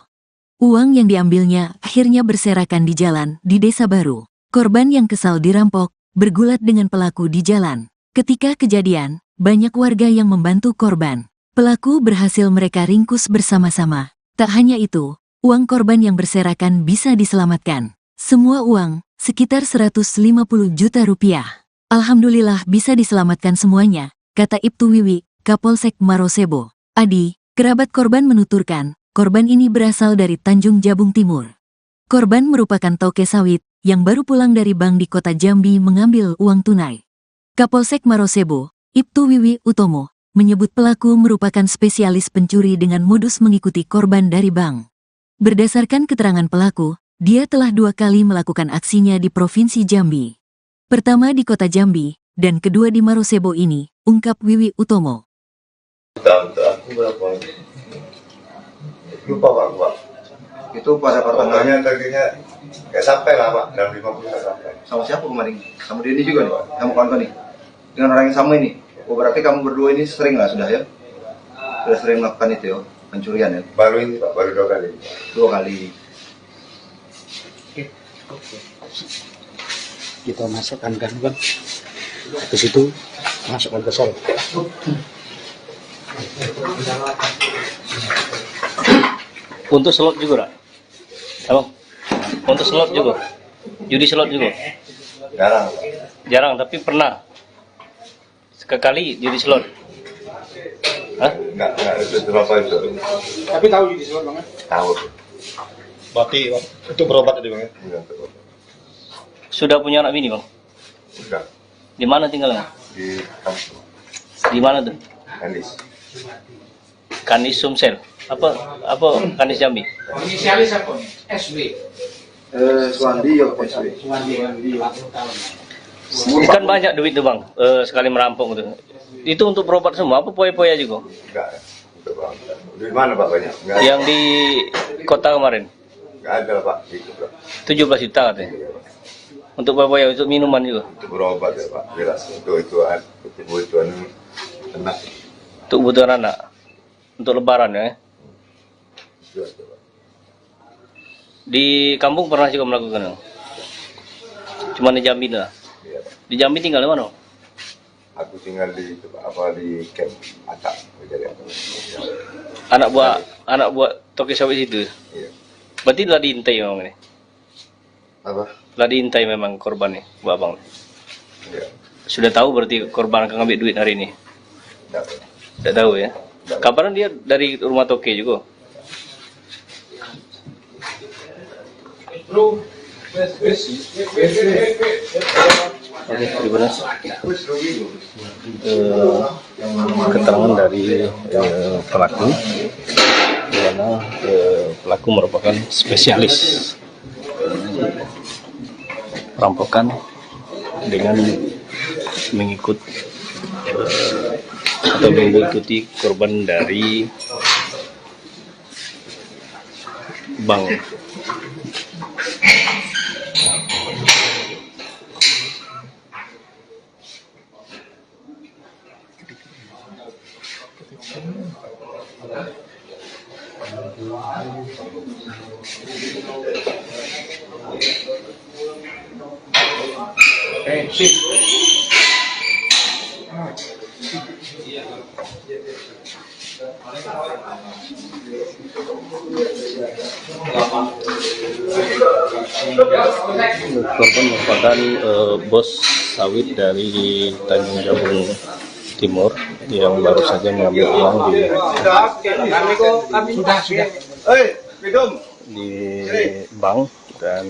Uang yang diambilnya akhirnya berserakan di jalan di Desa Baru. Korban yang kesal dirampok, bergulat dengan pelaku di jalan. Ketika kejadian, banyak warga yang membantu korban. Pelaku berhasil mereka ringkus bersama-sama. Tak hanya itu, uang korban yang berserakan bisa diselamatkan. Semua uang, sekitar 150 juta rupiah. Alhamdulillah bisa diselamatkan semuanya, kata Ibtu Wiwi, Kapolsek Marosebo. Adi, kerabat korban menuturkan, korban ini berasal dari Tanjung Jabung Timur. Korban merupakan toke sawit, yang baru pulang dari bank di kota Jambi mengambil uang tunai. Kapolsek Marosebo, Ibtu Wiwi Utomo, menyebut pelaku merupakan spesialis pencuri dengan modus mengikuti korban dari bank. Berdasarkan keterangan pelaku, dia telah 2 kali melakukan aksinya di Provinsi Jambi. Pertama di kota Jambi, dan kedua di Marosebo ini, ungkap Wiwi Utomo. Untuk aku berapa? Lupa Pak. Itu pada pertengahan Pertanyaannya targetnya nggak sampai lah Pak, dalam 50 nggak sampai. sama siapa kemarin? Sama Denny juga nih Pak, kamu kawan nih? Dengan orang yang sama ini? Oh berarti kamu berdua ini sering lah sudah ya? Sudah sering melakukan itu ya, pencurian ya? Baru ini Pak, baru 2 kali. 2 kali. Kita masukkan gangguan ke situ, masukkan ke sel. Untuk slot juga, Rak? Abang? Untuk slot juga? Judi slot juga? Jarang Pak. Jarang, tapi pernah? Sekali judi slot? Hah? Nggak itu berapa itu? Tapi tahu judi slot Bang? Tahu. Berarti itu berobat tadi Bang ya? Enggak tahu. Sudah punya anak bini, Bang? Udah Di mana tinggalnya? di kampung Di mana tuh? Andis. Kanis Sumsel. Apa Kanis Jambi? Inisialis apa? SW. Suwandi ya PSW. Kan banyak duit tuh, Bang. Sekali merampok tuh. Itu untuk berobat semua, apa poya-poya juga? Enggak. Untuk Bang. Di mana Pak banyak? Enggak. Yang di kota kemarin? Enggak ada Pak. Itu Pak. 17 juta katanya. Untuk poya-poya, untuk minuman juga? Untuk berobat ya Pak. Jelas. Untuk kebutuhan anak. Untuk kebutuhan anak? Untuk lebaran ya? Itu aja, Pak. Di kampung pernah juga melakukan? Cuma di Jambi lah? Iya Pak. Di Jambi tinggal di mana? Aku tinggal di di camp Atak. Anak buah toki sawit itu? Iya. Berarti telah diintai memang ini? Apa? Telah diintai memang korban nih, Bu Abang? Iya. Sudah tahu berarti korban akan ngambil duit hari ini? Enggak, Pak. Tidak tahu ya? Kapan dia dari rumah toke juga? Oke, gimana? Keterangan dari pelaku, di mana pelaku merupakan spesialis perampokan dengan mengikuti korban dari bank. Korban merupakan bos sawit dari Tanjung Jabung Timur yang baru saja mengambil uang di bank dan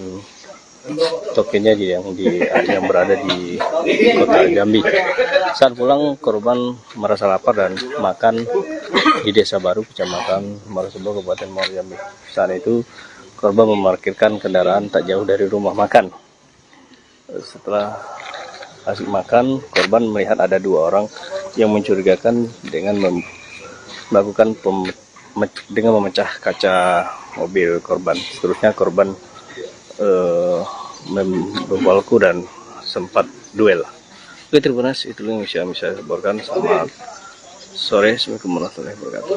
tokennya yang berada di kota Jambi. Saat pulang korban merasa lapar dan makan di Desa Baru, Kecamatan Marosebo, Kabupaten Muaro Jambi. Saat itu korban memarkirkan kendaraan tak jauh dari rumah makan. Setelah asik makan, korban melihat ada 2 orang yang mencurigakan dengan melakukan dengan memecah kaca mobil korban. Seterusnya korban membawaku dan sempat duel. Oke, terima kasih. Itu yang bisa saya laporkan. Selamat sore. Assalamualaikum warahmatullahi wabarakatuh.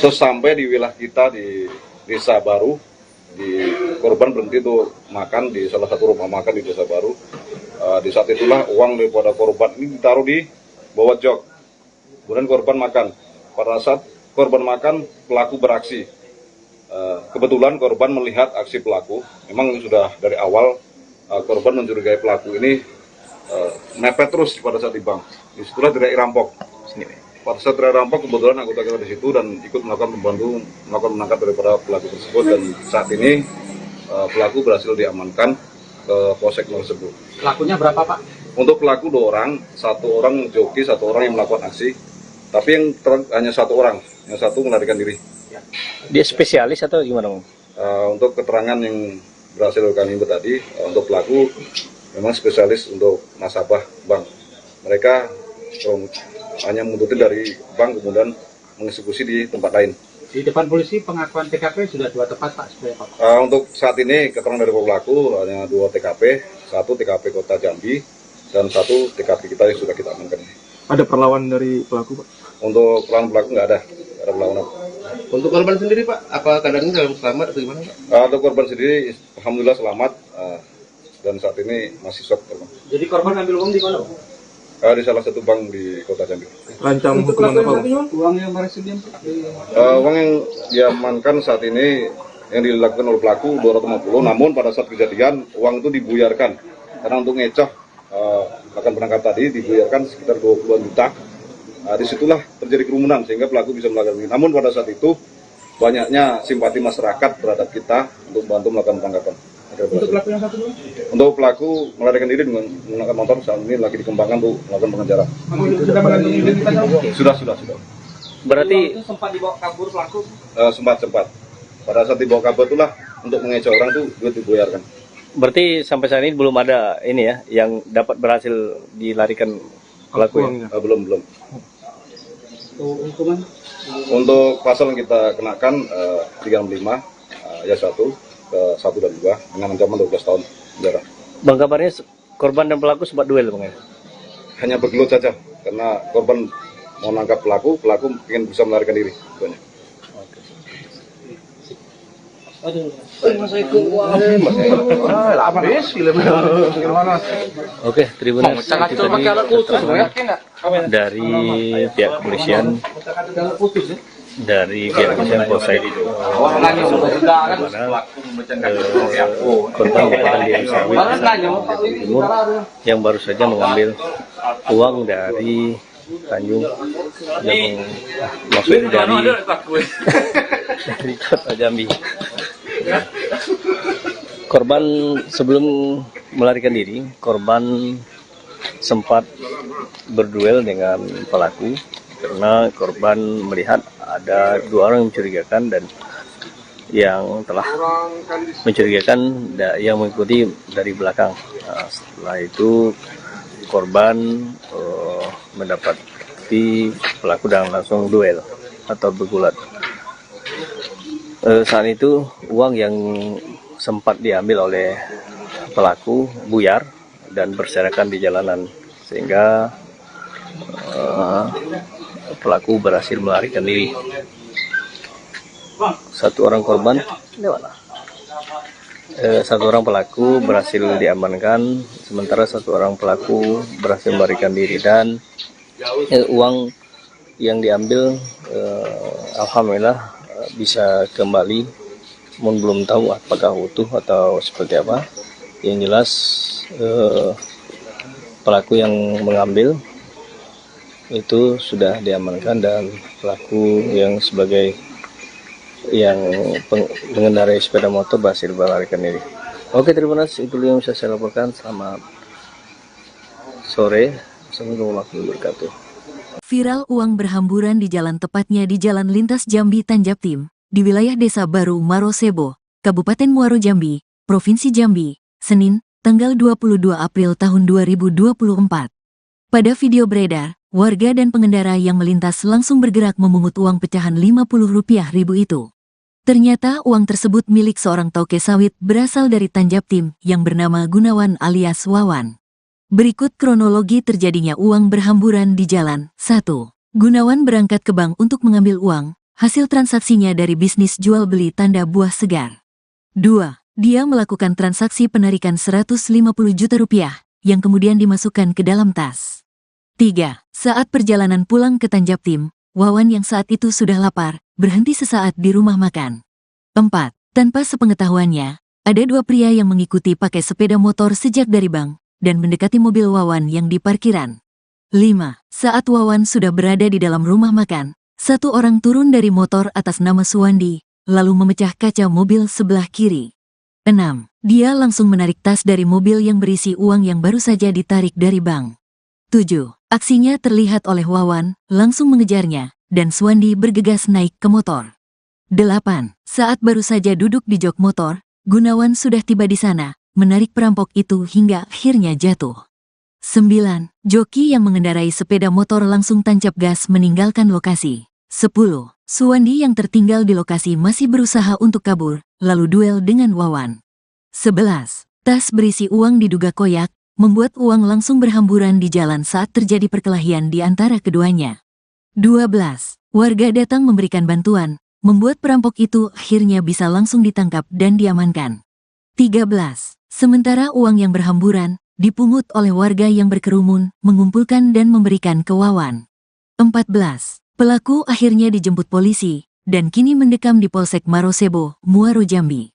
Sesampai di wilayah kita di Desa Baru, korban berhenti tuh makan di salah satu rumah makan di Desa Baru. Di saat itulah uang daripada korban ini ditaruh di bawah jok. Kemudian korban makan. Pada saat korban makan, pelaku beraksi. Kebetulan korban melihat aksi pelaku. Memang sudah dari awal korban mencurigai pelaku ini mepet terus pada saat di bank. Disitulah teriak rampok. Pada saat teriak rampok, kebetulan anggota kita di situ dan ikut melakukan menangkap daripada pelaku tersebut. Dan saat ini pelaku berhasil diamankan ke Polsek tersebut. Pelakunya berapa Pak? Untuk pelaku 2 orang, 1 orang joki, 1 orang yang melakukan aksi. Tapi yang hanya 1 orang, yang 1 melarikan diri. Dia spesialis atau gimana, Bang? Untuk keterangan yang berhasil kami input tadi, untuk pelaku memang spesialis untuk nasabah bank. Mereka hanya mengikuti dari bank kemudian mengeksekusi di tempat lain. Di depan polisi pengakuan TKP sudah 2 tempat Pak sebenarnya Pak. Untuk saat ini keterangan dari pelaku hanya 2 TKP, 1 TKP Kota Jambi dan 1 TKP kita yang sudah kita amankan. Ada perlawanan dari pelaku, Pak? Untuk pelaku nggak ada perlawanan. Untuk korban sendiri Pak, apa keadaannya dalam selamat atau gimana Pak? Untuk korban sendiri, alhamdulillah selamat dan saat ini masih shock korban. Jadi korban ambil uang di mana? Di salah satu bank di Kota Jambi. Rancang hukuman apa, Pak? Uang yang berhasil Uang yang diamankan saat ini yang dilakukan oleh pelaku 250, namun pada saat kejadian uang itu dibuyarkan karena untuk ngecoh akan berangkat tadi dibuyarkan sekitar 20-an juta. Disitulah terjadi kerumunan sehingga pelaku bisa melakukan ini. Namun pada saat itu banyaknya simpati masyarakat terhadap kita untuk bantu melakukan penangkapan. Untuk pelaku yang satu? Untuk pelaku melarikan diri dengan menggunakan motor saat ini lagi dikembangkan untuk melakukan pengejaran. Sudah mengantongi identitasnya? Sudah. Berarti Sempat dibawa kabur pelaku? Sempat. Pada saat dibawa kabur itulah untuk mengecoh orang tuh duit dibuyarkan. berarti sampai saat ini belum ada ini ya yang dapat berhasil dilarikan pelaku ya? Belum. Hukuman? Untuk pasal yang kita kenakan 365 ayat 1 ke 1 dan 2 dengan ancaman 12 tahun penjara. Bang, kabarnya korban dan pelaku sempat duel Bang ya? Hanya bergelut saja karena korban mau nangkap pelaku ingin bisa melarikan diri. Banyak. Oke, Tribuners, itu tadi keterangan dari pihak kepolisian Polsek Kota Kabupaten Sawit Timur yang baru saja mengambil uang dari Tanjung yang maksudnya dari Kota Jambi. Korban sebelum melarikan diri, korban sempat berduel dengan pelaku karena korban melihat ada 2 orang yang mencurigakan dan yang telah mencurigakan yang mengikuti dari belakang. Setelah itu korban mendapati pelaku dan langsung duel atau bergulat. Saat itu uang yang sempat diambil oleh pelaku buyar dan berserakan di jalanan sehingga pelaku berhasil melarikan diri. 1 orang korban, 1 orang pelaku berhasil diamankan, sementara 1 orang pelaku berhasil melarikan diri dan uang yang diambil alhamdulillah bisa kembali, namun belum tahu apakah utuh atau seperti apa. Yang jelas pelaku yang mengambil itu sudah diamankan dan pelaku yang sebagai yang mengendarai sepeda motor berhasil melarikan diri. Oke, terima kasih. Itu yang bisa saya laporkan. Selamat sore. Assalamualaikum warahmatullahi wabarakatuh. Viral uang berhamburan di jalan, tepatnya di Jalan Lintas Jambi Tanjaptim, di wilayah Desa Baru Marosebo, Kabupaten Muaro Jambi, Provinsi Jambi, Senin, tanggal 22 April tahun 2024. Pada video beredar, warga dan pengendara yang melintas langsung bergerak memungut uang pecahan Rp50.000 itu. Ternyata uang tersebut milik seorang toke sawit berasal dari Tanjaptim yang bernama Gunawan alias Wawan. Berikut kronologi terjadinya uang berhamburan di jalan. 1. Gunawan berangkat ke bank untuk mengambil uang, hasil transaksinya dari bisnis jual beli tanda buah segar. 2. Dia melakukan transaksi penarikan Rp150 juta yang kemudian dimasukkan ke dalam tas. 3. Saat perjalanan pulang ke Tanjaptim, Wawan yang saat itu sudah lapar, berhenti sesaat di rumah makan. 4. Tanpa sepengetahuannya, ada 2 pria yang mengikuti pakai sepeda motor sejak dari bank dan mendekati mobil Wawan yang di parkiran. 5. Saat Wawan sudah berada di dalam rumah makan, 1 orang turun dari motor atas nama Suwandi, lalu memecah kaca mobil sebelah kiri. 6. Dia langsung menarik tas dari mobil yang berisi uang yang baru saja ditarik dari bank. 7. Aksinya terlihat oleh Wawan, langsung mengejarnya, dan Suwandi bergegas naik ke motor. 8. Saat baru saja duduk di jok motor, Gunawan sudah tiba di sana, menarik perampok itu hingga akhirnya jatuh. 9. Joki yang mengendarai sepeda motor langsung tancap gas meninggalkan lokasi. 10. Suwandi yang tertinggal di lokasi masih berusaha untuk kabur, lalu duel dengan Wawan. 11. Tas berisi uang diduga koyak, membuat uang langsung berhamburan di jalan saat terjadi perkelahian di antara keduanya. 12. Warga datang memberikan bantuan, membuat perampok itu akhirnya bisa langsung ditangkap dan diamankan. 13. Sementara uang yang berhamburan, dipungut oleh warga yang berkerumun, mengumpulkan dan memberikan ke Wawan. 14. Pelaku akhirnya dijemput polisi, dan kini mendekam di Polsek Marosebo, Muaro Jambi.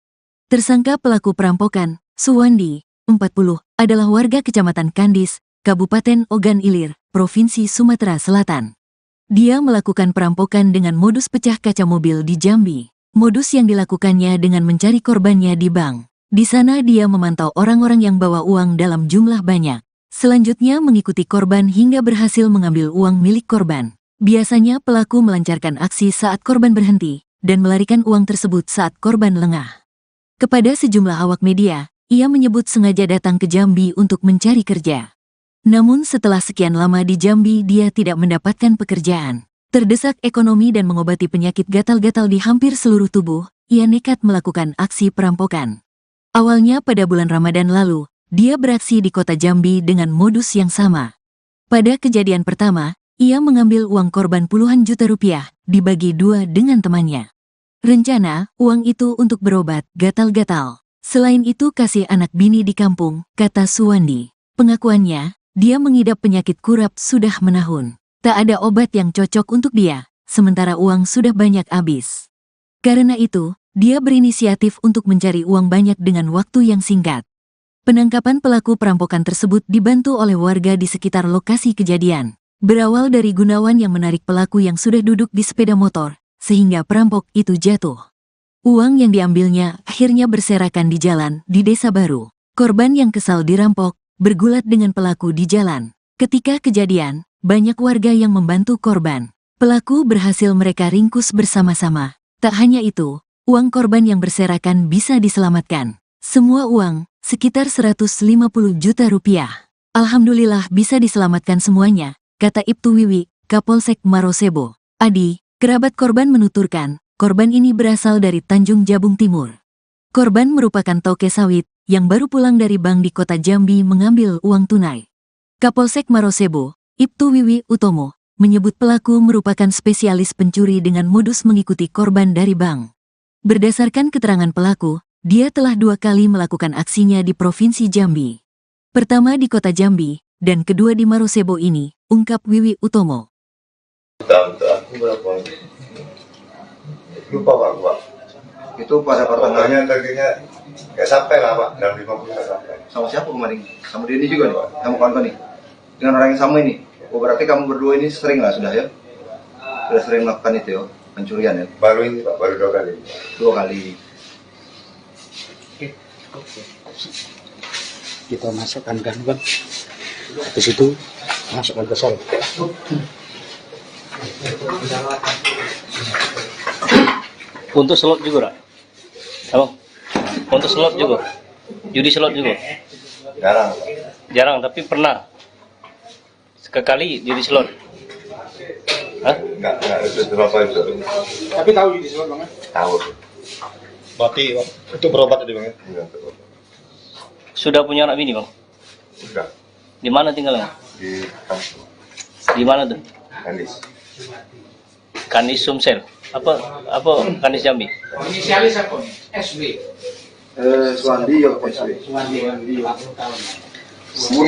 Tersangka pelaku perampokan, Suwandi, 40, adalah warga Kecamatan Kandis, Kabupaten Ogan Ilir, Provinsi Sumatera Selatan. Dia melakukan perampokan dengan modus pecah kaca mobil di Jambi. Modus yang dilakukannya dengan mencari korbannya di bank. Di sana dia memantau orang-orang yang bawa uang dalam jumlah banyak. Selanjutnya mengikuti korban hingga berhasil mengambil uang milik korban. Biasanya pelaku melancarkan aksi saat korban berhenti, dan melarikan uang tersebut saat korban lengah. Kepada sejumlah awak media, ia menyebut sengaja datang ke Jambi untuk mencari kerja. Namun setelah sekian lama di Jambi dia tidak mendapatkan pekerjaan. Terdesak ekonomi dan mengobati penyakit gatal-gatal di hampir seluruh tubuh, ia nekat melakukan aksi perampokan. Awalnya pada bulan Ramadan lalu, dia beraksi di kota Jambi dengan modus yang sama. Pada kejadian pertama, ia mengambil uang korban puluhan juta rupiah, dibagi dua dengan temannya. Rencana, uang itu untuk berobat gatal-gatal. Selain itu kasih anak bini di kampung, kata Suwandi. Pengakuannya, dia mengidap penyakit kurap sudah menahun. Tak ada obat yang cocok untuk dia, sementara uang sudah banyak habis. Karena itu, dia berinisiatif untuk mencari uang banyak dengan waktu yang singkat. Penangkapan pelaku perampokan tersebut dibantu oleh warga di sekitar lokasi kejadian. Berawal dari Gunawan yang menarik pelaku yang sudah duduk di sepeda motor, sehingga perampok itu jatuh. Uang yang diambilnya akhirnya berserakan di jalan di Desa Baru. Korban yang kesal dirampok, bergulat dengan pelaku di jalan. Ketika kejadian, banyak warga yang membantu korban. Pelaku berhasil mereka ringkus bersama-sama. Tak hanya itu, uang korban yang berserakan bisa diselamatkan. Semua uang, sekitar 150 juta rupiah. Alhamdulillah bisa diselamatkan semuanya, kata Ibtu Wiwi, Kapolsek Marosebo. Adi, kerabat korban menuturkan, korban ini berasal dari Tanjung Jabung Timur. Korban merupakan toke sawit, yang baru pulang dari bank di kota Jambi mengambil uang tunai. Kapolsek Marosebo, Ibtu Wiwi Utomo, menyebut pelaku merupakan spesialis pencuri dengan modus mengikuti korban dari bank. Berdasarkan keterangan pelaku, dia telah 2 kali melakukan aksinya di Provinsi Jambi. Pertama di kota Jambi, dan kedua di Marosebo ini, ungkap Wiwi Utomo. Aku berapa? Lupa Pak. Itu pada Potongannya targetnya nggak sampai lah Pak, dalam 50 nggak sampai. sama siapa kemarin? Sama dia ini juga nih Pak, kamu kawan nih? Dengan orang yang sama ini? Oh berarti kamu berdua ini sering lah sudah ya? Sudah sering melakukan itu ya, pencurian ya? Baru ini Pak, baru 2 kali. 2 kali. Kita masukkan kan bang, habis itu masukkan ke sel. Untuk slot juga, Rak? Abang? Untuk slot juga? Judi slot juga? Jarang. Jarang, tapi pernah? Sekali judi slot? Hah? Enggak, itu berapa itu? Tapi tahu judi slot bang? Tahu. Berarti itu berobat tadi bang ya? Enggak. Sudah punya anak bini, Bang? Sudah. Di mana tinggalnya? Di kampung. Di mana tuh? Kandis. Kandis Sumsel. Apa Kandis Jambi? Inisialis apa nih? SB. Suwandi ya SW.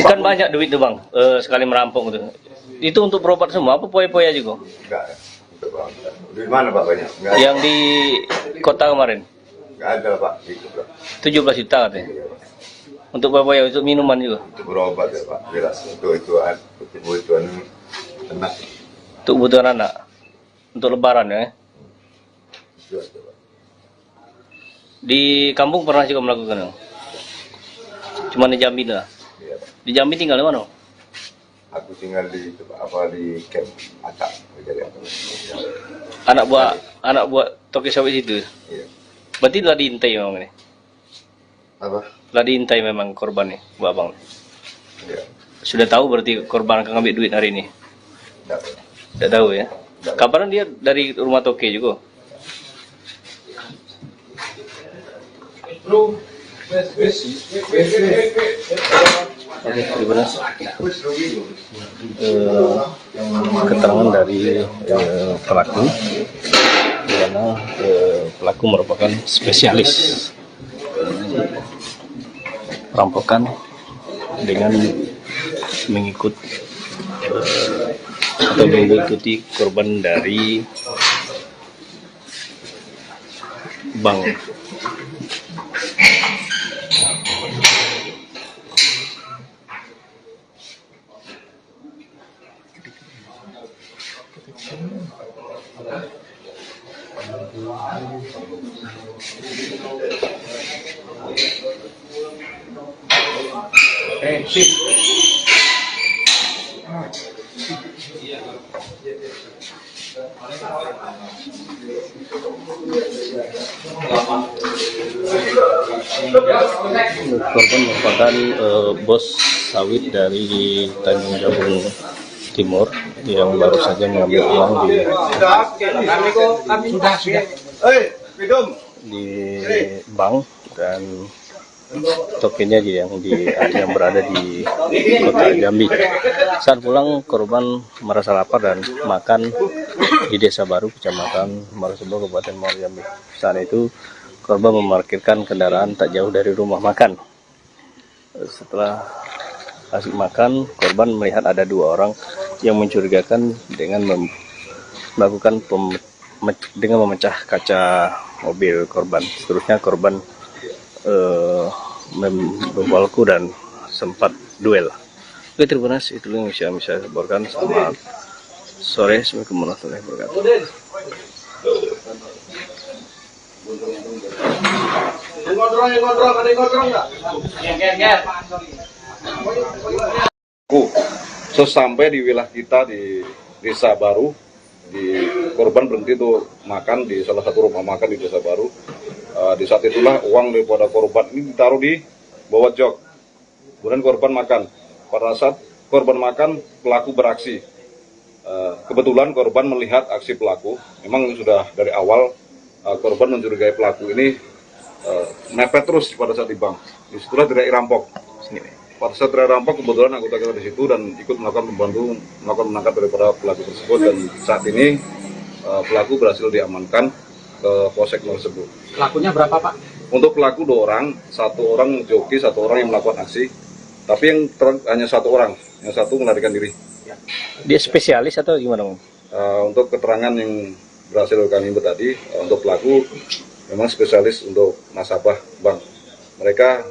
Kan banyak duit tuh Bang, sekali merampok tuh. Itu untuk berobat semua, apa poya-poya juga? Enggak. Untuk berobat. Di mana Pak banyak? Enggak. Yang di kota kemarin? Enggak ada Pak. Gitu Pak. 17 juta katanya. Untuk poya-poya, untuk minuman juga? Untuk berobat ya Pak. Jelas. Untuk kebutuhan anak. Untuk kebutuhan anak? Untuk lebaran ya? Itu aja Pak. Di kampung pernah juga melakukan? Cuma di Jambi lah. Iya Pak. Di Jambi tinggal di mana? Aku tinggal di camp Acak kejadian itu. Anak buah toke sawit itu. Iya. Berarti telah diintai memang ini. Apa? Telah diintai memang korban nih, Bu Abang. Iya. Sudah tahu berarti korban akan ngambil duit hari ini. Tidak tahu ya. Kabarnya dia dari rumah toke juga. Oke, gimana? Keterangan dari pelaku, di mana pelaku merupakan spesialis perampokan dengan mengikuti korban dari bank. Korban merupakan bos sawit dari Tanjung Jabung Timur yang baru saja mengambil uang di bank, dan tokennya yang berada di kota Jambi. Saat pulang, korban merasa lapar dan makan di Desa Baru, Kecamatan Marosebo, Kabupaten Muaro Jambi. Saat itu korban memarkirkan kendaraan tak jauh dari rumah makan. Setelah asik makan, korban melihat ada dua orang yang mencurigakan dengan melakukan memecah kaca mobil korban. Seterusnya korban membawaku dan sempat duel. Oke, terima kasih. Itu yang bisa saya laporkan. Selamat sore. Assalamualaikum warahmatullahi wabarakatuh. Sesampai di wilayah kita di Desa Baru, korban berhenti tuh makan di salah satu rumah makan di Desa Baru. Di saat itulah uang daripada korban ini ditaruh di bawah jok. Kemudian korban makan. Pada saat korban makan, pelaku beraksi. Kebetulan korban melihat aksi pelaku. Memang sudah dari awal korban mencurigai pelaku ini mepet terus pada saat di bank. Disitulah tidak rampok. Pada saat tidak rampok, kebetulan anggota kita di situ dan ikut melakukan menangkap daripada pelaku tersebut, dan saat ini pelaku berhasil diamankan ke polsek tersebut. Pelakunya berapa, Pak? Untuk pelaku 2 orang, 1 orang joki, 1 orang yang melakukan aksi. Tapi yang hanya 1 orang, yang 1 melarikan diri. Dia spesialis atau gimana, Bang? Untuk keterangan yang berhasil kami input tadi, untuk pelaku memang spesialis untuk nasabah bank. Mereka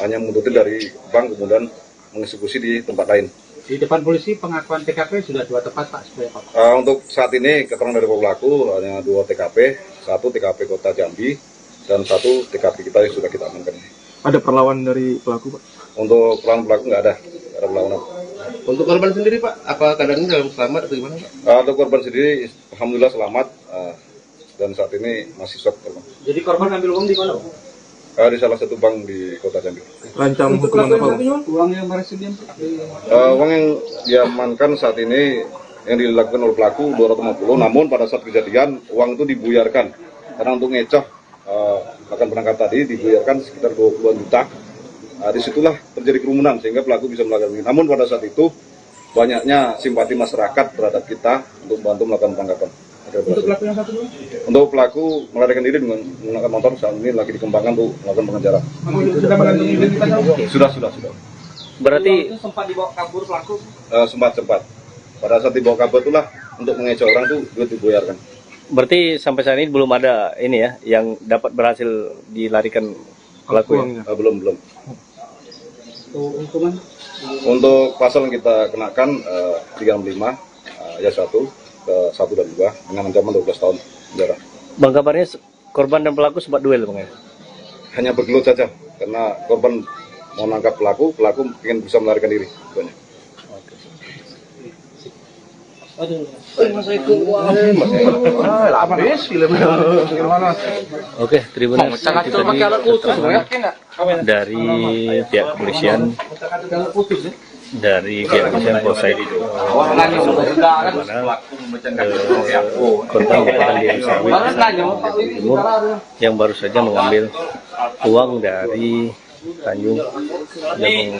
hanya menuntut dari bank kemudian mengeksekusi di tempat lain. Di depan polisi pengakuan TKP sudah 2 tempat, Pak. Untuk saat ini keterangan dari pelaku hanya 2 TKP, 1 TKP Kota Jambi dan 1 TKP kita yang sudah kita amankan. Ada perlawanan dari pelaku, Pak? Untuk pelaku nggak ada perlawanan. Untuk korban sendiri, Pak, apa keadaannya dalam selamat atau gimana, Pak? Untuk korban sendiri, alhamdulillah selamat, dan saat ini masih shock. Jadi korban ambil uang di mana, Pak? Di salah satu bank di Kota Jambi. Rancang hukuman apa, Pak? Uang yang berhasil Uang yang diamankan saat ini yang dilakukan oleh pelaku 250, namun pada saat kejadian uang itu dibuyarkan karena untuk ngecoh akan berangkat tadi dibuyarkan sekitar 20-an juta. Disitulah terjadi kerumunan sehingga pelaku bisa melakukan ini. Namun pada saat itu banyaknya simpati masyarakat terhadap kita untuk bantu melakukan penangkapan. Untuk pelaku yang 1 dulu? Untuk pelaku melarikan diri dengan menggunakan motor, saat ini lagi dikembangkan untuk melakukan pengejaran. Sudah mengantongi identitas? Sudah. Berarti itu sempat dibawa kabur pelaku? Sempat. Pada saat dibawa kabur itulah untuk mengecoh orang itu duit dibuyarkan. berarti sampai saat ini belum ada ini ya yang dapat berhasil dilarikan pelaku ya? Belum. Hukuman? Untuk pasal yang kita kenakan 365 ayat 1 ke 1 dan 2 dengan ancaman 12 tahun penjara. Bang, kabarnya korban dan pelaku sempat duel, Bang ya? Hanya bergelut saja karena korban mau nangkap pelaku ingin bisa melarikan diri. Lapis filmnya. Oke, Tribuners, itu tadi keterangan dari pihak kepolisian Polsek itu, korban merupakan di Sawit Timur yang baru saja mengambil uang dari Tanjung, yang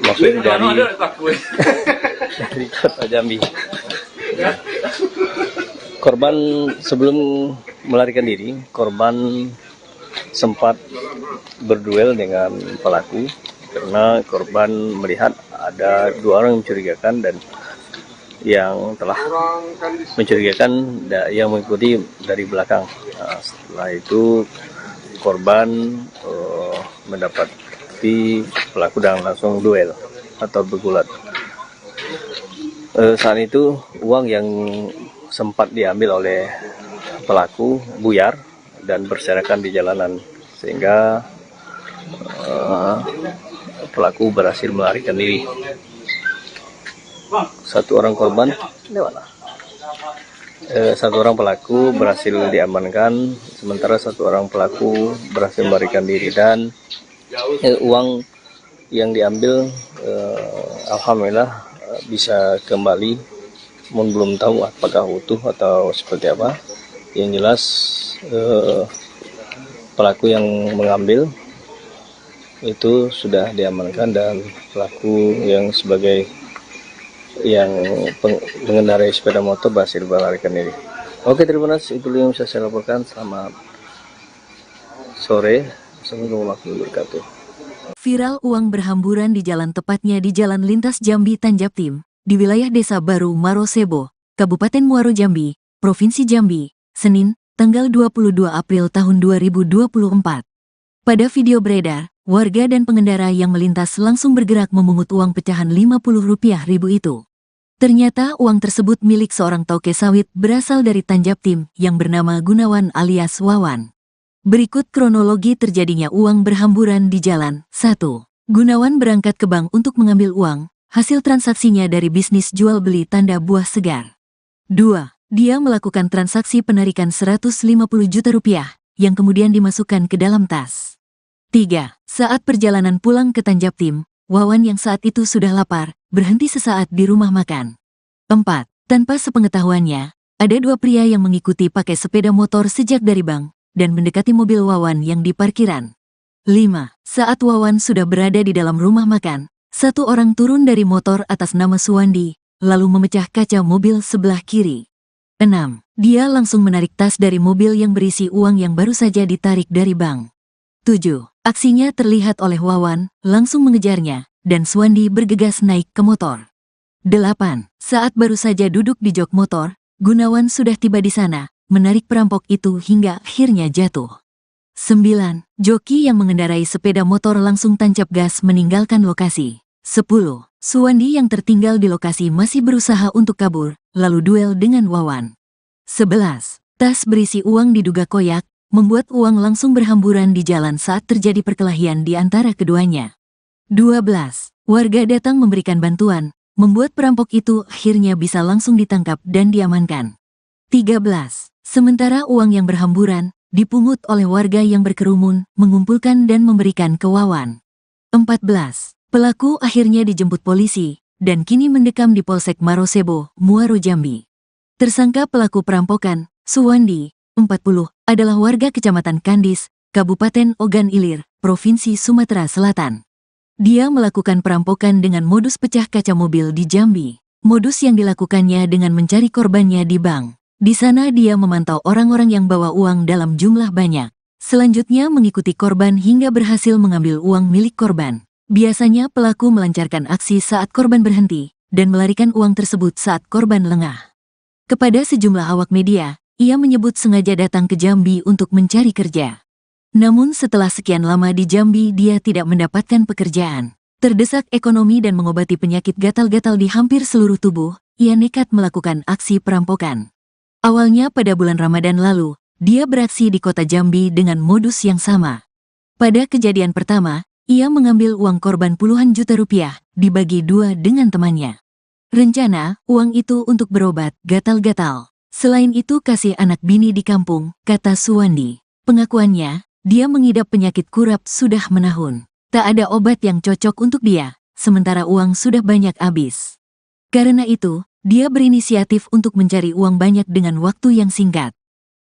maksudnya dari kota Jambi. Korban sebelum melarikan diri, korban sempat berduel dengan pelaku karena korban melihat ada 2 orang yang mencurigakan dan yang telah mencurigakan yang mengikuti dari belakang. Nah, setelah itu korban mendapati pelaku dan langsung duel atau bergulat. Saat itu uang yang sempat diambil oleh pelaku buyar dan berserakan di jalanan, sehingga pelaku berhasil melarikan diri. Satu orang pelaku berhasil diamankan, sementara 1 orang pelaku berhasil melarikan diri, dan uang yang diambil alhamdulillah bisa kembali, belum tahu apakah utuh atau seperti apa. Yang jelas pelaku yang mengambil itu sudah diamankan dan pelaku yang sebagai yang mengendarai sepeda motor berhasil melarikan diri. Oke, terima kasih. Itu yang bisa saya laporkan. Selamat sore. Assalamualaikum warahmatullahi wabarakatuh. Viral uang berhamburan di jalan, tepatnya di Jalan Lintas Jambi Tanjaptim, di wilayah Desa Baru Marosebo, Kabupaten Muaro Jambi, Provinsi Jambi, Senin, tanggal 22 April tahun 2024. Pada video beredar, warga dan pengendara yang melintas langsung bergerak memungut uang pecahan Rp50.000 itu. Ternyata uang tersebut milik seorang toke sawit berasal dari Tanjaptim yang bernama Gunawan alias Wawan. Berikut kronologi terjadinya uang berhamburan di jalan. 1. Gunawan berangkat ke bank untuk mengambil uang, hasil transaksinya dari bisnis jual beli tanda buah segar. 2. Dia melakukan transaksi penarikan Rp150 juta yang kemudian dimasukkan ke dalam tas. 3. Saat perjalanan pulang ke Tanjaptim, Wawan yang saat itu sudah lapar, berhenti sesaat di rumah makan. 4. Tanpa sepengetahuannya, ada 2 pria yang mengikuti pakai sepeda motor sejak dari bank dan mendekati mobil Wawan yang di parkiran. 5. Saat Wawan sudah berada di dalam rumah makan, 1 orang turun dari motor atas nama Suwandi, lalu memecah kaca mobil sebelah kiri. 6. Dia langsung menarik tas dari mobil yang berisi uang yang baru saja ditarik dari bank. 7. Aksinya terlihat oleh Wawan, langsung mengejarnya, dan Suwandi bergegas naik ke motor. 8. Saat baru saja duduk di jok motor, Gunawan sudah tiba di sana, menarik perampok itu hingga akhirnya jatuh. 9. Joki yang mengendarai sepeda motor langsung tancap gas meninggalkan lokasi. 10. Suwandi yang tertinggal di lokasi masih berusaha untuk kabur, lalu duel dengan Wawan. 11. Tas berisi uang diduga koyak, membuat uang langsung berhamburan di jalan saat terjadi perkelahian di antara keduanya. 12. Warga datang memberikan bantuan, membuat perampok itu akhirnya bisa langsung ditangkap dan diamankan. 13. Sementara uang yang berhamburan dipungut oleh warga yang berkerumun, mengumpulkan dan memberikan ke Wawan. 14. Pelaku akhirnya dijemput polisi dan kini mendekam di Polsek Marosebo, Muaro Jambi. Tersangka pelaku perampokan, Suwandi, 40, adalah warga Kecamatan Kandis, Kabupaten Ogan Ilir, Provinsi Sumatera Selatan. Dia melakukan perampokan dengan modus pecah kaca mobil di Jambi. Modus yang dilakukannya dengan mencari korbannya di bank. Di sana dia memantau orang-orang yang bawa uang dalam jumlah banyak. Selanjutnya mengikuti korban hingga berhasil mengambil uang milik korban. Biasanya pelaku melancarkan aksi saat korban berhenti dan melarikan uang tersebut saat korban lengah. Kepada sejumlah awak media, ia menyebut sengaja datang ke Jambi untuk mencari kerja. Namun setelah sekian lama di Jambi dia tidak mendapatkan pekerjaan. Terdesak ekonomi dan mengobati penyakit gatal-gatal di hampir seluruh tubuh, ia nekat melakukan aksi perampokan. Awalnya pada bulan Ramadan lalu, dia beraksi di kota Jambi dengan modus yang sama. Pada kejadian pertama, ia mengambil uang korban puluhan juta rupiah, dibagi 2 dengan temannya. Rencana, uang itu untuk berobat gatal-gatal. Selain itu kasih anak bini di kampung, kata Suwandi. Pengakuannya, dia mengidap penyakit kurap sudah menahun. Tak ada obat yang cocok untuk dia, sementara uang sudah banyak habis. Karena itu, dia berinisiatif untuk mencari uang banyak dengan waktu yang singkat.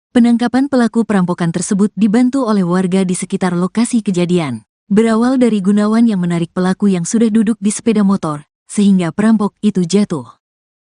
Penangkapan pelaku perampokan tersebut dibantu oleh warga di sekitar lokasi kejadian. Berawal dari Gunawan yang menarik pelaku yang sudah duduk di sepeda motor, sehingga perampok itu jatuh.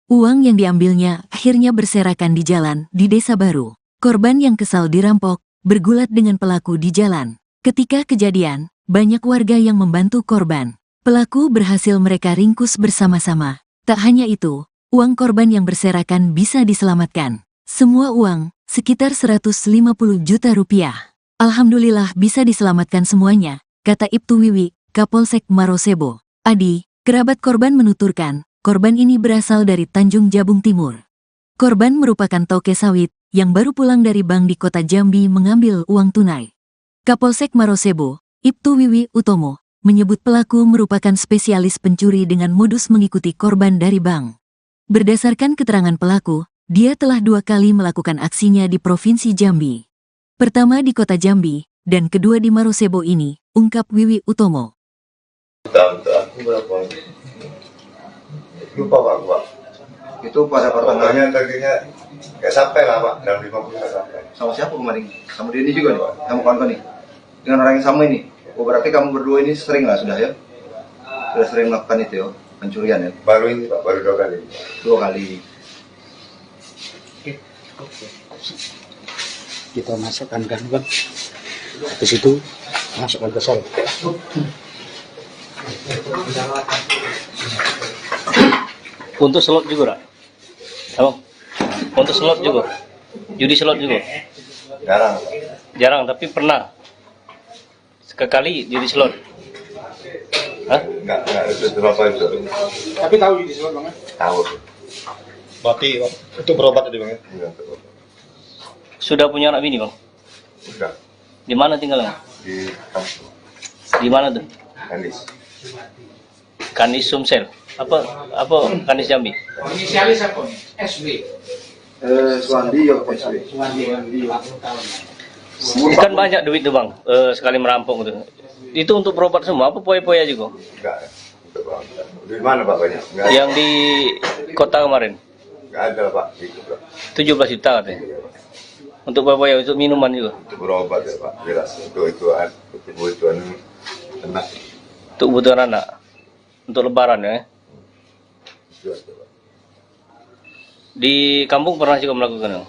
Uang yang diambilnya akhirnya berserakan di jalan di Desa Baru. Korban yang kesal dirampok, bergulat dengan pelaku di jalan. Ketika kejadian, banyak warga yang membantu korban. Pelaku berhasil mereka ringkus bersama-sama. Tak hanya itu, uang korban yang berserakan bisa diselamatkan. Semua uang, sekitar 150 juta rupiah. Alhamdulillah bisa diselamatkan semuanya, kata Ibtu Wiwi, Kapolsek Marosebo. Adi, kerabat korban menuturkan, korban ini berasal dari Tanjung Jabung Timur. Korban merupakan toke sawit yang baru pulang dari bank di kota Jambi mengambil uang tunai. Kapolsek Marosebo, Ibtu Wiwi Utomo, menyebut pelaku merupakan spesialis pencuri dengan modus mengikuti korban dari bank. Berdasarkan keterangan pelaku, dia telah 2 kali melakukan aksinya di Provinsi Jambi. Pertama di kota Jambi, dan kedua di Marosebo ini, ungkap Wiwi Utomo. Aku berapa? Lupa Pak, Pak. Itu pada pertengahan Pokoknya targetnya nggak sampai lah Pak, dalam 50 nggak sampai. sama siapa kemarin? Sama Denny juga nih Pak, kamu kawan nih? Dengan orang yang sama ini? Oh berarti kamu berdua ini sering lah sudah ya? Sudah sering melakukan itu ya, pencurian ya? Baru ini Pak, baru 2 kali. 2 kali. Kita masukkan kan bang, habis itu masukkan ke sel. Untuk slot juga, Rak? Abang, untuk slot juga? Judi slot juga? Jarang. Jarang, tapi pernah? Sekali judi slot? Hah? Nggak itu berapa itu. Tapi tahu judi slot bang? Tahu. Berarti itu berobat tadi bang ya? Iya, Sudah punya anak bini, Bang? udah Di mana tinggalnya? di kampung Di mana tuh? Kanis. Kanis Sumsel. Apa Kanis Jambi? Inisialis apa nih? SB. Suwandi ya SB. Kan banyak duit tuh, Bang, sekali merampok tuh. Itu untuk berobat semua, apa poya-poya juga? Enggak. Untuk Pak. Di mana Pak banyak? Enggak. Yang di kota kemarin? Enggak ada Pak. Gitu Pak. 17 juta katanya. Untuk poya-poya, untuk minuman juga? Untuk berobat ya Pak. Jelas. Untuk kebutuhan anak. Untuk kebutuhan anak? Untuk lebaran ya? Itu aja Pak. Di kampung pernah juga melakukan?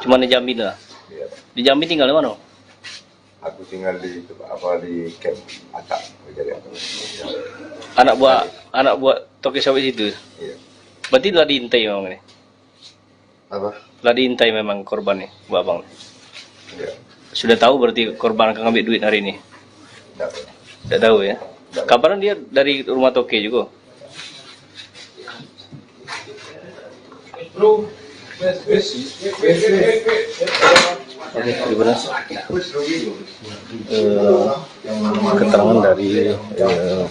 Cuma di Jambi lah. Iya Pak. Di Jambi tinggal di mana? Aku tinggal di itu Pak, apa di camp Atak. Jadi aku. Anak buat toke sawit itu. Iya. Berarti telah diintai memang ini. Apa? Telah diintai memang korban nih, Bu Abang. Iya. Sudah tahu berarti korban akan ngambil duit hari ini. Enggak Pak. Tidak tahu ya. Kabarnya dia dari rumah toke juga. Oke, gimana? Keterangan dari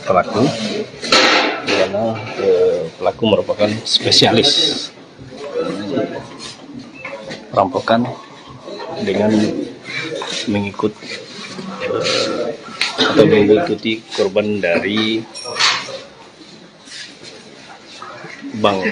pelaku, di mana pelaku merupakan spesialis perampokan dengan mengikuti korban dari bank.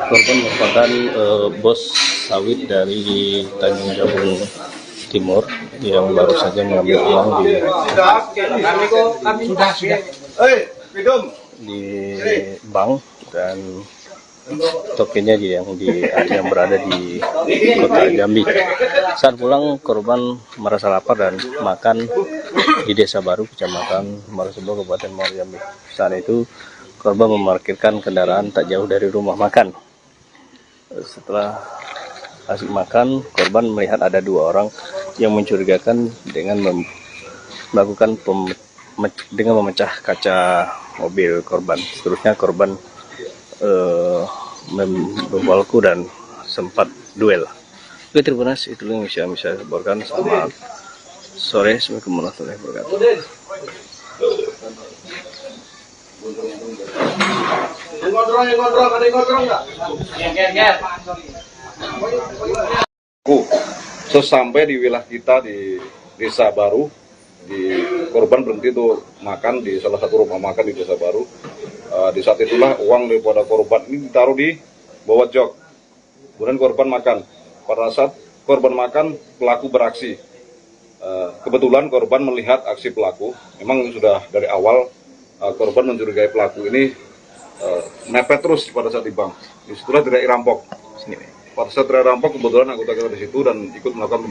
Korban merupakan bos sawit dari Tanjung Jabung Timur yang baru saja mengambil uang di bank, dan tokennya yang berada di kota Jambi. Saat pulang, korban merasa lapar dan makan di Desa Baru, Kecamatan Marosebo, Kabupaten Muaro Jambi. Saat itu korban memarkirkan kendaraan tak jauh dari rumah makan. Setelah asik makan, korban melihat ada dua orang yang mencurigakan dengan melakukan dengan memecah kaca mobil korban. Seterusnya korban membawaku dan sempat duel. Oke, terima kasih. Itu yang bisa saya laporkan. Selamat sore. Assalamualaikum warahmatullahi wabarakatuh. Sesampai di wilayah kita di Desa Baru, korban berhenti untuk makan di salah satu rumah makan di Desa Baru. Di saat itulah uang daripada korban ini ditaruh di bawah jok. Kemudian korban makan. Pada saat korban makan, pelaku beraksi. Kebetulan korban melihat aksi pelaku. Memang sudah dari awal korban mencurigai pelaku ini mepet terus pada saat di bank. Disitulah tidak rampok. Pada saat tidak rampok, kebetulan anggota kita di situ dan ikut melakukan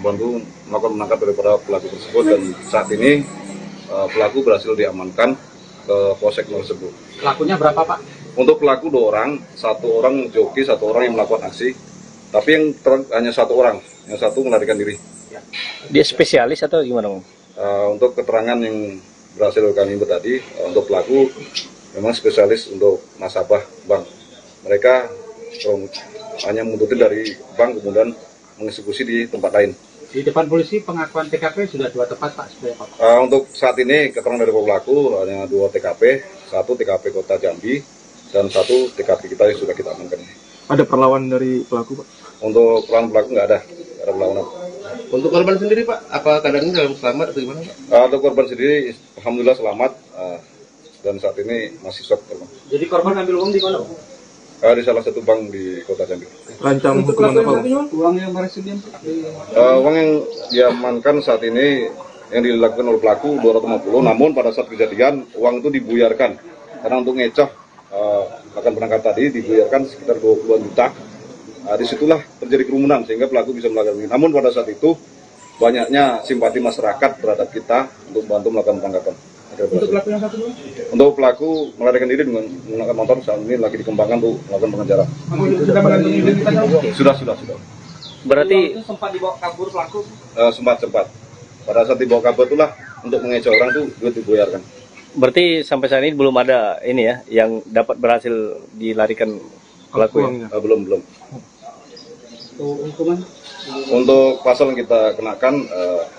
menangkap daripada pelaku tersebut, dan saat ini pelaku berhasil diamankan ke polsek tersebut. Pelakunya berapa, Pak? Untuk pelaku 2 orang, 1 orang joki, 1 orang yang melakukan aksi. Tapi yang hanya 1 orang, yang 1 melarikan diri. Dia spesialis atau gimana, Bang? Untuk keterangan yang berhasil kami input tadi, untuk pelaku memang spesialis untuk nasabah bank. Mereka hanya mengunduti dari bank kemudian mengeksekusi di tempat lain. Di depan polisi pengakuan TKP sudah 2 tempat, Pak. Untuk saat ini keterangan dari pelaku hanya 2 TKP, 1 TKP Kota Jambi dan 1 TKP kita yang sudah kita amankan. Ada perlawanan dari pelaku, Pak? Untuk pelaku nggak ada perlawanan. Untuk korban sendiri, Pak, apa keadaannya dalam selamat atau gimana, Pak? Untuk korban sendiri, alhamdulillah selamat dan saat ini masih shock. Jadi korban ambil uang di mana, Pak? Di salah satu bank di Kota Jambi. Rancang hukuman apa, Pak? Uang yang berhasil Uang yang diamankan saat ini yang dilakukan oleh pelaku 250, namun pada saat kejadian uang itu dibuyarkan karena untuk ngecoh akan berangkat tadi dibuyarkan sekitar 20-an juta. Disitulah terjadi kerumunan sehingga pelaku bisa melakukan ini. Namun pada saat itu banyaknya simpati masyarakat terhadap kita untuk bantu melakukan penangkapan. Untuk pelaku yang 1 Untuk pelaku melarikan diri dengan menggunakan motor saat ini lagi dikembangkan untuk melakukan pengejaran. Sudah mengantongi identitas? Sudah. Berarti Sempat dibawa kabur pelaku? Sempat. Pada saat dibawa kabur itulah untuk mengecoh orang tuh duit dibuyarkan. berarti sampai saat ini belum ada ini ya yang dapat berhasil dilarikan pelaku ya? Belum. Hukuman? Untuk pasal yang kita kenakan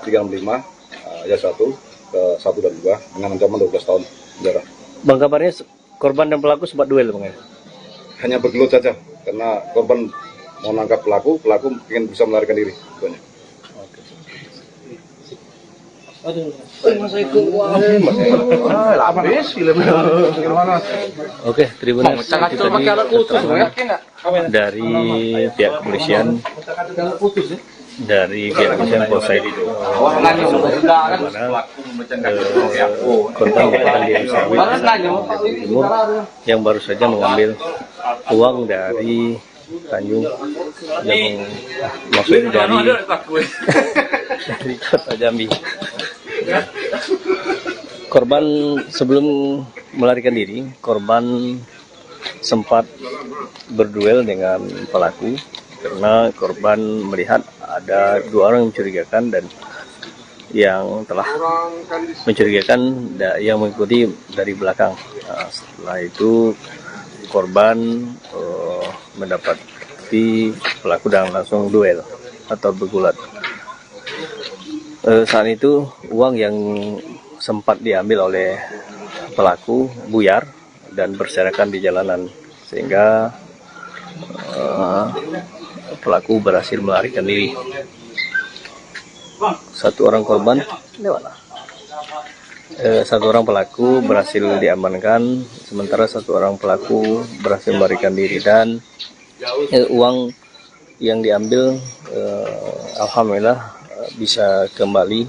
365 ayat 1 ke 1 dan 2 dengan ancaman 12 tahun penjara. Bang, kabarnya korban dan pelaku sempat duel, Bang ya? Hanya bergelut saja karena korban mau nangkap pelaku ingin bisa melarikan diri. Oke, terima kasih. Dari pihak kepolisian, Polsek itu, korban merupakan di Timur yang baru saja mengambil uang dari Tanjung, yang maksudnya dari Kota Jambi. Korban sebelum melarikan diri, korban sempat berduel dengan pelaku karena korban melihat ada 2 orang yang mencurigakan dan yang telah mencurigakan yang mengikuti dari belakang. Setelah itu korban mendapati pelaku dan langsung duel atau bergulat. Saat itu uang yang sempat diambil oleh pelaku buyar dan berserakan di jalanan sehingga pelaku berhasil melarikan diri. 1 orang korban, 1 orang pelaku berhasil diamankan, sementara 1 orang pelaku berhasil melarikan diri dan uang yang diambil alhamdulillah bisa kembali,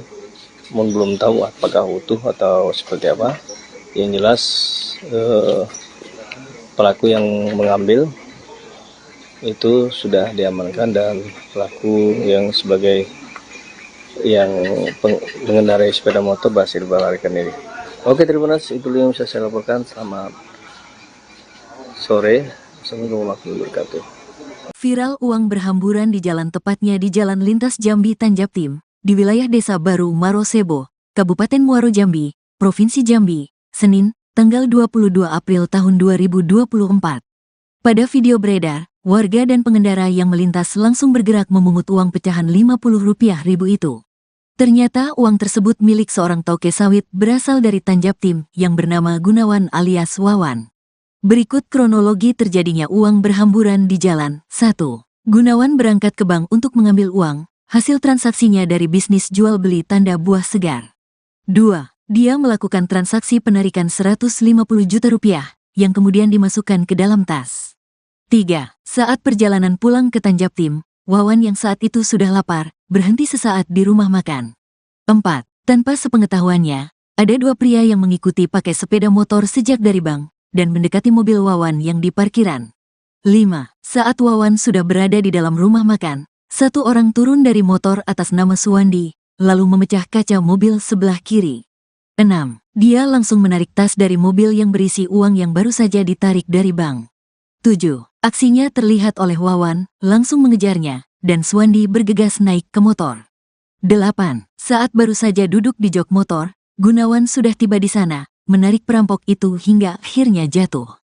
belum tahu apakah utuh atau seperti apa. Yang jelas pelaku yang mengambil itu sudah diamankan dan pelaku yang sebagai yang mengendarai sepeda motor berhasil melarikan diri. Oke, terima kasih. Itu yang bisa saya laporkan. Selamat sore. Assalamualaikum warahmatullahi wabarakatuh. Viral uang berhamburan di jalan, tepatnya di Jalan Lintas Jambi Tanjaptim, di wilayah Desa Baru Marosebo, Kabupaten Muaro Jambi, Provinsi Jambi, Senin, tanggal 22 April tahun 2024. Pada video beredar, warga dan pengendara yang melintas langsung bergerak memungut uang pecahan Rp50.000 itu. Ternyata uang tersebut milik seorang toke sawit berasal dari Tanjaptim yang bernama Gunawan alias Wawan. Berikut kronologi terjadinya uang berhamburan di jalan. 1. Gunawan berangkat ke bank untuk mengambil uang, hasil transaksinya dari bisnis jual beli tanda buah segar. 2. Dia melakukan transaksi penarikan Rp150 juta yang kemudian dimasukkan ke dalam tas. 3. Saat perjalanan pulang ke Tanjaptim, Wawan yang saat itu sudah lapar, berhenti sesaat di rumah makan. 4. Tanpa sepengetahuannya, ada dua pria yang mengikuti pakai sepeda motor sejak dari bank dan mendekati mobil Wawan yang di parkiran. 5. Saat Wawan sudah berada di dalam rumah makan, satu orang turun dari motor atas nama Suwandi, lalu memecah kaca mobil sebelah kiri. 6. Dia langsung menarik tas dari mobil yang berisi uang yang baru saja ditarik dari bank. 7. Aksinya terlihat oleh Wawan, langsung mengejarnya, dan Suwandi bergegas naik ke motor. 8. Saat baru saja duduk di jok motor, Gunawan sudah tiba di sana, menarik perampok itu hingga akhirnya jatuh.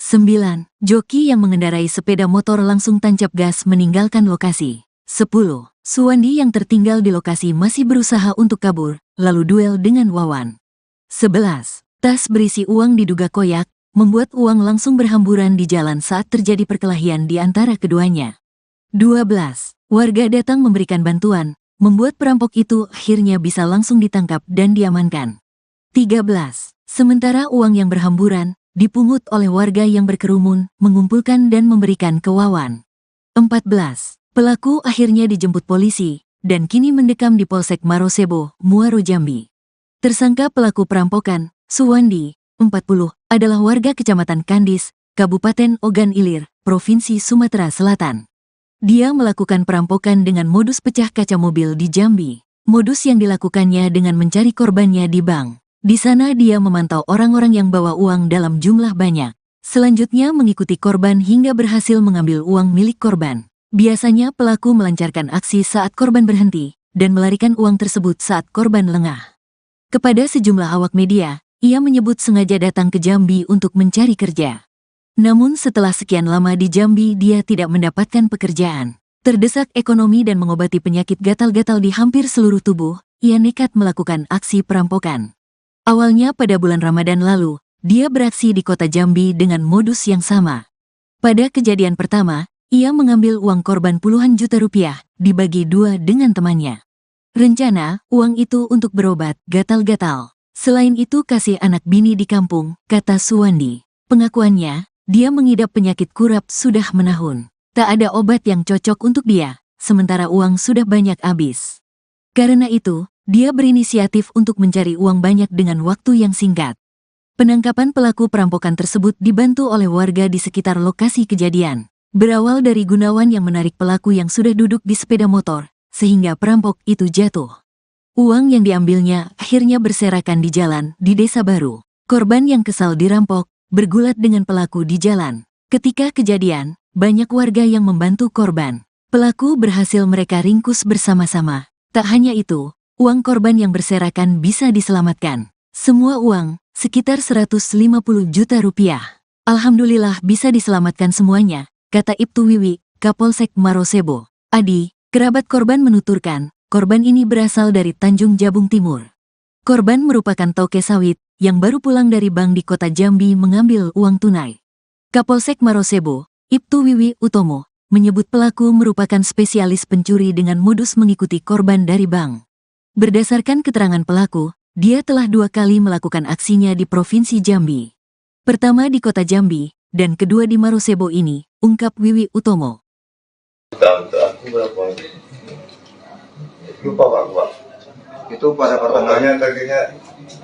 9. Joki yang mengendarai sepeda motor langsung tancap gas meninggalkan lokasi. 10. Suwandi yang tertinggal di lokasi masih berusaha untuk kabur, lalu duel dengan Wawan. 11. Tas berisi uang diduga koyak, membuat uang langsung berhamburan di jalan saat terjadi perkelahian di antara keduanya. 12. Warga datang memberikan bantuan, membuat perampok itu akhirnya bisa langsung ditangkap dan diamankan. 13. Sementara uang yang berhamburan dipungut oleh warga yang berkerumun, mengumpulkan dan memberikan ke Wawan. 14. Pelaku akhirnya dijemput polisi dan kini mendekam di Polsek Marosebo, Muaro Jambi. Tersangka pelaku perampokan, Suwandi, 40, adalah warga Kecamatan Kandis, Kabupaten Ogan Ilir, Provinsi Sumatera Selatan. Dia melakukan perampokan dengan modus pecah kaca mobil di Jambi. Modus yang dilakukannya dengan mencari korbannya di bank. Di sana dia memantau orang-orang yang bawa uang dalam jumlah banyak. Selanjutnya mengikuti korban hingga berhasil mengambil uang milik korban. Biasanya pelaku melancarkan aksi saat korban berhenti dan melarikan uang tersebut saat korban lengah. Kepada sejumlah awak media, ia menyebut sengaja datang ke Jambi untuk mencari kerja. Namun setelah sekian lama di Jambi dia tidak mendapatkan pekerjaan. Terdesak ekonomi dan mengobati penyakit gatal-gatal di hampir seluruh tubuh, ia nekat melakukan aksi perampokan. Awalnya pada bulan Ramadan lalu, dia beraksi di kota Jambi dengan modus yang sama. Pada kejadian pertama, ia mengambil uang korban puluhan juta rupiah, dibagi dua dengan temannya. Rencana, uang itu untuk berobat gatal-gatal. Selain itu kasih anak bini di kampung, kata Suwandi. Pengakuannya, dia mengidap penyakit kurap sudah menahun. Tak ada obat yang cocok untuk dia, sementara uang sudah banyak habis. Karena itu, dia berinisiatif untuk mencari uang banyak dengan waktu yang singkat. Penangkapan pelaku perampokan tersebut dibantu oleh warga di sekitar lokasi kejadian. Berawal dari Gunawan yang menarik pelaku yang sudah duduk di sepeda motor, sehingga perampok itu jatuh. Uang yang diambilnya akhirnya berserakan di jalan di Desa Baru. Korban yang kesal dirampok, bergulat dengan pelaku di jalan. Ketika kejadian, banyak warga yang membantu korban. Pelaku berhasil mereka ringkus bersama-sama. Tak hanya itu, uang korban yang berserakan bisa diselamatkan. Semua uang, sekitar 150 juta rupiah. Alhamdulillah bisa diselamatkan semuanya, kata Ibtu Wiwi, Kapolsek Marosebo. Adi, kerabat korban menuturkan, korban ini berasal dari Tanjung Jabung Timur. Korban merupakan toke sawit yang baru pulang dari bank di kota Jambi mengambil uang tunai. Kapolsek Marosebo, Ibtu Wiwi Utomo, menyebut pelaku merupakan spesialis pencuri dengan modus mengikuti korban dari bank. Berdasarkan keterangan pelaku, dia telah 2 kali melakukan aksinya di Provinsi Jambi. Pertama di kota Jambi, dan kedua di Marosebo ini, ungkap Wiwi Utomo. Aku berapa? Lupa Pak. Itu pada pertanyaannya targetnya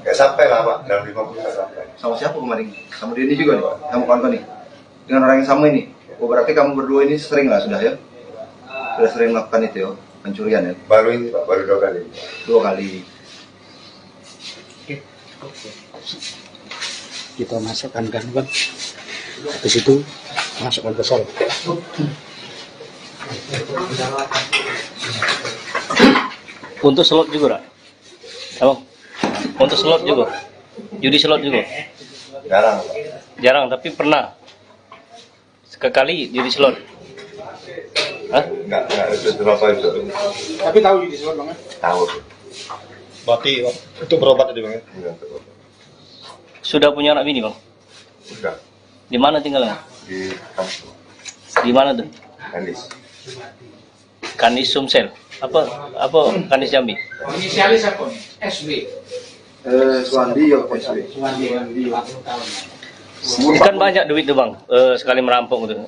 nggak sampai lah Pak, dalam 50 nggak sampai. Sama siapa kemarin? Sama dia ini juga nih Pak, kamu kawan-kawan nih? Dengan orang yang sama ini? Oh berarti kamu berdua ini sering lah sudah ya? Sudah sering melakukan itu ya? pencurian ya? Baru ini Pak, baru 2 kali. 2 kali. Kita masukkan gandum, habis itu masukkan ke sel. Untuk slot juga, Rak? Abang, untuk slot juga? Judi slot juga? Jarang Pak. Jarang, tapi pernah sekali judi slot. Hah? Enggak itu berapa itu. Tapi tahu judi slot Bang? Tahu. Berarti Bang, itu berobat tadi Bang ya? Iya, betul. Sudah punya anak bini, Bang? Sudah Di mana tinggalnya? di kampung Di mana tuh? Kandis. Kandis Sumsel. Apa Kandis Jambi? Inisialis apa? SB. Suwandi ya, SB. Suwandi. Kan banyak duit tuh, Bang, sekali merampok tuh.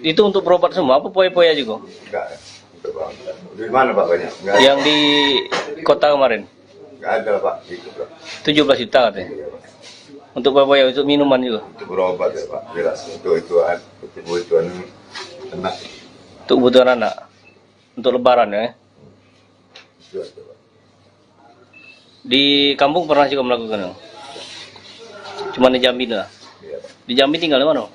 Itu untuk berobat semua, apa poya-poya juga? Enggak ya. Itu Bang. Di mana Pak banyak? Enggak ada. Yang di kota kemarin, Enggak ada Pak. Itu Pak. 17 juta katanya. Untuk poya-poya, untuk minuman juga. Untuk berobat ya Pak. Jelas untuk kebutuhan anak. Untuk kebutuhan anak. Untuk lebaran ya. Itu aja, Pak. Di kampung pernah juga melakukan? Cuma di Jambi lah. Iya Pak. Di Jambi tinggal di mana?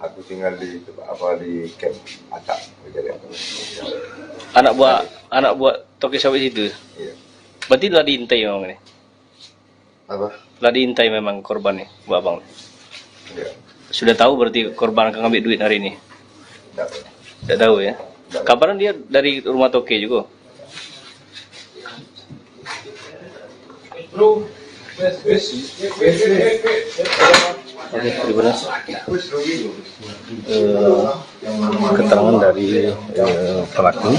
Aku tinggal di di camp Acak. Anak buah toki sawit itu. Iya. Berarti telah diintai memang ini. Apa? Telah diintai memang korban nih, Bu Abang. Iya. Sudah tahu berarti korban akan ngambil duit hari ini? Enggak. Tidak tahu ya. Kabaran dia dari rumah toke juga. Oke, terima kasih. Keterangan dari pelaku,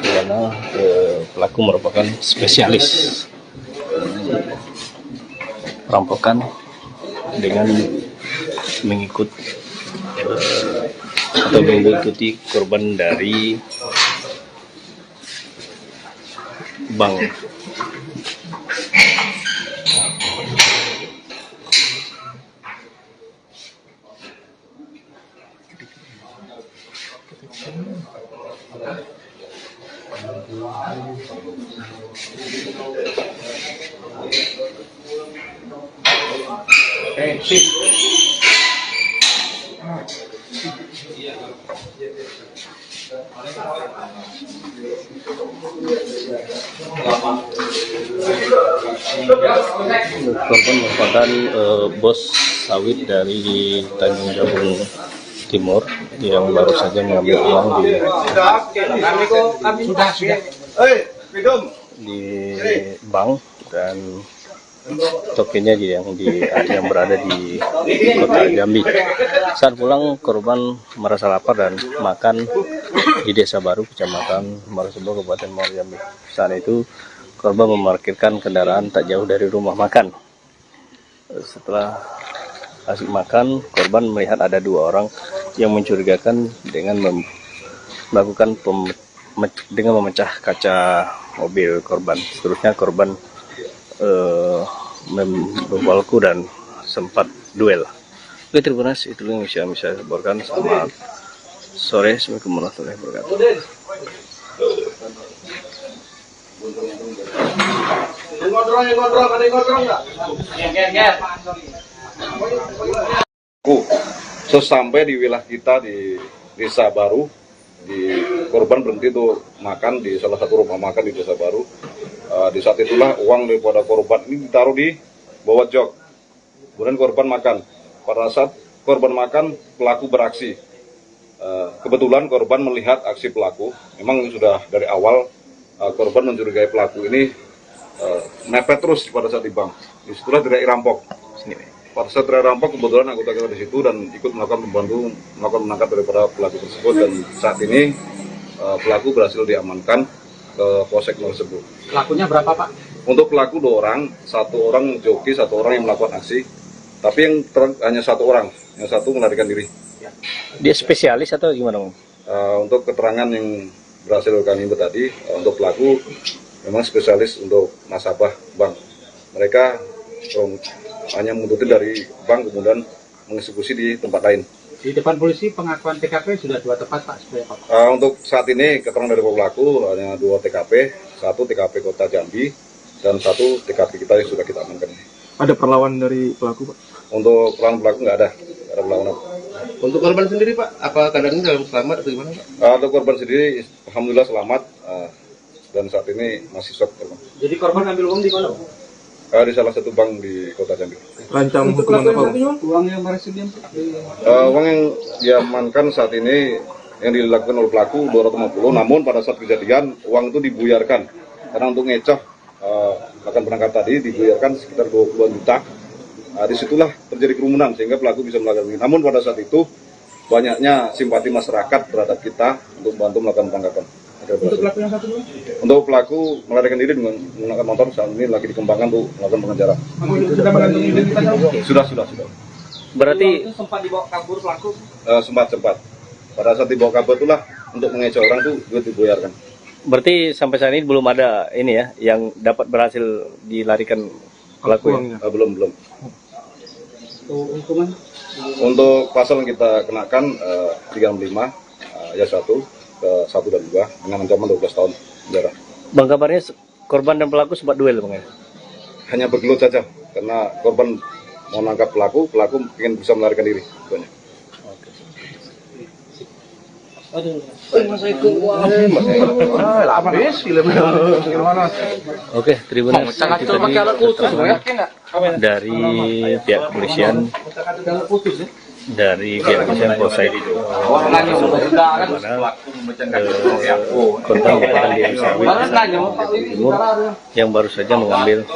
di mana pelaku merupakan spesialis perampokan dengan mengikuti korban dari bank. Korban merupakan bos sawit dari Tanjung Jabung Timur yang baru saja mengambil uang di bank dan tokennya yang berada di kota Jambi. Saat pulang korban merasa lapar dan makan di Desa Baru, Kecamatan Marosebo, Kabupaten Muaro Jambi. Saat itu korban memarkirkan kendaraan tak jauh dari rumah makan. Setelah asik makan, korban melihat ada 2 orang yang mencurigakan dengan melakukan dengan memecah kaca mobil korban. Seterusnya korban membawaku dan sempat duel. Oke, terima kasih. Itu yang bisa saya laporkan. Selamat sore. Assalamualaikum warahmatullahi wabarakatuh. Sesampai di wilayah kita di Desa Baru, korban berhenti untuk makan di salah satu rumah makan di Desa Baru. Di saat itulah uang daripada korban ini ditaruh di bawah jok. Kemudian korban makan. Pada saat korban makan, pelaku beraksi. Kebetulan korban melihat aksi pelaku. Memang sudah dari awal korban mencurigai pelaku ini mepet terus pada saat di bank. Disitulah teriak rampok. Pada saat teriak rampok, kebetulan anggota kita di situ dan ikut melakukan menangkap daripada pelaku tersebut, dan saat ini pelaku berhasil diamankan ke Polsek tersebut. Pelakunya berapa Pak? Untuk pelaku 2 orang, 1 orang joki, 1 orang yang melakukan aksi. Tapi yang hanya 1 orang, yang 1 melarikan diri. Dia spesialis atau gimana, Bang? Untuk keterangan yang berhasil kami himpun tadi, untuk pelaku memang spesialis untuk nasabah bank. Mereka hanya menuntut dari bank kemudian mengeksekusi di tempat lain. Di depan polisi pengakuan TKP sudah 2 tempat Pak sebenarnya Pak. Untuk saat ini keterangan dari pelaku hanya 2 TKP, 1 TKP Kota Jambi dan 1 TKP kita yang sudah kita amankan. Ada perlawanan dari pelaku, Pak? Untuk pelaku nggak ada perlawanan. Untuk korban sendiri Pak, apa keadaannya dalam selamat atau gimana Pak? Untuk korban sendiri, alhamdulillah selamat dan saat ini masih shock. Jadi korban ambil uang di mana? Di salah satu bank di Kota Jambi. Rancang hukuman apa, Pak? Uang yang berhasil Uang yang diamankan saat ini yang dilakukan oleh pelaku 250, namun pada saat kejadian uang itu dibuyarkan karena untuk ngecoh bahkan penangkap tadi dibuyarkan sekitar 20-an juta. Disitulah terjadi kerumunan sehingga pelaku bisa melakukan ini. Namun pada saat itu banyaknya simpati masyarakat terhadap kita untuk bantu melakukan penangkapan. Untuk pelaku yang satu dulu? Untuk pelaku melarikan diri dengan menggunakan motor saat ini lagi dikembangkan untuk melakukan pengejaran. Sudah mengantongi identitasnya? Sudah. Berarti Itu sempat dibawa kabur pelaku? Sempat. Pada saat dibawa kabur itulah untuk mengecoh orang tuh duit dibuyarkan. berarti sampai saat ini belum ada ini ya yang dapat berhasil dilarikan pelaku ya? Belum. Hukuman? Untuk pasal yang kita kenakan 35 ayat 1 ke 1 dan 2 dengan ancaman 12 tahun penjara. Bang, kabarnya korban dan pelaku sempat duel Bang ya? Hanya bergelut saja karena korban mau nangkap pelaku ingin bisa melarikan diri. Oke, Tribuners, itu tadi keterangan dari pihak kepolisian Polsek korban merupakan diri sawit Timur yang baru saja mengambil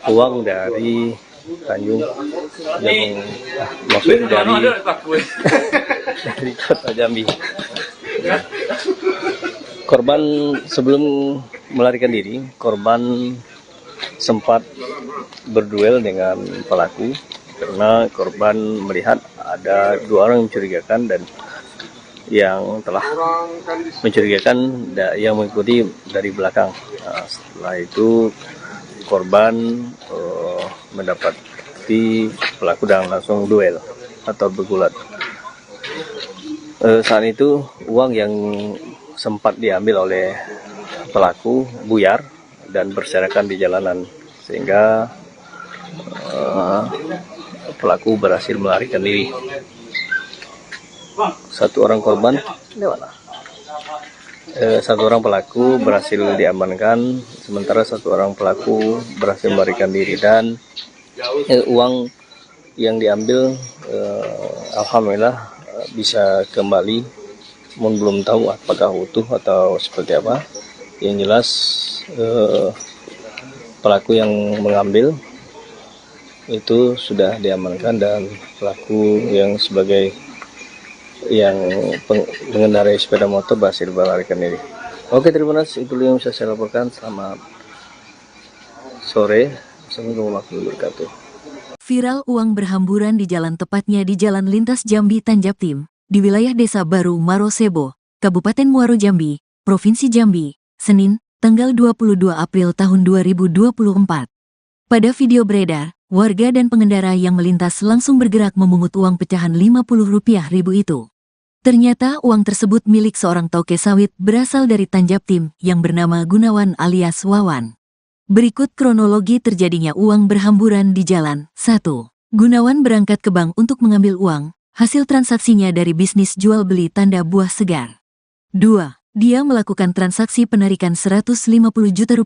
uang dari Tanjung yang maksudnya dari Kota Jambi. Korban sebelum melarikan diri, korban sempat berduel dengan pelaku karena korban melihat ada 2 orang mencurigakan dan yang telah mencurigakan yang mengikuti dari belakang. Nah, setelah itu korban mendapati pelaku dan langsung duel atau bergulat. Saat itu uang yang sempat diambil oleh pelaku buyar dan berserakan di jalanan sehingga pelaku berhasil melarikan diri. 1 orang korban, 1 orang pelaku berhasil diamankan, sementara 1 orang pelaku berhasil melarikan diri dan uang yang diambil alhamdulillah bisa kembali, namun belum tahu apakah utuh atau seperti apa. Yang jelas pelaku yang mengambil itu sudah diamankan dan pelaku yang sebagai yang mengendarai sepeda motor berhasil melarikan diri. Oke, Tribuners, itu yang bisa saya laporkan. Selamat sore. Assalamualaikum warahmatullahi wabarakatuh. Viral uang berhamburan di jalan, tepatnya di Jalan Lintas Jambi Tanjaptim, di wilayah Desa Baru Marosebo, Kabupaten Muaro Jambi, Provinsi Jambi, Senin, tanggal 22 April tahun 2024. Pada video beredar, warga dan pengendara yang melintas langsung bergerak memungut uang pecahan Rp50.000 itu. Ternyata uang tersebut milik seorang toke sawit berasal dari Tanjaptim yang bernama Gunawan alias Wawan. Berikut kronologi terjadinya uang berhamburan di jalan. 1. Gunawan berangkat ke bank untuk mengambil uang, hasil transaksinya dari bisnis jual beli tanda buah segar. 2. Dia melakukan transaksi penarikan Rp150 juta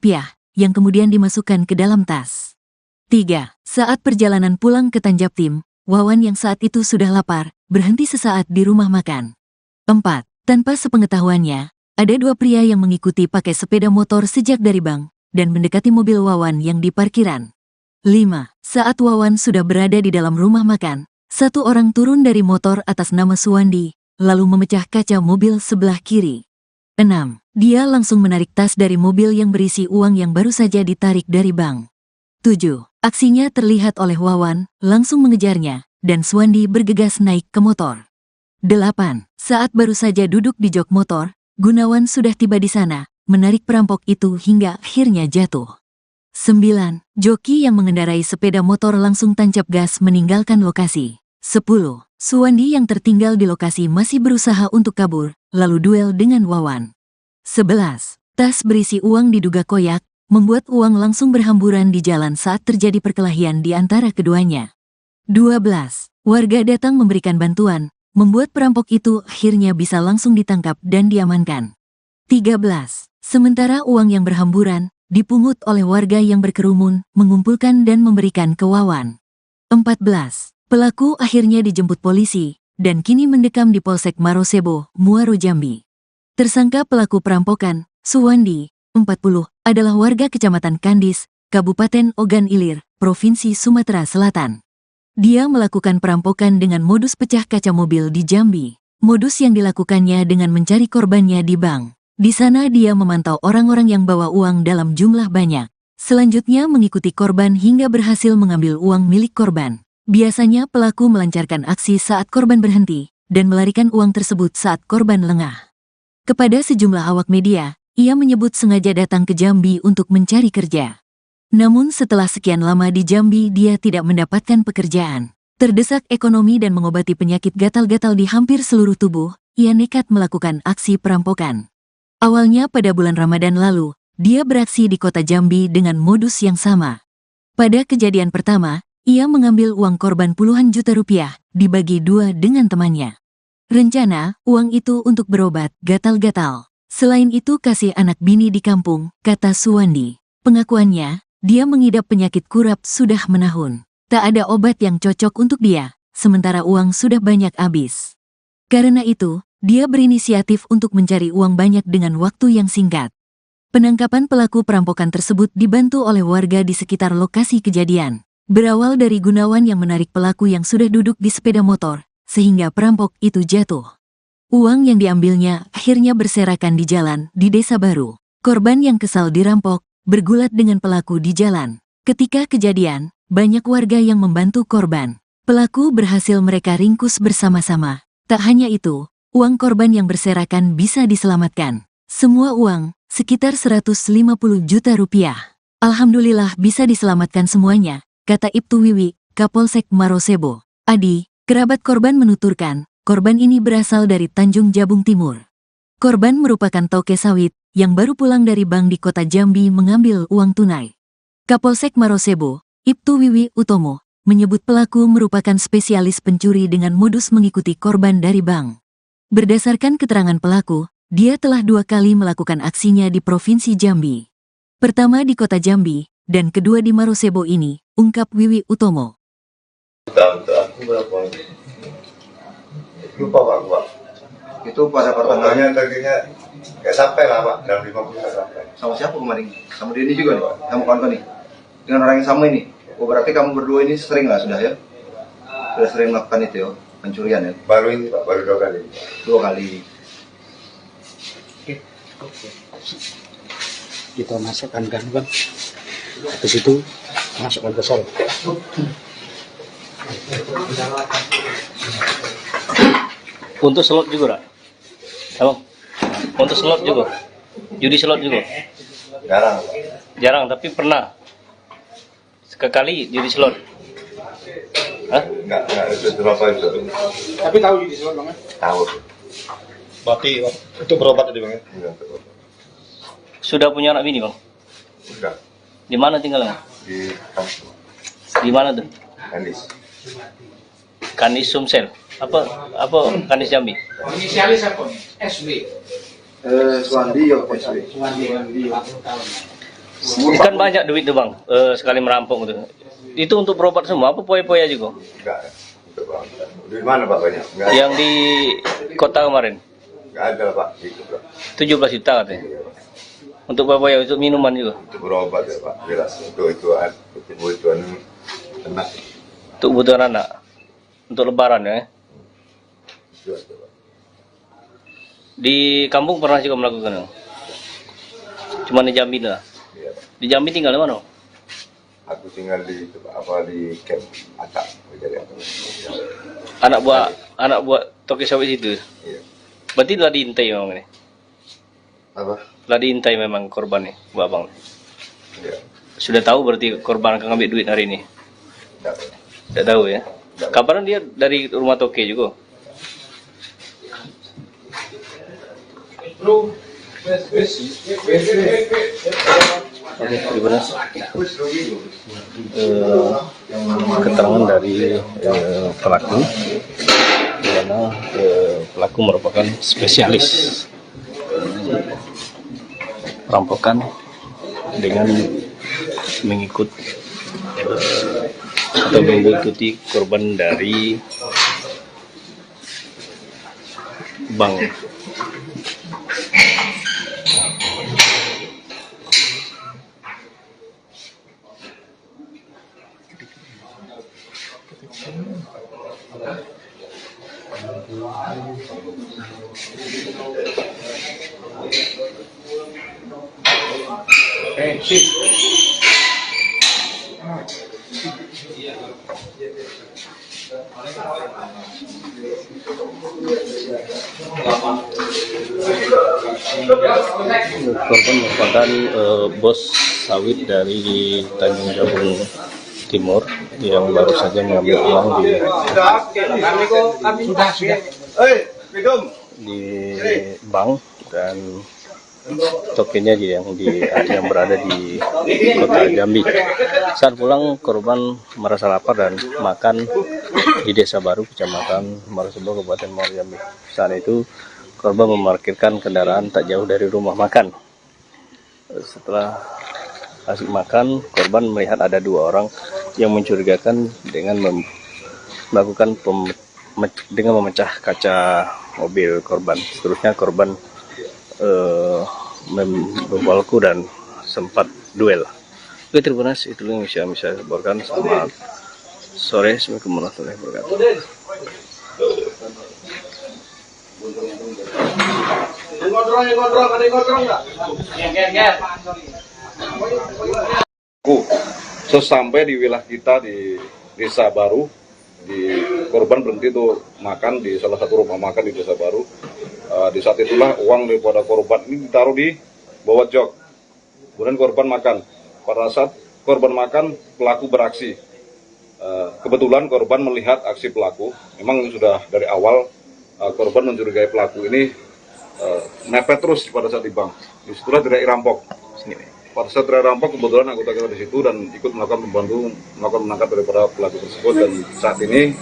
yang kemudian dimasukkan ke dalam tas. 3. Saat perjalanan pulang ke Tanjaptim, Wawan yang saat itu sudah lapar, berhenti sesaat di rumah makan. 4. Tanpa sepengetahuannya, ada 2 pria yang mengikuti pakai sepeda motor sejak dari bank dan mendekati mobil Wawan yang di parkiran. 5. Saat Wawan sudah berada di dalam rumah makan, 1 orang turun dari motor atas nama Suwandi, lalu memecah kaca mobil sebelah kiri. 6. Dia langsung menarik tas dari mobil yang berisi uang yang baru saja ditarik dari bank. 7. Aksinya terlihat oleh Wawan, langsung mengejarnya, dan Suwandi bergegas naik ke motor. 8. Saat baru saja duduk di jok motor, Gunawan sudah tiba di sana, menarik perampok itu hingga akhirnya jatuh. 9. Joki yang mengendarai sepeda motor langsung tancap gas meninggalkan lokasi. 10. Suwandi yang tertinggal di lokasi masih berusaha untuk kabur, lalu duel dengan Wawan. 11. Tas berisi uang diduga koyak, membuat uang langsung berhamburan di jalan saat terjadi perkelahian di antara keduanya. 12. Warga datang memberikan bantuan, membuat perampok itu akhirnya bisa langsung ditangkap dan diamankan. 13. Sementara uang yang berhamburan, dipungut oleh warga yang berkerumun, mengumpulkan dan memberikan ke Wawan. 14. Pelaku akhirnya dijemput polisi, dan kini mendekam di Polsek Marosebo, Muaro Jambi. Tersangka pelaku perampokan, Suwandi, 40, adalah warga Kecamatan Kandis, Kabupaten Ogan Ilir, Provinsi Sumatera Selatan. Dia melakukan perampokan dengan modus pecah kaca mobil di Jambi. Modus yang dilakukannya dengan mencari korbannya di bank. Di sana dia memantau orang-orang yang bawa uang dalam jumlah banyak. Selanjutnya mengikuti korban hingga berhasil mengambil uang milik korban. Biasanya pelaku melancarkan aksi saat korban berhenti, dan melarikan uang tersebut saat korban lengah. Kepada sejumlah awak media, ia menyebut sengaja datang ke Jambi untuk mencari kerja. Namun setelah sekian lama di Jambi dia tidak mendapatkan pekerjaan. Terdesak ekonomi dan mengobati penyakit gatal-gatal di hampir seluruh tubuh, ia nekat melakukan aksi perampokan. Awalnya pada bulan Ramadan lalu, dia beraksi di kota Jambi dengan modus yang sama. Pada kejadian pertama, ia mengambil uang korban puluhan juta rupiah, dibagi dua dengan temannya. Rencana, uang itu untuk berobat gatal-gatal. Selain itu kasih anak bini di kampung, kata Suwandi. Pengakuannya, dia mengidap penyakit kurap sudah menahun. Tak ada obat yang cocok untuk dia, sementara uang sudah banyak habis. Karena itu, dia berinisiatif untuk mencari uang banyak dengan waktu yang singkat. Penangkapan pelaku perampokan tersebut dibantu oleh warga di sekitar lokasi kejadian. Berawal dari Gunawan yang menarik pelaku yang sudah duduk di sepeda motor, sehingga perampok itu jatuh. Uang yang diambilnya akhirnya berserakan di jalan di Desa Baru. Korban yang kesal dirampok, bergulat dengan pelaku di jalan. Ketika kejadian, banyak warga yang membantu korban. Pelaku berhasil mereka ringkus bersama-sama. Tak hanya itu, uang korban yang berserakan bisa diselamatkan. Semua uang, sekitar 150 juta rupiah. Alhamdulillah bisa diselamatkan semuanya, kata Ibtu Wiwi, Kapolsek Marosebo. Adi, kerabat korban menuturkan, korban ini berasal dari Tanjung Jabung Timur. Korban merupakan toke sawit, yang baru pulang dari bank di kota Jambi mengambil uang tunai. Kapolsek Marosebo, Ibtu Wiwi Utomo, menyebut pelaku merupakan spesialis pencuri dengan modus mengikuti korban dari bank. Berdasarkan keterangan pelaku, dia telah 2 kali melakukan aksinya di Provinsi Jambi. Pertama di kota Jambi, dan kedua di Marosebo ini, ungkap Wiwi Utomo. Aku berapa? Lupa Pak. Itu pada Pertanyaannya tadinya nggak sampai lah Pak, dalam 50 nggak sampai. sama siapa kemarin? Sama dia ini juga nih, kamu kawan nih. Dengan orang yang sama ini. Oh berarti kamu berdua ini sering lah sudah ya? Sudah sering melakukan itu ya, pencurian ya? Baru ini Pak, baru 2 kali. 2 kali. Kita masukkan kan bang, habis itu masukkan ke sol. Untuk slot juga, Rak? Abang, untuk slot juga? Judi slot juga? Jarang. Jarang, tapi pernah. Sekali judi slot. Hah? Enggak itu berapa itu. Tapi tahu judi slot bang? Tahu. Berarti untuk berobat tadi bang ya? Iya, betul. Sudah punya anak bini bang? Sudah Di mana tinggalnya? di kampung Di mana tuh? Kandis. Kandis Sumsel. Apa Kandis Jambi? Inisialis apa nih? SB. Suwandi ya, SW. Kan banyak duit tuh bang, sekali merampok gitu. Itu untuk berobat semua, apa poya-poya juga? Enggak. Itu Pak. Di mana Pak banyak? Enggak. Yang di kota kemarin, Enggak ada Pak. Itu Pak. 17 juta katanya. Iya, Pak. Untuk poya-poya, untuk minuman juga. Untuk berobat ya Pak. Jelas untuk kebutuhan anak. Untuk kebutuhan anak. Untuk lebaran ya. Itu aja Pak. Di kampung pernah juga melakukan? Cuma di Jambi lah. Iya Pak. Di Jambi tinggal di mana? Aku tinggal di itu, Pak, apa di camp Atak. Anak buah toke sawit itu. Iya. Berarti telah diintai memang ini. Apa? Telah diintai memang korban nih, Bu Abang. Iya. Sudah tahu berarti korban akan ngambil duit hari ini? Enggak. Tidak tahu ya. Kabarnya dia dari rumah Toke juga. Oke, terima kasih. Keterangan dari pelaku, di mana pelaku merupakan spesialis perampokan dengan mengikuti korban dari bank. Korban merupakan bos sawit dari Tanjung Jabung Timur yang baru saja mengambil uang di bank dan tokennya yang berada di kota Jambi. Saat pulang, korban merasa lapar dan makan di Desa Baru, Kecamatan Marosebo, Kabupaten Muaro Jambi. Saat itu, korban memarkirkan kendaraan tak jauh dari rumah makan. Setelah asik makan, korban melihat ada dua orang yang mencurigakan dengan melakukan dengan memecah kaca mobil korban. Seterusnya korban membawaku dan sempat duel. Oke, terima kasih. Itu yang bisa saya laporkan. Selamat sore. Assalamualaikum warahmatullahi wabarakatuh. Sesampai di wilayah kita di Desa Baru, korban berhenti untuk makan di salah satu rumah makan di Desa Baru. Di saat itulah uang daripada korban ini ditaruh di bawah jok. Kemudian korban makan. Pada saat korban makan, pelaku beraksi. Kebetulan korban melihat aksi pelaku. Memang sudah dari awal korban mencurigai pelaku ini mepet terus pada saat di bank. Disitulah teriak rampok. Pada saat teriak rampok, kebetulan anggota kita di situ dan ikut melakukan menangkap daripada pelaku tersebut. Dan saat ini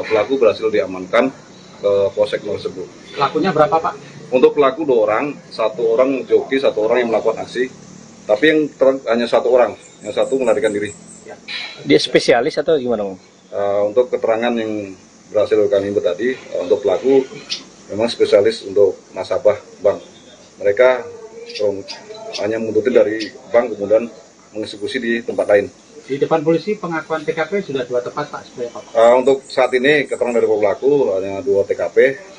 pelaku berhasil diamankan ke Polsek tersebut. Pelakunya berapa, Pak? Untuk pelaku 2 orang, 1 orang joki, 1 orang yang melakukan aksi. Tapi yang hanya 1 orang, yang 1 melarikan diri. Dia spesialis atau gimana? Untuk keterangan yang berhasil kami himpun tadi, untuk pelaku memang spesialis untuk nasabah bank. Mereka hanya menuntut dari bank kemudian mengeksekusi di tempat lain. Di depan polisi pengakuan TKP sudah 2 tempat, Pak. Untuk saat ini keterangan dari pelaku hanya 2 TKP,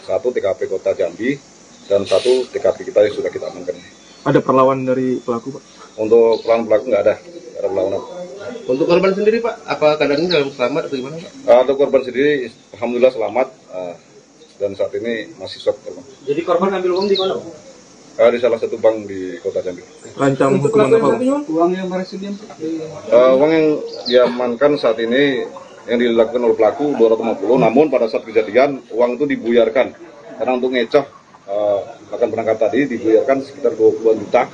1 TKP Kota Jambi dan 1 TKP kita yang sudah kita amankan. Ada perlawanan dari pelaku, Pak? Untuk pelaku nggak ada perlawanan. Untuk korban sendiri, Pak, apa keadaannya dalam selamat atau gimana, Pak? Untuk korban sendiri, alhamdulillah selamat dan saat ini masih shock. Jadi korban ambil uang di mana, Pak? Di salah satu bank di Kota Jambi. Rancang hukuman apa, Pak? Uang yang berhasil uang yang diamankan saat ini yang dilakukan oleh pelaku 250, namun pada saat kejadian uang itu dibuyarkan karena untuk ngecoh akan penangkap tadi dibuyarkan sekitar 20-an juta.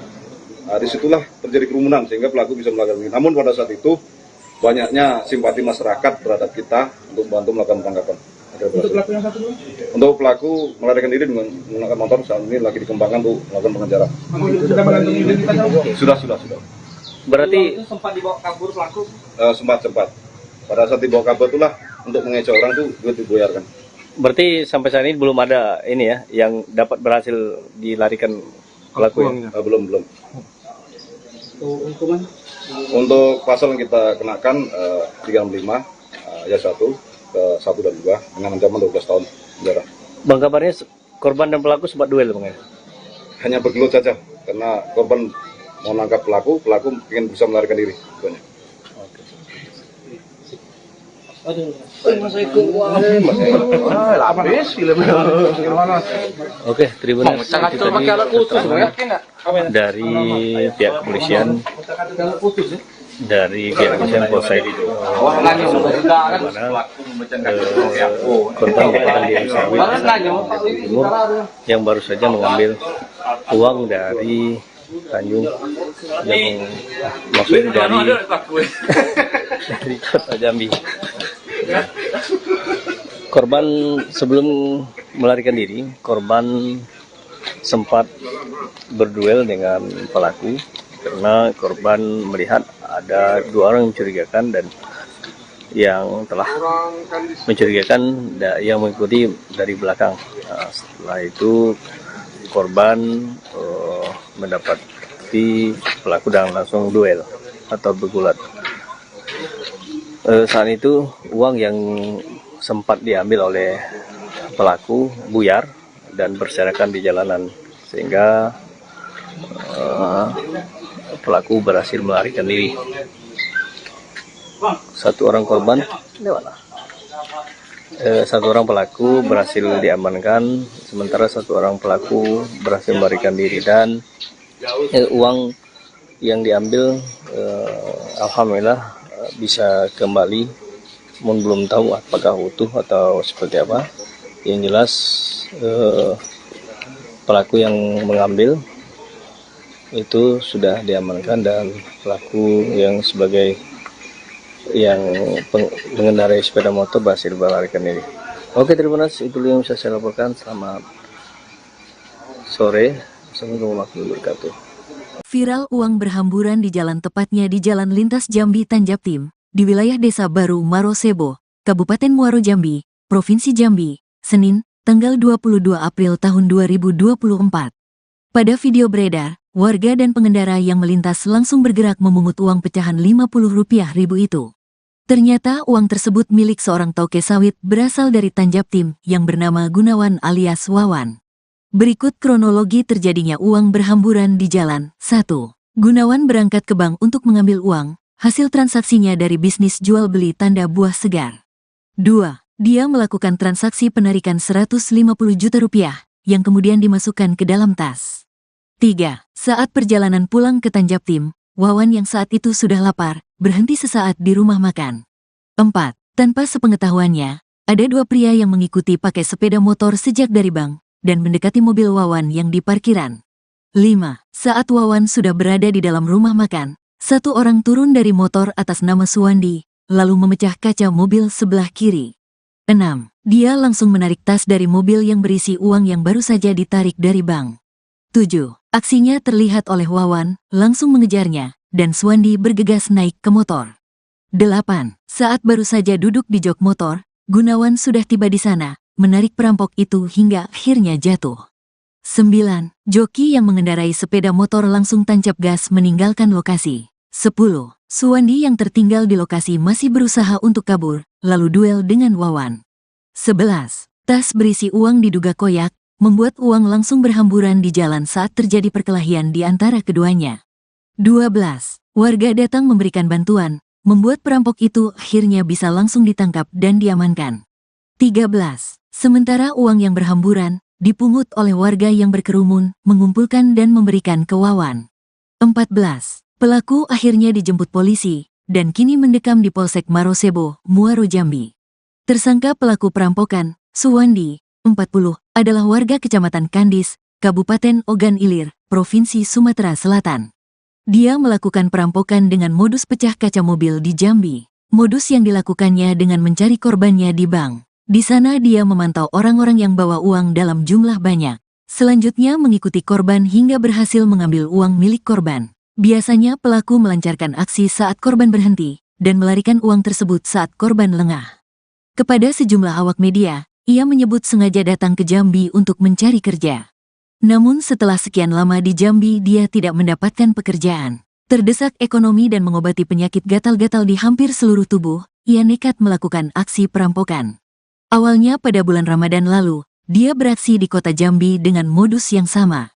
Disitulah terjadi kerumunan sehingga pelaku bisa melakukan ini. Namun pada saat itu banyaknya simpati masyarakat terhadap kita untuk membantu melakukan penangkapan. Untuk pelaku yang satu dulu? Untuk pelaku melarikan diri dengan menggunakan motor saat ini lagi dikembangkan untuk melakukan pengejaran. Sudah mengantongi identitas? Sudah. Berarti itu sempat dibawa kabur pelaku? Sempat. Pada saat dibawa kabur itulah untuk mengecoh orang itu duit dibayarkan. Berarti sampai saat ini belum ada ini ya yang dapat berhasil dilarikan pelaku ya? Belum. Hukuman? Untuk pasal yang kita kenakan 35 ayat 1 ke 1 dan 2 dengan ancaman 12 tahun penjara. Bang, kabarnya korban dan pelaku sempat duel, Bang ya? Hanya bergelut saja karena korban mau nangkap pelaku ingin bisa melarikan diri. Oke, terima kasih dari pihak kepolisian dari pihak kepolisian Polsek mana korban merupakan diri sawit Timur yang baru saja mengambil uang dari Tanjung yang maksudnya dari kota Jambi. Korban sebelum melarikan diri, korban sempat berduel dengan pelaku karena korban melihat ada 2 orang mencurigakan dan yang telah mencurigakan yang mengikuti dari belakang. Nah, setelah itu korban mendapati pelaku dan langsung duel atau bergulat. Saat itu uang yang sempat diambil oleh pelaku buyar dan berserakan di jalanan sehingga pelaku berhasil melarikan diri. Satu orang pelaku berhasil diamankan, sementara 1 orang pelaku berhasil melarikan diri dan uang yang diambil alhamdulillah bisa kembali, namun belum tahu apakah utuh atau seperti apa. Yang jelas pelaku yang mengambil itu sudah diamankan dan pelaku yang sebagai yang mengendarai sepeda motor berhasil melarikan diri. Oke, terima kasih. Itu yang bisa saya laporkan. Selamat sore. Assalamualaikum warahmatullahi wabarakatuh. Viral uang berhamburan di jalan, tepatnya di Jalan Lintas Jambi Tanjaptim, di wilayah Desa Baru Marosebo, Kabupaten Muaro Jambi, Provinsi Jambi, Senin, tanggal 22 April tahun 2024. Pada video beredar, warga dan pengendara yang melintas langsung bergerak memungut uang pecahan Rp50.000 itu. Ternyata uang tersebut milik seorang toke sawit berasal dari Tanjaptim yang bernama Gunawan alias Wawan. Berikut kronologi terjadinya uang berhamburan di jalan. 1. Gunawan berangkat ke bank untuk mengambil uang, hasil transaksinya dari bisnis jual beli tanda buah segar. 2. Dia melakukan transaksi penarikan Rp150 juta yang kemudian dimasukkan ke dalam tas. 3. Saat perjalanan pulang ke Tanjaptim, Wawan yang saat itu sudah lapar, berhenti sesaat di rumah makan. 4. Tanpa sepengetahuannya, ada 2 pria yang mengikuti pakai sepeda motor sejak dari bank dan mendekati mobil Wawan yang di parkiran. 5. Saat Wawan sudah berada di dalam rumah makan, 1 orang turun dari motor atas nama Suwandi, lalu memecah kaca mobil sebelah kiri. 6. Dia langsung menarik tas dari mobil yang berisi uang yang baru saja ditarik dari bank. 7. Aksinya terlihat oleh Wawan, langsung mengejarnya, dan Suwandi bergegas naik ke motor. 8. Saat baru saja duduk di jok motor, Gunawan sudah tiba di sana, menarik perampok itu hingga akhirnya jatuh. 9. Joki yang mengendarai sepeda motor langsung tancap gas meninggalkan lokasi. 10. Suwandi yang tertinggal di lokasi masih berusaha untuk kabur, lalu duel dengan Wawan. 11. Tas berisi uang diduga koyak, membuat uang langsung berhamburan di jalan saat terjadi perkelahian di antara keduanya. 12. Warga datang memberikan bantuan, membuat perampok itu akhirnya bisa langsung ditangkap dan diamankan. 13. Sementara uang yang berhamburan dipungut oleh warga yang berkerumun, mengumpulkan dan memberikan ke Wawan. 14. Pelaku akhirnya dijemput polisi dan kini mendekam di Polsek Marosebo, Muaro Jambi. Tersangka pelaku perampokan, Suwandi, 40, adalah warga Kecamatan Kandis, Kabupaten Ogan Ilir, Provinsi Sumatera Selatan. Dia melakukan perampokan dengan modus pecah kaca mobil di Jambi. Modus yang dilakukannya dengan mencari korbannya di bank. Di sana dia memantau orang-orang yang bawa uang dalam jumlah banyak. Selanjutnya mengikuti korban hingga berhasil mengambil uang milik korban. Biasanya pelaku melancarkan aksi saat korban berhenti dan melarikan uang tersebut saat korban lengah. Kepada sejumlah awak media, ia menyebut sengaja datang ke Jambi untuk mencari kerja. Namun setelah sekian lama di Jambi dia tidak mendapatkan pekerjaan. Terdesak ekonomi dan mengobati penyakit gatal-gatal di hampir seluruh tubuh, ia nekat melakukan aksi perampokan. Awalnya pada bulan Ramadan lalu, dia beraksi di kota Jambi dengan modus yang sama.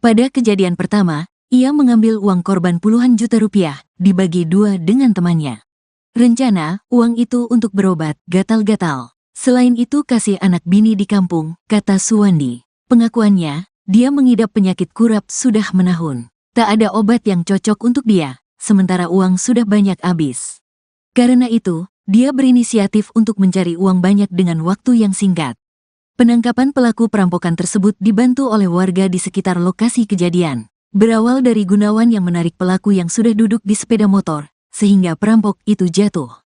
Pada kejadian pertama, ia mengambil uang korban puluhan juta rupiah, dibagi 2 dengan temannya. Rencana, uang itu untuk berobat gatal-gatal. Selain itu kasih anak bini di kampung, kata Suwandi. Pengakuannya, dia mengidap penyakit kurap sudah menahun. Tak ada obat yang cocok untuk dia, sementara uang sudah banyak habis. Karena itu, dia berinisiatif untuk mencari uang banyak dengan waktu yang singkat. Penangkapan pelaku perampokan tersebut dibantu oleh warga di sekitar lokasi kejadian. Berawal dari Gunawan yang menarik pelaku yang sudah duduk di sepeda motor, sehingga perampok itu jatuh.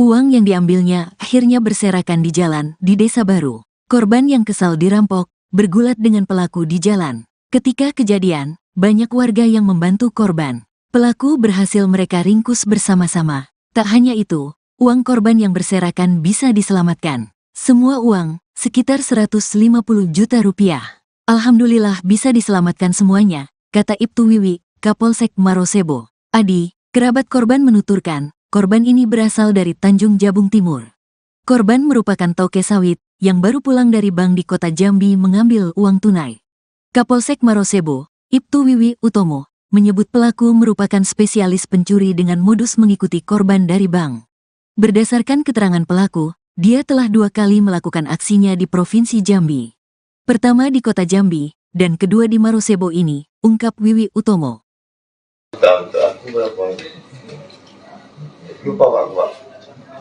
Uang yang diambilnya akhirnya berserakan di jalan di Desa Baru. Korban yang kesal dirampok, bergulat dengan pelaku di jalan. Ketika kejadian, banyak warga yang membantu korban. Pelaku berhasil mereka ringkus bersama-sama. Tak hanya itu, uang korban yang berserakan bisa diselamatkan. Semua uang, sekitar 150 juta rupiah. Alhamdulillah bisa diselamatkan semuanya, kata Ibtu Wiwi, Kapolsek Marosebo. Adi, kerabat korban menuturkan, korban ini berasal dari Tanjung Jabung Timur. Korban merupakan toke sawit yang baru pulang dari bank di kota Jambi mengambil uang tunai. Kapolsek Marosebo, Ibtu Wiwi Utomo, menyebut pelaku merupakan spesialis pencuri dengan modus mengikuti korban dari bank. Berdasarkan keterangan pelaku, dia telah 2 kali melakukan aksinya di Provinsi Jambi. Pertama di kota Jambi, dan kedua di Marosebo ini, ungkap Wiwi Utomo. Aku berapa? Lupa Pak.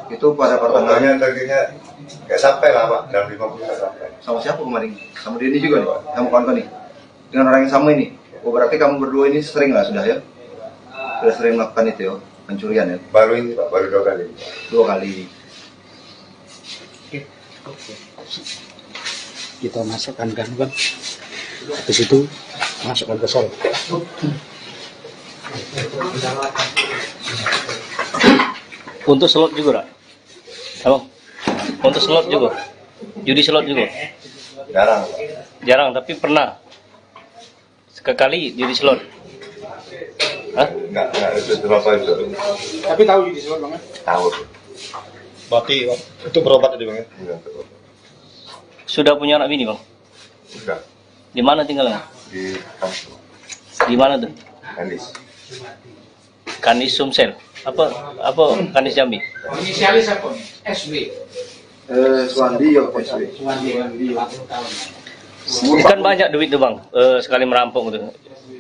Itu pada pertengahan Targetnya nggak sampai lah Pak, dalam 50 nggak sampai. sama siapa kemarin? Sama Denny juga nih, kamu kawan nih? Dengan orang yang sama ini? Oh berarti kamu berdua ini sering lah sudah ya? Sudah sering melakukan itu ya, pencurian ya? Baru ini Pak, baru 2 kali. 2 kali. Kita masukkan kan bang, habis itu masukkan ke sol. Untuk slot juga, Abang? Untuk slot juga? Judi slot juga? Jarang Pak. Jarang, tapi pernah? Sekali judi slot? Hah? Enggak itu berapa itu. Tapi tahu judi slot bang? Tahu. Berarti itu berobat tadi bang ya? Enggak. Sudah punya anak bini bang? Sudah. Di mana tinggalnya? Di kampung. Di mana tuh? Kanis. Kanis Sumsel. Apa Kanis Jambi? Inisialis apa? SW. Suwandi ya Pak SW. Kan banyak duit tuh bang, sekali merampok gitu.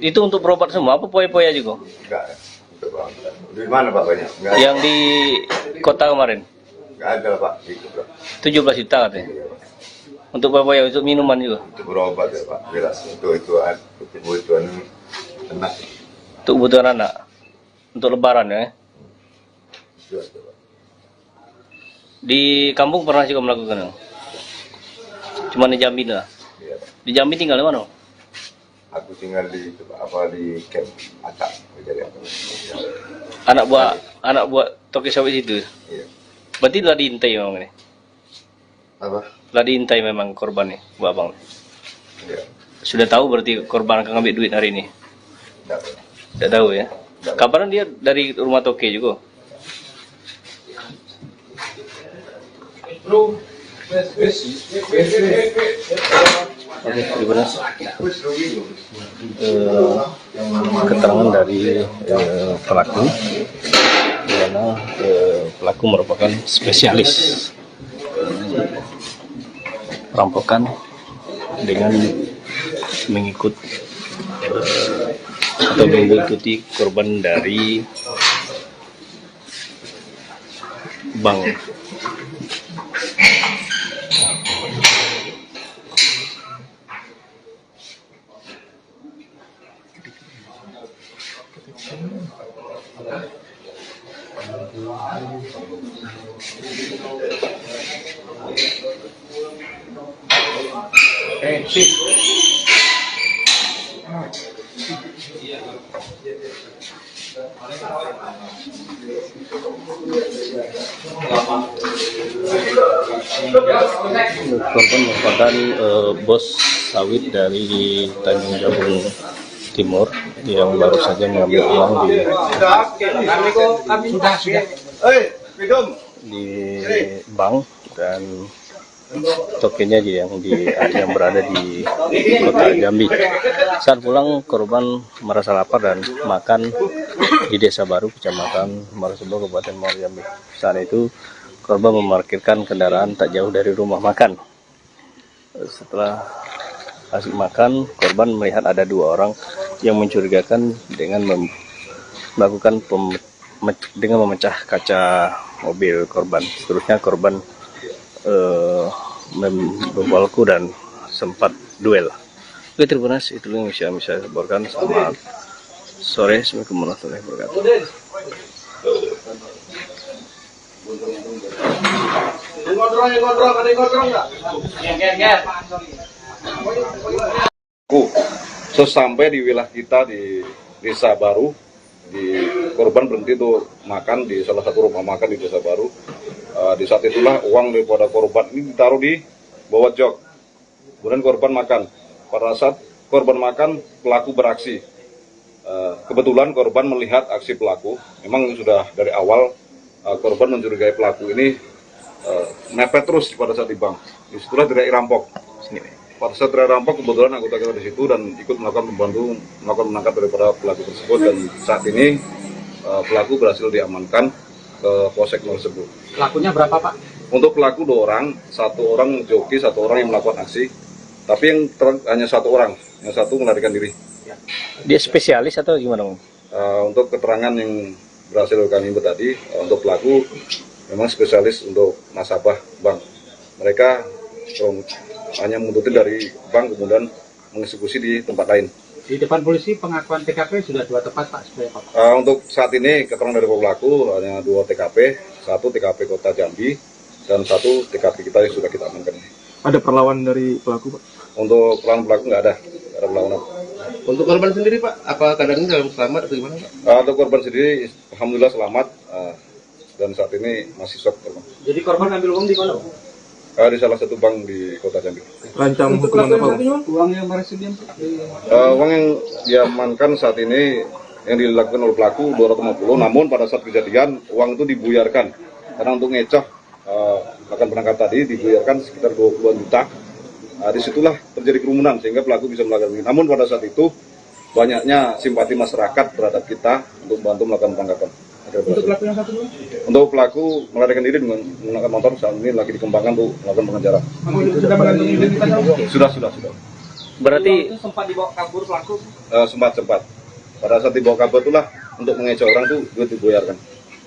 Itu untuk berobat semua, apa poya-poya juga? Enggak. Untuk Pak. Di mana Pak banyak? Enggak. Yang di kota kemarin? Enggak ada Pak. Itu Pak. 17 juta katanya. Untuk poya-poya, untuk minuman juga? Untuk berobat ya Pak. Jelas. Untuk kebutuhan anak. Untuk kebutuhan anak? Untuk lebaran ya? Jelas Pak. Di kampung pernah juga melakukan? Cuma di Jambi lah? Iya Pak. Di Jambi tinggal di mana? Aku tinggal di camp Atak. Anak buat toki sawit itu? Iya. Berarti telah diintai memang ini? Apa? Telah diintai memang korban nih, Bu Abang? Iya. Sudah tahu berarti korban akan ngambil duit hari ini? Enggak. Tidak tahu ya? Kapan dia dari rumah toke juga? Oke, terima kasih. Keterangan dari pelaku, di mana pelaku merupakan spesialis perampokan dengan mengikuti korban dari bank. Korban merupakan bos sawit dari Tanjung Jabung Timur yang baru saja mengambil uang di bank dan tokennya yang berada di kota Jambi. Saat pulang korban merasa lapar dan makan di Desa Baru, Kecamatan Marosebo, Kabupaten Muaro Jambi. Saat itu korban memarkirkan kendaraan tak jauh dari rumah makan. Setelah asik makan, korban melihat ada 2 orang yang mencurigakan dengan melakukan dengan memecah kaca mobil korban. Seterusnya korban membawaku dan sempat duel. Oke, terima kasih. Itu yang bisa saya laporkan. Selamat sore. Assalamualaikum warahmatullahi wabarakatuh. Sesampai di wilayah kita di Desa Baru, di korban berhenti untuk makan di salah satu rumah makan di Desa Baru. Di saat itulah uang daripada korban ini ditaruh di bawah jok. Kemudian korban makan. Pada saat korban makan, pelaku beraksi. Kebetulan korban melihat aksi pelaku. Memang sudah dari awal korban mencurigai pelaku ini mepet terus pada saat di bank. Disitulah teriak rampok. Pada saat teriak rampok, kebetulan anggota kita di situ dan ikut melakukan menangkap daripada pelaku tersebut. Dan saat ini pelaku berhasil diamankan ke polsek tersebut. Pelakunya berapa, Pak? Untuk pelaku 2 orang, 1 orang joki, 1 orang yang melakukan aksi. Tapi yang hanya 1 orang, yang 1 melarikan diri. Dia spesialis atau gimana, Bang? Untuk keterangan yang berhasil kami input tadi, untuk pelaku memang spesialis untuk nasabah bank. Mereka hanya menguntutin dari bank kemudian mengeksekusi di tempat lain. Di depan polisi pengakuan TKP sudah 2 tempat, Pak. Untuk saat ini keterangan dari pelaku hanya 2 TKP, 1 TKP Kota Jambi dan 1 TKP kita yang sudah kita amankan. Ada perlawanan dari pelaku, Pak? Untuk pelaku nggak ada perlawanan. Untuk korban sendiri Pak, apa keadaannya dalam selamat atau gimana Pak? Untuk korban sendiri, alhamdulillah selamat dan saat ini masih shock korban. Jadi korban ambil uang di mana? Di salah satu bank di Kota Jambi. Rancang hukuman apa, Pak? Uang yang bersedia. Uang yang diamankan saat ini yang dilakukan oleh pelaku 250, namun pada saat kejadian uang itu dibuyarkan karena untuk ngecoh akan penangkap tadi dibuyarkan sekitar 20 juta. Disitulah terjadi kerumunan sehingga pelaku bisa melakukan ini. Namun pada saat itu banyaknya simpati masyarakat terhadap kita untuk membantu melakukan penangkapan. Untuk pelaku yang satu? Untuk pelaku melarikan diri dengan menggunakan motor saat ini lagi dikembangkan untuk melakukan pengejaran. Sudah mengantongi identitas? Sudah. Berarti itu sempat dibawa kabur pelaku? Sempat. Pada saat dibawa kabur itulah untuk mengecoh orang itu dibuyarkan.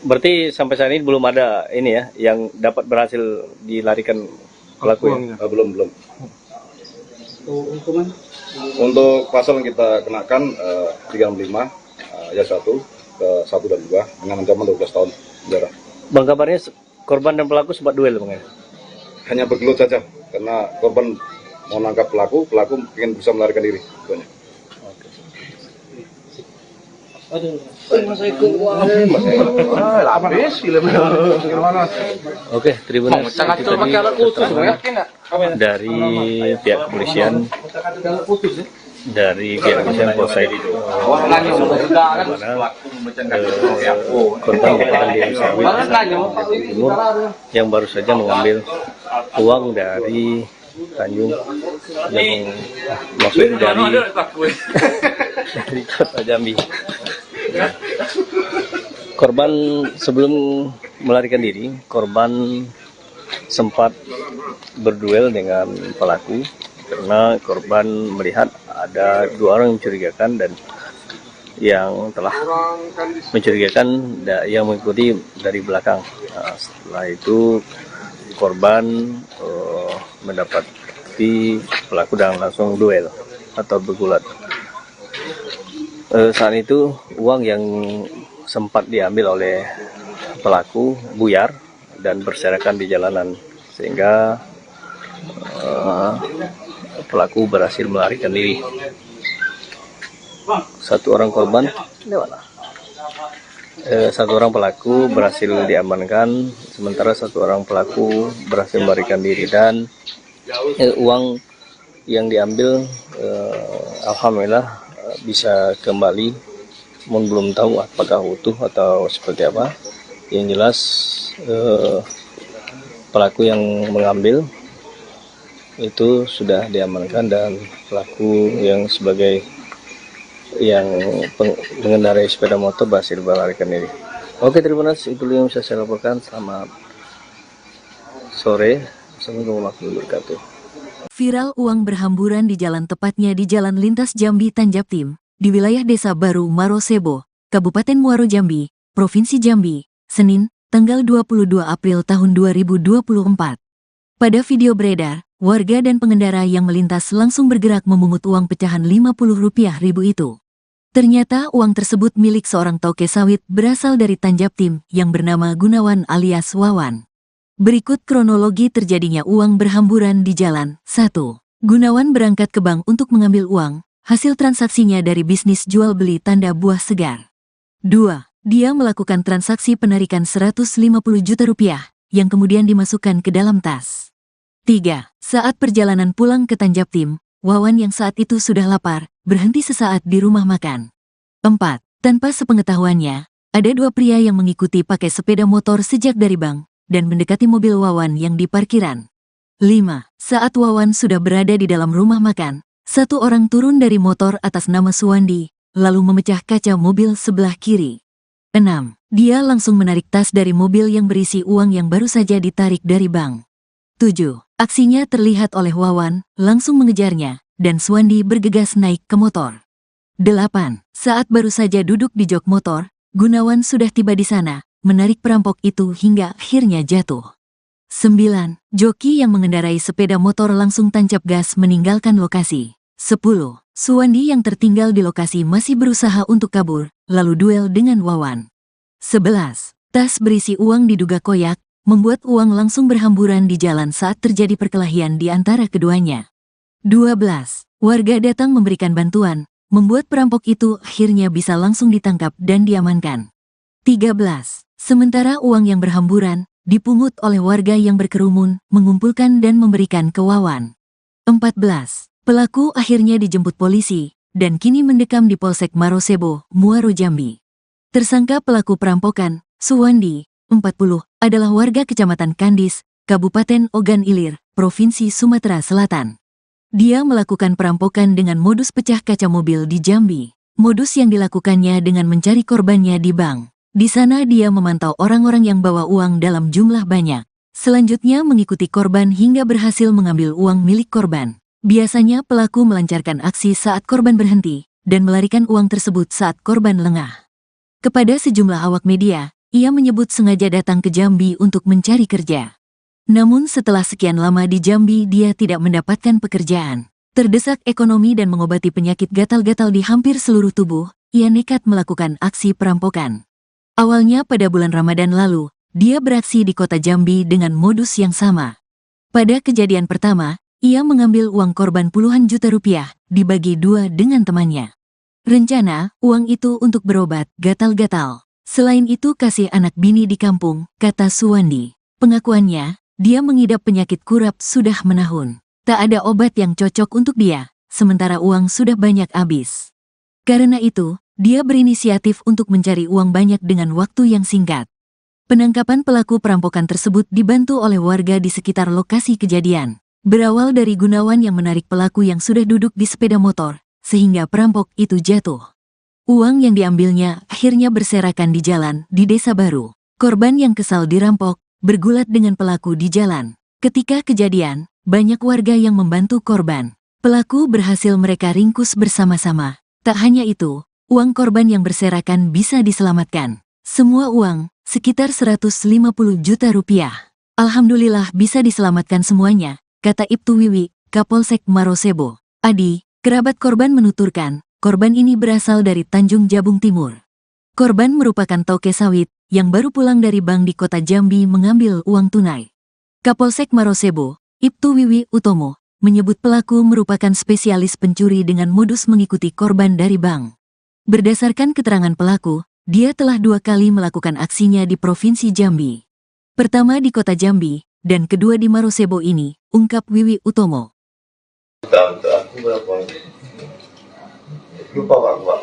berarti sampai saat ini belum ada ini ya yang dapat berhasil dilarikan pelaku ya? Belum. Hukuman? Untuk pasal yang kita kenakan 365 ayat 1 ke 1 dan 2 dengan ancaman 12 tahun penjara. Bang, kabarnya korban dan pelaku sempat duel, Bang ya? Hanya bergelut saja karena korban mau nangkap pelaku ingin bisa melarikan diri. Oke, terima kasih. Dari pihak kepolisian, Polsek korban Timur yang baru saja mengambil uang dari Tanjung yang maksudnya dari Kota Jambi. Korban sebelum melarikan diri, korban sempat berduel dengan pelaku karena korban melihat ada 2 orang yang mencurigakan dan yang telah mencurigakan yang mengikuti dari belakang. Setelah itu korban mendapati pelaku dan langsung duel atau bergulat. Saat itu uang yang sempat diambil oleh pelaku buyar dan berserakan di jalanan sehingga pelaku berhasil melarikan diri. 1 orang korban, 1 orang pelaku berhasil diamankan, sementara 1 orang pelaku berhasil melarikan diri dan uang yang diambil alhamdulillah bisa kembali, namun belum tahu apakah utuh atau seperti apa. Yang jelas pelaku yang mengambil itu sudah diamankan dan pelaku yang sebagai yang mengendarai sepeda motor berhasil melarikan diri. Oke, terima kasih. Itu yang bisa saya laporkan. Selamat sore. Assalamualaikum warahmatullahi wabarakatuh. Viral uang berhamburan di jalan, tepatnya di Jalan Lintas Jambi Tanjab Tim, di wilayah Desa Baru Marosebo, Kabupaten Muaro Jambi, Provinsi Jambi, Senin, tanggal 22 April tahun 2024. Pada video beredar, warga dan pengendara yang melintas langsung bergerak memungut uang pecahan Rp50.000 itu. Ternyata uang tersebut milik seorang toke sawit berasal dari Tanjaptim yang bernama Gunawan alias Wawan. Berikut kronologi terjadinya uang berhamburan di jalan. 1. Gunawan berangkat ke bank untuk mengambil uang, hasil transaksinya dari bisnis jual beli tanda buah segar. 2. Dia melakukan transaksi penarikan Rp150 juta yang kemudian dimasukkan ke dalam tas. 3. Saat perjalanan pulang ke Tanjaptim, Wawan yang saat itu sudah lapar, berhenti sesaat di rumah makan. 4. Tanpa sepengetahuannya, ada dua pria yang mengikuti pakai sepeda motor sejak dari bank, dan mendekati mobil Wawan yang di parkiran. 5. Saat Wawan sudah berada di dalam rumah makan, satu orang turun dari motor atas nama Suwandi, lalu memecah kaca mobil sebelah kiri. 6. Dia langsung menarik tas dari mobil yang berisi uang yang baru saja ditarik dari bank. 7. Aksinya terlihat oleh Wawan, langsung mengejarnya, dan Suwandi bergegas naik ke motor. 8. Saat baru saja duduk di jok motor, Gunawan sudah tiba di sana, menarik perampok itu hingga akhirnya jatuh. 9. Joki yang mengendarai sepeda motor langsung tancap gas meninggalkan lokasi. 10. Suwandi yang tertinggal di lokasi masih berusaha untuk kabur, lalu duel dengan Wawan. 11. Tas berisi uang diduga koyak, membuat uang langsung berhamburan di jalan saat terjadi perkelahian di antara keduanya. 12. Warga datang memberikan bantuan, membuat perampok itu akhirnya bisa langsung ditangkap dan diamankan. 13. Sementara uang yang berhamburan, dipungut oleh warga yang berkerumun, mengumpulkan dan memberikan ke Wawan. 14. Pelaku akhirnya dijemput polisi, dan kini mendekam di Polsek Marosebo, Muaro Jambi. Tersangka pelaku perampokan, Suwandi, 40, adalah warga Kecamatan Kandis, Kabupaten Ogan Ilir, Provinsi Sumatera Selatan. Dia melakukan perampokan dengan modus pecah kaca mobil di Jambi. Modus yang dilakukannya dengan mencari korbannya di bank. Di sana dia memantau orang-orang yang bawa uang dalam jumlah banyak. Selanjutnya mengikuti korban hingga berhasil mengambil uang milik korban. Biasanya pelaku melancarkan aksi saat korban berhenti, dan melarikan uang tersebut saat korban lengah. Kepada sejumlah awak media, ia menyebut sengaja datang ke Jambi untuk mencari kerja. Namun setelah sekian lama di Jambi dia tidak mendapatkan pekerjaan. Terdesak ekonomi dan mengobati penyakit gatal-gatal di hampir seluruh tubuh, ia nekat melakukan aksi perampokan. Awalnya pada bulan Ramadan lalu, dia beraksi di kota Jambi dengan modus yang sama. Pada kejadian pertama, ia mengambil uang korban puluhan juta rupiah, dibagi dua dengan temannya. Rencana, uang itu untuk berobat gatal-gatal. Selain itu kasih anak bini di kampung, kata Suwandi. Pengakuannya, dia mengidap penyakit kurap sudah menahun. Tak ada obat yang cocok untuk dia, sementara uang sudah banyak habis. Karena itu, dia berinisiatif untuk mencari uang banyak dengan waktu yang singkat. Penangkapan pelaku perampokan tersebut dibantu oleh warga di sekitar lokasi kejadian. Berawal dari Gunawan yang menarik pelaku yang sudah duduk di sepeda motor, sehingga perampok itu jatuh. Uang yang diambilnya akhirnya berserakan di jalan di Desa Baru. Korban yang kesal dirampok, bergulat dengan pelaku di jalan. Ketika kejadian, banyak warga yang membantu korban. Pelaku berhasil mereka ringkus bersama-sama. Tak hanya itu, uang korban yang berserakan bisa diselamatkan. Semua uang, sekitar Rp150 juta. Alhamdulillah bisa diselamatkan semuanya, kata Ibtu Wiwi, Kapolsek Marosebo. Adi, kerabat korban menuturkan, korban ini berasal dari Tanjung Jabung Timur. Korban merupakan toke sawit yang baru pulang dari bank di kota Jambi mengambil uang tunai. Kapolsek Marosebo, Ibtu Wiwi Utomo, menyebut pelaku merupakan spesialis pencuri dengan modus mengikuti korban dari bank. Berdasarkan keterangan pelaku, dia telah 2 kali melakukan aksinya di Provinsi Jambi. Pertama di kota Jambi, dan kedua di Marosebo ini, ungkap Wiwi Utomo. Aku berapa? Lupa Pak.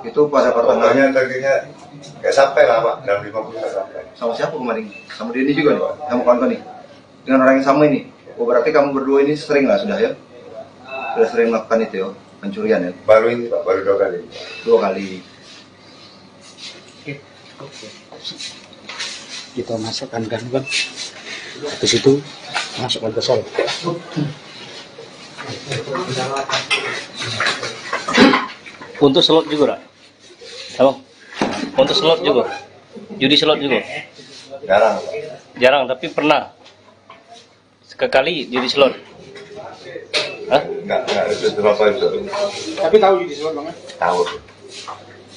Itu pada pertengahan. Tadinya kayak sampai lah Pak, dalam 50 sampai. Sama siapa kemarin? Sama Denny juga nih Pak, kamu kawan nih? Dengan orang yang sama ini? Oh berarti kamu berdua ini sering lah sudah ya? Sudah sering melakukan itu ya, pencurian ya? Baru ini Pak, baru 2 kali. 2 kali. Kita masukkan kan bang, habis itu masukkan ke sol. Untuk slot juga, Rak? Abang? Untuk slot juga, judi slot juga. Jarang. Jarang, tapi pernah sekali judi slot. Hah? Enggak itu berapa itu? Tapi tahu judi slot Bang? Tahu.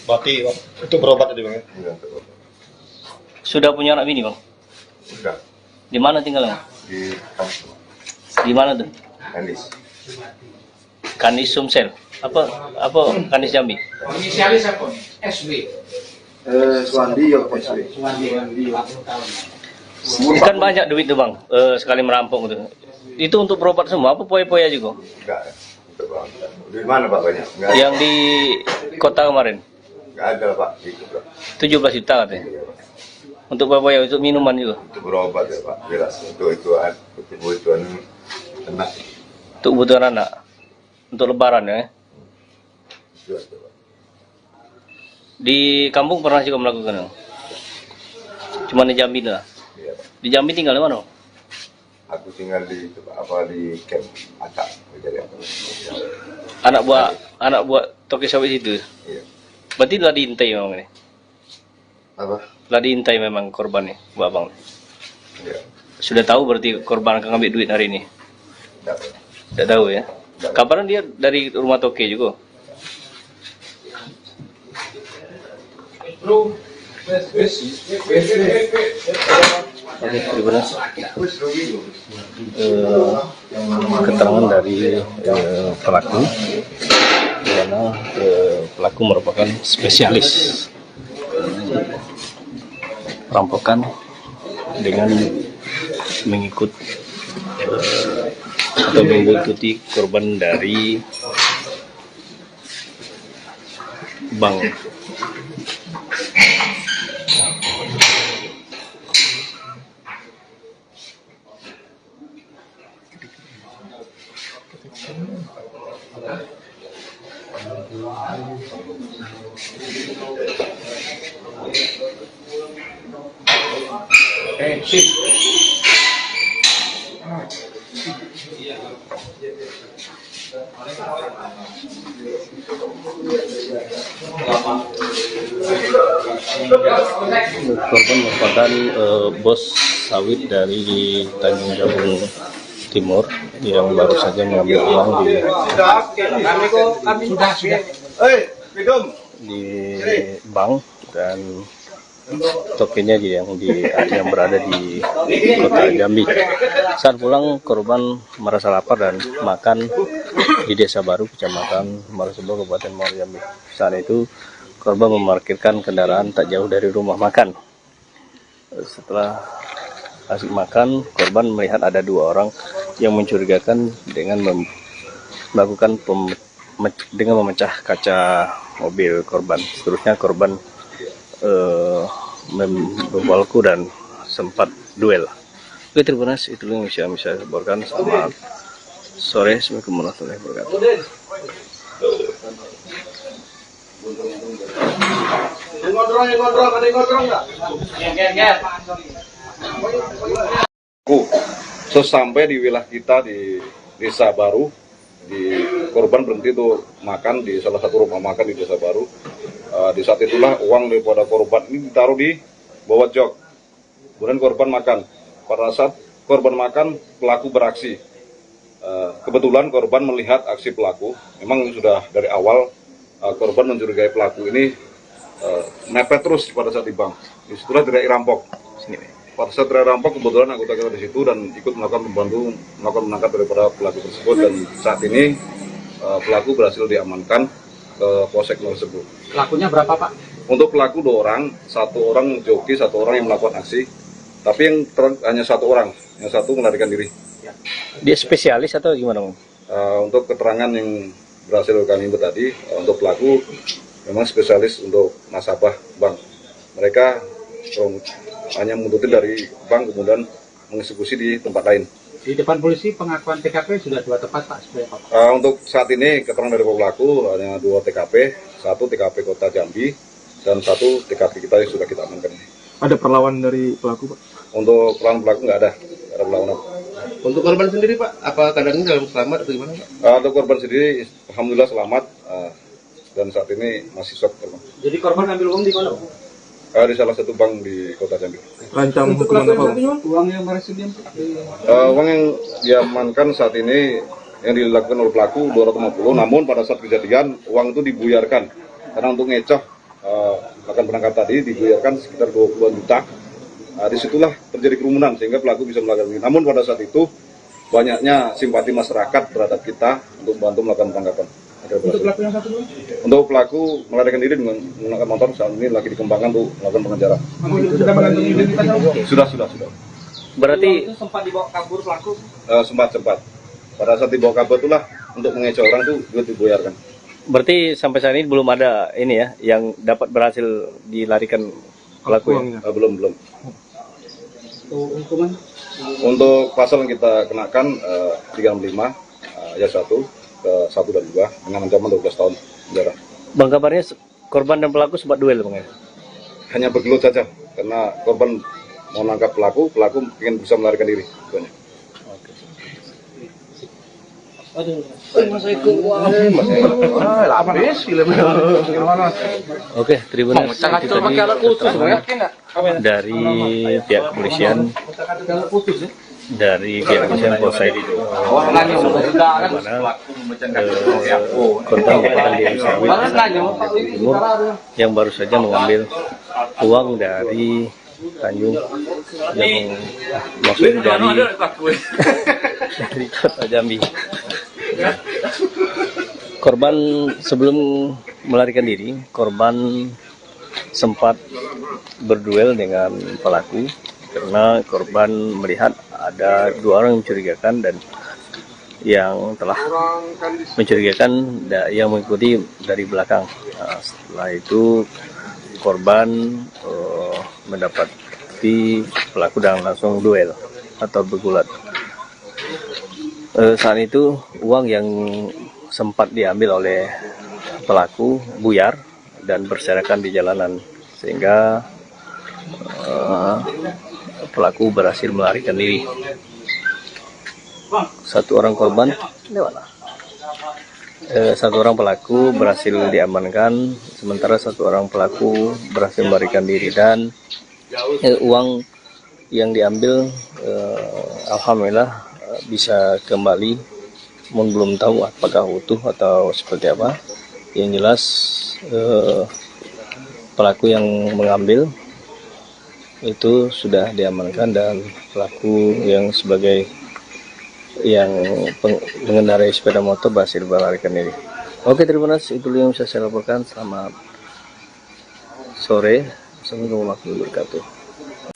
Berarti itu berobat tadi bang ya? Enggak tahu. Sudah punya anak bini bang? Udah Di mana tinggalnya? di kampung Di mana tuh? Andis. Kanis Sumsel. Apa Kanis Jambi? Inisialis apa? SB. Suwandi ya SW. Suwandi 50 tahun. Kan banyak duit tuh bang, sekali merampok tuh. Itu untuk berobat semua, apa poya-poya juga? Enggak. Itu bang. Di mana pak banyak? Enggak. Yang di kota kemarin, Enggak ada pak. Itu pak. 17 juta katanya. Untuk poya-poya, untuk minuman juga. Itu berobat ya pak. Jelas. Untuk kebutuhan anak. Untuk kebutuhan anak. Untuk lebaran ya. Jelas ya, pak. Di kampung pernah juga melakukan. Cuma di Jambi lah. Iya pak. Di Jambi tinggal di mana? Aku tinggal di di camp Acak. Jadi apa? Anak buah toke sawit itu. Iya. Berarti telah diintai memang ini. Apa? Telah diintai memang korbannya, Bu Abang. Iya. Sudah tahu berarti korban akan ngambil duit hari ini. Enggak pak. Tidak tahu ya. Kapan dia dari rumah toke juga? Oke, terima kasih. Keterangan dari pelaku, di mana pelaku merupakan spesialis perampokan dengan mengikuti korban dari bank. Korban merupakan bos sawit dari Tanjung Jabung Timur yang baru saja mengambil uang di bank dan tokennya yang berada di kota Jambi. Saat pulang korban merasa lapar dan makan di Desa Baru, Kecamatan Marosebo, Kabupaten Muaro Jambi. Saat itu korban memarkirkan kendaraan tak jauh dari rumah makan. Setelah asik makan, korban melihat ada dua orang yang mencurigakan dengan melakukan dengan memecah kaca mobil korban. Seterusnya korban membawaku dan sempat duel. Oke, terima kasih. Itu yang bisa saya laporkan. Selamat sore. Assalamualaikum warahmatullahi wabarakatuh. Sesampai di wilayah kita di Desa Baru, di korban berhenti tuh makan di salah satu rumah makan di Desa Baru. Di saat itulah uang daripada korban ini ditaruh di bawah jok. Kemudian korban makan. Pada saat korban makan, pelaku beraksi. Kebetulan korban melihat aksi pelaku. Memang sudah dari awal korban mencurigai pelaku ini mepet terus pada saat di bank. Disitulah teriak rampok. Pada saat teriak rampok, kebetulan anggota kita di situ dan ikut melakukan menangkap daripada pelaku tersebut. Dan saat ini pelaku berhasil diamankan ke polsek tersebut. Pelakunya berapa Pak? Untuk pelaku 2 orang, 1 orang joki, 1 orang yang melakukan aksi. Tapi yang hanya 1 orang, yang 1 melarikan diri. Dia spesialis atau gimana, Bang? Untuk keterangan yang berhasil kami input tadi, untuk pelaku memang spesialis untuk nasabah bank. Mereka hanya menuntut dari bank kemudian mengeksekusi di tempat lain. Di depan polisi pengakuan TKP sudah 2 tepat Pak. Untuk saat ini keterangan dari pelaku hanya 2 TKP, 1 TKP Kota Jambi dan 1 TKP kita yang sudah kita amankan. Ada perlawanan dari pelaku Pak? Untuk perlawanan pelaku nggak ada perlawanan. Untuk korban sendiri Pak, apa keadaannya dalam selamat atau gimana Pak? Untuk korban sendiri, alhamdulillah selamat dan saat ini masih shock. Jadi korban ambil uang di mana Pak? Di salah satu bank di Kota Jambi. Rancang hukuman apa, Bang? Uang yang bersedia. Uang yang diamankan saat ini yang dilakukan oleh pelaku 250, namun pada saat kejadian uang itu dibuyarkan karena untuk ngecoh akan berangkat tadi dibuyarkan sekitar 20 juta. Disitulah terjadi kerumunan sehingga pelaku bisa melakukan ini. Namun pada saat itu banyaknya simpati masyarakat terhadap kita untuk membantu melakukan penangkapan. Untuk pelaku yang satu, Untuk pelaku melarikan diri dengan menggunakan motor saat ini lagi dikembangkan untuk melakukan pengejaran. sudah mengantongi identitasnya? Sudah. Berarti Itu sempat dibawa kabur pelaku. Sempat. Pada saat dibawa kabur itulah untuk mengecoh orang itu juga dibuyarkan. berarti sampai saat ini belum ada ini ya yang dapat berhasil dilarikan pelaku ya? Uangnya. Belum. Hukuman Untuk pasal yang kita kenakan 365 ayat 1 ke 1 dan 2 dengan ancaman 12 tahun penjara. Bang, kabarnya korban dan pelaku sempat duel Bang ya? Hanya bergelut saja karena korban mau nangkap pelaku ingin bisa melarikan diri. Banyak. Oke, Tribuners, itu tadi keterangan dari pihak kepolisian Polsek mana korban merupakan di Sawit Timur yang baru saja mengambil uang dari Tanjung yang maksudnya dari Kota Jambi. Korban sebelum melarikan diri, korban sempat berduel dengan pelaku karena korban melihat ada dua orang yang mencurigakan dan yang telah mencurigakan yang mengikuti dari belakang. Nah, setelah itu korban mendapati pelaku dan langsung duel atau bergulat. Saat itu uang yang sempat diambil oleh pelaku buyar dan berserakan di jalanan sehingga pelaku berhasil melarikan diri. Satu orang pelaku berhasil diamankan, sementara satu orang pelaku berhasil melarikan diri dan uang yang diambil alhamdulillah bisa kembali, namun belum tahu apakah utuh atau seperti apa. Yang jelas pelaku yang mengambil itu sudah diamankan dan pelaku yang sebagai yang mengendarai sepeda motor berhasil melarikan diri. Oke, terima kasih. Itu yang bisa saya laporkan. Selamat sore. Assalamualaikum warahmatullahi wabarakatuh.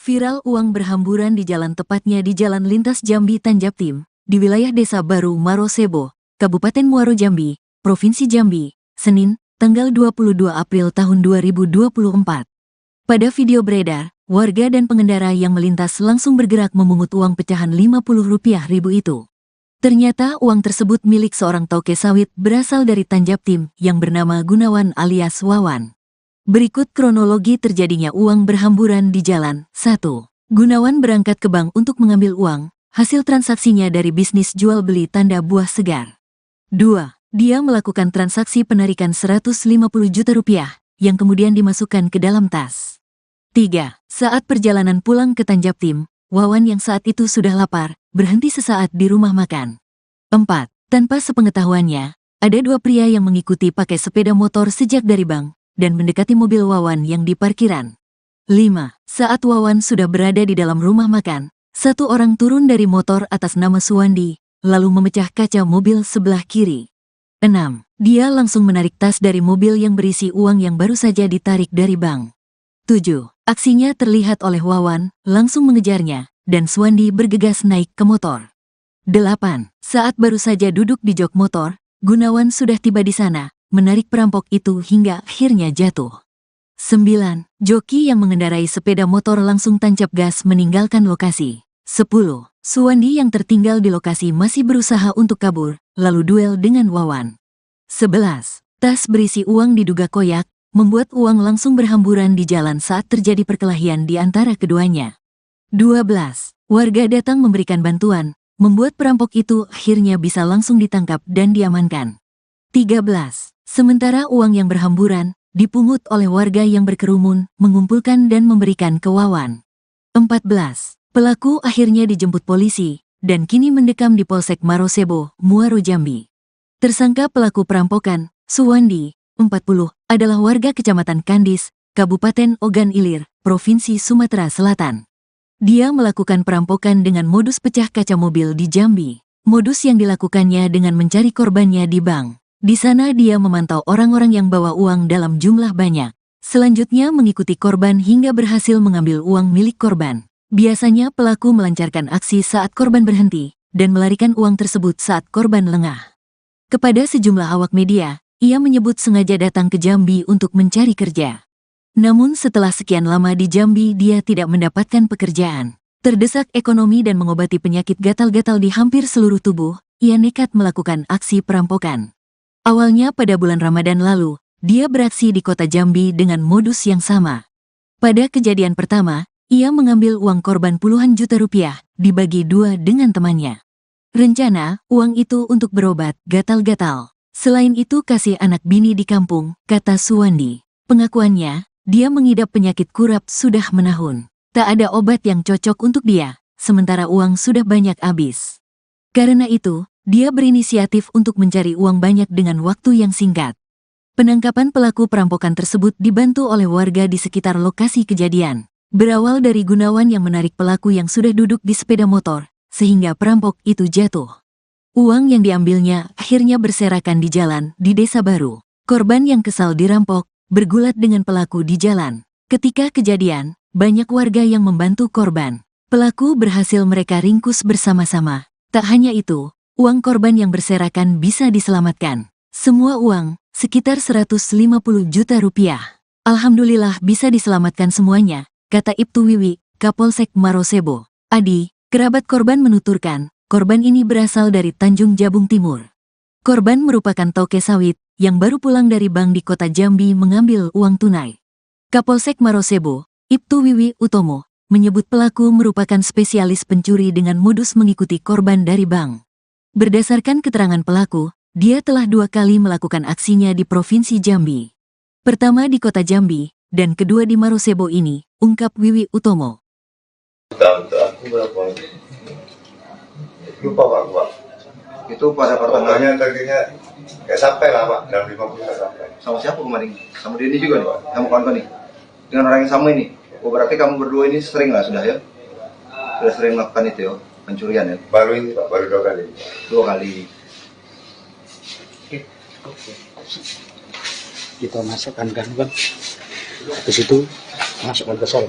Viral uang berhamburan di jalan, tepatnya di Jalan Lintas Jambi Tanjaptim, di wilayah Desa Baru Marosebo, Kabupaten Muaro Jambi, Provinsi Jambi, Senin, tanggal 22 April tahun 2024. Pada video beredar, warga dan pengendara yang melintas langsung bergerak memungut uang pecahan Rp50.000 itu. Ternyata uang tersebut milik seorang toke sawit berasal dari Tanjaptim yang bernama Gunawan alias Wawan. Berikut kronologi terjadinya uang berhamburan di jalan. 1. Gunawan berangkat ke bank untuk mengambil uang, hasil transaksinya dari bisnis jual beli tanda buah segar. 2. Dia melakukan transaksi penarikan Rp150 juta yang kemudian dimasukkan ke dalam tas. 3. Saat perjalanan pulang ke Tanjaptim, Wawan yang saat itu sudah lapar, berhenti sesaat di rumah makan. 4. Tanpa sepengetahuannya, ada dua pria yang mengikuti pakai sepeda motor sejak dari bank dan mendekati mobil Wawan yang di parkiran. 5. Saat Wawan sudah berada di dalam rumah makan, satu orang turun dari motor atas nama Suwandi, lalu memecah kaca mobil sebelah kiri. 6. Dia langsung menarik tas dari mobil yang berisi uang yang baru saja ditarik dari bank. 7. Aksinya terlihat oleh Wawan, langsung mengejarnya, dan Suwandi bergegas naik ke motor. 8. Saat baru saja duduk di jok motor, Gunawan sudah tiba di sana, menarik perampok itu hingga akhirnya jatuh. 9. Joki yang mengendarai sepeda motor langsung tancap gas meninggalkan lokasi. 10. Suwandi yang tertinggal di lokasi masih berusaha untuk kabur, lalu duel dengan Wawan. 11. Tas berisi uang diduga koyak, membuat uang langsung berhamburan di jalan saat terjadi perkelahian di antara keduanya. 12. Warga datang memberikan bantuan, membuat perampok itu akhirnya bisa langsung ditangkap dan diamankan. 13. Sementara uang yang berhamburan dipungut oleh warga yang berkerumun, mengumpulkan dan memberikan ke Wawan. 14. Pelaku akhirnya dijemput polisi, dan kini mendekam di Polsek Marosebo, Muaro Jambi. Tersangka pelaku perampokan, Suwandi, 40, adalah warga Kecamatan Kandis, Kabupaten Ogan Ilir, Provinsi Sumatera Selatan. Dia melakukan perampokan dengan modus pecah kaca mobil di Jambi. Modus yang dilakukannya dengan mencari korbannya di bank. Di sana dia memantau orang-orang yang bawa uang dalam jumlah banyak. Selanjutnya mengikuti korban hingga berhasil mengambil uang milik korban. Biasanya pelaku melancarkan aksi saat korban berhenti, dan melarikan uang tersebut saat korban lengah. Kepada sejumlah awak media, ia menyebut sengaja datang ke Jambi untuk mencari kerja. Namun setelah sekian lama di Jambi dia tidak mendapatkan pekerjaan. Terdesak ekonomi dan mengobati penyakit gatal-gatal di hampir seluruh tubuh, ia nekat melakukan aksi perampokan. Awalnya pada bulan Ramadan lalu, dia beraksi di kota Jambi dengan modus yang sama. Pada kejadian pertama, ia mengambil uang korban puluhan juta rupiah, dibagi dua dengan temannya. Rencana, uang itu untuk berobat gatal-gatal. Selain itu kasih anak bini di kampung, kata Suwandi. Pengakuannya, dia mengidap penyakit kurap sudah menahun. Tak ada obat yang cocok untuk dia, sementara uang sudah banyak habis. Karena itu, dia berinisiatif untuk mencari uang banyak dengan waktu yang singkat. Penangkapan pelaku perampokan tersebut dibantu oleh warga di sekitar lokasi kejadian. Berawal dari Gunawan yang menarik pelaku yang sudah duduk di sepeda motor, sehingga perampok itu jatuh. Uang yang diambilnya akhirnya berserakan di jalan di Desa Baru. Korban yang kesal dirampok, bergulat dengan pelaku di jalan. Ketika kejadian, banyak warga yang membantu korban. Pelaku berhasil mereka ringkus bersama-sama. Tak hanya itu, uang korban yang berserakan bisa diselamatkan. Semua uang, sekitar 150 juta rupiah. Alhamdulillah bisa diselamatkan semuanya, kata Ibtu Wiwi, Kapolsek Marosebo. Adi, kerabat korban menuturkan, korban ini berasal dari Tanjung Jabung Timur. Korban merupakan toke sawit yang baru pulang dari bank di kota Jambi mengambil uang tunai. Kapolsek Marosebo, Ibtu Wiwi Utomo, menyebut pelaku merupakan spesialis pencuri dengan modus mengikuti korban dari bank. Berdasarkan keterangan pelaku, dia telah 2 kali melakukan aksinya di Provinsi Jambi. Pertama di kota Jambi, dan kedua di Marosebo ini, ungkap Wiwi Utomo. Aku berapa? Lupa Pak. Itu pada pertengahan Pokoknya targetnya nggak sampai lah Pak, dalam 50 nggak sampai. sama siapa kemarin? Sama dia ini juga nih Pak, kamu kawan nih? Dengan orang yang sama ini? Oh berarti kamu berdua ini sering lah sudah ya? Sudah sering melakukan itu ya, pencurian ya? Baru ini Pak, baru 2 kali. 2 kali. Kita masukkan kan ke situ, masukkan ke sel.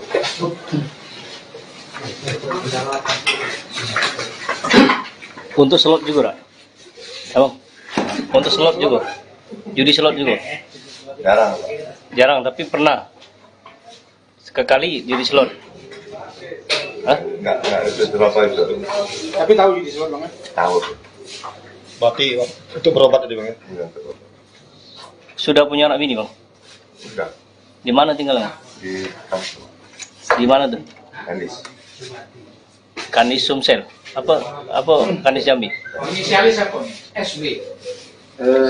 Untuk slot juga, Rak? Emang? Untuk slot juga? Judi slot juga? Jarang Pak. Jarang, tapi pernah. Sekali judi slot. Hah? Nggak itu berapa itu. Tapi tahu judi slot Bang? Tahu. Berarti itu berobat tadi Bang ya? Enggak tahu. Sudah punya anak bini, Bang? Udah Di mana tinggalnya? di kampung Di mana tuh? Kandis. Kandis Sumsel. Apa Kandis Jambi? Inisialis apa nih? SB.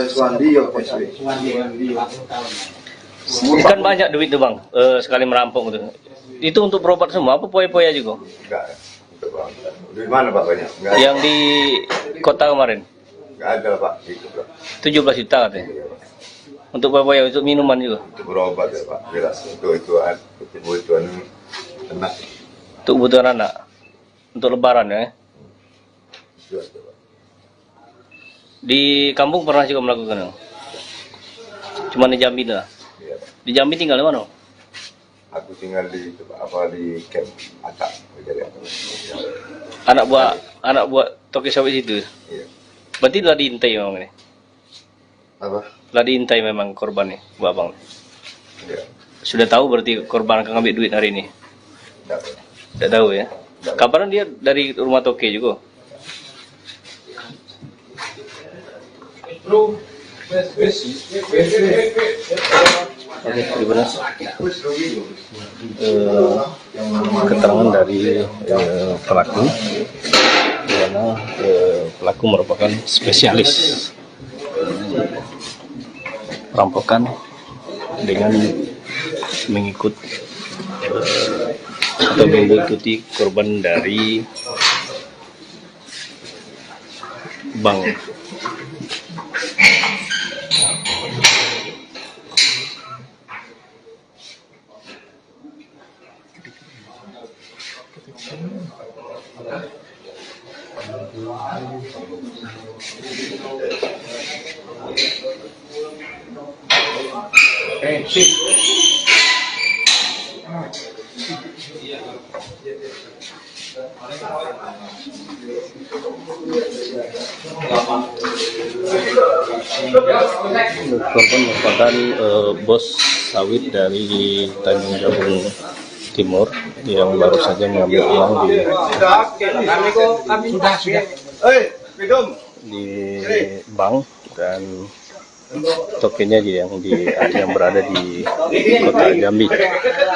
Suwandi ya SB. Kan banyak duit tuh Bang, sekali merampok tuh. Itu untuk berobat semua, apa poya-poya juga? Enggak. Untuk berobat. Di mana Pak banyak? Enggak. Yang di kota kemarin, Enggak ada Pak. Itu Pak. 17 juta katanya. Untuk poya-poya, untuk minuman juga. Untuk berobat ya Pak. Jelas untuk kebutuhan anak. Untuk kebutuhan anak. Untuk lebaran ya. Itu aja Pak. Di kampung pernah juga melakukan. Cuma di Jambi dah. Iya Pak. Di Jambi tinggal di mana? Aku tinggal di di camp Atak. Anak buah toke sawit itu. Iya. Berarti telah diintai memang ini. Apa? Telah diintai memang korban nih, Bu Abang. Iya. Sudah tahu berarti korban akan ngambil duit hari ini. Enggak. Tidak tahu ya. Kabarnya dia dari rumah toke juga. Oke, gimana? Keterangan dari pelaku, di mana pelaku merupakan spesialis perampokan dengan atau mengikuti korban dari bank. Korban merupakan bos sawit dari Tanjung Jabung Timur yang baru saja mengambil uang di bank, dan tokennya yang berada di kota Jambi.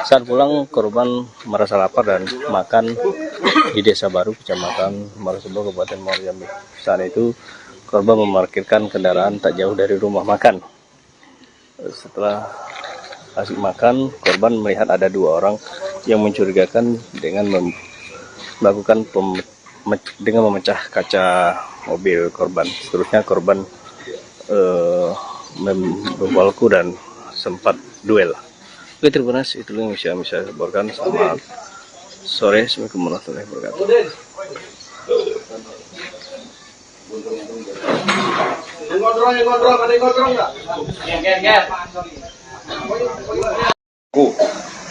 Saat pulang, korban merasa lapar dan makan di Desa Baru, Kecamatan Marosebo, Kabupaten Muaro Jambi. Saat itu korban memarkirkan kendaraan tak jauh dari rumah makan. Setelah asik makan, korban melihat ada 2 orang yang mencurigakan dengan melakukan dengan memecah kaca mobil korban. Seterusnya korban membawaku dan sempat duel. Oke, terima kasih. Itu yang bisa saya laporkan. Selamat sore. Assalamualaikum warahmatullahi wabarakatuh.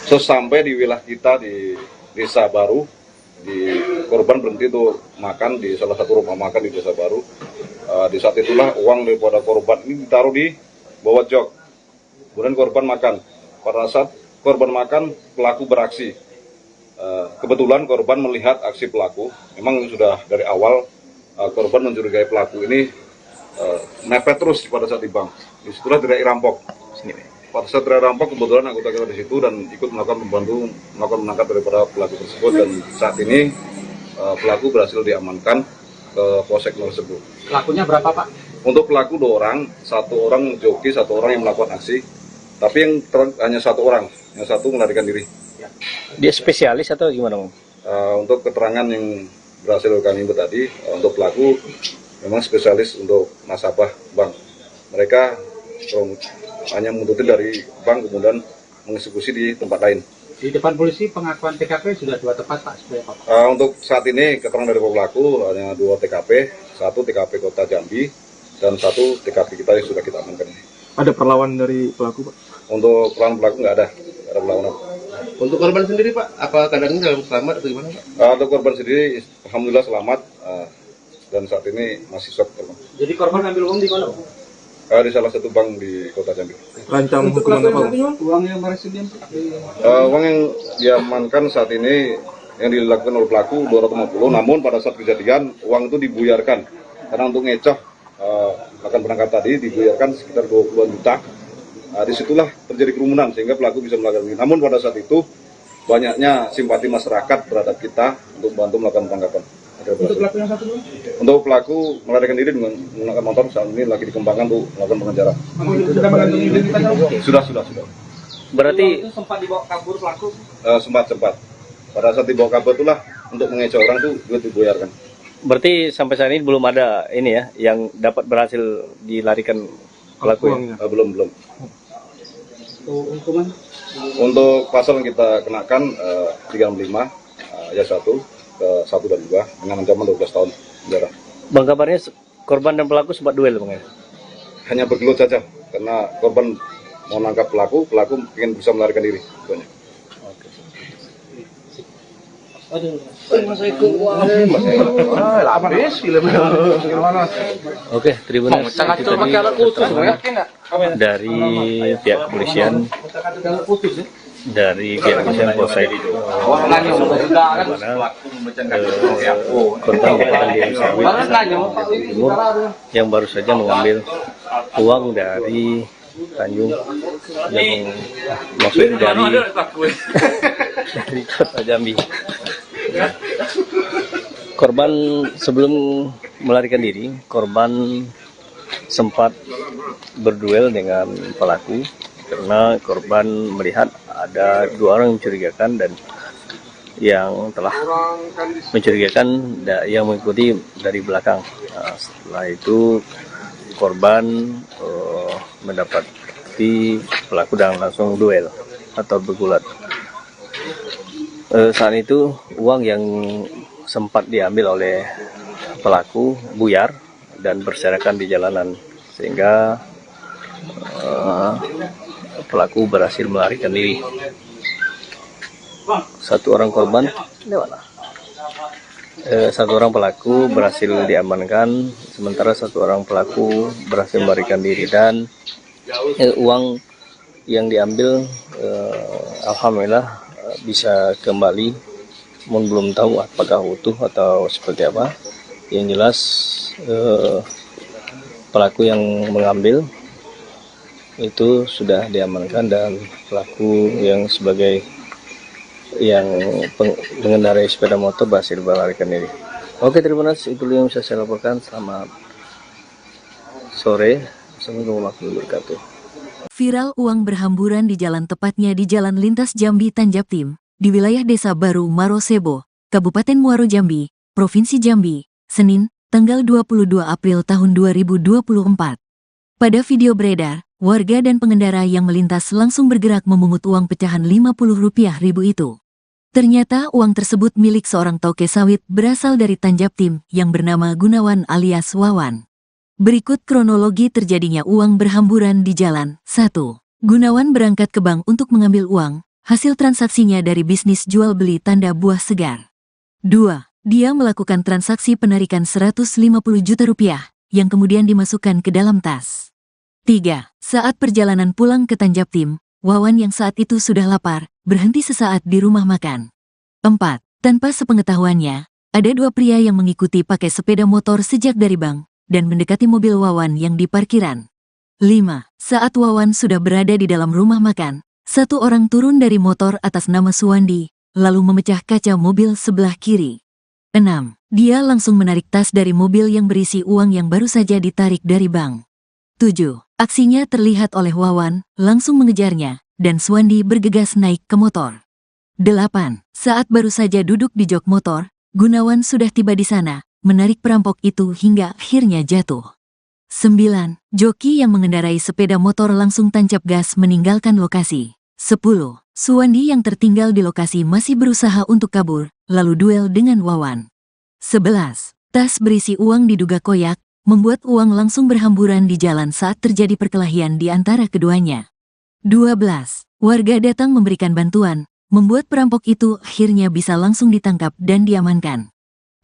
Sesampai di wilayah kita di Desa Baru, korban berhenti untuk makan di salah satu rumah makan di Desa Baru. Di saat itulah uang daripada korban ini ditaruh di bawah jok. Kemudian korban makan. Pada saat korban makan, pelaku beraksi. Kebetulan korban melihat aksi pelaku. Memang sudah dari awal korban mencurigai pelaku ini mepet terus pada saat di bank. Disitulah tidak rampok. Pada saat tidak rampok, kebetulan anggota kita di situ dan ikut melakukan menangkap daripada pelaku tersebut, dan saat ini pelaku berhasil diamankan ke Polsek tersebut. Pelakunya berapa, Pak? Untuk pelaku 2 orang, 1 orang joki, 1 orang yang melakukan aksi. Tapi yang hanya 1 orang, yang 1 melarikan diri. Dia spesialis atau gimana, Bang? Untuk keterangan yang berhasil kami input tadi, untuk pelaku memang spesialis untuk nasabah bank. Mereka hanya menuntut dari bank kemudian mengeksekusi di tempat lain. Di depan polisi pengakuan TKP sudah 2 tempat, Pak. Untuk saat ini keterangan dari pelaku hanya 2 TKP, 1 TKP Kota Jambi dan 1 TKP kita yang sudah kita amankan. Ada perlawanan dari pelaku, Pak? Untuk pelaku nggak ada perlawanan. Untuk korban sendiri, Pak, apa keadaannya dalam selamat atau gimana, Pak? Untuk korban sendiri, alhamdulillah selamat, dan saat ini masih shock. Jadi korban ambil uang di mana, Pak? Di salah satu bank di Kota Jambi. Rancang hukuman apa, Pak? Uang yang berhasil Uang yang diamankan saat ini yang dilakukan oleh pelaku 250, namun pada saat kejadian uang itu dibuyarkan karena untuk ngecoh akan berangkat tadi dibuyarkan sekitar 20-an juta. Disitulah terjadi kerumunan sehingga pelaku bisa melakukan ini. Namun pada saat itu banyaknya simpati masyarakat terhadap kita untuk bantu melakukan penangkapan. Untuk pelaku yang 1 Untuk pelaku melarikan diri dengan menggunakan motor, saat ini lagi dikembangkan untuk melakukan pengejaran. sudah mengantongi identitas? Sudah. Berarti Itu sempat dibawa kabur pelaku? Sempat. Pada saat dibawa kabur itulah untuk mengecoh orang itu duit dibuyarkan. berarti sampai saat ini belum ada ini ya yang dapat berhasil dilarikan pelaku ya? Belum. Hukuman? Untuk pasal yang kita kenakan 365 ayat 1 ke 1 dan 2 dengan ancaman 12 tahun penjara. Bang, kabarnya korban dan pelaku sempat duel, Bang ya? Hanya bergelut saja karena korban mau nangkap pelaku ingin bisa melarikan diri. Oke, terima kasih dari pihak kepolisian Polsek korban merupakan di sawit Timur yang baru saja mengambil uang dari Tanjung Jabung, maksudnya dari Kota Jambi. Korban sebelum melarikan diri, korban sempat berduel dengan pelaku karena korban melihat ada 2 orang mencurigakan dan yang telah mencurigakan yang mengikuti dari belakang. Nah, setelah itu korban mendapati pelaku dan langsung duel atau bergulat. Saat itu uang yang sempat diambil oleh pelaku buyar dan berserakan di jalanan, sehingga pelaku berhasil melarikan diri. Satu orang pelaku berhasil diamankan, sementara 1 orang pelaku berhasil melarikan diri, dan uang yang diambil alhamdulillah bisa kembali, belum tahu apakah utuh atau seperti apa. Yang jelas pelaku yang mengambil itu sudah diamankan dan pelaku yang sebagai yang mengendarai sepeda motor berhasil melarikan diri. Oke, terima kasih. Itu yang bisa saya laporkan. Selamat sore. Assalamualaikum warahmatullahi wabarakatuh. Viral uang berhamburan di jalan, tepatnya di Jalan Lintas Jambi Tanjaptim, di wilayah Desa Baru Marosebo, Kabupaten Muaro Jambi, Provinsi Jambi, Senin, tanggal 22 April tahun 2024. Pada video beredar, warga dan pengendara yang melintas langsung bergerak memungut uang pecahan Rp50.000 itu. Ternyata uang tersebut milik seorang toke sawit berasal dari Tanjaptim yang bernama Gunawan alias Wawan. Berikut kronologi terjadinya uang berhamburan di jalan. 1. Gunawan berangkat ke bank untuk mengambil uang, hasil transaksinya dari bisnis jual beli tanda buah segar. 2. Dia melakukan transaksi penarikan Rp150 juta yang kemudian dimasukkan ke dalam tas. 3. Saat perjalanan pulang ke Tanjaptim, Wawan yang saat itu sudah lapar, berhenti sesaat di rumah makan. 4. Tanpa sepengetahuannya, ada 2 pria yang mengikuti pakai sepeda motor sejak dari bank dan mendekati mobil Wawan yang di parkiran. 5. Saat Wawan sudah berada di dalam rumah makan, 1 orang turun dari motor atas nama Suwandi, lalu memecah kaca mobil sebelah kiri. 6. Dia langsung menarik tas dari mobil yang berisi uang yang baru saja ditarik dari bank. 7. Aksinya terlihat oleh Wawan, langsung mengejarnya, dan Suwandi bergegas naik ke motor. 8. Saat baru saja duduk di jok motor, Gunawan sudah tiba di sana, menarik perampok itu hingga akhirnya jatuh. 9. Joki yang mengendarai sepeda motor langsung tancap gas meninggalkan lokasi. 10. Suwandi yang tertinggal di lokasi masih berusaha untuk kabur, lalu duel dengan Wawan. 11. Tas berisi uang diduga koyak, membuat uang langsung berhamburan di jalan saat terjadi perkelahian di antara keduanya. 12. Warga datang memberikan bantuan, membuat perampok itu akhirnya bisa langsung ditangkap dan diamankan.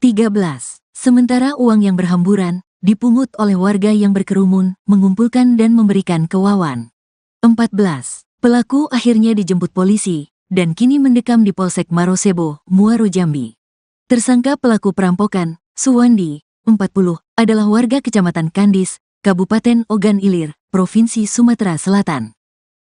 13. Sementara uang yang berhamburan dipungut oleh warga yang berkerumun, mengumpulkan dan memberikan ke Wawan. 14. Pelaku akhirnya dijemput polisi dan kini mendekam di Polsek Marosebo, Muaro Jambi. Tersangka pelaku perampokan, Suwandi, 40, adalah warga Kecamatan Kandis, Kabupaten Ogan Ilir, Provinsi Sumatera Selatan.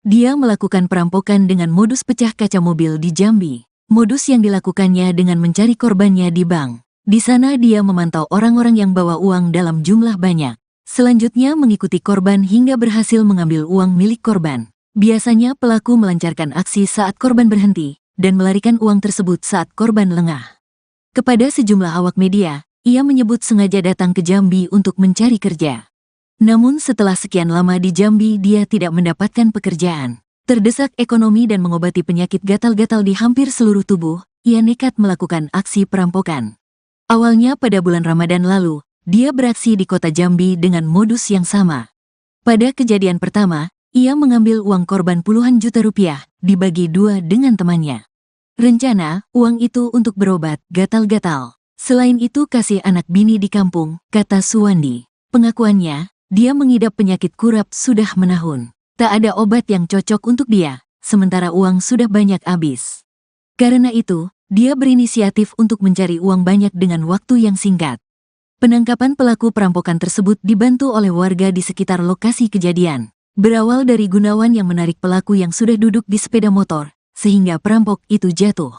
Dia melakukan perampokan dengan modus pecah kaca mobil di Jambi. Modus yang dilakukannya dengan mencari korbannya di bank. Di sana dia memantau orang-orang yang bawa uang dalam jumlah banyak. Selanjutnya mengikuti korban hingga berhasil mengambil uang milik korban. Biasanya pelaku melancarkan aksi saat korban berhenti dan melarikan uang tersebut saat korban lengah. Kepada sejumlah awak media, ia menyebut sengaja datang ke Jambi untuk mencari kerja. Namun setelah sekian lama di Jambi dia tidak mendapatkan pekerjaan. Terdesak ekonomi dan mengobati penyakit gatal-gatal di hampir seluruh tubuh, ia nekat melakukan aksi perampokan. Awalnya pada bulan Ramadan lalu, dia beraksi di kota Jambi dengan modus yang sama. Pada kejadian pertama, ia mengambil uang korban puluhan juta rupiah, dibagi 2 dengan temannya. Rencana, uang itu untuk berobat gatal-gatal. Selain itu kasih anak bini di kampung, kata Suwandi. Pengakuannya, dia mengidap penyakit kurap sudah menahun. Tak ada obat yang cocok untuk dia, sementara uang sudah banyak habis. Karena itu, dia berinisiatif untuk mencari uang banyak dengan waktu yang singkat. Penangkapan pelaku perampokan tersebut dibantu oleh warga di sekitar lokasi kejadian. Berawal dari Gunawan yang menarik pelaku yang sudah duduk di sepeda motor, sehingga perampok itu jatuh.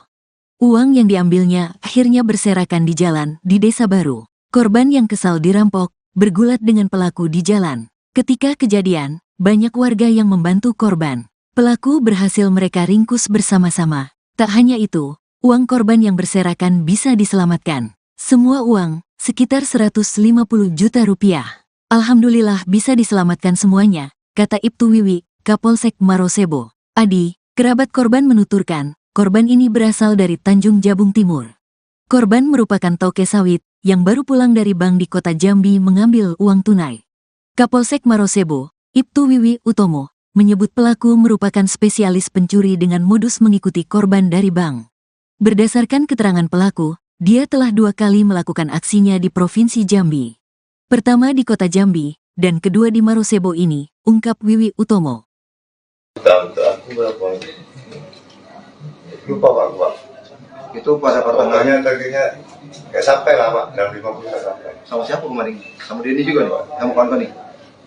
Uang yang diambilnya akhirnya berserakan di jalan di Desa Baru. Korban yang kesal dirampok, bergulat dengan pelaku di jalan. Ketika kejadian, banyak warga yang membantu korban. Pelaku berhasil mereka ringkus bersama-sama. Tak hanya itu, uang korban yang berserakan bisa diselamatkan. Semua uang, sekitar 150 juta rupiah. Alhamdulillah bisa diselamatkan semuanya, kata Ibtu Wiwi, Kapolsek Marosebo. Adi, kerabat korban menuturkan, korban ini berasal dari Tanjung Jabung Timur. Korban merupakan toke sawit yang baru pulang dari bank di kota Jambi mengambil uang tunai. Kapolsek Marosebo, Ibtu Wiwi Utomo, menyebut pelaku merupakan spesialis pencuri dengan modus mengikuti korban dari bank. Berdasarkan keterangan pelaku, dia telah 2 kali melakukan aksinya di Provinsi Jambi. Pertama di kota Jambi, dan kedua di Marosebo ini, ungkap Wiwi Utomo. Aku berapa? Lupa Pak. Itu pada pertengahan. Targetnya nggak sampai lah Pak, dalam 50 nggak sampai. Sama siapa kemarin? Sama dia ini juga nih Pak, kamu kawan nih?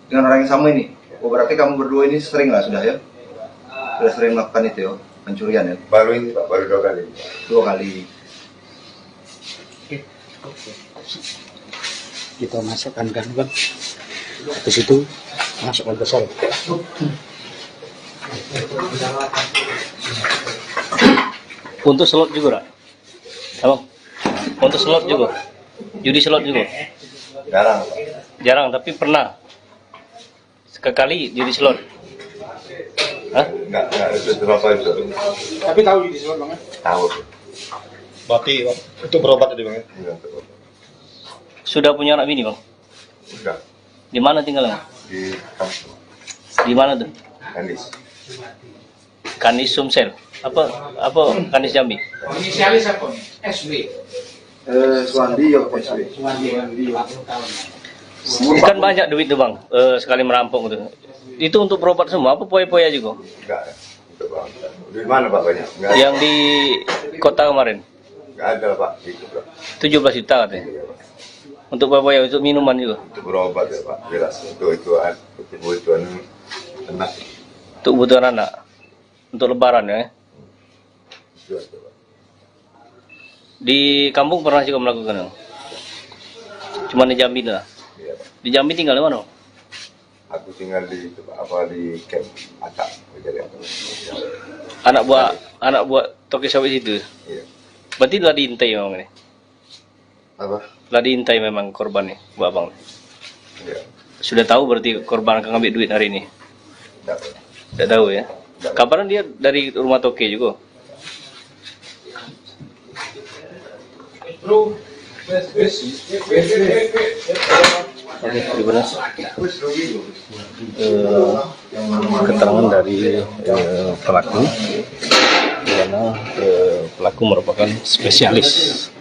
Dengan orang yang sama ini? Oh berarti kamu berdua ini sering lah sudah ya? Sudah sering melakukan itu ya, pencurian ya? Baru ini Pak, baru 2 kali. 2 kali. Kita masukkan kan habis itu masukkan ke sel. Untuk slot juga, Rak? Abang? Untuk slot juga? Judi slot juga? Jarang. Jarang, tapi pernah? Sekali judi slot? Hah? Nggak itu berapa itu. Tapi tahu judi slot Bang? Tahu. Berarti itu berobat tadi Bang? Iya, betul. Sudah punya anak bini, Bang? Udah. Di mana tinggalnya? Di kampung. Di mana tuh? Kandis. Kandis Sumsel. Apa Kandis Jambi? Inisialis apa? SB. Suwandi ya, SB. Suwandi. Kan banyak duit tuh Bang, sekali merampok gitu. Itu untuk berobat semua, apa poya-poya juga? Enggak. Itu Bang. Di mana Pak banyak? Enggak. Yang di kota kemarin? Enggak ada Pak. Itu Pak. 17 juta katanya. Untuk poya-poya, untuk minuman juga? Untuk berobat ya Pak. Jelas. Untuk kebutuhan anak. Untuk kebutuhan anak? Untuk lebaran ya? Itu ada Pak. Di kampung pernah juga melakukan? Cuma di Jambi lah? Iya Pak. Di Jambi tinggal di mana? Aku tinggal di di camp Acak. Anak buah toke sawit itu? Iya. Berarti telah diintai memang ini? Apa? Telah diintai memang korban nih, buat abang? Iya. Sudah tahu berarti korban akan ngambil duit hari ini? Tidak. Tidak tahu ya? Kapan dia dari rumah toke juga? Keterangan dari pelaku, karena pelaku merupakan spesialis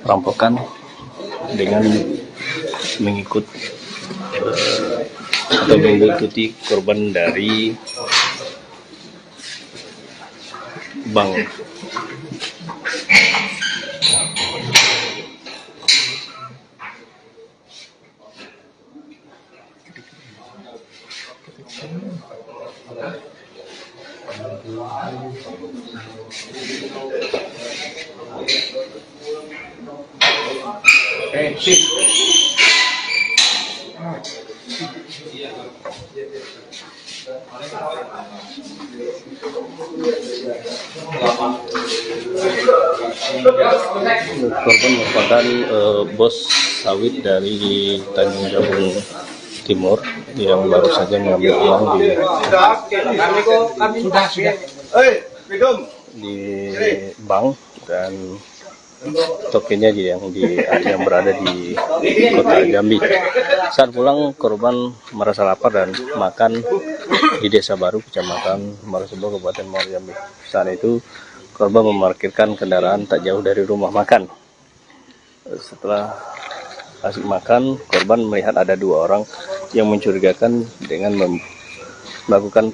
perampokan dengan mengikuti korban dari bank. Korban merupakan bos sawit dari Tanjung Jabung Timur yang baru saja mengambil uang di bank, dan tokennya yang berada di kota Jambi. Saat pulang, korban merasa lapar dan makan di Desa Baru, Kecamatan Marosebo, Kabupaten Muaro Jambi. Saat itu korban memarkirkan kendaraan tak jauh dari rumah makan. Setelah asik makan, korban melihat ada 2 orang yang mencurigakan dengan melakukan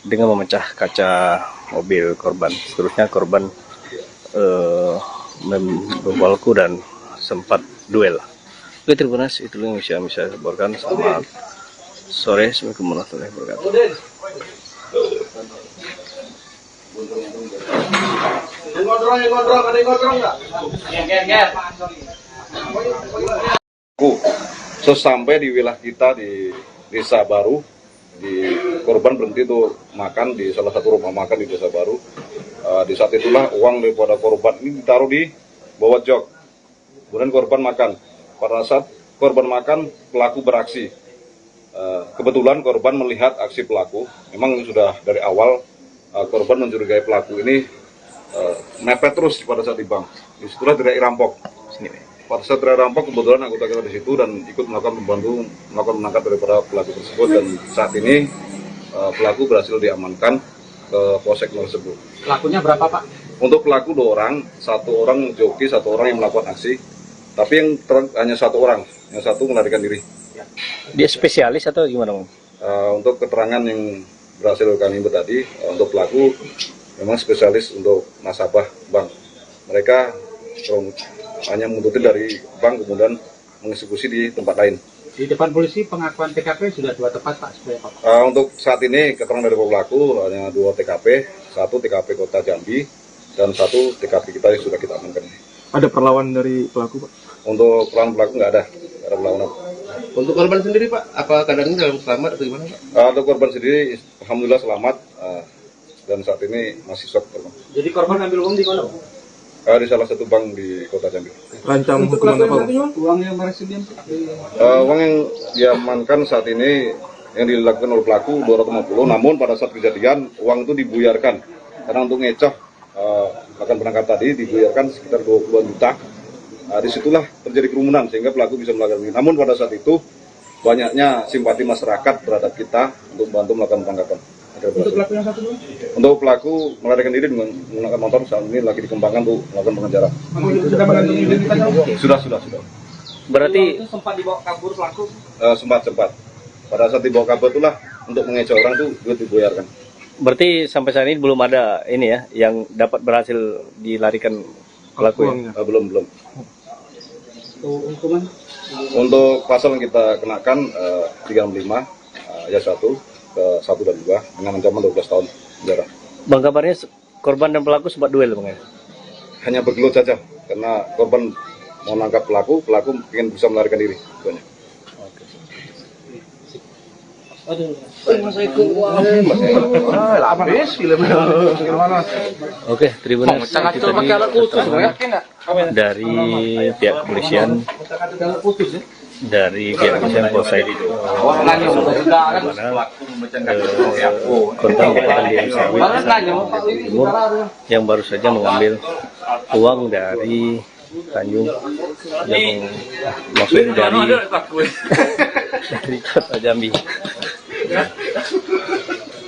dengan memecah kaca mobil korban. Seterusnya korban membawaku dan sempat duel. Oke, terima kasih. Itu yang bisa saya laporkan. Selamat sore. Assalamualaikum warahmatullahi wabarakatuh. Sesampai di wilayah kita di Desa Baru, korban berhenti tuh makan di salah satu rumah makan di Desa Baru. Di saat itulah uang daripada korban ini ditaruh di bawah jok. Kemudian korban makan. Pada saat korban makan, pelaku beraksi. Kebetulan korban melihat aksi pelaku. Memang sudah dari awal korban mencurigai pelaku ini mepet terus pada saat di bank. Disitulah teriak rampok. Pada saat teriak rampok, kebetulan anggota kita di situ dan ikut melakukan menangkap daripada pelaku tersebut. Dan saat ini pelaku berhasil diamankan ke polsek tersebut. Pelakunya berapa, Pak? Untuk pelaku 2 orang, 1 orang joki, 1 orang yang melakukan aksi. Tapi yang hanya 1 orang, yang 1 melarikan diri. Dia spesialis atau gimana, Bang? Untuk keterangan yang berhasil kami himpun tadi, untuk pelaku memang spesialis untuk nasabah bank. Mereka hanya menguntuti dari bank kemudian mengeksekusi di tempat lain. Di depan polisi pengakuan TKP sudah 2 tempat, Pak. Untuk saat ini keterangan dari pelaku hanya 2 TKP, 1 TKP Kota Jambi dan 1 TKP kita yang sudah kita amankan. Ada perlawanan dari pelaku, Pak? Untuk pelaku nggak ada perlawanan. Untuk korban sendiri, Pak, apa keadaannya dalam selamat atau gimana, Pak? Untuk korban sendiri, alhamdulillah selamat dan saat ini masih shock. Jadi korban ambil uang di mana, Pak? Di salah satu bank di Kota Jambi. Rancang hukuman apa, Pak? Uang yang berhasil Uang yang diamankan saat ini yang dilakukan oleh pelaku 250, namun pada saat kejadian uang itu dibuyarkan karena untuk ngecoh akan penangkap tadi dibuyarkan sekitar 20-an juta. Disitulah terjadi kerumunan sehingga pelaku bisa melakukan ini. Namun pada saat itu banyaknya simpati masyarakat terhadap kita untuk membantu melakukan penangkapan. Untuk pelaku yang 1 dulu? Untuk pelaku melarikan diri dengan menggunakan motor saat ini lagi dikembangkan untuk melakukan pengejaran. Sudah mengantongi identitasnya? Sudah. Berarti Itu sempat dibawa kabur pelaku? Sempat. Pada saat dibawa kabur itulah untuk mengecoh orang itu duit dibuyarkan. berarti sampai saat ini belum ada ini ya yang dapat berhasil dilarikan pelaku ya? Belum. Hukuman? Untuk pasal yang kita kenakan 35 ayat 1 ke 1 dan 2 dengan ancaman 12 tahun penjara. Bang, kabarnya korban dan pelaku sempat duel, Bang ya? Hanya bergelut saja karena korban mau nangkap pelaku ingin bisa melarikan diri. Oke, Tribuners, itu tadi keterangan dari pihak kepolisian Polsek itu korban merupakan diri Timur yang baru saja mengambil uang dari Tanjung yang maksudnya dari Kota Jambi.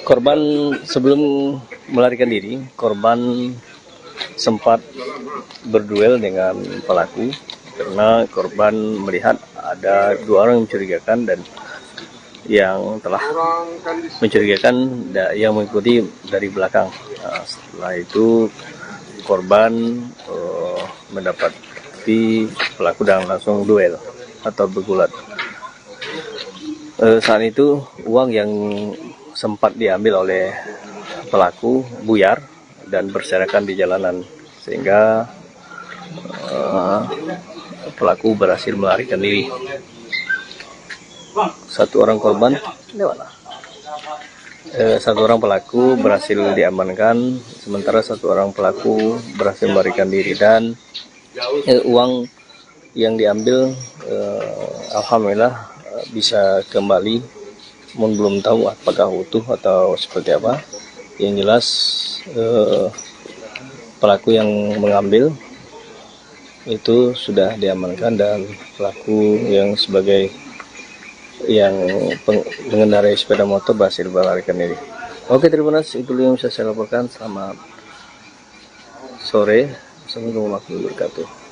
Korban sebelum melarikan diri, korban sempat berduel dengan pelaku karena korban melihat ada 2 orang yang mencurigakan dan yang telah mencurigakan yang mengikuti dari belakang. Nah, setelah itu korban mendapati pelaku dan langsung duel atau bergulat. Saat itu uang yang sempat diambil oleh pelaku buyar dan berserakan di jalanan sehingga pelaku berhasil melarikan diri. 1 orang korban, 1 orang pelaku berhasil diamankan, sementara 1 orang pelaku berhasil melarikan diri dan uang yang diambil alhamdulillah bisa kembali, belum tahu apakah utuh atau seperti apa. Yang jelas pelaku yang mengambil itu sudah diamankan dan pelaku yang sebagai yang mengendarai sepeda motor berhasil melarikan diri. Oke, Tribuners, itu yang bisa saya laporkan. Selamat sore. Assalamualaikum warahmatullahi wabarakatuh.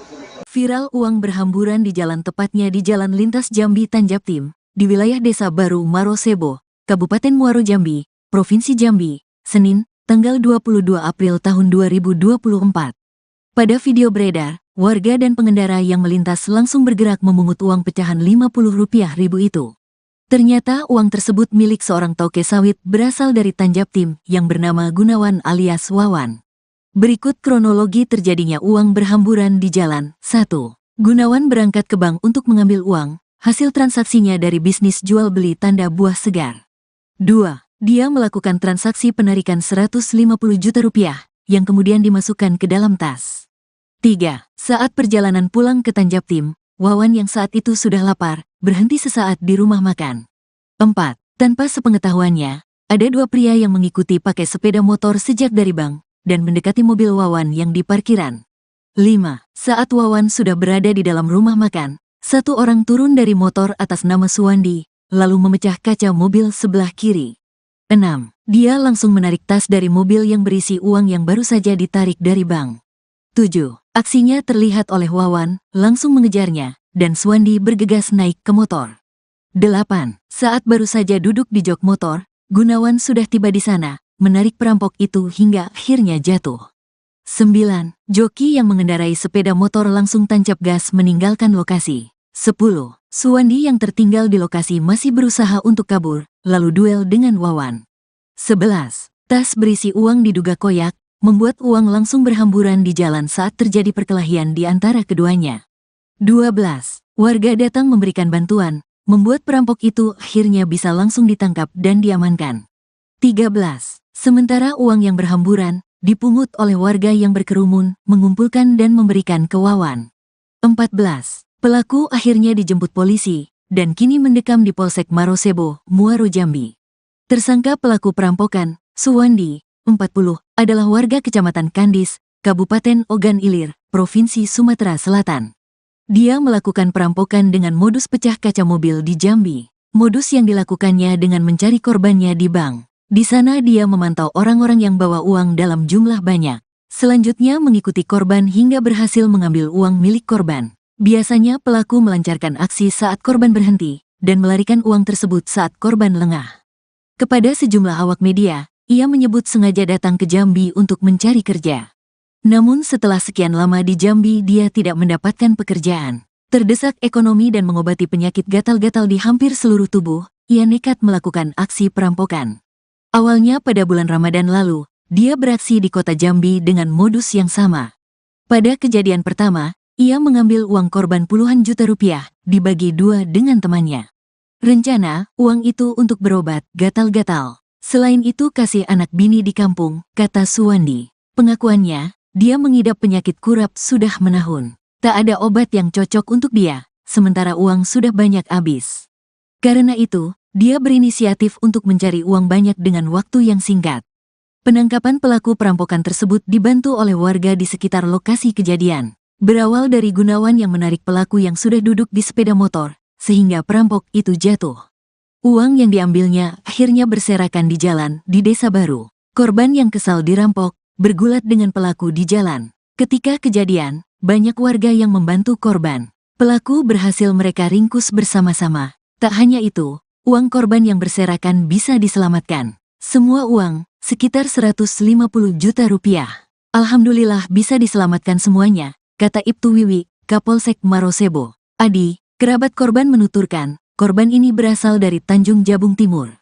Viral uang berhamburan di jalan, tepatnya di Jalan Lintas Jambi Tanjaptim, di wilayah Desa Baru Marosebo, Kabupaten Muaro Jambi, Provinsi Jambi, Senin, tanggal 22 April tahun 2024. Pada video beredar, warga dan pengendara yang melintas langsung bergerak memungut uang pecahan Rp50.000 itu. Ternyata uang tersebut milik seorang toke sawit berasal dari Tanjaptim yang bernama Gunawan alias Wawan. Berikut kronologi terjadinya uang berhamburan di jalan. 1. Gunawan berangkat ke bank untuk mengambil uang. hasil transaksinya dari bisnis jual beli tanda buah segar. 2. Dia melakukan transaksi penarikan 150 juta rupiah, yang kemudian dimasukkan ke dalam tas. 3. Saat perjalanan pulang ke Tanjaptim, Wawan yang saat itu sudah lapar, berhenti sesaat di rumah makan. 4. Tanpa sepengetahuannya, ada dua pria yang mengikuti pakai sepeda motor sejak dari bank, dan mendekati mobil Wawan yang di parkiran. 5. Saat Wawan sudah berada di dalam rumah makan, satu orang turun dari motor atas nama Suwandi, lalu memecah kaca mobil sebelah kiri. 6. Dia langsung menarik tas dari mobil yang berisi uang yang baru saja ditarik dari bank. 7. Aksinya terlihat oleh Wawan, langsung mengejarnya, dan Suwandi bergegas naik ke motor. 8. Saat baru saja duduk di jok motor, Gunawan sudah tiba di sana, menarik perampok itu hingga akhirnya jatuh. 9. Joki yang mengendarai sepeda motor langsung tancap gas meninggalkan lokasi. 10. Suwandi yang tertinggal di lokasi masih berusaha untuk kabur, lalu duel dengan Wawan. 11. Tas berisi uang diduga koyak, membuat uang langsung berhamburan di jalan saat terjadi perkelahian di antara keduanya. 12. Warga datang memberikan bantuan, membuat perampok itu akhirnya bisa langsung ditangkap dan diamankan. 13. Sementara uang yang berhamburan, dipungut oleh warga yang berkerumun, mengumpulkan dan memberikan ke Wawan. 14. Pelaku akhirnya dijemput polisi, dan kini mendekam di Polsek Marosebo, Muaro Jambi. Tersangka pelaku perampokan, Suwandi, 40, adalah warga Kecamatan Kandis, Kabupaten Ogan Ilir, Provinsi Sumatera Selatan. Dia melakukan perampokan dengan modus pecah kaca mobil di Jambi. Modus yang dilakukannya dengan mencari korbannya di bank. Di sana dia memantau orang-orang yang bawa uang dalam jumlah banyak. Selanjutnya mengikuti korban hingga berhasil mengambil uang milik korban. Biasanya pelaku melancarkan aksi saat korban berhenti, dan melarikan uang tersebut saat korban lengah. Kepada sejumlah awak media, ia menyebut sengaja datang ke Jambi untuk mencari kerja. Namun setelah sekian lama di Jambi dia tidak mendapatkan pekerjaan. Terdesak ekonomi dan mengobati penyakit gatal-gatal di hampir seluruh tubuh, ia nekat melakukan aksi perampokan. Awalnya pada bulan Ramadan lalu, dia beraksi di kota Jambi dengan modus yang sama. Pada kejadian pertama, ia mengambil uang korban puluhan juta rupiah, dibagi dua dengan temannya. Rencana, uang itu untuk berobat gatal-gatal. Selain itu kasih anak bini di kampung, kata Suwandi. Pengakuannya, dia mengidap penyakit kurap sudah menahun. Tak ada obat yang cocok untuk dia, sementara uang sudah banyak habis. Karena itu, dia berinisiatif untuk mencari uang banyak dengan waktu yang singkat. Penangkapan pelaku perampokan tersebut dibantu oleh warga di sekitar lokasi kejadian. Berawal dari Gunawan yang menarik pelaku yang sudah duduk di sepeda motor, sehingga perampok itu jatuh. Uang yang diambilnya akhirnya berserakan di jalan di Desa Baru. Korban yang kesal dirampok, bergulat dengan pelaku di jalan. Ketika kejadian, banyak warga yang membantu korban. Pelaku berhasil mereka ringkus bersama-sama. Tak hanya itu, uang korban yang berserakan bisa diselamatkan. Semua uang, sekitar 150 juta rupiah. Alhamdulillah bisa diselamatkan semuanya, kata Ibtu Wiwi, Kapolsek Marosebo. Adi, kerabat korban menuturkan, korban ini berasal dari Tanjung Jabung Timur.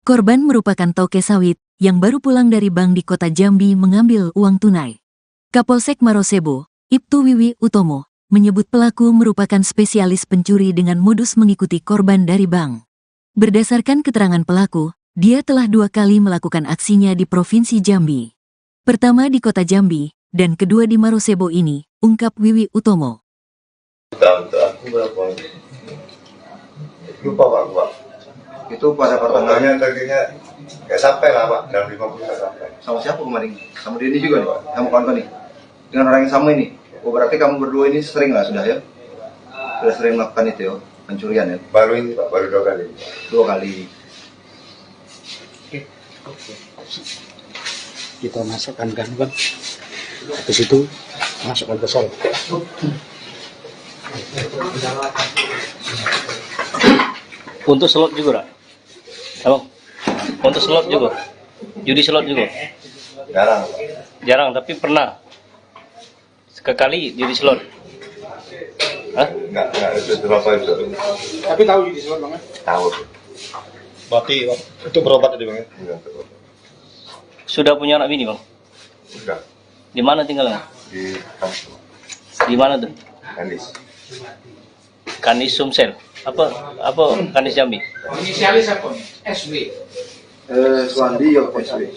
Korban merupakan toke sawit yang baru pulang dari bank di kota Jambi mengambil uang tunai. Kapolsek Marosebo, Ibtu Wiwi Utomo, menyebut pelaku merupakan spesialis pencuri dengan modus mengikuti korban dari bank. Berdasarkan keterangan pelaku, dia telah 2 kali melakukan aksinya di Provinsi Jambi. Pertama di kota Jambi, dan kedua di Marosebo ini, ungkap Wiwi Utomo. Aku berapa? Lupa Pak. Itu pada pertengahan. Pertengahannya targetnya nggak sampai lah Pak, dalam 50 nggak sampai. Sama siapa kemarin? Sama dia ini juga nih Pak, kamu kawan nih? Dengan orang yang sama ini? Oh berarti kamu berdua ini sering lah sudah ya? Sudah sering melakukan itu ya, pencurian ya? Baru ini Pak, baru 2 kali. 2 kali. Kita masukkan kan Bang. Habis itu masukkan ke sol. Untuk slot juga, Rak? Abang, untuk slot juga? Judi slot juga? Jarang. Jarang, tapi pernah. Sekali judi slot. Hah? Enggak, itu berapa itu? Tapi tahu judi slot Bang? Tahu. Berarti itu berobat tadi Bang? Iya, betul. Sudah punya anak bini, Bang? Sudah. Di mana tinggalnya? Di kampung. Di mana tuh? Kandis. Kanis Sumsel. Apa Kanis Jambi? Inisialis apa? SW. Suwandi ya SW.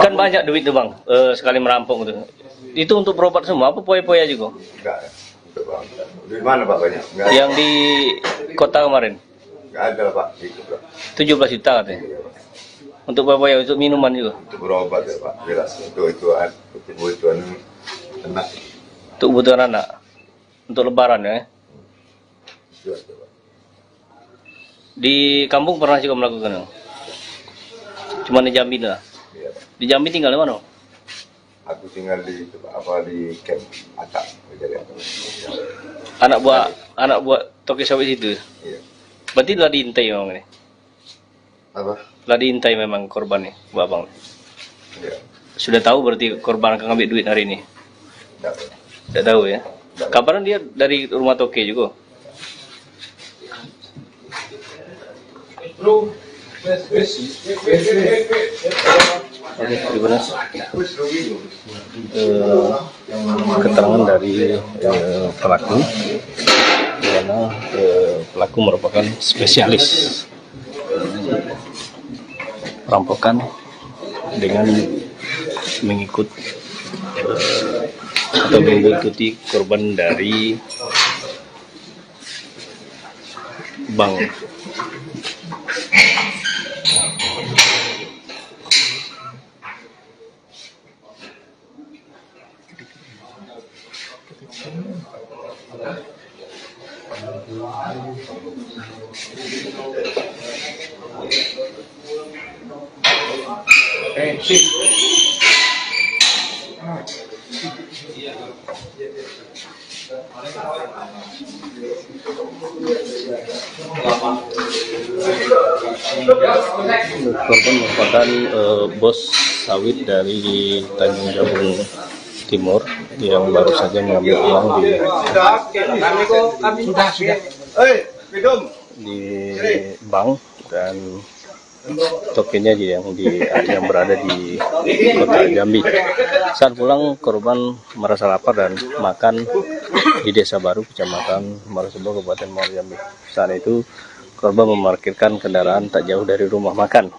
Kan banyak duit tuh bang, sekali merampok gitu. Itu untuk berobat semua, apa poya-poya juga? Enggak. Di mana Pak banyak? Enggak. Yang di kota kemarin? Enggak ada Pak. Itu Pak. 17 juta katanya. Untuk poya-poya, untuk minuman juga? Untuk berobat ya Pak. Jelas. Untuk kebutuhan anak. Untuk kebutuhan anak? Untuk lebaran ya? Itu aja Pak. Di kampung pernah juga melakukan? Cuma di Jambi lah? Iya Pak. Di Jambi tinggal di mana? Aku tinggal di di camp Atak. Anak buah toke sawit itu. Iya. Berarti lah diintai memang ini. Apa? Lah diintai memang korban nih, Bu Abang. Iya. Sudah tahu berarti korban akan ngambil duit hari ini? Enggak. Tidak tahu ya. Kapan dia dari rumah toke juga? Keterangan dari pelaku, di mana pelaku merupakan spesialis perampokan dengan mengikuti korban dari bank. Korban merupakan bos sawit dari Tanjung Jabung Timur yang baru saja mengambil uang di bank dan tokennya yang berada di kota Jambi. Saat pulang korban merasa lapar dan makan di Desa Baru, Kecamatan Marosebo, Kabupaten Muaro Jambi. Saat itu korban memarkirkan kendaraan tak jauh dari rumah makan.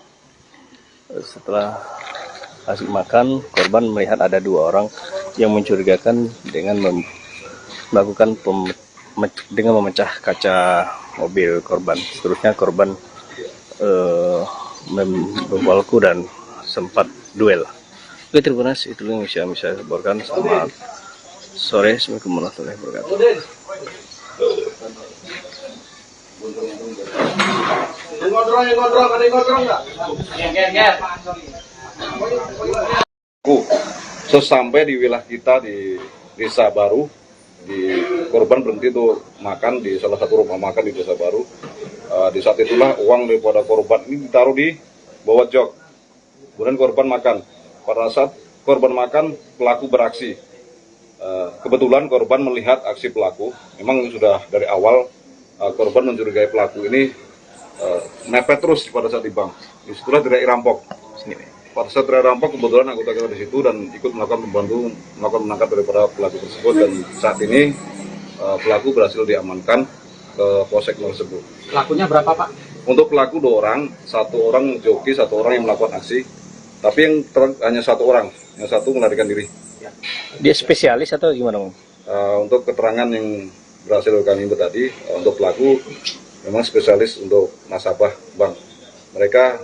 Setelah asik makan, korban melihat ada dua orang yang mencurigakan dengan melakukan dengan memecah kaca mobil korban. Seterusnya korban membawaku dan sempat duel. Oke, terima kasih. Itu yang bisa saya laporkan. Selamat sore. Assalamualaikum warahmatullahi wabarakatuh. Sesampai di wilayah kita di Desa Baru, korban berhenti untuk makan di salah satu rumah makan di Desa Baru. Di saat itulah uang daripada korban ini ditaruh di bawah jok. Kemudian korban makan. Pada saat korban makan, pelaku beraksi. Kebetulan korban melihat aksi pelaku. Memang sudah dari awal korban mencurigai pelaku ini mepet terus pada saat di bank. Disitulah teriak rampok. Pada saat teriak rampok, kebetulan anggota kita di situ dan ikut melakukan menangkap daripada pelaku tersebut. Dan saat ini pelaku berhasil diamankan ke Polsek tersebut. Pelakunya berapa Pak? Untuk pelaku 2 orang, 1 orang joki, 1 orang yang melakukan aksi. Tapi yang hanya 1 orang, yang 1 melarikan diri. Dia spesialis atau gimana? Untuk keterangan yang berhasil kami input tadi, untuk pelaku memang spesialis untuk nasabah bank. Mereka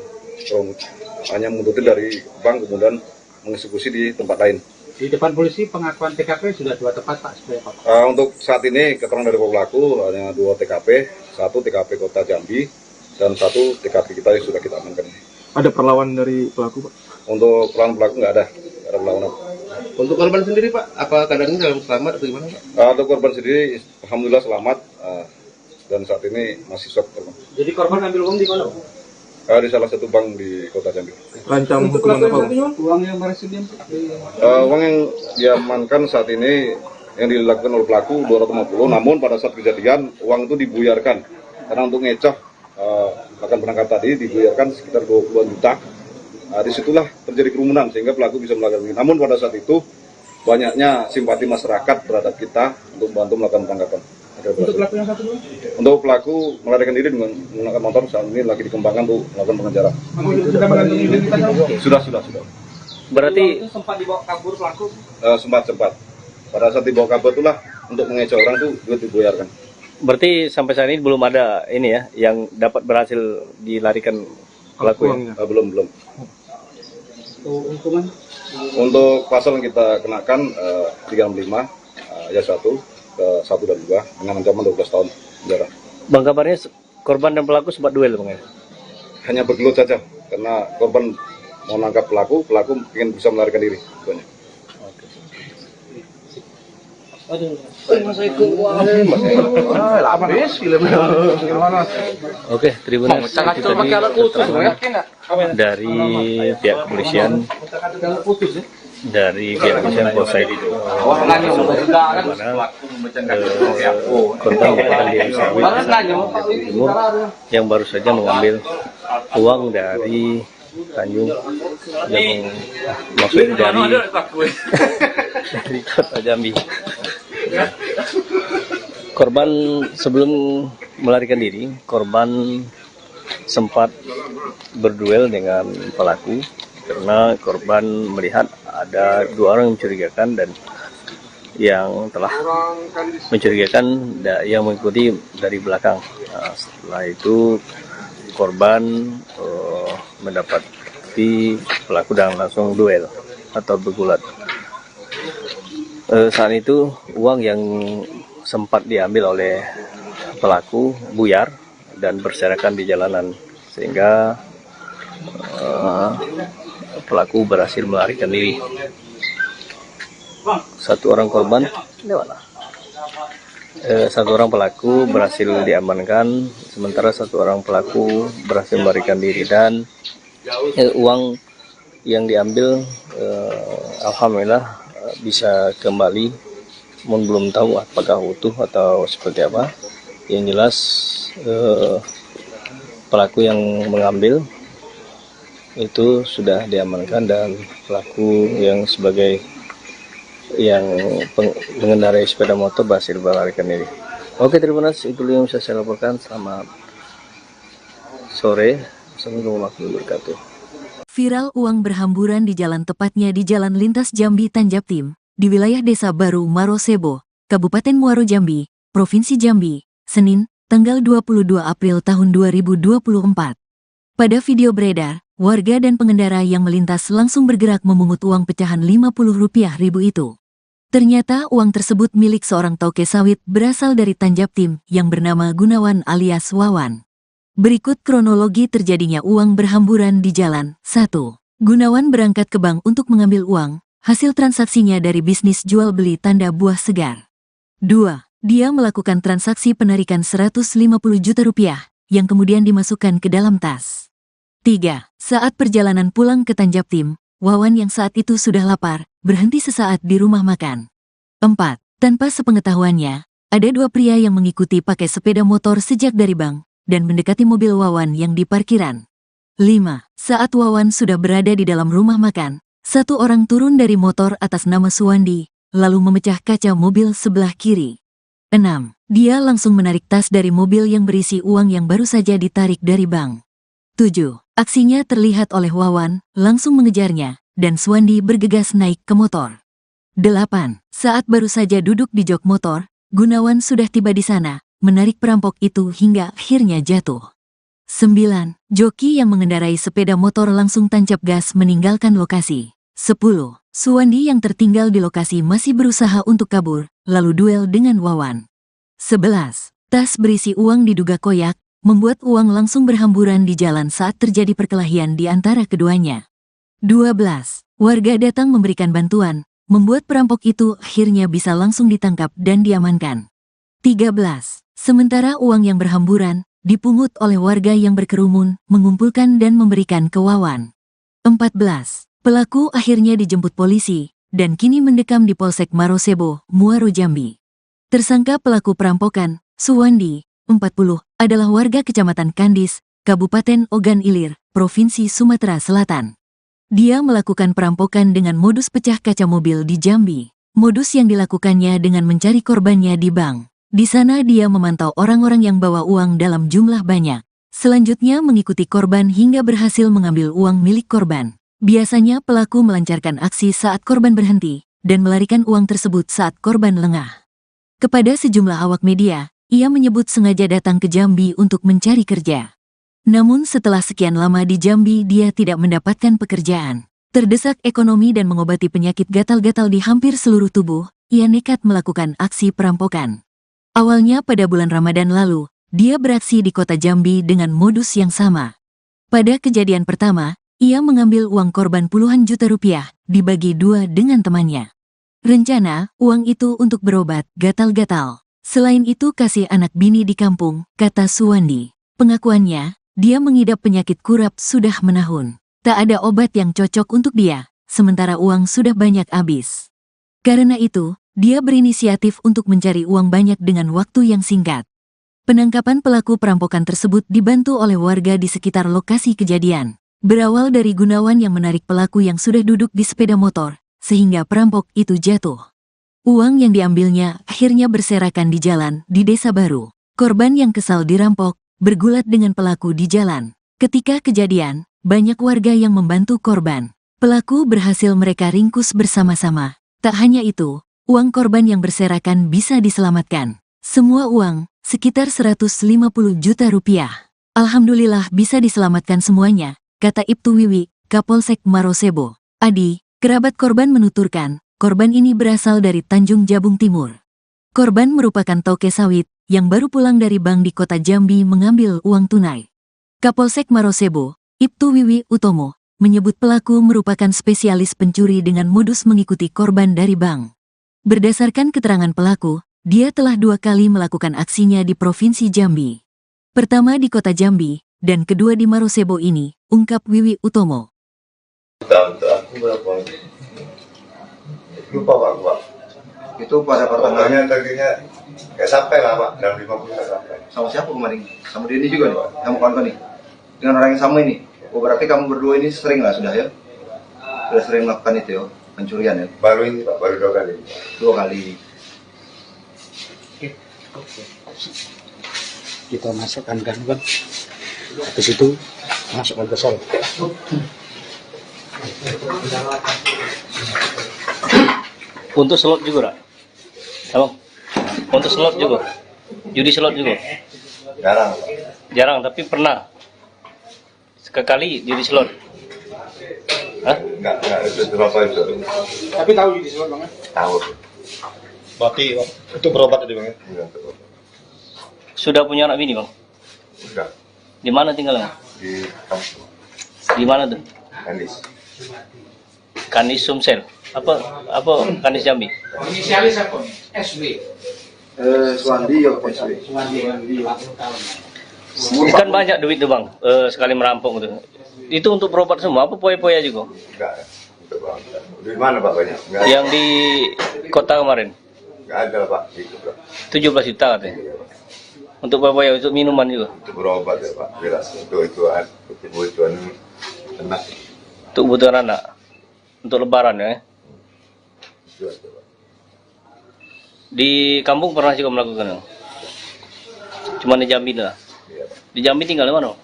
hanya menuntut dari bank kemudian mengeksekusi di tempat lain. Di depan polisi pengakuan TKP sudah 2 tempat Pak sebenarnya Pak. Untuk saat ini keterangan dari pelaku hanya 2 TKP, 1 TKP Kota Jambi dan 1 TKP kita yang sudah kita amankan. Ada perlawan dari pelaku Pak? Untuk perlawanan pelaku nggak ada perlawanan. Untuk korban sendiri Pak, apa keadaannya dalam selamat atau gimana Pak? Untuk korban sendiri, alhamdulillah selamat dan saat ini masih shock. Jadi korban ambil uang di mana? Di salah satu bank di Kota Jambi. Rancang hukuman apa Pak? Uang yang berhasil uang yang diamankan saat ini yang dilakukan oleh pelaku 250, namun pada saat kejadian uang itu dibuyarkan karena untuk ngecoh akan penangkap tadi dibuyarkan sekitar 20-an juta. Disitulah terjadi kerumunan sehingga pelaku bisa melakukan ini. Namun pada saat itu banyaknya simpati masyarakat terhadap kita untuk membantu melakukan penangkapan. Untuk pelaku yang satu dulu? Untuk pelaku melarikan diri dengan menggunakan motor saat ini lagi dikembangkan untuk melakukan pengejaran. Sudah mengantongi identitasnya? Sudah. Berarti Sempat dibawa kabur pelaku? Sempat. Pada saat dibawa kabur itulah untuk mengecoh orang tuh duit dibayarkan. berarti sampai saat ini belum ada ini ya yang dapat berhasil dilarikan pelaku ya? Belum. Hukuman? Untuk pasal yang kita kenakan 35 ayat 1 ke 1 dan 2 dengan ancaman 12 tahun penjara. Bang, kabarnya korban dan pelaku sempat duel Bang ya? Hanya bergelut saja karena korban mau nangkap pelaku ingin bisa melarikan diri. Oke, Tribuners, itu tadi keterangan dari pihak kepolisian Polsek mana korban merupakan diri sawit Timur yang baru saja mengambil uang dari Tanjung yang maksudnya dari kota Jambi. Korban sebelum melarikan diri, korban sempat berduel dengan pelaku karena korban melihat ada 2 orang yang mencurigakan dan yang telah mencurigakan yang mengikuti dari belakang. Nah, setelah itu korban mendapati pelaku dan langsung duel atau bergulat. Saat itu uang yang sempat diambil oleh pelaku buyar dan berserakan di jalanan sehingga pelaku berhasil melarikan diri. Satu orang pelaku berhasil diamankan, sementara 1 orang pelaku berhasil melarikan diri dan uang yang diambil alhamdulillah bisa kembali, belum tahu apakah utuh atau seperti apa. Yang jelas pelaku yang mengambil itu sudah diamankan dan pelaku yang sebagai yang mengendarai sepeda motor berhasil melarikan diri. Oke, Tribuners, itu yang bisa saya laporkan. Selamat sore. Assalamualaikum warahmatullahi wabarakatuh. Viral uang berhamburan di jalan, tepatnya di Jalan Lintas Jambi Tanjaptim, di wilayah Desa Baru Marosebo, Kabupaten Muaro Jambi, Provinsi Jambi, Senin, tanggal 22 April tahun 2024. Pada video beredar, warga dan pengendara yang melintas langsung bergerak memungut uang pecahan Rp50.000 itu. Ternyata uang tersebut milik seorang toke sawit berasal dari Tanjaptim yang bernama Gunawan alias Wawan. Berikut kronologi terjadinya uang berhamburan di jalan. 1. Gunawan berangkat ke bank untuk mengambil uang, hasil transaksinya dari bisnis jual beli tanda buah segar. 2. Dia melakukan transaksi penarikan Rp150 juta yang kemudian dimasukkan ke dalam tas. 3. Saat perjalanan pulang ke Tanjaptim, Wawan yang saat itu sudah lapar, berhenti sesaat di rumah makan. 4. Tanpa sepengetahuannya, ada 2 pria yang mengikuti pakai sepeda motor sejak dari bank dan mendekati mobil Wawan yang di parkiran. 5. Saat Wawan sudah berada di dalam rumah makan, 1 orang turun dari motor atas nama Suwandi, lalu memecah kaca mobil sebelah kiri. 6. Dia langsung menarik tas dari mobil yang berisi uang yang baru saja ditarik dari bank. 7. Aksinya terlihat oleh Wawan, langsung mengejarnya, dan Suwandi bergegas naik ke motor. 8. Saat baru saja duduk di jok motor, Gunawan sudah tiba di sana, menarik perampok itu hingga akhirnya jatuh. 9. Joki yang mengendarai sepeda motor langsung tancap gas meninggalkan lokasi. 10. Suwandi yang tertinggal di lokasi masih berusaha untuk kabur, lalu duel dengan Wawan. 11. Tas berisi uang diduga koyak, membuat uang langsung berhamburan di jalan saat terjadi perkelahian di antara keduanya. 12. Warga datang memberikan bantuan, membuat perampok itu akhirnya bisa langsung ditangkap dan diamankan. 13. Sementara uang yang berhamburan dipungut oleh warga yang berkerumun, mengumpulkan dan memberikan ke Wawan. 14. Pelaku akhirnya dijemput polisi dan kini mendekam di Polsek Marosebo, Muaro Jambi. Tersangka pelaku perampokan, Suwandi, 40, adalah warga Kecamatan Kandis, Kabupaten Ogan Ilir, Provinsi Sumatera Selatan. Dia melakukan perampokan dengan modus pecah kaca mobil di Jambi. Modus yang dilakukannya dengan mencari korbannya di bank. Di sana dia memantau orang-orang yang bawa uang dalam jumlah banyak. Selanjutnya mengikuti korban hingga berhasil mengambil uang milik korban. Biasanya pelaku melancarkan aksi saat korban berhenti dan melarikan uang tersebut saat korban lengah. Kepada sejumlah awak media, ia menyebut sengaja datang ke Jambi untuk mencari kerja. Namun setelah sekian lama di Jambi dia tidak mendapatkan pekerjaan. Terdesak ekonomi dan mengobati penyakit gatal-gatal di hampir seluruh tubuh, ia nekat melakukan aksi perampokan. Awalnya pada bulan Ramadan lalu, dia beraksi di kota Jambi dengan modus yang sama. Pada kejadian pertama, ia mengambil uang korban puluhan juta rupiah, dibagi dua dengan temannya. Rencana, uang itu untuk berobat gatal-gatal. Selain itu kasih anak bini di kampung, kata Suwandi. Pengakuannya, dia mengidap penyakit kurap sudah menahun. Tak ada obat yang cocok untuk dia, sementara uang sudah banyak habis. Karena itu, dia berinisiatif untuk mencari uang banyak dengan waktu yang singkat. Penangkapan pelaku perampokan tersebut dibantu oleh warga di sekitar lokasi kejadian. Berawal dari Gunawan yang menarik pelaku yang sudah duduk di sepeda motor, sehingga perampok itu jatuh. Uang yang diambilnya akhirnya berserakan di jalan di Desa Baru. Korban yang kesal dirampok, bergulat dengan pelaku di jalan. Ketika kejadian, banyak warga yang membantu korban. Pelaku berhasil mereka ringkus bersama-sama. Tak hanya itu, uang korban yang berserakan bisa diselamatkan. Semua uang, sekitar 150 juta rupiah. Alhamdulillah bisa diselamatkan semuanya, kata Ibtu Wiwi, Kapolsek Marosebo. Adi, kerabat korban menuturkan, korban ini berasal dari Tanjung Jabung Timur. Korban merupakan toke sawit yang baru pulang dari bank di kota Jambi mengambil uang tunai. Kapolsek Marosebo, Ibtu Wiwi Utomo, menyebut pelaku merupakan spesialis pencuri dengan modus mengikuti korban dari bank. Berdasarkan keterangan pelaku, dia telah 2 kali melakukan aksinya di Provinsi Jambi. Pertama di kota Jambi, dan kedua di Marosebo ini, ungkap Wiwi Utomo. Aku berapa? Lupa Pak. Itu pada pertengahan Tadinya nggak sampai lah Pak, dalam 50 nggak sampai. sama siapa kemarin? Sama dia ini juga nih, Pak. Kamu kawan nih. Dengan orang yang sama ini. Oh, berarti kamu berdua ini sering lah sudah ya? Sudah sering melakukan itu ya, pencurian ya? Baru ini Pak, baru 2 kali. 2 kali. Kita masukkan kan bang, habis itu masukkan ke sel. Untuk slot juga, Abang? Untuk slot juga? Judi slot juga? Jarang Pak. Jarang, tapi pernah. Sekali judi slot. Hah? Enggak itu berapa itu. Tapi tahu di semua bang? Tahu. Berarti itu berobat tadi Bang ya? Iya, Sudah punya anak bini, Bang? udah Di mana tinggalnya? di kampung Di mana tuh? Kanis. Kanis Sumsel. Apa Kanis Jambi? Inisialis apa? SW. Suwandi ya Pak SW. Kan banyak duit tuh, Bang. Sekali merampok gitu. Itu untuk berobat semua, apa poya-poya juga? Enggak. Untuk Bang. Di mana Pak banyak? Enggak. Yang di kota kemarin? Enggak ada Pak. Itu Pak. 17 juta katanya. Untuk poya-poya, untuk minuman juga? Untuk berobat ya Pak. Jelas untuk ituan anak. Untuk kebutuhan anak? Untuk lebaran ya? Itu aja Pak. Di kampung pernah juga melakukan? Cuma di Jambi lah? Iya Pak. Di Jambi tinggal di mana?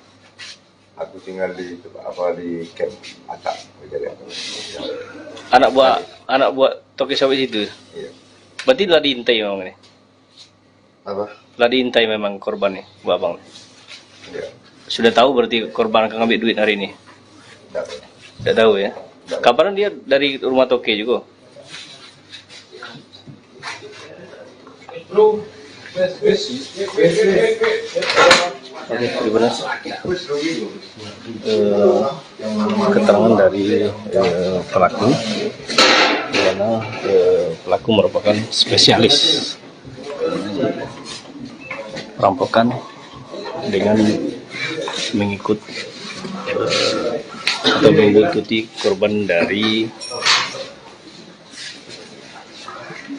Aku tinggal di di camp Atak. Anak buah toki sawit itu? Iya. Berarti telah diintai memang ini? Apa? Telah diintai memang korban nih, Bu Abang? Iya. Sudah tahu berarti korban akan ngambil duit hari ini? Enggak. Tidak tahu ya? Kapan dia dari rumah toke juga? Oke, terima kasih. Keterangan dari pelaku, di mana pelaku merupakan spesialis perampokan dengan mengikuti korban dari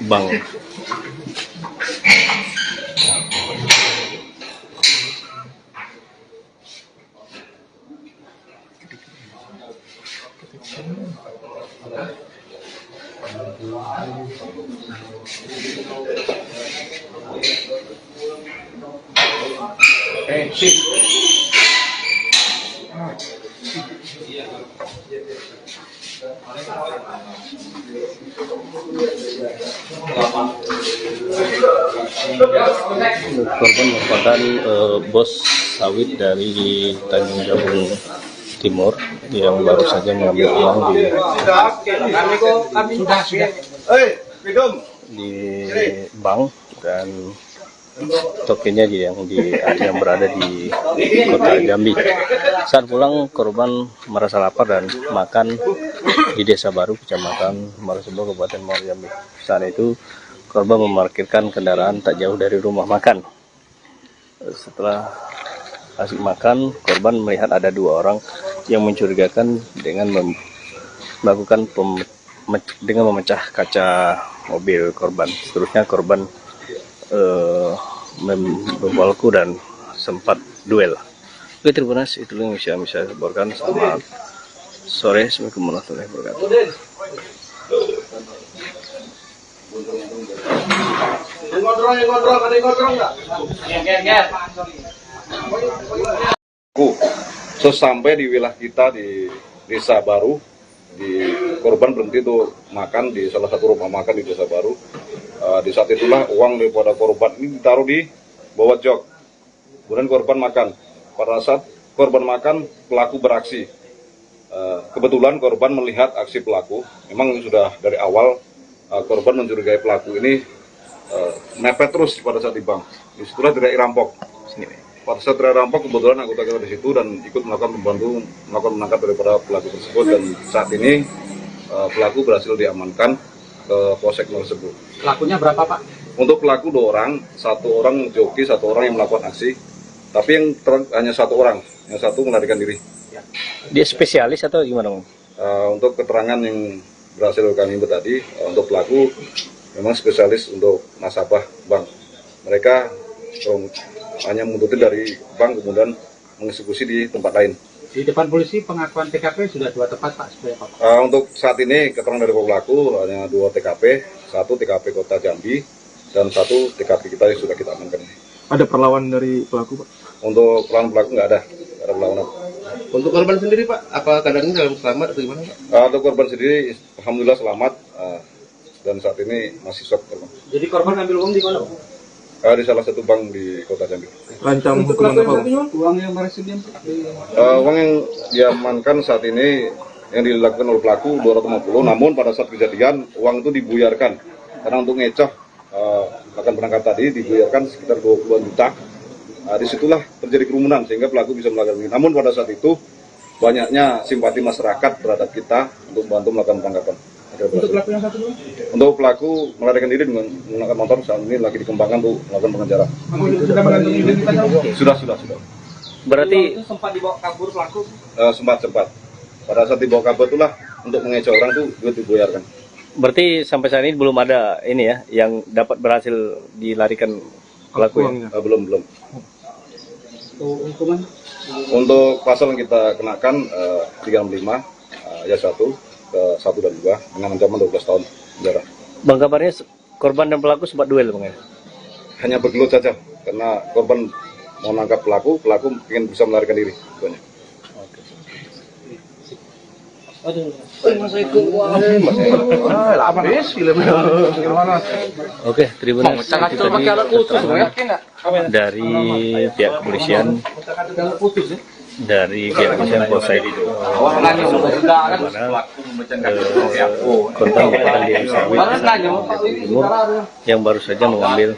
bank. Korban merupakan bos sawit dari Tanjung Jabung Timur yang baru saja mengambil uang di bank, dan tokennya yang berada di kota Jambi. Saat pulang, korban merasa lapar dan makan di Desa Baru, Kecamatan Marosebo, Kabupaten Muaro Jambi. Saat itu korban memarkirkan kendaraan tak jauh dari rumah makan. Setelah asik makan, korban melihat ada dua orang yang mencurigakan dengan melakukan dengan memecah kaca mobil korban. Seterusnya korban membawaku dan sempat duel. Oke, terima kasih. Itu yang bisa saya laporkan. Selamat sore. Assalamualaikum warahmatullahi wabarakatuh. Sesampai di wilayah kita di Desa Baru, korban berhenti untuk makan di salah satu rumah makan di Desa Baru. Di saat itulah uang daripada korban ini ditaruh di bawah jok. Kemudian korban makan. Pada saat korban makan, pelaku beraksi. Kebetulan korban melihat aksi pelaku. Memang sudah dari awal korban mencurigai pelaku ini mepet terus pada saat di bank. Disitulah tidak rampok. Pada saat rampok, kebetulan anggota kita di situ dan ikut melakukan menangkap daripada pelaku tersebut, dan saat ini pelaku berhasil diamankan ke Polsek tersebut. Pelakunya berapa, Pak? Untuk pelaku 2 orang, 1 orang joki, 1 orang yang melakukan aksi. Tapi yang hanya 1 orang, yang 1 melarikan diri. Dia spesialis atau gimana, Bang? Untuk keterangan yang berhasil kami himpun tadi, untuk pelaku memang spesialis untuk nasabah bank. Mereka hanya menuntut dari bank kemudian mengeksekusi di tempat lain. Di depan polisi pengakuan TKP sudah 2 tempat, Pak. Untuk saat ini keterangan dari pelaku hanya 2 TKP, 1 TKP Kota Jambi dan 1 TKP kita yang sudah kita amankan. Ada perlawanan dari pelaku, Pak? Untuk pelaku nggak ada perlawanan. Untuk korban sendiri, Pak, apa keadaannya dalam selamat atau gimana, Pak? Untuk korban sendiri, alhamdulillah selamat, dan saat ini masih shock korban. Jadi korban ngambil uang di mana, Pak? Di salah satu bank di Kota Jambi. Rancang hukuman apa, Pak? Uang yang berhasil uang yang diamankan saat ini yang dilakukan oleh pelaku 250, namun pada saat kejadian uang itu dibuyarkan karena untuk ngecoh akan berangkat tadi dibuyarkan sekitar 20 juta. Disitulah terjadi kerumunan sehingga pelaku bisa melakukan ini. Namun pada saat itu banyaknya simpati masyarakat terhadap kita untuk membantu melakukan penangkapan. Untuk pelaku yang satu, untuk pelaku melarikan diri dengan menggunakan motor, saat ini lagi dikembangkan untuk melakukan pengejaran. Sudah mengantongi identitas? Sudah. Berarti itu sempat dibawa kabur pelaku? Sempat. Pada saat dibawa kabur itulah untuk mengecoh orang tuh juga dibuyarkan. Berarti sampai saat ini belum ada ini ya yang dapat berhasil dilarikan pelaku ya? Belum. Hukuman? Untuk pasal yang kita kenakan 365 ayat 1 ke 1 dan 2 dengan ancaman 12 tahun penjara. Bang, kabarnya korban dan pelaku sempat duel, Bang, ya? Hanya bergelut saja karena korban mau nangkap pelaku ingin bisa melarikan diri. Oke, terima kasih. Dari pihak kepolisian, Polsek Kota Timur yang baru saja mengambil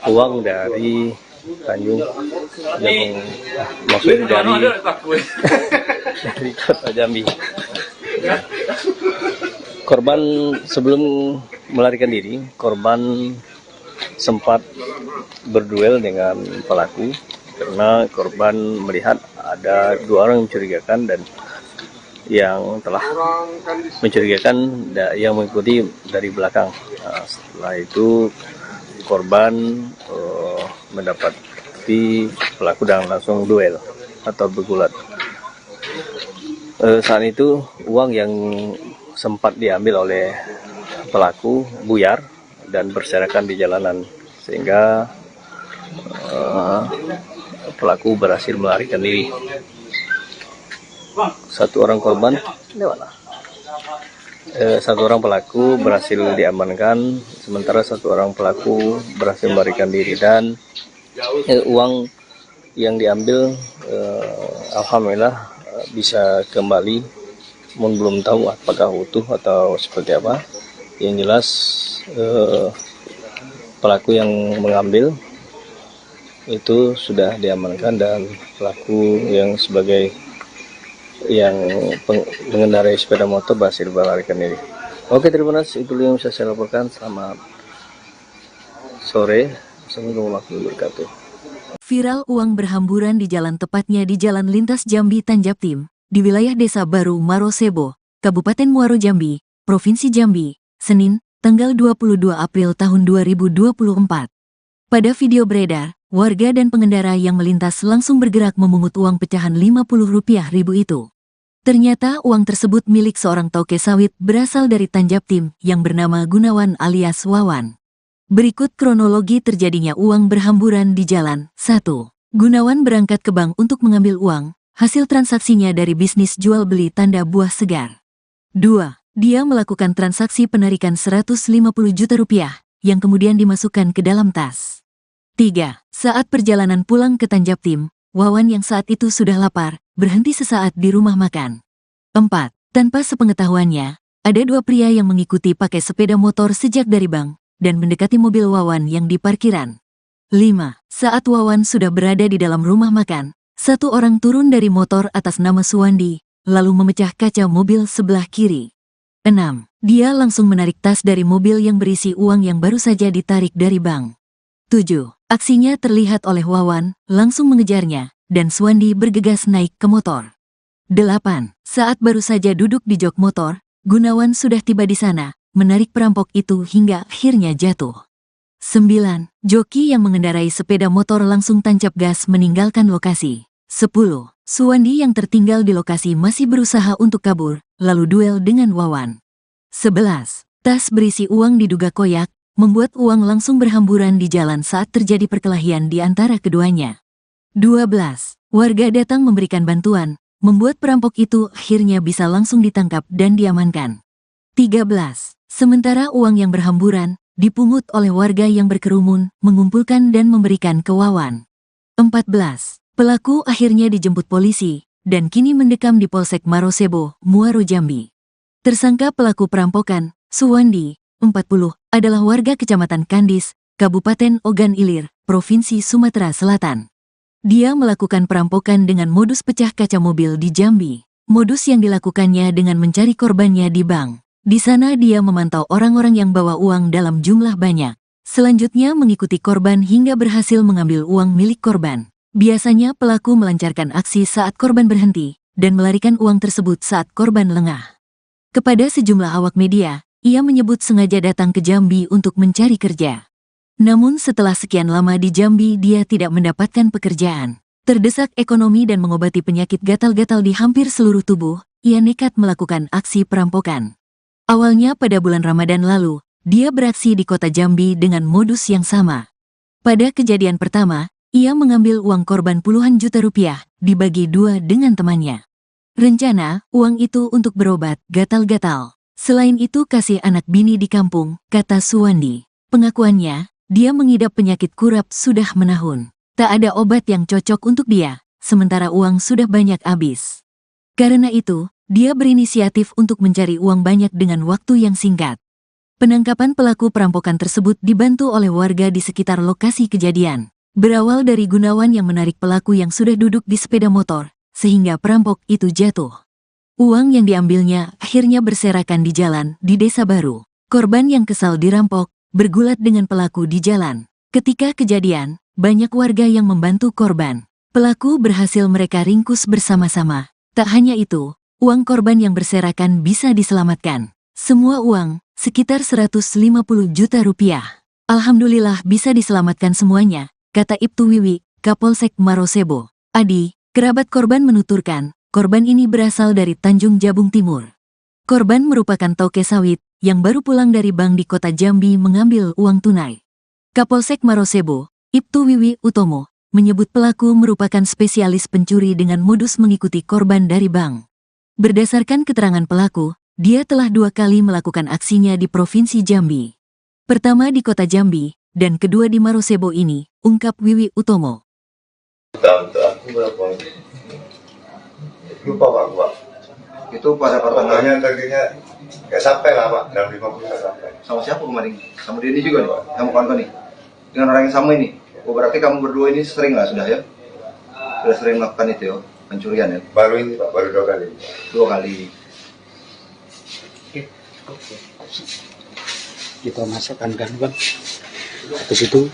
uang dari Tanjung Jabung, maksudnya dari Kota Jambi. Korban sebelum melarikan diri, korban sempat berduel dengan pelaku karena korban melihat ada 2 orang yang mencurigakan dan yang telah mencurigakan yang mengikuti dari belakang. Setelah itu korban mendapati pelaku dan langsung duel atau bergulat. Saat itu uang yang sempat diambil oleh pelaku buyar dan berserakan di jalanan, sehingga pelaku berhasil melarikan diri. Satu orang pelaku berhasil diamankan, sementara satu orang pelaku berhasil melarikan diri, dan uang yang diambil alhamdulillah bisa kembali, namun belum tahu apakah utuh atau seperti apa. Yang jelas pelaku yang mengambil itu sudah diamankan, dan pelaku yang sebagai mengendarai sepeda motor berhasil melarikan diri. Oke, terima kasih. Itu yang bisa saya laporkan. Selamat sore. Assalamualaikum warahmatullahi wabarakatuh. Viral uang berhamburan di jalan, tepatnya di Jalan Lintas Jambi Tanjaptim, di wilayah Desa Baru Marosebo, Kabupaten Muaro Jambi, Provinsi Jambi, Senin, tanggal 22 April tahun 2024. Pada video beredar, warga dan pengendara yang melintas langsung bergerak memungut uang pecahan Rp50.000 itu. Ternyata uang tersebut milik seorang toke sawit berasal dari Tanjaptim yang bernama Gunawan alias Wawan. Berikut kronologi terjadinya uang berhamburan di jalan. 1. Gunawan berangkat ke bank untuk mengambil uang, hasil transaksinya dari bisnis jual beli tanda buah segar. 2. Dia melakukan transaksi penarikan Rp150 juta yang kemudian dimasukkan ke dalam tas. 3. Saat perjalanan pulang ke Tanjaptim, Wawan yang saat itu sudah lapar, berhenti sesaat di rumah makan. 4. Tanpa sepengetahuannya, ada dua pria yang mengikuti pakai sepeda motor sejak dari bank dan mendekati mobil Wawan yang di parkiran. 5. Saat Wawan sudah berada di dalam rumah makan, satu orang turun dari motor atas nama Suwandi, lalu memecah kaca mobil sebelah kiri. 6. Dia langsung menarik tas dari mobil yang berisi uang yang baru saja ditarik dari bank. 7. Aksinya terlihat oleh Wawan, langsung mengejarnya, dan Suwandi bergegas naik ke motor. 8. Saat baru saja duduk di jok motor, Gunawan sudah tiba di sana, menarik perampok itu hingga akhirnya jatuh. 9. Joki yang mengendarai sepeda motor langsung tancap gas meninggalkan lokasi. 10. Suwandi yang tertinggal di lokasi masih berusaha untuk kabur, lalu duel dengan Wawan. 11. Tas berisi uang diduga koyak, membuat uang langsung berhamburan di jalan saat terjadi perkelahian di antara keduanya. 12. Warga datang memberikan bantuan, membuat perampok itu akhirnya bisa langsung ditangkap dan diamankan. 13. Sementara uang yang berhamburan dipungut oleh warga yang berkerumun, mengumpulkan dan memberikan ke Wawan. 14. Pelaku akhirnya dijemput polisi dan kini mendekam di Polsek Marosebo, Muaro Jambi. Tersangka pelaku perampokan, Suwandi, 40, adalah warga Kecamatan Kandis, Kabupaten Ogan Ilir, Provinsi Sumatera Selatan. Dia melakukan perampokan dengan modus pecah kaca mobil di Jambi. Modus yang dilakukannya dengan mencari korbannya di bank. Di sana dia memantau orang-orang yang bawa uang dalam jumlah banyak. Selanjutnya mengikuti korban hingga berhasil mengambil uang milik korban. Biasanya pelaku melancarkan aksi saat korban berhenti dan melarikan uang tersebut saat korban lengah. Kepada sejumlah awak media, ia menyebut sengaja datang ke Jambi untuk mencari kerja. Namun setelah sekian lama di Jambi dia tidak mendapatkan pekerjaan. Terdesak ekonomi dan mengobati penyakit gatal-gatal di hampir seluruh tubuh, ia nekat melakukan aksi perampokan. Awalnya pada bulan Ramadan lalu, dia beraksi di kota Jambi dengan modus yang sama. Pada kejadian pertama, ia mengambil uang korban puluhan juta rupiah, dibagi dua dengan temannya. Rencana, uang itu untuk berobat gatal-gatal. Selain itu kasih anak bini di kampung, kata Suwandi. Pengakuannya, dia mengidap penyakit kurap sudah menahun. Tak ada obat yang cocok untuk dia, sementara uang sudah banyak habis. Karena itu, dia berinisiatif untuk mencari uang banyak dengan waktu yang singkat. Penangkapan pelaku perampokan tersebut dibantu oleh warga di sekitar lokasi kejadian. Berawal dari Gunawan yang menarik pelaku yang sudah duduk di sepeda motor, sehingga perampok itu jatuh. Uang yang diambilnya akhirnya berserakan di jalan di Desa Baru. Korban yang kesal dirampok, bergulat dengan pelaku di jalan. Ketika kejadian, banyak warga yang membantu korban. Pelaku berhasil mereka ringkus bersama-sama. Tak hanya itu, uang korban yang berserakan bisa diselamatkan. Semua uang, sekitar 150 juta rupiah. Alhamdulillah bisa diselamatkan semuanya, kata Ibtu Wiwi, Kapolsek Marosebo. Adi, kerabat korban menuturkan, korban ini berasal dari Tanjung Jabung Timur. Korban merupakan toke sawit yang baru pulang dari bank di kota Jambi mengambil uang tunai. Kapolsek Marosebo, Ibtu Wiwi Utomo, menyebut pelaku merupakan spesialis pencuri dengan modus mengikuti korban dari bank. Berdasarkan keterangan pelaku, dia telah 2 kali melakukan aksinya di Provinsi Jambi. Pertama di kota Jambi, dan kedua di Marosebo ini, ungkap Wiwi Utomo. Untuk aku berapa? Lupa Pak. Itu pada pertengahan Tadinya nggak sampai lah Pak, dalam 50 nggak sampai. sama siapa kemarin? Sama dia ini juga nih Pak, kamu kawan nih. Dengan orang yang sama ini. Oh berarti kamu berdua ini sering lah sudah ya? Sudah sering melakukan itu ya, pencurian ya? Baru ini Pak, baru 2 kali. 2 kali. Kita masukkan kan bang. Habis itu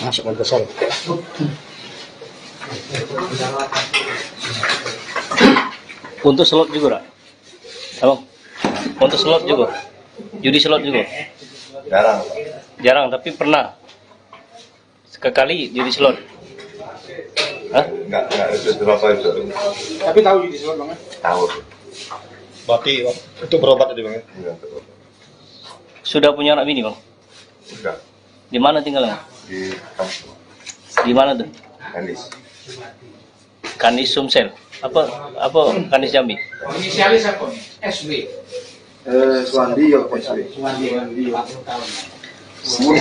masukkan ke sel. Untuk slot juga, Rak? Abang, untuk slot juga? Judi slot juga? Jarang Pak. Jarang, tapi pernah? Sekali judi slot? Hah? Nggak itu berapa itu? Tapi tahu judi slot bang? Tahu. Berarti itu berobat tadi bang ya? Enggak tahu. Sudah punya anak bini, Bang? Udah Di mana tinggalnya? di kampung Di mana tuh? Kanis. Kanis Sumsel. Apa Kanis Jambi? Inisialis apa nih? SW. Suandi ya Pak SW.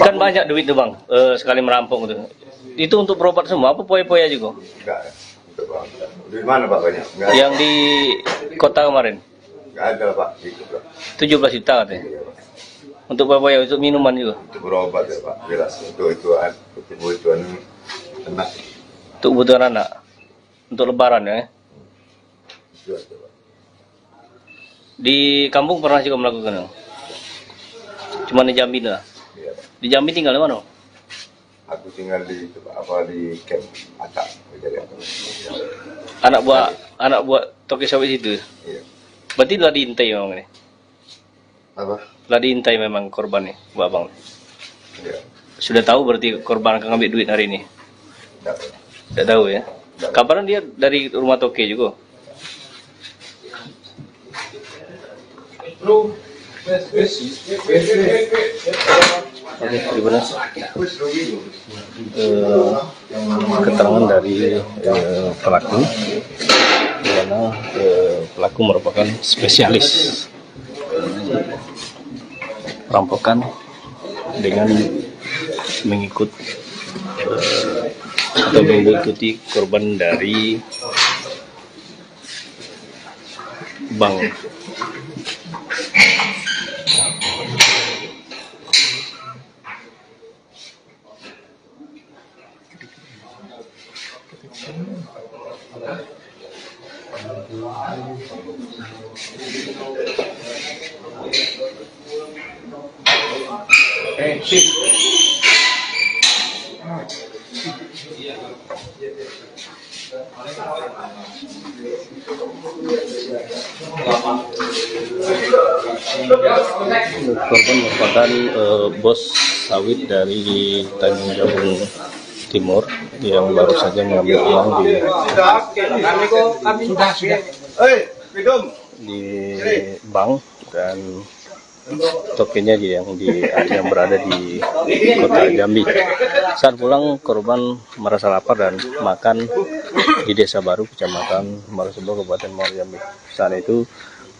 Kan banyak duit tuh, Bang. Sekali merampok tuh. Itu untuk berobat semua, apa poya-poya juga? Enggak. Untuk Pak. Di mana Pak banyak? Enggak. Yang di kota kemarin? Enggak ada Pak. Itu Pak. 17 juta katanya. Untuk poya-poya, untuk minuman juga? Untuk berobat ya Pak. Jelas. Untuk kebutuhan anak. Untuk kebutuhan anak? Untuk lebaran ya? Jelas ya Pak. Di kampung pernah juga melakukan? Cuma di Jambi lah? Iya Pak. Di Jambi tinggal di mana? Aku tinggal di di camp Atak. Anak buah toki sawit itu? Iya. Berarti telah diintai memang ini? Apa? Telah diintai memang korban nih, Bu Abang? Iya. Sudah tahu berarti korban akan ngambil duit hari ini? Enggak. Tidak tahu ya? Kabaran dia dari rumah toke juga? Oke, terima kasih. Keterangan dari pelaku, di mana pelaku merupakan spesialis perampokan dengan mengikuti korban dari bank. Korban merupakan bos sawit dari Tanjung Jabung Timur yang baru saja mengambil uang di bank dan tokennya yang berada di kota Jambi. Saat pulang korban merasa lapar dan makan di Desa Baru, Kecamatan Marosebo, Kabupaten Muaro Jambi. Saat itu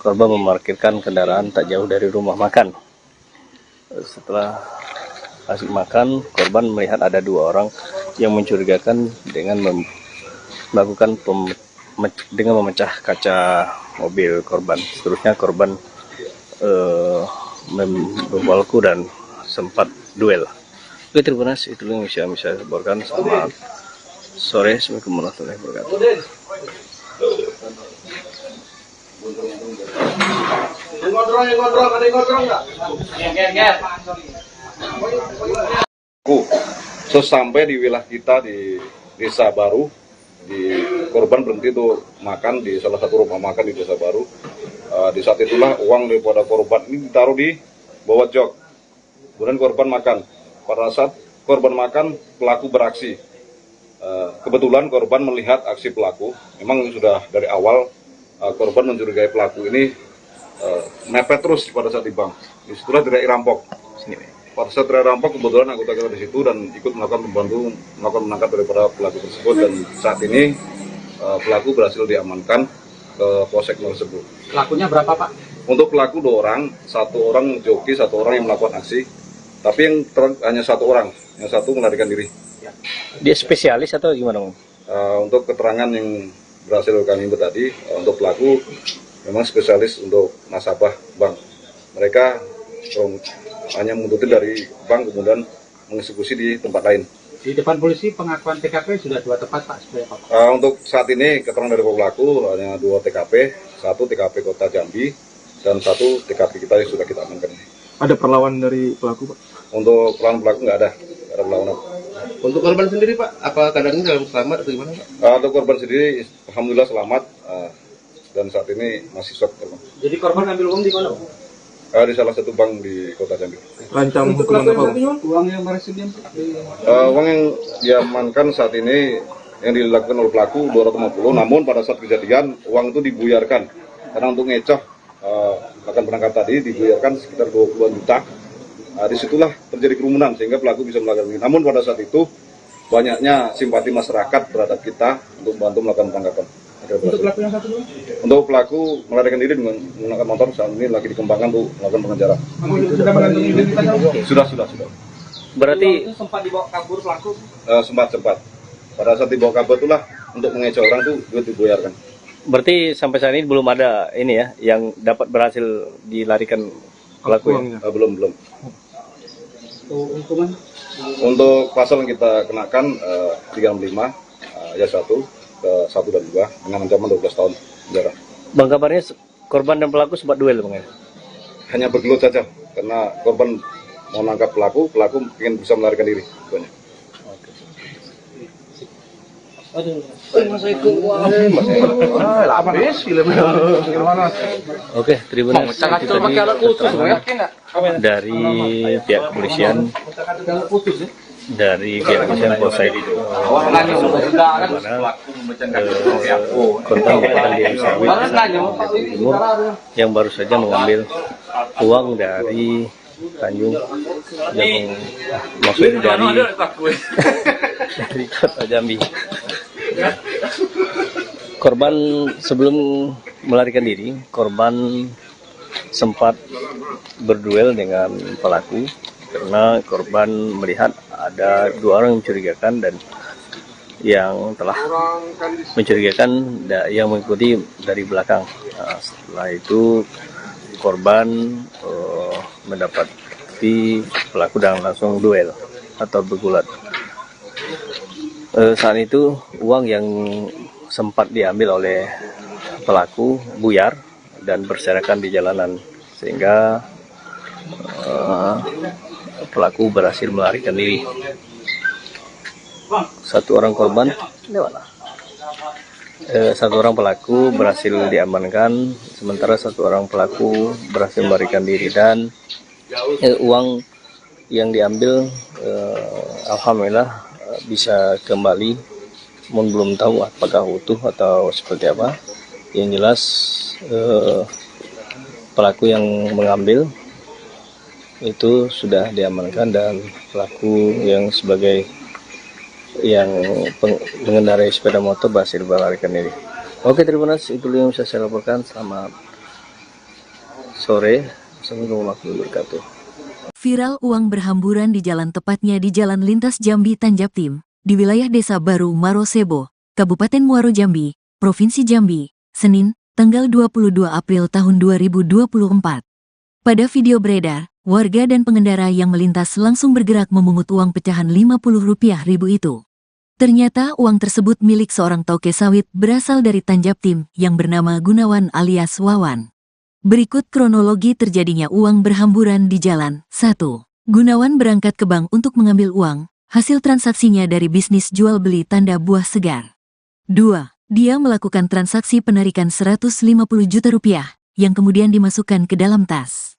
korban memarkirkan kendaraan tak jauh dari rumah makan. Setelah asik makan, korban melihat ada 2 orang yang mencurigakan dengan melakukan dengan memecah kaca mobil korban. Seterusnya korban membawaku dan sempat duel. Oke, terima kasih. Itu yang bisa saya laporkan. Selamat sore. Assalamualaikum warahmatullahi wabarakatuh. Sesampai di wilayah kita di Desa Baru, di korban berhenti tuh makan di salah satu rumah makan di Desa Baru. Di saat itulah uang daripada korban ini ditaruh di bawah jok. Kemudian korban makan. Pada saat korban makan, pelaku beraksi. Kebetulan korban melihat aksi pelaku. Memang sudah dari awal korban mencurigai pelaku ini mepet terus pada saat di bank. Disitulah teriak rampok. Pada saat teriak rampok, kebetulan anggota kita di situ dan ikut melakukan menangkap daripada pelaku tersebut, dan saat ini pelaku berhasil diamankan ke polsek tersebut. Pelakunya berapa, Pak? Untuk pelaku 2 orang, 1 orang joki, 1 orang yang melakukan aksi. Tapi yang hanya 1 orang, yang 1 melarikan diri. Dia spesialis atau gimana, Bang? Untuk keterangan yang berhasil kami himpun tadi, untuk pelaku memang spesialis untuk nasabah bank. Mereka hanya menguntutin dari bank kemudian mengeksekusi di tempat lain. Di depan polisi pengakuan TKP sudah 2 tempat, Pak. Sebenarnya, Pak. Untuk saat ini keterangan dari pelaku hanya 2 TKP, 1 TKP Kota Jambi dan 1 TKP kita yang sudah kita amankan. Ada perlawanan dari pelaku, Pak? Untuk pelaku nggak ada perlawanan. Untuk korban sendiri Pak, apa keadaannya dalam selamat atau gimana Pak? Untuk korban sendiri, alhamdulillah selamat dan saat ini masih shock. Jadi korban ambil uang di mana, Pak? Di salah satu bank di Kota Jambi. Rancang hukuman apa, Pak? Uang yang berhasil Uang yang diamankan saat ini yang dilakukan oleh pelaku 250, namun pada saat kejadian uang itu dibuyarkan karena untuk ngecoh akan penangkap tadi dibuyarkan sekitar 20 juta. Disitulah terjadi kerumunan sehingga pelaku bisa melakukan ini. Namun pada saat itu banyaknya simpati masyarakat terhadap kita untuk membantu melakukan penangkapan. Untuk pelaku yang satu dulu? Untuk pelaku melarikan diri dengan menggunakan motor saat ini lagi dikembangkan untuk melakukan pengejaran. Sudah mengantongi identitas? Sudah. Berarti Itu sempat dibawa kabur pelaku? Sempat. Pada saat dibawa kabur itulah untuk mengecoh orang tuh duit dibuyarkan. berarti sampai saat ini belum ada ini ya yang dapat berhasil dilarikan pelaku ya? Belum. Hukuman? Untuk pasal yang kita kenakan 365 ayat 1 ke 1 dan 2 dengan ancaman 12 tahun penjara. Bang, kabarnya korban dan pelaku sempat duel, Bang, ya? Hanya bergelut saja karena korban mau nangkap pelaku ingin bisa melarikan diri. Banyak. Oke, Tribuners, itu tadi keterangan dari pihak kepolisian Polsek Kota Kalian Sawit Timur yang baru saja mengambil uang dari Tanjung yang maksudnya dari Kota Jambi. Korban sebelum melarikan diri, korban sempat berduel dengan pelaku karena korban melihat ada 2 orang yang mencurigakan dan yang telah mencurigakan yang mengikuti dari belakang. Nah, setelah itu korban mendapati pelaku dan langsung duel atau bergulat. Saat itu uang yang sempat diambil oleh pelaku buyar dan berserakan di jalanan sehingga pelaku berhasil melarikan diri. 1 orang korban, 1 orang pelaku berhasil diamankan, sementara 1 orang pelaku berhasil melarikan diri dan uang yang diambil alhamdulillah bisa kembali, namun belum tahu apakah utuh atau seperti apa. Yang jelas pelaku yang mengambil itu sudah diamankan dan pelaku yang sebagai yang mengendarai sepeda motor berhasil melarikan diri. Oke, Tribuners, itu yang bisa saya laporkan. Selamat sore. Assalamualaikum warahmatullahi wabarakatuh. Viral uang berhamburan di jalan, tepatnya di Jalan Lintas Jambi Tanjaptim, di wilayah Desa Baru Marosebo, Kabupaten Muaro Jambi, Provinsi Jambi, Senin, tanggal 22 April tahun 2024. Pada video beredar, warga dan pengendara yang melintas langsung bergerak memungut uang pecahan Rp50.000 itu. Ternyata uang tersebut milik seorang toke sawit berasal dari Tanjaptim yang bernama Gunawan alias Wawan. Berikut kronologi terjadinya uang berhamburan di jalan. 1. Gunawan berangkat ke bank untuk mengambil uang, hasil transaksinya dari bisnis jual beli tanda buah segar. 2. Dia melakukan transaksi penarikan Rp150 juta yang kemudian dimasukkan ke dalam tas.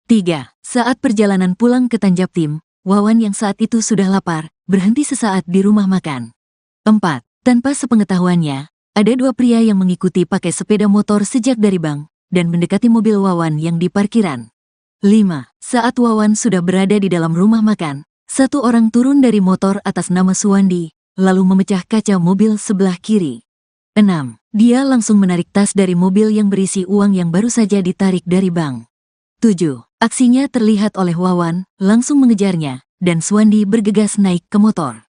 3. Saat perjalanan pulang ke Tanjaptim, Wawan yang saat itu sudah lapar, berhenti sesaat di rumah makan. 4. Tanpa sepengetahuannya, ada 2 pria yang mengikuti pakai sepeda motor sejak dari bank, dan mendekati mobil Wawan yang di parkiran. 5. Saat Wawan sudah berada di dalam rumah makan, satu orang turun dari motor atas nama Suwandi, lalu memecah kaca mobil sebelah kiri. 6. Dia langsung menarik tas dari mobil yang berisi uang yang baru saja ditarik dari bank. 7. Aksinya terlihat oleh Wawan, langsung mengejarnya, dan Suwandi bergegas naik ke motor.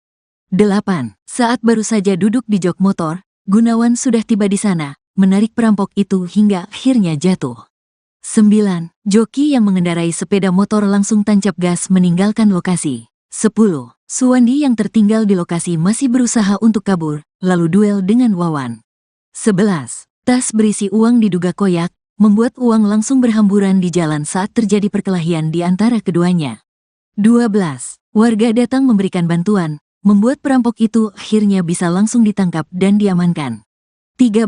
8. Saat baru saja duduk di jok motor, Gunawan sudah tiba di sana, menarik perampok itu hingga akhirnya jatuh. 9. Joki yang mengendarai sepeda motor langsung tancap gas meninggalkan lokasi. 10. Suwandi yang tertinggal di lokasi masih berusaha untuk kabur, lalu duel dengan Wawan. 11. Tas berisi uang diduga koyak, membuat uang langsung berhamburan di jalan saat terjadi perkelahian di antara keduanya. 12. Warga datang memberikan bantuan, membuat perampok itu akhirnya bisa langsung ditangkap dan diamankan. 13.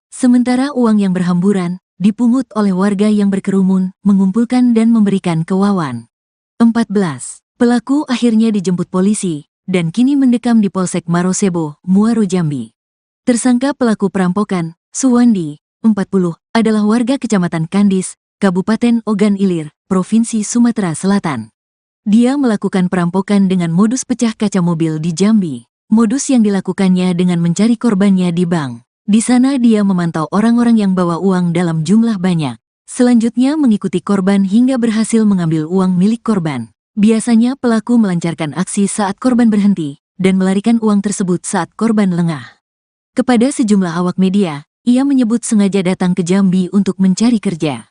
Sementara uang yang berhamburan, dipungut oleh warga yang berkerumun, mengumpulkan dan memberikan ke Wawan. 14. Pelaku akhirnya dijemput polisi, dan kini mendekam di Polsek Marosebo, Muaro Jambi. Tersangka pelaku perampokan, Suwandi, 40, adalah warga Kecamatan Kandis, Kabupaten Ogan Ilir, Provinsi Sumatera Selatan. Dia melakukan perampokan dengan modus pecah kaca mobil di Jambi. Modus yang dilakukannya dengan mencari korbannya di bank. Di sana dia memantau orang-orang yang bawa uang dalam jumlah banyak. Selanjutnya mengikuti korban hingga berhasil mengambil uang milik korban. Biasanya pelaku melancarkan aksi saat korban berhenti, dan melarikan uang tersebut saat korban lengah. Kepada sejumlah awak media, ia menyebut sengaja datang ke Jambi untuk mencari kerja.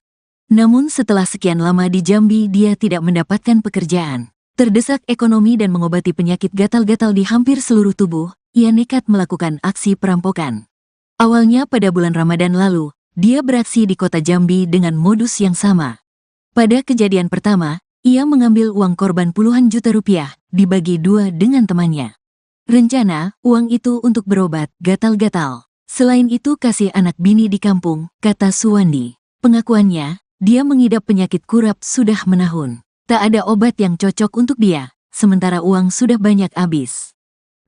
Namun setelah sekian lama di Jambi dia tidak mendapatkan pekerjaan. Terdesak ekonomi dan mengobati penyakit gatal-gatal di hampir seluruh tubuh, ia nekat melakukan aksi perampokan. Awalnya pada bulan Ramadan lalu, dia beraksi di kota Jambi dengan modus yang sama. Pada kejadian pertama, ia mengambil uang korban puluhan juta rupiah, dibagi dua dengan temannya. Rencana, uang itu untuk berobat gatal-gatal. Selain itu kasih anak bini di kampung, kata Suwandi. Pengakuannya, dia mengidap penyakit kurap sudah menahun. Tak ada obat yang cocok untuk dia, sementara uang sudah banyak habis.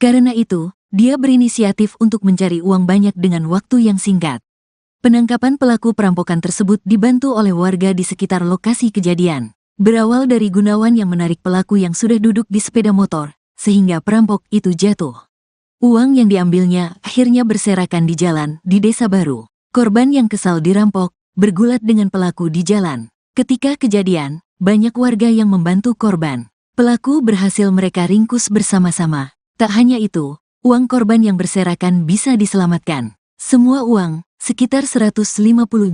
Karena itu, dia berinisiatif untuk mencari uang banyak dengan waktu yang singkat. Penangkapan pelaku perampokan tersebut dibantu oleh warga di sekitar lokasi kejadian. Berawal dari Gunawan yang menarik pelaku yang sudah duduk di sepeda motor, sehingga perampok itu jatuh. Uang yang diambilnya akhirnya berserakan di jalan di Desa Baru. Korban yang kesal dirampok, bergulat dengan pelaku di jalan. Ketika kejadian, banyak warga yang membantu korban. Pelaku berhasil mereka ringkus bersama-sama. Tak hanya itu, uang korban yang berserakan bisa diselamatkan. Semua uang, sekitar 150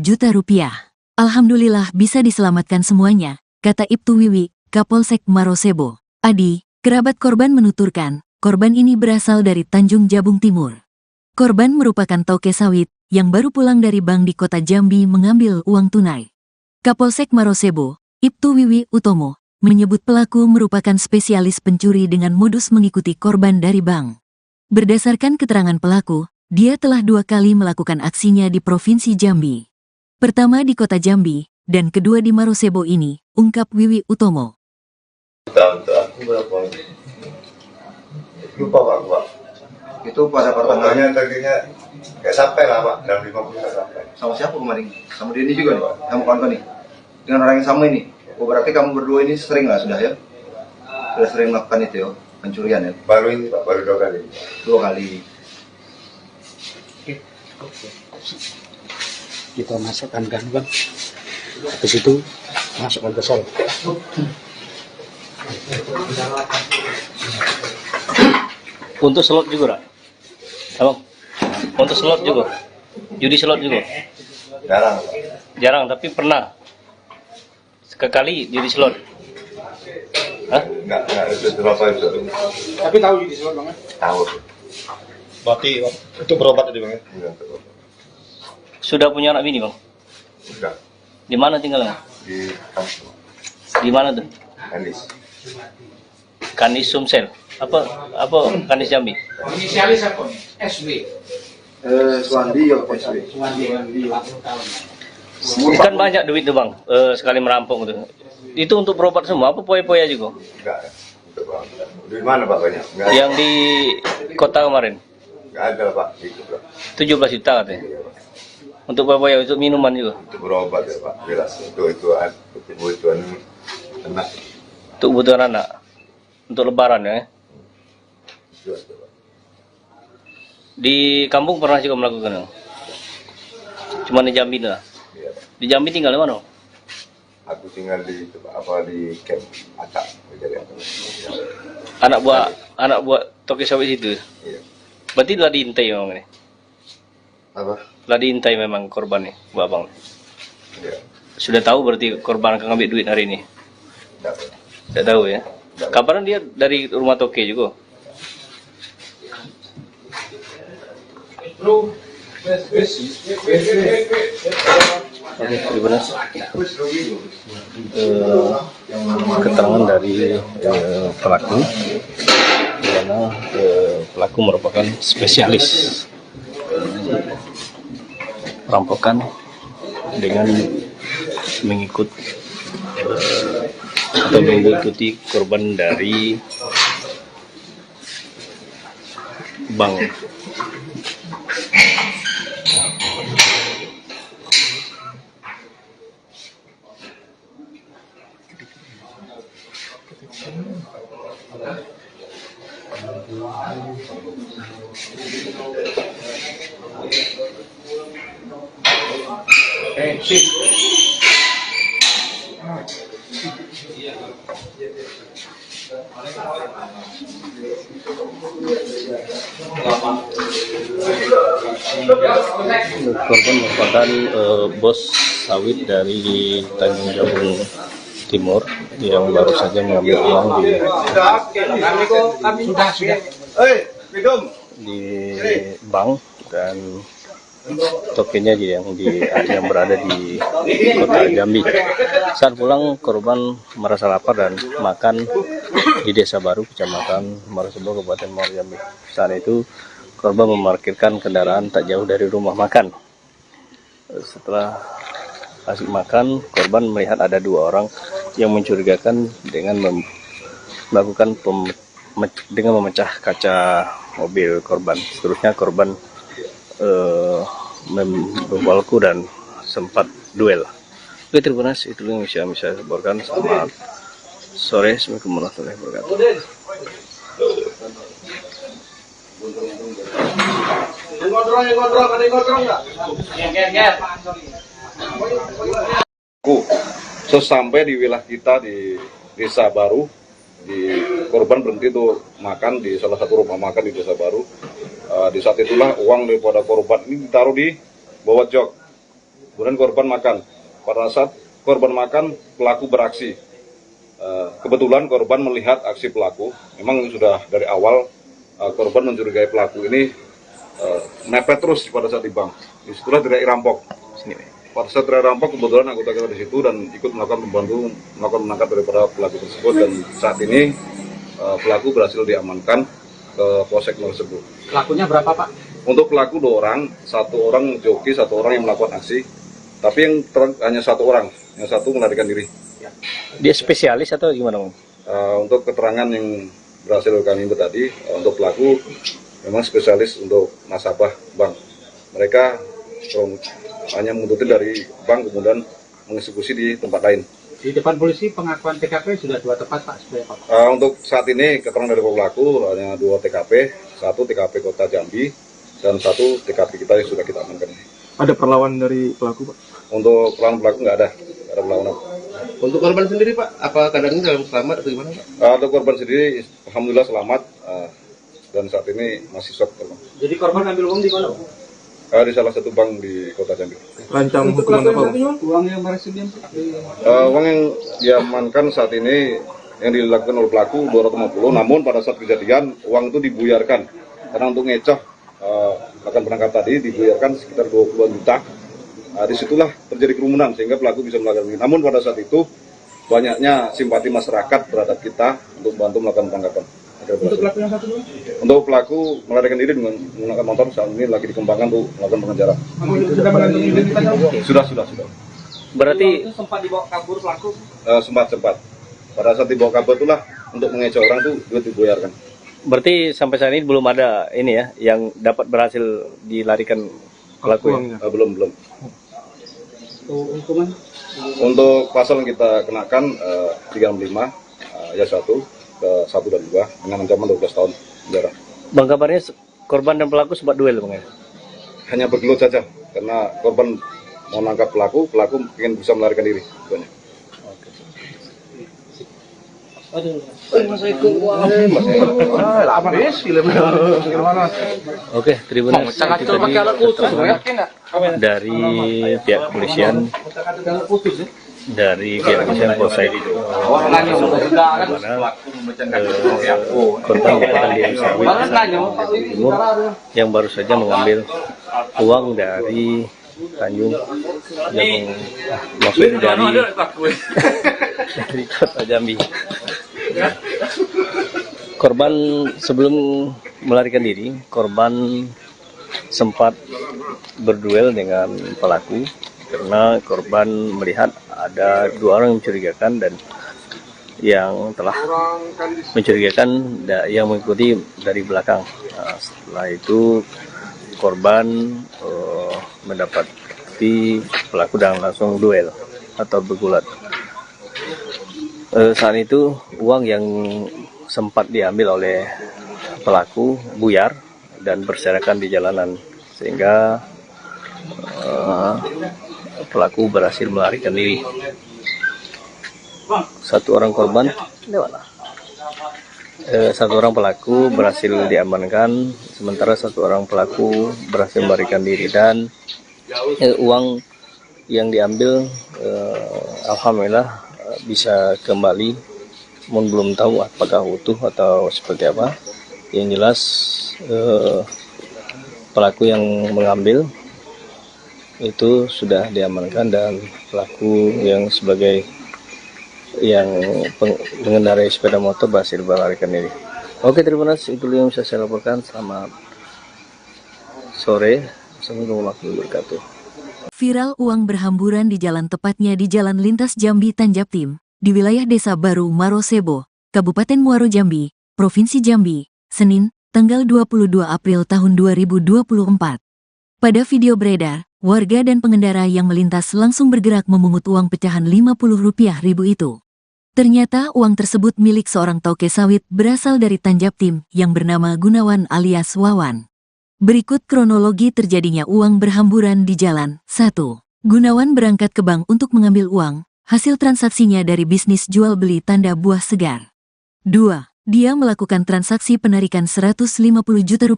juta rupiah. Alhamdulillah bisa diselamatkan semuanya, kata Ibtu Wiwi, Kapolsek Marosebo. Adi, kerabat korban menuturkan, korban ini berasal dari Tanjung Jabung Timur. Korban merupakan toke sawit yang baru pulang dari bank di kota Jambi mengambil uang tunai. Kapolsek Marosebo, Ibtu Wiwi Utomo, menyebut pelaku merupakan spesialis pencuri dengan modus mengikuti korban dari bank. Berdasarkan keterangan pelaku, dia telah 2 kali melakukan aksinya di Provinsi Jambi. Pertama di kota Jambi, dan kedua di Marosebo ini, ungkap Wiwi Utomo. Aku berapa? Lupa Pak. Itu pada Potongannya tadinya kayak sampai lah Pak, dalam 50 nggak sampai. sama siapa kemarin? Sama dia ini juga nih, kamu kawan nih. Dengan orang yang sama ini. Oh, berarti kamu berdua ini sering lah sudah ya? Sudah sering melakukan itu ya, pencurian ya? Baru ini Pak, baru 2 kali. 2 kali. Kita masukkan gangguan. Habis itu masukkan ke sel. Untuk slot juga, Rak? Abang, untuk slot juga? Judi slot juga? Jarang. Jarang, tapi pernah. Sekali judi slot. Hah? Enggak itu berapa itu. Tapi tahu judi slot Bang? Tahu. Berarti itu berobat tadi Bang? Iya, betul. Sudah punya anak bini, Bang? Sudah. Di mana tinggalnya? Di kampung. Di mana tuh? Kandis. Kandis Sumsel. Apa Kandis Jambi? Inisialis apa nih? SW. Suwandi ya, SW. Suwandi 40 tahun. Kan banyak duit tuh Bang, sekali merampok gitu. Itu untuk berobat semua, apa poya-poya juga? Enggak. Untuk Bang. Di mana Pak banyak? Enggak. Yang di kota kemarin? Enggak ada Pak. Itu Pak. 17 juta katanya. Iya, Pak. Untuk apa ya? Untuk minuman juga? Untuk berobat ya Pak, jelas. Untuk kebutuhan anak. Untuk kebutuhan anak? Untuk lebaran ya? Jelas, Pak. Di kampung pernah juga melakukan? Cuma di Jambi lah? Iya. Di Jambi tinggal di mana? Aku tinggal di camp Acak. Anak buah toke sawit itu? Iya. Berarti telah diintai memang ini? Apa? Telah diintai memang korban nih, Bu Abang? Iya. Sudah tahu berarti korban akan ngambil duit hari ini? Tidak tahu ya? Kabarnya dia dari rumah toke juga? Oke, terima kasih. Keterangan dari pelaku, di mana pelaku merupakan spesialis perampokan dengan mengikuti korban dari bank. Korban merupakan bos sawit dari Tanjung Jabung Timur yang baru saja mengambil uang di bank dan tokennya yang berada di kota Jambi. Saat pulang korban merasa lapar dan makan di Desa Baru, Kecamatan Marosebo, Kabupaten Muaro Jambi. Saat itu korban memarkirkan kendaraan tak jauh dari rumah makan. Setelah asik makan, korban melihat ada dua orang yang mencurigakan dengan melakukan dengan memecah kaca mobil korban. Seterusnya korban membawaku dan sempat duel. Oke, terima kasih. Itu yang bisa saya laporkan. Selamat sore. Assalamualaikum warahmatullahi wabarakatuh. Sesampai di wilayah kita di Desa Baru, korban berhenti tuh makan di salah satu rumah makan di Desa Baru. Di saat itulah uang daripada korban ini ditaruh di bawah jok. Kemudian korban makan. Pada saat korban makan, pelaku beraksi. Kebetulan korban melihat aksi pelaku. Memang sudah dari awal korban mencurigai pelaku ini mepet terus pada saat di bank. Disitulah teriak rampok. Pada saat teriak rampok, kebetulan anggota kita di situ dan ikut melakukan menangkap daripada pelaku tersebut, dan saat ini pelaku berhasil diamankan ke Polsek tersebut. Pelakunya berapa, Pak? Untuk pelaku 2 orang, 1 orang joki, 1 orang yang melakukan aksi. Tapi yang hanya 1 orang, yang 1 melarikan diri. Dia spesialis atau gimana, Bang? Untuk keterangan yang berhasil kami input tadi, untuk pelaku memang spesialis untuk nasabah bank. Mereka hanya mengikuti dari bank kemudian mengeksekusi di tempat lain. Di depan polisi pengakuan TKP sudah 2 tempat, Pak. Untuk saat ini keterangan dari pelaku hanya 2 TKP, 1 TKP Kota Jambi dan 1 TKP kita yang sudah kita amankan. Ada perlawanan dari pelaku, Pak? Untuk pelaku nggak ada perlawanan. Untuk korban sendiri, Pak, apa keadaannya dalam selamat atau gimana, Pak? Untuk korban sendiri, alhamdulillah selamat dan saat ini masih shock. Jadi korban ambil uang di mana, Pak? Di salah satu bank di Kota Jambi. Rancang hukuman apa, Pak? Uang yang berhasil Uang yang diamankan saat ini yang dilakukan oleh pelaku 250, namun pada saat kejadian uang itu dibuyarkan karena untuk ngecoh akan penangkap tadi dibuyarkan sekitar 20 juta. Disitulah terjadi kerumunan sehingga pelaku bisa melakukan ini. Namun pada saat itu banyaknya simpati masyarakat terhadap kita untuk bantu melakukan penangkapan. Untuk pelaku yang 1 dulu? Untuk pelaku melarikan diri dengan menggunakan motor saat ini lagi dikembangkan untuk melakukan pengejaran. Sudah mengantongi identitas? Sudah. Berarti itu sempat dibawa kabur pelaku? Sempat. Pada saat dibawa kabur itulah untuk mengecoh orang tuh duit dibayarkan. berarti sampai saat ini belum ada ini ya yang dapat berhasil dilarikan pelaku ya? uangnya? Belum. Hukuman Untuk pasal yang kita kenakan 35 ayat 1 ke 1 dan 2 dengan ancaman 12 tahun penjara. Bang, kabarnya korban dan pelaku sempat duel Bang ya? Hanya bergelut saja karena korban mau nangkap pelaku ingin bisa melarikan diri. Oke, Tribuners, itu tadi keterangan dari pihak kepolisian Polsek itu, korban merupakan diri sawit Timur yang baru saja mengambil uang dari Tanjung Jabung, maksudnya dari kota Jambi. Korban sebelum melarikan diri, korban sempat berduel dengan pelaku karena korban melihat ada 2 orang yang mencurigakan dan yang telah mencurigakan yang mengikuti dari belakang. Nah, setelah itu korban mendapati pelaku dan langsung duel atau bergulat. Saat itu uang yang sempat diambil oleh pelaku buyar dan berserakan di jalanan sehingga pelaku berhasil melarikan diri. Satu orang pelaku berhasil diamankan, sementara 1 orang pelaku berhasil melarikan diri dan uang yang diambil alhamdulillah bisa kembali, belum tahu apakah utuh atau seperti apa. Yang jelas pelaku yang mengambil itu sudah diamankan dan pelaku yang sebagai yang mengendarai sepeda motor berhasil melarikan diri. Oke, Tribuners, itu yang bisa saya laporkan. Selamat sore. Assalamualaikum warahmatullahi wabarakatuh. Viral uang berhamburan di jalan, tepatnya di Jalan Lintas Jambi Tanjaptim, di wilayah Desa Baru Marosebo, Kabupaten Muaro Jambi, Provinsi Jambi, Senin, tanggal 22 April tahun 2024. Pada video beredar, warga dan pengendara yang melintas langsung bergerak memungut uang pecahan Rp50.000 itu. Ternyata uang tersebut milik seorang toke sawit berasal dari Tanjaptim yang bernama Gunawan alias Wawan. Berikut kronologi terjadinya uang berhamburan di jalan. 1. Gunawan berangkat ke bank untuk mengambil uang, hasil transaksinya dari bisnis jual beli tanda buah segar. 2. Dia melakukan transaksi penarikan Rp150 juta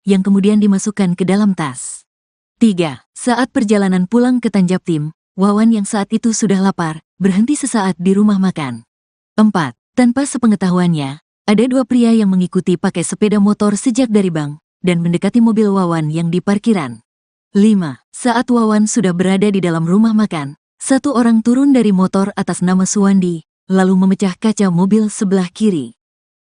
yang kemudian dimasukkan ke dalam tas. 3. Saat perjalanan pulang ke Tanjaptim, Wawan yang saat itu sudah lapar, berhenti sesaat di rumah makan. 4. Tanpa sepengetahuannya, ada 2 pria yang mengikuti pakai sepeda motor sejak dari bank dan mendekati mobil Wawan yang di parkiran. 5. Saat Wawan sudah berada di dalam rumah makan, 1 orang turun dari motor atas nama Suwandi, lalu memecah kaca mobil sebelah kiri.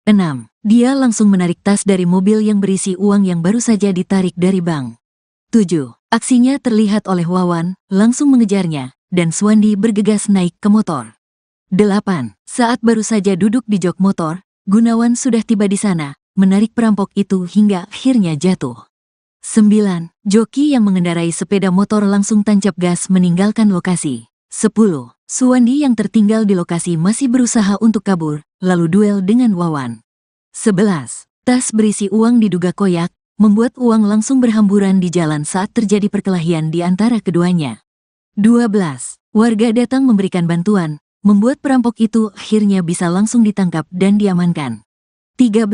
6. Dia langsung menarik tas dari mobil yang berisi uang yang baru saja ditarik dari bank. 7. Aksinya terlihat oleh Wawan, langsung mengejarnya, dan Suwandi bergegas naik ke motor. 8. Saat baru saja duduk di jok motor, Gunawan sudah tiba di sana, menarik perampok itu hingga akhirnya jatuh. 9. Joki yang mengendarai sepeda motor langsung tancap gas meninggalkan lokasi. 10. Suwandi yang tertinggal di lokasi masih berusaha untuk kabur, lalu duel dengan Wawan. 11. Tas berisi uang diduga koyak, membuat uang langsung berhamburan di jalan saat terjadi perkelahian di antara keduanya. 12. Warga datang memberikan bantuan, membuat perampok itu akhirnya bisa langsung ditangkap dan diamankan. 13.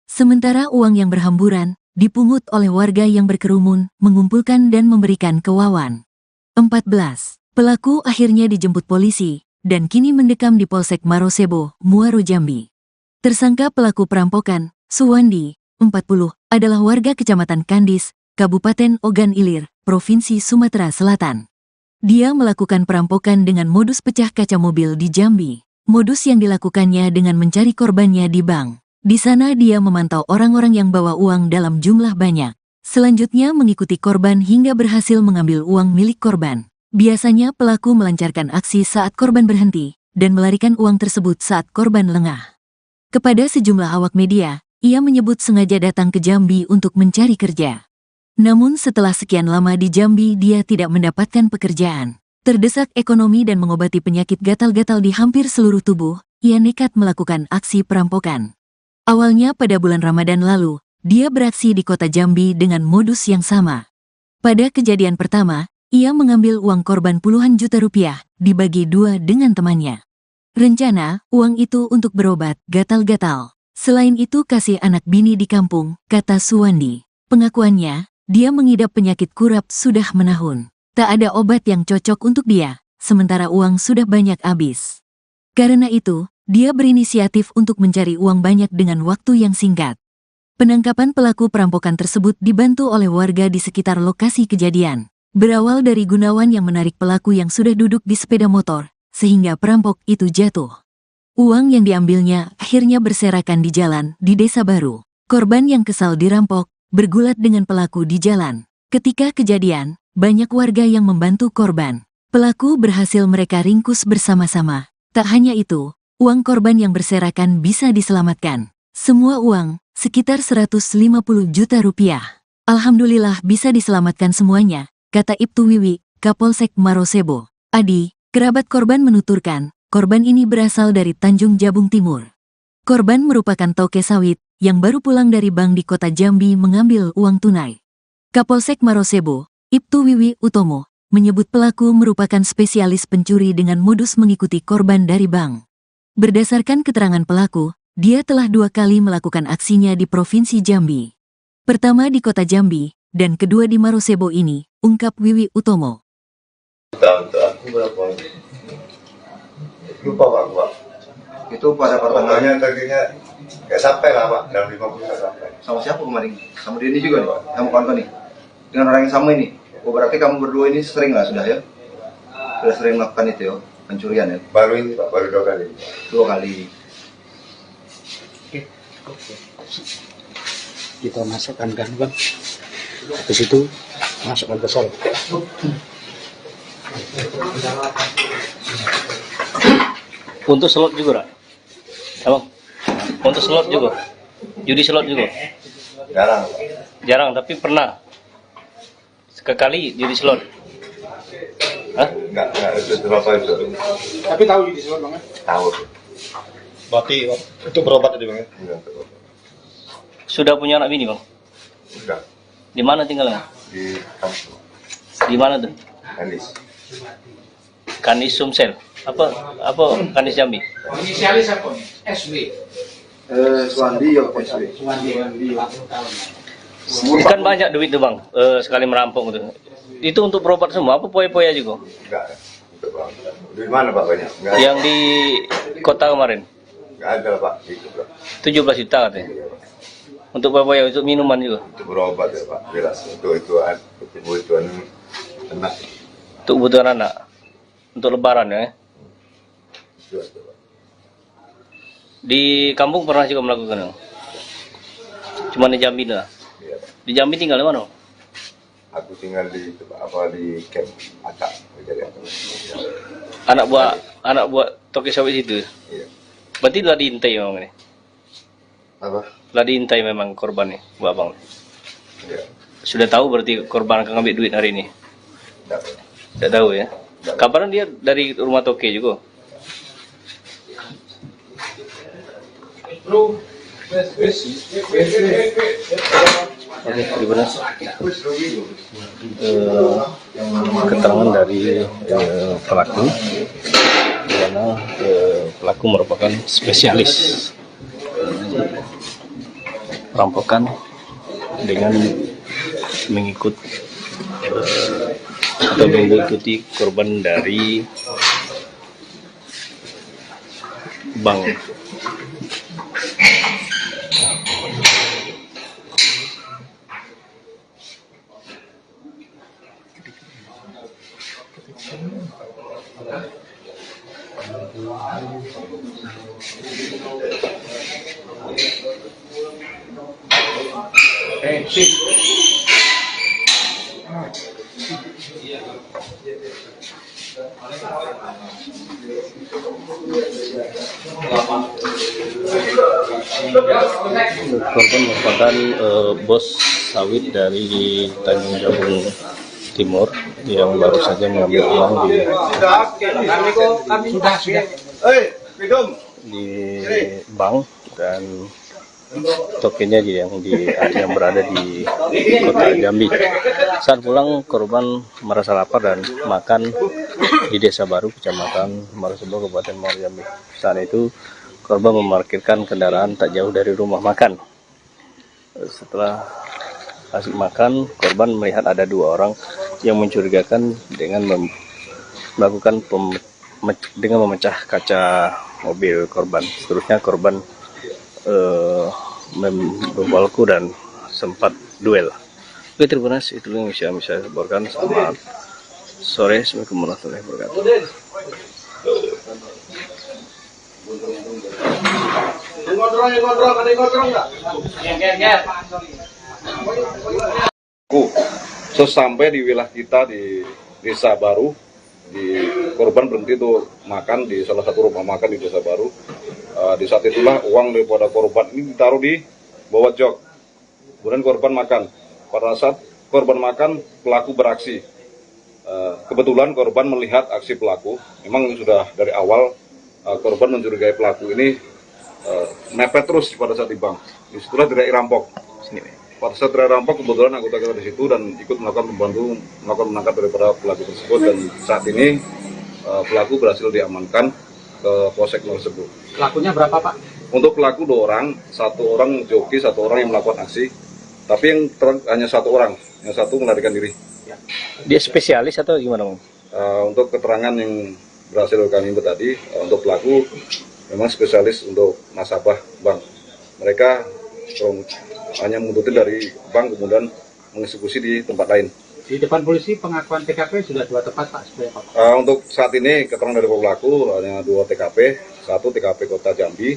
Sementara uang yang berhamburan dipungut oleh warga yang berkerumun, mengumpulkan dan memberikan ke Wawan. 14. Pelaku akhirnya dijemput polisi dan kini mendekam di Polsek Marosebo, Muaro Jambi. Tersangka pelaku perampokan, Suwandi, 40, adalah warga Kecamatan Kandis, Kabupaten Ogan Ilir, Provinsi Sumatera Selatan. Dia melakukan perampokan dengan modus pecah kaca mobil di Jambi. Modus yang dilakukannya dengan mencari korbannya di bank. Di sana dia memantau orang-orang yang bawa uang dalam jumlah banyak. Selanjutnya mengikuti korban hingga berhasil mengambil uang milik korban. Biasanya pelaku melancarkan aksi saat korban berhenti dan melarikan uang tersebut saat korban lengah. Kepada sejumlah awak media, ia menyebut sengaja datang ke Jambi untuk mencari kerja. Namun setelah sekian lama di Jambi dia tidak mendapatkan pekerjaan. Terdesak ekonomi dan mengobati penyakit gatal-gatal di hampir seluruh tubuh, ia nekat melakukan aksi perampokan. Awalnya pada bulan Ramadan lalu, dia beraksi di kota Jambi dengan modus yang sama. Pada kejadian pertama, ia mengambil uang korban puluhan juta rupiah, dibagi dua dengan temannya. Rencana, uang itu untuk berobat gatal-gatal. Selain itu kasih anak bini di kampung, kata Suwandi. Pengakuannya, dia mengidap penyakit kurap sudah menahun. Tak ada obat yang cocok untuk dia, sementara uang sudah banyak habis. Karena itu, dia berinisiatif untuk mencari uang banyak dengan waktu yang singkat. Penangkapan pelaku perampokan tersebut dibantu oleh warga di sekitar lokasi kejadian. Berawal dari Gunawan yang menarik pelaku yang sudah duduk di sepeda motor, sehingga perampok itu jatuh. Uang yang diambilnya akhirnya berserakan di jalan di Desa Baru. Korban yang kesal dirampok, bergulat dengan pelaku di jalan. Ketika kejadian, banyak warga yang membantu korban. Pelaku berhasil mereka ringkus bersama-sama. Tak hanya itu, uang korban yang berserakan bisa diselamatkan. Semua uang, sekitar 150 juta rupiah. Alhamdulillah bisa diselamatkan semuanya, kata Ibtu Wiwi, Kapolsek Marosebo. Adi, kerabat korban menuturkan, korban ini berasal dari Tanjung Jabung Timur. Korban merupakan toke sawit yang baru pulang dari bank di kota Jambi mengambil uang tunai. Kapolsek Marosebo, Ibtu Wiwi Utomo, menyebut pelaku merupakan spesialis pencuri dengan modus mengikuti korban dari bank. Berdasarkan keterangan pelaku, dia telah 2 kali melakukan aksinya di Provinsi Jambi. Pertama di kota Jambi, dan kedua di Marosebo ini, ungkap Wiwi Utomo. Tahun aku berapa? Lupa Pak. Itu pada pertengahan. Targetnya nggak sampai lah Pak, dalam 50 nggak sampai. Sama siapa kemarin? Sama dia ini juga nih, kamu kawan nih. Dengan orang yang sama ini. Oh, berarti kamu berdua ini sering lah sudah ya? Sudah sering melakukan itu ya, pencurian ya? Baru ini Pak, baru 2 kali. 2 kali. Kita masukkan kan bang, habis itu masukkan ke sol. Untuk slot juga, Abang? Untuk slot juga? Judi slot juga? Jarang. Jarang, tapi pernah? Sekali judi slot? Hah? Enggak itu berapa itu. Tapi tahu di slot bang? Tahu. Berarti untuk berobat tadi bang ya? Iya, betul. Sudah punya anak bini bang? Sudah. Di mana tinggalnya? Di kampung. Di mana tuh? Andis. Kanis Sumsel. Apa Kanis Jambi? Inisialis apa nih? SW. Suwandi ya SW. Kan banyak duit tuh bang, sekali merampok gitu. Itu untuk berobat semua, apa poya-poya juga? Enggak. Untuk Pak. Di mana Pak banyak? Enggak. Yang di kota kemarin? Enggak ada Pak. Itu Pak. 17 juta katanya. Untuk poya-poya, untuk minuman juga? Untuk berobat ya Pak. Jelas. Untuk kebutuhan anak. Untuk kebutuhan anak? Untuk lebaran ya? Jelas Pak. Di kampung pernah juga melakukan? Cuma di Jambi lah? Iya Pak. Di Jambi tinggal di mana? Aku tinggal di camp Atak. Anak buat toke sawit itu? Iya. Berarti lah diintai memang ini? Apa? Lah diintai memang korban nih, buat abang? Iya. Sudah tahu berarti korban akan ngambil duit hari ini? Enggak. Tidak tahu ya? Kabarnya dia dari rumah toke juga? Oke, gimana? Keterangan dari pelaku, di mana pelaku merupakan spesialis perampokan dengan mengikuti korban dari bank. Korban merupakan bos sawit dari Tanjung Jabung Timur yang baru saja mengambil uang di bank dan tokennya yang berada di kota Jambi. Saat pulang korban merasa lapar dan makan di Desa Baru, Kecamatan Marosebo, Kabupaten Muaro Jambi. Saat itu korban memarkirkan kendaraan tak jauh dari rumah makan. Setelah asik makan, korban melihat ada dua orang yang mencurigakan dengan melakukan dengan memecah kaca mobil korban. Seterusnya korban membawaku dan sempat duel. Oke, terima kasih. Itu yang bisa saya laporkan. Selamat sore. Assalamualaikum warahmatullahi wabarakatuh. Sesampai di wilayah kita di Desa Baru, korban berhenti untuk makan di salah satu rumah makan di Desa Baru. Di saat itulah uang daripada korban ini ditaruh di bawah jok. Kemudian korban makan. Pada saat korban makan, pelaku beraksi. Kebetulan korban melihat aksi pelaku. Memang sudah dari awal korban mencurigai pelaku ini mepet terus pada saat di bank. Disitulah teriak rampok. Pada saat teriak rampok, kebetulan anggota kita di situ dan ikut melakukan menangkap daripada pelaku tersebut. Dan saat ini pelaku berhasil diamankan ke Polsek Marosebo. Pelakunya berapa, Pak? Untuk pelaku 2 orang, 1 orang joki, 1 orang yang melakukan aksi. Tapi yang hanya 1 orang, yang 1 melarikan diri. Dia spesialis atau gimana, Bang? Untuk keterangan yang berhasil kami buat tadi, untuk pelaku memang spesialis untuk nasabah bank. Mereka hanya mengikuti dari bank kemudian mengeksekusi di tempat lain. Di depan polisi pengakuan TKP sudah 2 tempat, Pak. Untuk saat ini keterangan dari pelaku hanya 2 TKP, 1 TKP Kota Jambi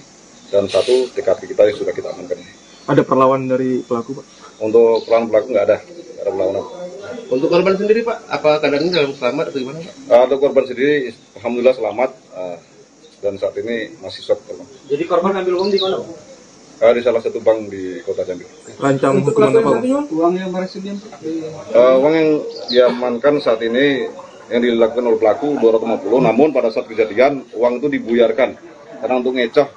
dan 1 TKP kita yang sudah kita amankan. Ada perlawanan dari pelaku, Pak? Untuk pelaku nggak ada perlawanan. Untuk korban sendiri, Pak, apa keadaannya dalam selamat atau gimana, Pak? Untuk korban sendiri, alhamdulillah selamat dan saat ini masih shock. Jadi korban ambil uang di mana, Pak? Di salah satu bank di Kota Jambi. Rancang hukuman apa, Pak? Uang yang berhasil uang yang diamankan saat ini yang dilakukan oleh pelaku 250, namun pada saat kejadian uang itu dibuyarkan karena untuk ngecoh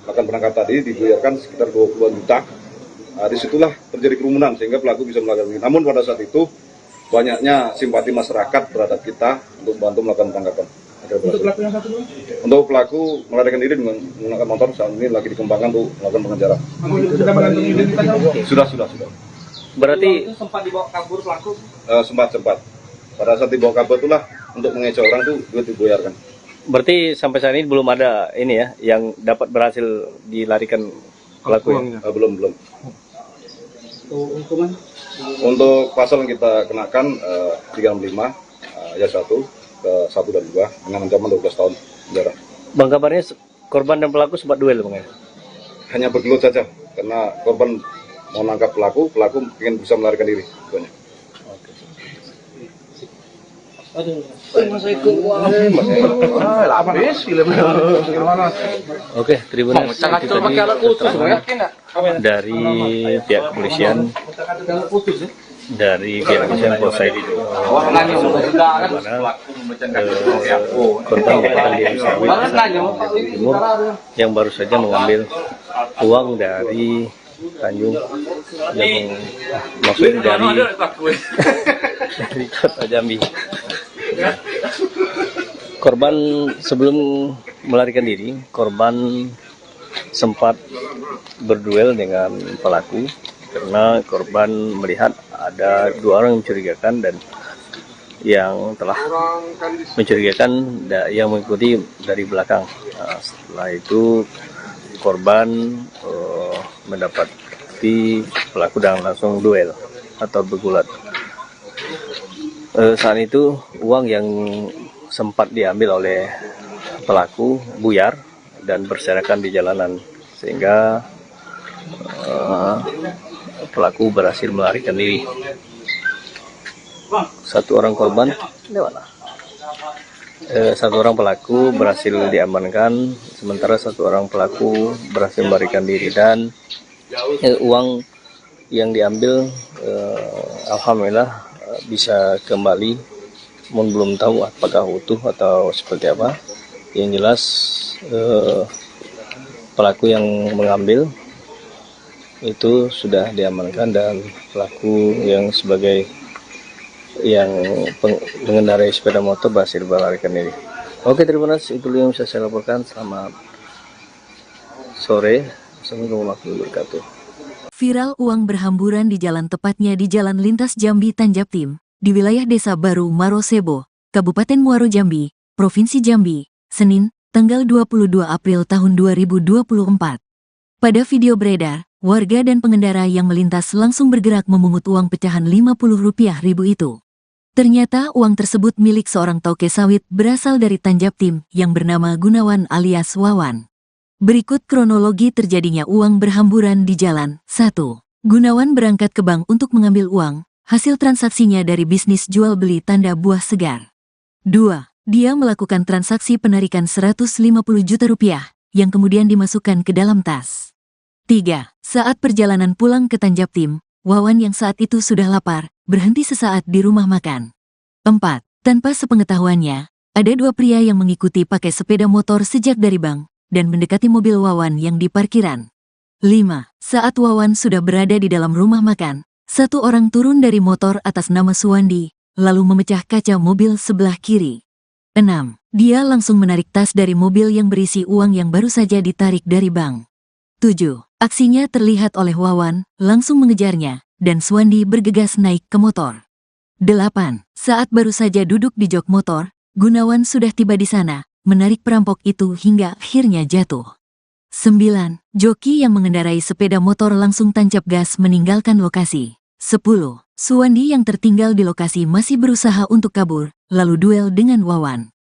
melakukan penangkap tadi dibuyarkan sekitar 20-an juta. Disitulah terjadi kerumunan sehingga pelaku bisa melakukan ini. Namun pada saat itu banyaknya simpati masyarakat terhadap kita untuk bantu melakukan penangkapan. Untuk pelaku yang satu, untuk pelaku melarikan diri dengan menggunakan motor saat ini lagi dikembangkan untuk melakukan pengejaran. Sudah mengantongi identitas? Sudah. Berarti sempat dibawa kabur pelaku? Sempat. Pada saat dibawa kabur itulah untuk mengecoh orang itu duit dibayarkan. Berarti sampai saat ini belum ada ini ya yang dapat berhasil dilarikan pelaku. Belum. Hukuman? Untuk pasal yang kita kenakan 35 ayat 1 ke 1 dan 2 dengan ancaman 12 tahun penjara. Bang, kabarnya korban dan pelaku sempat duel, Bang, ya? Hanya bergelut saja karena korban mau nangkap pelaku ingin bisa melarikan diri. Oke, terima kasih. Dari pihak kepolisian Polsek korban merupakan di sawit Timur yang baru saja mengambil uang dari Tanjung Jabung, maksudnya dari Kota Jambi. Korban sebelum melarikan diri, korban sempat berduel dengan pelaku karena korban melihat ada 2 orang yang mencurigakan dan yang telah mencurigakan yang mengikuti dari belakang. Setelah itu korban mendapati pelaku dan langsung duel atau bergulat. Saat itu uang yang sempat diambil oleh pelaku buyar dan berserakan di jalanan sehingga pelaku berhasil melarikan diri. 1 orang korban, 1 orang pelaku berhasil diamankan, sementara 1 orang pelaku berhasil melarikan diri dan uang yang diambil alhamdulillah bisa kembali, belum tahu apakah utuh atau seperti apa. Yang jelas pelaku yang mengambil itu sudah diamankan dan pelaku yang sebagai mengendarai sepeda motor berhasil melarikan diri. Oke, terima kasih. Itu yang bisa saya laporkan. Selamat sore. Assalamualaikum warahmatullahi wabarakatuh. Viral uang berhamburan di jalan, tepatnya di Jalan Lintas Jambi Tanjaptim, di wilayah Desa Baru Marosebo, Kabupaten Muaro Jambi, Provinsi Jambi, Senin, tanggal 22 April tahun 2024. Pada video beredar, warga dan pengendara yang melintas langsung bergerak memungut uang pecahan Rp50.000 itu. Ternyata uang tersebut milik seorang toke sawit berasal dari Tanjaptim yang bernama Gunawan alias Wawan. Berikut kronologi terjadinya uang berhamburan di jalan. 1. Gunawan berangkat ke bank untuk mengambil uang, hasil transaksinya dari bisnis jual beli tanda buah segar. 2. Dia melakukan transaksi penarikan Rp150 juta yang kemudian dimasukkan ke dalam tas. 3. Saat perjalanan pulang ke Tanjaptim, Wawan yang saat itu sudah lapar, berhenti sesaat di rumah makan. 4. Tanpa sepengetahuannya, ada 2 pria yang mengikuti pakai sepeda motor sejak dari bank dan mendekati mobil Wawan yang di parkiran. 5. Saat Wawan sudah berada di dalam rumah makan, 1 orang turun dari motor atas nama Suwandi, lalu memecah kaca mobil sebelah kiri. 6. Dia langsung menarik tas dari mobil yang berisi uang yang baru saja ditarik dari bank. 7. Aksinya terlihat oleh Wawan, langsung mengejarnya, dan Suwandi bergegas naik ke motor. 8. Saat baru saja duduk di jok motor, Gunawan sudah tiba di sana, menarik perampok itu hingga akhirnya jatuh. 9. Joki yang mengendarai sepeda motor langsung tancap gas meninggalkan lokasi. 10. Suwandi yang tertinggal di lokasi masih berusaha untuk kabur, lalu duel dengan Wawan.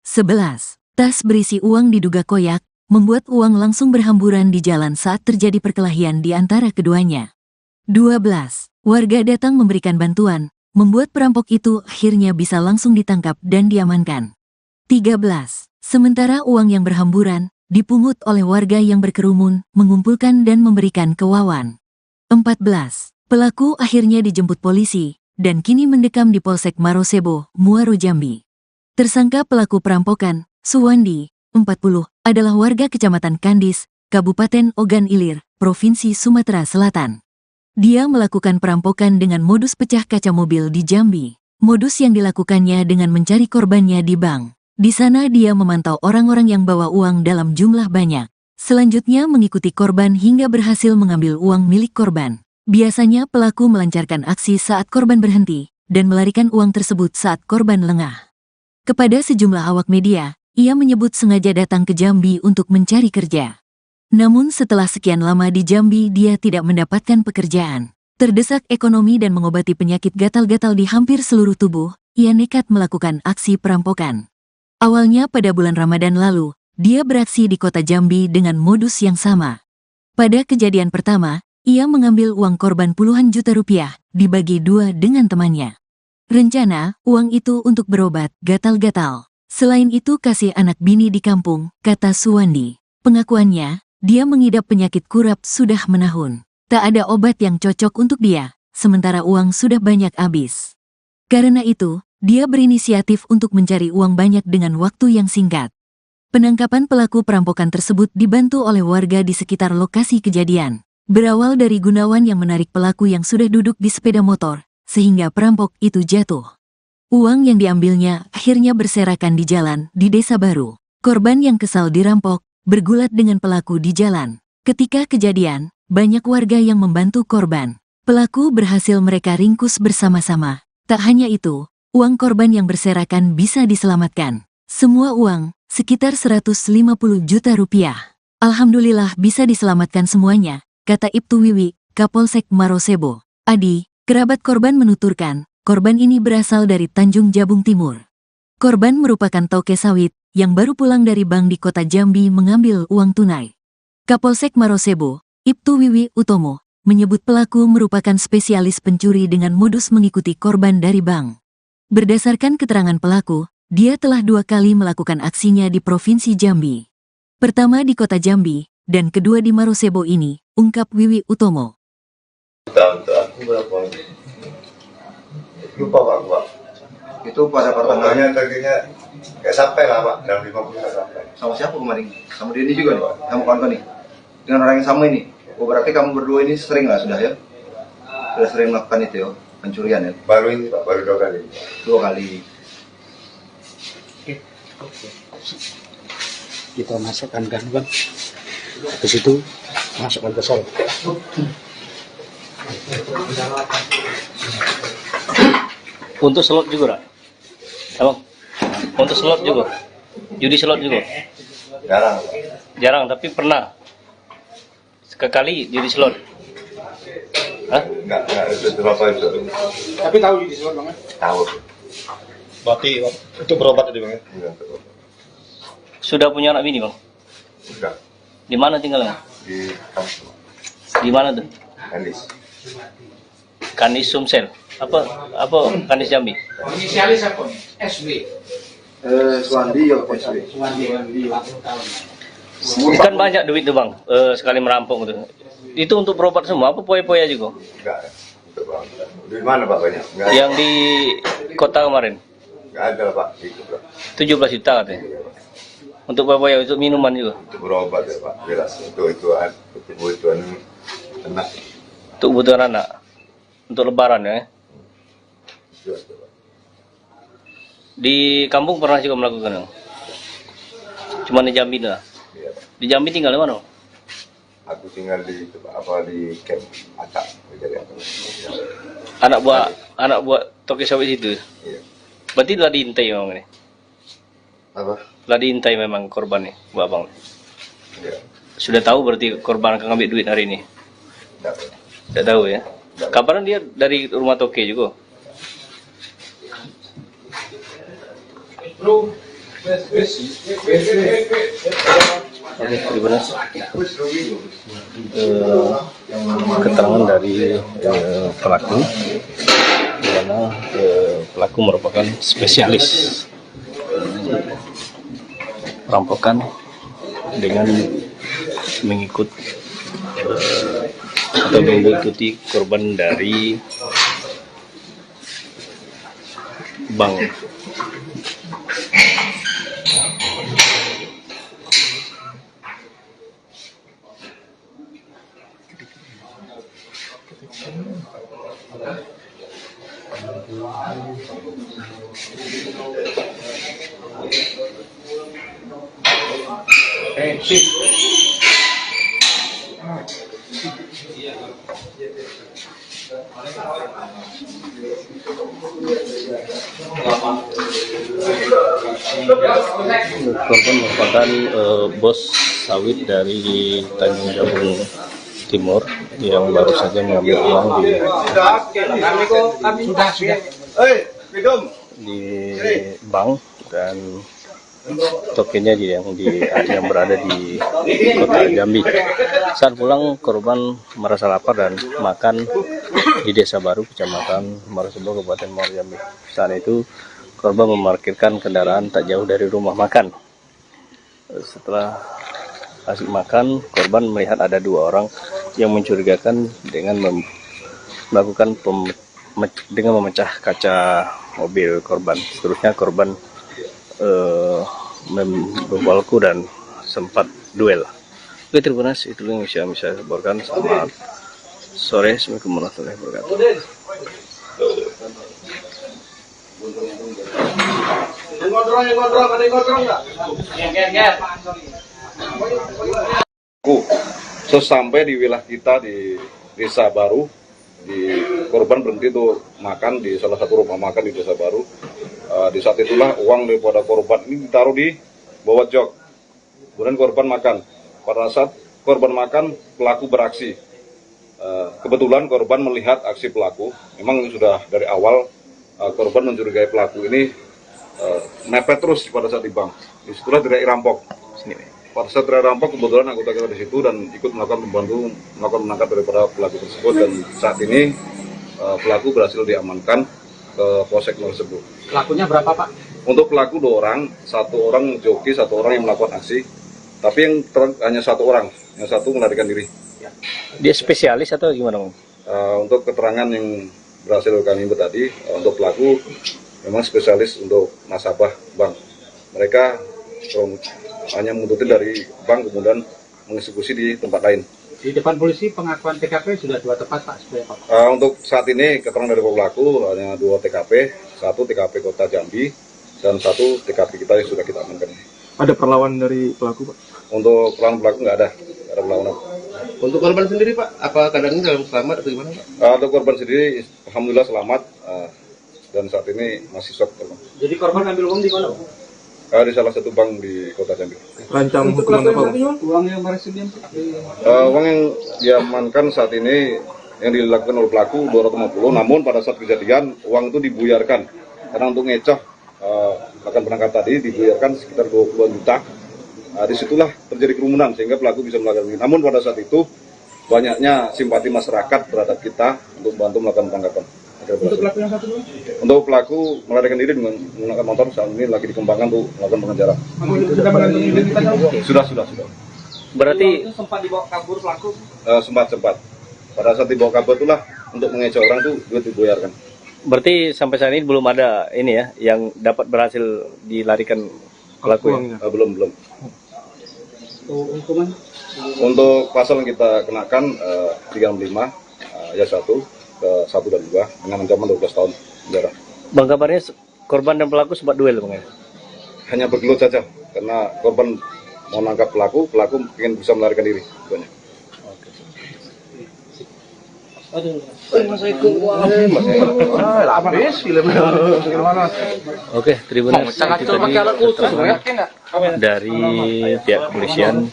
11. Tas berisi uang diduga koyak, membuat uang langsung berhamburan di jalan saat terjadi perkelahian di antara keduanya. 12. Warga datang memberikan bantuan, membuat perampok itu akhirnya bisa langsung ditangkap dan diamankan. 13. Sementara uang yang berhamburan dipungut oleh warga yang berkerumun, mengumpulkan dan memberikan ke Wawan. 14. Pelaku akhirnya dijemput polisi dan kini mendekam di Polsek Marosebo, Muaro Jambi. Tersangka pelaku perampokan, Suwandi, 40, adalah warga Kecamatan Kandis, Kabupaten Ogan Ilir, Provinsi Sumatera Selatan. Dia melakukan perampokan dengan modus pecah kaca mobil di Jambi. Modus yang dilakukannya dengan mencari korbannya di bank. Di sana dia memantau orang-orang yang bawa uang dalam jumlah banyak. Selanjutnya mengikuti korban hingga berhasil mengambil uang milik korban. Biasanya pelaku melancarkan aksi saat korban berhenti dan melarikan uang tersebut saat korban lengah. Kepada sejumlah awak media, ia menyebut sengaja datang ke Jambi untuk mencari kerja. Namun setelah sekian lama di Jambi dia tidak mendapatkan pekerjaan. Terdesak ekonomi dan mengobati penyakit gatal-gatal di hampir seluruh tubuh, ia nekat melakukan aksi perampokan. Awalnya pada bulan Ramadan lalu, dia beraksi di kota Jambi dengan modus yang sama. Pada kejadian pertama, ia mengambil uang korban puluhan juta rupiah, dibagi 2 dengan temannya. Rencana, uang itu untuk berobat gatal-gatal. Selain itu kasih anak bini di kampung, kata Suwandi. Pengakuannya, dia mengidap penyakit kurap sudah menahun. Tak ada obat yang cocok untuk dia, sementara uang sudah banyak habis. Karena itu, dia berinisiatif untuk mencari uang banyak dengan waktu yang singkat. Penangkapan pelaku perampokan tersebut dibantu oleh warga di sekitar lokasi kejadian. Berawal dari Gunawan yang menarik pelaku yang sudah duduk di sepeda motor, sehingga perampok itu jatuh. Uang yang diambilnya akhirnya berserakan di jalan di Desa Baru. Korban yang kesal dirampok, bergulat dengan pelaku di jalan. Ketika kejadian, banyak warga yang membantu korban. Pelaku berhasil mereka ringkus bersama-sama. Tak hanya itu, uang korban yang berserakan bisa diselamatkan. Semua uang, sekitar 150 juta rupiah. Alhamdulillah bisa diselamatkan semuanya, kata Ibtu Wiwi, Kapolsek Marosebo. Adi, kerabat korban menuturkan, korban ini berasal dari Tanjung Jabung Timur. Korban merupakan toke sawit yang baru pulang dari bank di kota Jambi mengambil uang tunai. Kapolsek Marosebo, Ibtu Wiwi Utomo, menyebut pelaku merupakan spesialis pencuri dengan modus mengikuti korban dari bank. Berdasarkan keterangan pelaku, dia telah 2 kali melakukan aksinya di Provinsi Jambi. Pertama di kota Jambi, dan kedua di Marosebo ini, ungkap Wiwi Utomo. Untuk aku berapa? Lupa Pak. Itu pada pertengahan Pertanyaannya targetnya nggak sampai lah Pak, dalam 50 nggak sampai. sama siapa kemarin? Sama Denny juga nih Pak, kamu kawan nih? Dengan orang yang sama ini? Oh berarti kamu berdua ini sering lah sudah ya? Sudah sering melakukan itu ya, pencurian ya? Baru ini Pak, baru 2 kali. 2 kali. Kita masukkan gangguan. Habis itu masukkan ke sel. Untuk slot juga, Rak? Abang? Untuk slot juga? Judi slot juga? Jarang Pak. Jarang, tapi pernah? Sekali judi slot? Hah? Nggak itu berapa itu. Tapi tahu judi slot Bang? Tahu. Berarti itu berobat tadi Bang ya? Enggak tahu. Sudah punya anak bini, Bang? Udah Di mana tinggalnya? di kampung Di mana tuh? Andis. Kanis Sumsel. Apa Kanis Jambi? Inisialis apa? SB. Suwandi ya PSB. Suwandi. Kan banyak duit tuh, Bang, sekali merampok tuh. Itu untuk berobat semua, apa poya-poya juga? Enggak. Untuk Bang. Di mana Pak banyak? Enggak. Yang di kota kemarin? Enggak ada Pak. Itu Pak. 17 juta katanya. Untuk poya-poya, untuk minuman juga? Untuk berobat ya Pak. Jelas. Untuk kebutuhan anak. Untuk kebutuhan anak? Untuk lebaran ya? Jelas, Pak. Di kampung pernah juga melakukan? Cuma di Jambi lah? Iya Pak. Di Jambi tinggal di mana? Aku tinggal di camp Atak. Anak buah toke sawit itu? Iya. Berarti telah diintai memang ini? Apa? Telah diintai memang korban nih, buat abang? Iya. Sudah tahu berarti korban akan ngambil duit hari ini? Enggak Pak. Tidak tahu ya? Kapan dia dari rumah toke juga? Oke, gimana? Keterangan dari pelaku, di mana pelaku merupakan spesialis perampokan dengan mengikuti korban dari bank. Korban merupakan bos sawit dari Tanjung Jabung Timur yang baru saja mengambil uang di bank dan tokennya yang berada di kota Jambi. Saat pulang korban merasa lapar dan makan di Desa Baru, Kecamatan Marosebo, Kabupaten Muaro Jambi. Saat itu korban memarkirkan kendaraan tak jauh dari rumah makan. Setelah asik makan, korban melihat ada 2 orang yang mencurigakan dengan melakukan dengan memecah kaca mobil korban. Seterusnya korban membawaku dan sempat duel. Oke, terima kasih. Itu yang bisa saya laporkan. Selamat sore. Assalamualaikum warahmatullahi wabarakatuh. Sesampai di wilayah kita di Desa Baru, korban berhenti tuh makan di salah satu rumah makan di Desa Baru. Di saat itulah uang daripada korban ini ditaruh di bawah jok. Kemudian korban makan. Pada saat korban makan, pelaku beraksi. Kebetulan korban melihat aksi pelaku. Memang sudah dari awal korban mencurigai pelaku ini mepet terus pada saat di bank. Disitulah teriak rampok. Pada saat teriak rampok, kebetulan anggota kita di situ dan ikut melakukan menangkap daripada pelaku tersebut. Dan saat ini pelaku berhasil diamankan ke Polsek tersebut. Pelakunya berapa Pak? Untuk pelaku 2 orang, 1 orang joki, 1 orang yang melakukan aksi. Tapi yang hanya 1 orang, yang 1 melarikan diri. Dia spesialis atau gimana, Bang? Untuk keterangan yang berhasil kami input tadi, untuk pelaku memang spesialis untuk nasabah bank. Mereka hanya mengikuti dari bank kemudian mengeksekusi di tempat lain. Di depan polisi pengakuan TKP sudah 2 tempat Pak sebenarnya Pak. Untuk saat ini keterangan dari pelaku hanya 2 TKP, 1 TKP Kota Jambi dan 1 TKP kita yang sudah kita amankan. Ada perlawanan dari pelaku, Pak? Untuk perlawanan pelaku nggak ada perlawanan. Untuk korban sendiri Pak, apa keadaannya dalam selamat atau gimana Pak? Untuk korban sendiri, alhamdulillah selamat dan saat ini masih shock. Jadi korban ambil uang di mana? Di salah satu bank di Kota Jambi. Rancang hukuman apa, Pak? Uang yang berhasil Uang yang diamankan saat ini yang dilakukan oleh pelaku 250, namun pada saat kejadian uang itu dibuyarkan karena untuk ngecoh akan penangkap tadi dibuyarkan sekitar 20 juta. Disitulah terjadi kerumunan sehingga pelaku bisa melakukan ini. Namun pada saat itu banyaknya simpati masyarakat terhadap kita untuk bantu melakukan penangkapan. Untuk pelaku yang satu? Untuk pelaku melarikan diri dengan menggunakan motor saat ini lagi dikembangkan untuk melakukan pengejaran. Sudah mengantongi identitasnya? Sudah. Berarti Sempat dibawa kabur pelaku? Sempat. Pada saat dibawa kabur itulah untuk mengecoh orang tuh duit dibuyarkan. berarti sampai saat ini belum ada ini ya yang dapat berhasil dilarikan pelaku ya? Belum. Hukuman? Untuk pasal yang kita kenakan 365 ayat 1 ke 1 dan 2 dengan ancaman 12 tahun penjara. Bang, kabarnya korban dan pelaku sempat duel Bang ya? Hanya bergelut saja karena korban mau nangkap pelaku ingin bisa melarikan diri. Banyak. Oke, Tribuners, itu tadi keterangan dari pihak kepolisian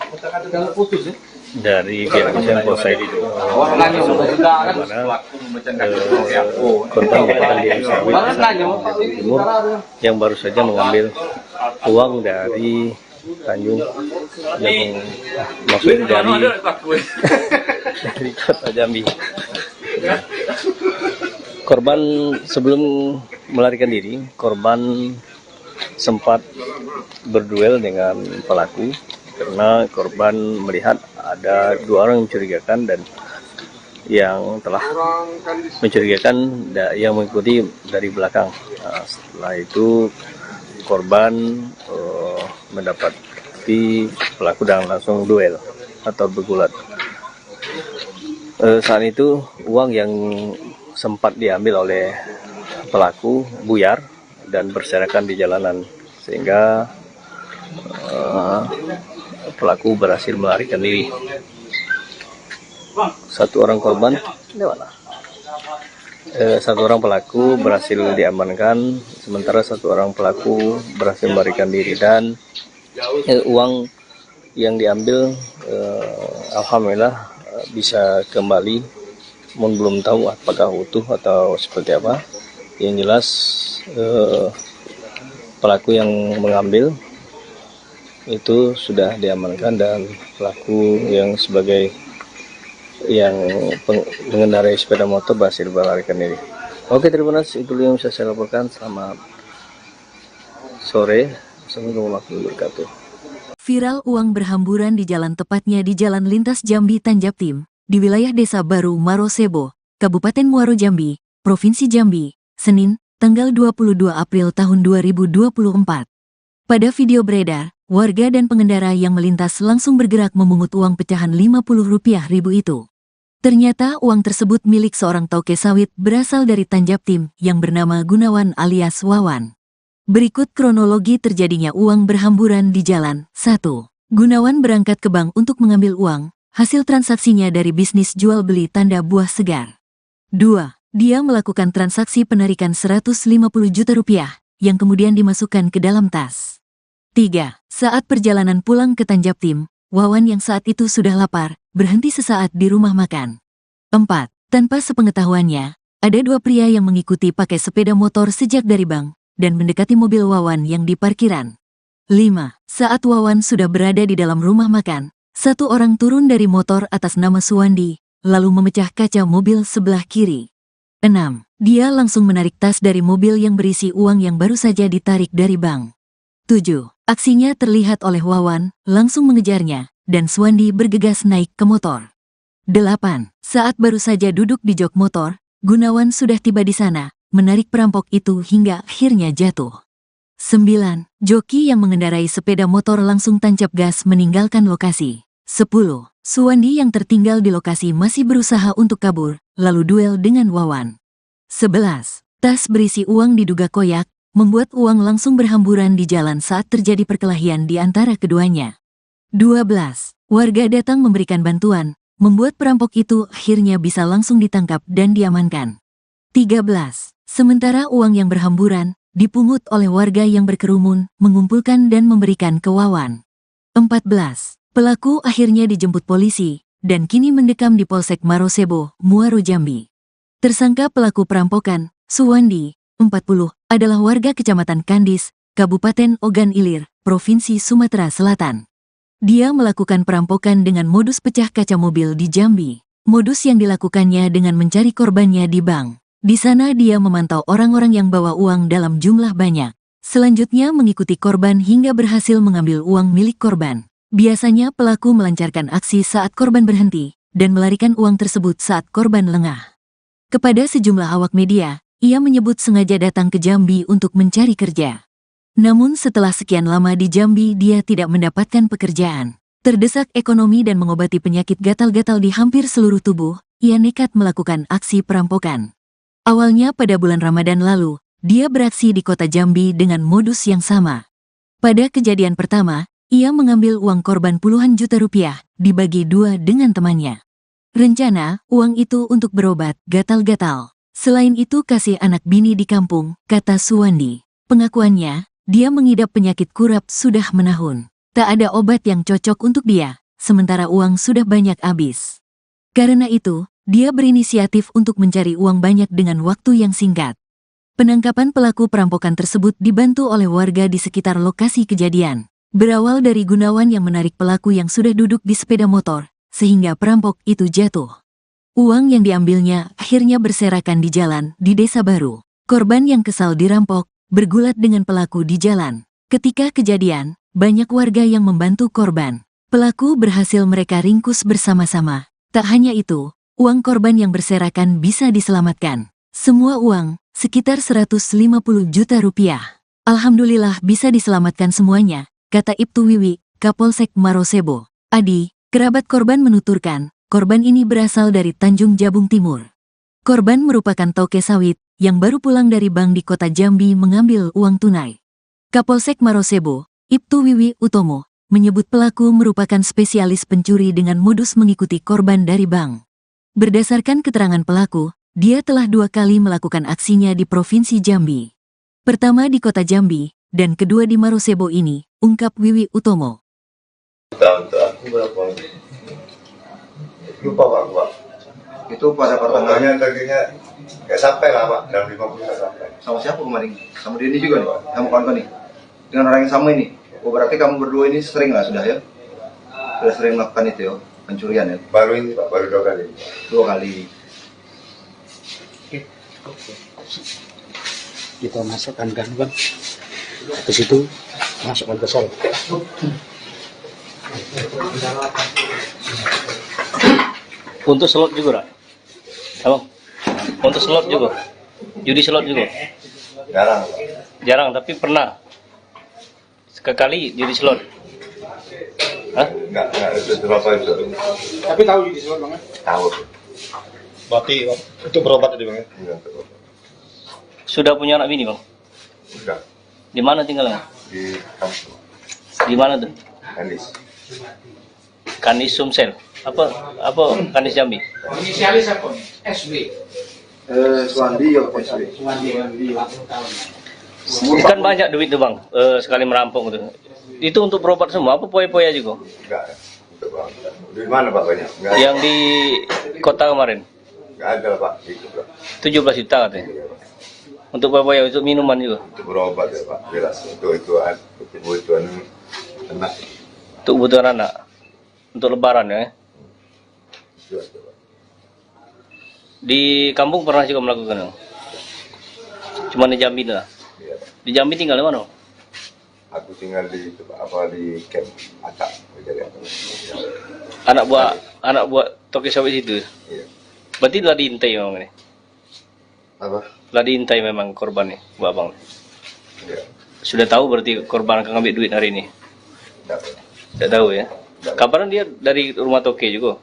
Polsek mana korban merupakan di Sawit Timur yang baru saja mengambil uang dari Tanjung yang maksudnya dari Kota Jambi. Korban sebelum melarikan diri, korban sempat berduel dengan pelaku karena korban melihat ada 2 orang yang mencurigakan dan yang telah mencurigakan yang mengikuti dari belakang. Setelah itu korban mendapati pelaku dan langsung duel atau bergulat. Saat itu uang yang sempat diambil oleh pelaku buyar dan berserakan di jalanan sehingga pelaku berhasil melarikan diri. 1 orang korban, 1 orang pelaku berhasil diamankan, sementara 1 orang pelaku berhasil melarikan diri dan uang yang diambil alhamdulillah bisa kembali, namun belum tahu apakah utuh atau seperti apa. Yang jelas pelaku yang mengambil itu sudah diamankan dan pelaku yang sebagai yang mengendarai sepeda motor berhasil melarikan diri. Oke, Tribuners, itu yang bisa saya laporkan. Selamat sore. Assalamualaikum warahmatullahi wabarakatuh. Viral uang berhamburan di jalan, tepatnya di Jalan Lintas Jambi Tanjaptim, di wilayah Desa Baru Marosebo, Kabupaten Muaro Jambi, Provinsi Jambi, Senin, tanggal 22 April tahun 2024. Pada video beredar, warga dan pengendara yang melintas langsung bergerak memungut uang pecahan Rp50.000 itu. Ternyata uang tersebut milik seorang toke sawit berasal dari Tanjaptim yang bernama Gunawan alias Wawan. Berikut kronologi terjadinya uang berhamburan di jalan. 1. Gunawan berangkat ke bank untuk mengambil uang, hasil transaksinya dari bisnis jual beli tanda buah segar. 2. Dia melakukan transaksi penarikan Rp150 juta yang kemudian dimasukkan ke dalam tas. 3. Saat perjalanan pulang ke Tanjaptim, Wawan yang saat itu sudah lapar, berhenti sesaat di rumah makan. 4. Tanpa sepengetahuannya, ada 2 pria yang mengikuti pakai sepeda motor sejak dari bank dan mendekati mobil Wawan yang di parkiran. 5. Saat Wawan sudah berada di dalam rumah makan, 1 orang turun dari motor atas nama Suwandi, lalu memecah kaca mobil sebelah kiri. 6. Dia langsung menarik tas dari mobil yang berisi uang yang baru saja ditarik dari bank. 7. Aksinya terlihat oleh Wawan, langsung mengejarnya, dan Suwandi bergegas naik ke motor. 8. Saat baru saja duduk di jok motor, Gunawan sudah tiba di sana, menarik perampok itu hingga akhirnya jatuh. 9. Joki yang mengendarai sepeda motor langsung tancap gas meninggalkan lokasi. 10. Suwandi yang tertinggal di lokasi masih berusaha untuk kabur, lalu duel dengan Wawan. 11. Tas berisi uang diduga koyak, membuat uang langsung berhamburan di jalan saat terjadi perkelahian di antara keduanya. 12. Warga datang memberikan bantuan, membuat perampok itu akhirnya bisa langsung ditangkap dan diamankan. 13. Sementara uang yang berhamburan dipungut oleh warga yang berkerumun, mengumpulkan dan memberikan ke Wawan. 14. Pelaku akhirnya dijemput polisi, dan kini mendekam di Polsek Marosebo, Muaro Jambi. Tersangka pelaku perampokan, Suwandi, 40, adalah warga Kecamatan Kandis, Kabupaten Ogan Ilir, Provinsi Sumatera Selatan. Dia melakukan perampokan dengan modus pecah kaca mobil di Jambi. Modus yang dilakukannya dengan mencari korbannya di bank. Di sana dia memantau orang-orang yang bawa uang dalam jumlah banyak. Selanjutnya mengikuti korban hingga berhasil mengambil uang milik korban. Biasanya pelaku melancarkan aksi saat korban berhenti, dan melarikan uang tersebut saat korban lengah. Kepada sejumlah awak media, ia menyebut sengaja datang ke Jambi untuk mencari kerja. Namun setelah sekian lama di Jambi dia tidak mendapatkan pekerjaan. Terdesak ekonomi dan mengobati penyakit gatal-gatal di hampir seluruh tubuh, ia nekat melakukan aksi perampokan. Awalnya pada bulan Ramadan lalu, dia beraksi di kota Jambi dengan modus yang sama. Pada kejadian pertama, ia mengambil uang korban puluhan juta rupiah, dibagi dua dengan temannya. Rencana, uang itu untuk berobat gatal-gatal. Selain itu kasih anak bini di kampung, kata Suwandi. Pengakuannya, dia mengidap penyakit kurap sudah menahun. Tak ada obat yang cocok untuk dia, sementara uang sudah banyak habis. Karena itu, dia berinisiatif untuk mencari uang banyak dengan waktu yang singkat. Penangkapan pelaku perampokan tersebut dibantu oleh warga di sekitar lokasi kejadian. Berawal dari Gunawan yang menarik pelaku yang sudah duduk di sepeda motor, sehingga perampok itu jatuh. Uang yang diambilnya akhirnya berserakan di jalan di Desa Baru. Korban yang kesal dirampok, bergulat dengan pelaku di jalan. Ketika kejadian, banyak warga yang membantu korban. Pelaku berhasil mereka ringkus bersama-sama. Tak hanya itu, uang korban yang berserakan bisa diselamatkan. Semua uang, sekitar 150 juta rupiah. Alhamdulillah bisa diselamatkan semuanya, kata Ibtu Wiwi, Kapolsek Marosebo. Adi, kerabat korban menuturkan, korban ini berasal dari Tanjung Jabung Timur. Korban merupakan toke sawit, yang baru pulang dari bank di kota Jambi mengambil uang tunai. Kapolsek Marosebo, Ibtu Wiwi Utomo, menyebut pelaku merupakan spesialis pencuri dengan modus mengikuti korban dari bank. Berdasarkan keterangan pelaku, dia telah 2 kali melakukan aksinya di Provinsi Jambi. Pertama di kota Jambi, dan kedua di Marosebo ini, ungkap Wiwi Utomo. Aku berapa? Lupa Pak. Itu pada Potongannya targetnya nggak sampai lah Pak, dalam 50 nggak sampai. sama siapa kemarin? Sama dia ini juga nih, kamu kawan nih? Dengan orang yang sama ini? Oh berarti kamu berdua ini sering lah sudah ya? Sudah sering melakukan itu ya? Pencurian ya? Baru ini Pak, baru 2 kali. 2 kali. Kita masukkan kan ke situ, masukkan ke sel. Untuk slot juga, Rak? Apa? Untuk slot juga? Judi slot juga? Jarang. Jarang, tapi pernah. Sekali judi slot. Hah? Enggak, itu berapa itu? Tapi tahu judi slot Bang? Tahu. Berarti itu berobat tadi Bang ya? Enggak tahu. Sudah punya anak bini, Bang? Enggak. Di mana tinggalnya? Di kampung. Di mana tuh? Kandis. Kandis Sumsel. Apa Kandis Jambi? Inisialis apa? SB. Suwandi ya SB. Kan banyak duit tuh Bang, sekali merampok gitu. Itu untuk berobat semua, apa poya-poya juga? Enggak. Untuk Bang. Di mana Pak banyak? Enggak. Yang di kota kemarin? Enggak ada Pak. Itu Pak. 17 juta katanya. Untuk poya-poya, untuk minuman juga? Untuk berobat ya Pak. Jelas. Untuk kebutuhan anak. Untuk kebutuhan anak? Untuk lebaran ya? Itu aja, Pak. Di kampung pernah juga melakukan? Cuma di Jambi lah? Iya. Di Jambi tinggal di mana? Aku tinggal di camp Atak. Anak buah toke sawit itu. Iya. Berarti telah diintai memang ini. Apa? Telah diintai memang korban nih, Bu Abang. Iya. Sudah tahu berarti korban akan ngambil duit hari ini. Tidak tahu ya. Kabaran dia dari rumah toke juga.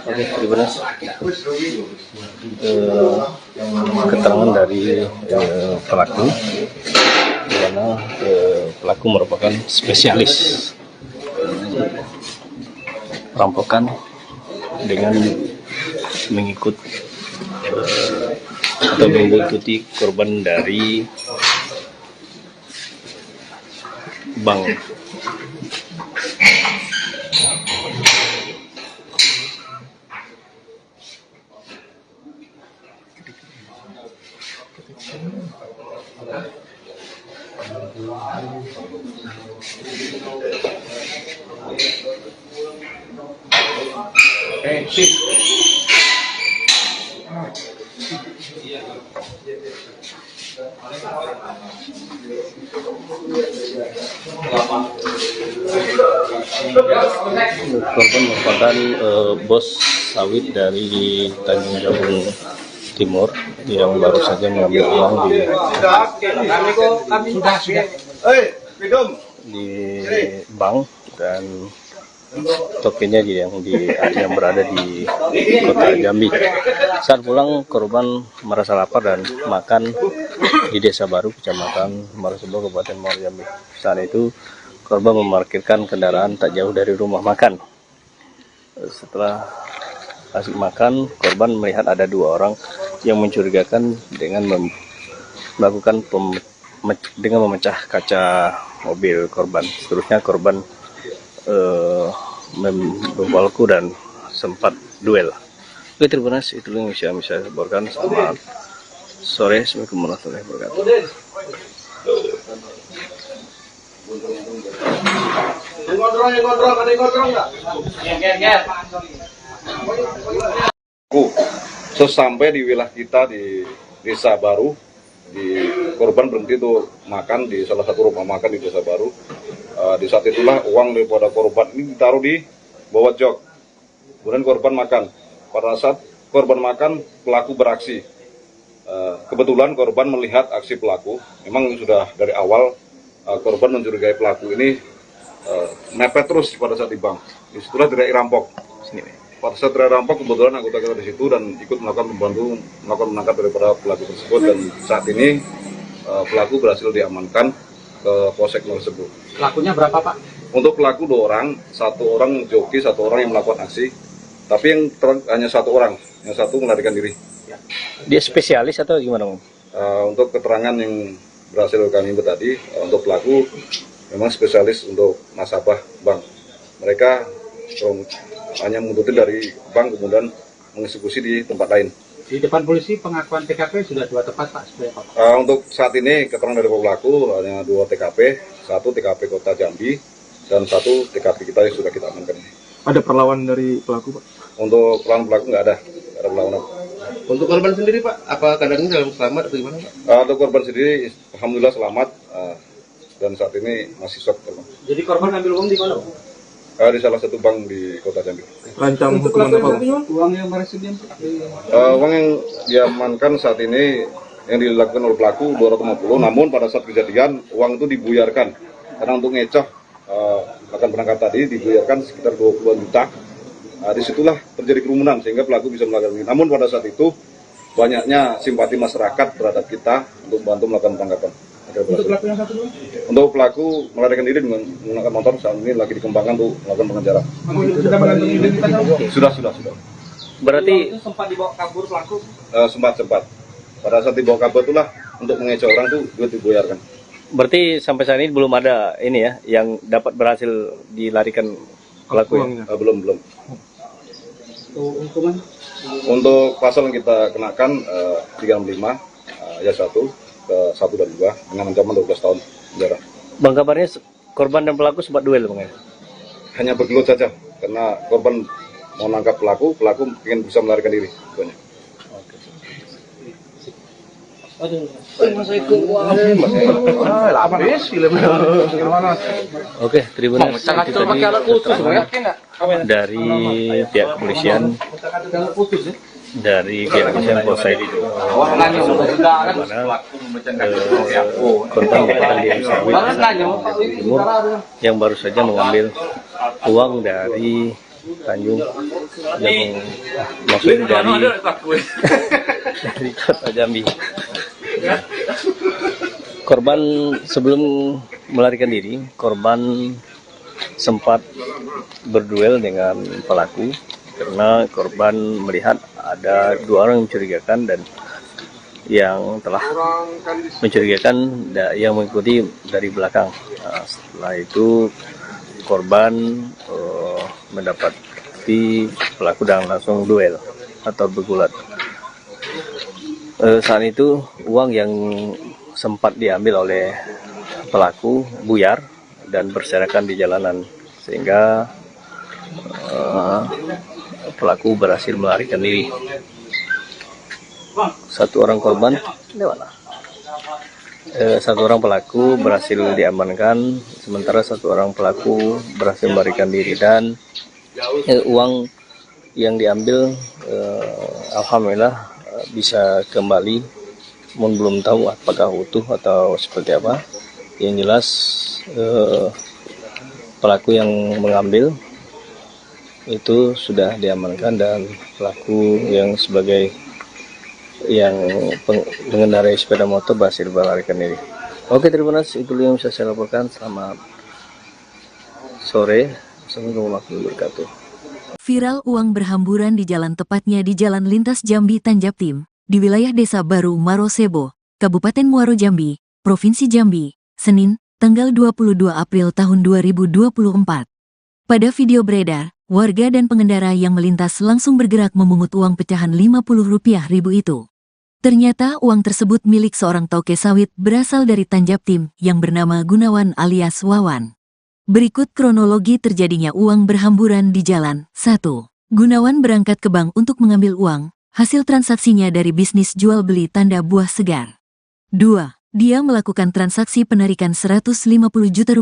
Oke, gimana? Keterangan dari pelaku, di mana pelaku merupakan spesialis perampokan dengan mengikuti korban dari bank. Korban merupakan bos sawit dari Tanjung Jabung Timur yang baru saja mengambil uang di bank, dan tokennya yang berada di kota Jambi. Saat pulang, korban merasa lapar dan makan di Desa Baru, Kecamatan Marosebo, Kabupaten Muaro Jambi. Saat itu korban memarkirkan kendaraan tak jauh dari rumah makan. Setelah asik makan, korban melihat ada dua orang yang mencurigakan dengan melakukan memecah kaca mobil korban. Seterusnya korban membawaku dan sempat duel. Oke, terima kasih. Itu yang bisa saya laporkan. Selamat sore. Assalamualaikum warahmatullahi wabarakatuh. Sesampai di wilayah kita di Desa Baru, korban berhenti tuh makan di salah satu rumah makan di Desa Baru. Di saat itulah uang daripada korban ini ditaruh di bawah jok. Kemudian korban makan. Pada saat korban makan, pelaku beraksi. Kebetulan korban melihat aksi pelaku. Memang sudah dari awal korban mencurigai pelaku ini mepet terus pada saat di bank. Disitulah teriak rampok. Pada saat teriak rampok, kebetulan anggota kita di situ dan ikut melakukan menangkap daripada pelaku tersebut, dan saat ini pelaku berhasil diamankan ke polsek tersebut. Pelakunya berapa, Pak? Untuk pelaku 2 orang, 1 orang joki, 1 orang yang melakukan aksi. Tapi yang hanya 1 orang, yang 1 melarikan diri. Dia spesialis atau gimana, Bang? Untuk keterangan yang berhasil kami tadi, untuk pelaku memang spesialis untuk nasabah bank. Mereka hanya mengikuti dari bank kemudian mengeksekusi di tempat lain. Di depan polisi pengakuan TKP sudah 2 tempat, Pak. Untuk saat ini keterangan dari pelaku hanya 2 TKP, 1 TKP Kota Jambi dan 1 TKP kita yang sudah kita amankan. Ada perlawanan dari pelaku, Pak? Untuk perlawanan pelaku nggak ada perlawanan. Untuk korban sendiri, Pak, apa keadaannya dalam selamat atau gimana, Pak? Untuk korban sendiri, alhamdulillah selamat, dan saat ini masih shock. Jadi korban ambil uang di mana, Pak? Di salah satu bank di Kota Jambi. Rancang hukuman apa, Pak? Uang yang berhasil Uang yang diamankan saat ini yang dilakukan oleh pelaku 250, namun pada saat kejadian uang itu dibuyarkan karena untuk ngecoh akan berangkat tadi dibuyarkan sekitar 20 juta. Disitulah terjadi kerumunan sehingga pelaku bisa melakukan ini. Namun pada saat itu banyaknya simpati masyarakat terhadap kita untuk bantu melakukan penangkapan. Untuk pelaku yang 1 dulu? Untuk pelaku melarikan diri dengan menggunakan motor, saat ini lagi dikembangkan untuk melakukan pengejaran. Sudah mengantongi identitas? Sudah. Berarti itu sempat dibawa kabur pelaku? Sempat. Pada saat dibawa kabur itulah untuk mengecoh orang tuh duit dibuyarkan. berarti sampai saat ini belum ada ini ya yang dapat berhasil dilarikan pelaku ya? Belum. Hukuman? Untuk pasal yang kita kenakan 365 ayat 1 ke 1 dan 2 dengan ancaman 12 tahun penjara. Bang, kabarnya korban dan pelaku sempat duel, Bang ya? Hanya bergelut saja karena korban mau nangkap pelaku ingin bisa melarikan diri. Oke, Tribuners, itu tadi keterangan dari pihak kepolisian Polsek itu, korban merupakan di Sawit Timur yang baru saja mengambil uang dari Tanjung Jabung, maksudnya dari kota Jambi. Korban sebelum melarikan diri, korban sempat berduel dengan pelaku karena korban melihat ada 2 orang mencurigakan dan yang telah mencurigakan yang mengikuti dari belakang. Nah, setelah itu korban mendapati pelaku dan langsung duel atau bergulat. Saat itu uang yang sempat diambil oleh pelaku buyar dan berserakan di jalanan, sehingga pelaku berhasil melarikan diri. 1 orang korban, 1 orang pelaku berhasil diamankan, sementara 1 orang pelaku berhasil melarikan diri, dan uang yang diambil alhamdulillah bisa kembali, belum tahu apakah utuh atau seperti apa. Yang jelas pelaku yang mengambil itu sudah diamankan dan pelaku yang sebagai yang mengendarai sepeda motor berhasil melarikan diri. Oke, terima kasih, itu yang bisa saya laporkan. Selamat sore, assalamualaikum warahmatullahi wabarakatuh. Viral uang berhamburan di jalan, tepatnya di Jalan Lintas Jambi Tanjaptim, di wilayah Desa Baru Marosebo, Kabupaten Muaro Jambi, Provinsi Jambi, Senin, tanggal 22 April tahun 2024. Pada video beredar, warga dan pengendara yang melintas langsung bergerak memungut uang pecahan Rp50.000 itu. Ternyata uang tersebut milik seorang toke sawit berasal dari Tanjaptim yang bernama Gunawan alias Wawan. Berikut kronologi terjadinya uang berhamburan di jalan. 1. Gunawan berangkat ke bank untuk mengambil uang, hasil transaksinya dari bisnis jual beli tanda buah segar. 2. Dia melakukan transaksi penarikan Rp150 juta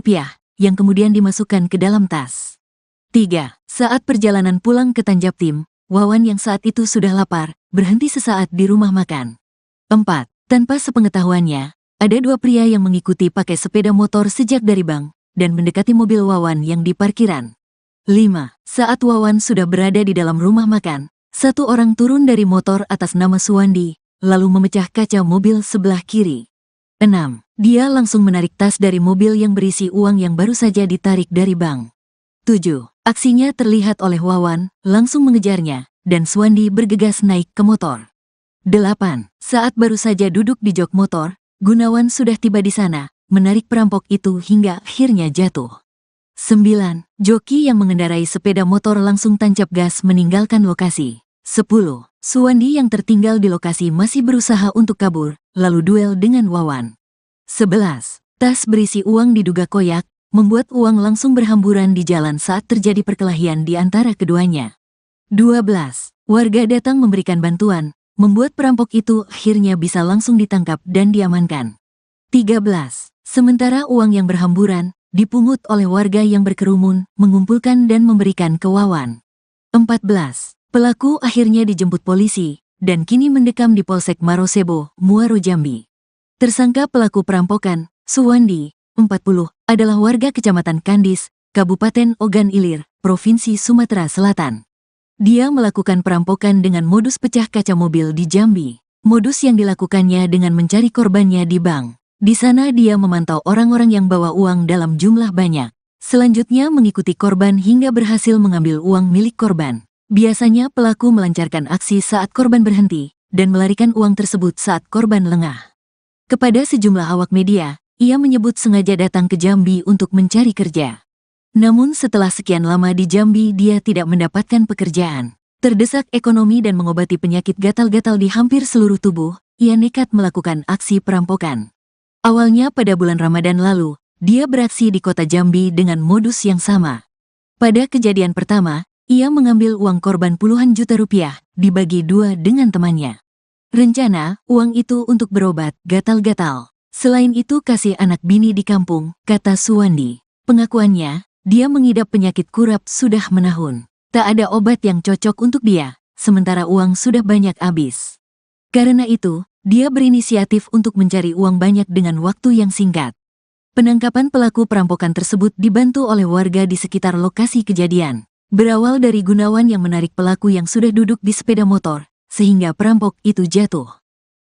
yang kemudian dimasukkan ke dalam tas. 3. Saat perjalanan pulang ke Tanjaptim, Wawan yang saat itu sudah lapar, berhenti sesaat di rumah makan. 4. Tanpa sepengetahuannya, ada 2 pria yang mengikuti pakai sepeda motor sejak dari bank dan mendekati mobil Wawan yang di parkiran. 5. Saat Wawan sudah berada di dalam rumah makan, 1 orang turun dari motor atas nama Suwandi, lalu memecah kaca mobil sebelah kiri. 6. Dia langsung menarik tas dari mobil yang berisi uang yang baru saja ditarik dari bank. 7. Aksinya terlihat oleh Wawan, langsung mengejarnya, dan Suwandi bergegas naik ke motor. 8. Saat baru saja duduk di jok motor, Gunawan sudah tiba di sana, menarik perampok itu hingga akhirnya jatuh. 9. Joki yang mengendarai sepeda motor langsung tancap gas meninggalkan lokasi. 10. Suwandi yang tertinggal di lokasi masih berusaha untuk kabur, lalu duel dengan Wawan. 11. Tas berisi uang diduga koyak, membuat uang langsung berhamburan di jalan saat terjadi perkelahian di antara keduanya. 12. Warga datang memberikan bantuan, membuat perampok itu akhirnya bisa langsung ditangkap dan diamankan. 13. Sementara uang yang berhamburan dipungut oleh warga yang berkerumun, mengumpulkan dan memberikan ke Wawan. 14. Pelaku akhirnya dijemput polisi dan kini mendekam di Polsek Marosebo, Muaro Jambi. Tersangka pelaku perampokan, Suwandi, 40, adalah warga Kecamatan Kandis, Kabupaten Ogan Ilir, Provinsi Sumatera Selatan. Dia melakukan perampokan dengan modus pecah kaca mobil di Jambi. Modus yang dilakukannya dengan mencari korbannya di bank. Di sana dia memantau orang-orang yang bawa uang dalam jumlah banyak. Selanjutnya mengikuti korban hingga berhasil mengambil uang milik korban. Biasanya pelaku melancarkan aksi saat korban berhenti dan melarikan uang tersebut saat korban lengah. Kepada sejumlah awak media, ia menyebut sengaja datang ke Jambi untuk mencari kerja. Namun setelah sekian lama di Jambi dia tidak mendapatkan pekerjaan. Terdesak ekonomi dan mengobati penyakit gatal-gatal di hampir seluruh tubuh, ia nekat melakukan aksi perampokan. Awalnya pada bulan Ramadan lalu, dia beraksi di kota Jambi dengan modus yang sama. Pada kejadian pertama, ia mengambil uang korban puluhan juta rupiah, dibagi 2 dengan temannya. Rencana uang itu untuk berobat gatal-gatal. Selain itu kasih anak bini di kampung, kata Suwandi. Pengakuannya, dia mengidap penyakit kurap sudah menahun. Tak ada obat yang cocok untuk dia, sementara uang sudah banyak habis. Karena itu, dia berinisiatif untuk mencari uang banyak dengan waktu yang singkat. Penangkapan pelaku perampokan tersebut dibantu oleh warga di sekitar lokasi kejadian. Berawal dari Gunawan yang menarik pelaku yang sudah duduk di sepeda motor, sehingga perampok itu jatuh.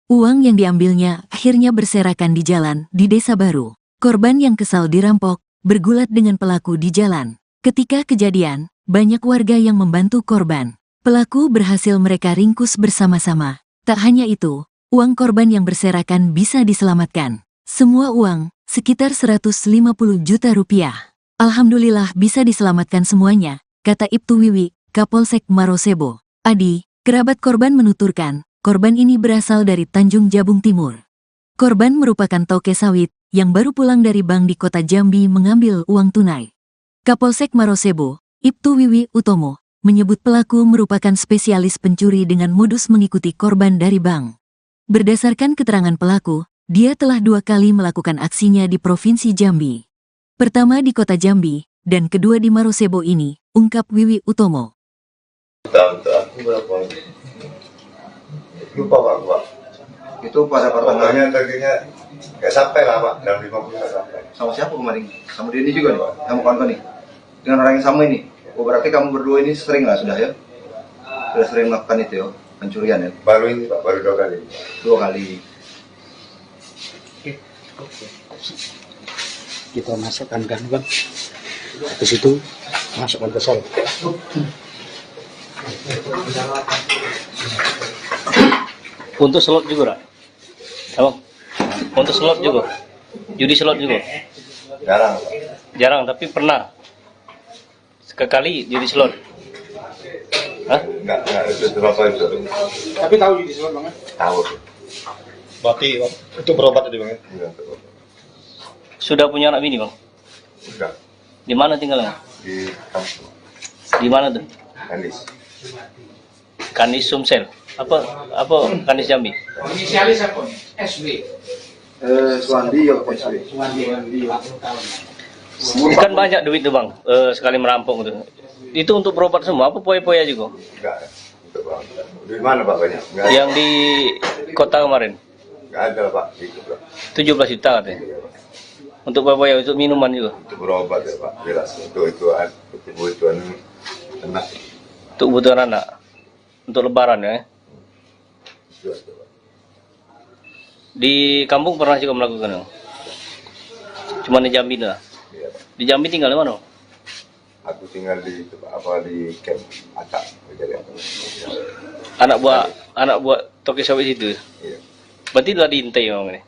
Uang yang diambilnya akhirnya berserakan di jalan di Desa Baru. Korban yang kesal dirampok, bergulat dengan pelaku di jalan. Ketika kejadian, banyak warga yang membantu korban. Pelaku berhasil mereka ringkus bersama-sama. Tak hanya itu, uang korban yang berserakan bisa diselamatkan. Semua uang, sekitar 150 juta rupiah. Alhamdulillah bisa diselamatkan semuanya, kata Ibtu Wiwi, Kapolsek Marosebo. Adi, kerabat korban menuturkan, korban ini berasal dari Tanjung Jabung Timur. Korban merupakan toke sawit yang baru pulang dari bank di kota Jambi mengambil uang tunai. Kapolsek Marosebo, Ibtu Wiwi Utomo, menyebut pelaku merupakan spesialis pencuri dengan modus mengikuti korban dari bank. Berdasarkan keterangan pelaku, dia telah 2 kali melakukan aksinya di Provinsi Jambi. Pertama di kota Jambi, dan kedua di Marosebo ini, ungkap Wiwi Utomo. Aku berapa? Lupa Pak. Itu pada Potongannya targetnya nggak sampai lah Pak, dalam 50 nggak sampai. sama siapa kemarin? Sama dia ini juga nih, kamu kawan nih. Dengan orang yang sama ini. Oh berarti kamu berdua ini sering lah sudah ya? Sudah sering melakukan itu ya, pencurian ya? Baru ini Pak, baru 2 kali. 2 kali. Kita masukkan kan bang, habis itu masukkan ke sel. Untuk slot juga, Rak? Abang, untuk slot juga? Judi slot juga? Jarang Pak. Jarang, tapi pernah. Sekali judi slot. Hah? Nggak, itu berapa itu? Tapi tahu judi slot bang? Tahu. Berarti itu berobat tadi bang? Iya, betul. Sudah punya anak bini, Bang? Sudah. Di mana tinggalnya? Di kampung. Di mana tuh? Kandis. Kandis Sumsel. Apa Kandis Jambi? Inisialis apa? SB. Suwandi ya, SB. Suwandi. Kan banyak duit tuh, Bang. Sekali merampok tuh. Itu untuk berobat semua, apa poya-poya juga? Enggak. Untuk Pak. Di mana Pak banyak? Enggak. Yang di kota kemarin? Enggak ada Pak. Itu Pak. 17 juta katanya. Iya, Pak. Untuk poya-poya, untuk minuman juga? Untuk berobat ya Pak. Jelas. Untuk kebutuhan anak. Untuk kebutuhan anak? Untuk lebaran ya? Jelas, Pak. Di kampung pernah juga melakukan? Cuma di Jambi lah? Iya Pak. Di Jambi tinggal di mana? Aku tinggal di camp Acak. Anak buah toke sawit itu? Iya. Berarti telah diintai memang ini?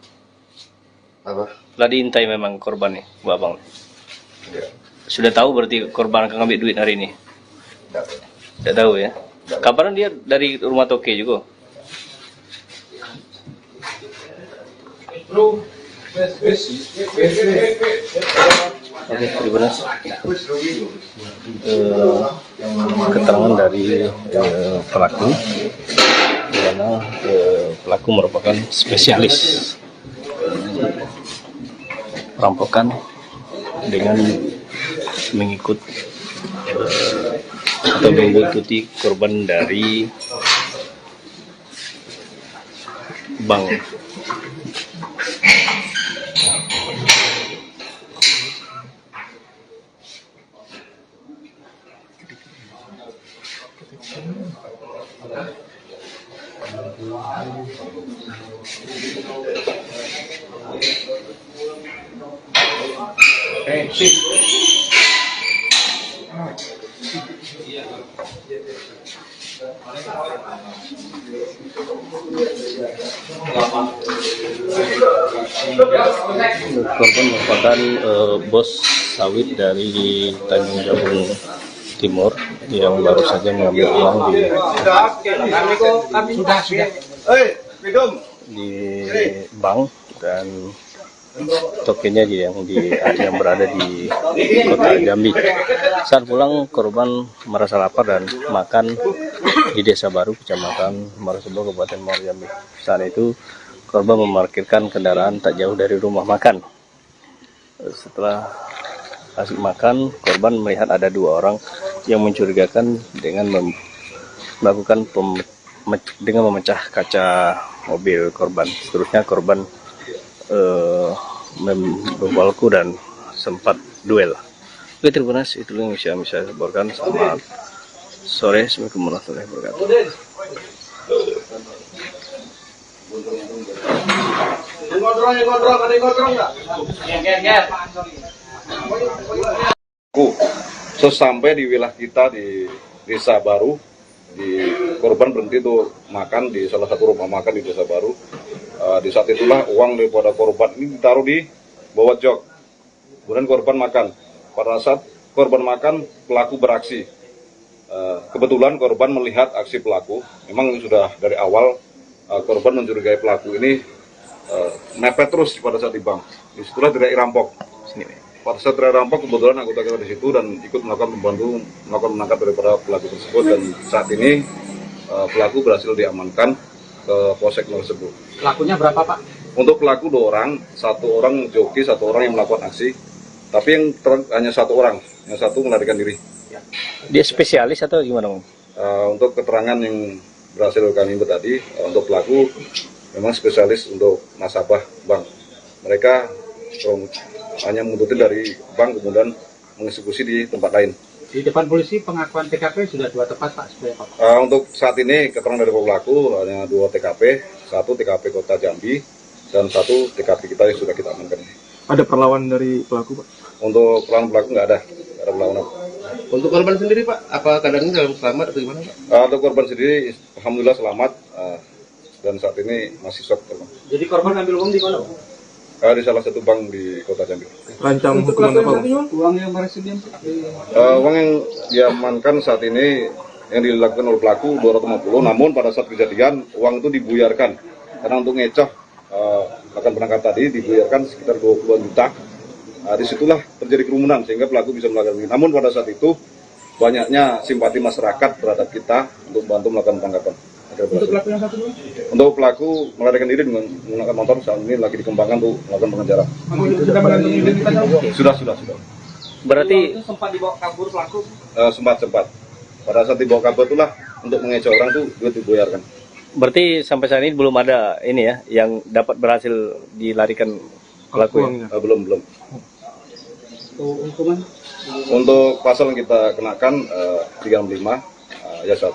Apa? Telah diintai memang korban nih, buat abang? Iya. Sudah tahu berarti korban akan ngambil duit hari ini? Enggak. Tidak tahu ya? Kabarnya dia dari rumah toke juga? Oke, terima kasih. Keterangan dari pelaku, di mana pelaku merupakan spesialis perampokan dengan mengikuti korban dari bank. Korban merupakan bos sawit dari Tanjung Jabung Timur yang baru saja mengambil uang di bank dan tokennya yang berada di kota Jambi. Saat pulang korban merasa lapar dan makan di Desa Baru, Kecamatan Marosebo, Kabupaten Muaro Jambi. Saat itu korban memarkirkan kendaraan tak jauh dari rumah makan. Setelah asik makan, korban melihat ada dua orang yang mencurigakan dengan melakukan dengan memecah kaca mobil korban. Seterusnya korban membawaku dan sempat duel. Oke, terima kasih. Itu yang bisa saya laporkan. Selamat sore. Assalamualaikum warahmatullahi wabarakatuh. Sesampai di wilayah kita di Desa Baru, korban berhenti tuh makan di salah satu rumah makan di Desa Baru. Di saat itulah uang daripada korban ini ditaruh di bawah jok. Kemudian korban makan. Pada saat korban makan, pelaku beraksi. Kebetulan korban melihat aksi pelaku. Memang sudah dari awal korban mencurigai pelaku ini mepet terus pada saat di bank. Disitulah teriak rampok. Pada saat teriak rampok, kebetulan anggota kita di situ dan ikut melakukan menangkap daripada pelaku tersebut. Dan saat ini pelaku berhasil diamankan ke Polsek tersebut. Pelakunya berapa, Pak? Untuk pelaku 2 orang, 1 orang joki, 1 orang yang melakukan aksi. Tapi yang hanya 1 orang, yang 1 melarikan diri. Dia spesialis atau gimana, Bang? Untuk keterangan yang berhasil kami input tadi, untuk pelaku memang spesialis untuk nasabah bank. Mereka hanya menguntutin dari bank kemudian mengeksekusi di tempat lain. Di depan polisi pengakuan TKP sudah 2 tempat, Pak. Untuk saat ini keterangan dari pelaku hanya 2 TKP, 1 TKP Kota Jambi dan 1 TKP kita yang sudah kita amankan. Ada perlawanan dari pelaku, Pak? Untuk pelaku nggak ada perlawanan. Untuk korban sendiri, Pak, apa keadaannya dalam selamat atau gimana, Pak? Untuk korban sendiri, alhamdulillah selamat dan saat ini masih shock. Jadi korban ambil uang di mana, Pak? Di salah satu bank di Kota Jambi. Rancang hukuman apa, Pak? Uang yang berhasil diambil. Uang yang diamankan saat ini yang dilakukan oleh pelaku 250, namun pada saat kejadian uang itu dibuyarkan karena untuk ngecoh akan penangkap tadi dibuyarkan sekitar 20 juta. Disitulah terjadi kerumunan sehingga pelaku bisa melakukan ini. Namun pada saat itu banyaknya simpati masyarakat terhadap kita untuk bantu melakukan penangkapan. Untuk pelaku yang satu dulu? Untuk pelaku melarikan diri dengan menggunakan motor saat ini lagi dikembangkan untuk melakukan pengejaran. Sudah mengantongi identitas? Sudah. Berarti Itu sempat dibawa kabur pelaku? Sempat. Pada saat dibawa kabur itulah untuk mengecoh orang tuh duit dibuyarkan. berarti sampai saat ini belum ada ini ya yang dapat berhasil dilarikan pelaku ya? Belum. Hukuman? Untuk pasal yang kita kenakan 35 ayat 1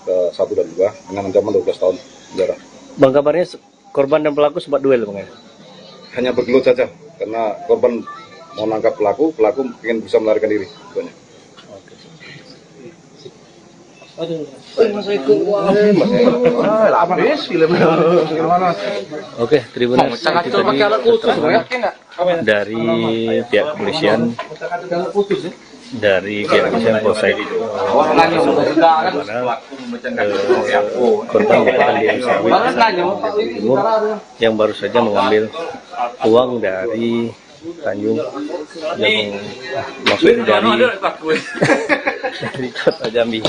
ke 1 dan 2 dengan ancaman 12 tahun penjara. Bang, kabarnya korban dan pelaku sempat duel, Bang? Hanya bergelut saja karena korban mau nangkap pelaku ingin bisa melarikan diri. Oke, terima kasih. Dari pihak kepolisian, Polsek korban merupakan di Timur yang baru saja mengambil uang dari Tanjung yang maksudnya dari Kota Jambi.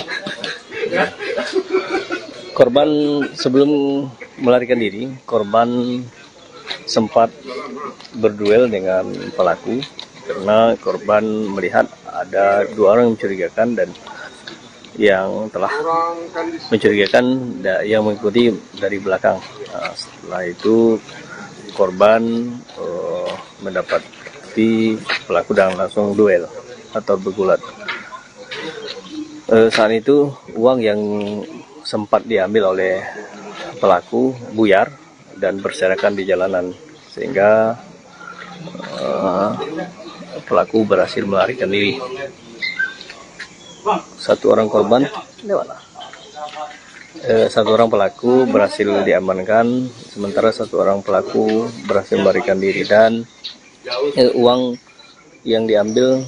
Korban sebelum melarikan diri, korban sempat berduel dengan pelaku karena korban melihat ada 2 orang yang mencurigakan dan yang telah mencurigakan yang mengikuti dari belakang. Nah, setelah itu korban mendapati pelaku dan langsung duel atau bergulat. Saat itu uang yang sempat diambil oleh pelaku buyar dan berserakan di jalanan sehingga pelaku berhasil melarikan diri. 1 orang korban, 1 orang pelaku berhasil diamankan, sementara 1 orang pelaku berhasil melarikan diri dan uang yang diambil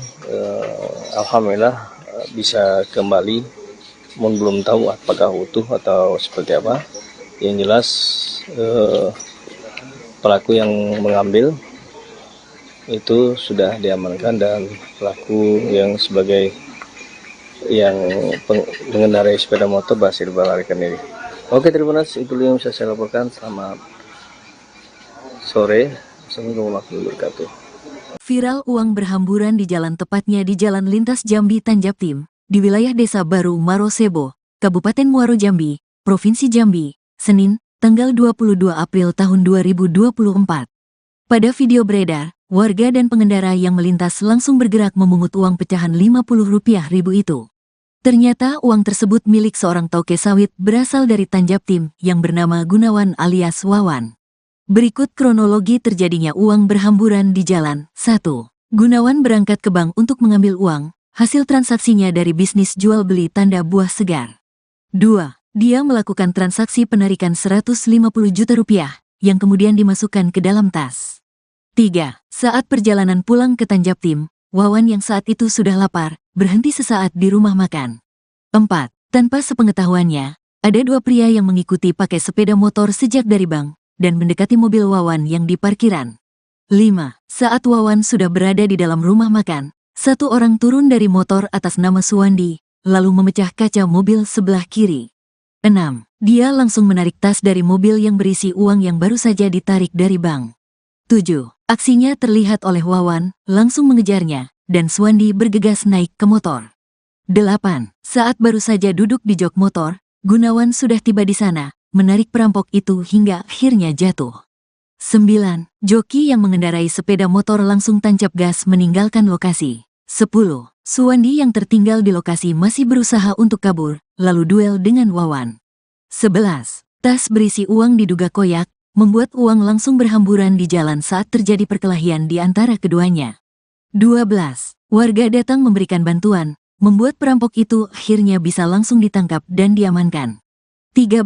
alhamdulillah bisa kembali, namun belum tahu apakah utuh atau seperti apa. Yang jelas pelaku yang mengambil itu sudah diamankan dan pelaku yang sebagai yang mengendarai sepeda motor berhasil melarikan diri. Oke, terima kasih. Itu yang bisa saya laporkan. Selamat sore. Assalamualaikum warahmatullahi wabarakatuh. Viral uang berhamburan di jalan, tepatnya di Jalan Lintas Jambi Tanjaptim, di wilayah Desa Baru Marosebo, Kabupaten Muaro Jambi, Provinsi Jambi, Senin, tanggal 22 April tahun 2024. Pada video beredar, warga dan pengendara yang melintas langsung bergerak memungut uang pecahan Rp50.000 itu. Ternyata uang tersebut milik seorang toke sawit berasal dari Tanjaptim yang bernama Gunawan alias Wawan. Berikut kronologi terjadinya uang berhamburan di jalan. 1. Gunawan berangkat ke bank untuk mengambil uang, hasil transaksinya dari bisnis jual beli tanda buah segar. 2. Dia melakukan transaksi penarikan Rp150 juta yang kemudian dimasukkan ke dalam tas. 3. Saat perjalanan pulang ke Tanjaptim, Wawan yang saat itu sudah lapar, berhenti sesaat di rumah makan. 4. Tanpa sepengetahuannya, ada dua pria yang mengikuti pakai sepeda motor sejak dari bank dan mendekati mobil Wawan yang di parkiran. 5. Saat Wawan sudah berada di dalam rumah makan, satu orang turun dari motor atas nama Suwandi, lalu memecah kaca mobil sebelah kiri. 6. Dia langsung menarik tas dari mobil yang berisi uang yang baru saja ditarik dari bank. 7. Aksinya terlihat oleh Wawan, langsung mengejarnya, dan Suwandi bergegas naik ke motor. 8. Saat baru saja duduk di jok motor, Gunawan sudah tiba di sana, menarik perampok itu hingga akhirnya jatuh. 9. Joki yang mengendarai sepeda motor langsung tancap gas meninggalkan lokasi. 10. Suwandi yang tertinggal di lokasi masih berusaha untuk kabur, lalu duel dengan Wawan. 11. Tas berisi uang diduga koyak, membuat uang langsung berhamburan di jalan saat terjadi perkelahian di antara keduanya. 12. Warga datang memberikan bantuan, membuat perampok itu akhirnya bisa langsung ditangkap dan diamankan. 13.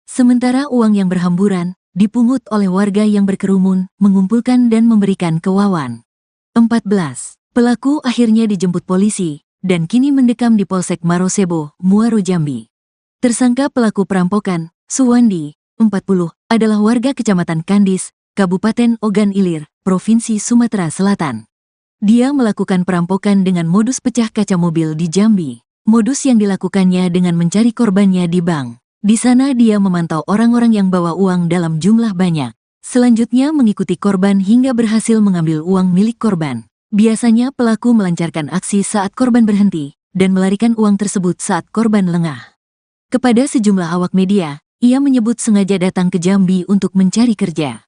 Sementara uang yang berhamburan dipungut oleh warga yang berkerumun, mengumpulkan dan memberikan ke Wawan. 14. Pelaku akhirnya dijemput polisi dan kini mendekam di Polsek Marosebo, Muaro Jambi. Tersangka pelaku perampokan, Suwandi, 40, adalah warga Kecamatan Kandis, Kabupaten Ogan Ilir, Provinsi Sumatera Selatan. Dia melakukan perampokan dengan modus pecah kaca mobil di Jambi. Modus yang dilakukannya dengan mencari korbannya di bank. Di sana dia memantau orang-orang yang bawa uang dalam jumlah banyak. Selanjutnya mengikuti korban hingga berhasil mengambil uang milik korban. Biasanya pelaku melancarkan aksi saat korban berhenti dan melarikan uang tersebut saat korban lengah. Kepada sejumlah awak media, ia menyebut sengaja datang ke Jambi untuk mencari kerja.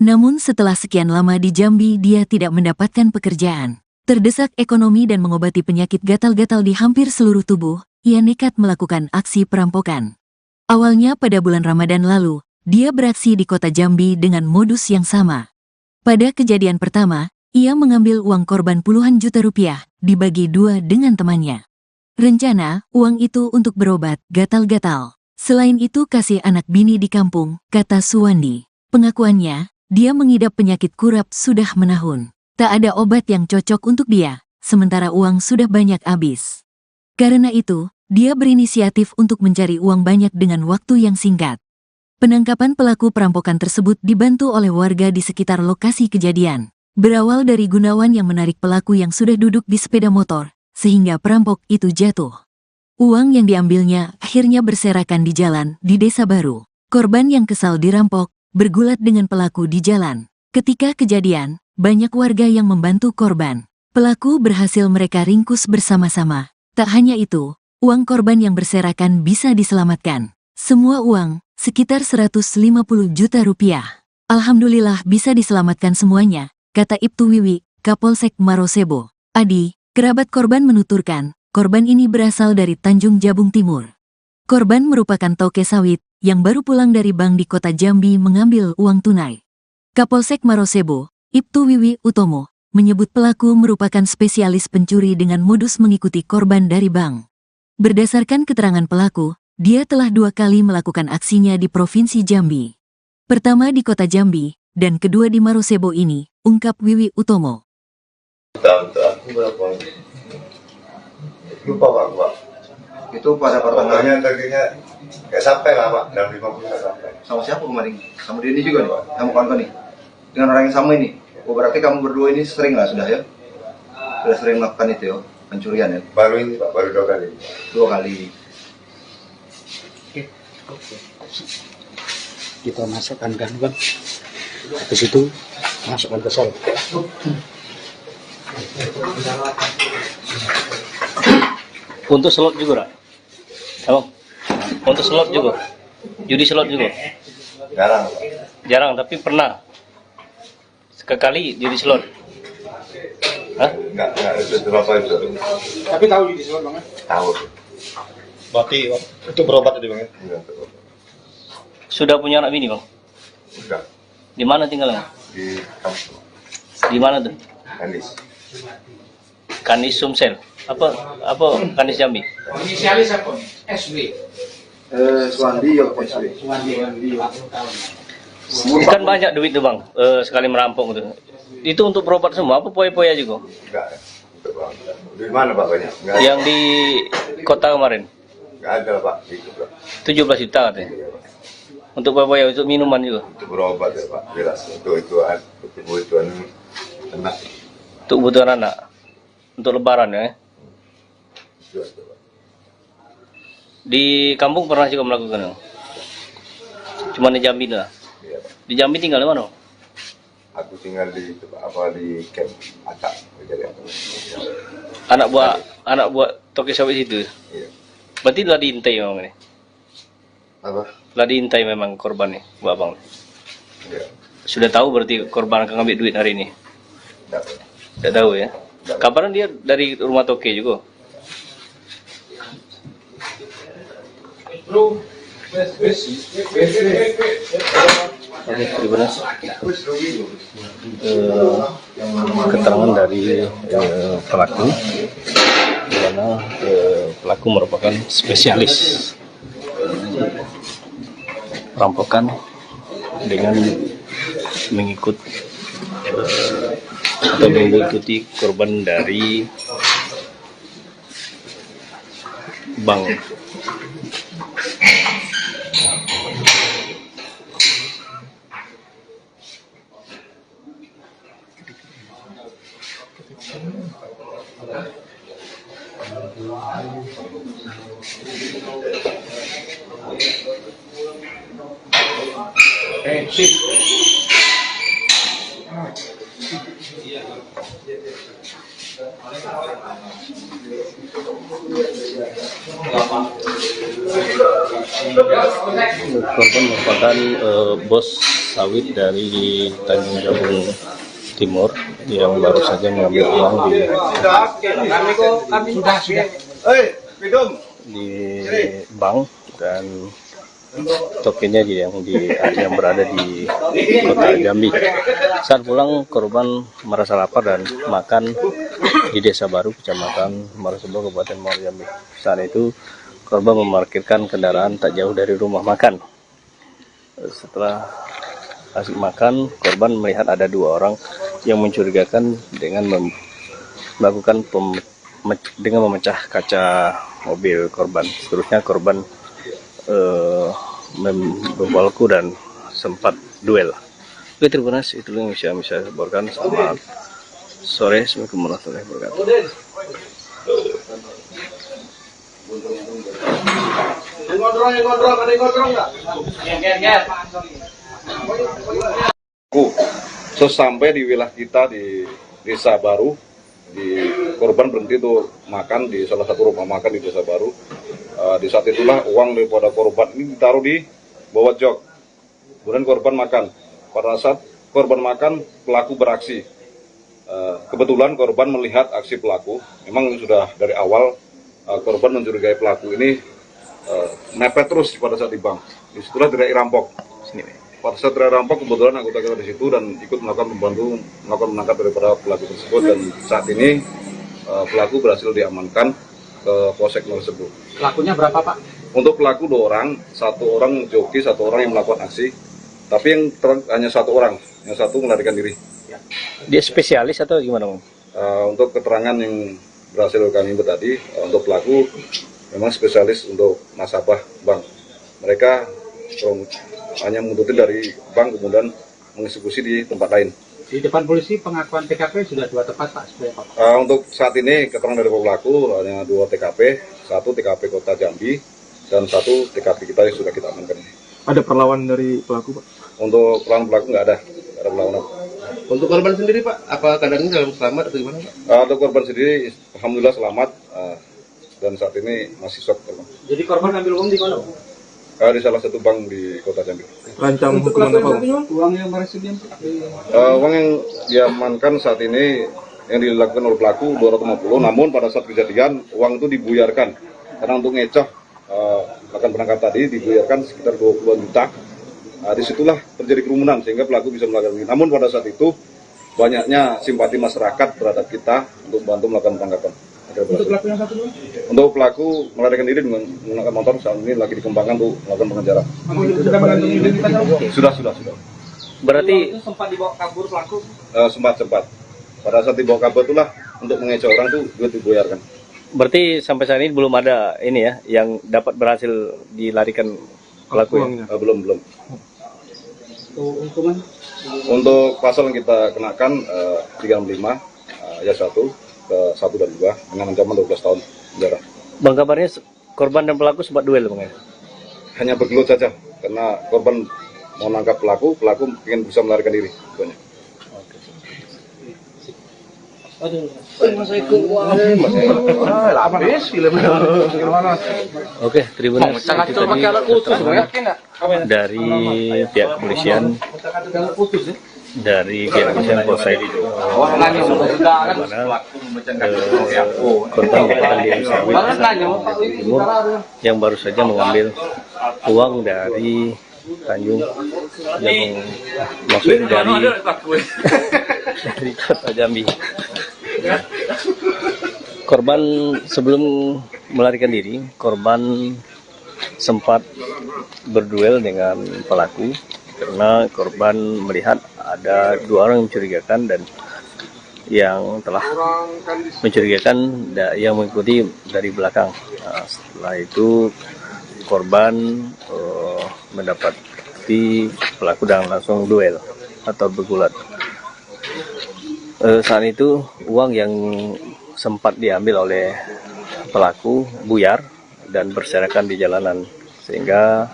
Namun setelah sekian lama di Jambi dia tidak mendapatkan pekerjaan. Terdesak ekonomi dan mengobati penyakit gatal-gatal di hampir seluruh tubuh, ia nekat melakukan aksi perampokan. Awalnya pada bulan Ramadan lalu, dia beraksi di kota Jambi dengan modus yang sama. Pada kejadian pertama, ia mengambil uang korban puluhan juta rupiah, dibagi dua dengan temannya. Rencana, uang itu untuk berobat gatal-gatal. Selain itu kasih anak bini di kampung, kata Suwandi. Pengakuannya, dia mengidap penyakit kurap sudah menahun. Tak ada obat yang cocok untuk dia, sementara uang sudah banyak habis. Karena itu, dia berinisiatif untuk mencari uang banyak dengan waktu yang singkat. Penangkapan pelaku perampokan tersebut dibantu oleh warga di sekitar lokasi kejadian. Berawal dari Gunawan yang menarik pelaku yang sudah duduk di sepeda motor, sehingga perampok itu jatuh. Uang yang diambilnya akhirnya berserakan di jalan di Desa Baru. Korban yang kesal dirampok, bergulat dengan pelaku di jalan. Ketika kejadian, banyak warga yang membantu korban. Pelaku berhasil mereka ringkus bersama-sama. Tak hanya itu, uang korban yang berserakan bisa diselamatkan. Semua uang, sekitar 150 juta rupiah. Alhamdulillah bisa diselamatkan semuanya, kata Ibtu Wiwi, Kapolsek Marosebo. Adi, kerabat korban menuturkan, korban ini berasal dari Tanjung Jabung Timur. Korban merupakan toke sawit, yang baru pulang dari bank di kota Jambi mengambil uang tunai. Kapolsek Marosebo, Ibtu Wiwi Utomo, menyebut pelaku merupakan spesialis pencuri dengan modus mengikuti korban dari bank. Berdasarkan keterangan pelaku, dia telah 2 kali melakukan aksinya di Provinsi Jambi. Pertama di kota Jambi, dan kedua di Marosebo ini, ungkap Wiwi Utomo. Aku berapa? Lupa Pak. Itu pada pertengahan. Tadinya nggak sampai lah Pak, dalam 50 nggak sampai. Sama siapa kemarin? Sama dia ini juga nih, kamu kawan nih. Dengan orang yang sama ini. Oh berarti kamu berdua ini sering lah sudah ya? Sudah sering melakukan itu ya? pencurian ya? Baru ini Pak, baru 2 kali. 2 kali. Kita masukkan kan bang, habis itu masukkan ke sel. Untuk slot juga, Rak? Abang? Untuk slot juga? Judi slot juga? Jarang Pak. Jarang, tapi pernah? Sekali judi slot? Hah? Enggak itu berapa itu. Tapi tahu di Solo bang? Tahu. Berarti itu berobat tadi bang ya? Iya, betul. Sudah punya anak bini bang? Udah Di mana tinggalnya? di kampung Di mana tuh? Andis. Kanis Sumsel. Apa Kanis Jambi? Inisialis apa? SW. Suwandi ya SW. Kan banyak duit tuh bang, sekali merampok gitu. Itu untuk berobat semua, apa poya-poya juga? Enggak ya. Untuk Pak. Di mana Pak banyak? Enggak. Yang di kota kemarin, Enggak ada Pak. Itu Pak. 17 juta katanya. Iya, Pak. Untuk poya-poya, untuk minuman juga. Untuk berobat ya Pak. Jelas untuk kebutuhan anak. Untuk kebutuhan anak. Untuk lebaran ya. Jelas Pak. Di kampung pernah juga melakukan. Cuma di Jambi lah. Iya Pak. Di Jambi tinggal di mana? Aku tinggal di di camp Atak. Anak buah toke sawit situ. Iya. Berarti lah diintai memang ini. Apa? Lah diintai memang korban nih, buat abang. Iya. Sudah tahu berarti korban akan ngambil duit hari ini? Enggak. Tidak tahu ya. Kapan dia dari rumah toke juga? Oke, terima kasih. Keterangan dari pelaku, di mana pelaku merupakan spesialis perampokan dengan mengikuti korban dari bank. Korban merupakan bos sawit dari Tanjung Jabung Timur yang baru saja mengambil uang di bank dan tokennya yang berada di kota Jambi. Saat pulang korban merasa lapar dan makan di Desa Baru, Kecamatan Marosebo, Kabupaten Muaro Jambi. Saat itu korban memarkirkan kendaraan tak jauh dari rumah makan. Setelah asik makan, korban melihat ada 2 orang yang mencurigakan dengan melakukan dengan memecah kaca mobil korban. Seterusnya korban membawaku dan sempat duel. Oke, terima kasih. Itu yang bisa saya laporkan. Selamat sore. Assalamualaikum warahmatullahi wabarakatuh. Sesampai di wilayah kita di Desa Baru, korban berhenti tuh makan di salah satu rumah makan di Desa Baru. Di saat itulah uang daripada korban ini ditaruh di bawah jok. Kemudian korban makan. Pada saat korban makan, pelaku beraksi. Kebetulan korban melihat aksi pelaku. Memang sudah dari awal korban mencurigai pelaku ini mepet terus pada saat di bank. Disitulah teriak rampok. Pada saat teriak rampok, kebetulan anggota kita di situ dan ikut melakukan menangkap daripada pelaku tersebut. Dan saat ini pelaku berhasil diamankan ke Polsek Marosebo. Pelakunya berapa Pak? Untuk pelaku 2 orang, 1 orang joki, 1 orang yang melakukan aksi. Tapi yang hanya 1 orang, yang 1 melarikan diri. Dia spesialis atau gimana, Bang? Untuk keterangan yang berhasil kami buat tadi, untuk pelaku memang spesialis untuk nasabah bank. Mereka hanya menuntut dari bank kemudian mengeksekusi di tempat lain. Di depan polisi pengakuan TKP sudah 2 tempat Pak sebenarnya Pak. Untuk saat ini keterangan dari pelaku hanya 2 TKP, 1 TKP Kota Jambi dan 1 TKP kita yang sudah kita amankan. Ada perlawanan dari pelaku Pak? Untuk pelaku nggak ada perlawanan. Untuk korban sendiri Pak, apa keadaannya dalam selamat atau gimana Pak? Untuk korban sendiri, alhamdulillah selamat dan saat ini masih shock. Jadi korban ambil uang di mana Pak? Di salah satu bank di Kota Jambi. Rancang hukuman apa Pak? Uang yang berhasil Uang yang diamankan saat ini yang dilakukan oleh pelaku 250, namun pada saat kejadian uang itu dibuyarkan karena untuk ngecoh akan penangkap tadi dibuyarkan sekitar 20 juta. Disitulah terjadi kerumunan sehingga pelaku bisa melakukan ini. Namun pada saat itu banyaknya simpati masyarakat terhadap kita untuk bantu melakukan penangkapan. Untuk pelaku yang satu dulu? Untuk pelaku melarikan diri dengan menggunakan motor saat ini lagi dikembangkan untuk melakukan pengejaran. Sudah mengantongi identitas? Sudah. Berarti Sempat dibawa kabur pelaku? Sempat. Pada saat dibawa kabur itulah untuk mengecoh orang tuh duit dibuyarkan. berarti sampai saat ini belum ada ini ya yang dapat berhasil dilarikan pelaku ya? Belum. Hukuman? Untuk pasal yang kita kenakan 35 ayat 1 ke 1 dan 2 dengan ancaman 12 tahun penjara. Bang, kabarnya korban dan pelaku sempat duel Bang ya? Hanya bergelut saja karena korban mau nangkap pelaku ingin bisa melarikan diri. Oke, Tribun dari pihak kepolisian Polsek korban merupakan Dian Sawit Timur yang baru saja mengambil uang dari Tanjung yang maksudnya dari Kota Jambi. Korban sebelum melarikan diri, korban sempat berduel dengan pelaku karena korban melihat ada 2 orang yang mencurigakan dan yang telah mencurigakan yang mengikuti dari belakang. Nah, setelah itu korban mendapati pelaku dan langsung duel atau bergulat. Saat itu uang yang sempat diambil oleh pelaku buyar dan berserakan di jalanan sehingga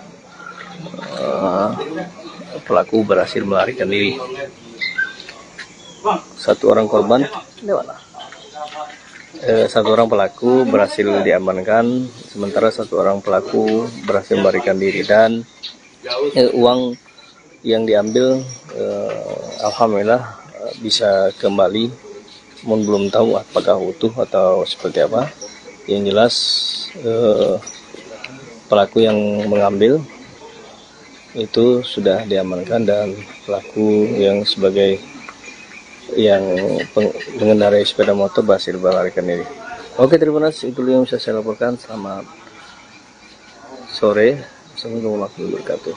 pelaku berhasil melarikan diri. 1 orang korban, 1 orang pelaku berhasil diamankan, sementara 1 orang pelaku berhasil melarikan diri dan uang yang diambil alhamdulillah bisa kembali, belum tahu apakah utuh atau seperti apa. Yang jelas pelaku yang mengambil itu sudah diamankan dan pelaku yang sebagai yang mengendarai sepeda motor berhasil melarikan diri. Oke, terima kasih. Itu yang bisa saya laporkan. Selamat sore. Assalamualaikum warahmatullahi wabarakatuh.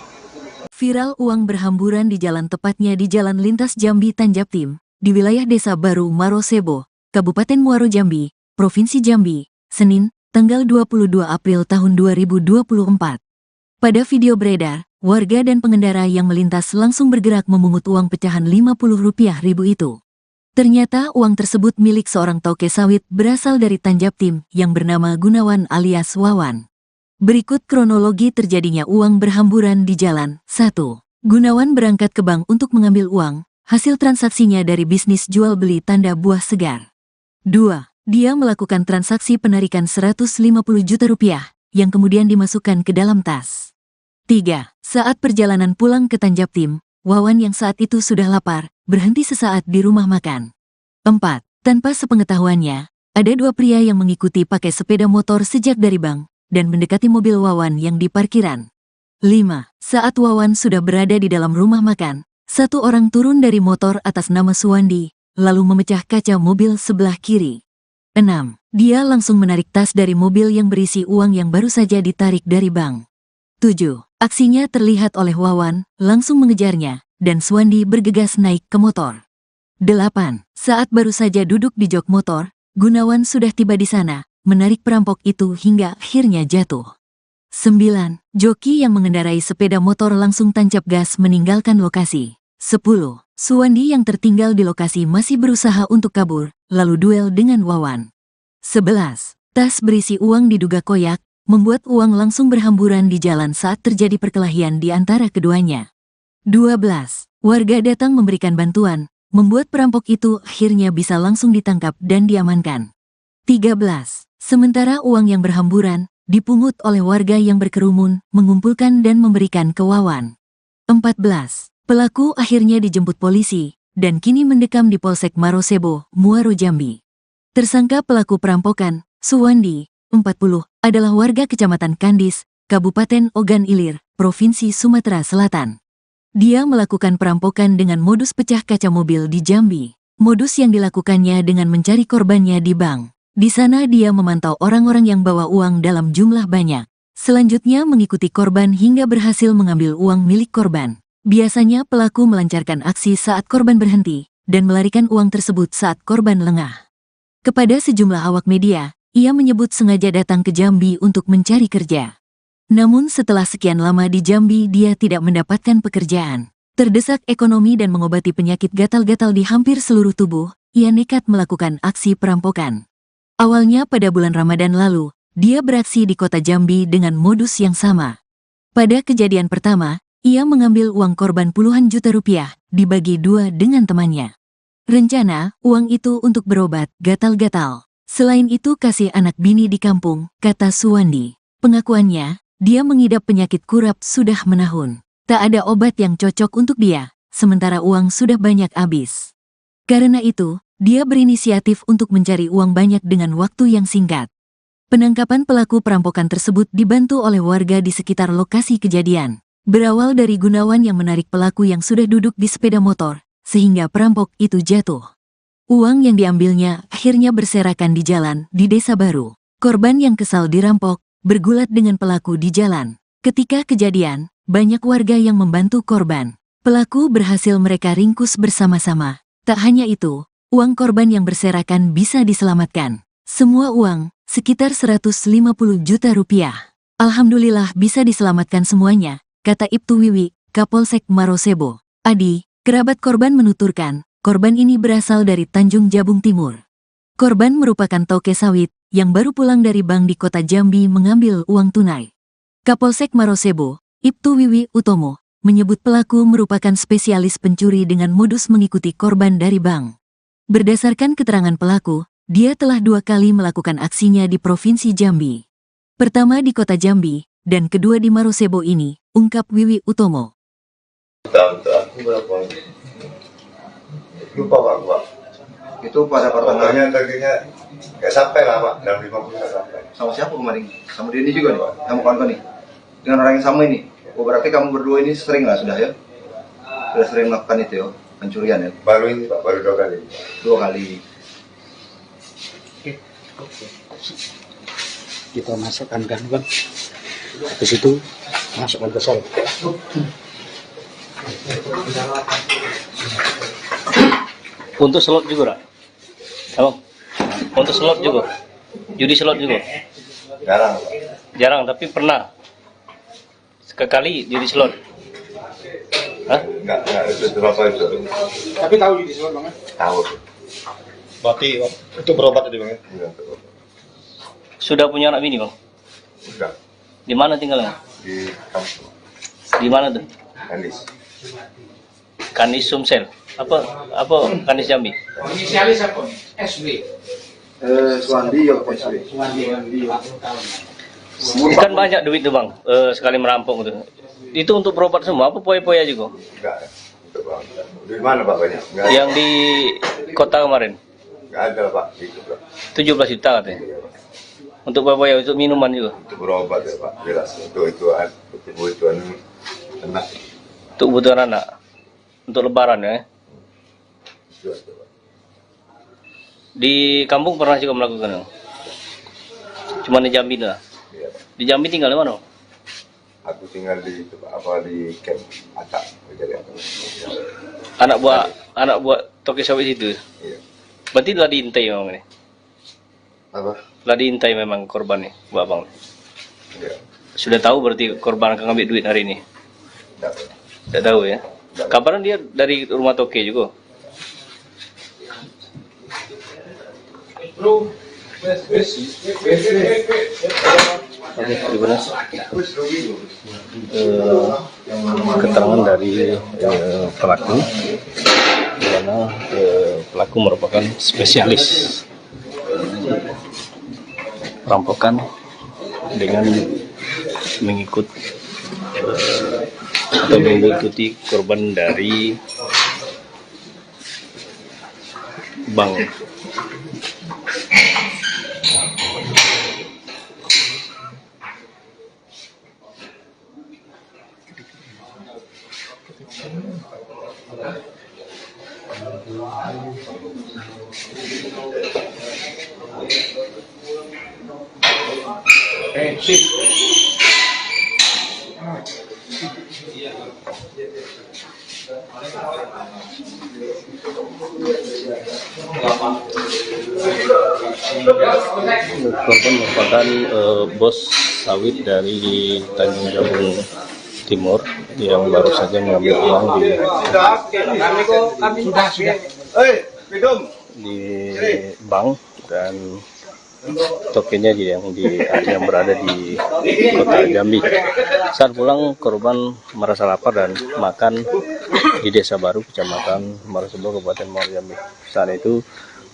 Viral uang berhamburan di jalan, tepatnya di Jalan Lintas Jambi Tanjaptim, di wilayah Desa Baru Marosebo, Kabupaten Muaro Jambi, Provinsi Jambi, Senin, tanggal 22 April tahun 2024. Pada video beredar, warga dan pengendara yang melintas langsung bergerak memungut uang pecahan Rp50.000 itu. Ternyata uang tersebut milik seorang toke sawit berasal dari Tanjaptim yang bernama Gunawan alias Wawan. Berikut kronologi terjadinya uang berhamburan di jalan. 1. Gunawan berangkat ke bank untuk mengambil uang, hasil transaksinya dari bisnis jual beli tanda buah segar. 2. Dia melakukan transaksi penarikan Rp150 juta yang kemudian dimasukkan ke dalam tas. 3. Saat perjalanan pulang ke Tanjaptim, Wawan yang saat itu sudah lapar, berhenti sesaat di rumah makan. 4. Tanpa sepengetahuannya, ada 2 pria yang mengikuti pakai sepeda motor sejak dari bank dan mendekati mobil Wawan yang di parkiran. 5. Saat Wawan sudah berada di dalam rumah makan, 1 orang turun dari motor atas nama Suwandi, lalu memecah kaca mobil sebelah kiri. 6. Dia langsung menarik tas dari mobil yang berisi uang yang baru saja ditarik dari bank. 7. Aksinya terlihat oleh Wawan, langsung mengejarnya, dan Suwandi bergegas naik ke motor. 8. Saat baru saja duduk di jok motor, Gunawan sudah tiba di sana, menarik perampok itu hingga akhirnya jatuh. 9. Joki yang mengendarai sepeda motor langsung tancap gas meninggalkan lokasi. 10. Suwandi yang tertinggal di lokasi masih berusaha untuk kabur, lalu duel dengan Wawan. 11. Tas berisi uang diduga koyak, membuat uang langsung berhamburan di jalan saat terjadi perkelahian di antara keduanya. 12. Warga datang memberikan bantuan, membuat perampok itu akhirnya bisa langsung ditangkap dan diamankan. 13. Sementara uang yang berhamburan, dipungut oleh warga yang berkerumun, mengumpulkan dan memberikan ke Wawan. 14. Pelaku akhirnya dijemput polisi, dan kini mendekam di Polsek Marosebo, Muaro Jambi. Tersangka pelaku perampokan, Suwandi, 40, adalah warga Kecamatan Kandis, Kabupaten Ogan Ilir, Provinsi Sumatera Selatan. Dia melakukan perampokan dengan modus pecah kaca mobil di Jambi. Modus yang dilakukannya dengan mencari korbannya di bank. Di sana dia memantau orang-orang yang bawa uang dalam jumlah banyak. Selanjutnya mengikuti korban hingga berhasil mengambil uang milik korban. Biasanya pelaku melancarkan aksi saat korban berhenti, dan melarikan uang tersebut saat korban lengah. Kepada sejumlah awak media, ia menyebut sengaja datang ke Jambi untuk mencari kerja. Namun setelah sekian lama di Jambi dia tidak mendapatkan pekerjaan. Terdesak ekonomi dan mengobati penyakit gatal-gatal di hampir seluruh tubuh, ia nekat melakukan aksi perampokan. Awalnya pada bulan Ramadan lalu, dia beraksi di kota Jambi dengan modus yang sama. Pada kejadian pertama, ia mengambil uang korban puluhan juta rupiah, dibagi dua dengan temannya. Rencana, uang itu untuk berobat gatal-gatal. Selain itu kasih anak bini di kampung, kata Suwandi. Pengakuannya, dia mengidap penyakit kurap sudah menahun. Tak ada obat yang cocok untuk dia, sementara uang sudah banyak habis. Karena itu, dia berinisiatif untuk mencari uang banyak dengan waktu yang singkat. Penangkapan pelaku perampokan tersebut dibantu oleh warga di sekitar lokasi kejadian. Berawal dari Gunawan yang menarik pelaku yang sudah duduk di sepeda motor, sehingga perampok itu jatuh. Uang yang diambilnya akhirnya berserakan di jalan di Desa Baru. Korban yang kesal dirampok, bergulat dengan pelaku di jalan. Ketika kejadian, banyak warga yang membantu korban. Pelaku berhasil mereka ringkus bersama-sama. Tak hanya itu, uang korban yang berserakan bisa diselamatkan. Semua uang, sekitar 150 juta rupiah. Alhamdulillah bisa diselamatkan semuanya, kata Ibtu Wiwi, Kapolsek Marosebo. Adi, kerabat korban menuturkan, korban ini berasal dari Tanjung Jabung Timur. Korban merupakan toke sawit, yang baru pulang dari bank di kota Jambi mengambil uang tunai. Kapolsek Marosebo, Ibtu Wiwi Utomo, menyebut pelaku merupakan spesialis pencuri dengan modus mengikuti korban dari bank. Berdasarkan keterangan pelaku, dia telah 2 kali melakukan aksinya di Provinsi Jambi. Pertama di kota Jambi, dan kedua di Marosebo ini, ungkap Wiwi Utomo. Aku berapa? Lupa Pak. Itu pada pertengahan. Tadinya nggak sampai lah Pak, dalam 50 nggak sampai. Sama siapa kemarin? Sama dia ini juga nih, kamu kawan nih. Dengan orang yang sama ini. Oh, berarti kamu berdua ini sering lah sudah ya? Sudah sering melakukan itu ya, pencurian ya? Baru ini Pak, baru 2 kali. 2 kali. Kita masukkan kan bang, habis itu masukkan ke sel. Untuk slot juga, Abang? Untuk slot juga? Judi slot juga? Jarang Pak. Jarang, tapi pernah. Sekali judi slot. Hah? Enggak itu berapa itu. Tapi tahu di Solo Bang? Tahu. Berarti itu berobat tadi Bang ya? Iya, betul. Sudah punya anak bini, Bang? Udah Di mana tinggalnya? di kampung Di mana tuh? Kandis. Kandis Sumsel. Apa Kandis Jambi? Inisialis apa? SW. Suwandi ya, SW. Kan banyak duit tuh Bang, sekali merampok gitu. Itu untuk berobat semua, apa poya-poya juga? Enggak. Itu Pak. Di mana Pak banyak? Enggak. Yang di kota kemarin, Enggak ada Pak. Itu Pak. 17 juta katanya. Iya, Pak. Untuk poya-poya, untuk minuman juga. Untuk berobat ya Pak. Jelas untuk kebutuhan anak. Untuk kebutuhan anak. Untuk lebaran ya. Jelas, Pak. Di kampung pernah juga melakukan. Cuma di Jambi lah. Iya, Pak. Di Jambi tinggal di mana? Aku tinggal di di camp Atak. Jadi apa? Anak buat toke sawit itu. Iya. Berarti telah diintai memang ini. Apa? Telah diintai memang korban nih, Mbak Bang. Iya. Sudah tahu berarti korban akan ngambil duit hari ini. Enggak. Tidak tahu ya. Kabarnya dia dari rumah Toke juga. Oke, terima kasih. Keterangan dari pelaku, di mana pelaku merupakan spesialis perampokan dengan mengikuti korban dari bank. Korban merupakan bos sawit dari Tanjung Jabung Timur yang baru saja mengambil uang di bank dan tokennya yang berada di kota Jambi. Saat pulang, korban merasa lapar dan makan di Desa Baru, Kecamatan Marosebo, Kabupaten Muaro Jambi. Saat itu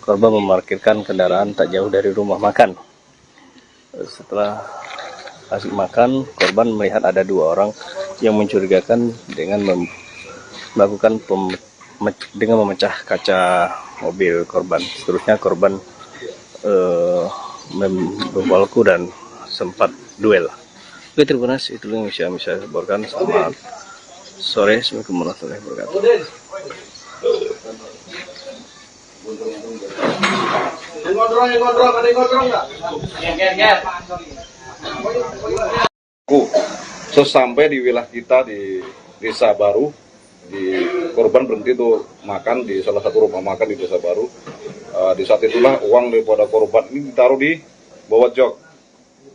korban memarkirkan kendaraan tak jauh dari rumah makan. Setelah asik makan, korban melihat ada dua orang yang mencurigakan dengan melakukan dengan memecah kaca mobil korban. Seterusnya korban membawaku dan sempat duel. Oke, terima kasih. Itu yang bisa saya laporkan. Selamat sore. Assalamualaikum warahmatullahi wabarakatuh. Sesampai di wilayah kita di Desa Baru, korban berhenti untuk makan di salah satu rumah makan di Desa Baru. Di saat itulah uang daripada korban ini ditaruh di bawah jok.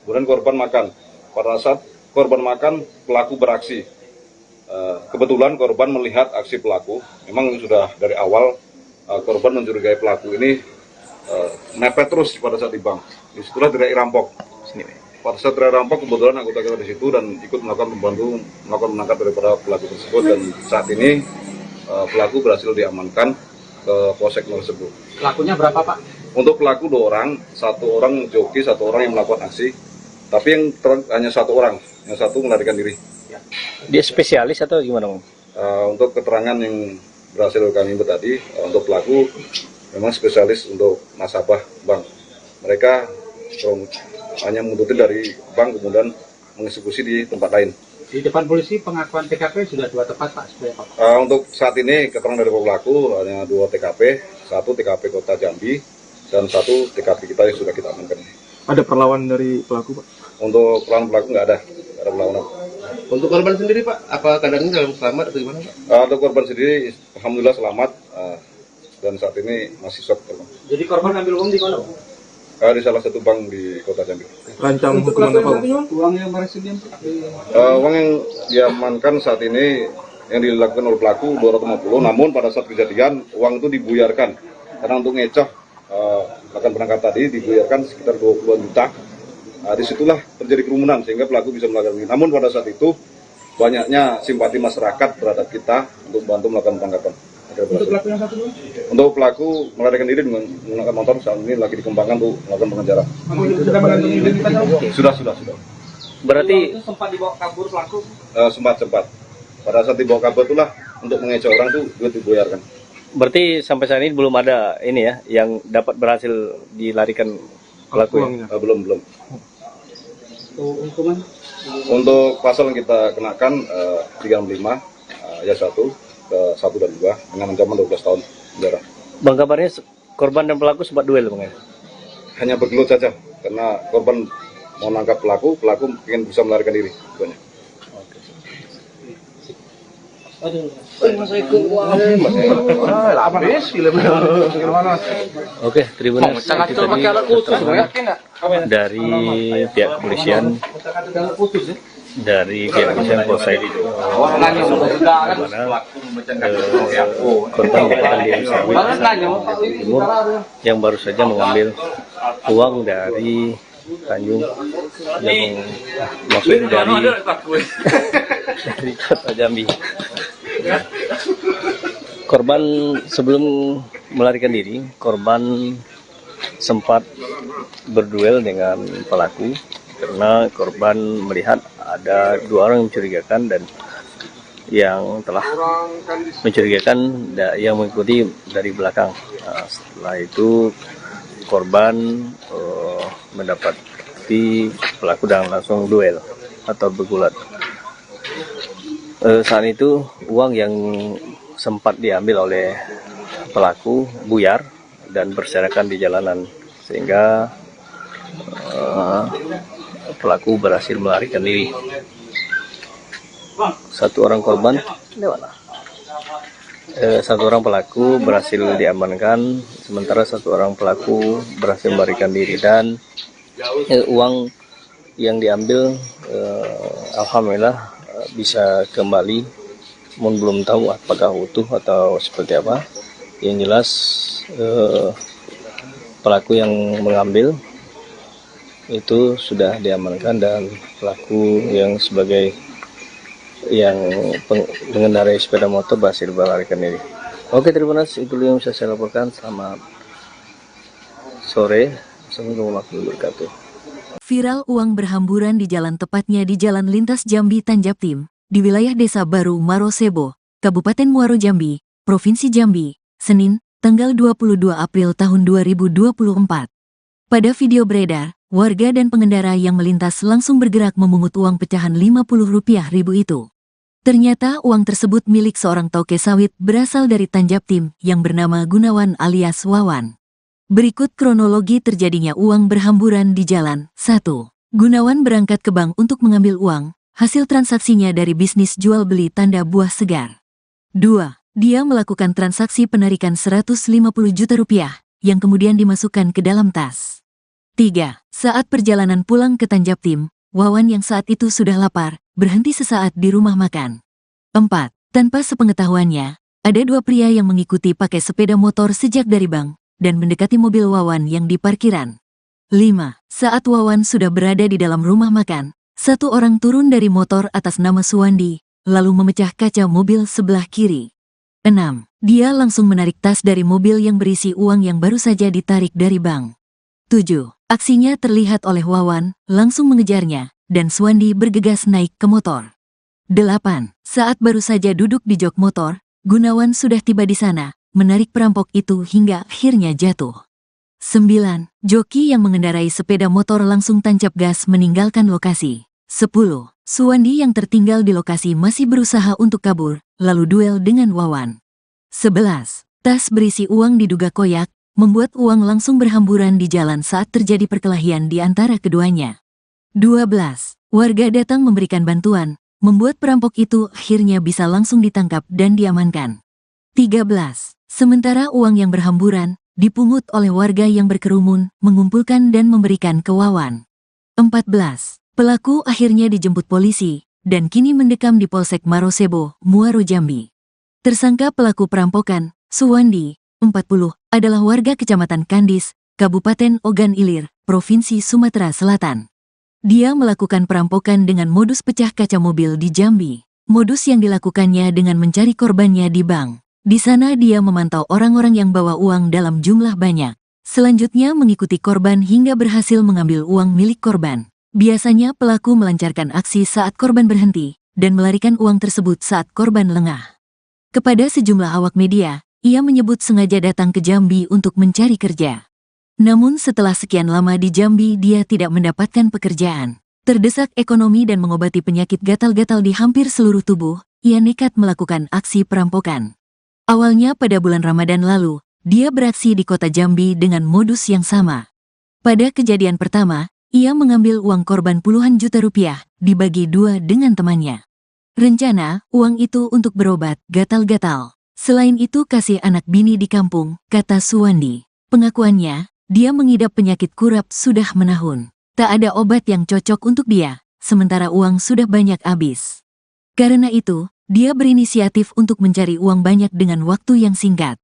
Kemudian korban makan. Pada saat korban makan, pelaku beraksi. Kebetulan korban melihat aksi pelaku. Memang sudah dari awal korban mencurigai pelaku ini mepet terus pada saat di bank. Disitulah teriak rampok. Pada saat teriak rampok, kebetulan anggota kita di situ dan ikut melakukan menangkap daripada pelaku tersebut. Dan saat ini pelaku berhasil diamankan ke Polsek Marosebo. Pelakunya berapa, Pak? Untuk pelaku 2 orang, 1 orang joki, 1 orang yang melakukan aksi. Tapi yang hanya 1 orang, yang 1 melarikan diri. Dia spesialis atau gimana, Bang? Untuk keterangan yang berhasil kami buat tadi, untuk pelaku memang spesialis untuk nasabah bank. Mereka hanya mengikuti dari bank kemudian mengeksekusi di tempat lain. Di depan polisi pengakuan TKP sudah 2 tempat, Pak. Untuk saat ini keterangan dari pelaku hanya 2 TKP, 1 TKP Kota Jambi dan 1 TKP kita yang sudah kita amankan. Ada perlawanan dari pelaku, Pak? Untuk perlawanan pelaku nggak ada perlawanan. Untuk korban sendiri, Pak, apa keadaannya dalam selamat atau gimana, Pak? Untuk korban sendiri, alhamdulillah selamat dan saat ini masih shock. Jadi korban ambil uang di mana, Pak? Di salah satu bank di Kota Jambi. Rancang hukuman apa, Pak? Uang yang berhasil uang yang diamankan saat ini yang dilakukan oleh pelaku 250, namun pada saat kejadian uang itu dibuyarkan karena untuk ngecoh akan penangkap tadi dibuyarkan sekitar 20 juta. Disitulah terjadi kerumunan sehingga pelaku bisa melakukan ini. Namun pada saat itu banyaknya simpati masyarakat terhadap kita untuk bantu melakukan penangkapan. Untuk pelaku yang satu dulu? Untuk pelaku melarikan diri dengan menggunakan motor saat ini lagi dikembangkan untuk melakukan pengejaran. Sudah mengantongi identitas? Sudah. Berarti sempat dibawa kabur pelaku? Sempat. Pada saat dibawa kabur itulah untuk mengecoh orang itu duit dibayarkan. Berarti sampai saat ini belum ada ini ya yang dapat berhasil dilarikan pelaku ya? Belum. Hukuman? Untuk pasal yang kita kenakan 35 ayat 1 ke 1 dan 2 dengan ancaman 12 tahun penjara. Bang, kabarnya korban dan pelaku sempat duel, Bang ya? Hanya bergelut saja karena korban mau nangkap pelaku ingin bisa melarikan diri. Oke, terima kasih dari pihak kepolisian dari pihak kepolisian Polsek di mana korban merupakan diri sawit Timur yang baru saja mengambil uang dari Tanjung yang maksudnya dari kota Jambi. Korban sebelum melarikan diri, korban sempat berduel dengan pelaku karena korban melihat ada 2 orang yang mencurigakan dan yang telah mencurigakan yang mengikuti dari belakang. Nah, setelah itu korban mendapati pelaku dan langsung duel atau bergulat. Saat itu uang yang sempat diambil oleh pelaku buyar dan berserakan di jalanan sehingga pelaku berhasil melarikan diri. Satu orang pelaku berhasil diamankan, sementara 1 orang pelaku berhasil melarikan diri dan uang yang diambil alhamdulillah bisa kembali, belum tahu apakah utuh atau seperti apa. Yang jelas pelaku yang mengambil itu sudah diamankan dan pelaku yang sebagai yang mengendarai sepeda motor berhasil melarikan diri. Oke, terima kasih. Itu yang bisa saya laporkan. Selamat sore. Assalamualaikum warahmatullahi wabarakatuh. Viral uang berhamburan di jalan, tepatnya di Jalan Lintas Jambi Tanjaptim, di wilayah Desa Baru Marosebo, Kabupaten Muaro Jambi, Provinsi Jambi, Senin, tanggal 22 April tahun 2024. Pada video beredar, warga dan pengendara yang melintas langsung bergerak memungut uang pecahan Rp50.000 itu. Ternyata uang tersebut milik seorang toke sawit berasal dari Tanjaptim yang bernama Gunawan alias Wawan. Berikut kronologi terjadinya uang berhamburan di jalan. 1. Gunawan berangkat ke bank untuk mengambil uang, hasil transaksinya dari bisnis jual beli tanda buah segar. 2. Dia melakukan transaksi penarikan Rp150 juta yang kemudian dimasukkan ke dalam tas. 3. Saat perjalanan pulang ke Tanjaptim, Wawan yang saat itu sudah lapar, berhenti sesaat di rumah makan. 4. Tanpa sepengetahuannya, ada 2 pria yang mengikuti pakai sepeda motor sejak dari bank dan mendekati mobil Wawan yang di parkiran. 5. Saat Wawan sudah berada di dalam rumah makan, 1 orang turun dari motor atas nama Suwandi, lalu memecah kaca mobil sebelah kiri. 6. Dia langsung menarik tas dari mobil yang berisi uang yang baru saja ditarik dari bank. 7. Aksinya terlihat oleh Wawan, langsung mengejarnya, dan Suwandi bergegas naik ke motor. 8. Saat baru saja duduk di jok motor, Gunawan sudah tiba di sana, menarik perampok itu hingga akhirnya jatuh. 9. Joki yang mengendarai sepeda motor langsung tancap gas meninggalkan lokasi. 10. Suwandi yang tertinggal di lokasi masih berusaha untuk kabur, lalu duel dengan Wawan. 11. Tas berisi uang diduga koyak, membuat uang langsung berhamburan di jalan saat terjadi perkelahian di antara keduanya. 12. Warga datang memberikan bantuan, membuat perampok itu akhirnya bisa langsung ditangkap dan diamankan. 13. Sementara uang yang berhamburan dipungut oleh warga yang berkerumun, mengumpulkan dan memberikan ke Wawan. 14. Pelaku akhirnya dijemput polisi dan kini mendekam di Polsek Marosebo, Muaro Jambi. Tersangka pelaku perampokan, Suwandi, 40, adalah warga Kecamatan Kandis, Kabupaten Ogan Ilir, Provinsi Sumatera Selatan. Dia melakukan perampokan dengan modus pecah kaca mobil di Jambi. Modus yang dilakukannya dengan mencari korbannya di bank. Di sana dia memantau orang-orang yang bawa uang dalam jumlah banyak. Selanjutnya mengikuti korban hingga berhasil mengambil uang milik korban. Biasanya pelaku melancarkan aksi saat korban berhenti dan melarikan uang tersebut saat korban lengah. Kepada sejumlah awak media, ia menyebut sengaja datang ke Jambi untuk mencari kerja. Namun setelah sekian lama di Jambi dia tidak mendapatkan pekerjaan. Terdesak ekonomi dan mengobati penyakit gatal-gatal di hampir seluruh tubuh, ia nekat melakukan aksi perampokan. Awalnya pada bulan Ramadan lalu, dia beraksi di kota Jambi dengan modus yang sama. Pada kejadian pertama, ia mengambil uang korban puluhan juta rupiah, dibagi 2 dengan temannya. Rencana, uang itu untuk berobat gatal-gatal. Selain itu kasih anak bini di kampung, kata Suwandi. Pengakuannya, dia mengidap penyakit kurap sudah menahun. Tak ada obat yang cocok untuk dia, sementara uang sudah banyak habis. Karena itu, dia berinisiatif untuk mencari uang banyak dengan waktu yang singkat.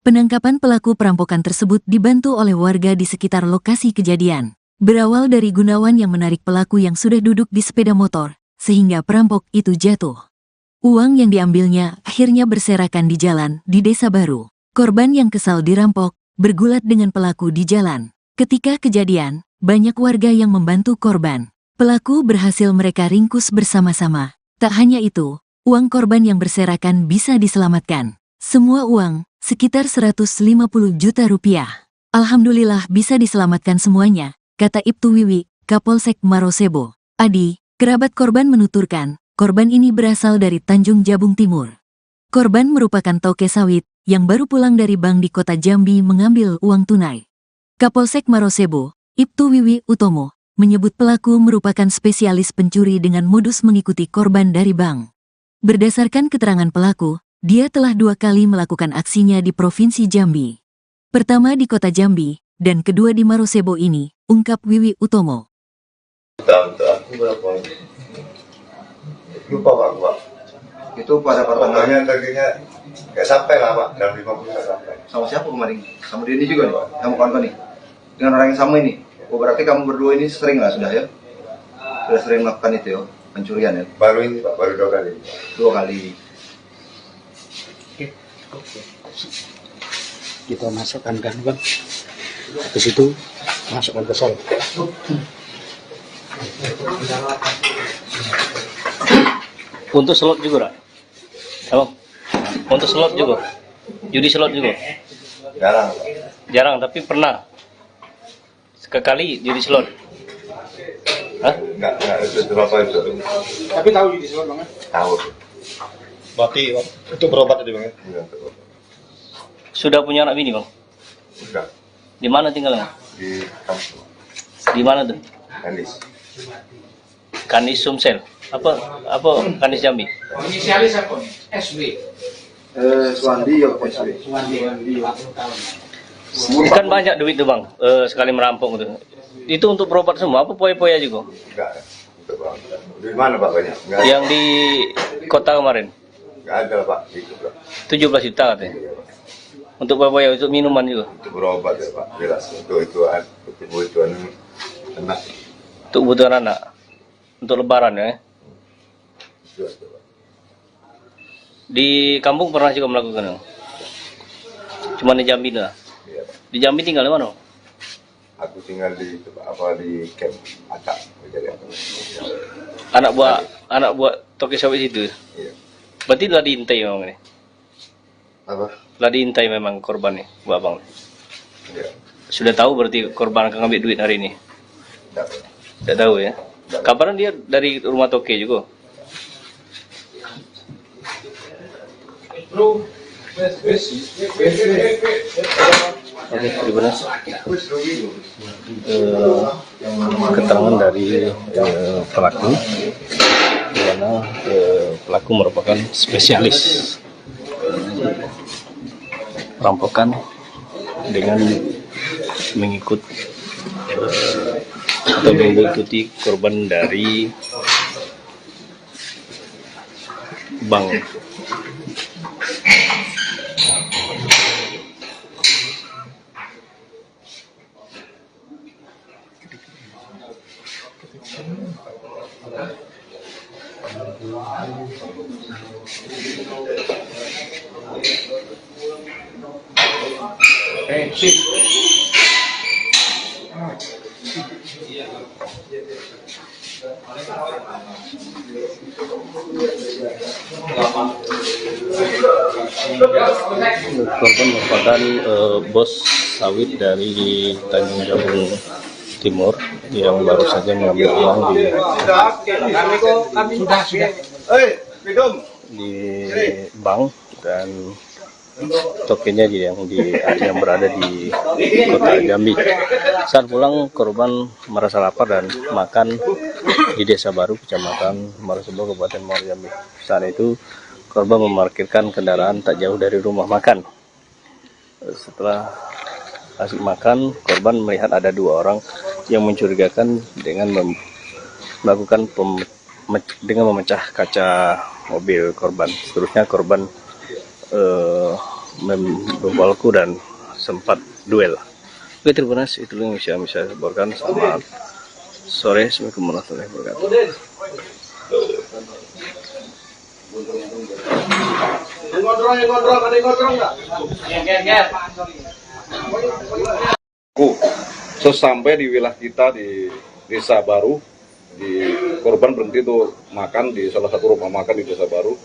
Penangkapan pelaku perampokan tersebut dibantu oleh warga di sekitar lokasi kejadian. Berawal dari Gunawan yang menarik pelaku yang sudah duduk di sepeda motor, sehingga perampok itu jatuh. Uang yang diambilnya akhirnya berserakan di jalan di Desa Baru. Korban yang kesal dirampok, bergulat dengan pelaku di jalan. Ketika kejadian, banyak warga yang membantu korban. Pelaku berhasil mereka ringkus bersama-sama. Tak hanya itu, uang korban yang berserakan bisa diselamatkan. Semua uang, sekitar 150 juta rupiah. Alhamdulillah bisa diselamatkan semuanya, kata Ibtu Wiwi, Kapolsek Marosebo. Adi, kerabat korban menuturkan, korban ini berasal dari Tanjung Jabung Timur. Korban merupakan toke sawit yang baru pulang dari bank di kota Jambi mengambil uang tunai. Kapolsek Marosebo, Ibtu Wiwi Utomo, menyebut pelaku merupakan spesialis pencuri dengan modus mengikuti korban dari bank. Berdasarkan keterangan pelaku, dia telah 2 kali melakukan aksinya di Provinsi Jambi. Pertama di kota Jambi, dan kedua di Marosebo ini, ungkap Wiwi Utomo. Aku berapa? Lupa Pak. Itu pada pertengahan. Targetnya nggak sampai lah Pak, dalam 50 nggak sampai. Sama siapa kemarin? Sama dia ini juga nih, kamu kawan nih. Dengan orang yang sama ini. Oh, berarti kamu berdua ini sering lah sudah ya? Sudah sering melakukan itu ya, pencurian ya? Baru ini Pak, baru 2 kali. 2 kali. Kita masukkan kan bang, ke situ masukkan ke sel. Untuk slot juga, Abang? Untuk slot juga? Judi slot juga? Jarang Pak. Jarang, tapi pernah? Sekali judi slot? Hah? Nggak itu berapa itu? Tapi tahu judi slot bang? Tahu. Berarti itu berobat tadi bang ya? Iya, betul. Sudah punya anak bini bang? Udah Di mana tinggalnya? di kampung Di mana tuh? Kanis. Kanis Sumsel. Apa Kanis Jambi? Inisialis apa nih? SW. Suwandi ya Pak SW. Kan banyak duit tuh bang, sekali merampok gitu. Itu untuk berobat semua, apa poya-poya juga? Enggak. Untuk Pak. Di mana Pak banyak? Enggak. Yang di kota kemarin, Enggak ada Pak. Itu Pak. 17 juta katanya. Untuk poya-poya, untuk minuman juga. Untuk berobat ya Pak. Jelas. Untuk kebutuhan anak. Untuk kebutuhan anak. Untuk lebaran ya. Jelas Pak. Di kampung pernah juga melakukan? Cuma di Jambi lah. Iya Pak. Di Jambi tinggal di mana? Aku tinggal di camp Acak. Anak buah toke sawit itu. Iya. Berarti telah diintai memang ini. Apa? Telah diintai memang korban nih, Bu Abang. Iya. Sudah tahu berarti korban akan ngambil duit hari ini? Tidak. Tidak tahu ya. Kapan dia dari rumah toke juga? Oke, terima kasih. Keterangan dari pelaku, di mana pelaku merupakan spesialis perampokan dengan mengikuti korban dari bank. Korban merupakan bos sawit dari Tanjung Jabung Timur yang baru saja mengambil uang di bank dan tokennya yang berada di kota Jambi. Saat pulang korban merasa lapar dan makan di Desa Baru, Kecamatan Marosebo, Kabupaten Muaro Jambi. Saat itu korban memarkirkan kendaraan tak jauh dari rumah makan. Setelah asik makan, korban melihat ada 2 orang yang mencurigakan dengan melakukan dengan memecah kaca mobil korban. Seterusnya korban membawaku dan sempat duel. Oke, terima kasih. Itu yang bisa laporkan. Selamat sore. Assalamualaikum warahmatullahi wabarakatuh. Sesampai di wilayah kita di Desa Baru, di korban berhenti tuh makan di salah satu rumah makan di Desa Baru.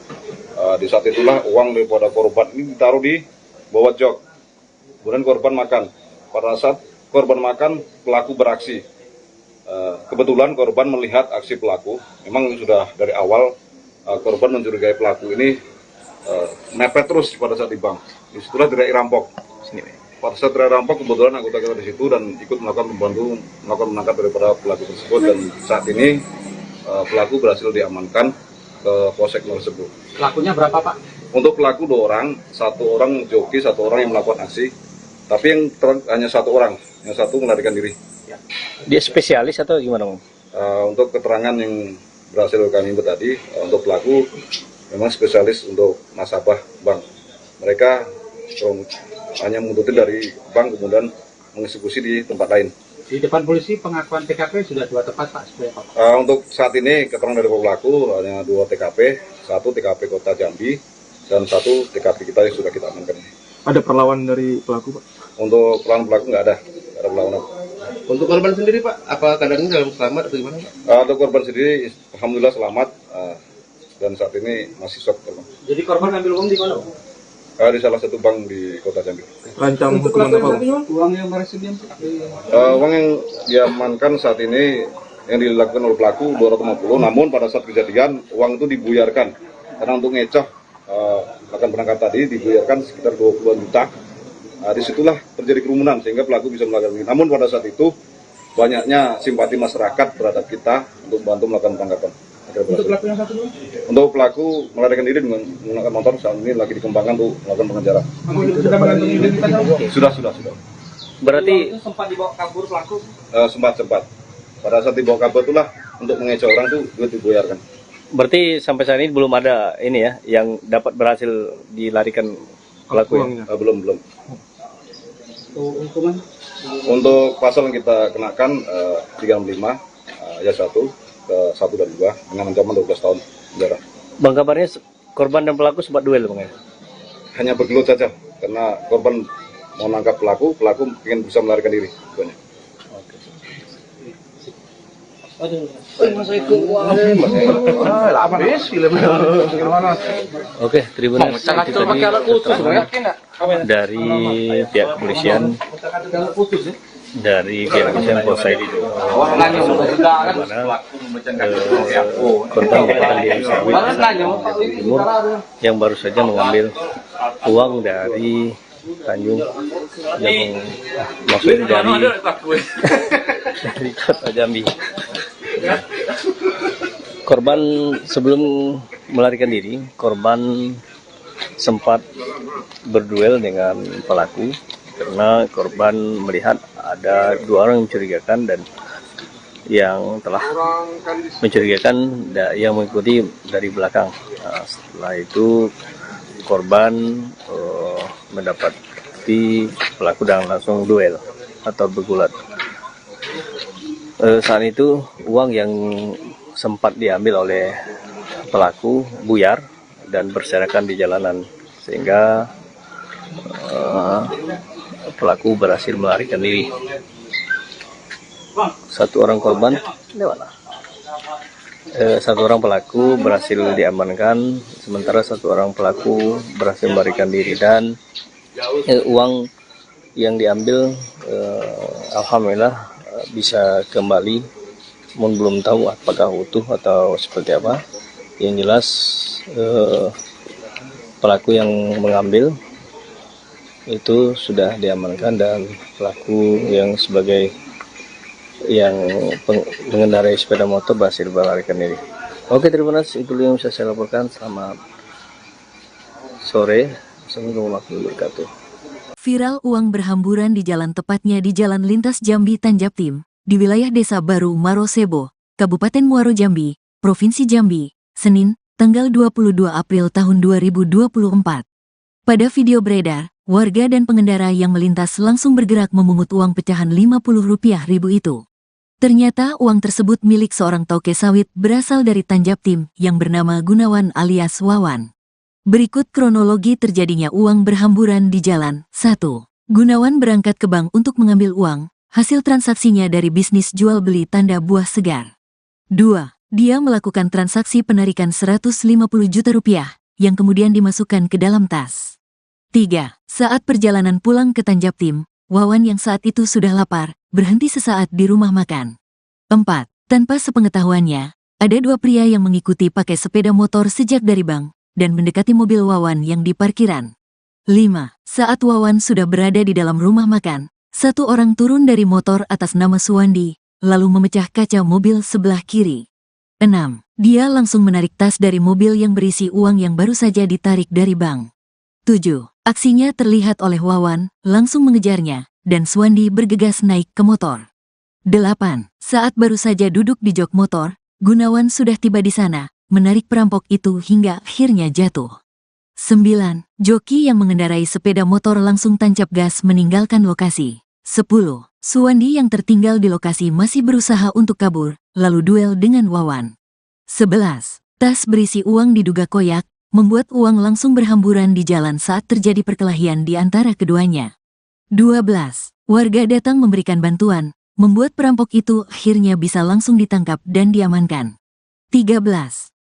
Di saat itulah uang daripada korban ini ditaruh di bawah jok. Kemudian korban makan. Pada saat korban makan, pelaku beraksi. Kebetulan korban melihat aksi pelaku. Memang sudah dari awal korban mencurigai pelaku ini mepet terus pada saat di bank. Disitulah teriak rampok. Pada saat teriak rampok, kebetulan anggota kita di situ dan ikut melakukan menangkap daripada pelaku tersebut. Dan saat ini pelaku berhasil diamankan ke Polsek tersebut. Pelakunya berapa, Pak? Untuk pelaku 2 orang, 1 orang joki, 1 orang yang melakukan aksi. Tapi yang hanya 1 orang, yang 1 melarikan diri. Dia spesialis atau gimana, Bang? Untuk keterangan yang berhasil kami input tadi, untuk pelaku memang spesialis untuk nasabah bank. Mereka hanya mengikuti dari bank kemudian mengeksekusi di tempat lain. Di depan polisi pengakuan TKP sudah 2 tempat, Pak. Untuk saat ini keterangan dari pelaku hanya 2 TKP, 1 TKP Kota Jambi dan 1 TKP kita yang sudah kita amankan. Ada perlawanan dari pelaku, Pak? Untuk pelaku nggak ada perlawanan. Untuk korban sendiri, Pak, apa keadaannya dalam selamat atau gimana, Pak? Untuk korban sendiri, alhamdulillah selamat dan saat ini masih shock. Jadi korban ambil uang di mana? Di salah satu bank di Kota Jambi. Rancang hukuman apa, Pak? Uang yang berhasil Uang yang diamankan saat ini yang dilakukan oleh pelaku 250, namun pada saat kejadian uang itu dibuyarkan karena untuk ngecoh akan berangkat tadi dibuyarkan sekitar 20 juta. Disitulah terjadi kerumunan sehingga pelaku bisa melakukan ini. Namun pada saat itu banyaknya simpati masyarakat terhadap kita untuk bantu melakukan penangkapan. Untuk pelaku yang satu? Untuk pelaku melarikan diri dengan menggunakan motor saat ini lagi dikembangkan untuk melakukan pengejaran. Sudah mengantongi identitas? Sudah. Berarti Sempat dibawa kabur pelaku? Sempat. Pada saat dibawa kabur itulah untuk mengecoh orang itu duit dibuyarkan. berarti sampai saat ini belum ada ini ya yang dapat berhasil dilarikan pelaku ya? Belum. Hukuman? Untuk pasal yang kita kenakan 35 ayat 1 ke 1 dan 2 dengan ancaman 12 tahun penjara. Bang, kabarnya korban dan pelaku sempat duel, Bang, ya? Hanya bergelut saja karena korban mau nangkap pelaku ingin bisa melarikan diri. Oke, terima kasih. Dari pihak kepolisian, Polsek korban Timur yang baru saja mengambil uang dari Tanjung yang maksudnya dari Kota Jambi. Korban sebelum melarikan diri, korban sempat berduel dengan pelaku karena korban melihat ada 2 orang yang mencurigakan dan yang telah mencurigakan yang mengikuti dari belakang. Nah, setelah itu korban mendapati pelaku dan langsung duel atau bergulat. Saat itu uang yang sempat diambil oleh pelaku buyar dan berserakan di jalanan sehingga pelaku berhasil melarikan diri. 1 orang korban, 1 orang pelaku berhasil diamankan, sementara 1 orang pelaku berhasil melarikan diri dan uang yang diambil alhamdulillah bisa kembali, namun belum tahu apakah utuh atau seperti apa. Yang jelas pelaku yang mengambil itu sudah diamankan dan pelaku yang sebagai yang mengendarai sepeda motor berhasil melarikan diri. Oke, terima kasih. Itu yang bisa saya laporkan. Selamat sore. Assalamualaikum warahmatullahi wabarakatuh. Viral uang berhamburan di jalan, tepatnya di Jalan Lintas Jambi Tanjab Tim, di wilayah Desa Baru Marosebo, Kabupaten Muaro Jambi, Provinsi Jambi, Senin, tanggal 22 April tahun 2024. Pada video beredar, warga dan pengendara yang melintas langsung bergerak memungut uang pecahan Rp50.000 itu. Ternyata uang tersebut milik seorang toke sawit berasal dari Tanjaptim yang bernama Gunawan alias Wawan. Berikut kronologi terjadinya uang berhamburan di jalan. 1. Gunawan berangkat ke bank untuk mengambil uang, hasil transaksinya dari bisnis jual beli tanda buah segar. 2. Dia melakukan transaksi penarikan Rp150 juta yang kemudian dimasukkan ke dalam tas. 3. Saat perjalanan pulang ke Tanjaptim, Wawan yang saat itu sudah lapar, berhenti sesaat di rumah makan. 4. Tanpa sepengetahuannya, ada dua pria yang mengikuti pakai sepeda motor sejak dari bank, dan mendekati mobil Wawan yang di parkiran. 5. Saat Wawan sudah berada di dalam rumah makan, satu orang turun dari motor atas nama Suwandi, lalu memecah kaca mobil sebelah kiri. 6. Dia langsung menarik tas dari mobil yang berisi uang yang baru saja ditarik dari bank. 7. Aksinya terlihat oleh Wawan, langsung mengejarnya, dan Suwandi bergegas naik ke motor. 8. Saat baru saja duduk di jok motor, Gunawan sudah tiba di sana, menarik perampok itu hingga akhirnya jatuh. 9. Joki yang mengendarai sepeda motor langsung tancap gas meninggalkan lokasi. 10. Suwandi yang tertinggal di lokasi masih berusaha untuk kabur, lalu duel dengan Wawan. 11. Tas berisi uang diduga koyak, membuat uang langsung berhamburan di jalan saat terjadi perkelahian di antara keduanya. 12. Warga datang memberikan bantuan, membuat perampok itu akhirnya bisa langsung ditangkap dan diamankan. 13.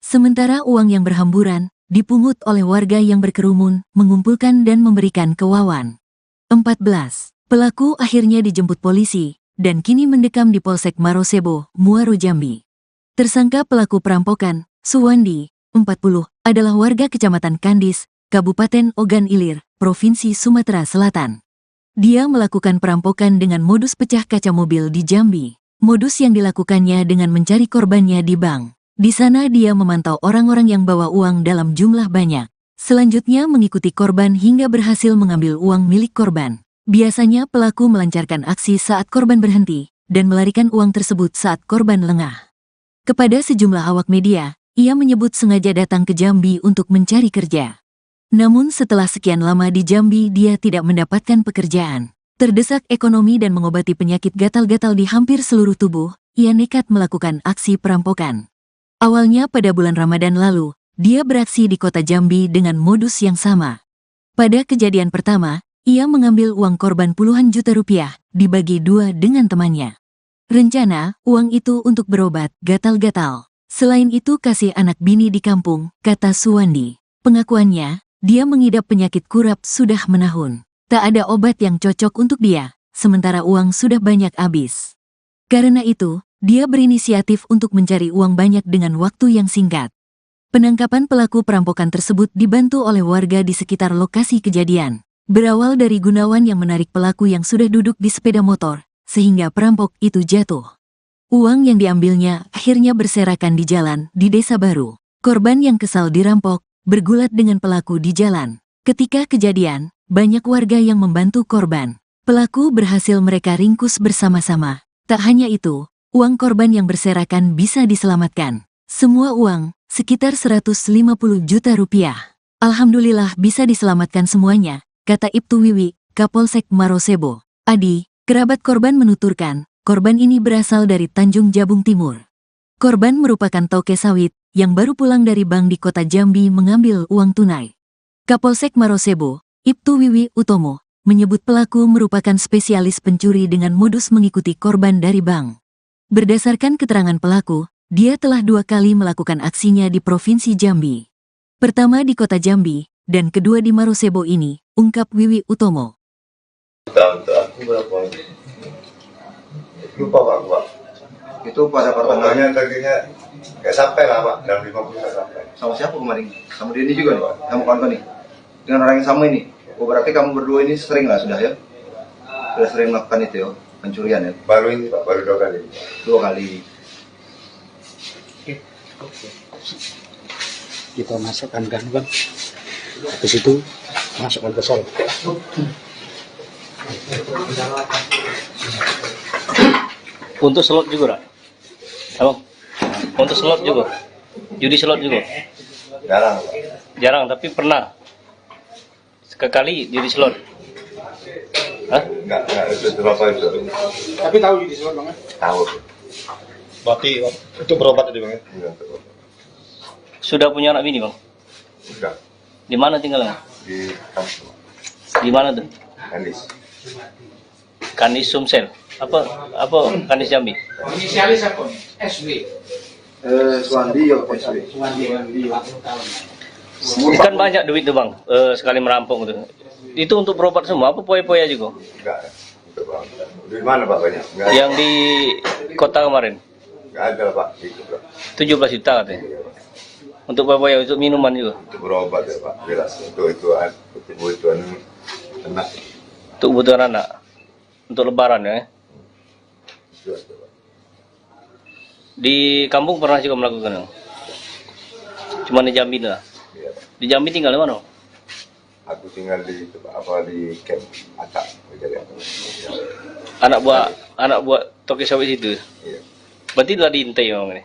Sementara uang yang berhamburan, dipungut oleh warga yang berkerumun, mengumpulkan dan memberikan ke Wawan. 14. Pelaku akhirnya dijemput polisi, dan kini mendekam di Polsek Marosebo, Muaro Jambi. Tersangka pelaku perampokan, Suwandi, 40, adalah warga Kecamatan Kandis, Kabupaten Ogan Ilir, Provinsi Sumatera Selatan. Dia melakukan perampokan dengan modus pecah kaca mobil di Jambi. Modus yang dilakukannya dengan mencari korbannya di bank. Di sana dia memantau orang-orang yang bawa uang dalam jumlah banyak. Selanjutnya mengikuti korban hingga berhasil mengambil uang milik korban. Biasanya pelaku melancarkan aksi saat korban berhenti, dan melarikan uang tersebut saat korban lengah. Kepada sejumlah awak media, ia menyebut sengaja datang ke Jambi untuk mencari kerja. Namun setelah sekian lama di Jambi dia tidak mendapatkan pekerjaan. Terdesak ekonomi dan mengobati penyakit gatal-gatal di hampir seluruh tubuh, ia nekat melakukan aksi perampokan. Awalnya pada bulan Ramadan lalu, dia beraksi di kota Jambi dengan modus yang sama. Pada kejadian pertama, ia mengambil uang korban puluhan juta rupiah, dibagi dua dengan temannya. Rencana, uang itu untuk berobat gatal-gatal. Selain itu kasih anak bini di kampung, kata Suwandi. Pengakuannya, dia mengidap penyakit kurap sudah menahun. Tak ada obat yang cocok untuk dia, sementara uang sudah banyak habis. Karena itu, dia berinisiatif untuk mencari uang banyak dengan waktu yang singkat. Penangkapan pelaku perampokan tersebut dibantu oleh warga di sekitar lokasi kejadian. Berawal dari Gunawan yang menarik pelaku yang sudah duduk di sepeda motor, sehingga perampok itu jatuh. Uang yang diambilnya akhirnya berserakan di jalan di Desa Baru. Korban yang kesal dirampok, bergulat dengan pelaku di jalan. Ketika kejadian, banyak warga yang membantu korban. Pelaku berhasil mereka ringkus bersama-sama. Tak hanya itu, uang korban yang berserakan bisa diselamatkan. Semua uang, sekitar Rp150 juta. Alhamdulillah bisa diselamatkan semuanya, kata Ibtu Wiwi, Kapolsek Marosebo. Adi, kerabat korban menuturkan, korban ini berasal dari Tanjung Jabung Timur. Korban merupakan toke sawit yang baru pulang dari bank di kota Jambi mengambil uang tunai. Kapolsek Marosebo, Ibtu Wiwi Utomo, menyebut pelaku merupakan spesialis pencuri dengan modus mengikuti korban dari bank. Berdasarkan keterangan pelaku, dia telah 2 kali melakukan aksinya di Provinsi Jambi. Pertama di kota Jambi, dan kedua di Marosebo ini, ungkap Wiwi Utomo. Aku berapa? Lupa Pak. Itu pada Pokoknya targetnya nggak sampai lah Pak, dalam 50 nggak sampai. sama siapa kemarin? Sama dia ini juga nih Pak, kamu kawan nih? Dengan orang yang sama ini? Oh berarti kamu berdua ini sering lah sudah ya? Sudah sering melakukan itu ya, pencurian ya? Baru ini Pak, baru 2 kali. 2 kali. Kita masukkan kan bang, habis itu masukkan ke sel. Untuk slot juga, Rak? Abang? Untuk slot juga, judi slot juga. Jarang, Pak. Jarang, tapi pernah sekali judi slot. Hah? Enggak, itu berapa itu? Tapi tahu judi slot Bang? Tahu. Berarti itu berobat tadi bang ya? Enggak, berobat. Sudah punya anak bini bang? Enggak. Di mana tinggalnya? Di kampung. Di mana tuh? Kandis. Kandis Sumsel. Apa Kandis Jambi? Inisialis apa? SW. Suwandi yo SW. Kan banyak duit tuh bang, sekali merampok tuh. Itu untuk berobat semua, apa poya-poya juga? Enggak. Untuk berobat. Di mana Pak banyak? Enggak. Yang di kota kemarin, Enggak ada Pak. Itu Pak. 17 juta katanya. Iya, Pak. Untuk poya-poya, untuk minuman juga. Untuk berobat ya Pak. Jelas. Untuk kebutuhan anak. Untuk kebutuhan anak. Untuk lebaran ya. Itu aja, Pak. Di kampung pernah juga melakukan? Cuma di Jambi lah. Iya, Pak. Di Jambi tinggal di mana? Aku tinggal di camp Atak. Anak buah toki sawit itu. Iya. Berarti telah diintai memang ini.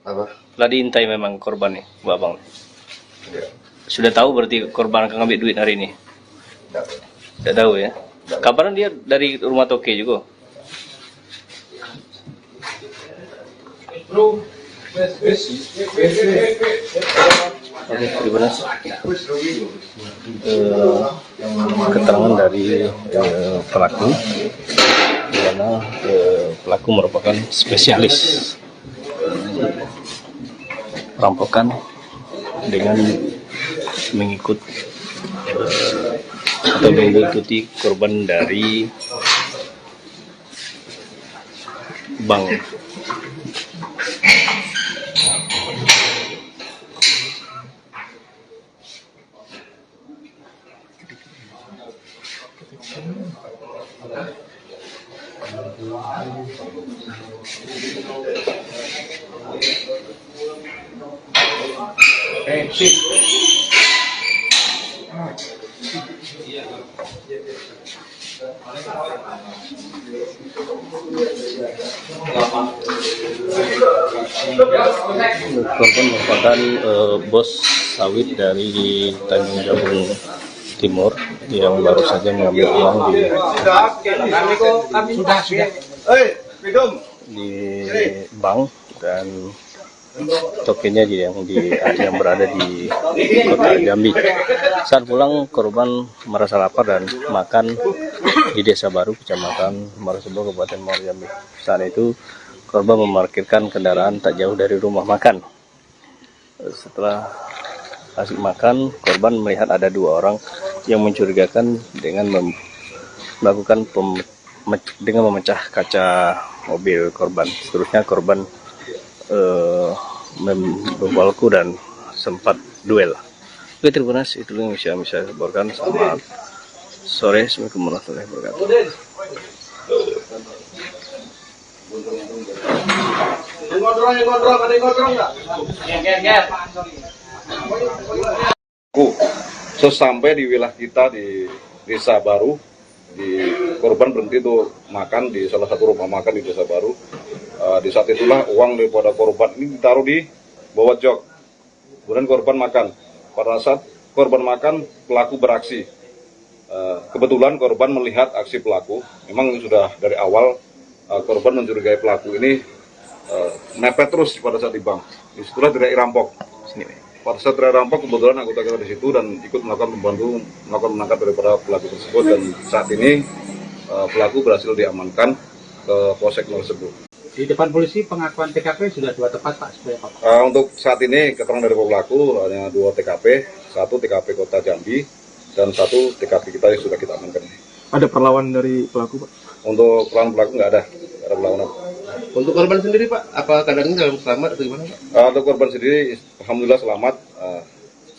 Apa? Telah diintai memang korban nih, Bu Abang. Iya. Sudah tahu berarti korban akan ngambil duit hari ini? Enggak, Pak. Tidak tahu ya. Kabaran dia dari rumah toke juga. Oke, gimana? Keterangan dari pelaku, di mana pelaku merupakan spesialis perampokan dengan mengikuti korban dari bank. Korban merupakan bos sawit dari Tanjung Jabung Timur yang baru saja mengambil uang di bank dan tokennya yang berada di kota Jambi. Saat pulang korban merasa lapar dan makan di Desa Baru, Kecamatan Marosebo, Kabupaten Muaro Jambi. Saat itu korban memarkirkan kendaraan tak jauh dari rumah makan. Setelah asik makan, korban melihat ada dua orang yang mencurigakan dengan melakukan dengan memecah kaca mobil korban. Seterusnya korban membawaku dan sempat duel. Oke, terima kasih. Itu yang bisa saya laporkan. Selamat sore. Assalamualaikum warahmatullahi wabarakatuh. Sesampai di wilayah kita di Desa Baru, korban berhenti tuh makan di salah satu rumah makan di Desa Baru. Di saat itulah uang daripada korban ini ditaruh di bawah jok. Kemudian korban makan. Pada saat korban makan, pelaku beraksi. Kebetulan korban melihat aksi pelaku. Memang sudah dari awal korban mencurigai pelaku ini mepet terus pada saat di bank. Disitulah tidak rampok. Pada saat tidak rampok, kebetulan anggota kita di situ dan ikut melakukan menangkap daripada pelaku tersebut, dan saat ini pelaku berhasil diamankan ke Polsek tersebut. Di depan polisi pengakuan TKP sudah 2 tempat Pak sebenarnya Pak. Untuk saat ini keterangan dari pelaku hanya 2 TKP, 1 TKP Kota Jambi dan 1 TKP kita yang sudah kita amankan. Ada perlawanan dari pelaku Pak? Untuk pelaku nggak ada perlawanan. Untuk korban sendiri Pak, apa keadaannya dalam selamat atau gimana Pak? Untuk korban sendiri, alhamdulillah selamat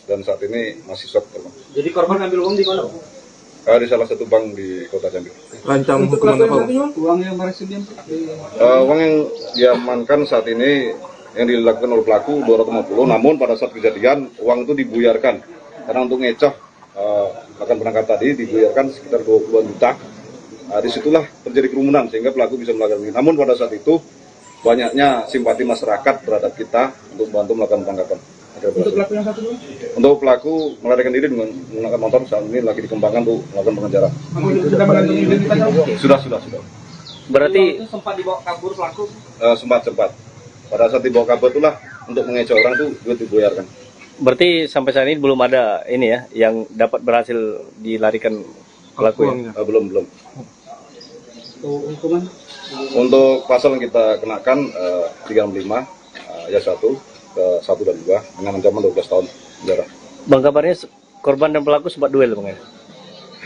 dan saat ini masih shock. Jadi korban ambil uang di mana Pak? Di salah satu bank di Kota Jambi. Rancang hukuman apa Pak? Uang yang berhasil Uang yang diamankan saat ini yang dilakukan oleh pelaku 250, namun pada saat kejadian uang itu dibuyarkan karena untuk ngecoh akan berangkat tadi dibuyarkan sekitar 20 juta. Disitulah terjadi kerumunan sehingga pelaku bisa melakukan ini. Namun pada saat itu banyaknya simpati masyarakat terhadap kita untuk membantu melakukan penangkapan. Untuk pelaku yang satu dulu? Untuk pelaku melarikan diri dengan menggunakan motor saat ini lagi dikembangkan untuk melakukan pengejaran. Sudah mengantongi identitas? Sudah. Berarti Sempat dibawa kabur pelaku? Sempat. Pada saat dibawa kabur itulah untuk mengecoh orang tuh juga digoyarkan. berarti sampai saat ini belum ada ini ya yang dapat berhasil dilarikan pelaku ya? Belum. Hukuman? Untuk pasal yang kita kenakan 365 ayat 1 ke 1 dan 2 dengan ancaman 12 tahun penjara. Bang, kabarnya korban dan pelaku sempat duel Bang ya?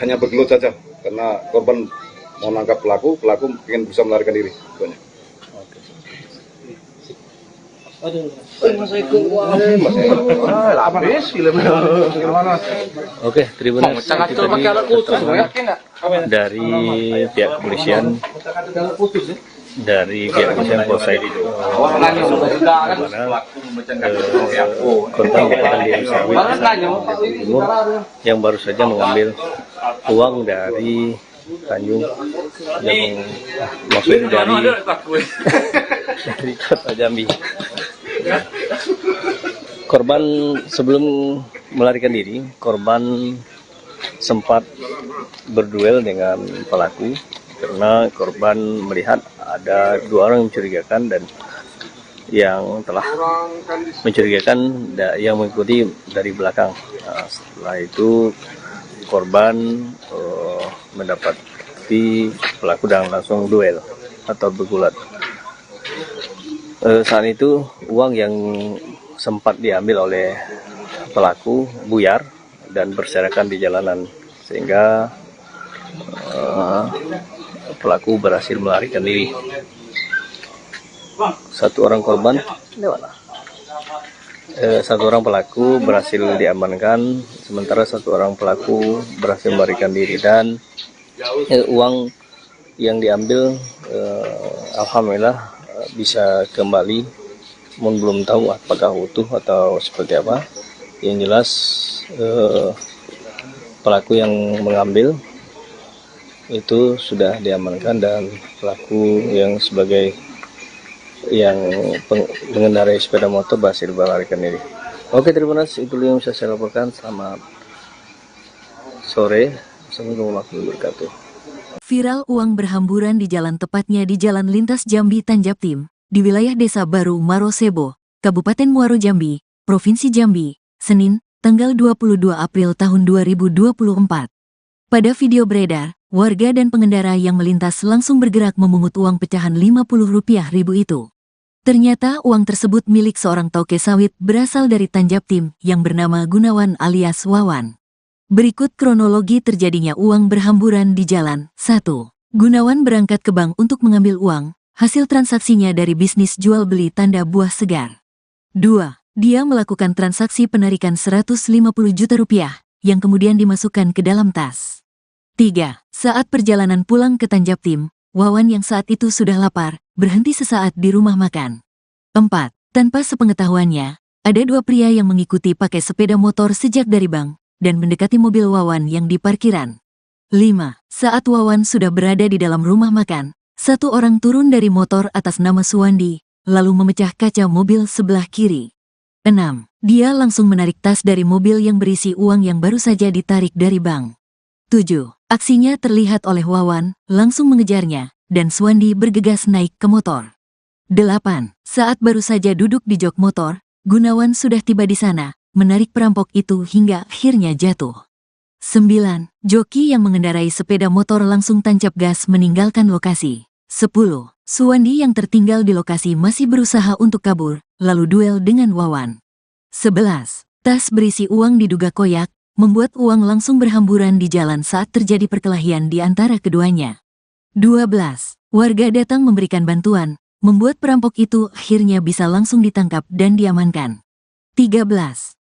Hanya bergelut saja karena korban mau nangkap pelaku ingin bisa melarikan diri. Banyak. Oke, Tribuners itu tadi dari pihak kepolisian Polsek korban merupakan di Timur yang baru saja mengambil uang dari Tanjung yang maksudnya dari kota Jambi. Korban sebelum melarikan diri, korban sempat berduel dengan pelaku karena korban melihat ada 2 orang yang mencurigakan dan yang telah mencurigakan yang mengikuti dari belakang. Nah, setelah itu korban mendapati pelaku dan langsung duel atau bergulat. Saat itu uang yang sempat diambil oleh pelaku buyar dan berserakan di jalanan sehingga pelaku berhasil melarikan diri. Satu orang pelaku berhasil diamankan, sementara 1 orang pelaku berhasil melarikan diri dan uang yang diambil alhamdulillah bisa kembali, belum tahu apakah utuh atau seperti apa. Yang jelas pelaku yang mengambil itu sudah diamankan dan pelaku yang sebagai yang mengendarai sepeda motor berhasil melarikan diri. Oke, Tribuners, itu yang bisa saya laporkan. Selamat sore. Assalamualaikum warahmatullahi wabarakatuh. Viral uang berhamburan di jalan, tepatnya di Jalan Lintas Jambi Tanjaptim, di wilayah Desa Baru Marosebo, Kabupaten Muaro Jambi, Provinsi Jambi, Senin, tanggal 22 April tahun 2024. Pada video beredar, warga dan pengendara yang melintas langsung bergerak memungut uang pecahan Rp50.000 itu. Ternyata uang tersebut milik seorang toke sawit berasal dari Tanjaptim yang bernama Gunawan alias Wawan. Berikut kronologi terjadinya uang berhamburan di jalan. 1. Gunawan berangkat ke bank untuk mengambil uang, hasil transaksinya dari bisnis jual beli tanda buah segar. 2. Dia melakukan transaksi penarikan Rp150 juta yang kemudian dimasukkan ke dalam tas. 3. Saat perjalanan pulang ke Tanjaptim, Wawan yang saat itu sudah lapar, berhenti sesaat di rumah makan. 4. Tanpa sepengetahuannya, ada 2 pria yang mengikuti pakai sepeda motor sejak dari bank dan mendekati mobil Wawan yang di parkiran. 5. Saat Wawan sudah berada di dalam rumah makan, 1 orang turun dari motor atas nama Suwandi, lalu memecah kaca mobil sebelah kiri. 6. Dia langsung menarik tas dari mobil yang berisi uang yang baru saja ditarik dari bank. 7. Aksinya terlihat oleh Wawan, langsung mengejarnya, dan Suwandi bergegas naik ke motor. 8. Saat baru saja duduk di jok motor, Gunawan sudah tiba di sana, menarik perampok itu hingga akhirnya jatuh. 9. Joki yang mengendarai sepeda motor langsung tancap gas meninggalkan lokasi. 10. Suwandi yang tertinggal di lokasi masih berusaha untuk kabur, lalu duel dengan Wawan. 11. Tas berisi uang diduga koyak, membuat uang langsung berhamburan di jalan saat terjadi perkelahian di antara keduanya. 12. Warga datang memberikan bantuan, membuat perampok itu akhirnya bisa langsung ditangkap dan diamankan. 13.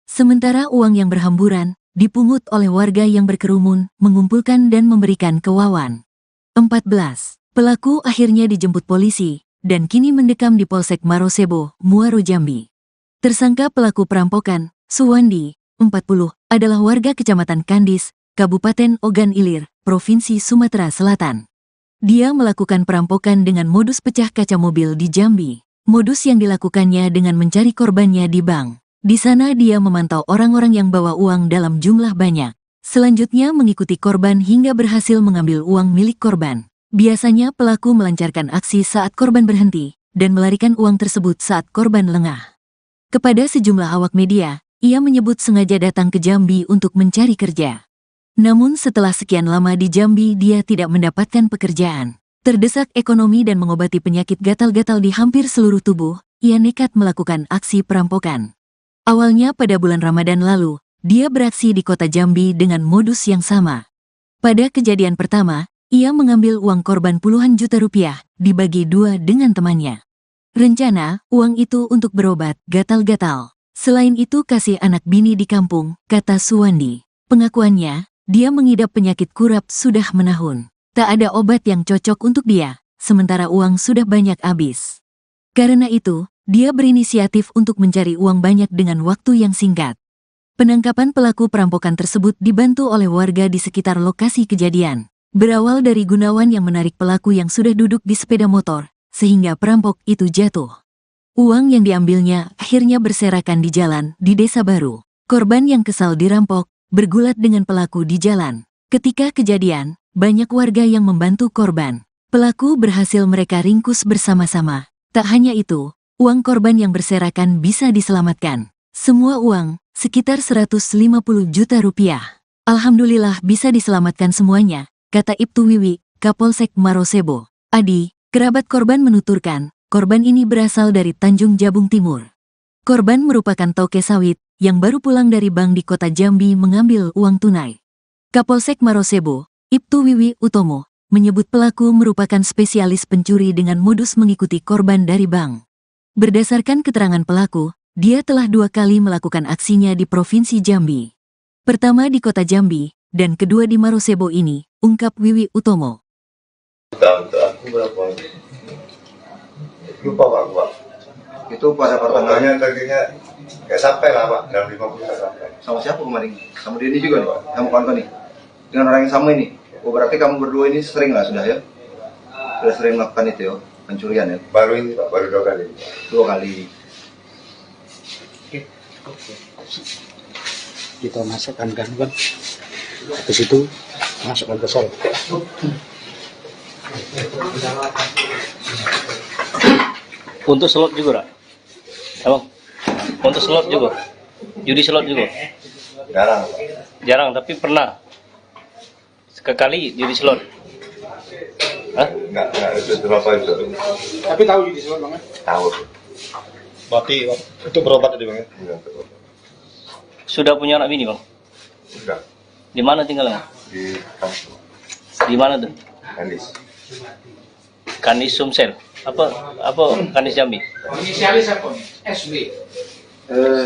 Sementara uang yang berhamburan dipungut oleh warga yang berkerumun, mengumpulkan dan memberikan ke Wawan. 14. Pelaku akhirnya dijemput polisi dan kini mendekam di Polsek Marosebo, Muaro Jambi. Tersangka pelaku perampokan, Suwandi, 40, adalah warga Kecamatan Kandis, Kabupaten Ogan Ilir, Provinsi Sumatera Selatan. Dia melakukan perampokan dengan modus pecah kaca mobil di Jambi. Modus yang dilakukannya dengan mencari korbannya di bank. Di sana dia memantau orang-orang yang bawa uang dalam jumlah banyak. Selanjutnya mengikuti korban hingga berhasil mengambil uang milik korban. Biasanya pelaku melancarkan aksi saat korban berhenti dan melarikan uang tersebut saat korban lengah. Kepada sejumlah awak media, ia menyebut sengaja datang ke Jambi untuk mencari kerja. Namun setelah sekian lama di Jambi dia tidak mendapatkan pekerjaan. Terdesak ekonomi dan mengobati penyakit gatal-gatal di hampir seluruh tubuh, ia nekat melakukan aksi perampokan. Awalnya pada bulan Ramadan lalu, dia beraksi di kota Jambi dengan modus yang sama. Pada kejadian pertama, ia mengambil uang korban puluhan juta rupiah, dibagi dua dengan temannya. Rencana, uang itu untuk berobat gatal-gatal. Selain itu kasih anak bini di kampung, kata Suwandi. Pengakuannya, dia mengidap penyakit kurap sudah menahun. Tak ada obat yang cocok untuk dia, sementara uang sudah banyak habis. Karena itu, dia berinisiatif untuk mencari uang banyak dengan waktu yang singkat. Penangkapan pelaku perampokan tersebut dibantu oleh warga di sekitar lokasi kejadian. Berawal dari Gunawan yang menarik pelaku yang sudah duduk di sepeda motor, sehingga perampok itu jatuh. Uang yang diambilnya akhirnya berserakan di jalan di Desa Baru. Korban yang kesal dirampok, bergulat dengan pelaku di jalan. Ketika kejadian, banyak warga yang membantu korban. Pelaku berhasil mereka ringkus bersama-sama. Tak hanya itu, uang korban yang berserakan bisa diselamatkan. Semua uang, sekitar 150 juta rupiah. Alhamdulillah bisa diselamatkan semuanya, kata Ibtu Wiwi, Kapolsek Marosebo. Adi, kerabat korban menuturkan, korban ini berasal dari Tanjung Jabung Timur. Korban merupakan toke sawit yang baru pulang dari bank di kota Jambi mengambil uang tunai. Kapolsek Marosebo, Ibtu Wiwi Utomo, menyebut pelaku merupakan spesialis pencuri dengan modus mengikuti korban dari bank. Berdasarkan keterangan pelaku, dia telah 2 kali melakukan aksinya di Provinsi Jambi. Pertama di kota Jambi, dan kedua di Marosebo ini, ungkap Wiwi Utomo. Untuk aku berapa? Lupa Pak. Itu pada pertengahan Pokoknya targetnya kayak sampai lah Pak, dalam 50 sampai. sama siapa kemarin? Sama Denny juga nih Pak, kamu kawan nih? Dengan orang yang sama ini? Oh berarti kamu berdua ini sering lah sudah ya? Sudah sering melakukan itu ya, pencurian ya? Baru ini Pak, baru 2 kali. 2 kali. Kita masukkan kan ke situ, masukkan ke sel. Untuk slot juga, Rak? Abang? Untuk slot juga? Judi slot juga? Jarang Pak. Jarang, tapi pernah? Sekali judi slot? Hah? Enggak itu berapa itu. Tapi tahu judi slot Bang? Tahu. Berarti itu berobat tadi Bang ya? Enggak tahu. Sudah punya anak bini, Bang? Sudah Di mana tinggalnya? di kampung Di mana tuh? Kandis. Kandis Sumsel. Apa Kandis Jambi? Inisialis apa? SB.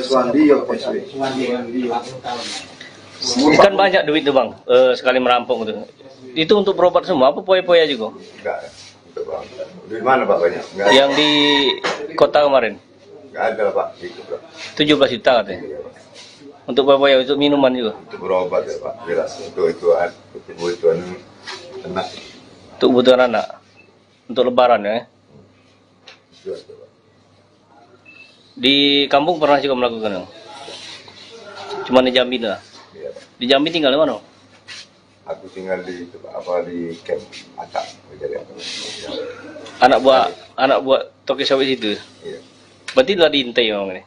Suwandi ya SB. Kan banyak duit tuh, Bang, sekali merampok tuh. Itu untuk berobat semua, apa poya-poya juga? Enggak. Untuk Bang. Di mana Pak banyak? Enggak. Yang di kota kemarin? Enggak ada Pak. Gitu Pak. 17 juta katanya. Untuk poya-poya, untuk minuman juga? Untuk berobat ya Pak. Jelas. Untuk kebutuhan anak. Untuk kebutuhan anak? Untuk lebaran ya? Jelas, Pak. Di kampung pernah juga melakukan? Cuma di Jambi lah? Iya Pak. Di Jambi tinggal di mana? Aku tinggal di di camp Atak. Anak buah toke sawit itu? Iya. Berarti telah diintai memang ini?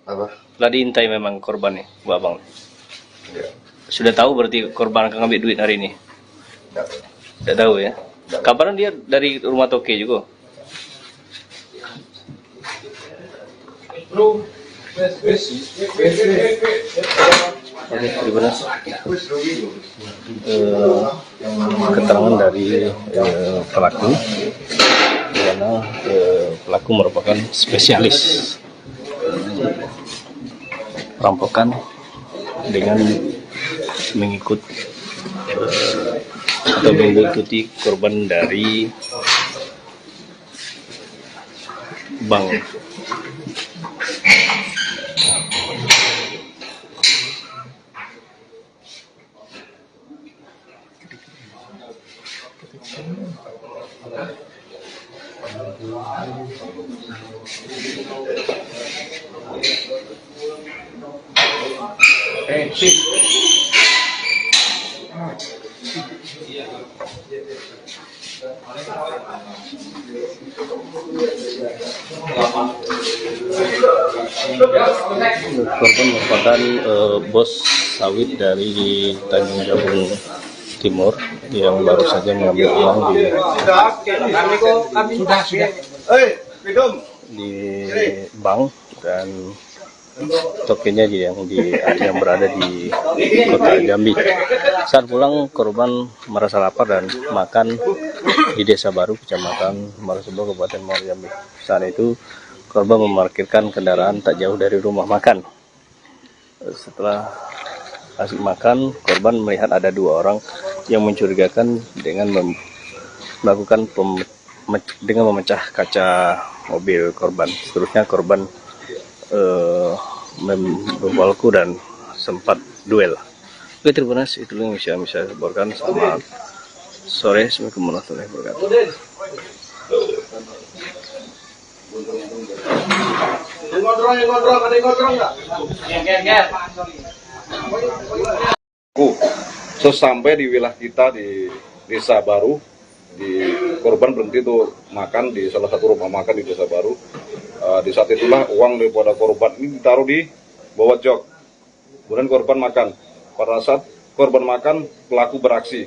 Apa? Telah diintai memang korbannya, Bu Abang? Iya. Sudah tahu berarti korban akan ngambil duit hari ini? Enggak Pak. Tidak tahu ya? Kapan dia dari rumah toke juga? Oke, gimana? Keterangan dari pelaku, di mana pelaku merupakan spesialis perampokan dengan mengikuti korban dari bank. Korban merupakan bos sawit dari Tanjung Jabung Timur yang baru saja mengambil uang di bank, dan tokennya yang berada di kota Jambi. Saat pulang, korban merasa lapar dan makan di Desa Baru, Kecamatan Marosebo, Kabupaten Muaro Jambi. Saat itu korban memarkirkan kendaraan tak jauh dari rumah makan. Setelah asik makan, korban melihat ada dua orang yang mencurigakan dengan melakukan dengan memecah kaca mobil korban. Seterusnya korban membawaku dan sempat duel. Oke, Tribunas, itu yang bisa saya laporkan. Selamat sore, assalamualaikum warahmatullahi wabarakatuh. Sesampai di wilayah kita di Desa Baru, korban berhenti tuh makan di salah satu rumah makan di Desa Baru. Di saat itulah uang daripada korban ini ditaruh di bawah jok. Kemudian korban makan. Pada saat korban makan, pelaku beraksi.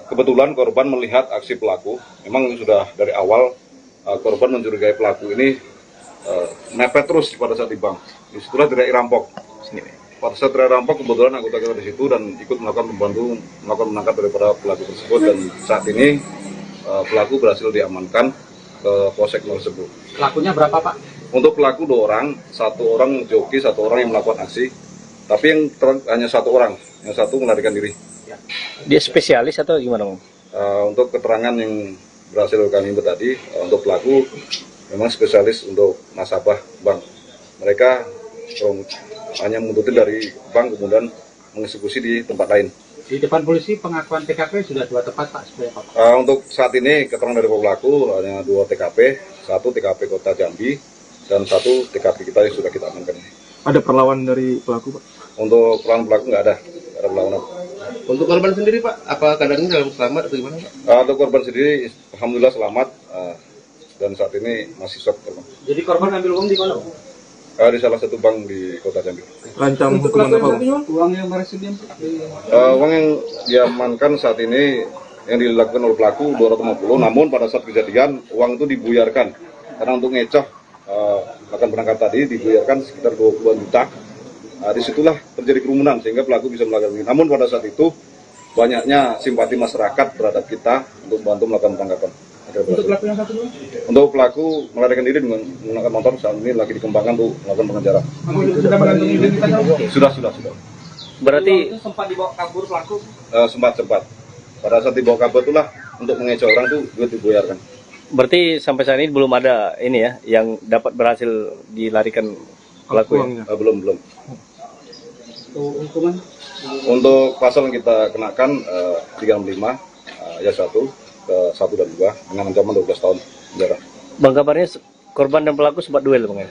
Kebetulan korban melihat aksi pelaku. Memang sudah dari awal korban mencurigai pelaku ini mepet terus pada saat di bank. Disitulah teriak rampok. Pada saat teriak rampok, kebetulan anggota kita di situ dan ikut melakukan menangkap daripada pelaku tersebut, dan saat ini pelaku berhasil diamankan ke Polsek Marosebo. Pelakunya berapa, Pak? Untuk pelaku 2 orang, 1 orang joki, 1 orang yang melakukan aksi. Tapi yang hanya 1 orang, yang 1 melarikan diri. Dia spesialis atau gimana, Bang? Untuk keterangan yang berhasil kami input tadi, untuk pelaku memang spesialis untuk nasabah bank. Mereka hanya menuntut dari bank kemudian mengeksekusi di tempat lain. Di depan polisi pengakuan TKP sudah 2 tepat, Pak. Untuk saat ini keterangan dari pelaku hanya 2 TKP, 1 TKP Kota Jambi dan 1 TKP kita yang sudah kita amankan. Ada perlawanan dari pelaku, Pak? Untuk perlawanan pelaku nggak ada perlawanan. Untuk korban sendiri, Pak, apa keadaannya dalam selamat atau gimana, Pak? Untuk korban sendiri, alhamdulillah selamat, dan saat ini masih shock. Jadi korban ambil uang di mana? Di salah satu bank di Kota Jambi. Rancang hukuman apa, Bang? Uang yang berhasil Uang yang diamankan saat ini yang dilakukan oleh pelaku 250, namun pada saat kejadian uang itu dibuyarkan karena untuk ngecoh akan berangkat tadi dibuyarkan sekitar 20-an juta. Disitulah terjadi kerumunan sehingga pelaku bisa melakukan ini. Namun pada saat itu banyaknya simpati masyarakat terhadap kita untuk membantu melakukan penangkapan. Untuk pelaku yang satu? Untuk pelaku melarikan diri dengan menggunakan motor, saat ini lagi dikembangkan untuk melakukan pengejaran. Sudah mengantongi identitas? Sudah. Berarti sempat dibawa kabur pelaku? Sempat. Pada saat dibawa kabur itulah untuk mengecoh orang tuh duit dibuyarkan. berarti sampai saat ini belum ada ini ya yang dapat berhasil dilarikan pelaku ya? Belum. Hukuman? Untuk pasal yang kita kenakan 365 ayat 1 ke 1 dan 2 dengan ancaman 12 tahun penjara. Bang, kabarnya korban dan pelaku sempat duel, Bang ya?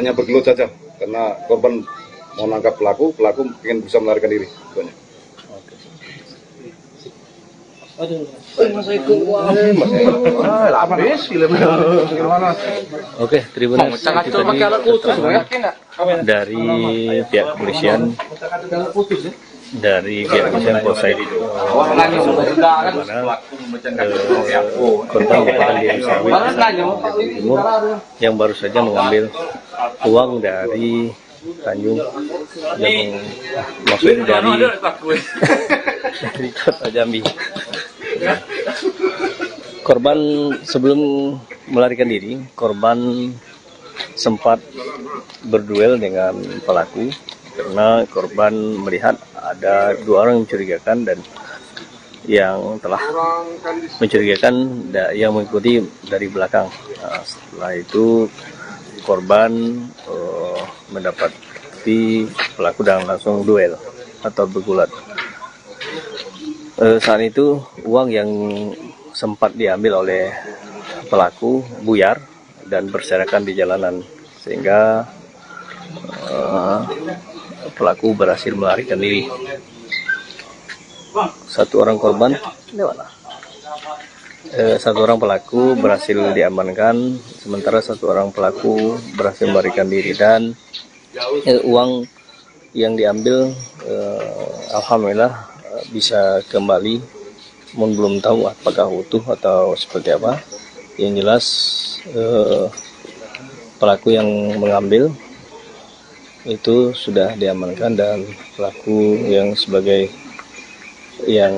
Hanya bergelut saja karena korban mau nangkap pelaku ingin bisa melarikan diri. Banyak. Oke, Tribunas itu tadi keterangan dari pihak kepolisian Polsek di mana korban merupakan di sawit Timur yang baru saja mengambil uang dari Tanjung yang maksudnya dari Kota Jambi. Korban sebelum melarikan diri, korban sempat berduel dengan pelaku karena korban melihat ada 2 orang yang mencurigakan dan yang telah mencurigakan yang mengikuti dari belakang. Setelah itu korban mendapati pelaku dan langsung duel atau bergulat. Saat itu uang yang sempat diambil oleh pelaku buyar dan berserakan di jalanan, sehingga pelaku berhasil melarikan diri. Satu orang korban, satu orang pelaku berhasil diamankan, sementara satu orang pelaku berhasil melarikan diri, dan uang yang diambil alhamdulillah bisa kembali, namun belum tahu apakah utuh atau seperti apa. Yang jelas pelaku yang mengambil itu sudah diamankan, dan pelaku yang sebagai yang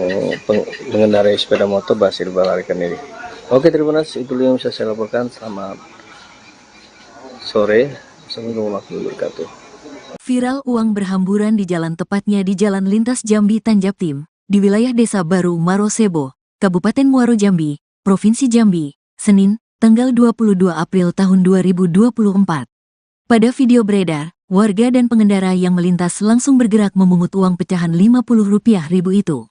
mengendarai sepeda motor berhasil melarikan diri. Oke, terima kasih. Itu yang bisa saya laporkan. Selamat sore. Assalamualaikum warahmatullahi wabarakatuh. Viral uang berhamburan di jalan, tepatnya di Jalan Lintas Jambi Tanjabtim, di wilayah Desa Baru Marosebo, Kabupaten Muaro Jambi, Provinsi Jambi, Senin, tanggal 22 April tahun 2024. Pada video beredar, warga dan pengendara yang melintas langsung bergerak memungut uang pecahan Rp50.000 itu.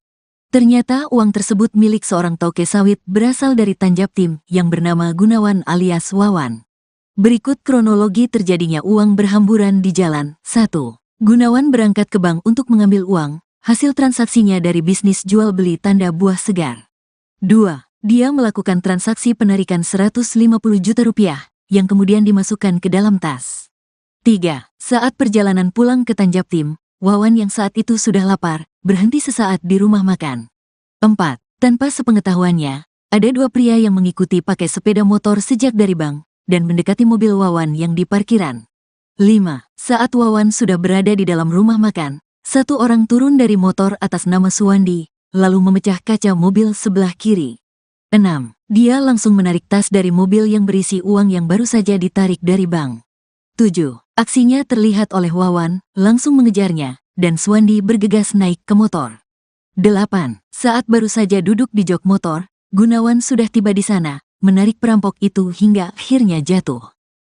Ternyata uang tersebut milik seorang toke sawit berasal dari Tanjabtim yang bernama Gunawan alias Wawan. Berikut kronologi terjadinya uang berhamburan di jalan. 1. Gunawan berangkat ke bank untuk mengambil uang, hasil transaksinya dari bisnis jual beli tanda buah segar. 2. Dia melakukan transaksi penarikan Rp150 juta yang kemudian dimasukkan ke dalam tas. 3. Saat perjalanan pulang ke Tanjabtim, Wawan yang saat itu sudah lapar, berhenti sesaat di rumah makan. 4. Tanpa sepengetahuannya, ada dua pria yang mengikuti pakai sepeda motor sejak dari bank, dan mendekati mobil Wawan yang di parkiran. 5. Saat Wawan sudah berada di dalam rumah makan, satu orang turun dari motor atas nama Suwandi, lalu memecah kaca mobil sebelah kiri. 6. Dia langsung menarik tas dari mobil yang berisi uang yang baru saja ditarik dari bank. 7. Aksinya terlihat oleh Wawan, langsung mengejarnya, dan Suwandi bergegas naik ke motor. 8. Saat baru saja duduk di jok motor, Gunawan sudah tiba di sana, menarik perampok itu hingga akhirnya jatuh.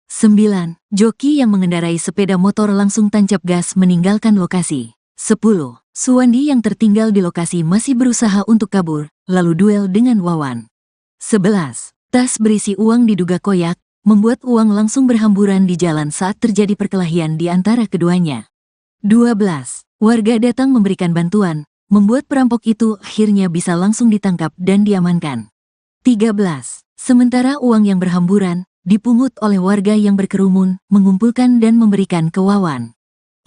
9. Joki yang mengendarai sepeda motor langsung tancap gas meninggalkan lokasi. 10. Suwandi yang tertinggal di lokasi masih berusaha untuk kabur, lalu duel dengan Wawan. 11. Tas berisi uang diduga koyak, membuat uang langsung berhamburan di jalan saat terjadi perkelahian di antara keduanya. 12. Warga datang memberikan bantuan, membuat perampok itu akhirnya bisa langsung ditangkap dan diamankan. 13. Sementara uang yang berhamburan dipungut oleh warga yang berkerumun, mengumpulkan dan memberikan ke Wawan.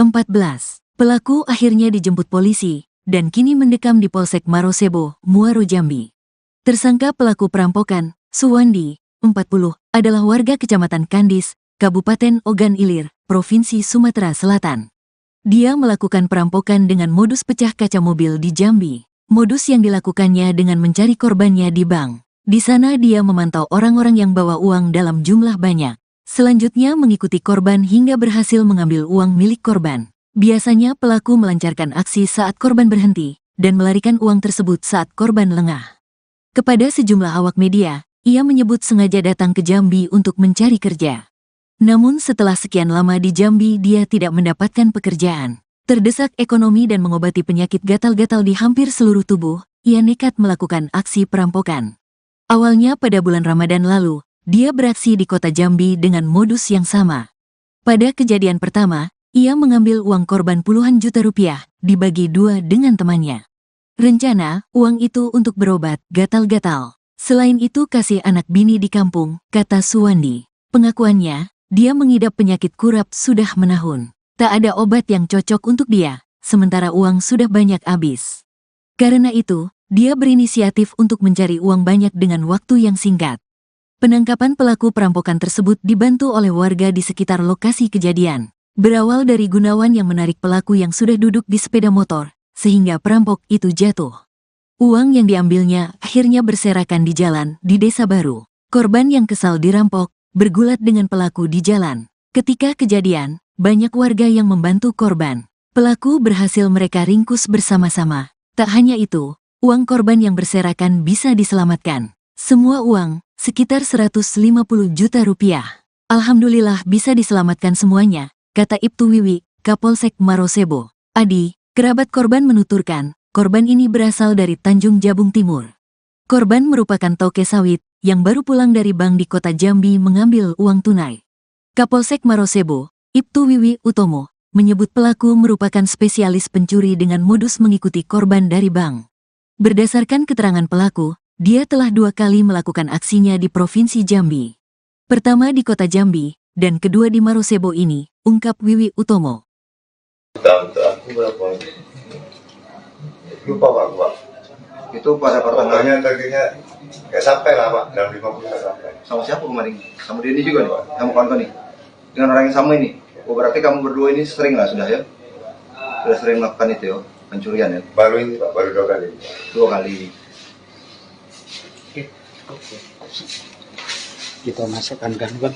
14. Pelaku akhirnya dijemput polisi, dan kini mendekam di Polsek Marosebo, Muaro Jambi. Tersangka pelaku perampokan, Suwandi, 40, adalah warga Kecamatan Kandis, Kabupaten Ogan Ilir, Provinsi Sumatera Selatan. Dia melakukan perampokan dengan modus pecah kaca mobil di Jambi. Modus yang dilakukannya dengan mencari korbannya di bank. Di sana dia memantau orang-orang yang bawa uang dalam jumlah banyak. Selanjutnya mengikuti korban hingga berhasil mengambil uang milik korban. Biasanya pelaku melancarkan aksi saat korban berhenti, dan melarikan uang tersebut saat korban lengah. Kepada sejumlah awak media, ia menyebut sengaja datang ke Jambi untuk mencari kerja. Namun setelah sekian lama di Jambi dia tidak mendapatkan pekerjaan. Terdesak ekonomi dan mengobati penyakit gatal-gatal di hampir seluruh tubuh, ia nekat melakukan aksi perampokan. Awalnya pada bulan Ramadan lalu, dia beraksi di kota Jambi dengan modus yang sama. Pada kejadian pertama, ia mengambil uang korban puluhan juta rupiah, dibagi dua dengan temannya. Rencana, uang itu untuk berobat gatal-gatal. Selain itu kasih anak bini di kampung, kata Suwandi. Pengakuannya, dia mengidap penyakit kurap sudah menahun. Tak ada obat yang cocok untuk dia, sementara uang sudah banyak habis. Karena itu, dia berinisiatif untuk mencari uang banyak dengan waktu yang singkat. Penangkapan pelaku perampokan tersebut dibantu oleh warga di sekitar lokasi kejadian. Berawal dari Gunawan yang menarik pelaku yang sudah duduk di sepeda motor, sehingga perampok itu jatuh. Uang yang diambilnya akhirnya berserakan di jalan di Desa Baru. Korban yang kesal dirampok, bergulat dengan pelaku di jalan. Ketika kejadian, banyak warga yang membantu korban. Pelaku berhasil mereka ringkus bersama-sama. Tak hanya itu, uang korban yang berserakan bisa diselamatkan. Semua uang, sekitar 150 juta rupiah. Alhamdulillah bisa diselamatkan semuanya, kata Ibtu Wiwi, Kapolsek Marosebo. Adi, kerabat korban menuturkan, Korban ini berasal dari Tanjung Jabung Timur. Korban merupakan toke sawit yang baru pulang dari bank di kota Jambi mengambil uang tunai. Kapolsek Marosebo, Ibtu Wiwi Utomo, menyebut pelaku merupakan spesialis pencuri dengan modus mengikuti korban dari bank. Berdasarkan keterangan pelaku, dia telah 2 kali melakukan aksinya di Provinsi Jambi. Pertama di kota Jambi, dan kedua di Marosebo ini, ungkap Wiwi Utomo. Untuk aku berapa? Lupa Pak, Pak. Itu pada pertengahan Pokoknya targetnya nggak sampai lah Pak, dalam 50 nggak sampai. sama siapa kemarin? Sama dia ini juga nih Pak, kamu kawan nih. Dengan orang yang sama ini. Oh berarti kamu berdua ini sering lah sudah ya? Sudah sering melakukan itu ya, pencurian ya? Baru ini Pak, baru 2 kali. 2 kali. Kita masukkan gangguan.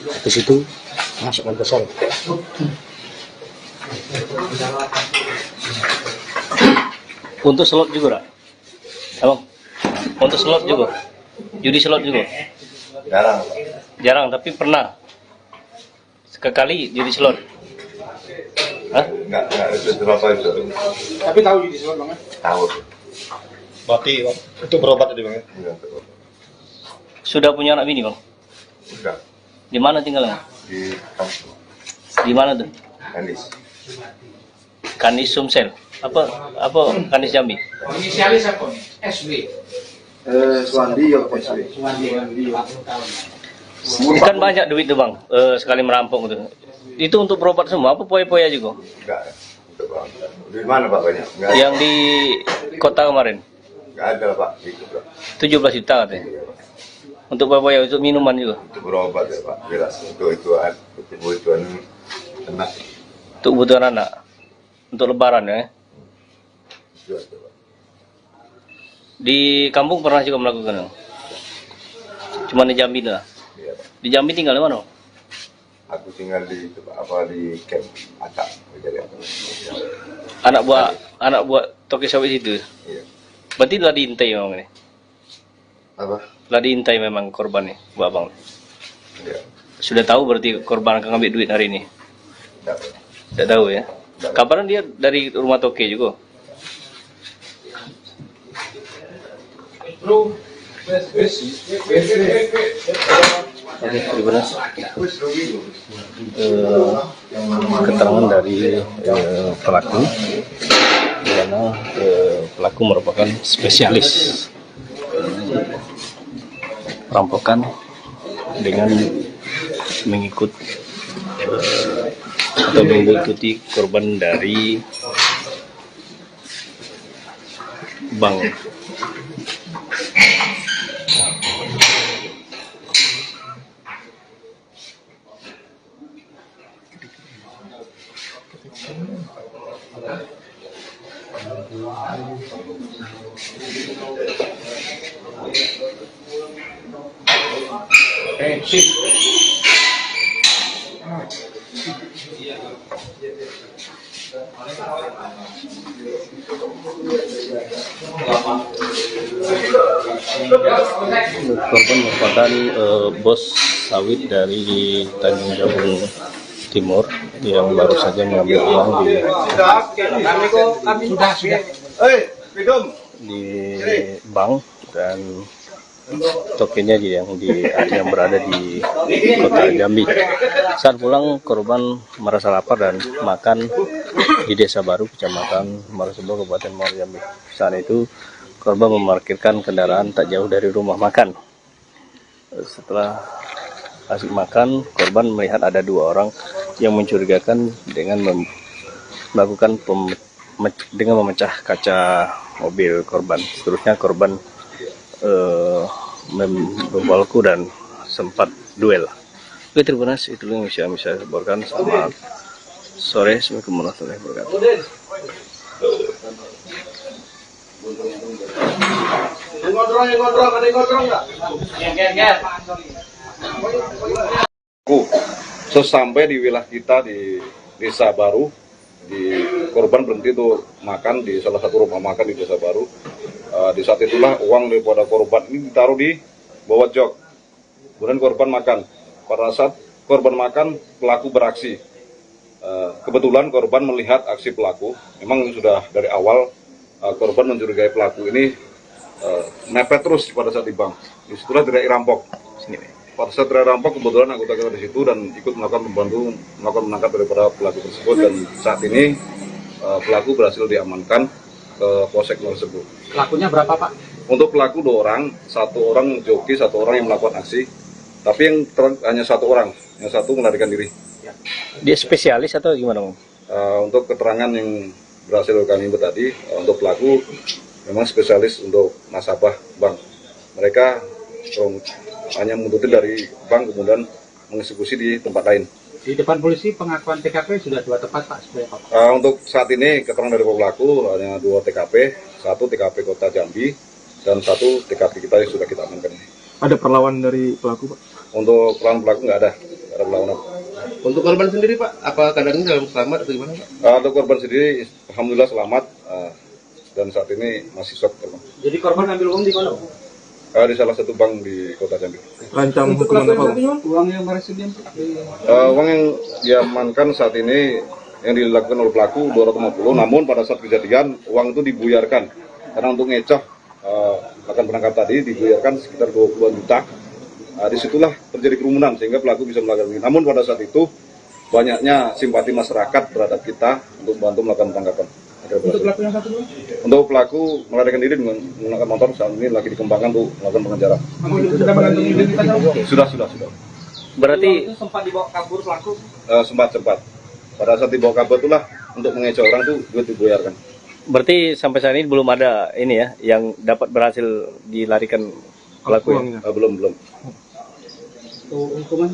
Habis itu masukkan ke sel. Untuk slot juga, Rak? Abang? Untuk slot juga? Judi slot juga? Jarang Pak. Jarang, tapi pernah? Sekali judi slot? Hah? Nggak itu berapa itu? Tapi tahu judi slot Bang? Tahu. Berarti Bang, itu berobat tadi Bang ya? Udah, tuh. Sudah punya anak bini, Bang? Udah. Di mana tinggalnya? Di kampung Di mana tuh? Kandis. Kandis Sumsel. Apa Kandis Jambi? Inisialis apa nih? SW. Suwandi ya SW. Suwandi 40 tahun. Kan banyak duit tuh, Bang, sekali merampok tuh. Itu untuk berobat semua, apa poya-poya juga? Enggak. Untuk Bang. Di mana Pak banyak? Enggak. Yang di kota kemarin? Enggak ada Pak. Gitu Pak. 17 juta katanya. Untuk poya-poya, untuk minuman juga? Untuk berobat ya Pak. Jelas. Untuk kebutuhan anak. Untuk kebutuhan anak? Untuk lebaran ya? Jelas, Pak. Di kampung pernah juga melakukan? Cuma di Jambi lah? Iya Pak. Di Jambi tinggal di mana? Aku tinggal di di camp Atak. Anak buah toke sawit itu? Iya. Berarti telah diintai memang ini? Apa? Telah diintai memang korban nih, Bu Abang? Iya. Sudah tahu berarti korban akan ngambil duit hari ini? Enggak. Tidak tahu ya? Kapan dia dari rumah toke juga? Oke, terima keterangan dari pelaku, di mana pelaku merupakan spesialis perampokan dengan mengikuti korban dari bank. Korban merupakan bos sawit dari Tanjung Jabung Timur yang baru saja mengambil uang di bank, dan tokennya yang berada di kota Jambi. Saat pulang, korban merasa lapar dan makan di Desa Baru, Kecamatan Marosebo, Kabupaten Muaro Jambi. Saat itu korban memarkirkan kendaraan tak jauh dari rumah makan. Setelah asik makan, korban melihat ada 2 orang yang mencurigakan dengan melakukan dengan memecah kaca mobil korban. Seterusnya korban membawaku dan sempat duel. Oke, terima kasih. Itu yang bisa saya laporkan. Selamat sore. Assalamualaikum warahmatullahi wabarakatuh. Sesampai di wilayah kita di Desa Baru, korban berhenti tuh makan di salah satu rumah makan di Desa Baru. Di saat itulah uang daripada korban ini ditaruh di bawah jok. Kemudian korban makan. Pada saat korban makan, pelaku beraksi. Kebetulan korban melihat aksi pelaku. Memang sudah dari awal korban mencurigai pelaku ini mepet terus pada saat di bank. Disitulah teriak rampok. Pada saat teriak rampok, kebetulan anggota kita di situ dan ikut melakukan menangkap daripada pelaku tersebut, dan saat ini pelaku berhasil diamankan ke polsek tersebut. Pelakunya berapa, Pak? Untuk pelaku 2 orang, 1 orang joki, 1 orang yang melakukan aksi, tapi yang hanya 1 orang, yang 1 melarikan diri. Dia spesialis atau gimana, Bang? Untuk keterangan yang berhasil kami input tadi, untuk pelaku memang spesialis untuk nasabah bank. Mereka hanya mengunduti dari bank kemudian mengeksekusi di tempat lain. Di depan polisi pengakuan TKP sudah 2 tempat, Pak, sebenarnya, Pak. Untuk saat ini keterangan dari pelaku hanya 2 TKP, 1 TKP Kota Jambi dan 1 TKP kita yang sudah kita amankan. Ada perlawanan dari pelaku, Pak? Untuk perlawanan pelaku nggak ada perlawanan. Untuk korban sendiri Pak, apa keadaannya dalam selamat atau gimana Pak? Untuk korban sendiri, alhamdulillah selamat dan saat ini masih shock. Jadi korban ambil uang di mana, Pak? Di salah satu bank di Kota Jambi. Rancang hukuman apa, Pak? Uang yang berhasil Uang yang diamankan saat ini yang dilakukan oleh pelaku 250, namun pada saat kejadian uang itu dibuyarkan karena untuk ngecoh akan penangkap tadi dibuyarkan sekitar 20-an juta. Disitulah terjadi kerumunan sehingga pelaku bisa melakukan ini. Namun pada saat itu banyaknya simpati masyarakat terhadap kita untuk bantu melakukan penangkapan. Untuk pelaku yang 1 dulu? Untuk pelaku melarikan diri dengan menggunakan motor saat ini lagi dikembangkan untuk melakukan pengejaran. Sudah mengantongi identitas? Sudah. Berarti Itu sempat dibawa kabur pelaku? Sempat. Pada saat dibawa kabur itulah untuk mengecoh orang itu duit dibuyarkan. berarti sampai saat ini belum ada ini ya yang dapat berhasil dilarikan pelaku ya? Belum. Hukuman?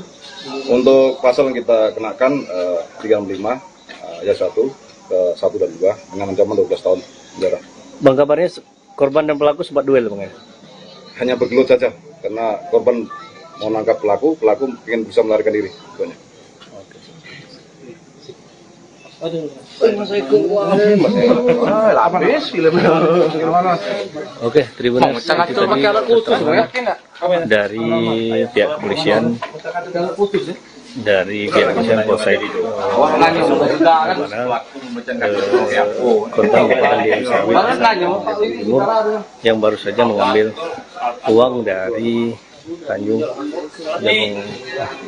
Untuk pasal yang kita kenakan 35 ayat 1 ke 1 dan 2 dengan ancaman 12 tahun penjara. Bang, kabarnya korban dan pelaku sempat duel, Bang ya? Hanya bergelut saja karena korban mau nangkap pelaku ingin bisa melarikan diri. Oke, Tribunas itu tadi dari pihak kepolisian Polsek itu korban merupakan diri sawit Timur yang baru saja mengambil uang dari Tanjung yang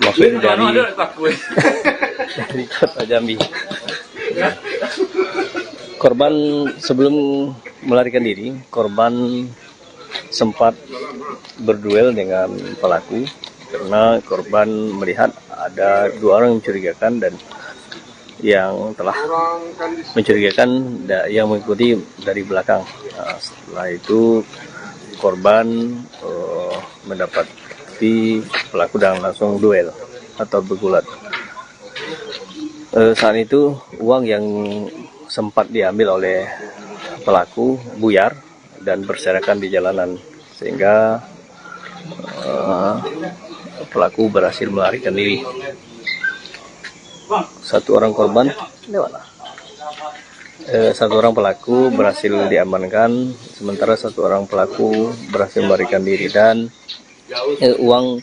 maksudnya dari Kota Jambi. Korban sebelum melarikan diri, korban sempat berduel dengan pelaku karena korban melihat ada 2 orang mencurigakan dan yang telah mencurigakan yang mengikuti dari belakang. Nah, setelah itu korban mendapati pelaku dan langsung duel atau bergulat. Saat itu uang yang sempat diambil oleh pelaku buyar dan berserakan di jalanan sehingga pelaku berhasil melarikan diri. 1 orang korban, 1 orang pelaku berhasil diamankan, sementara 1 orang pelaku berhasil melarikan diri dan uang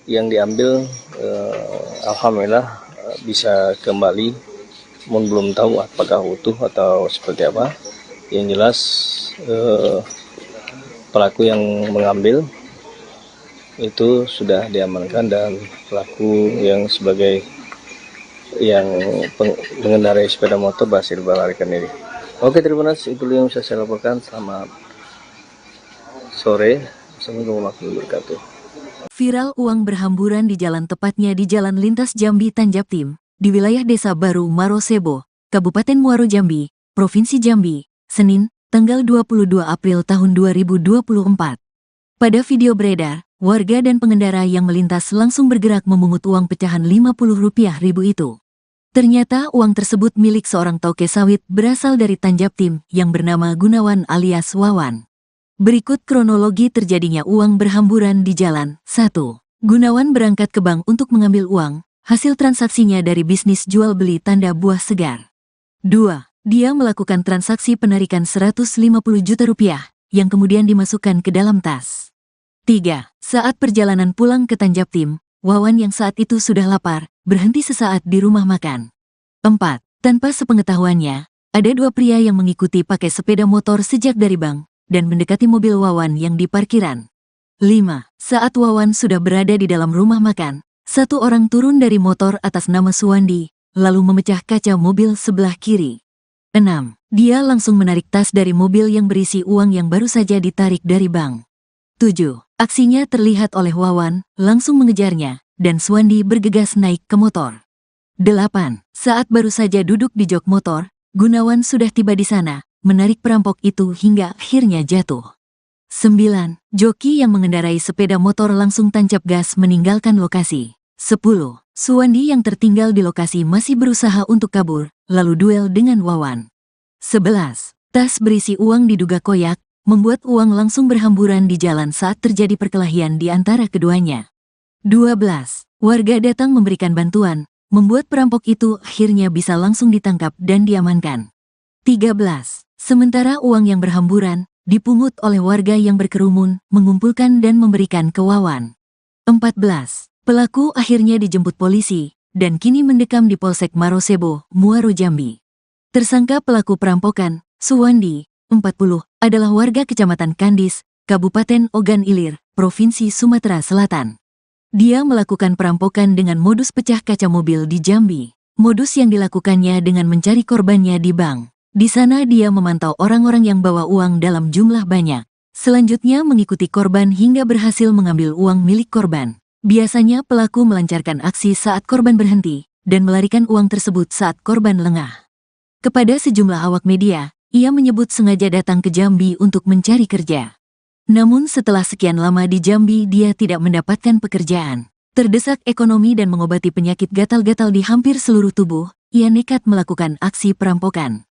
yang diambil alhamdulillah bisa kembali, belum tahu apakah utuh atau seperti apa. Yang jelas pelaku yang mengambil itu sudah diamankan dan pelaku yang sebagai yang mengendarai sepeda motor berhasil melarikan diri. Oke, Tribunas, itu yang bisa saya laporkan. Selamat sore. Assalamualaikum warahmatullahi wabarakatuh. Viral uang berhamburan di jalan, tepatnya di Jalan Lintas Jambi Tanjaptim, di wilayah Desa Baru Marosebo, Kabupaten Muaro Jambi, Provinsi Jambi, Senin, tanggal 22 April tahun 2024. Pada video beredar, warga dan pengendara yang melintas langsung bergerak memungut uang pecahan Rp50.000 itu. Ternyata uang tersebut milik seorang toke sawit berasal dari Tanjaptim yang bernama Gunawan alias Wawan. Berikut kronologi terjadinya uang berhamburan di jalan. 1. Gunawan berangkat ke bank untuk mengambil uang, hasil transaksinya dari bisnis jual beli tanda buah segar. 2. Dia melakukan transaksi penarikan Rp150 juta yang kemudian dimasukkan ke dalam tas. 3. Saat perjalanan pulang ke Tanjaptim, Wawan yang saat itu sudah lapar, berhenti sesaat di rumah makan. 4. Tanpa sepengetahuannya, ada dua pria yang mengikuti pakai sepeda motor sejak dari bank dan mendekati mobil Wawan yang di parkiran. 5. Saat Wawan sudah berada di dalam rumah makan, satu orang turun dari motor atas nama Suwandi, lalu memecah kaca mobil sebelah kiri. 6. Dia langsung menarik tas dari mobil yang berisi uang yang baru saja ditarik dari bank. 7. Aksinya terlihat oleh Wawan, langsung mengejarnya, dan Suwandi bergegas naik ke motor. 8. Saat baru saja duduk di jok motor, Gunawan sudah tiba di sana, menarik perampok itu hingga akhirnya jatuh. 9. Joki yang mengendarai sepeda motor langsung tancap gas meninggalkan lokasi. 10. Suwandi yang tertinggal di lokasi masih berusaha untuk kabur, lalu duel dengan Wawan. 11. Tas berisi uang diduga koyak, membuat uang langsung berhamburan di jalan saat terjadi perkelahian di antara keduanya. 12. Warga datang memberikan bantuan, membuat perampok itu akhirnya bisa langsung ditangkap dan diamankan. 13. Sementara uang yang berhamburan, dipungut oleh warga yang berkerumun, mengumpulkan dan memberikan ke Wawan. 14. Pelaku akhirnya dijemput polisi, dan kini mendekam di Polsek Marosebo, Muaro Jambi. Tersangka pelaku perampokan, Suwandi, 40, adalah warga Kecamatan Kandis, Kabupaten Ogan Ilir, Provinsi Sumatera Selatan. Dia melakukan perampokan dengan modus pecah kaca mobil di Jambi. Modus yang dilakukannya dengan mencari korbannya di bank. Di sana dia memantau orang-orang yang bawa uang dalam jumlah banyak. Selanjutnya mengikuti korban hingga berhasil mengambil uang milik korban. Biasanya pelaku melancarkan aksi saat korban berhenti, dan melarikan uang tersebut saat korban lengah. Kepada sejumlah awak media, ia menyebut sengaja datang ke Jambi untuk mencari kerja. Namun setelah sekian lama di Jambi dia tidak mendapatkan pekerjaan. Terdesak ekonomi dan mengobati penyakit gatal-gatal di hampir seluruh tubuh, ia nekat melakukan aksi perampokan.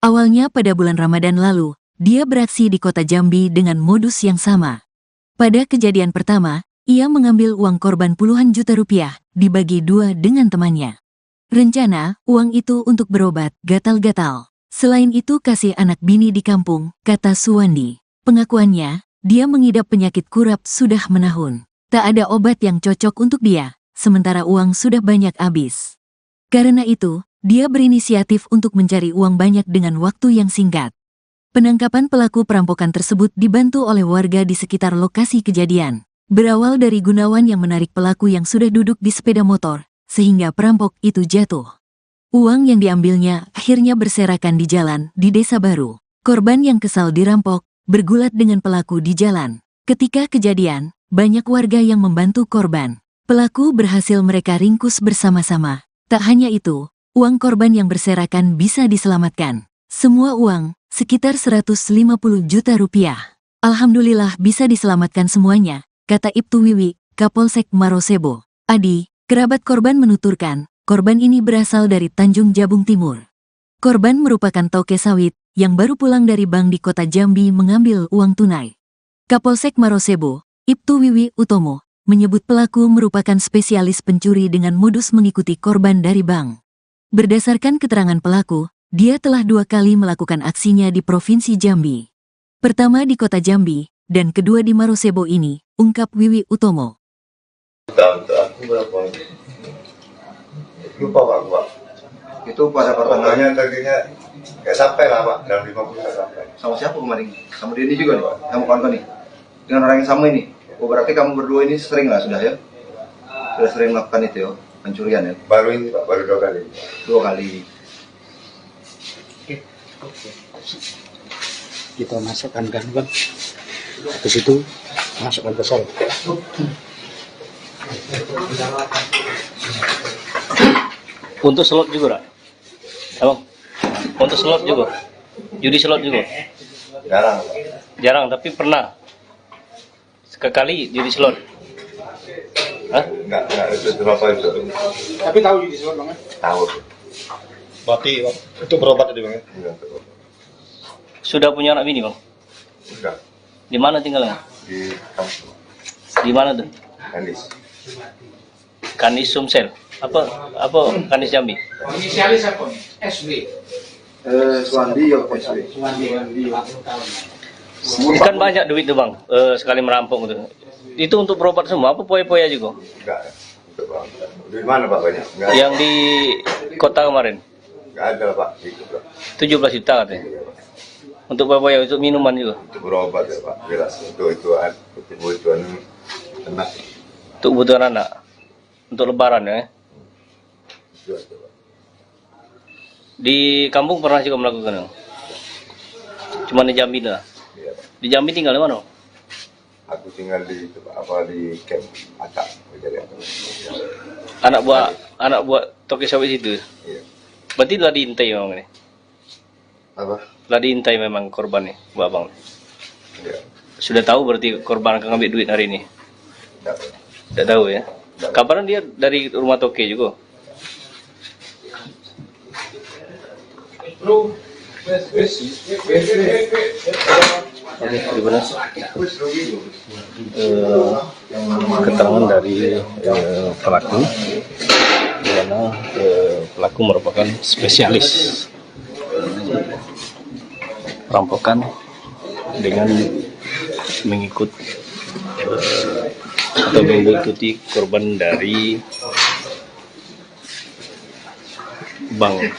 Awalnya pada bulan Ramadan lalu, dia beraksi di kota Jambi dengan modus yang sama. Pada kejadian pertama, ia mengambil uang korban puluhan juta rupiah, dibagi dua dengan temannya. Rencana, uang itu untuk berobat gatal-gatal. Selain itu kasih anak bini di kampung, kata Suwandi. Pengakuannya, dia mengidap penyakit kurap sudah menahun. Tak ada obat yang cocok untuk dia, sementara uang sudah banyak habis. Karena itu, dia berinisiatif untuk mencari uang banyak dengan waktu yang singkat. Penangkapan pelaku perampokan tersebut dibantu oleh warga di sekitar lokasi kejadian. Berawal dari Gunawan yang menarik pelaku yang sudah duduk di sepeda motor, sehingga perampok itu jatuh. Uang yang diambilnya akhirnya berserakan di jalan di Desa Baru. Korban yang kesal dirampok, bergulat dengan pelaku di jalan. Ketika kejadian, banyak warga yang membantu korban. Pelaku berhasil mereka ringkus bersama-sama. Tak hanya itu, uang korban yang berserakan bisa diselamatkan. Semua uang, sekitar 150 juta rupiah. Alhamdulillah bisa diselamatkan semuanya, kata Ibtu Wiwi, Kapolsek Marosebo. Adi, kerabat korban menuturkan, korban ini berasal dari Tanjung Jabung Timur. Korban merupakan toke sawit, yang baru pulang dari bank di kota Jambi mengambil uang tunai. Kapolsek Marosebo, Ibtu Wiwi Utomo, menyebut pelaku merupakan spesialis pencuri dengan modus mengikuti korban dari bank. Berdasarkan keterangan pelaku, dia telah 2 kali melakukan aksinya di Provinsi Jambi. Pertama di kota Jambi, dan kedua di Marosebo ini, ungkap Wiwi Utomo. Aku berapa? Lupa Pak. Itu pada Potongannya targetnya kayak sampai lah Pak, dalam 50 sampai. sama siapa kemarin? Sama Denny juga nih, kamu kawan nih. Dengan orang yang sama ini. Oh berarti kamu berdua ini sering lah sudah ya? Sudah sering melakukan itu ya, pencurian ya? Baru ini Pak, baru 2 kali. 2 kali. Kita masukkan gangguan ke situ, masukkan ke sel. Untuk slot juga, Rak? Abang, untuk slot juga? Judi slot juga? Jarang. Jarang, tapi pernah. Sekali judi slot. Hah? Enggak itu berapa itu. Tapi tahu judi slot Bang? Tahu. Berarti itu berobat tadi Bang? Iya, Sudah punya anak bini, Bang? Sudah. Di mana tinggalnya? Di kampung. Di mana tuh? Kandis. Kandis Sumsel. Apa Kandis Jambi? Inisialis apa nih? SB. Suwandi ya SW. Suwandi. Kan banyak duit tuh Bang, sekali merampok gitu. Itu untuk berobat semua, apa poya-poya juga? Enggak. Di mana Pak banyak? Enggak. Yang di kota kemarin? Nggak ada Pak, itu Pak. 17 juta katanya. Untuk Bapak ya, untuk minuman juga. Untuk berobat ya Pak, jelas. Untuk kebutuhan anak. Untuk kebutuhan anak. Untuk lebaran ya. Itu aja, Pak. Di kampung pernah juga melakukan? Cuma di Jambi lah. Iya. Di Jambi tinggal di mana? Aku tinggal di di camp Atak. Anak buah toke sawit itu. Iya. Berarti telah diintai memang ini. Apa? Telah diintai memang korban nih, Bu Abang. Iya. Sudah tahu berarti korban akan ngambil duit hari ini? Tidak. Tidak tahu ya. Kabarnya dia dari rumah toke juga. Oke, terima kasih. Keterangan dari pelaku, di mana pelaku merupakan spesialis perampokan dengan mengikuti korban dari bank.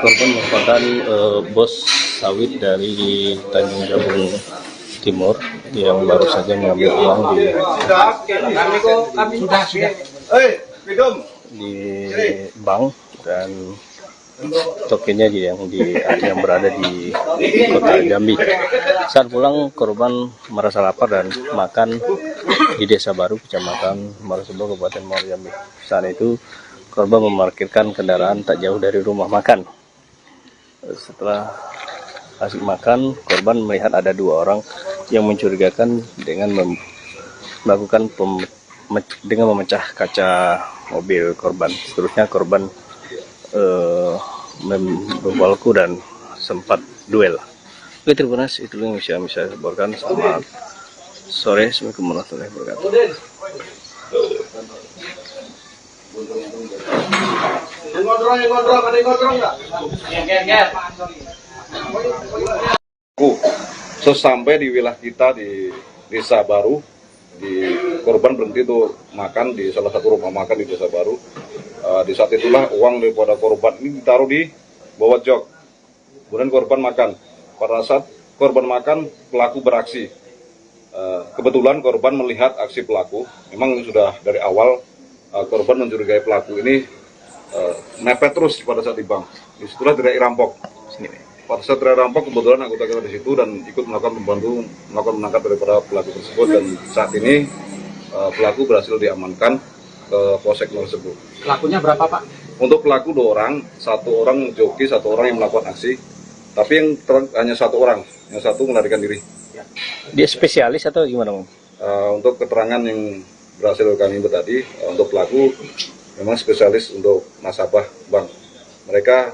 Korban merupakan bos sawit dari Tanjung Jabung Timur yang baru saja mengambil uang di bank dan tokennya yang berada di kota Jambi. Saat pulang korban merasa lapar dan makan di Desa Baru, Kecamatan Marosebo, Kabupaten Muaro Jambi. Saat itu korban memarkirkan kendaraan tak jauh dari rumah makan. Setelah asik makan, korban melihat ada 2 orang yang mencurigakan dengan melakukan dengan memecah kaca mobil korban. Seterusnya korban membawaku dan sempat duel. Oke, terima kasih. Itu yang bisa saya laporkan. Selamat sore. Assalamualaikum warahmatullahi wabarakatuh. Sesampai di wilayah kita di Desa Baru, korban berhenti untuk makan di salah satu rumah makan di Desa Baru. Di saat itulah uang daripada korban ini ditaruh di bawah jok. Kemudian korban makan. Pada saat korban makan, pelaku beraksi. Kebetulan korban melihat aksi pelaku. Memang sudah dari awal korban mencurigai pelaku ini mepet terus pada saat di bank. Disitulah teriak rampok. Pada saat teriak rampok, kebetulan anggota kita di situ dan ikut melakukan menangkap daripada pelaku tersebut, dan saat ini pelaku berhasil diamankan ke Polsek Marosebo. Pelakunya berapa Pak? Untuk pelaku 2 orang, 1 orang joki, 1 orang yang melakukan aksi. Tapi yang hanya 1 orang, yang 1 melarikan diri. Dia spesialis atau gimana, Bang? Untuk keterangan yang berhasil kami tadi, untuk pelaku memang spesialis untuk nasabah bank. Mereka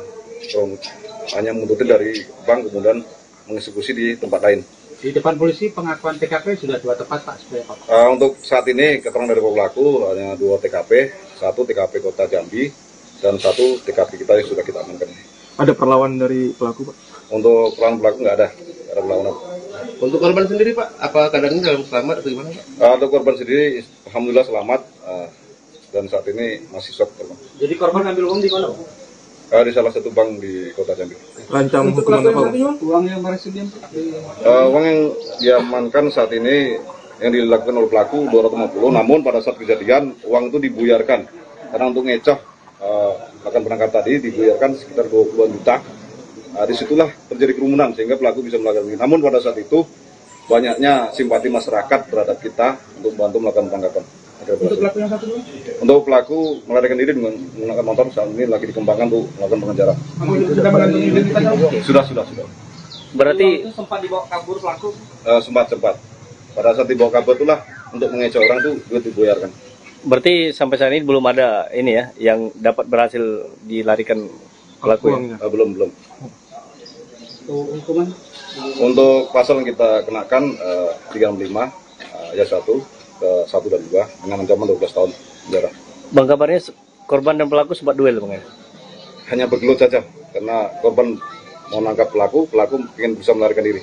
hanya menuntut dari bank kemudian mengeksekusi di tempat lain. Di depan polisi pengakuan TKP sudah 2 tempat Pak sebenarnya Pak. Untuk saat ini keterangan dari pelaku hanya 2 TKP, 1 TKP Kota Jambi dan 1 TKP kita yang sudah kita amankan. Ada perlawan dari pelaku Pak? Untuk perlawanan pelaku nggak ada perlawanan. Untuk korban sendiri Pak, apa keadaannya dalam selamat atau gimana Pak? Untuk korban sendiri, alhamdulillah selamat dan saat ini masih shock korban. Jadi korban ambil uang di mana Pak? Di salah satu bank di Kota Jambi. Rancang hukuman apa Pak? Uang yang berhasil Uang yang diamankan saat ini yang dilakukan oleh pelaku 250, namun pada saat kejadian uang itu dibuyarkan karena untuk ngecoh akan penangkap tadi dibuyarkan sekitar 20-an juta. Disitulah terjadi kerumunan sehingga pelaku bisa melakukan ini. Namun pada saat itu banyaknya simpati masyarakat terhadap kita untuk membantu melakukan penangkapan. Untuk pelaku yang 1 dulu? Untuk pelaku melarikan diri dengan menggunakan motor saat ini lagi dikembangkan untuk melakukan pengejaran. Sudah mengantongi identitas? Sudah. Berarti itu sempat dibawa kabur pelaku? Sempat. Pada saat dibawa kabur itulah untuk mengecoh orang tuh duit dibuyarkan. Berarti sampai saat ini belum ada ini ya yang dapat berhasil dilarikan pelaku ya? Belum. Hukuman Untuk pasal yang kita kenakan 35 ayat 1 ke 1 dan 2 dengan ancaman 12 tahun penjara. Bang, kabarnya korban dan pelaku sempat duel Bang ya? Hanya bergelut saja karena korban mau nangkap pelaku ingin bisa melarikan diri.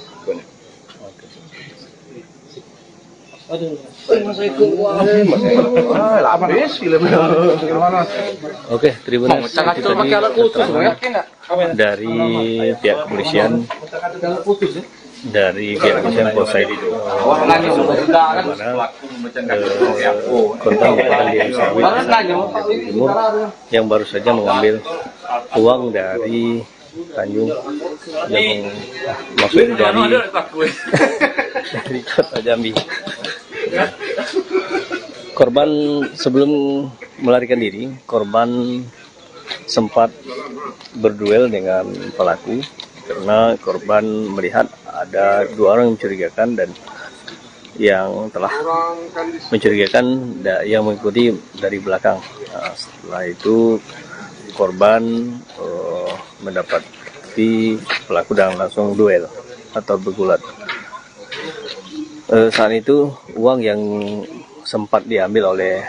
Oke, Tribuners, itu tadi keterangan dari pihak kepolisian Polsek korban merupakan diri sawit Timur yang baru saja mengambil uang dari Tanjung yang maksudnya dari kota Jambi. Korban sebelum melarikan diri, korban sempat berduel dengan pelaku karena korban melihat ada 2 orang yang mencurigakan dan yang telah mencurigakan yang mengikuti dari belakang. Nah, setelah itu korban mendapati pelaku dan langsung duel atau bergulat. Saat itu uang yang sempat diambil oleh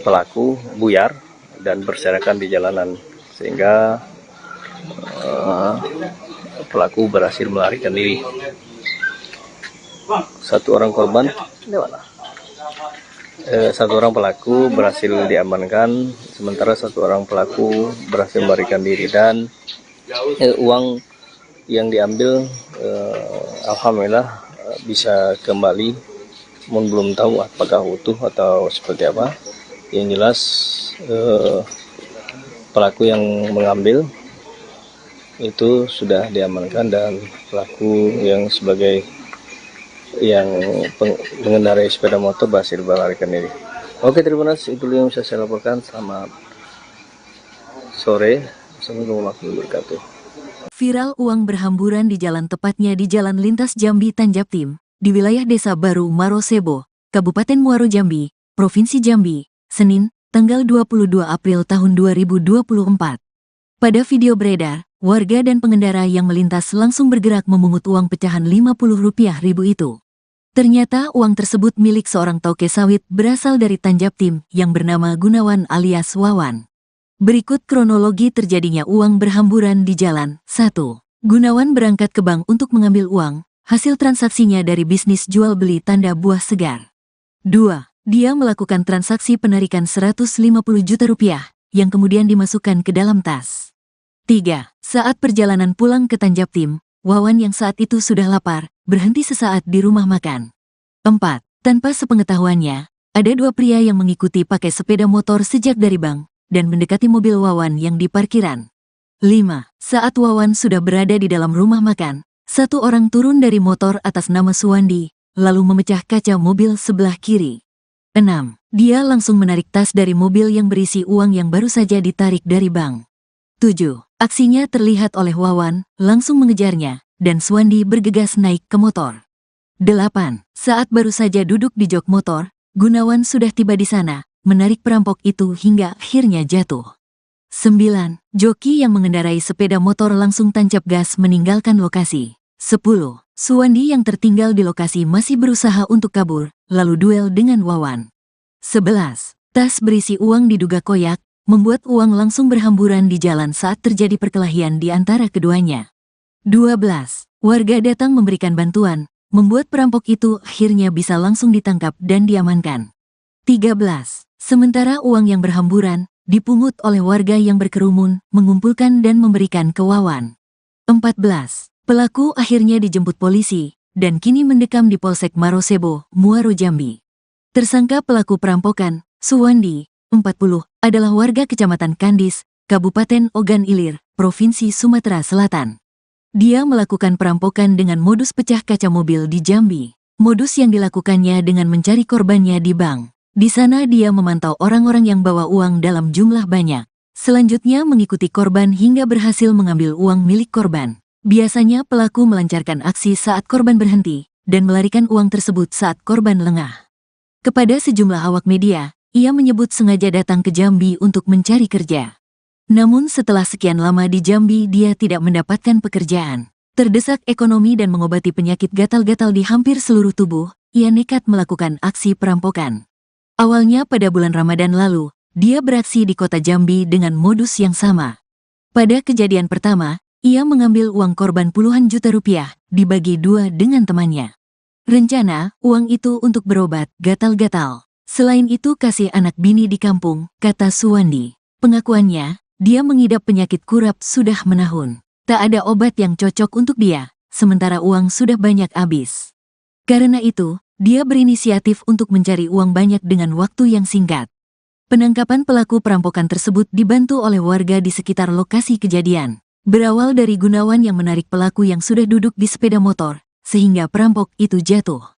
pelaku buyar dan berserakan di jalanan sehingga pelaku berhasil melarikan diri. Satu orang pelaku berhasil diamankan, sementara 1 orang pelaku berhasil melarikan diri dan uang yang diambil alhamdulillah bisa kembali, belum tahu apakah utuh atau seperti apa. Yang jelas pelaku yang mengambil itu sudah diamankan dan pelaku yang sebagai yang mengendarai sepeda motor berhasil melarikan diri. Oke, Tribuners, itu yang bisa saya laporkan. Selamat sore. Assalamualaikum warahmatullahi wabarakatuh. Viral uang berhamburan di jalan, tepatnya di Jalan Lintas Jambi Tanjaptim, di wilayah Desa Baru Marosebo, Kabupaten Muaro Jambi, Provinsi Jambi, Senin, tanggal 22 April tahun 2024. Pada video beredar, warga dan pengendara yang melintas langsung bergerak memungut uang pecahan Rp50.000 itu. Ternyata uang tersebut milik seorang toke sawit berasal dari Tanjaptim yang bernama Gunawan alias Wawan. Berikut kronologi terjadinya uang berhamburan di jalan. 1. Gunawan berangkat ke bank untuk mengambil uang, hasil transaksinya dari bisnis jual beli tanda buah segar. 2. Dia melakukan transaksi penarikan Rp150 juta yang kemudian dimasukkan ke dalam tas. 3. Saat perjalanan pulang ke Tanjaptim, Wawan yang saat itu sudah lapar, berhenti sesaat di rumah makan. 4. Tanpa sepengetahuannya, ada 2 pria yang mengikuti pakai sepeda motor sejak dari bank dan mendekati mobil Wawan yang di parkiran. 5. Saat Wawan sudah berada di dalam rumah makan, 1 orang turun dari motor atas nama Suwandi, lalu memecah kaca mobil sebelah kiri. 6. Dia langsung menarik tas dari mobil yang berisi uang yang baru saja ditarik dari bank. 7. Aksinya terlihat oleh Wawan, langsung mengejarnya, dan Suwandi bergegas naik ke motor. 8. Saat baru saja duduk di jok motor, Gunawan sudah tiba di sana, menarik perampok itu hingga akhirnya jatuh. 9. Joki yang mengendarai sepeda motor langsung tancap gas meninggalkan lokasi. 10. Suwandi yang tertinggal di lokasi masih berusaha untuk kabur, lalu duel dengan Wawan. 11. Tas berisi uang diduga koyak, membuat uang langsung berhamburan di jalan saat terjadi perkelahian di antara keduanya. 12. Warga datang memberikan bantuan, membuat perampok itu akhirnya bisa langsung ditangkap dan diamankan. 13. Sementara uang yang berhamburan dipungut oleh warga yang berkerumun, mengumpulkan dan memberikan ke Wawan. 14. Pelaku akhirnya dijemput polisi dan kini mendekam di Polsek Marosebo, Muaro Jambi. Tersangka pelaku perampokan, Suwandi, 40, adalah warga Kecamatan Kandis, Kabupaten Ogan Ilir, Provinsi Sumatera Selatan. Dia melakukan perampokan dengan modus pecah kaca mobil di Jambi. Modus yang dilakukannya dengan mencari korbannya di bank. Di sana dia memantau orang-orang yang bawa uang dalam jumlah banyak. Selanjutnya mengikuti korban hingga berhasil mengambil uang milik korban. Biasanya pelaku melancarkan aksi saat korban berhenti dan melarikan uang tersebut saat korban lengah. Kepada sejumlah awak media, ia menyebut sengaja datang ke Jambi untuk mencari kerja. Namun setelah sekian lama di Jambi dia tidak mendapatkan pekerjaan. Terdesak ekonomi dan mengobati penyakit gatal-gatal di hampir seluruh tubuh, ia nekat melakukan aksi perampokan. Awalnya pada bulan Ramadan lalu, dia beraksi di kota Jambi dengan modus yang sama. Pada kejadian pertama, ia mengambil uang korban puluhan juta rupiah, dibagi dua dengan temannya. Rencana, uang itu untuk berobat gatal-gatal. Selain itu kasih anak bini di kampung, kata Suwandi. Pengakuannya, dia mengidap penyakit kurap sudah menahun. Tak ada obat yang cocok untuk dia, sementara uang sudah banyak habis. Karena itu, dia berinisiatif untuk mencari uang banyak dengan waktu yang singkat. Penangkapan pelaku perampokan tersebut dibantu oleh warga di sekitar lokasi kejadian. Berawal dari Gunawan yang menarik pelaku yang sudah duduk di sepeda motor, sehingga perampok itu jatuh.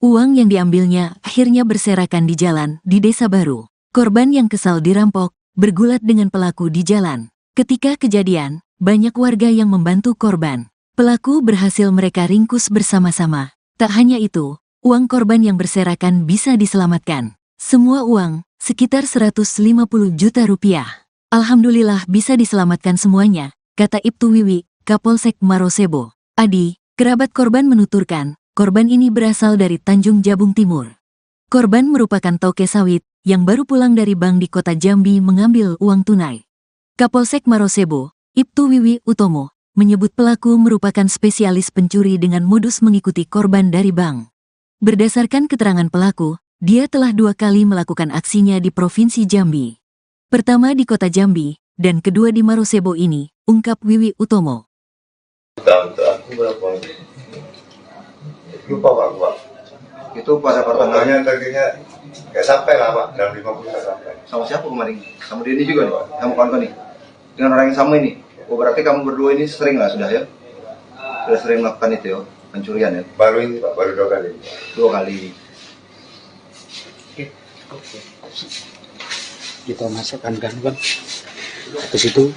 Uang yang diambilnya akhirnya berserakan di jalan di Desa Baru. Korban yang kesal dirampok, bergulat dengan pelaku di jalan. Ketika kejadian, banyak warga yang membantu korban. Pelaku berhasil mereka ringkus bersama-sama. Tak hanya itu, uang korban yang berserakan bisa diselamatkan. Semua uang, sekitar 150 juta rupiah. Alhamdulillah bisa diselamatkan semuanya, kata Ibtu Wiwi, Kapolsek Marosebo. Adi, kerabat korban menuturkan, korban ini berasal dari Tanjung Jabung Timur. Korban merupakan toke sawit, yang baru pulang dari bank di kota Jambi mengambil uang tunai. Kapolsek Marosebo, Ibtu Wiwi Utomo, menyebut pelaku merupakan spesialis pencuri dengan modus mengikuti korban dari bank. Berdasarkan keterangan pelaku, dia telah 2 kali melakukan aksinya di Provinsi Jambi. Pertama di kota Jambi, dan kedua di Marosebo ini, ungkap Wiwi Utomo. Aku berapa? Lupa Pak. Itu pada pertengahan. Tadinya nggak sampai lah Pak, dalam 50 nggak sampai. Sama siapa kemarin? Sama dia ini juga nih, kamu kawan nih. Dengan orang yang sama ini. Oh berarti kamu berdua ini sering lah sudah ya? Sudah sering melakukan itu ya, pencurian ya? Baru ini Pak, baru 2 kali. 2 kali. Kita masukkan kan bang, ke situ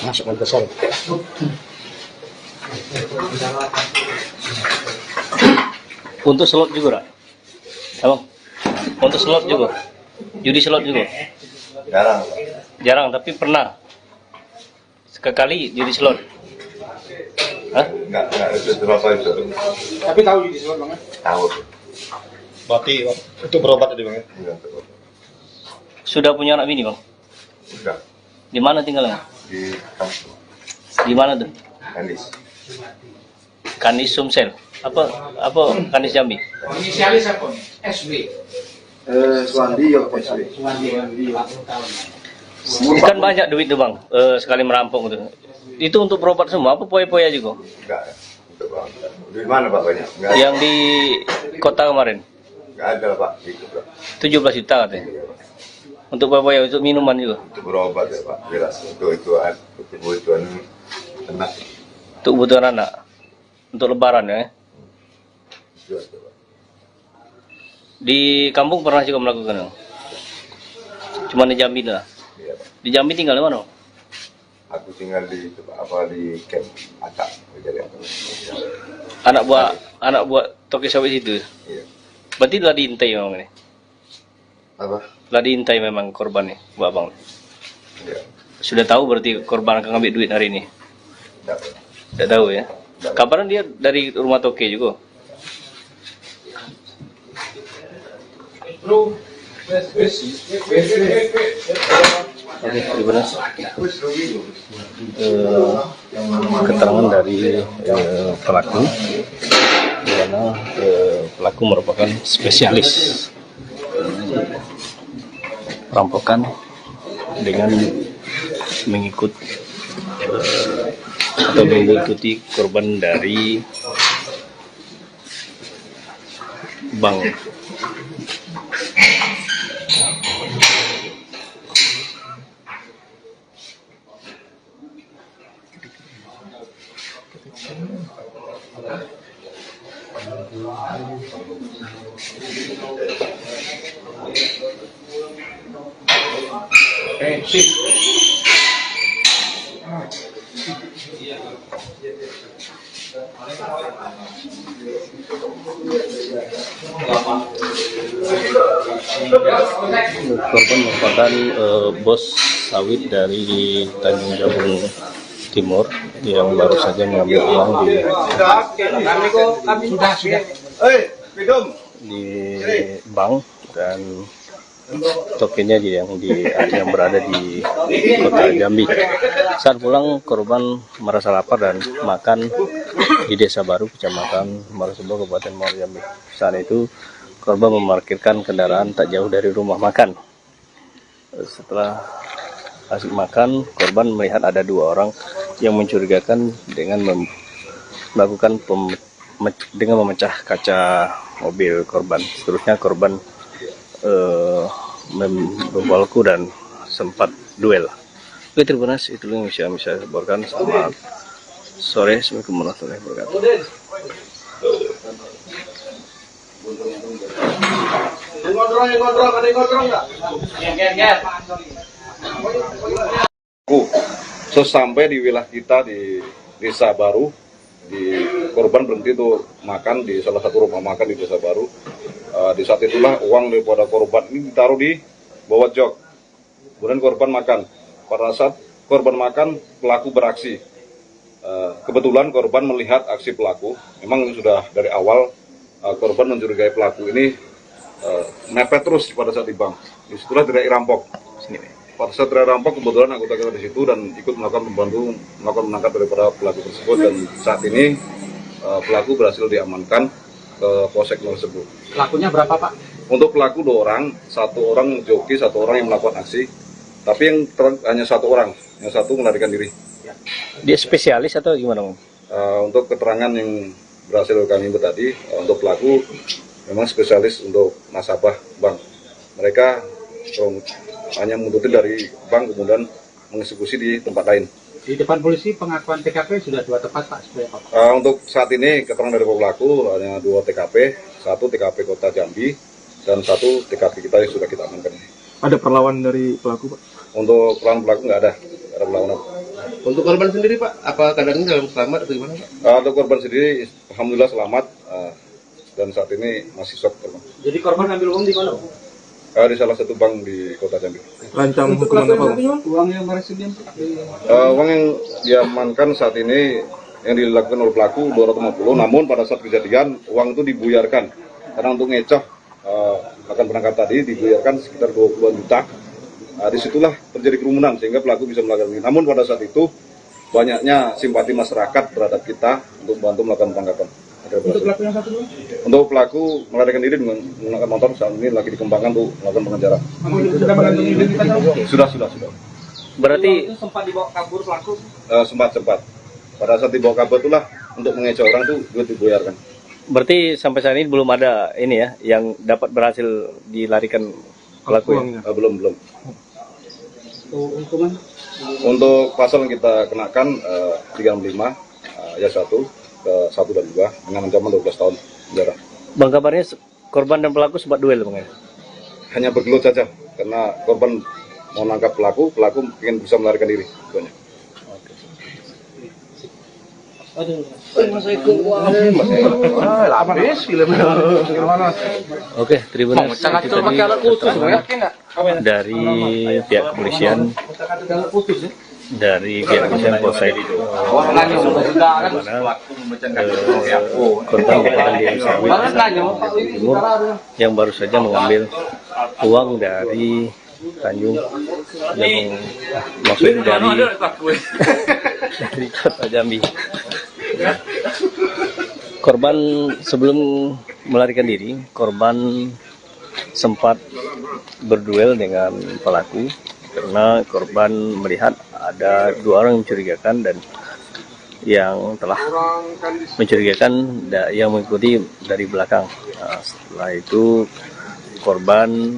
masukkan ke sel. Untuk slot juga, Abang? Untuk slot juga? Judi slot juga? Jarang Pak. Jarang, tapi pernah. Sekali judi slot. Hah? Nggak itu berapa itu. Tapi tahu judi slot bang? Tahu. Berarti Bang, itu berobat tadi Bang ya? Iya, betul. Sudah punya anak bini, Bang? Sudah. Di mana tinggalnya? Di kampung. Di mana tuh? Kanis. Kanis Sumsel. Apa Kanis Jambi? Inisialis apa? SB. Suwandi ya SB. Kan banyak duit tuh Bang, sekali merampok gitu. Itu untuk berobat semua, apa poya-poya juga? Enggak. Untuk Bang. Di mana Pak banyak? Enggak. Yang di kota kemarin? Enggak ada Pak. Itu Pak. 17 juta katanya. Untuk poya-poya, untuk minuman juga? Untuk berobat ya Pak. Jelas. Untuk kebutuhan anak. Untuk kebutuhan anak? Untuk lebaran ya? Jelas Pak. Di kampung pernah juga melakukan? Cuma di Jambi lah? Iya Pak. Di Jambi tinggal di mana? Aku tinggal di camp Atak. Anak buah toke sawit itu? Iya. Berarti telah diintai memang ini? Apa? Telah diintai memang korban nih, Mbak Bang? Iya. Sudah tahu berarti korban akan ngambil duit hari ini? Tidak tahu ya? Kabarnya dia dari rumah toke juga? Oke, gimana? Keterangan dari pelaku, di mana pelaku merupakan spesialis perampokan dengan mengikuti korban dari bank. Korban merupakan bos sawit dari Tanjung Jabung Timur yang baru saja mengambil uang di bank dan tokennya yang berada di kota Jambi. Saat pulang, korban merasa lapar dan makan di Desa Baru, Kecamatan Marosebo, Kabupaten Muaro Jambi. Saat itu, korban memarkirkan kendaraan tak jauh dari rumah makan. Setelah asik makan, korban melihat ada dua orang yang mencurigakan dengan melakukan dengan memecah kaca mobil korban. Seterusnya korban membawaku dan sempat duel. Oke, terima kasih. Itu yang bisa saya laporkan. Selamat sore. Assalamualaikum warahmatullahi wabarakatuh. Sesampai di wilayah kita di Desa Baru, korban berhenti untuk makan di salah satu rumah makan di Desa Baru. Di saat itulah uang daripada korban ini ditaruh di bawah jok. Kemudian korban makan. Pada saat korban makan, pelaku beraksi. Kebetulan korban melihat aksi pelaku. Memang sudah dari awal korban mencurigai pelaku ini mepet terus pada saat di bank. Disitulah teriak rampok. Pada saat teriak rampok, kebetulan anggota kita di situ dan ikut melakukan menangkap daripada pelaku tersebut. Dan saat ini pelaku berhasil diamankan ke Polsek tersebut. Pelakunya berapa, Pak? Untuk pelaku 2 orang, 1 orang joki, 1 orang yang melakukan aksi. Tapi yang hanya 1 orang, yang 1 melarikan diri. Dia spesialis atau gimana? Untuk keterangan yang berhasil kami himpun tadi, untuk pelaku memang spesialis untuk nasabah bank. Mereka hanya menuntut dari bank kemudian mengeksekusi di tempat lain. Di depan polisi pengakuan TKP sudah 2 tempat, Pak. Untuk saat ini keterangan dari pelaku hanya 2 TKP, 1 TKP Kota Jambi dan 1 TKP kita yang sudah kita amankan. Ada perlawanan dari pelaku, Pak? Untuk pelaku nggak ada perlawanan. Untuk korban sendiri, Pak, apa keadaannya dalam selamat atau gimana, Pak? Untuk korban sendiri, alhamdulillah selamat dan saat ini masih shock. Jadi korban ambil uang di mana, Pak? Di salah satu bank di Kota Jambi. Rancang hukuman apa, Pak? Uang yang berhasil uang yang diamankan saat ini yang dilakukan oleh pelaku 250, namun pada saat kejadian uang itu dibuyarkan karena untuk ngecoh akan penangkap tadi dibuyarkan sekitar 20-an juta. Disitulah terjadi kerumunan sehingga pelaku bisa melakukan ini. Namun pada saat itu banyaknya simpati masyarakat terhadap kita untuk membantu melakukan penangkapan. Untuk pelaku yang satu dulu? Untuk pelaku melarikan diri dengan menggunakan motor saat ini lagi dikembangkan untuk melakukan pengejaran. Sudah mengantongi identitas? Sudah. Berarti sempat dibawa kabur pelaku? Sempat. Pada saat dibawa kabur itulah untuk mengecoh orang itu duit dibuyarkan. Berarti sampai saat ini belum ada ini ya yang dapat berhasil dilarikan pelaku ya? Belum. Hukuman? Untuk pasal yang kita kenakan 35 ayat 1 ke 1 dan 2 dengan ancaman 12 tahun penjara. Bang, kabarnya korban dan pelaku sempat duel, Bang ya? Hanya bergelut saja karena korban mau nangkap pelaku ingin bisa melarikan diri. Oke, terima kasih. Dari pihak kepolisian, Polsek korban merupakan di Timur yang baru saja mengambil uang dari Tanjung Jabung, maksudnya dari Kota Jambi. Korban sebelum melarikan diri, korban sempat berduel dengan pelaku karena korban melihat ada 2 orang yang mencurigakan dan yang telah mencurigakan yang mengikuti dari belakang. Setelah itu korban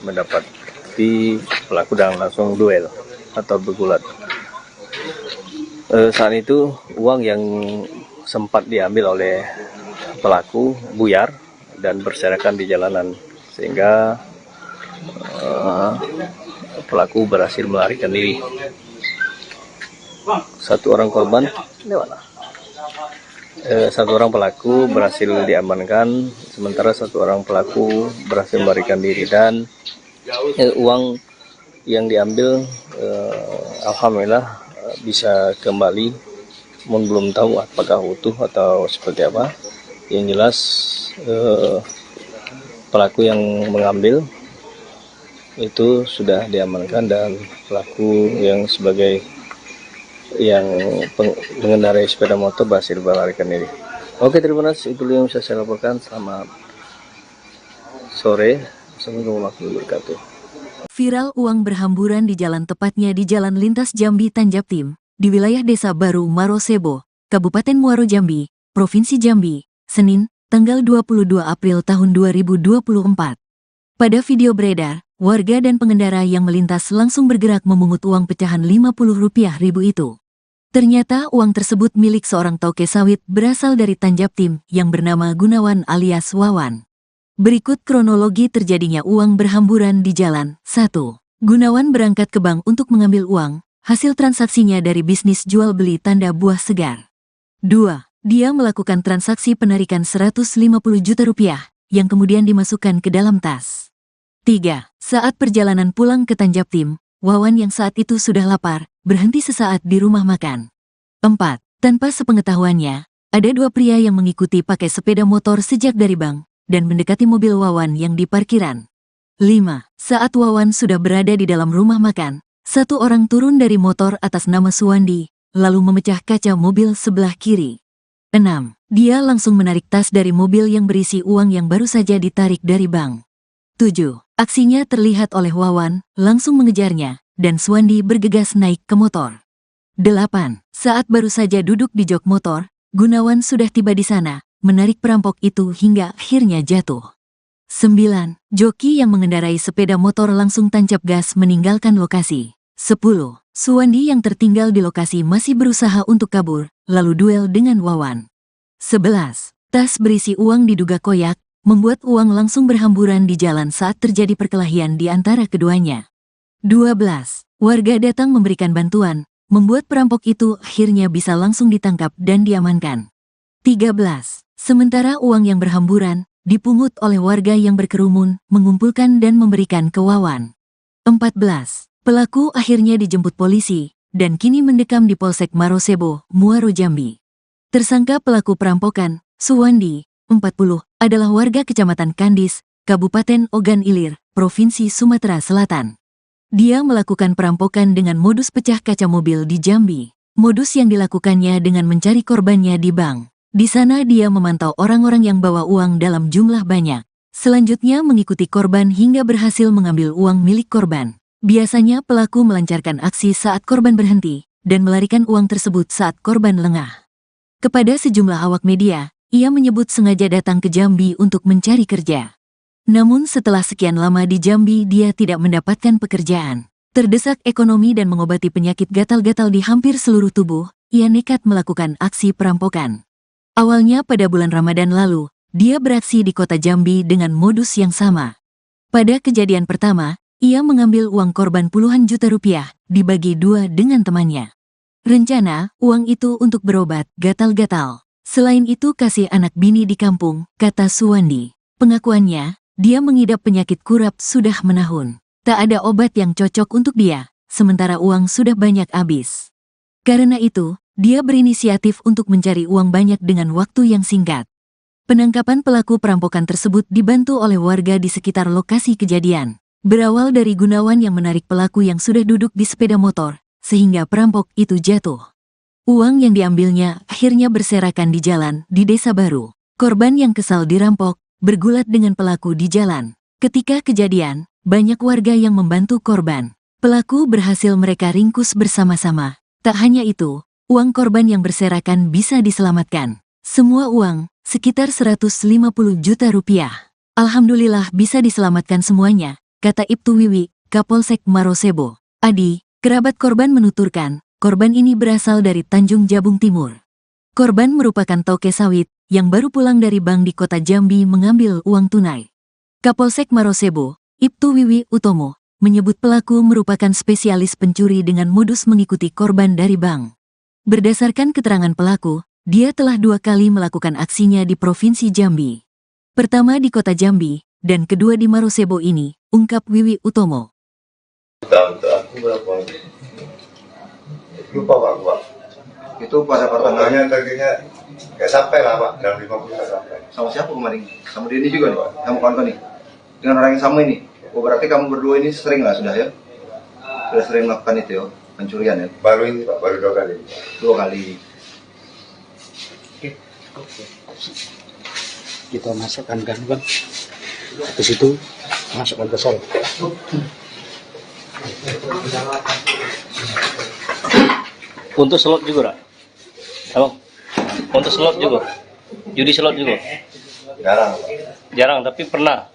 mendapati pelaku dan langsung duel atau bergulat. Saat itu uang yang sempat diambil oleh pelaku buyar dan berserakan di jalanan sehingga pelaku berhasil melarikan diri. 1 orang korban lewat. Satu orang pelaku berhasil diamankan, sementara satu orang pelaku berhasil melarikan diri, dan uang yang diambil alhamdulillah bisa kembali, namun belum tahu apakah utuh atau seperti apa. Yang jelas pelaku yang mengambil itu sudah diamankan, dan pelaku yang sebagai yang mengendarai sepeda motor berhasil melarikan diri. Oke, terima kasih. Itu yang bisa saya laporkan. Selamat sore. Assalamualaikum warahmatullahi wabarakatuh. Viral uang berhamburan di jalan, tepatnya di Jalan Lintas Jambi Tanjabtim, di wilayah Desa Baru Marosebo, Kabupaten Muaro Jambi, Provinsi Jambi, Senin, tanggal 22 April tahun 2024. Pada video beredar, warga dan pengendara yang melintas langsung bergerak memungut uang pecahan Rp50.000 itu. Ternyata uang tersebut milik seorang toke sawit berasal dari Tanjabtim yang bernama Gunawan alias Wawan. Berikut kronologi terjadinya uang berhamburan di jalan. 1. Gunawan berangkat ke bank untuk mengambil uang, hasil transaksinya dari bisnis jual beli tanda buah segar. 2. Dia melakukan transaksi penarikan Rp150 juta yang kemudian dimasukkan ke dalam tas. 3. Saat perjalanan pulang ke Tanjabtim, Wawan yang saat itu sudah lapar, berhenti sesaat di rumah makan. 4. Tanpa sepengetahuannya, ada dua pria yang mengikuti pakai sepeda motor sejak dari bank, dan mendekati mobil Wawan yang di parkiran. 5. Saat Wawan sudah berada di dalam rumah makan, satu orang turun dari motor atas nama Suwandi, lalu memecah kaca mobil sebelah kiri. 6. Dia langsung menarik tas dari mobil yang berisi uang yang baru saja ditarik dari bank. 7. Aksinya terlihat oleh Wawan, langsung mengejarnya, dan Suwandi bergegas naik ke motor. 8. Saat baru saja duduk di jok motor, Gunawan sudah tiba di sana, menarik perampok itu hingga akhirnya jatuh. 9. Joki yang mengendarai sepeda motor langsung tancap gas meninggalkan lokasi. 10. Suwandi yang tertinggal di lokasi masih berusaha untuk kabur, lalu duel dengan Wawan. 11. Tas berisi uang diduga koyak, membuat uang langsung berhamburan di jalan saat terjadi perkelahian di antara keduanya. 12. Warga datang memberikan bantuan, membuat perampok itu akhirnya bisa langsung ditangkap dan diamankan. 13. Sementara uang yang berhamburan dipungut oleh warga yang berkerumun, mengumpulkan dan memberikan ke Wawan. 14. Pelaku akhirnya dijemput polisi, dan kini mendekam di Polsek Marosebo, Muaro Jambi. Tersangka pelaku perampokan, Suwandi, 40, adalah warga Kecamatan Kandis, Kabupaten Ogan Ilir, Provinsi Sumatera Selatan. Dia melakukan perampokan dengan modus pecah kaca mobil di Jambi. Modus yang dilakukannya dengan mencari korbannya di bank. Di sana dia memantau orang-orang yang bawa uang dalam jumlah banyak. Selanjutnya mengikuti korban hingga berhasil mengambil uang milik korban. Biasanya pelaku melancarkan aksi saat korban berhenti, dan melarikan uang tersebut saat korban lengah. Kepada sejumlah awak media, ia menyebut sengaja datang ke Jambi untuk mencari kerja. Namun setelah sekian lama di Jambi dia tidak mendapatkan pekerjaan. Terdesak ekonomi dan mengobati penyakit gatal-gatal di hampir seluruh tubuh, ia nekat melakukan aksi perampokan. Awalnya pada bulan Ramadan lalu, dia beraksi di kota Jambi dengan modus yang sama. Pada kejadian pertama, ia mengambil uang korban puluhan juta rupiah, dibagi dua dengan temannya. Rencana, uang itu untuk berobat gatal-gatal. Selain itu kasih anak bini di kampung, kata Suwandi. Pengakuannya, dia mengidap penyakit kurap sudah menahun. Tak ada obat yang cocok untuk dia, sementara uang sudah banyak habis. Karena itu, dia berinisiatif untuk mencari uang banyak dengan waktu yang singkat. Penangkapan pelaku perampokan tersebut dibantu oleh warga di sekitar lokasi kejadian. Berawal dari Gunawan yang menarik pelaku yang sudah duduk di sepeda motor, sehingga perampok itu jatuh. Uang yang diambilnya akhirnya berserakan di jalan di Desa Baru. Korban yang kesal dirampok, bergulat dengan pelaku di jalan. Ketika kejadian, banyak warga yang membantu korban. Pelaku berhasil mereka ringkus bersama-sama. Tak hanya itu, uang korban yang berserakan bisa diselamatkan. Semua uang, sekitar 150 juta rupiah. Alhamdulillah bisa diselamatkan semuanya, kata Ibtu Wiwi, Kapolsek Marosebo. Adi, kerabat korban menuturkan, korban ini berasal dari Tanjung Jabung Timur. Korban merupakan toke sawit yang baru pulang dari bank di kota Jambi mengambil uang tunai. Kapolsek Marosebo, Ibtu Wiwi Utomo, menyebut pelaku merupakan spesialis pencuri dengan modus mengikuti korban dari bank. Berdasarkan keterangan pelaku, Dia telah 2 kali melakukan aksinya di Provinsi Jambi. Pertama di Kota Jambi, dan kedua di Marosebo ini, ungkap Wiwi Utomo. Aku berapa? Lupa Pak. Itu pada pertengahan Pertanyaannya targetnya nggak sampai lah Pak, dalam 50 nggak sampai. sama siapa kemarin? Sama dia ini juga nih, kamu kawan nih. Dengan orang yang sama ini. Oh, berarti kamu berdua ini sering lah sudah ya? Sudah sering melakukan itu ya, pencurian ya? Baru ini Pak, baru 2 kali. 2 kali. Kita masukkan kan bang, ke situ masukkan ke sel. Untuk slot juga, Rak? Abang, untuk slot juga, judi slot juga. Jarang Pak. Jarang, tapi pernah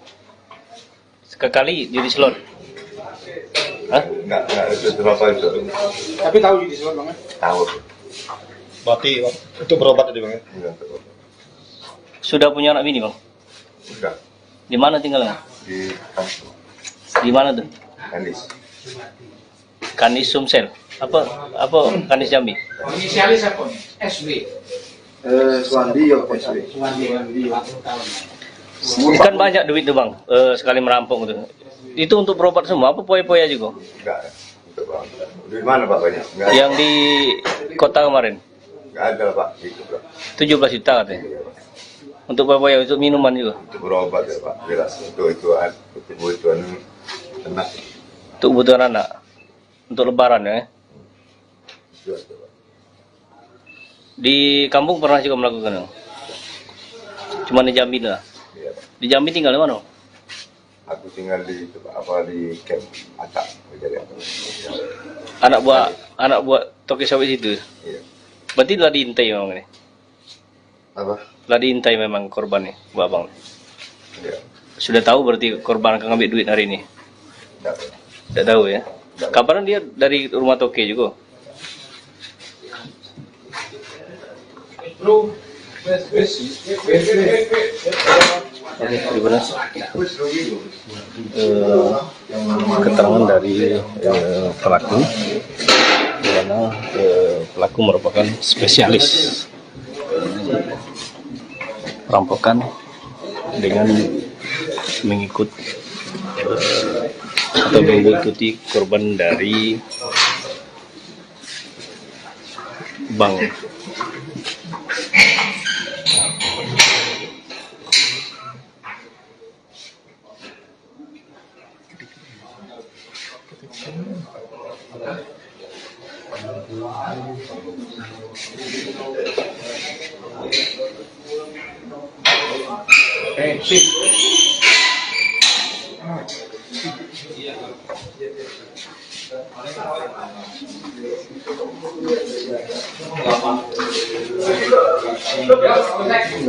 sekali judi slot. Hah? Nggak itu berapa itu. Tapi tahu di slot bang? Tahu. Berarti itu berobat tadi bang ya? Enggak tahu. Sudah punya anak bini, Bang? Udah Di mana tinggalnya? di kampung Di mana tuh? Kanis. Kanis Sumsel. Apa Kanis Jambi? Inisialis apa? SB. Suandi ya PSB. Kan banyak duit tuh, Bang. Sekali merampok tuh. Itu untuk berobat semua, apa poya-poya juga? Enggak. Untuk Pak. Di mana Pak banyak? Enggak. Yang di kota kemarin, Enggak ada Pak. Itu Pak. 17 juta katanya. Untuk poya-poya, untuk minuman juga. Untuk berobat ya Pak. Jelas untuk kebutuhan anak. Untuk kebutuhan anak. Untuk lebaran ya. Jelas Pak. Di kampung pernah juga melakukan. Cuma di Jambi lah. Iya Pak. Di Jambi tinggal di mana? Aku tinggal di di camp Atak. Anak buah toki sawit itu. Iya. Berarti telah diintai memang ini. Apa? Telah diintai memang korban nih, Bu Abang. Iya. Sudah tahu berarti korban akan ngambil duit hari ini. Enggak. Tidak tahu ya. Kapan dia dari rumah toke juga? Oke, terima kasih. Keterangan dari pelaku, di mana pelaku merupakan spesialis perampokan dengan mengikuti korban dari bank.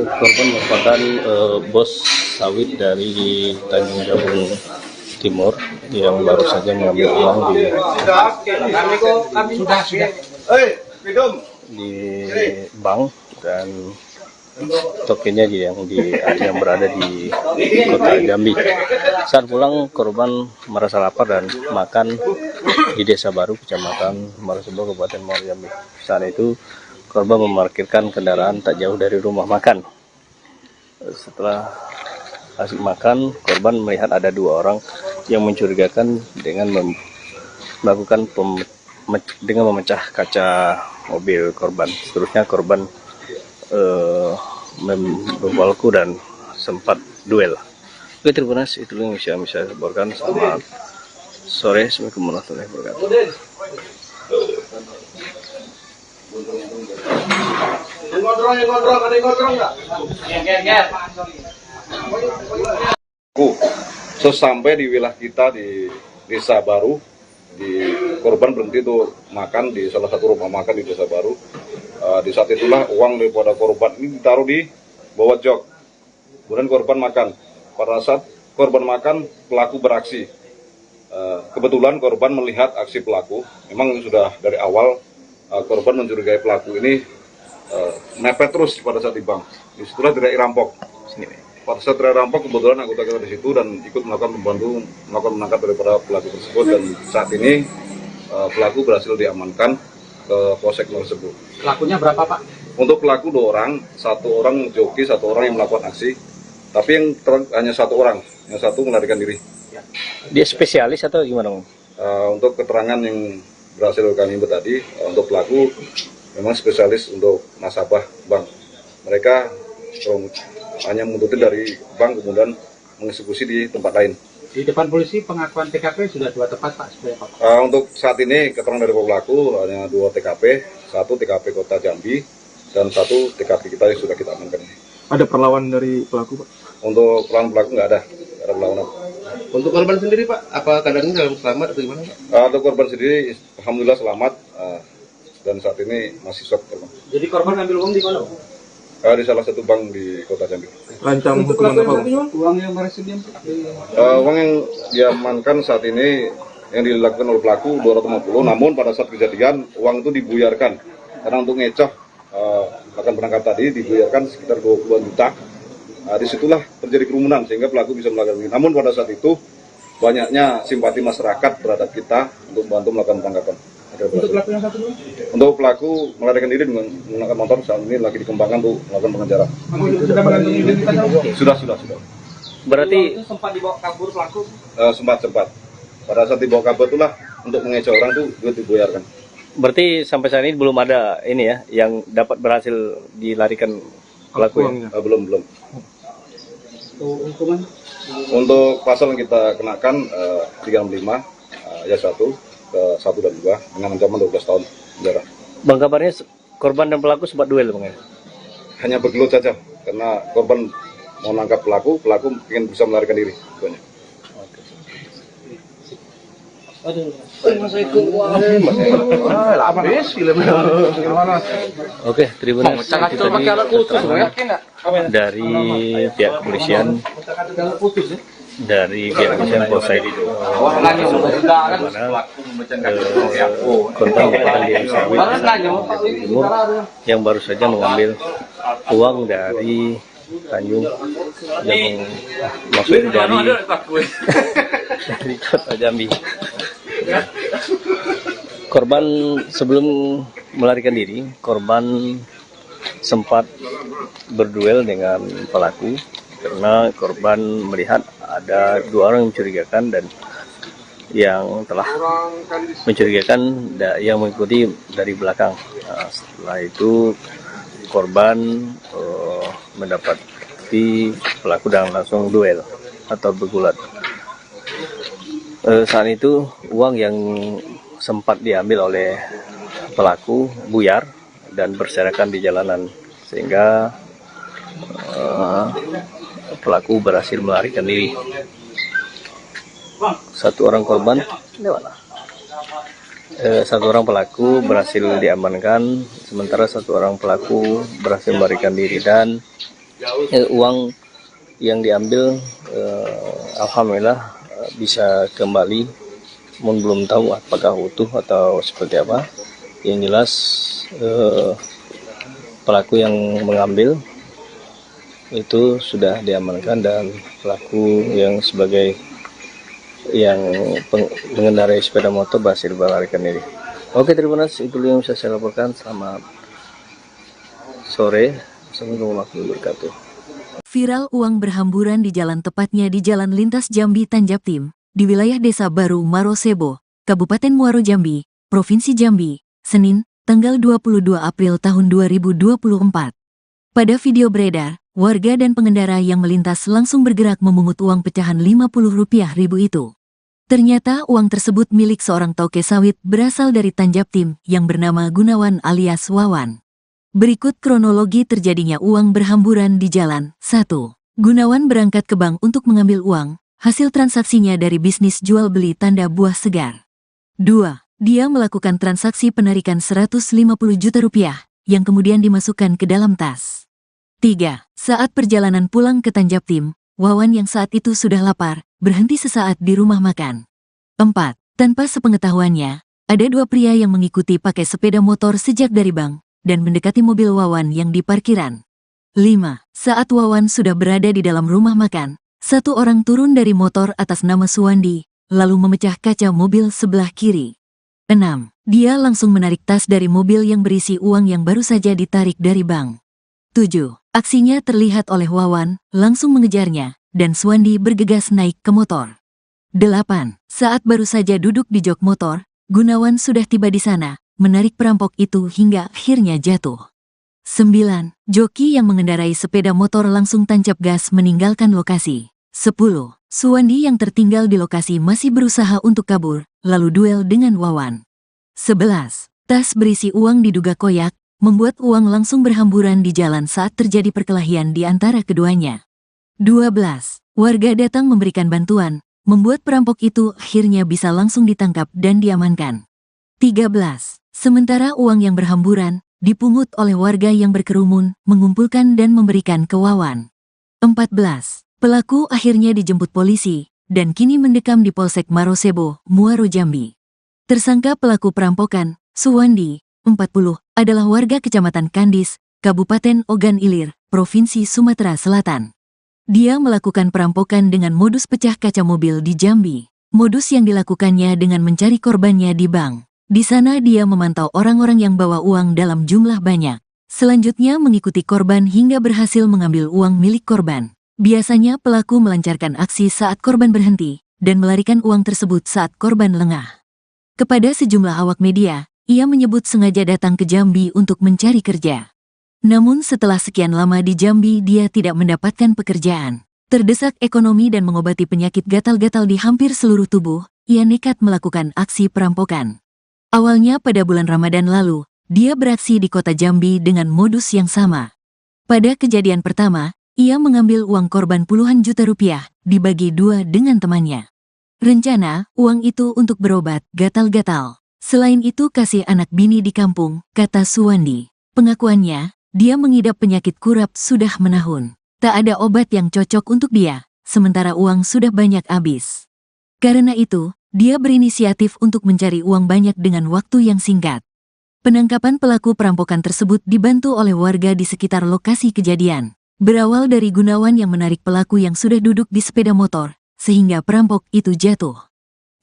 Korban merupakan bos sawit dari Tanjung Jabung Timur yang baru saja mengambil uang di bank dan tokennya yang berada di Kota Jambi. Saat pulang korban merasa lapar dan makan di Desa Baru, Kecamatan Marosebo, Kabupaten Muaro Jambi. Saat itu korban memarkirkan kendaraan tak jauh dari rumah makan. Setelah asik makan, korban melihat ada 2 orang yang mencurigakan dengan melakukan dengan memecah kaca mobil korban. Seterusnya korban membawaku dan sempat duel. Oke, terima kasih. Itu yang bisa saya laporkan. Selamat sore. Assalamualaikum warahmatullahi wabarakatuh. Sesampai di wilayah kita di Desa Baru, di korban berhenti tuh makan di salah satu rumah makan di Desa Baru. Di saat itulah uang daripada korban ini ditaruh di bawah jok. Kemudian korban makan. Pada saat korban makan, pelaku beraksi. Kebetulan korban melihat aksi pelaku. Memang sudah dari awal korban mencurigai pelaku ini mepet terus pada saat di bank. Disitulah teriak rampok. Pada saat teriak rampok, kebetulan anggota kita di situ dan ikut melakukan menangkap daripada pelaku tersebut. Dan saat ini pelaku berhasil diamankan ke Polsek Marosebo. Pelakunya berapa Pak? Untuk pelaku 2 orang, 1 orang joki, 1 orang yang melakukan aksi. Tapi yang hanya 1 orang, yang 1 melarikan diri. Dia spesialis atau gimana, Bang? Untuk keterangan yang berhasil kami input tadi, untuk pelaku memang spesialis untuk nasabah bank. Mereka hanya menguntuti dari bank kemudian mengeksekusi di tempat lain. Di depan polisi pengakuan TKP sudah 2 tempat Pak sebenarnya Pak. Untuk saat ini keterangan dari pelaku hanya 2 TKP, 1 TKP Kota Jambi dan 1 TKP kita yang sudah kita amankan. Ada perlawanan dari pelaku, Pak? Untuk pelaku nggak ada perlawanan. Untuk korban sendiri Pak, apa keadaannya dalam selamat atau gimana Pak? Untuk korban sendiri, alhamdulillah selamat dan saat ini masih shock korban. Jadi korban ambil uang di mana Pak? Di salah satu bank di Kota Jambi. Rancang hukuman apa, Pak? Uang yang berhasil Uang yang diamankan saat ini yang dilakukan oleh pelaku 250, namun pada saat kejadian uang itu dibuyarkan karena untuk ngecoh akan berangkat tadi dibuyarkan sekitar 20-an juta. Disitulah terjadi kerumunan sehingga pelaku bisa melakukan ini. Namun pada saat itu banyaknya simpati masyarakat terhadap kita untuk membantu melakukan penangkapan. Untuk pelaku yang satu? Untuk pelaku melarikan diri dengan menggunakan motor saat ini lagi dikembangkan untuk melakukan pengejaran. Sudah mengantongi identitasnya? Sudah. Berarti Sempat dibawa kabur pelaku? Sempat. Pada saat dibawa kabur itulah untuk mengecoh orang itu juga dibuyarkan. berarti sampai saat ini belum ada ini ya yang dapat berhasil dilarikan pelaku ya? Belum. Hukuman? Untuk pasal yang kita kenakan 365 ayat 1 ke 1 dan 2 dengan ancaman 12 tahun penjara. Bang, kabarnya korban dan pelaku sempat duel, Bang, ya? Hanya bergelut saja karena korban mau nangkap pelaku ingin bisa melarikan diri. Banyak. Oke, Tribuners, itu tadi dari pihak kepolisian Polsek korban Timur yang baru saja mengambil uang dari Tanjung yang masuk dari Kota Jambi. Korban sebelum melarikan diri, korban sempat berduel dengan pelaku karena korban melihat ada 2 orang yang mencurigakan dan yang telah mencurigakan yang mengikuti dari belakang. Nah, setelah itu korban mendapati pelaku dan langsung duel atau bergulat. Saat itu uang yang sempat diambil oleh pelaku buyar dan berserakan di jalanan sehingga pelaku berhasil melarikan diri. 1 orang korban, 1 orang pelaku berhasil diamankan, sementara 1 orang pelaku berhasil melarikan diri dan uang yang diambil alhamdulillah bisa kembali, namun belum tahu apakah utuh atau seperti apa. Yang jelas pelaku yang mengambil itu sudah diamankan dan pelaku yang sebagai yang mengendarai sepeda motor berhasil melarikan diri. Oke, Tribuners, itu yang bisa saya laporkan. Selamat sore. Assalamualaikum warahmatullahi wabarakatuh. Viral uang berhamburan di jalan, tepatnya di Jalan Lintas Jambi Tanjaptim, di wilayah Desa Baru Marosebo, Kabupaten Muaro Jambi, Provinsi Jambi, Senin, tanggal 22 April tahun 2024. Pada video beredar, warga dan pengendara yang melintas langsung bergerak memungut uang pecahan Rp50.000 itu. Ternyata uang tersebut milik seorang toke sawit berasal dari Tanjaptim yang bernama Gunawan alias Wawan. Berikut kronologi terjadinya uang berhamburan di jalan. 1. Gunawan berangkat ke bank untuk mengambil uang, hasil transaksinya dari bisnis jual beli tanda buah segar. 2. Dia melakukan transaksi penarikan Rp150 juta yang kemudian dimasukkan ke dalam tas. 3. Saat perjalanan pulang ke Tanjaptim, Wawan yang saat itu sudah lapar, berhenti sesaat di rumah makan. 4. Tanpa sepengetahuannya, ada 2 pria yang mengikuti pakai sepeda motor sejak dari bank dan mendekati mobil Wawan yang di parkiran. 5. Saat Wawan sudah berada di dalam rumah makan, 1 orang turun dari motor atas nama Suwandi, lalu memecah kaca mobil sebelah kiri. 6. Dia langsung menarik tas dari mobil yang berisi uang yang baru saja ditarik dari bank. 7. Aksinya terlihat oleh Wawan, langsung mengejarnya, dan Suwandi bergegas naik ke motor. 8. Saat baru saja duduk di jok motor, Gunawan sudah tiba di sana, menarik perampok itu hingga akhirnya jatuh. 9. Joki yang mengendarai sepeda motor langsung tancap gas meninggalkan lokasi. 10. Suwandi yang tertinggal di lokasi masih berusaha untuk kabur, lalu duel dengan Wawan. 11. Tas berisi uang diduga koyak, membuat uang langsung berhamburan di jalan saat terjadi perkelahian di antara keduanya. 12. Warga datang memberikan bantuan, membuat perampok itu akhirnya bisa langsung ditangkap dan diamankan. 13. Sementara uang yang berhamburan, dipungut oleh warga yang berkerumun, mengumpulkan dan memberikan ke Wawan. 14. Pelaku akhirnya dijemput polisi, dan kini mendekam di Polsek Marosebo, Muaro Jambi. Tersangka pelaku perampokan, Suwandi, 40, adalah warga Kecamatan Kandis, Kabupaten Ogan Ilir, Provinsi Sumatera Selatan. Dia melakukan perampokan dengan modus pecah kaca mobil di Jambi. Modus yang dilakukannya dengan mencari korbannya di bank. Di sana dia memantau orang-orang yang bawa uang dalam jumlah banyak. Selanjutnya mengikuti korban hingga berhasil mengambil uang milik korban. Biasanya pelaku melancarkan aksi saat korban berhenti, dan melarikan uang tersebut saat korban lengah. Kepada sejumlah awak media, ia menyebut sengaja datang ke Jambi untuk mencari kerja. Namun setelah sekian lama di Jambi dia tidak mendapatkan pekerjaan. Terdesak ekonomi dan mengobati penyakit gatal-gatal di hampir seluruh tubuh, ia nekat melakukan aksi perampokan. Awalnya pada bulan Ramadan lalu, dia beraksi di kota Jambi dengan modus yang sama. Pada kejadian pertama, ia mengambil uang korban puluhan juta rupiah, dibagi dua dengan temannya. Rencana, uang itu untuk berobat gatal-gatal. Selain itu kasih anak bini di kampung, kata Suwandi. Pengakuannya, dia mengidap penyakit kurap sudah menahun. Tak ada obat yang cocok untuk dia, sementara uang sudah banyak habis. Karena itu, dia berinisiatif untuk mencari uang banyak dengan waktu yang singkat. Penangkapan pelaku perampokan tersebut dibantu oleh warga di sekitar lokasi kejadian. Berawal dari Gunawan yang menarik pelaku yang sudah duduk di sepeda motor, sehingga perampok itu jatuh.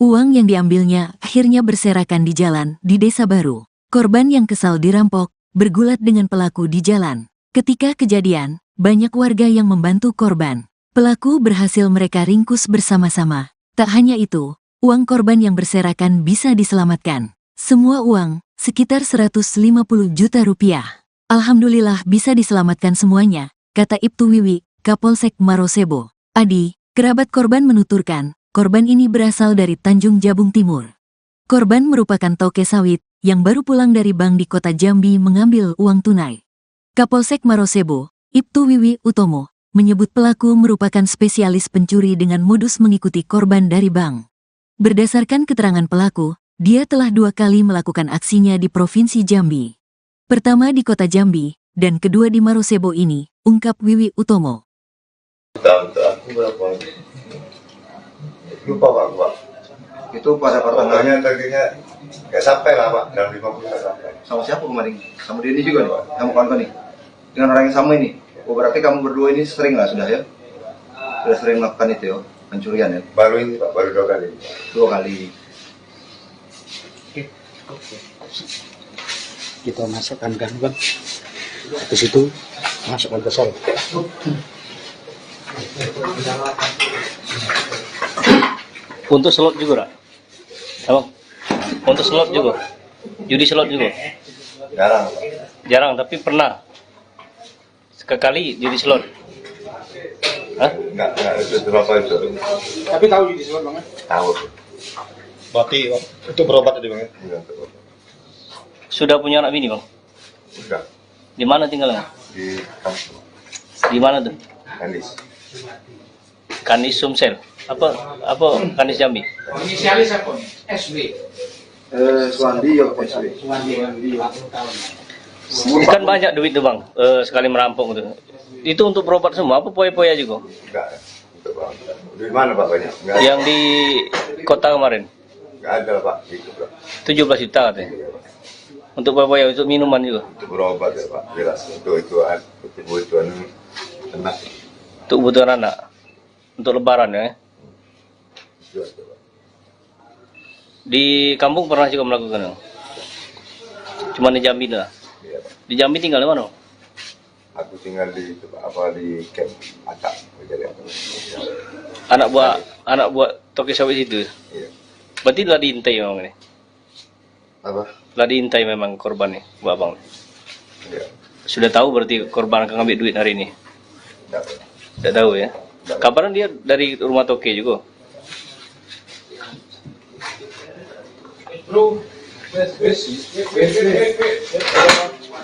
Uang yang diambilnya akhirnya berserakan di jalan di Desa Baru. Korban yang kesal dirampok, bergulat dengan pelaku di jalan. Ketika kejadian, banyak warga yang membantu korban. Pelaku berhasil mereka ringkus bersama-sama. Tak hanya itu, uang korban yang berserakan bisa diselamatkan. Semua uang, sekitar 150 juta rupiah. Alhamdulillah bisa diselamatkan semuanya, kata Ibtu Wiwi, Kapolsek Marosebo. Adi, kerabat korban menuturkan, korban ini berasal dari Tanjung Jabung Timur. Korban merupakan toke sawit yang baru pulang dari bank di kota Jambi mengambil uang tunai. Kapolsek Marosebo, Ibtu Wiwi Utomo, menyebut pelaku merupakan spesialis pencuri dengan modus mengikuti korban dari bank. Berdasarkan keterangan pelaku, dia telah 2 kali melakukan aksinya di Provinsi Jambi. Pertama di kota Jambi, dan kedua di Marosebo ini, ungkap Wiwi Utomo. Aku berapa? Lupa Pak. Itu pada pertengahan. Pertanyaannya targetnya nggak sampai lah Pak, dalam 50 nggak sampai. Sama siapa kemarin? Sama dia ini juga nih Pak, kamu kawan nih? Dengan orang yang sama ini? Oh berarti kamu berdua ini sering lah sudah ya? Sudah sering melakukan itu ya, pencurian ya? Baru ini Pak, baru 2 kali. 2 kali. Kita masukkan kan bang, ke situ masukkan ke sel. Untuk slot juga, Abang? Untuk slot juga? Judi slot juga? Jarang Pak. Jarang, tapi pernah. Sekali judi slot. Hah? Nggak itu berapa itu. Tapi tahu judi slot bang? Tahu. Berarti itu berobat tadi bang ya? Enggak tahu. Sudah punya anak bini, Bang? Udah Di mana tinggalnya? di kampung Di mana tuh? Kandis. Kandis Sumsel. Apa Kandis Jambi? Inisialis apa? SB. Suwandi ya PSB. Kan banyak duit tuh, Bang. Sekali merampok gitu. Itu untuk berobat semua, apa poya-poya juga? Enggak. Untuk Pak. Di mana Pak banyak? Enggak ada. Yang di kota kemarin, Enggak ada Pak. Itu Pak. 17 juta katanya. Untuk poya-poya, untuk minuman juga. Untuk berobat ya Pak. Jelas. Untuk kebutuhan anak. Untuk kebutuhan anak. Untuk lebaran ya. Jelas, Pak. Di kampung pernah juga melakukan. Cuma di Jambi lah. Iya, Pak. Di Jambi tinggal di mana? Aku tinggal di camp Acak. Anak buah toke sawit itu. Iya. Berarti telah diintai memang ini. Apa? Telah diintai memang korban nih, Bu Abang. Iya. Sudah tahu berarti korban akan ngambil duit hari ini? Tidak. Tidak tahu ya. Kapan dia dari rumah toke juga?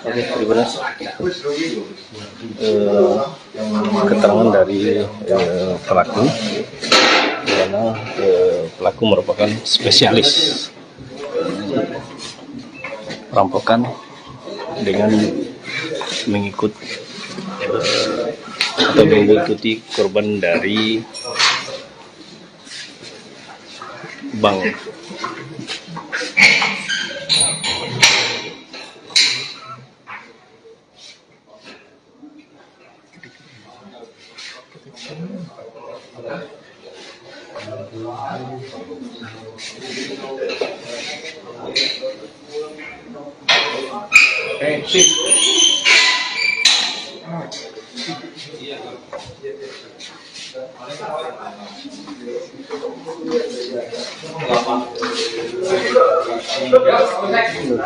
Oke, terima kasih. Keterangan dari pelaku, di mana pelaku merupakan spesialis perampokan dengan mengikuti korban dari bank.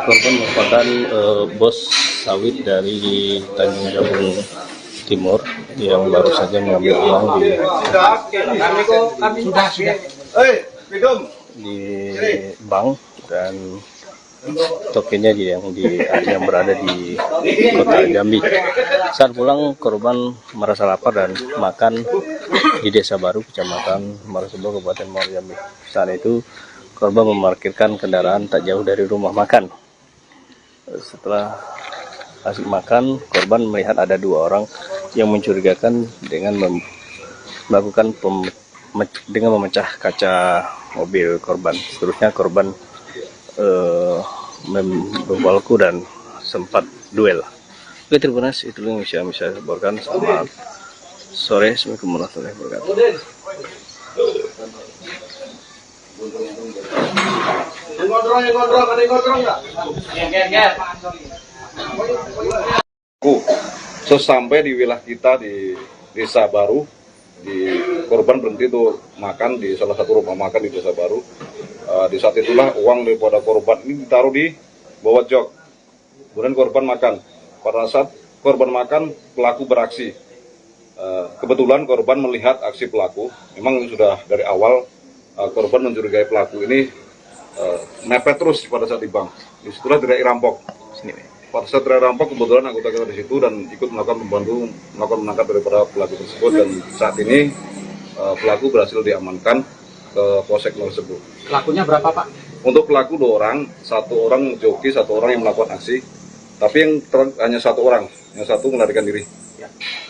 Korban merupakan bos sawit dari Tanjung Jabung Timur yang baru saja mengambil uang di bank dan tokennya yang berada di kota Jambi. Saat pulang korban merasa lapar dan makan di Desa Baru, Kecamatan Marosebo, Kabupaten Muaro Jambi. Saat itu korban memarkirkan kendaraan tak jauh dari rumah makan. Setelah asik makan, korban melihat ada dua orang yang mencurigakan dengan melakukan dengan memecah kaca mobil korban. Seterusnya korban membawaku dan sempat duel. Oke, terima kasih. Itu yang bisa saya laporkan. Selamat sore. Assalamualaikum warahmatullahi wabarakatuh. Sesampai di wilayah kita di Desa Baru, korban berhenti tuh makan di salah satu rumah makan di Desa Baru. Di saat itulah uang daripada korban ini ditaruh di bawah jok. Kemudian korban makan. Pada saat korban makan, pelaku beraksi. Kebetulan korban melihat aksi pelaku. Memang sudah dari awal korban mencurigai pelaku ini mepet terus pada saat di bank. Disitulah tidak rampok. Pada saat rampok, kebetulan anggota kita di situ dan ikut melakukan menangkap daripada pelaku tersebut, dan saat ini pelaku berhasil diamankan ke Polsek Marosebo. Pelakunya berapa, Pak? Untuk pelaku 2 orang, 1 orang joki, 1 orang yang melakukan aksi, tapi yang hanya 1 orang, yang 1 melarikan diri.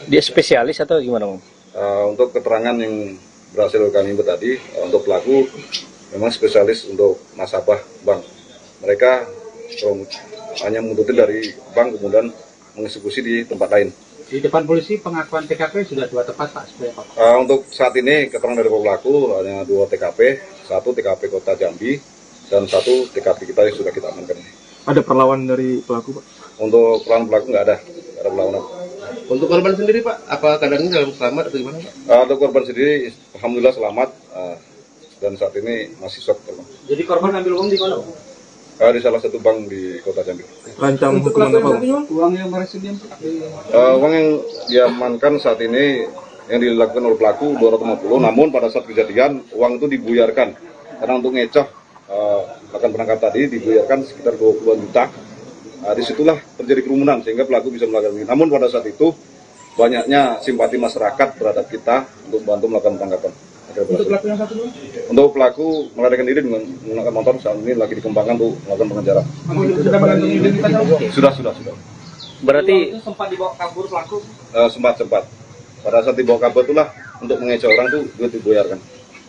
Dia spesialis atau gimana, Bang? Untuk keterangan yang berhasil kami input tadi, untuk pelaku memang spesialis untuk nasabah bank. Mereka hanya mengikuti dari bank kemudian mengeksekusi di tempat lain. Di depan polisi pengakuan TKP sudah 2 tempat, Pak. Untuk saat ini keterangan dari pelaku hanya 2 TKP, 1 TKP Kota Jambi dan 1 TKP kita yang sudah kita amankan. Ada perlawanan dari pelaku, Pak? Untuk perlawanan pelaku nggak ada perlawanan. Untuk korban sendiri, Pak, apa keadaannya dalam selamat atau gimana, Pak? Untuk korban sendiri, alhamdulillah selamat dan saat ini masih shock. Jadi korban ambil uang di mana, Pak? Di salah satu bank di Kota Jambi. Rancang hukuman apa, Pak? Uang yang berhasil Uang yang diamankan saat ini yang dilakukan oleh pelaku 250, namun pada saat kejadian uang itu dibuyarkan karena untuk ngecoh akan berangkat tadi dibuyarkan sekitar 20-an juta. Disitulah terjadi kerumunan sehingga pelaku bisa melakukan ini. Namun pada saat itu banyaknya simpati masyarakat terhadap kita untuk bantu melakukan tangkapan. Untuk pelaku yang satu, untuk pelaku melarikan diri dengan menggunakan motor, saat ini lagi dikembangkan untuk melakukan pengejaran. Sudah mengantongi identitas? Sudah. Berarti sempat dibawa kabur pelaku? Sempat. Pada saat dibawa kabur itulah untuk mengecoh orang tuh duit dibuyarkan.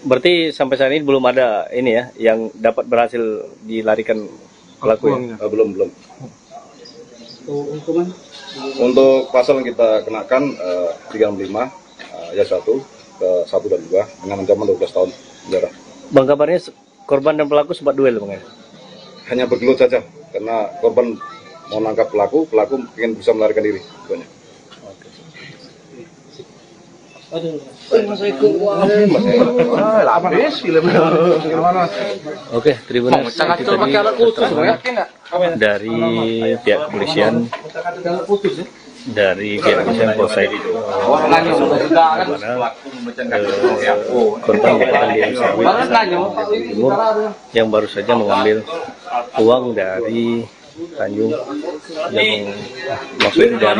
berarti sampai saat ini belum ada ini ya yang dapat berhasil dilarikan pelaku ya? Belum. Hukuman? Untuk pasal yang kita kenakan 365 ayat 1 ke 1 dan 2 dengan ancaman 12 tahun penjara. Bang, kabarnya korban dan pelaku sempat duel, Bang, ya? Hanya bergelut saja karena korban mau nangkap pelaku ingin bisa melarikan diri. Pokoknya. Oke, Tribuners, itu tadi keterangan dari pihak kepolisian Polsek mana korban merupakan di Sawit Timur yang baru saja mengambil uang dari Tanjung yang maksudnya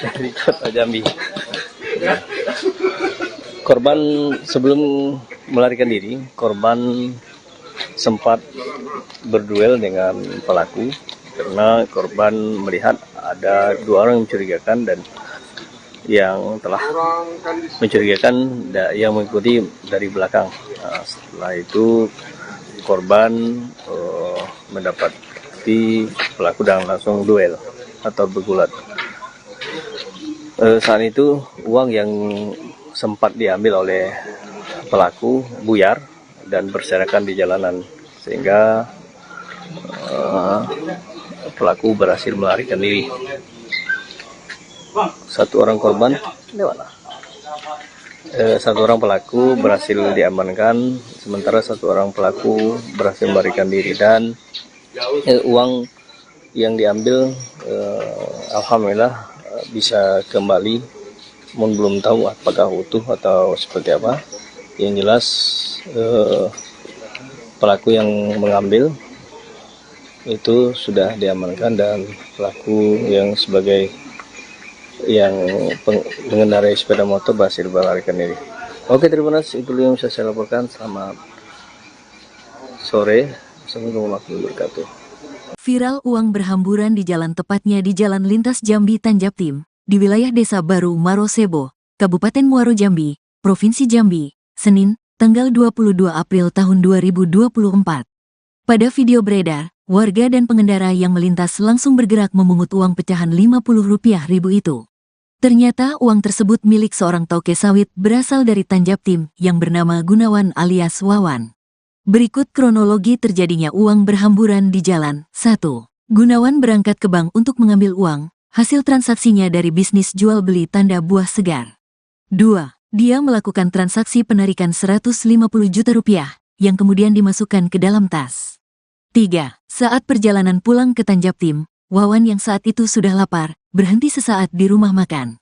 dari kota Jambi. Korban sebelum melarikan diri, korban sempat berduel dengan pelaku karena korban melihat ada 2 orang yang mencurigakan dan yang telah mencurigakan yang mengikuti dari belakang. Nah, setelah itu korban mendapati pelaku dan langsung duel atau bergulat. Saat itu uang yang sempat diambil oleh pelaku buyar dan berserakan di jalanan sehingga pelaku berhasil melarikan diri. 1 orang korban satu orang pelaku berhasil diamankan, sementara 1 orang pelaku berhasil melarikan diri dan uang yang diambil alhamdulillah bisa kembali, namun belum tahu apakah utuh atau seperti apa. Yang jelas pelaku yang mengambil itu sudah diamankan dan pelaku yang sebagai yang mengendarai sepeda motor berhasil melarikan diri. Oke, terima kasih. Itu yang bisa saya laporkan. Selamat sore. Assalamualaikum warahmatullahi wabarakatuh. Viral uang berhamburan di jalan, tepatnya di Jalan Lintas Jambi Tanjaptim, di wilayah Desa Baru Marosebo, Kabupaten Muaro Jambi, Provinsi Jambi, Senin, tanggal 22 April tahun 2024. Pada video beredar, warga dan pengendara yang melintas langsung bergerak memungut uang pecahan Rp50.000 itu. Ternyata uang tersebut milik seorang toke sawit berasal dari Tanjaptim yang bernama Gunawan alias Wawan. Berikut kronologi terjadinya uang berhamburan di jalan. 1. Gunawan berangkat ke bank untuk mengambil uang, hasil transaksinya dari bisnis jual beli tanda buah segar. 2. Dia melakukan transaksi penarikan Rp150 juta yang kemudian dimasukkan ke dalam tas. 3. Saat perjalanan pulang ke Tanjaptim, Wawan yang saat itu sudah lapar, berhenti sesaat di rumah makan.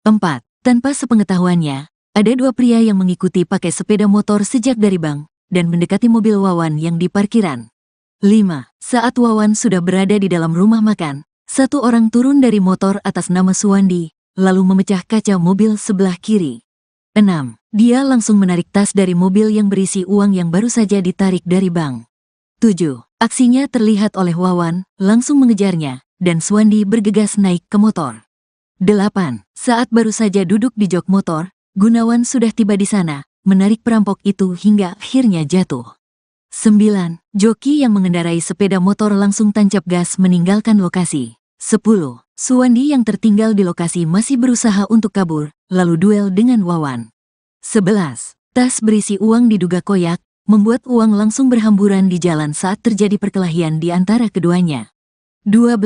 4. Tanpa sepengetahuannya, ada 2 pria yang mengikuti pakai sepeda motor sejak dari bank dan mendekati mobil Wawan yang di parkiran. 5. Saat Wawan sudah berada di dalam rumah makan, 1 orang turun dari motor atas nama Suwandi, lalu memecah kaca mobil sebelah kiri. 6. Dia langsung menarik tas dari mobil yang berisi uang yang baru saja ditarik dari bank. 7. Aksinya terlihat oleh Wawan, langsung mengejarnya, dan Suwandi bergegas naik ke motor. 8. Saat baru saja duduk di jok motor, Gunawan sudah tiba di sana, menarik perampok itu hingga akhirnya jatuh. 9. Joki yang mengendarai sepeda motor langsung tancap gas meninggalkan lokasi. 10. Suwandi yang tertinggal di lokasi masih berusaha untuk kabur, lalu duel dengan Wawan. 11. Tas berisi uang diduga koyak, membuat uang langsung berhamburan di jalan saat terjadi perkelahian di antara keduanya. 12.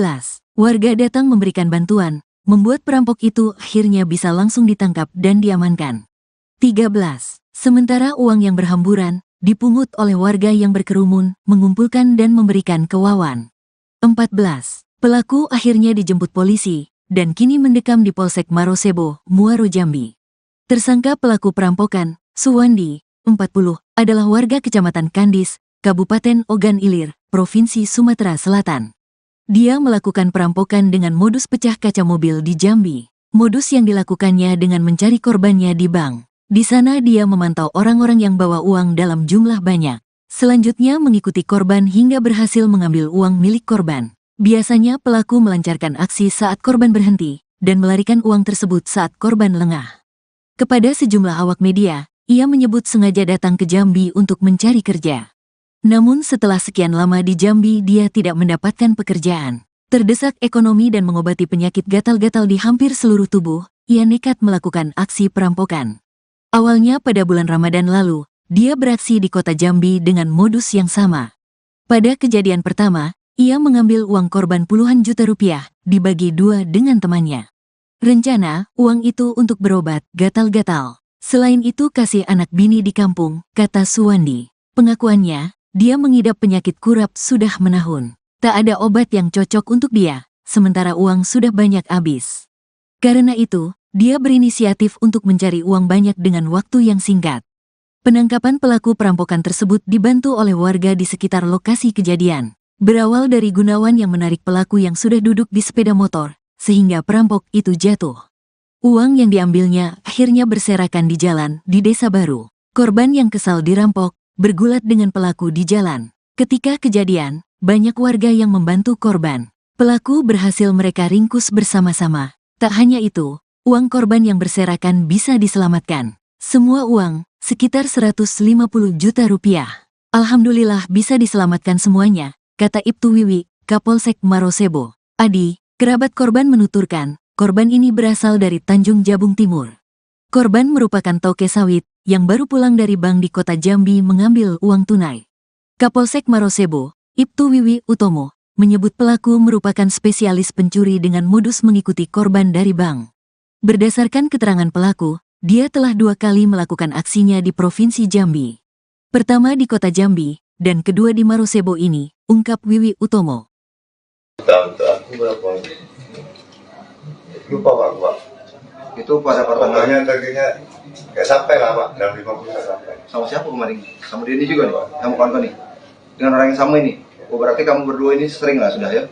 Warga datang memberikan bantuan, membuat perampok itu akhirnya bisa langsung ditangkap dan diamankan. 13. Sementara uang yang berhamburan dipungut oleh warga yang berkerumun, mengumpulkan dan memberikan ke Wawan. 14. Pelaku akhirnya dijemput polisi dan kini mendekam di Polsek Marosebo, Muaro Jambi. Tersangka pelaku perampokan, Suwandi, 40, adalah warga Kecamatan Kandis, Kabupaten Ogan Ilir, Provinsi Sumatera Selatan. Dia melakukan perampokan dengan modus pecah kaca mobil di Jambi. Modus yang dilakukannya dengan mencari korbannya di bank. Di sana dia memantau orang-orang yang bawa uang dalam jumlah banyak. Selanjutnya mengikuti korban hingga berhasil mengambil uang milik korban. Biasanya pelaku melancarkan aksi saat korban berhenti dan melarikan uang tersebut saat korban lengah. Kepada sejumlah awak media, ia menyebut sengaja datang ke Jambi untuk mencari kerja. Namun setelah sekian lama di Jambi dia tidak mendapatkan pekerjaan. Terdesak ekonomi dan mengobati penyakit gatal-gatal di hampir seluruh tubuh, ia nekat melakukan aksi perampokan. Awalnya pada bulan Ramadan lalu, dia beraksi di kota Jambi dengan modus yang sama. Pada kejadian pertama, ia mengambil uang korban puluhan juta rupiah, dibagi dua dengan temannya. Rencana, uang itu untuk berobat gatal-gatal. Selain itu kasih anak bini di kampung, kata Suwandi. Pengakuannya, dia mengidap penyakit kurap sudah menahun. Tak ada obat yang cocok untuk dia, sementara uang sudah banyak habis. Karena itu, dia berinisiatif untuk mencari uang banyak dengan waktu yang singkat. Penangkapan pelaku perampokan tersebut dibantu oleh warga di sekitar lokasi kejadian. Berawal dari Gunawan yang menarik pelaku yang sudah duduk di sepeda motor, sehingga perampok itu jatuh. Uang yang diambilnya akhirnya berserakan di jalan di Desa Baru. Korban yang kesal dirampok, bergulat dengan pelaku di jalan. Ketika kejadian, banyak warga yang membantu korban. Pelaku berhasil mereka ringkus bersama-sama. Tak hanya itu, uang korban yang berserakan bisa diselamatkan. Semua uang, sekitar 150 juta rupiah. Alhamdulillah bisa diselamatkan semuanya, kata Ibtu Wiwi, Kapolsek Marosebo. Adi, kerabat korban menuturkan, korban ini berasal dari Tanjung Jabung Timur. Korban merupakan toke sawit yang baru pulang dari bank di kota Jambi mengambil uang tunai. Kapolsek Marosebo, Ibtu Wiwi Utomo, menyebut pelaku merupakan spesialis pencuri dengan modus mengikuti korban dari bank. Berdasarkan keterangan pelaku, dia telah 2 kali melakukan aksinya di Provinsi Jambi. Pertama di kota Jambi, dan kedua di Marosebo ini, ungkap Wiwi Utomo. Aku berapa? Lupa Pak. Itu pada pertengahan. Pokoknya targetnya nggak sampai lah Pak, dalam 50 nggak sampai. Sama siapa kemarin? Sama dia ini juga nih, kamu kawan nih. Dengan orang yang sama ini. Oh, berarti kamu berdua ini sering lah sudah ya?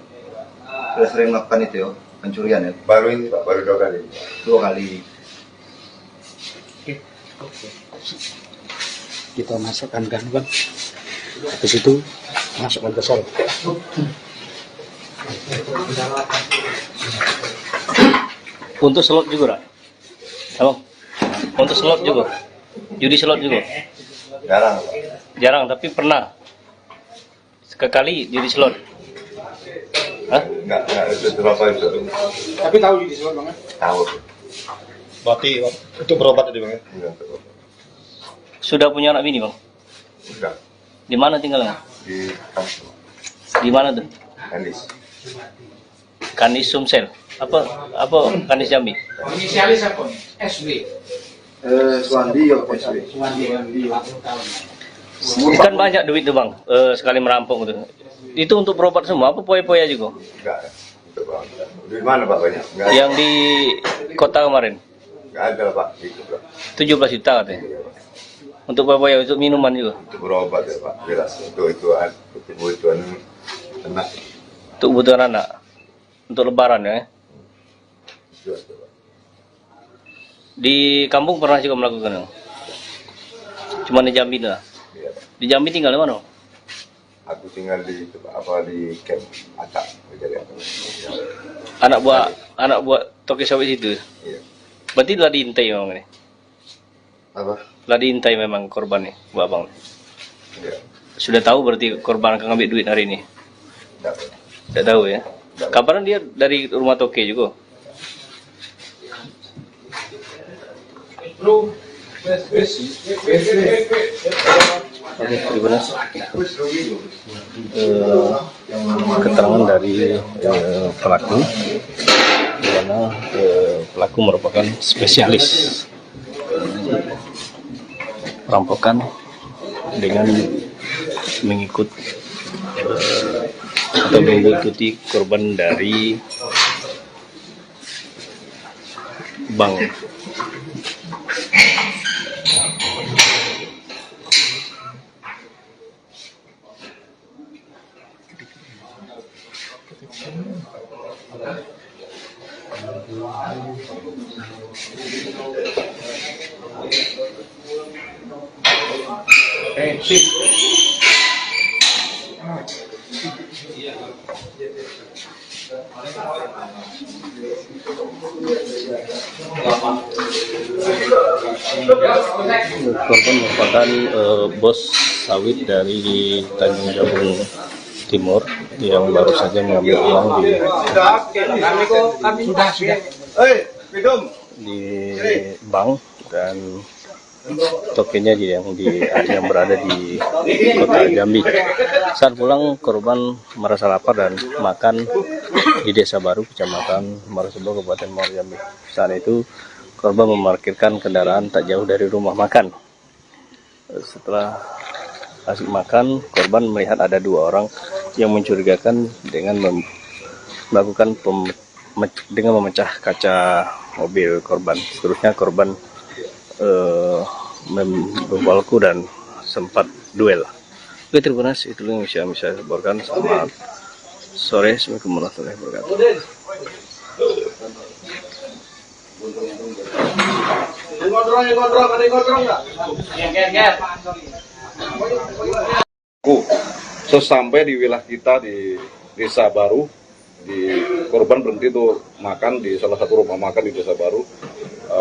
Sudah sering melakukan itu ya, pencurian ya? Baru ini Pak, baru 2 kali. 2 kali. Kita masukkan gangguan. Habis itu masukkan ke sel. Untuk slot juga, Rak? Halo? Untuk slot juga? Judi slot juga? Jarang. Jarang, tapi pernah? Sekali judi slot? Hah? Enggak, itu berapa itu? Tapi tahu judi slot Bang? Tahu. Berarti itu berobat tadi Bang ya? Enggak. Sudah punya anak bini, Bang? Enggak. Di mana tinggalnya? Di kampung. Di mana tuh? Kandis. Kandis Sumsel. Apa Kandis Jambi? Inisialis apa? SB. Suwandi ya, SB. Suwandi 40 tahun. Kan banyak duit tuh Bang, sekali merampok gitu. Itu untuk berobat semua, apa poya-poya juga? Enggak. Itu Bang. Di mana Pak banyak? Enggak. Yang di kota kemarin? Enggak ada Pak. Itu Pak. 17 juta katanya. Iya, Pak. Untuk poya-poya, untuk minuman juga? Untuk berobat ya Pak. Jelas. Untuk kebutuhan anak. Untuk kebutuhan anak? Untuk lebaran ya? Jelas, Pak. Di kampung pernah juga melakukan? Cuma di Jambi lah? Iya, Pak. Di Jambi tinggal di mana? Aku tinggal di camp Atak. Anak buah toke sawit itu? Iya. Berarti telah diintai memang ini? Apa? Telah diintai memang korban nih, Bu Abang? Iya. Sudah tahu berarti korban akan ngambil duit hari ini? Tidak. Tidak tahu ya? Kapan dia dari rumah toke juga? Oke, gimana? Keterangan dari pelaku, di mana pelaku merupakan spesialis perampokan dengan mengikuti korban dari bank. Korban merupakan bos sawit dari Tanjung Jabung Timur yang baru saja mengambil uang di bank dan tokennya yang berada di kota Jambi. Saat pulang korban merasa lapar dan makan di Desa Baru, Kecamatan Marosebo, Kabupaten Muaro Jambi. Saat itu korban memarkirkan kendaraan tak jauh dari rumah makan. Setelah asik makan, korban melihat ada dua orang yang mencurigakan dengan melakukan dengan memecah kaca mobil korban. Seterusnya korban membawaku dan sempat duel. Oke, terima kasih. Itu yang bisa saya laporkan. Selamat sore. Assalamualaikum warahmatullahi wabarakatuh. Sesampai di wilayah kita di Desa Baru, korban berhenti tuh makan di salah satu rumah makan di Desa Baru.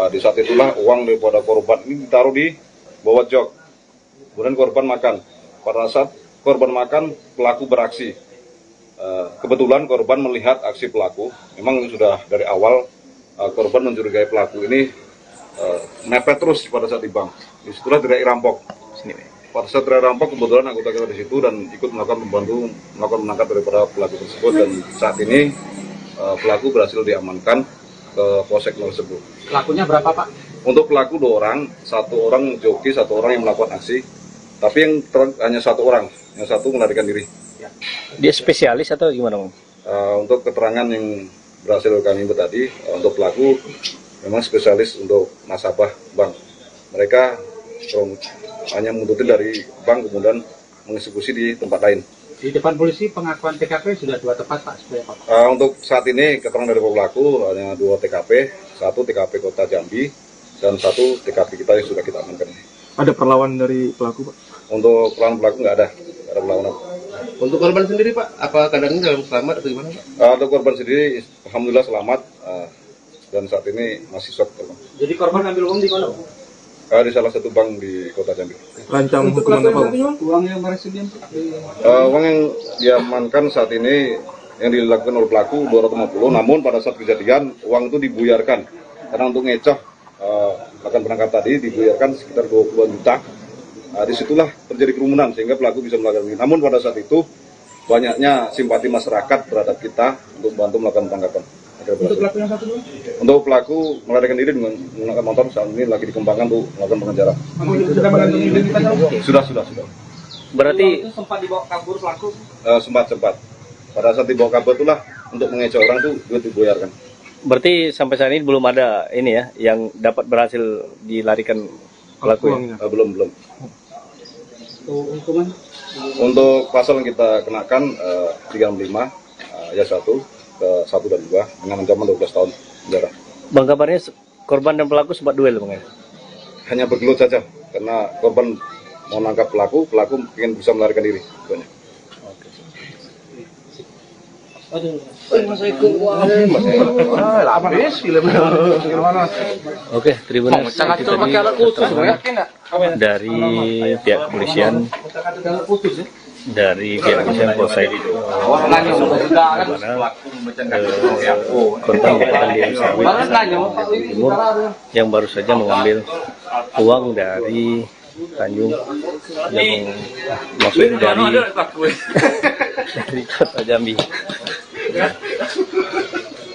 Di saat itulah uang daripada korban ini ditaruh di bawah jok. Kemudian korban makan. Pada saat korban makan, pelaku beraksi. Kebetulan korban melihat aksi pelaku. Memang sudah dari awal korban mencurigai pelaku ini mepet terus pada saat di bank. Disitulah teriak rampok. Pada saat teriak rampok, kebetulan anggota kita di situ dan ikut melakukan menangkap daripada pelaku tersebut, dan saat ini pelaku berhasil diamankan ke polsek tersebut. Pelakunya berapa, Pak? Untuk pelaku 2 orang, 1 orang joki, 1 orang yang melakukan aksi. Tapi yang hanya 1 orang, yang 1 melarikan diri. Dia spesialis atau gimana, Bang? Untuk keterangan yang berhasil kami tadi, untuk pelaku memang spesialis untuk nasabah bank. Mereka hanya mengunduti dari bank kemudian mengeksekusi di tempat lain. Di depan polisi pengakuan TKP sudah 2 tempat, Pak. Untuk saat ini keterangan dari pelaku hanya 2 TKP, 1 TKP Kota Jambi dan 1 TKP kita yang sudah kita amankan. Ada perlawanan dari pelaku, Pak? Untuk perlawanan pelaku nggak ada perlawanan. Untuk korban sendiri, Pak, apa keadaannya dalam selamat atau gimana, Pak? Untuk korban sendiri, alhamdulillah selamat dan saat ini masih shock. Jadi korban ambil uang di mana, Pak? Di salah satu bank di Kota Jambi. Rancang hukuman apa, Pak? Uang yang berhasil Uang yang diamankan saat ini yang dilakukan oleh pelaku 250, namun pada saat kejadian uang itu dibuyarkan karena untuk ngecoh akan penangkap tadi dibuyarkan sekitar 20 juta. Disitulah terjadi kerumunan sehingga pelaku bisa melakukan ini. Namun pada saat itu banyaknya simpati masyarakat terhadap kita untuk bantu melakukan penangkapan. Untuk pelaku yang 1 dulu? Untuk pelaku melarikan diri dengan menggunakan motor saat ini lagi dikembangkan untuk melakukan pengejaran. Sudah mengantongi identitas? Sudah. Berarti sempat dibawa kabur pelaku? Sempat. Pada saat dibawa kabur itulah untuk mengecoh orang tuh duit dibuyarkan. Berarti sampai saat ini belum ada ini ya yang dapat berhasil dilarikan pelaku ya? Belum. Hukuman? Untuk pasal yang kita kenakan 365 ayat 1 ke 1 dan 2 dengan ancaman 12 tahun penjara. Bang, kabarnya korban dan pelaku sempat duel, Bang? Hanya bergelut saja karena korban mau nangkap pelaku ingin bisa melarikan diri. Oke, terima kasih. Dari pihak kepolisian, Polsek korban merupakan di Sawit Timur yang baru saja mengambil uang dari Tanjung yang maksudnya dari Kota Jambi.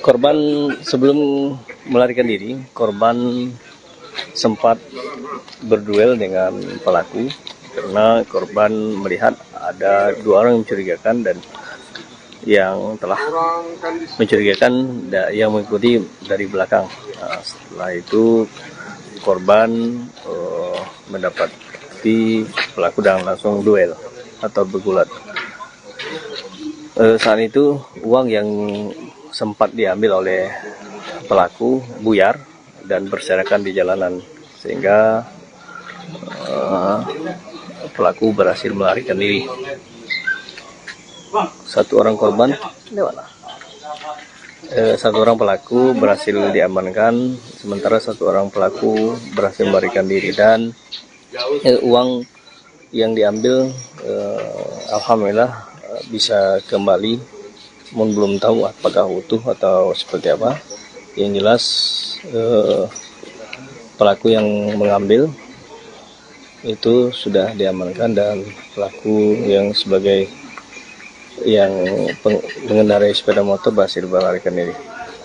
Korban sebelum melarikan diri, korban sempat berduel dengan pelaku karena korban melihat ada 2 orang yang mencurigakan dan yang telah mencurigakan yang mengikuti dari belakang. Setelah itu korban mendapati pelaku dan langsung duel atau bergulat. Saat itu uang yang sempat diambil oleh pelaku buyar dan berserakan di jalanan sehingga pelaku berhasil melarikan diri. 1 orang korban, 1 orang pelaku berhasil diamankan, sementara 1 orang pelaku berhasil melarikan diri dan uang yang diambil alhamdulillah bisa kembali, namun belum tahu apakah utuh atau seperti apa. Yang jelas pelaku yang mengambil itu sudah diamankan dan pelaku yang sebagai yang mengendarai sepeda motor berhasil melarikan diri.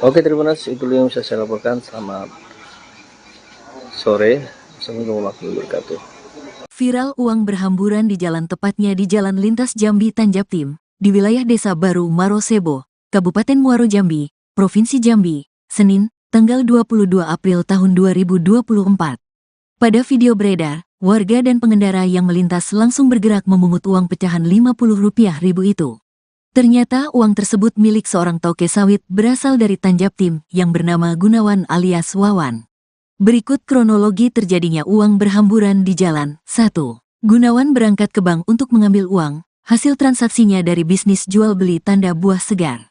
Oke, terima kasih. Itu yang bisa saya laporkan. Selamat sore. Assalamualaikum warahmatullahi wabarakatuh. Viral uang berhamburan di jalan, tepatnya di Jalan Lintas Jambi Tanjaptim, di wilayah Desa Baru Marosebo, Kabupaten Muaro Jambi, Provinsi Jambi, Senin, tanggal 22 April tahun 2024. Pada video beredar, warga dan pengendara yang melintas langsung bergerak memungut uang pecahan Rp50.000 itu. Ternyata uang tersebut milik seorang toke sawit berasal dari Tanjaptim yang bernama Gunawan alias Wawan. Berikut kronologi terjadinya uang berhamburan di jalan. 1. Gunawan berangkat ke bank untuk mengambil uang, hasil transaksinya dari bisnis jual beli tanda buah segar.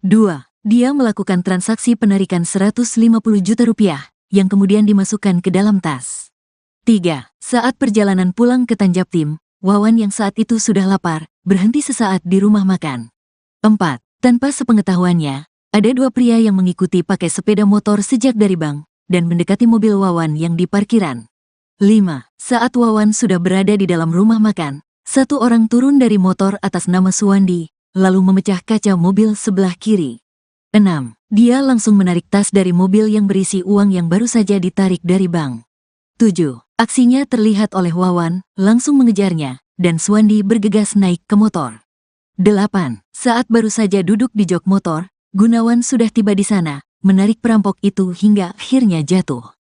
2. Dia melakukan transaksi penarikan Rp150 juta yang kemudian dimasukkan ke dalam tas. 3. Saat perjalanan pulang ke Tanjaptim, Wawan yang saat itu sudah lapar, berhenti sesaat di rumah makan. 4. Tanpa sepengetahuannya, ada dua pria yang mengikuti pakai sepeda motor sejak dari bank dan mendekati mobil Wawan yang di parkiran. 5. Saat Wawan sudah berada di dalam rumah makan, satu orang turun dari motor atas nama Suwandi, lalu memecah kaca mobil sebelah kiri. 6. Dia langsung menarik tas dari mobil yang berisi uang yang baru saja ditarik dari bank. 7. Aksinya terlihat oleh Wawan, langsung mengejarnya, dan Suwandi bergegas naik ke motor. 8. Saat baru saja duduk di jok motor, Gunawan sudah tiba di sana, menarik perampok itu hingga akhirnya jatuh.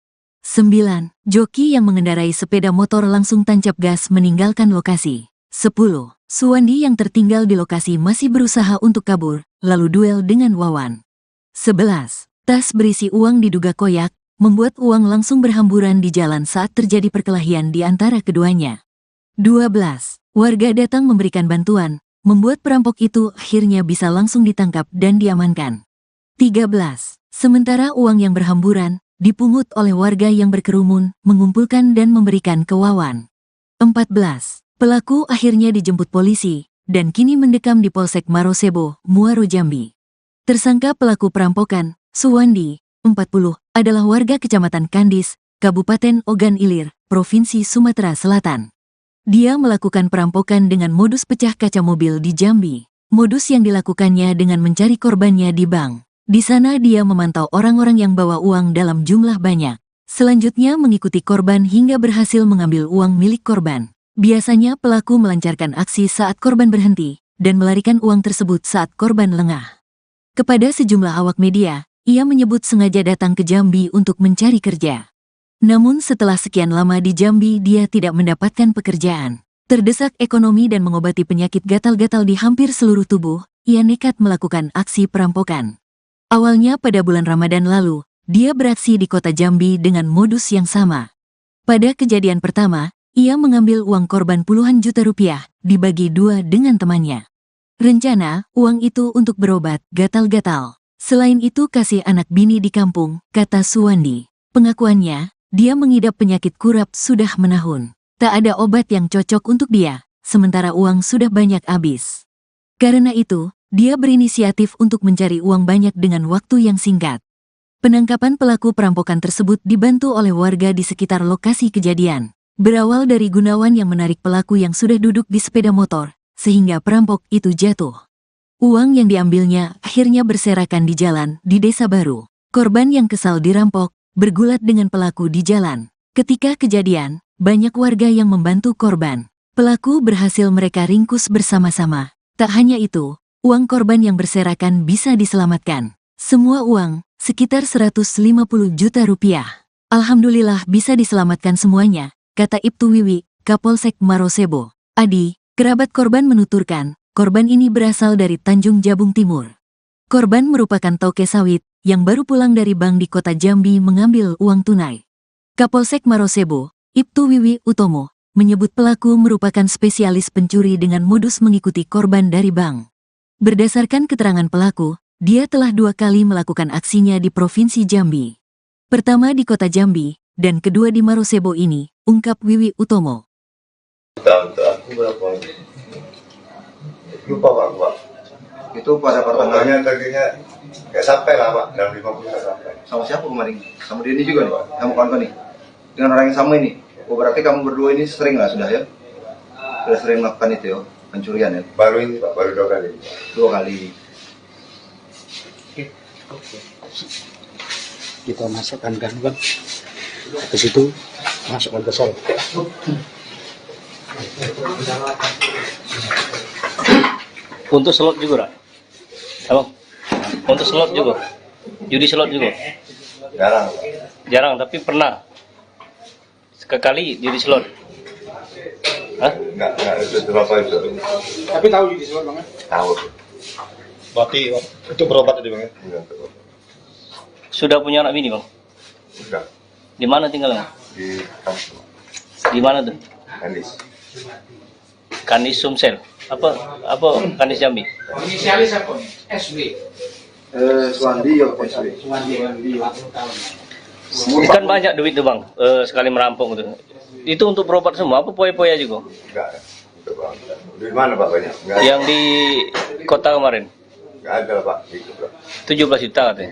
9. Joki yang mengendarai sepeda motor langsung tancap gas meninggalkan lokasi. 10. Suwandi yang tertinggal di lokasi masih berusaha untuk kabur, lalu duel dengan Wawan. 11. Tas berisi uang diduga koyak, membuat uang langsung berhamburan di jalan saat terjadi perkelahian di antara keduanya. 12. Warga datang memberikan bantuan, membuat perampok itu akhirnya bisa langsung ditangkap dan diamankan. 13. Sementara uang yang berhamburan dipungut oleh warga yang berkerumun, mengumpulkan dan memberikan ke Wawan. 14. Pelaku akhirnya dijemput polisi dan kini mendekam di Polsek Marosebo, Muaro Jambi. Tersangka pelaku perampokan, Suwandi, 40, adalah warga Kecamatan Kandis, Kabupaten Ogan Ilir, Provinsi Sumatera Selatan. Dia melakukan perampokan dengan modus pecah kaca mobil di Jambi. Modus yang dilakukannya dengan mencari korbannya di bank. Di sana dia memantau orang-orang yang bawa uang dalam jumlah banyak. Selanjutnya mengikuti korban hingga berhasil mengambil uang milik korban. Biasanya pelaku melancarkan aksi saat korban berhenti dan melarikan uang tersebut saat korban lengah. Kepada sejumlah awak media, ia menyebut sengaja datang ke Jambi untuk mencari kerja. Namun setelah sekian lama di Jambi dia tidak mendapatkan pekerjaan. Terdesak ekonomi dan mengobati penyakit gatal-gatal di hampir seluruh tubuh, ia nekat melakukan aksi perampokan. Awalnya pada bulan Ramadan lalu, dia beraksi di kota Jambi dengan modus yang sama. Pada kejadian pertama, ia mengambil uang korban puluhan juta rupiah, dibagi dua dengan temannya. Rencana, uang itu untuk berobat gatal-gatal. Selain itu kasih anak bini di kampung, kata Suwandi. Pengakuannya, dia mengidap penyakit kurap sudah menahun. Tak ada obat yang cocok untuk dia, sementara uang sudah banyak habis. Karena itu, dia berinisiatif untuk mencari uang banyak dengan waktu yang singkat. Penangkapan pelaku perampokan tersebut dibantu oleh warga di sekitar lokasi kejadian. Berawal dari Gunawan yang menarik pelaku yang sudah duduk di sepeda motor, sehingga perampok itu jatuh. Uang yang diambilnya akhirnya berserakan di jalan di Desa Baru. Korban yang kesal dirampok, bergulat dengan pelaku di jalan. Ketika kejadian, banyak warga yang membantu korban. Pelaku berhasil mereka ringkus bersama-sama. Tak hanya itu, uang korban yang berserakan bisa diselamatkan. Semua uang, sekitar 150 juta rupiah. Alhamdulillah bisa diselamatkan semuanya, kata Ibtu Wiwi, Kapolsek Marosebo. Adi, kerabat korban menuturkan, korban ini berasal dari Tanjung Jabung Timur. Korban merupakan toke sawit yang baru pulang dari bank di kota Jambi mengambil uang tunai. Kapolsek Marosebo, Ibtu Wiwi Utomo, menyebut pelaku merupakan spesialis pencuri dengan modus mengikuti korban dari bank. Berdasarkan keterangan pelaku, dia telah 2 kali melakukan aksinya di Provinsi Jambi. Pertama di kota Jambi, dan kedua di Marosebo ini, ungkap Wiwi Utomo. Aku berapa? Lupa Pak. Itu pada pertengahan. Tadinya nggak sampai lah Pak, dalam 50 nggak sampai. Sama siapa kemarin? Sama Denny juga nih, sama kawan-kawan nih. Dengan orang yang sama ini. Oh berarti kamu berdua ini sering lah sudah ya? Sudah sering melakukan itu ya, pencurian ya? Baru ini Pak, baru 2 kali. 2 kali. Kita masukkan gangguan. Habis itu masukkan ke sel. Untuk slot juga, Rak? Abang? Untuk slot juga? Judi slot juga? Jarang. Jarang, tapi pernah? Sekali judi slot? Hah? Enggak itu apa itu. Tapi tahu judi slot Bang? Tahu. Berarti itu berobat tadi Bang? Enggak tahu. Sudah punya anak bini, Bang? Enggak. Di mana tinggalnya? Di kampung. Di mana tuh? Kandis. Kandis Sumsel. Apa Kandis Jambi? Inisialis apa nih? SB. Suwandi ya, SB. Suwandi. Kan banyak duit tuh, Bang, sekali merampok gitu. Itu untuk berobat semua, apa poya-poya juga? Enggak. Itu Bang. Di mana Pak banyak? Enggak. Yang di kota kemarin? Enggak ada Pak. Itu Pak. 17 juta katanya.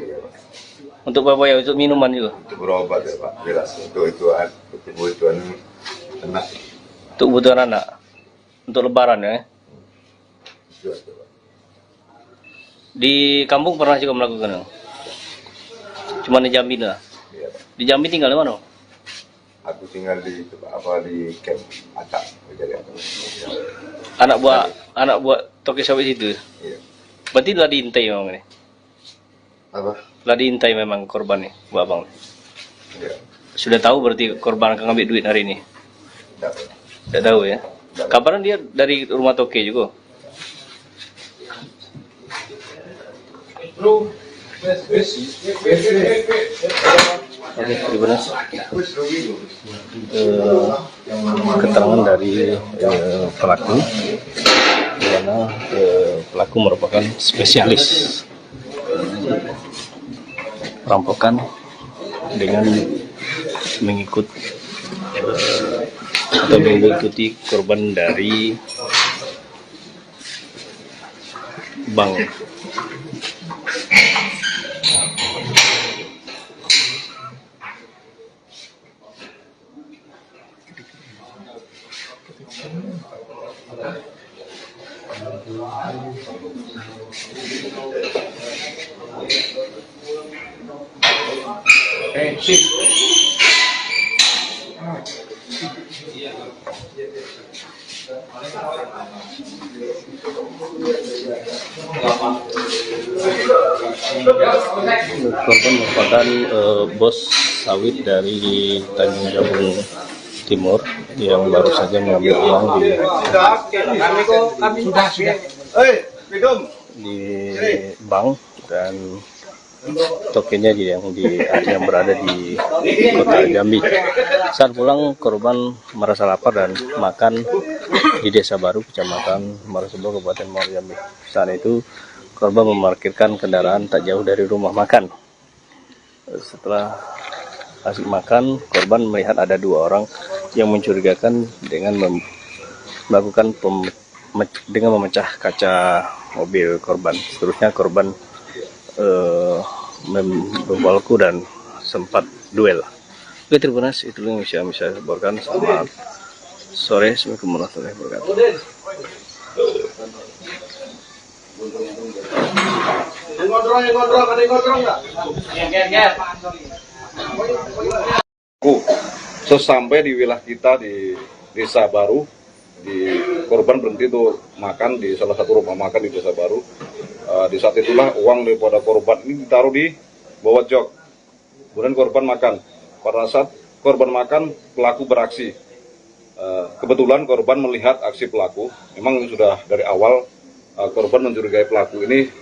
Untuk poya-poya, untuk minuman juga? Itu berobat ya Pak. Jelas. Untuk kebutuhan anak. Untuk kebutuhan anak? Untuk lebaran ya? Itu ada, Pak. Di kampung pernah juga melakukan? Cuma di Jambi lah? Iya. Di Jambi tinggal di mana? Aku tinggal di di camp Acak. Anak buah toke sawit itu? Iya. Berarti telah diintai memang ini? Apa? Telah diintai memang korban nih, buat abang? Iya. Sudah tahu berarti korban akan ngambil duit hari ini? Tidak tahu ya? Kabarnya dia dari rumah toke juga? Oke, terima kasih. Keterangan dari pelaku, di mana pelaku merupakan spesialis perampokan dengan mengikuti korban dari bank. Korban merupakan bos sawit dari Tanjung Jabung Timur yang baru saja mengambil uang di bank dan tokennya yang berada di kota Jambi. Saat pulang korban merasa lapar dan makan di Desa Baru, Kecamatan Marosebo, Kabupaten Muaro Jambi. Saat itu korban memarkirkan kendaraan tak jauh dari rumah makan. Setelah asik makan, korban melihat ada 2 orang yang mencurigakan dengan melakukan dengan memecah kaca mobil korban. Seterusnya korban membawaku dan sempat duel. Oke, terima kasih. Itu yang bisa saya laporkan. Selamat sore. Assalamualaikum warahmatullahi wabarakatuh. Sesampai di wilayah kita di Desa Baru, korban berhenti untuk makan di salah satu rumah makan di Desa Baru. Di saat itulah uang daripada korban ini ditaruh di bawah jok. Kemudian korban makan. Pada saat korban makan, pelaku beraksi. Kebetulan korban melihat aksi pelaku. Memang sudah dari awal korban mencurigai pelaku ini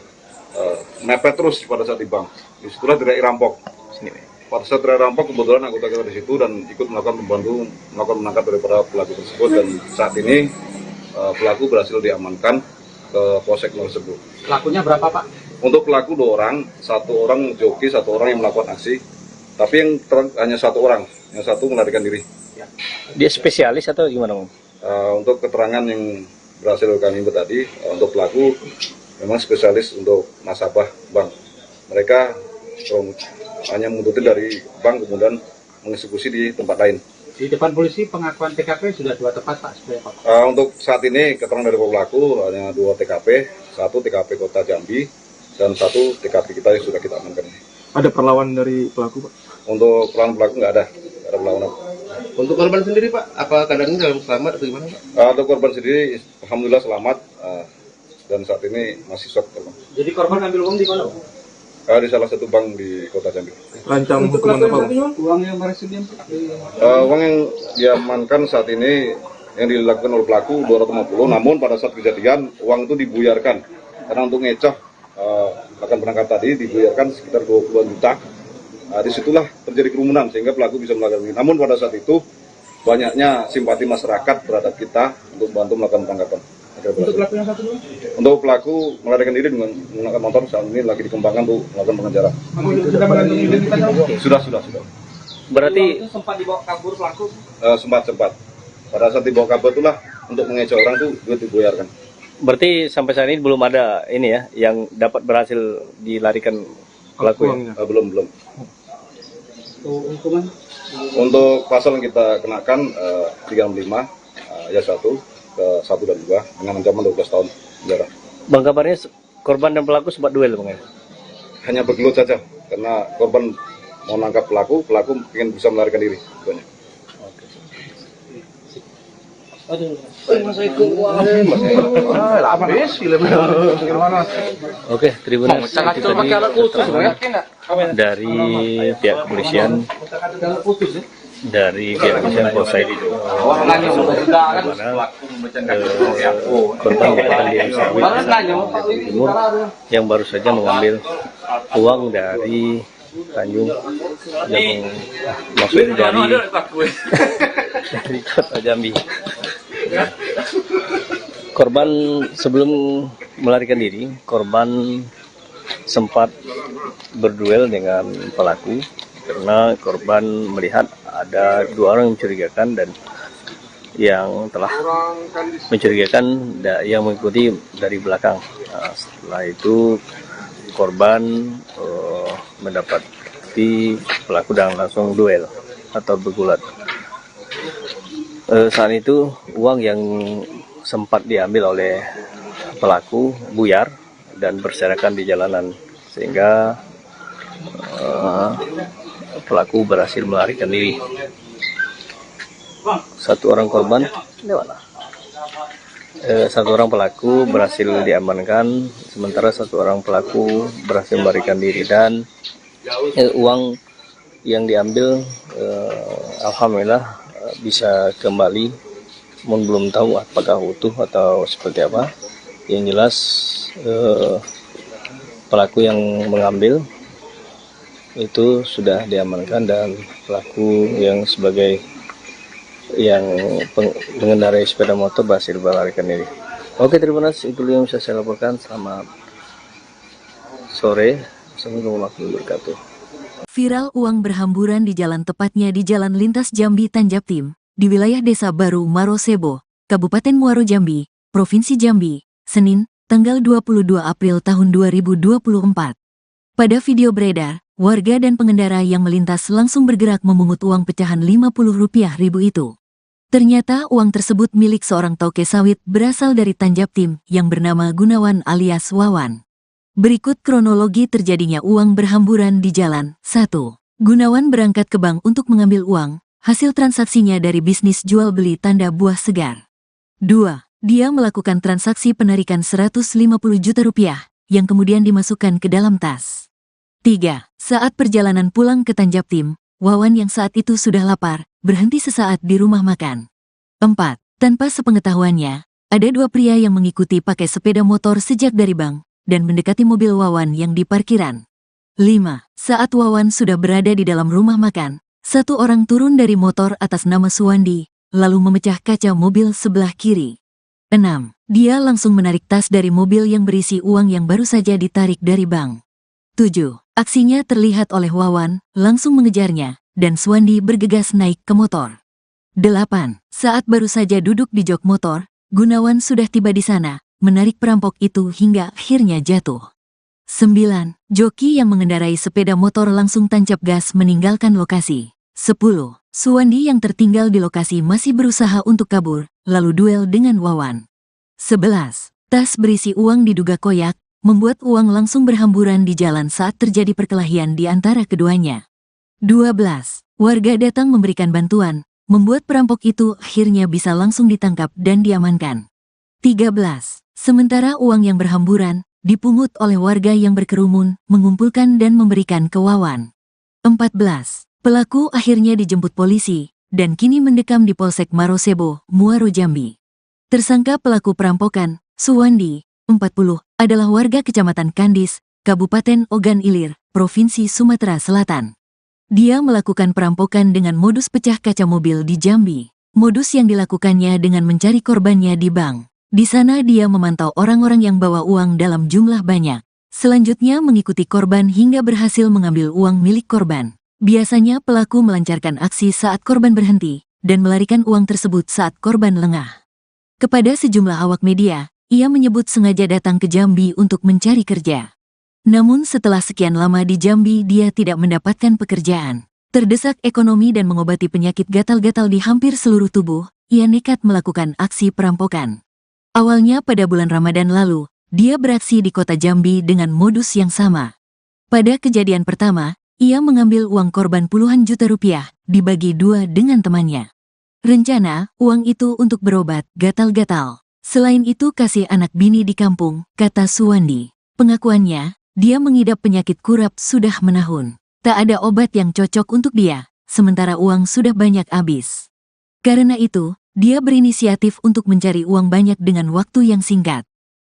mepet terus pada saat di bank. Disitulah teriak rampok. Pada saat teriak rampok, kebetulan anggota kita di situ dan ikut melakukan menangkap daripada pelaku tersebut, dan saat ini pelaku berhasil diamankan ke Polsek tersebut. Pelakunya berapa Pak? Untuk pelaku 2 orang, 1 orang joki, 1 orang yang melakukan aksi. Tapi yang hanya 1 orang, yang 1 melarikan diri. Dia spesialis atau gimana, Bang? Untuk keterangan yang berhasil kami tadi, untuk pelaku memang spesialis untuk nasabah bank. Mereka hanya mengikuti dari bank kemudian mengeksekusi di tempat lain. Di depan polisi pengakuan TKP sudah 2 tempat Pak sebenarnya Pak. Untuk saat ini keterangan dari pelaku hanya 2 TKP, 1 TKP Kota Jambi dan 1 TKP kita yang sudah kita amankan. Ada perlawanan dari pelaku, Pak? Untuk pelaku nggak ada perlawanan. Untuk korban sendiri Pak, apa keadaannya dalam selamat atau gimana Pak? Untuk korban sendiri, alhamdulillah selamat dan saat ini masih shock. Jadi korban ambil uang di mana Pak? Di salah satu bank di Kota Jambi. Rancang hukuman apa, Pak? Uang yang berhasil Uang yang diamankan saat ini yang dilakukan oleh pelaku 250, namun pada saat kejadian uang itu dibuyarkan karena untuk ngecoh akan penangkap tadi dibuyarkan sekitar 20-an juta. Disitulah terjadi kerumunan sehingga pelaku bisa melakukan ini. Namun pada saat itu banyaknya simpati masyarakat terhadap kita untuk bantu melakukan penangkapan. Untuk pelaku yang satu dulu? Untuk pelaku melarikan diri dengan menggunakan motor saat ini lagi dikembangkan untuk melakukan pengejaran. Sudah mengantongi identitas? Sudah. Berarti Itu sempat dibawa kabur pelaku? Sempat. Pada saat dibawa kabur itulah untuk mengecoh orang tuh duit dibuyarkan. berarti sampai saat ini belum ada ini ya yang dapat berhasil dilarikan pelaku ya? Belum. Hukuman? Untuk pasal yang kita kenakan 35 ayat 1 ke 1 dan 2 dengan ancaman 12 tahun penjara. Bang, kabarnya korban dan pelaku sempat duel Bang ya? Hanya bergelut saja karena korban mau nangkap pelaku ingin bisa melarikan diri. Oke, Tribuners, itu tadi keterangan dari pihak kepolisian Polsek itu korban merupakan diri sawit Timur yang baru saja mengambil uang dari Tanjung yang maksudnya dari Kota Jambi. Korban sebelum melarikan diri, korban sempat berduel dengan pelaku karena korban melihat ada 2 orang mencurigakan dan yang telah mencurigakan yang mengikuti dari belakang. Nah, setelah itu korban mendapati pelaku dan langsung duel atau bergulat. Saat itu uang yang sempat diambil oleh pelaku buyar dan berserakan di jalanan sehingga pelaku berhasil melarikan diri. 1 orang korban, 1 orang pelaku berhasil diamankan, sementara 1 orang pelaku berhasil melarikan diri dan uang yang diambil alhamdulillah bisa kembali, namun belum tahu apakah utuh atau seperti apa. Yang jelas pelaku yang mengambil itu sudah diamankan dan pelaku yang sebagai yang mengendarai sepeda motor berhasil melarikan diri. Oke, Tribuners, itu yang bisa saya laporkan. Selamat sore. Assalamualaikum warahmatullahi wabarakatuh. Viral uang berhamburan di jalan, tepatnya di Jalan Lintas Jambi Tanjaptim, di wilayah Desa Baru Marosebo, Kabupaten Muaro Jambi, Provinsi Jambi, Senin, tanggal 22 April tahun 2024. Pada video beredar, warga dan pengendara yang melintas langsung bergerak memungut uang pecahan Rp50.000 itu. Ternyata uang tersebut milik seorang toke sawit berasal dari Tanjaptim yang bernama Gunawan alias Wawan. Berikut kronologi terjadinya uang berhamburan di jalan. 1. Gunawan berangkat ke bank untuk mengambil uang, hasil transaksinya dari bisnis jual beli tanda buah segar. 2. Dia melakukan transaksi penarikan Rp150 juta yang kemudian dimasukkan ke dalam tas. 3. Saat perjalanan pulang ke Tanjaptim, Wawan yang saat itu sudah lapar, berhenti sesaat di rumah makan. 4. Tanpa sepengetahuannya, ada 2 pria yang mengikuti pakai sepeda motor sejak dari bank dan mendekati mobil Wawan yang di parkiran. 5. Saat Wawan sudah berada di dalam rumah makan, 1 orang turun dari motor atas nama Suwandi, lalu memecah kaca mobil sebelah kiri. 6. Dia langsung menarik tas dari mobil yang berisi uang yang baru saja ditarik dari bank. 7. Aksinya terlihat oleh Wawan, langsung mengejarnya, dan Suwandi bergegas naik ke motor. 8. Saat baru saja duduk di jok motor, Gunawan sudah tiba di sana, menarik perampok itu hingga akhirnya jatuh. 9. Joki yang mengendarai sepeda motor langsung tancap gas meninggalkan lokasi. 10. Suwandi yang tertinggal di lokasi masih berusaha untuk kabur, lalu duel dengan Wawan. 11. Tas berisi uang diduga koyak, membuat uang langsung berhamburan di jalan saat terjadi perkelahian di antara keduanya. 12. Warga datang memberikan bantuan, membuat perampok itu akhirnya bisa langsung ditangkap dan diamankan. 13. Sementara uang yang berhamburan, dipungut oleh warga yang berkerumun, mengumpulkan dan memberikan ke Wawan. 14. Pelaku akhirnya dijemput polisi, dan kini mendekam di Polsek Marosebo, Muaro Jambi. Tersangka pelaku perampokan, Suwandi, 40, adalah warga Kecamatan Kandis, Kabupaten Ogan Ilir, Provinsi Sumatera Selatan. Dia melakukan perampokan dengan modus pecah kaca mobil di Jambi. Modus yang dilakukannya dengan mencari korbannya di bank. Di sana dia memantau orang-orang yang bawa uang dalam jumlah banyak. Selanjutnya mengikuti korban hingga berhasil mengambil uang milik korban. Biasanya pelaku melancarkan aksi saat korban berhenti, dan melarikan uang tersebut saat korban lengah. Kepada sejumlah awak media, ia menyebut sengaja datang ke Jambi untuk mencari kerja. Namun setelah sekian lama di Jambi dia tidak mendapatkan pekerjaan. Terdesak ekonomi dan mengobati penyakit gatal-gatal di hampir seluruh tubuh, ia nekat melakukan aksi perampokan. Awalnya pada bulan Ramadan lalu, dia beraksi di kota Jambi dengan modus yang sama. Pada kejadian pertama, ia mengambil uang korban puluhan juta rupiah, dibagi dua dengan temannya. Rencana, uang itu untuk berobat gatal-gatal. Selain itu kasih anak bini di kampung, kata Suwandi. Pengakuannya, dia mengidap penyakit kurap sudah menahun. Tak ada obat yang cocok untuk dia, sementara uang sudah banyak habis. Karena itu, dia berinisiatif untuk mencari uang banyak dengan waktu yang singkat.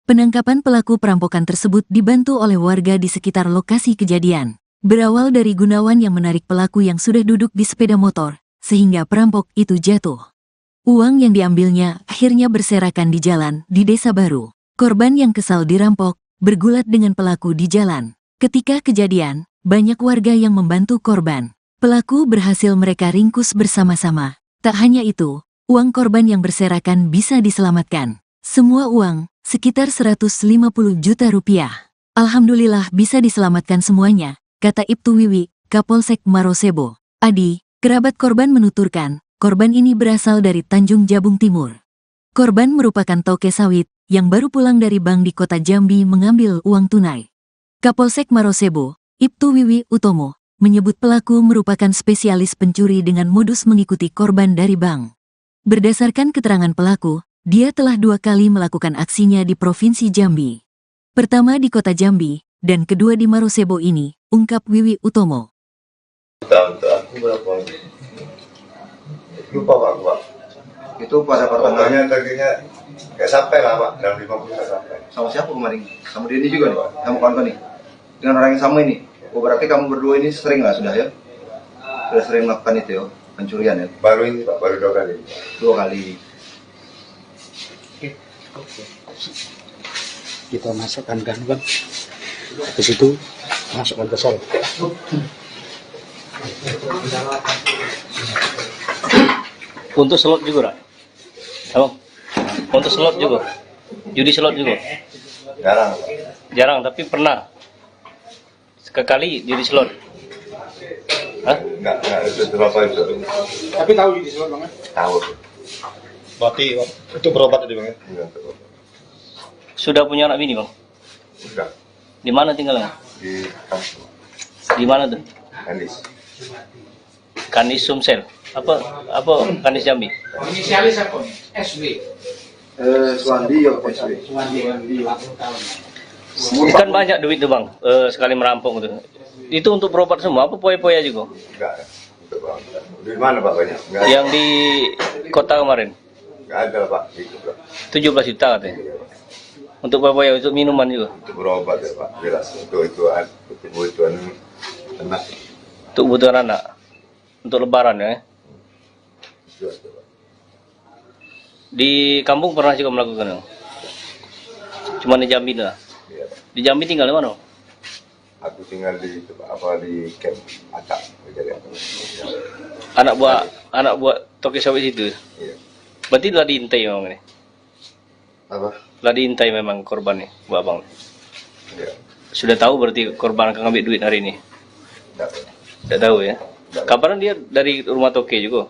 Penangkapan pelaku perampokan tersebut dibantu oleh warga di sekitar lokasi kejadian. Berawal dari Gunawan yang menarik pelaku yang sudah duduk di sepeda motor, sehingga perampok itu jatuh. Uang yang diambilnya akhirnya berserakan di jalan di Desa Baru. Korban yang kesal dirampok, bergulat dengan pelaku di jalan. Ketika kejadian, banyak warga yang membantu korban. Pelaku berhasil mereka ringkus bersama-sama. Tak hanya itu, uang korban yang berserakan bisa diselamatkan. Semua uang, sekitar 150 juta rupiah. Alhamdulillah bisa diselamatkan semuanya, kata Ibtu Wiwi, Kapolsek Marosebo. Adi, kerabat korban menuturkan, korban ini berasal dari Tanjung Jabung Timur. Korban merupakan toke sawit, yang baru pulang dari bank di kota Jambi mengambil uang tunai. Kapolsek Marosebo, Ibtu Wiwi Utomo, menyebut pelaku merupakan spesialis pencuri dengan modus mengikuti korban dari bank. Berdasarkan keterangan pelaku, dia telah 2 kali melakukan aksinya di Provinsi Jambi. Pertama di kota Jambi, dan kedua di Marosebo ini, ungkap Wiwi Utomo. Untuk aku berapa? Lupa Pak. Itu pada pertengahan. Tadinya nggak sampai lah Pak, dalam 50 nggak sampai. Sama siapa kemarin? Sama dia ini juga nih, kamu kawan nih. Dengan orang yang sama ini. Oh, berarti kamu berdua ini sering lah sudah ya? Sudah sering melakukan itu ya, pencurian ya? Baru ini Pak, baru 2 kali. 2 kali. Kita masukkan kan bang, habis itu masukkan ke sel. Untuk slot juga, Abang? Untuk slot juga? Judi slot juga? Jarang. Jarang, tapi pernah. Sekali judi slot. Hah? Enggak itu berapa itu. Tapi tahu di slot bang? Tahu. Berarti itu berobat tadi bang ya? Iya, betul. Sudah punya anak bini bang? Sudah. Di mana tinggalnya? Di kampung. Di mana tuh? Kandis. Kandis Sumsel. Apa Kandis Jambi? Inisialis apa nih? SW. Suwandi ya SW. Suwandi. Kan banyak duit tuh bang, sekali merampok gitu. Itu untuk berobat semua, apa poya-poya juga? Enggak. Untuk Pak. Di mana Pak banyak? Enggak. Yang di kota kemarin, Enggak ada Pak. Itu Pak. 17 juta katanya. Untuk poya-poya, untuk minuman juga. Untuk berobat ya Pak. Jelas untuk kebutuhan anak. Untuk kebutuhan anak. Untuk lebaran ya. Jelas Pak. Di kampung pernah juga melakukan? Cuma di Jambi lah. Iya Pak. Di Jambi tinggal di mana? Aku tinggal di camp Atak. Anak buat toke sawit itu. Iya. Berarti lah diintai memang ini. Apa? Lah diintai memang korban nih, buat abang. Iya. Sudah tahu berarti korban akan ngambil duit hari ini? Enggak. Tidak tahu ya. Kabarnya dia dari rumah Toke juga.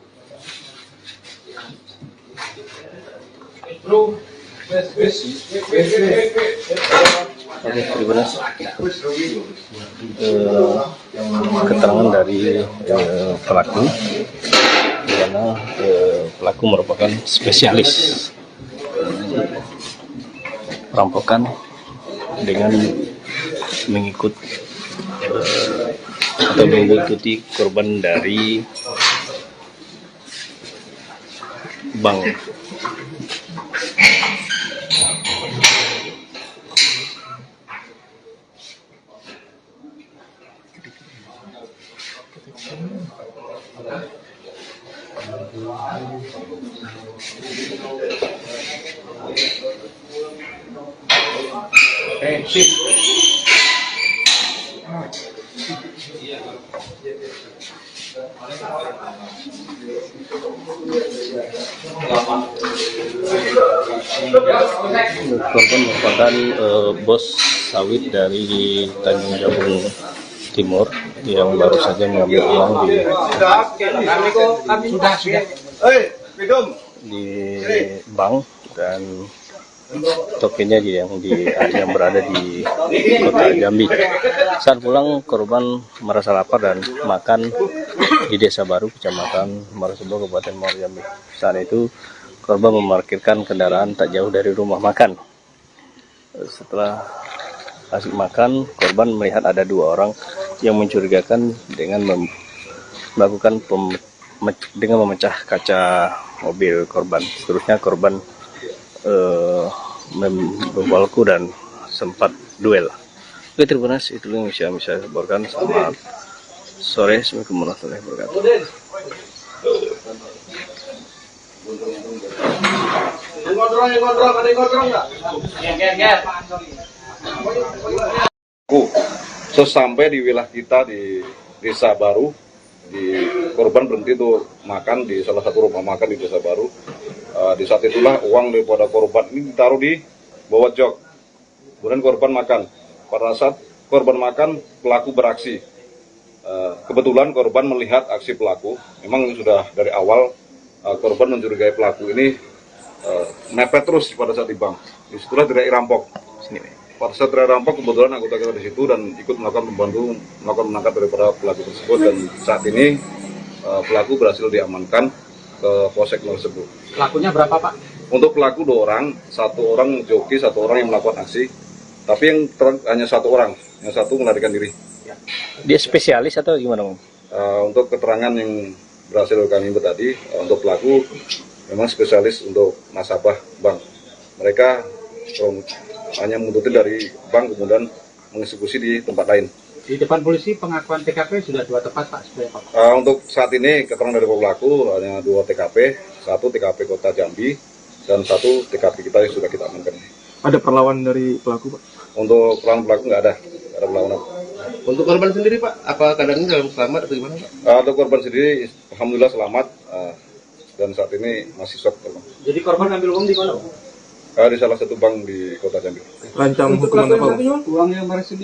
Oke, terima kasih. Keterangan dari pelaku, di mana pelaku merupakan spesialis perampokan dengan mengikuti korban dari bank. Korban merupakan bos sawit dari Tanjung Jabung Timur yang baru saja mengambil uang di bank, dan tokennya yang berada di kota Jambi. Saat pulang, korban merasa lapar dan makan di Desa Baru, Kecamatan Marosebo, Kabupaten Muaro Jambi. Saat itu korban memarkirkan kendaraan tak jauh dari rumah makan. Setelah asik makan, korban melihat ada dua orang yang mencurigakan dengan memecah kaca mobil korban. Seterusnya korban membawaku dan sempat duel. Oke, terima kasih. Itu yang bisa saya laporkan. Selamat sore. Assalamualaikum warahmatullahi wabarakatuh. Sesampai di wilayah kita di Desa Baru, korban berhenti untuk makan di salah satu rumah makan di Desa Baru. Di saat itulah uang daripada korban ini ditaruh di bawah jok. Kemudian korban makan. Pada saat korban makan, pelaku beraksi. Kebetulan korban melihat aksi pelaku. Memang sudah dari awal korban mencurigai pelaku ini mepet terus pada saat di bank. Disitulah teriak rampok. Pada saat teriak rampok, kebetulan anggota kita di situ dan ikut melakukan menangkap daripada pelaku tersebut, dan saat ini pelaku berhasil diamankan ke Polsek Marosebo. Pelakunya berapa, Pak? Untuk pelaku 2 orang, 1 orang joki, 1 orang yang melakukan aksi. Tapi yang hanya 1 orang, yang 1 melarikan diri. Dia spesialis atau gimana, Bang? Untuk keterangan yang berhasil kami input tadi, untuk pelaku memang spesialis untuk nasabah bank. Mereka hanya menuntut dari bank kemudian mengeksekusi di tempat lain. Di depan polisi pengakuan TKP sudah 2 tempat, Pak. Untuk saat ini keterangan dari pelaku hanya 2 TKP, 1 TKP Kota Jambi dan 1 TKP kita yang sudah kita amankan. Ada perlawanan dari pelaku, Pak? Untuk pelaku nggak ada perlawanan. Untuk korban sendiri, Pak, apa keadaannya dalam selamat atau gimana, Pak? Untuk korban sendiri, alhamdulillah selamat, dan saat ini masih shock. Jadi korban ambil uang di mana, Pak? Di salah satu bank di Kota Jambi. Rancang hukuman apa, Pak? Uang yang berhasil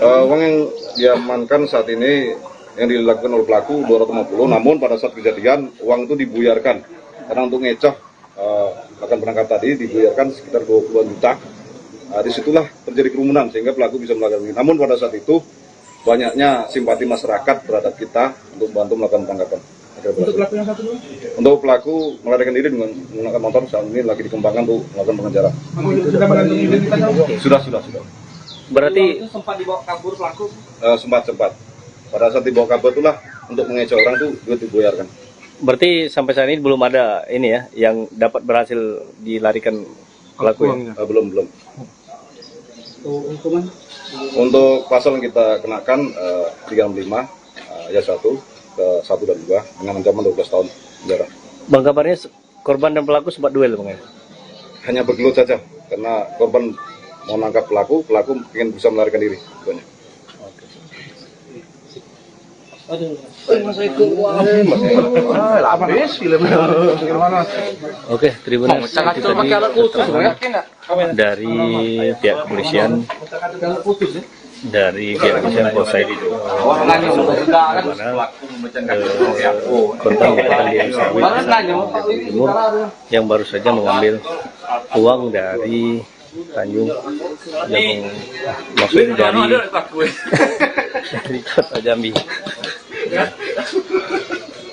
uang yang diamankan saat ini yang dilakukan oleh pelaku 250, namun pada saat kejadian uang itu dibuyarkan karena untuk ngecoh akan penangkap tadi dibuyarkan sekitar 20 juta. Disitulah terjadi kerumunan sehingga pelaku bisa melakukan ini. Namun pada saat itu banyaknya simpati masyarakat terhadap kita untuk bantu melakukan penangkapan. Untuk pelaku yang satu dulu? Untuk pelaku melarikan diri dengan menggunakan motor, saat ini lagi dikembangkan untuk melakukan pengejaran. Sudah mengantongi identitas? Sudah. Berarti itu sempat dibawa kabur pelaku? Sempat. Pada saat dibawa kabur itulah untuk mengecoh orang itu duit dibuyarkan. Berarti sampai saat ini belum ada ini ya yang dapat berhasil dilarikan pelaku ya? Belum. Hukuman? Untuk pasal yang kita kenakan 35 ayat 1 ke 1 dan 2 dengan ancaman 12 tahun penjara. Bang, kabarnya korban dan pelaku sempat duel, Bang? Hanya bergelut saja karena korban mau nangkap pelaku ingin bisa melarikan diri. Oke, terima kasih dari pihak kepolisian dari pihak kepolisian Polsek di mana korban merupakan di Sawit Jawa Timur yang baru saja mengambil uang dari Tanjung yang maksudnya dari kota Jambi.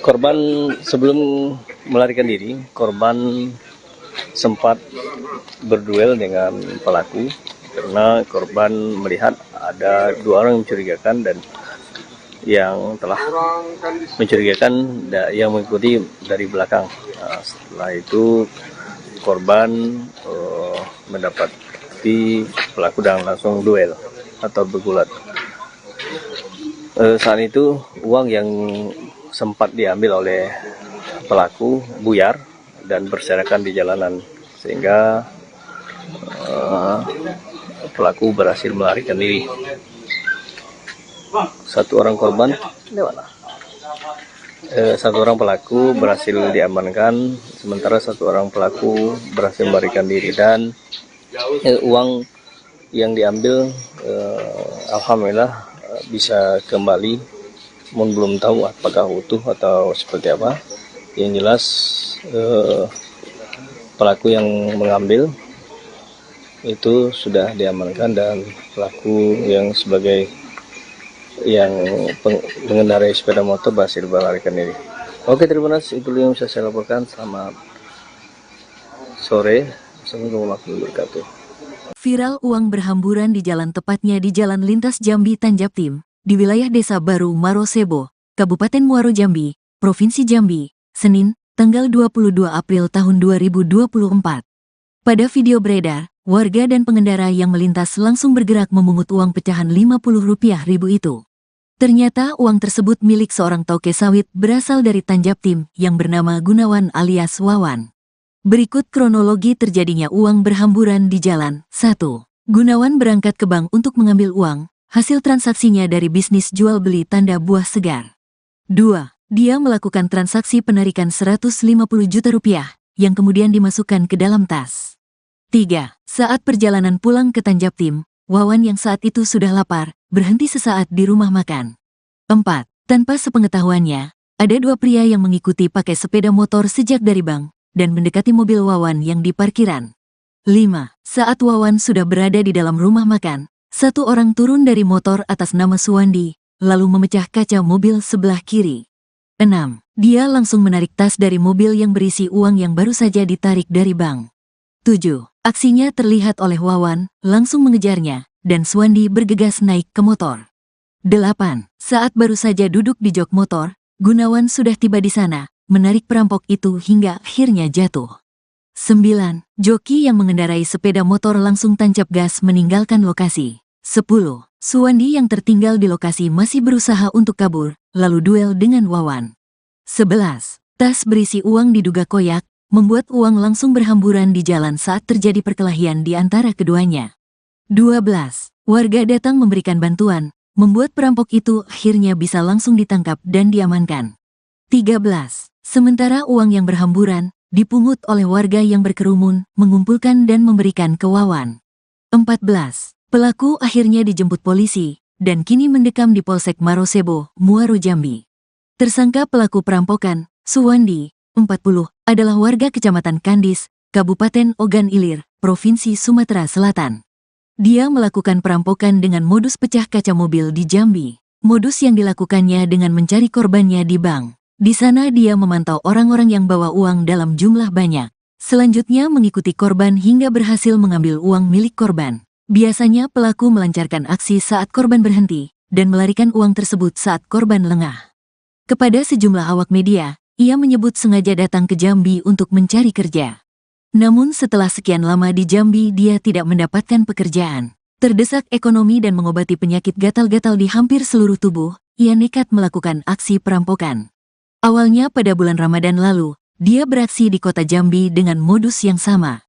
Korban sebelum melarikan diri, korban sempat berduel dengan pelaku karena korban melihat ada 2 orang yang mencurigakan dan yang telah mencurigakan yang mengikuti dari belakang. Nah, setelah itu korban mendapati pelaku dan langsung duel atau bergulat. Saat itu uang yang sempat diambil oleh pelaku buyar dan berserakan di jalanan sehingga pelaku berhasil melarikan diri. Satu orang pelaku berhasil diamankan, sementara 1 orang pelaku berhasil melarikan diri dan uang yang diambil alhamdulillah bisa kembali, belum tahu apakah utuh atau seperti apa. Yang jelas pelaku yang mengambil itu sudah diamankan dan pelaku yang sebagai yang mengendarai sepeda motor berhasil melarikan diri. Oke, terima kasih. Itu yang bisa saya laporkan. Selamat sore. Assalamualaikum warahmatullahi wabarakatuh. Viral uang berhamburan di jalan, tepatnya di Jalan Lintas Jambi Tanjaptim, di wilayah Desa Baru Marosebo, Kabupaten Muaro Jambi, Provinsi Jambi, Senin, tanggal 22 April tahun 2024. Pada video beredar, warga dan pengendara yang melintas langsung bergerak memungut uang pecahan Rp50.000 itu. Ternyata uang tersebut milik seorang toke sawit berasal dari Tanjaptim yang bernama Gunawan alias Wawan. Berikut kronologi terjadinya uang berhamburan di jalan. 1. Gunawan berangkat ke bank untuk mengambil uang, hasil transaksinya dari bisnis jual beli tanda buah segar. 2. Dia melakukan transaksi penarikan Rp150 juta yang kemudian dimasukkan ke dalam tas. 3. Saat perjalanan pulang ke Tanjaptim, Wawan yang saat itu sudah lapar, berhenti sesaat di rumah makan. 4. Tanpa sepengetahuannya, ada 2 pria yang mengikuti pakai sepeda motor sejak dari bank dan mendekati mobil Wawan yang di parkiran. 5. Saat Wawan sudah berada di dalam rumah makan, 1 orang turun dari motor atas nama Suwandi, lalu memecah kaca mobil sebelah kiri. 6. Dia langsung menarik tas dari mobil yang berisi uang yang baru saja ditarik dari bank. 7. Aksinya terlihat oleh Wawan, langsung mengejarnya, dan Suwandi bergegas naik ke motor. 8. Saat baru saja duduk di jok motor, Gunawan sudah tiba di sana, menarik perampok itu hingga akhirnya jatuh. 9. Joki yang mengendarai sepeda motor langsung tancap gas meninggalkan lokasi. 10. Suwandi yang tertinggal di lokasi masih berusaha untuk kabur, lalu duel dengan Wawan. 11. Tas berisi uang diduga koyak, membuat uang langsung berhamburan di jalan saat terjadi perkelahian di antara keduanya. 12. Warga datang memberikan bantuan, membuat perampok itu akhirnya bisa langsung ditangkap dan diamankan. 13. Sementara uang yang berhamburan dipungut oleh warga yang berkerumun, mengumpulkan dan memberikan ke Wawan. 14. Pelaku akhirnya dijemput polisi dan kini mendekam di Polsek Marosebo, Muaro Jambi. Tersangka pelaku perampokan, Suwandi, 40, adalah warga Kecamatan Kandis, Kabupaten Ogan Ilir, Provinsi Sumatera Selatan. Dia melakukan perampokan dengan modus pecah kaca mobil di Jambi. Modus yang dilakukannya dengan mencari korbannya di bank. Di sana dia memantau orang-orang yang bawa uang dalam jumlah banyak. Selanjutnya mengikuti korban hingga berhasil mengambil uang milik korban. Biasanya pelaku melancarkan aksi saat korban berhenti dan melarikan uang tersebut saat korban lengah. Kepada sejumlah awak media, ia menyebut sengaja datang ke Jambi untuk mencari kerja. Namun setelah sekian lama di Jambi dia tidak mendapatkan pekerjaan. Terdesak ekonomi dan mengobati penyakit gatal-gatal di hampir seluruh tubuh, ia nekat melakukan aksi perampokan. Awalnya pada bulan Ramadan lalu, dia beraksi di kota Jambi dengan modus yang sama.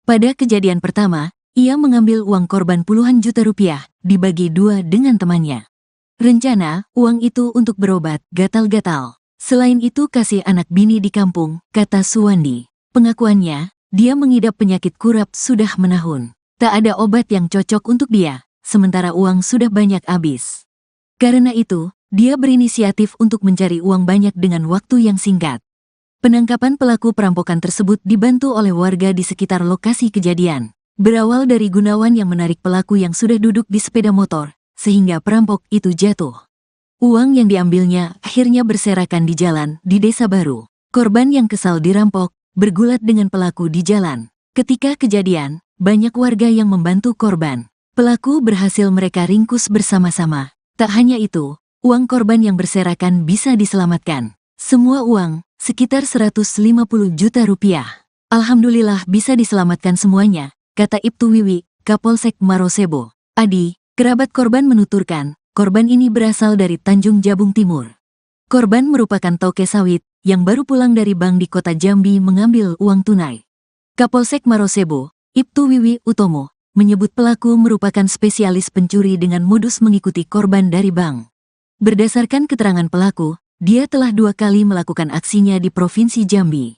Pada kejadian pertama, ia mengambil uang korban puluhan juta rupiah, dibagi 2 dengan temannya. Rencana, uang itu untuk berobat gatal-gatal. Selain itu kasih anak bini di kampung, kata Suwandi. Pengakuannya, dia mengidap penyakit kurap sudah menahun. Tak ada obat yang cocok untuk dia, sementara uang sudah banyak habis. Karena itu, dia berinisiatif untuk mencari uang banyak dengan waktu yang singkat. Penangkapan pelaku perampokan tersebut dibantu oleh warga di sekitar lokasi kejadian. Berawal dari Gunawan yang menarik pelaku yang sudah duduk di sepeda motor, sehingga perampok itu jatuh. Uang yang diambilnya akhirnya berserakan di jalan di Desa Baru. Korban yang kesal dirampok, bergulat dengan pelaku di jalan. Ketika kejadian, banyak warga yang membantu korban. Pelaku berhasil mereka ringkus bersama-sama. Tak hanya itu, uang korban yang berserakan bisa diselamatkan. Semua uang, sekitar 150 juta rupiah. Alhamdulillah bisa diselamatkan semuanya, kata Ibtu Wiwi, Kapolsek Marosebo. Adi, kerabat korban menuturkan, korban ini berasal dari Tanjung Jabung Timur. Korban merupakan toke sawit yang baru pulang dari bank di kota Jambi mengambil uang tunai. Kapolsek Marosebo, Ibtu Wiwi Utomo, menyebut pelaku merupakan spesialis pencuri dengan modus mengikuti korban dari bank. Berdasarkan keterangan pelaku, dia telah 2 kali melakukan aksinya di Provinsi Jambi.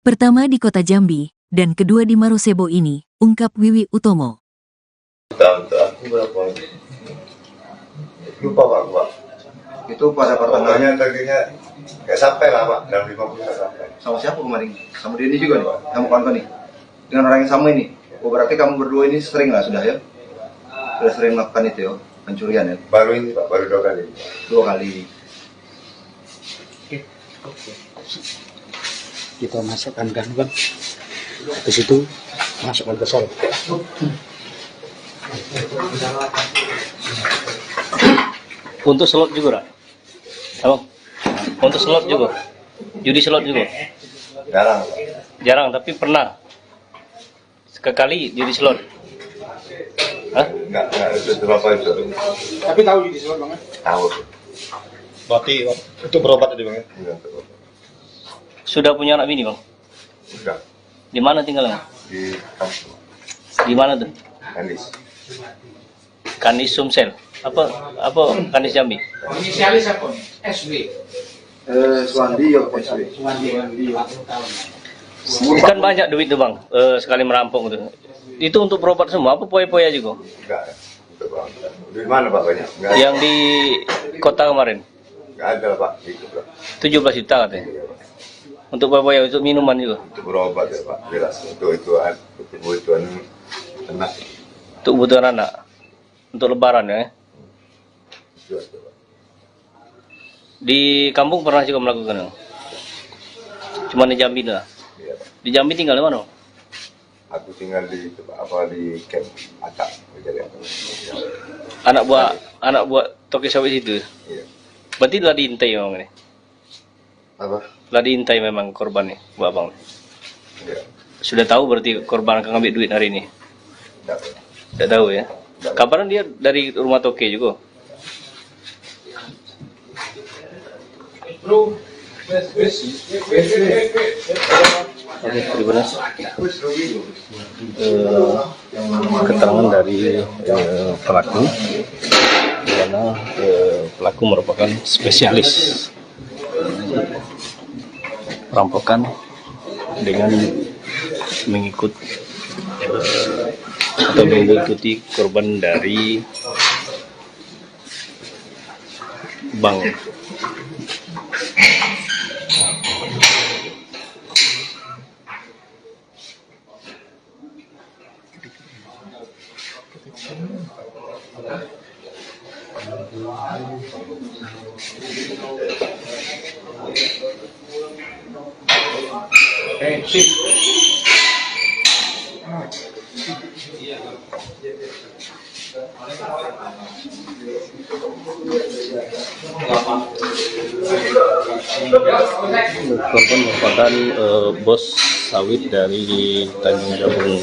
Pertama di kota Jambi, dan kedua di Marosebo ini, ungkap Wiwi Utomo. Aku berapa? Lupa Pak. Itu pada pertengahan Targetnya nggak sampai lah Pak, dalam 50 nggak sampai. sama siapa kemarin? Sama dia ini juga nih, kamu kawan nih. Dengan orang yang sama ini. Oh, berarti kamu berdua ini sering lah sudah ya? Sudah sering melakukan itu ya, pencurian ya? Baru ini Pak, baru 2 kali. 2 kali. Kita masukkan gangguan. Habis itu masukkan ke sel. Untuk slot juga, Rak? Abang? Untuk slot juga? Judi slot juga? Jarang Pak. Jarang, tapi pernah? Sekali judi slot? Hah? Nggak itu berapa itu. Tapi tahu jadi soal banget. Tahu. Berarti itu berobat tadi Bang ya? Iya, Sudah punya anak bini, Bang? udah Di mana tinggalnya? di kampung Di mana tuh? Kanis. Kanis Sumsel. Apa Kanis Jambi? Inisialis apa? SW. Suwandi ya, SW. Kan banyak duit tuh, Bang, sekali merampok gitu. Itu untuk berobat semua, apa poya-poya juga? Enggak. Di mana Pak banyak? Enggak ada. Yang di kota kemarin, Enggak ada Pak. Itu Pak. 17 juta katanya. Untuk poya-poya, untuk minuman juga. Untuk berobat ya Pak. Jelas untuk kebutuhan anak. Untuk kebutuhan anak. Untuk lebaran ya. Jelas Pak. Di kampung pernah juga melakukan. Cuma di Jambi lah. Iya Pak. Di Jambi tinggal di mana? Aku tinggal di camp Acak. Anak buah toke sawit itu. Iya. Berarti telah diintai memang ini. Apa? Telah diintai memang korban nih, Bu Abang. Iya. Sudah tahu berarti korban akan ngambil duit hari ini. Enggak. Tidak tahu ya. Kapan dia dari rumah toke juga? Oke, terima kasih. Keterangan dari pelaku, di mana pelaku merupakan spesialis perampokan dengan mengikuti korban dari bank. Korban merupakan bos sawit dari Tanjung Jabung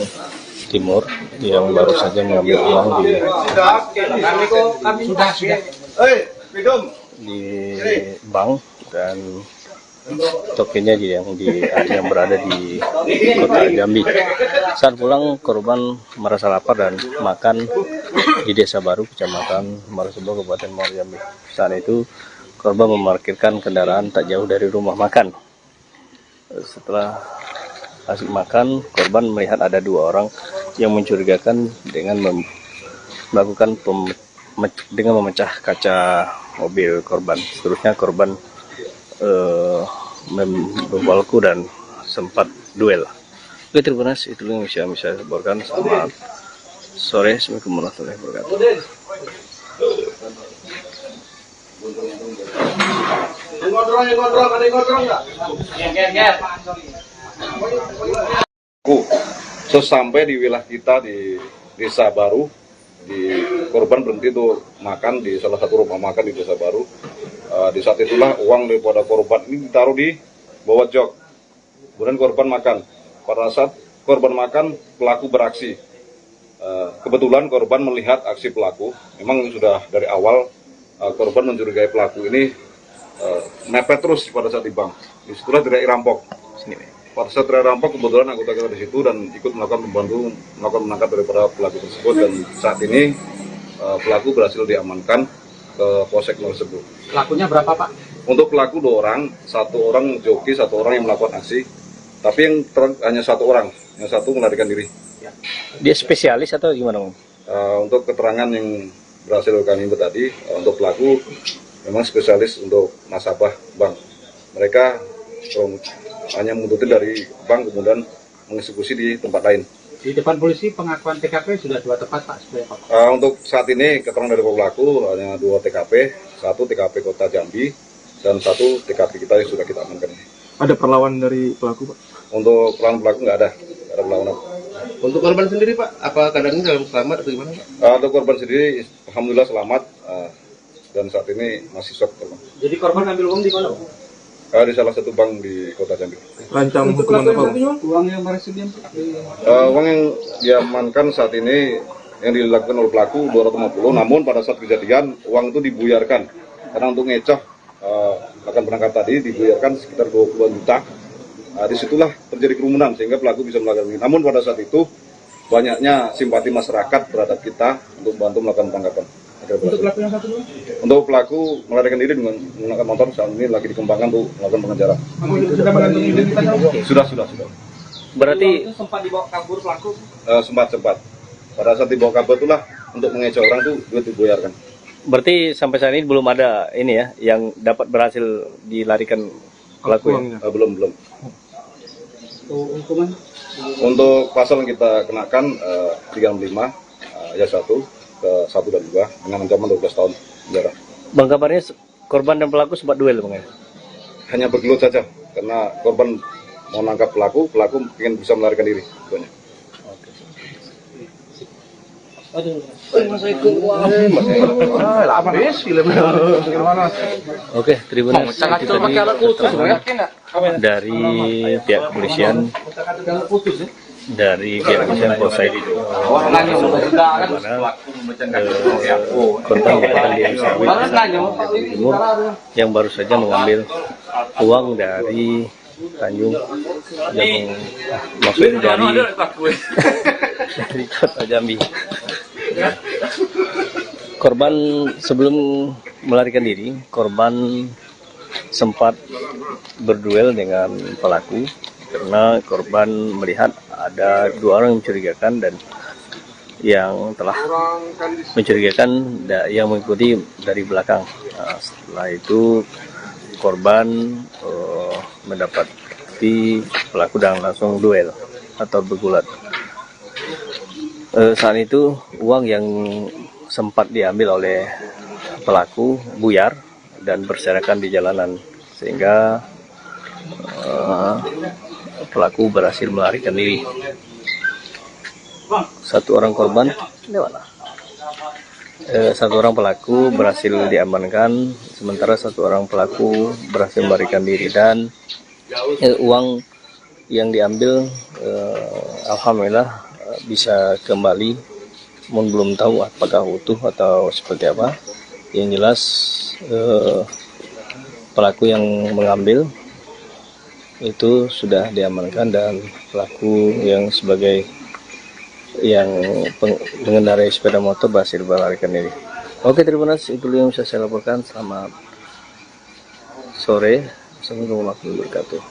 Timur yang baru saja mengambil uang di bank dan tokennya yang berada di kota Jambi. Saat pulang, korban merasa lapar dan makan di Desa Baru, Kecamatan Marosebo, Kabupaten Muaro Jambi. Saat itu korban memarkirkan kendaraan tak jauh dari rumah makan. Setelah asik makan, korban melihat ada 2 orang yang mencurigakan dengan melakukan dengan memecah kaca mobil korban. Seterusnya korban membawaku dan sempat duel. Oke, terima kasih. Itu yang bisa laporkan. Selamat sore. Assalamualaikum warahmatullahi wabarakatuh. Sesampai di wilayah kita di Desa Baru, di korban berhenti tuh makan di salah satu rumah makan di Desa Baru. Di saat itulah uang daripada korban ini ditaruh di bawah jok. Kemudian korban makan. Pada saat korban makan, pelaku beraksi. Kebetulan korban melihat aksi pelaku. Memang sudah dari awal korban mencurigai pelaku ini mepet terus pada saat di bank. Disitulah teriak rampok. Pada saat teriak rampok, kebetulan anggota kita di situ dan ikut melakukan menangkap daripada pelaku tersebut. Dan saat ini pelaku berhasil diamankan ke Polsek tersebut. Pelakunya berapa, Pak? Untuk pelaku 2 orang, 1 orang joki, 1 orang yang melakukan aksi. Tapi yang hanya 1 orang, yang 1 melarikan diri. Dia spesialis atau gimana, Bang? Untuk keterangan yang berhasil kami input tadi, untuk pelaku memang spesialis untuk nasabah bank. Mereka hanya menguntuti dari bank kemudian mengeksekusi di tempat lain. Di depan polisi pengakuan TKP sudah 2 tempat, Pak. Untuk saat ini keterangan dari pelaku hanya 2 TKP, 1 TKP Kota Jambi dan 1 TKP kita yang sudah kita amankan. Ada perlawanan dari pelaku, Pak? Untuk pelaku nggak ada perlawanan. Untuk korban sendiri, Pak, apa keadaannya dalam selamat atau gimana, Pak? Untuk korban sendiri, alhamdulillah selamat dan saat ini masih shock. Jadi korban ambil uang di mana, Pak? Di salah satu bank di Kota Jambi. Rancang hukuman apa, Pak? Uang yang bersedia. Uang yang diamankan saat ini yang dilakukan oleh pelaku 250, namun pada saat kejadian uang itu dibuyarkan karena untuk ngecoh akan berangkat tadi dibuyarkan sekitar 20 juta. Disitulah terjadi kerumunan sehingga pelaku bisa melakukan ini. Namun pada saat itu banyaknya simpati masyarakat terhadap kita untuk bantu melakukan tangkapan. Untuk pelaku yang satu, untuk pelaku melarikan diri dengan menggunakan motor saat ini lagi dikembangkan untuk melakukan pengejaran. Sudah mengantongi identitas? Sudah. Berarti Sempat dibawa kabur pelaku? Sempat. Pada saat dibawa kabur itulah untuk mengecoh orang itu duit dibuyarkan. berarti sampai saat ini belum ada ini ya yang dapat berhasil dilarikan pelaku ya? Belum. Hukuman? Untuk pasal yang kita kenakan 35 ayat 1 ke 1 dan 2 dengan ancaman 12 tahun penjara. Bang, kabarnya korban dan pelaku sempat duel, Bang ya? Hanya bergelut saja karena korban mau nangkap pelaku ingin bisa melarikan diri. Banyak. Oke, terima kasih. Dari pihak kepolisian, Polsek korban Timur yang baru saja mengambil uang dari Tanjung yang masuk dari Kota Jambi. Korban sebelum melarikan diri, korban sempat berduel dengan pelaku karena korban melihat ada 2 orang yang mencurigakan dan yang telah mencurigakan yang mengikuti dari belakang. Setelah itu korban mendapati pelaku dan langsung duel atau bergulat. Saat itu uang yang sempat diambil oleh pelaku buyar dan berserakan di jalanan sehingga pelaku berhasil melarikan diri. 1 orang korban, 1 orang pelaku berhasil diamankan, sementara 1 orang pelaku berhasil melarikan diri dan uang yang diambil alhamdulillah bisa kembali, namun belum tahu apakah utuh atau seperti apa. Yang jelas pelaku yang mengambil itu sudah diamankan dan pelaku yang sebagai yang mengendarai sepeda motor berhasil melarikan diri. Oke, terima kasih. Itu yang bisa saya laporkan. Selamat sore. Assalamualaikum warahmatullahi wabarakatuh.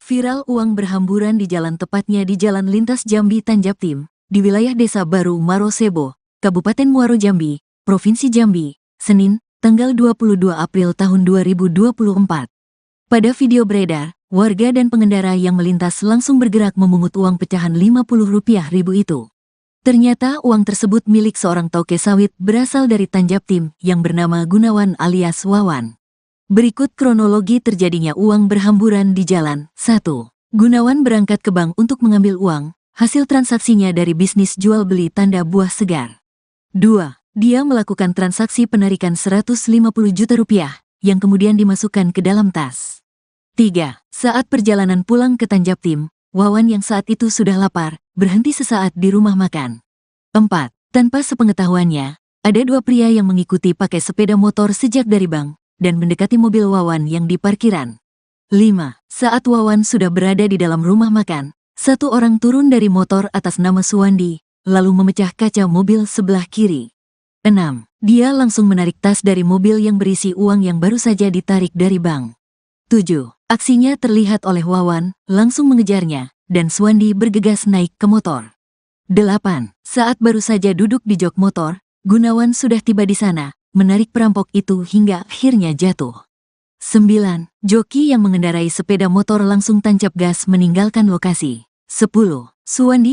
Viral uang berhamburan di jalan, tepatnya di Jalan Lintas Jambi Tanjab Tim, di wilayah Desa Baru Marosebo, Kabupaten Muaro Jambi, Provinsi Jambi, Senin, tanggal 22 April tahun 2024. Pada video beredar, warga dan pengendara yang melintas langsung bergerak memungut uang pecahan Rp50.000 itu. Ternyata uang tersebut milik seorang toke sawit berasal dari Tanjabtim yang bernama Gunawan alias Wawan. Berikut kronologi terjadinya uang berhamburan di jalan. 1. Gunawan berangkat ke bank untuk mengambil uang, hasil transaksinya dari bisnis jual beli tanda buah segar. 2. Dia melakukan transaksi penarikan Rp150 juta yang kemudian dimasukkan ke dalam tas. 3. Saat perjalanan pulang ke Tanjabtim, Wawan yang saat itu sudah lapar, berhenti sesaat di rumah makan. 4. Tanpa sepengetahuannya, ada dua pria yang mengikuti pakai sepeda motor sejak dari bank, dan mendekati mobil Wawan yang di parkiran. 5. Saat Wawan sudah berada di dalam rumah makan, satu orang turun dari motor atas nama Suwandi, lalu memecah kaca mobil sebelah kiri. 6. Dia langsung menarik tas dari mobil yang berisi uang yang baru saja ditarik dari bank. 7. Aksinya terlihat oleh Wawan, langsung mengejarnya, dan Suwandi bergegas naik ke motor. 8. Saat baru saja duduk di jok motor, Gunawan sudah tiba di sana, menarik perampok itu hingga akhirnya jatuh. 9. Joki yang mengendarai sepeda motor langsung tancap gas meninggalkan lokasi. 10. Suwandi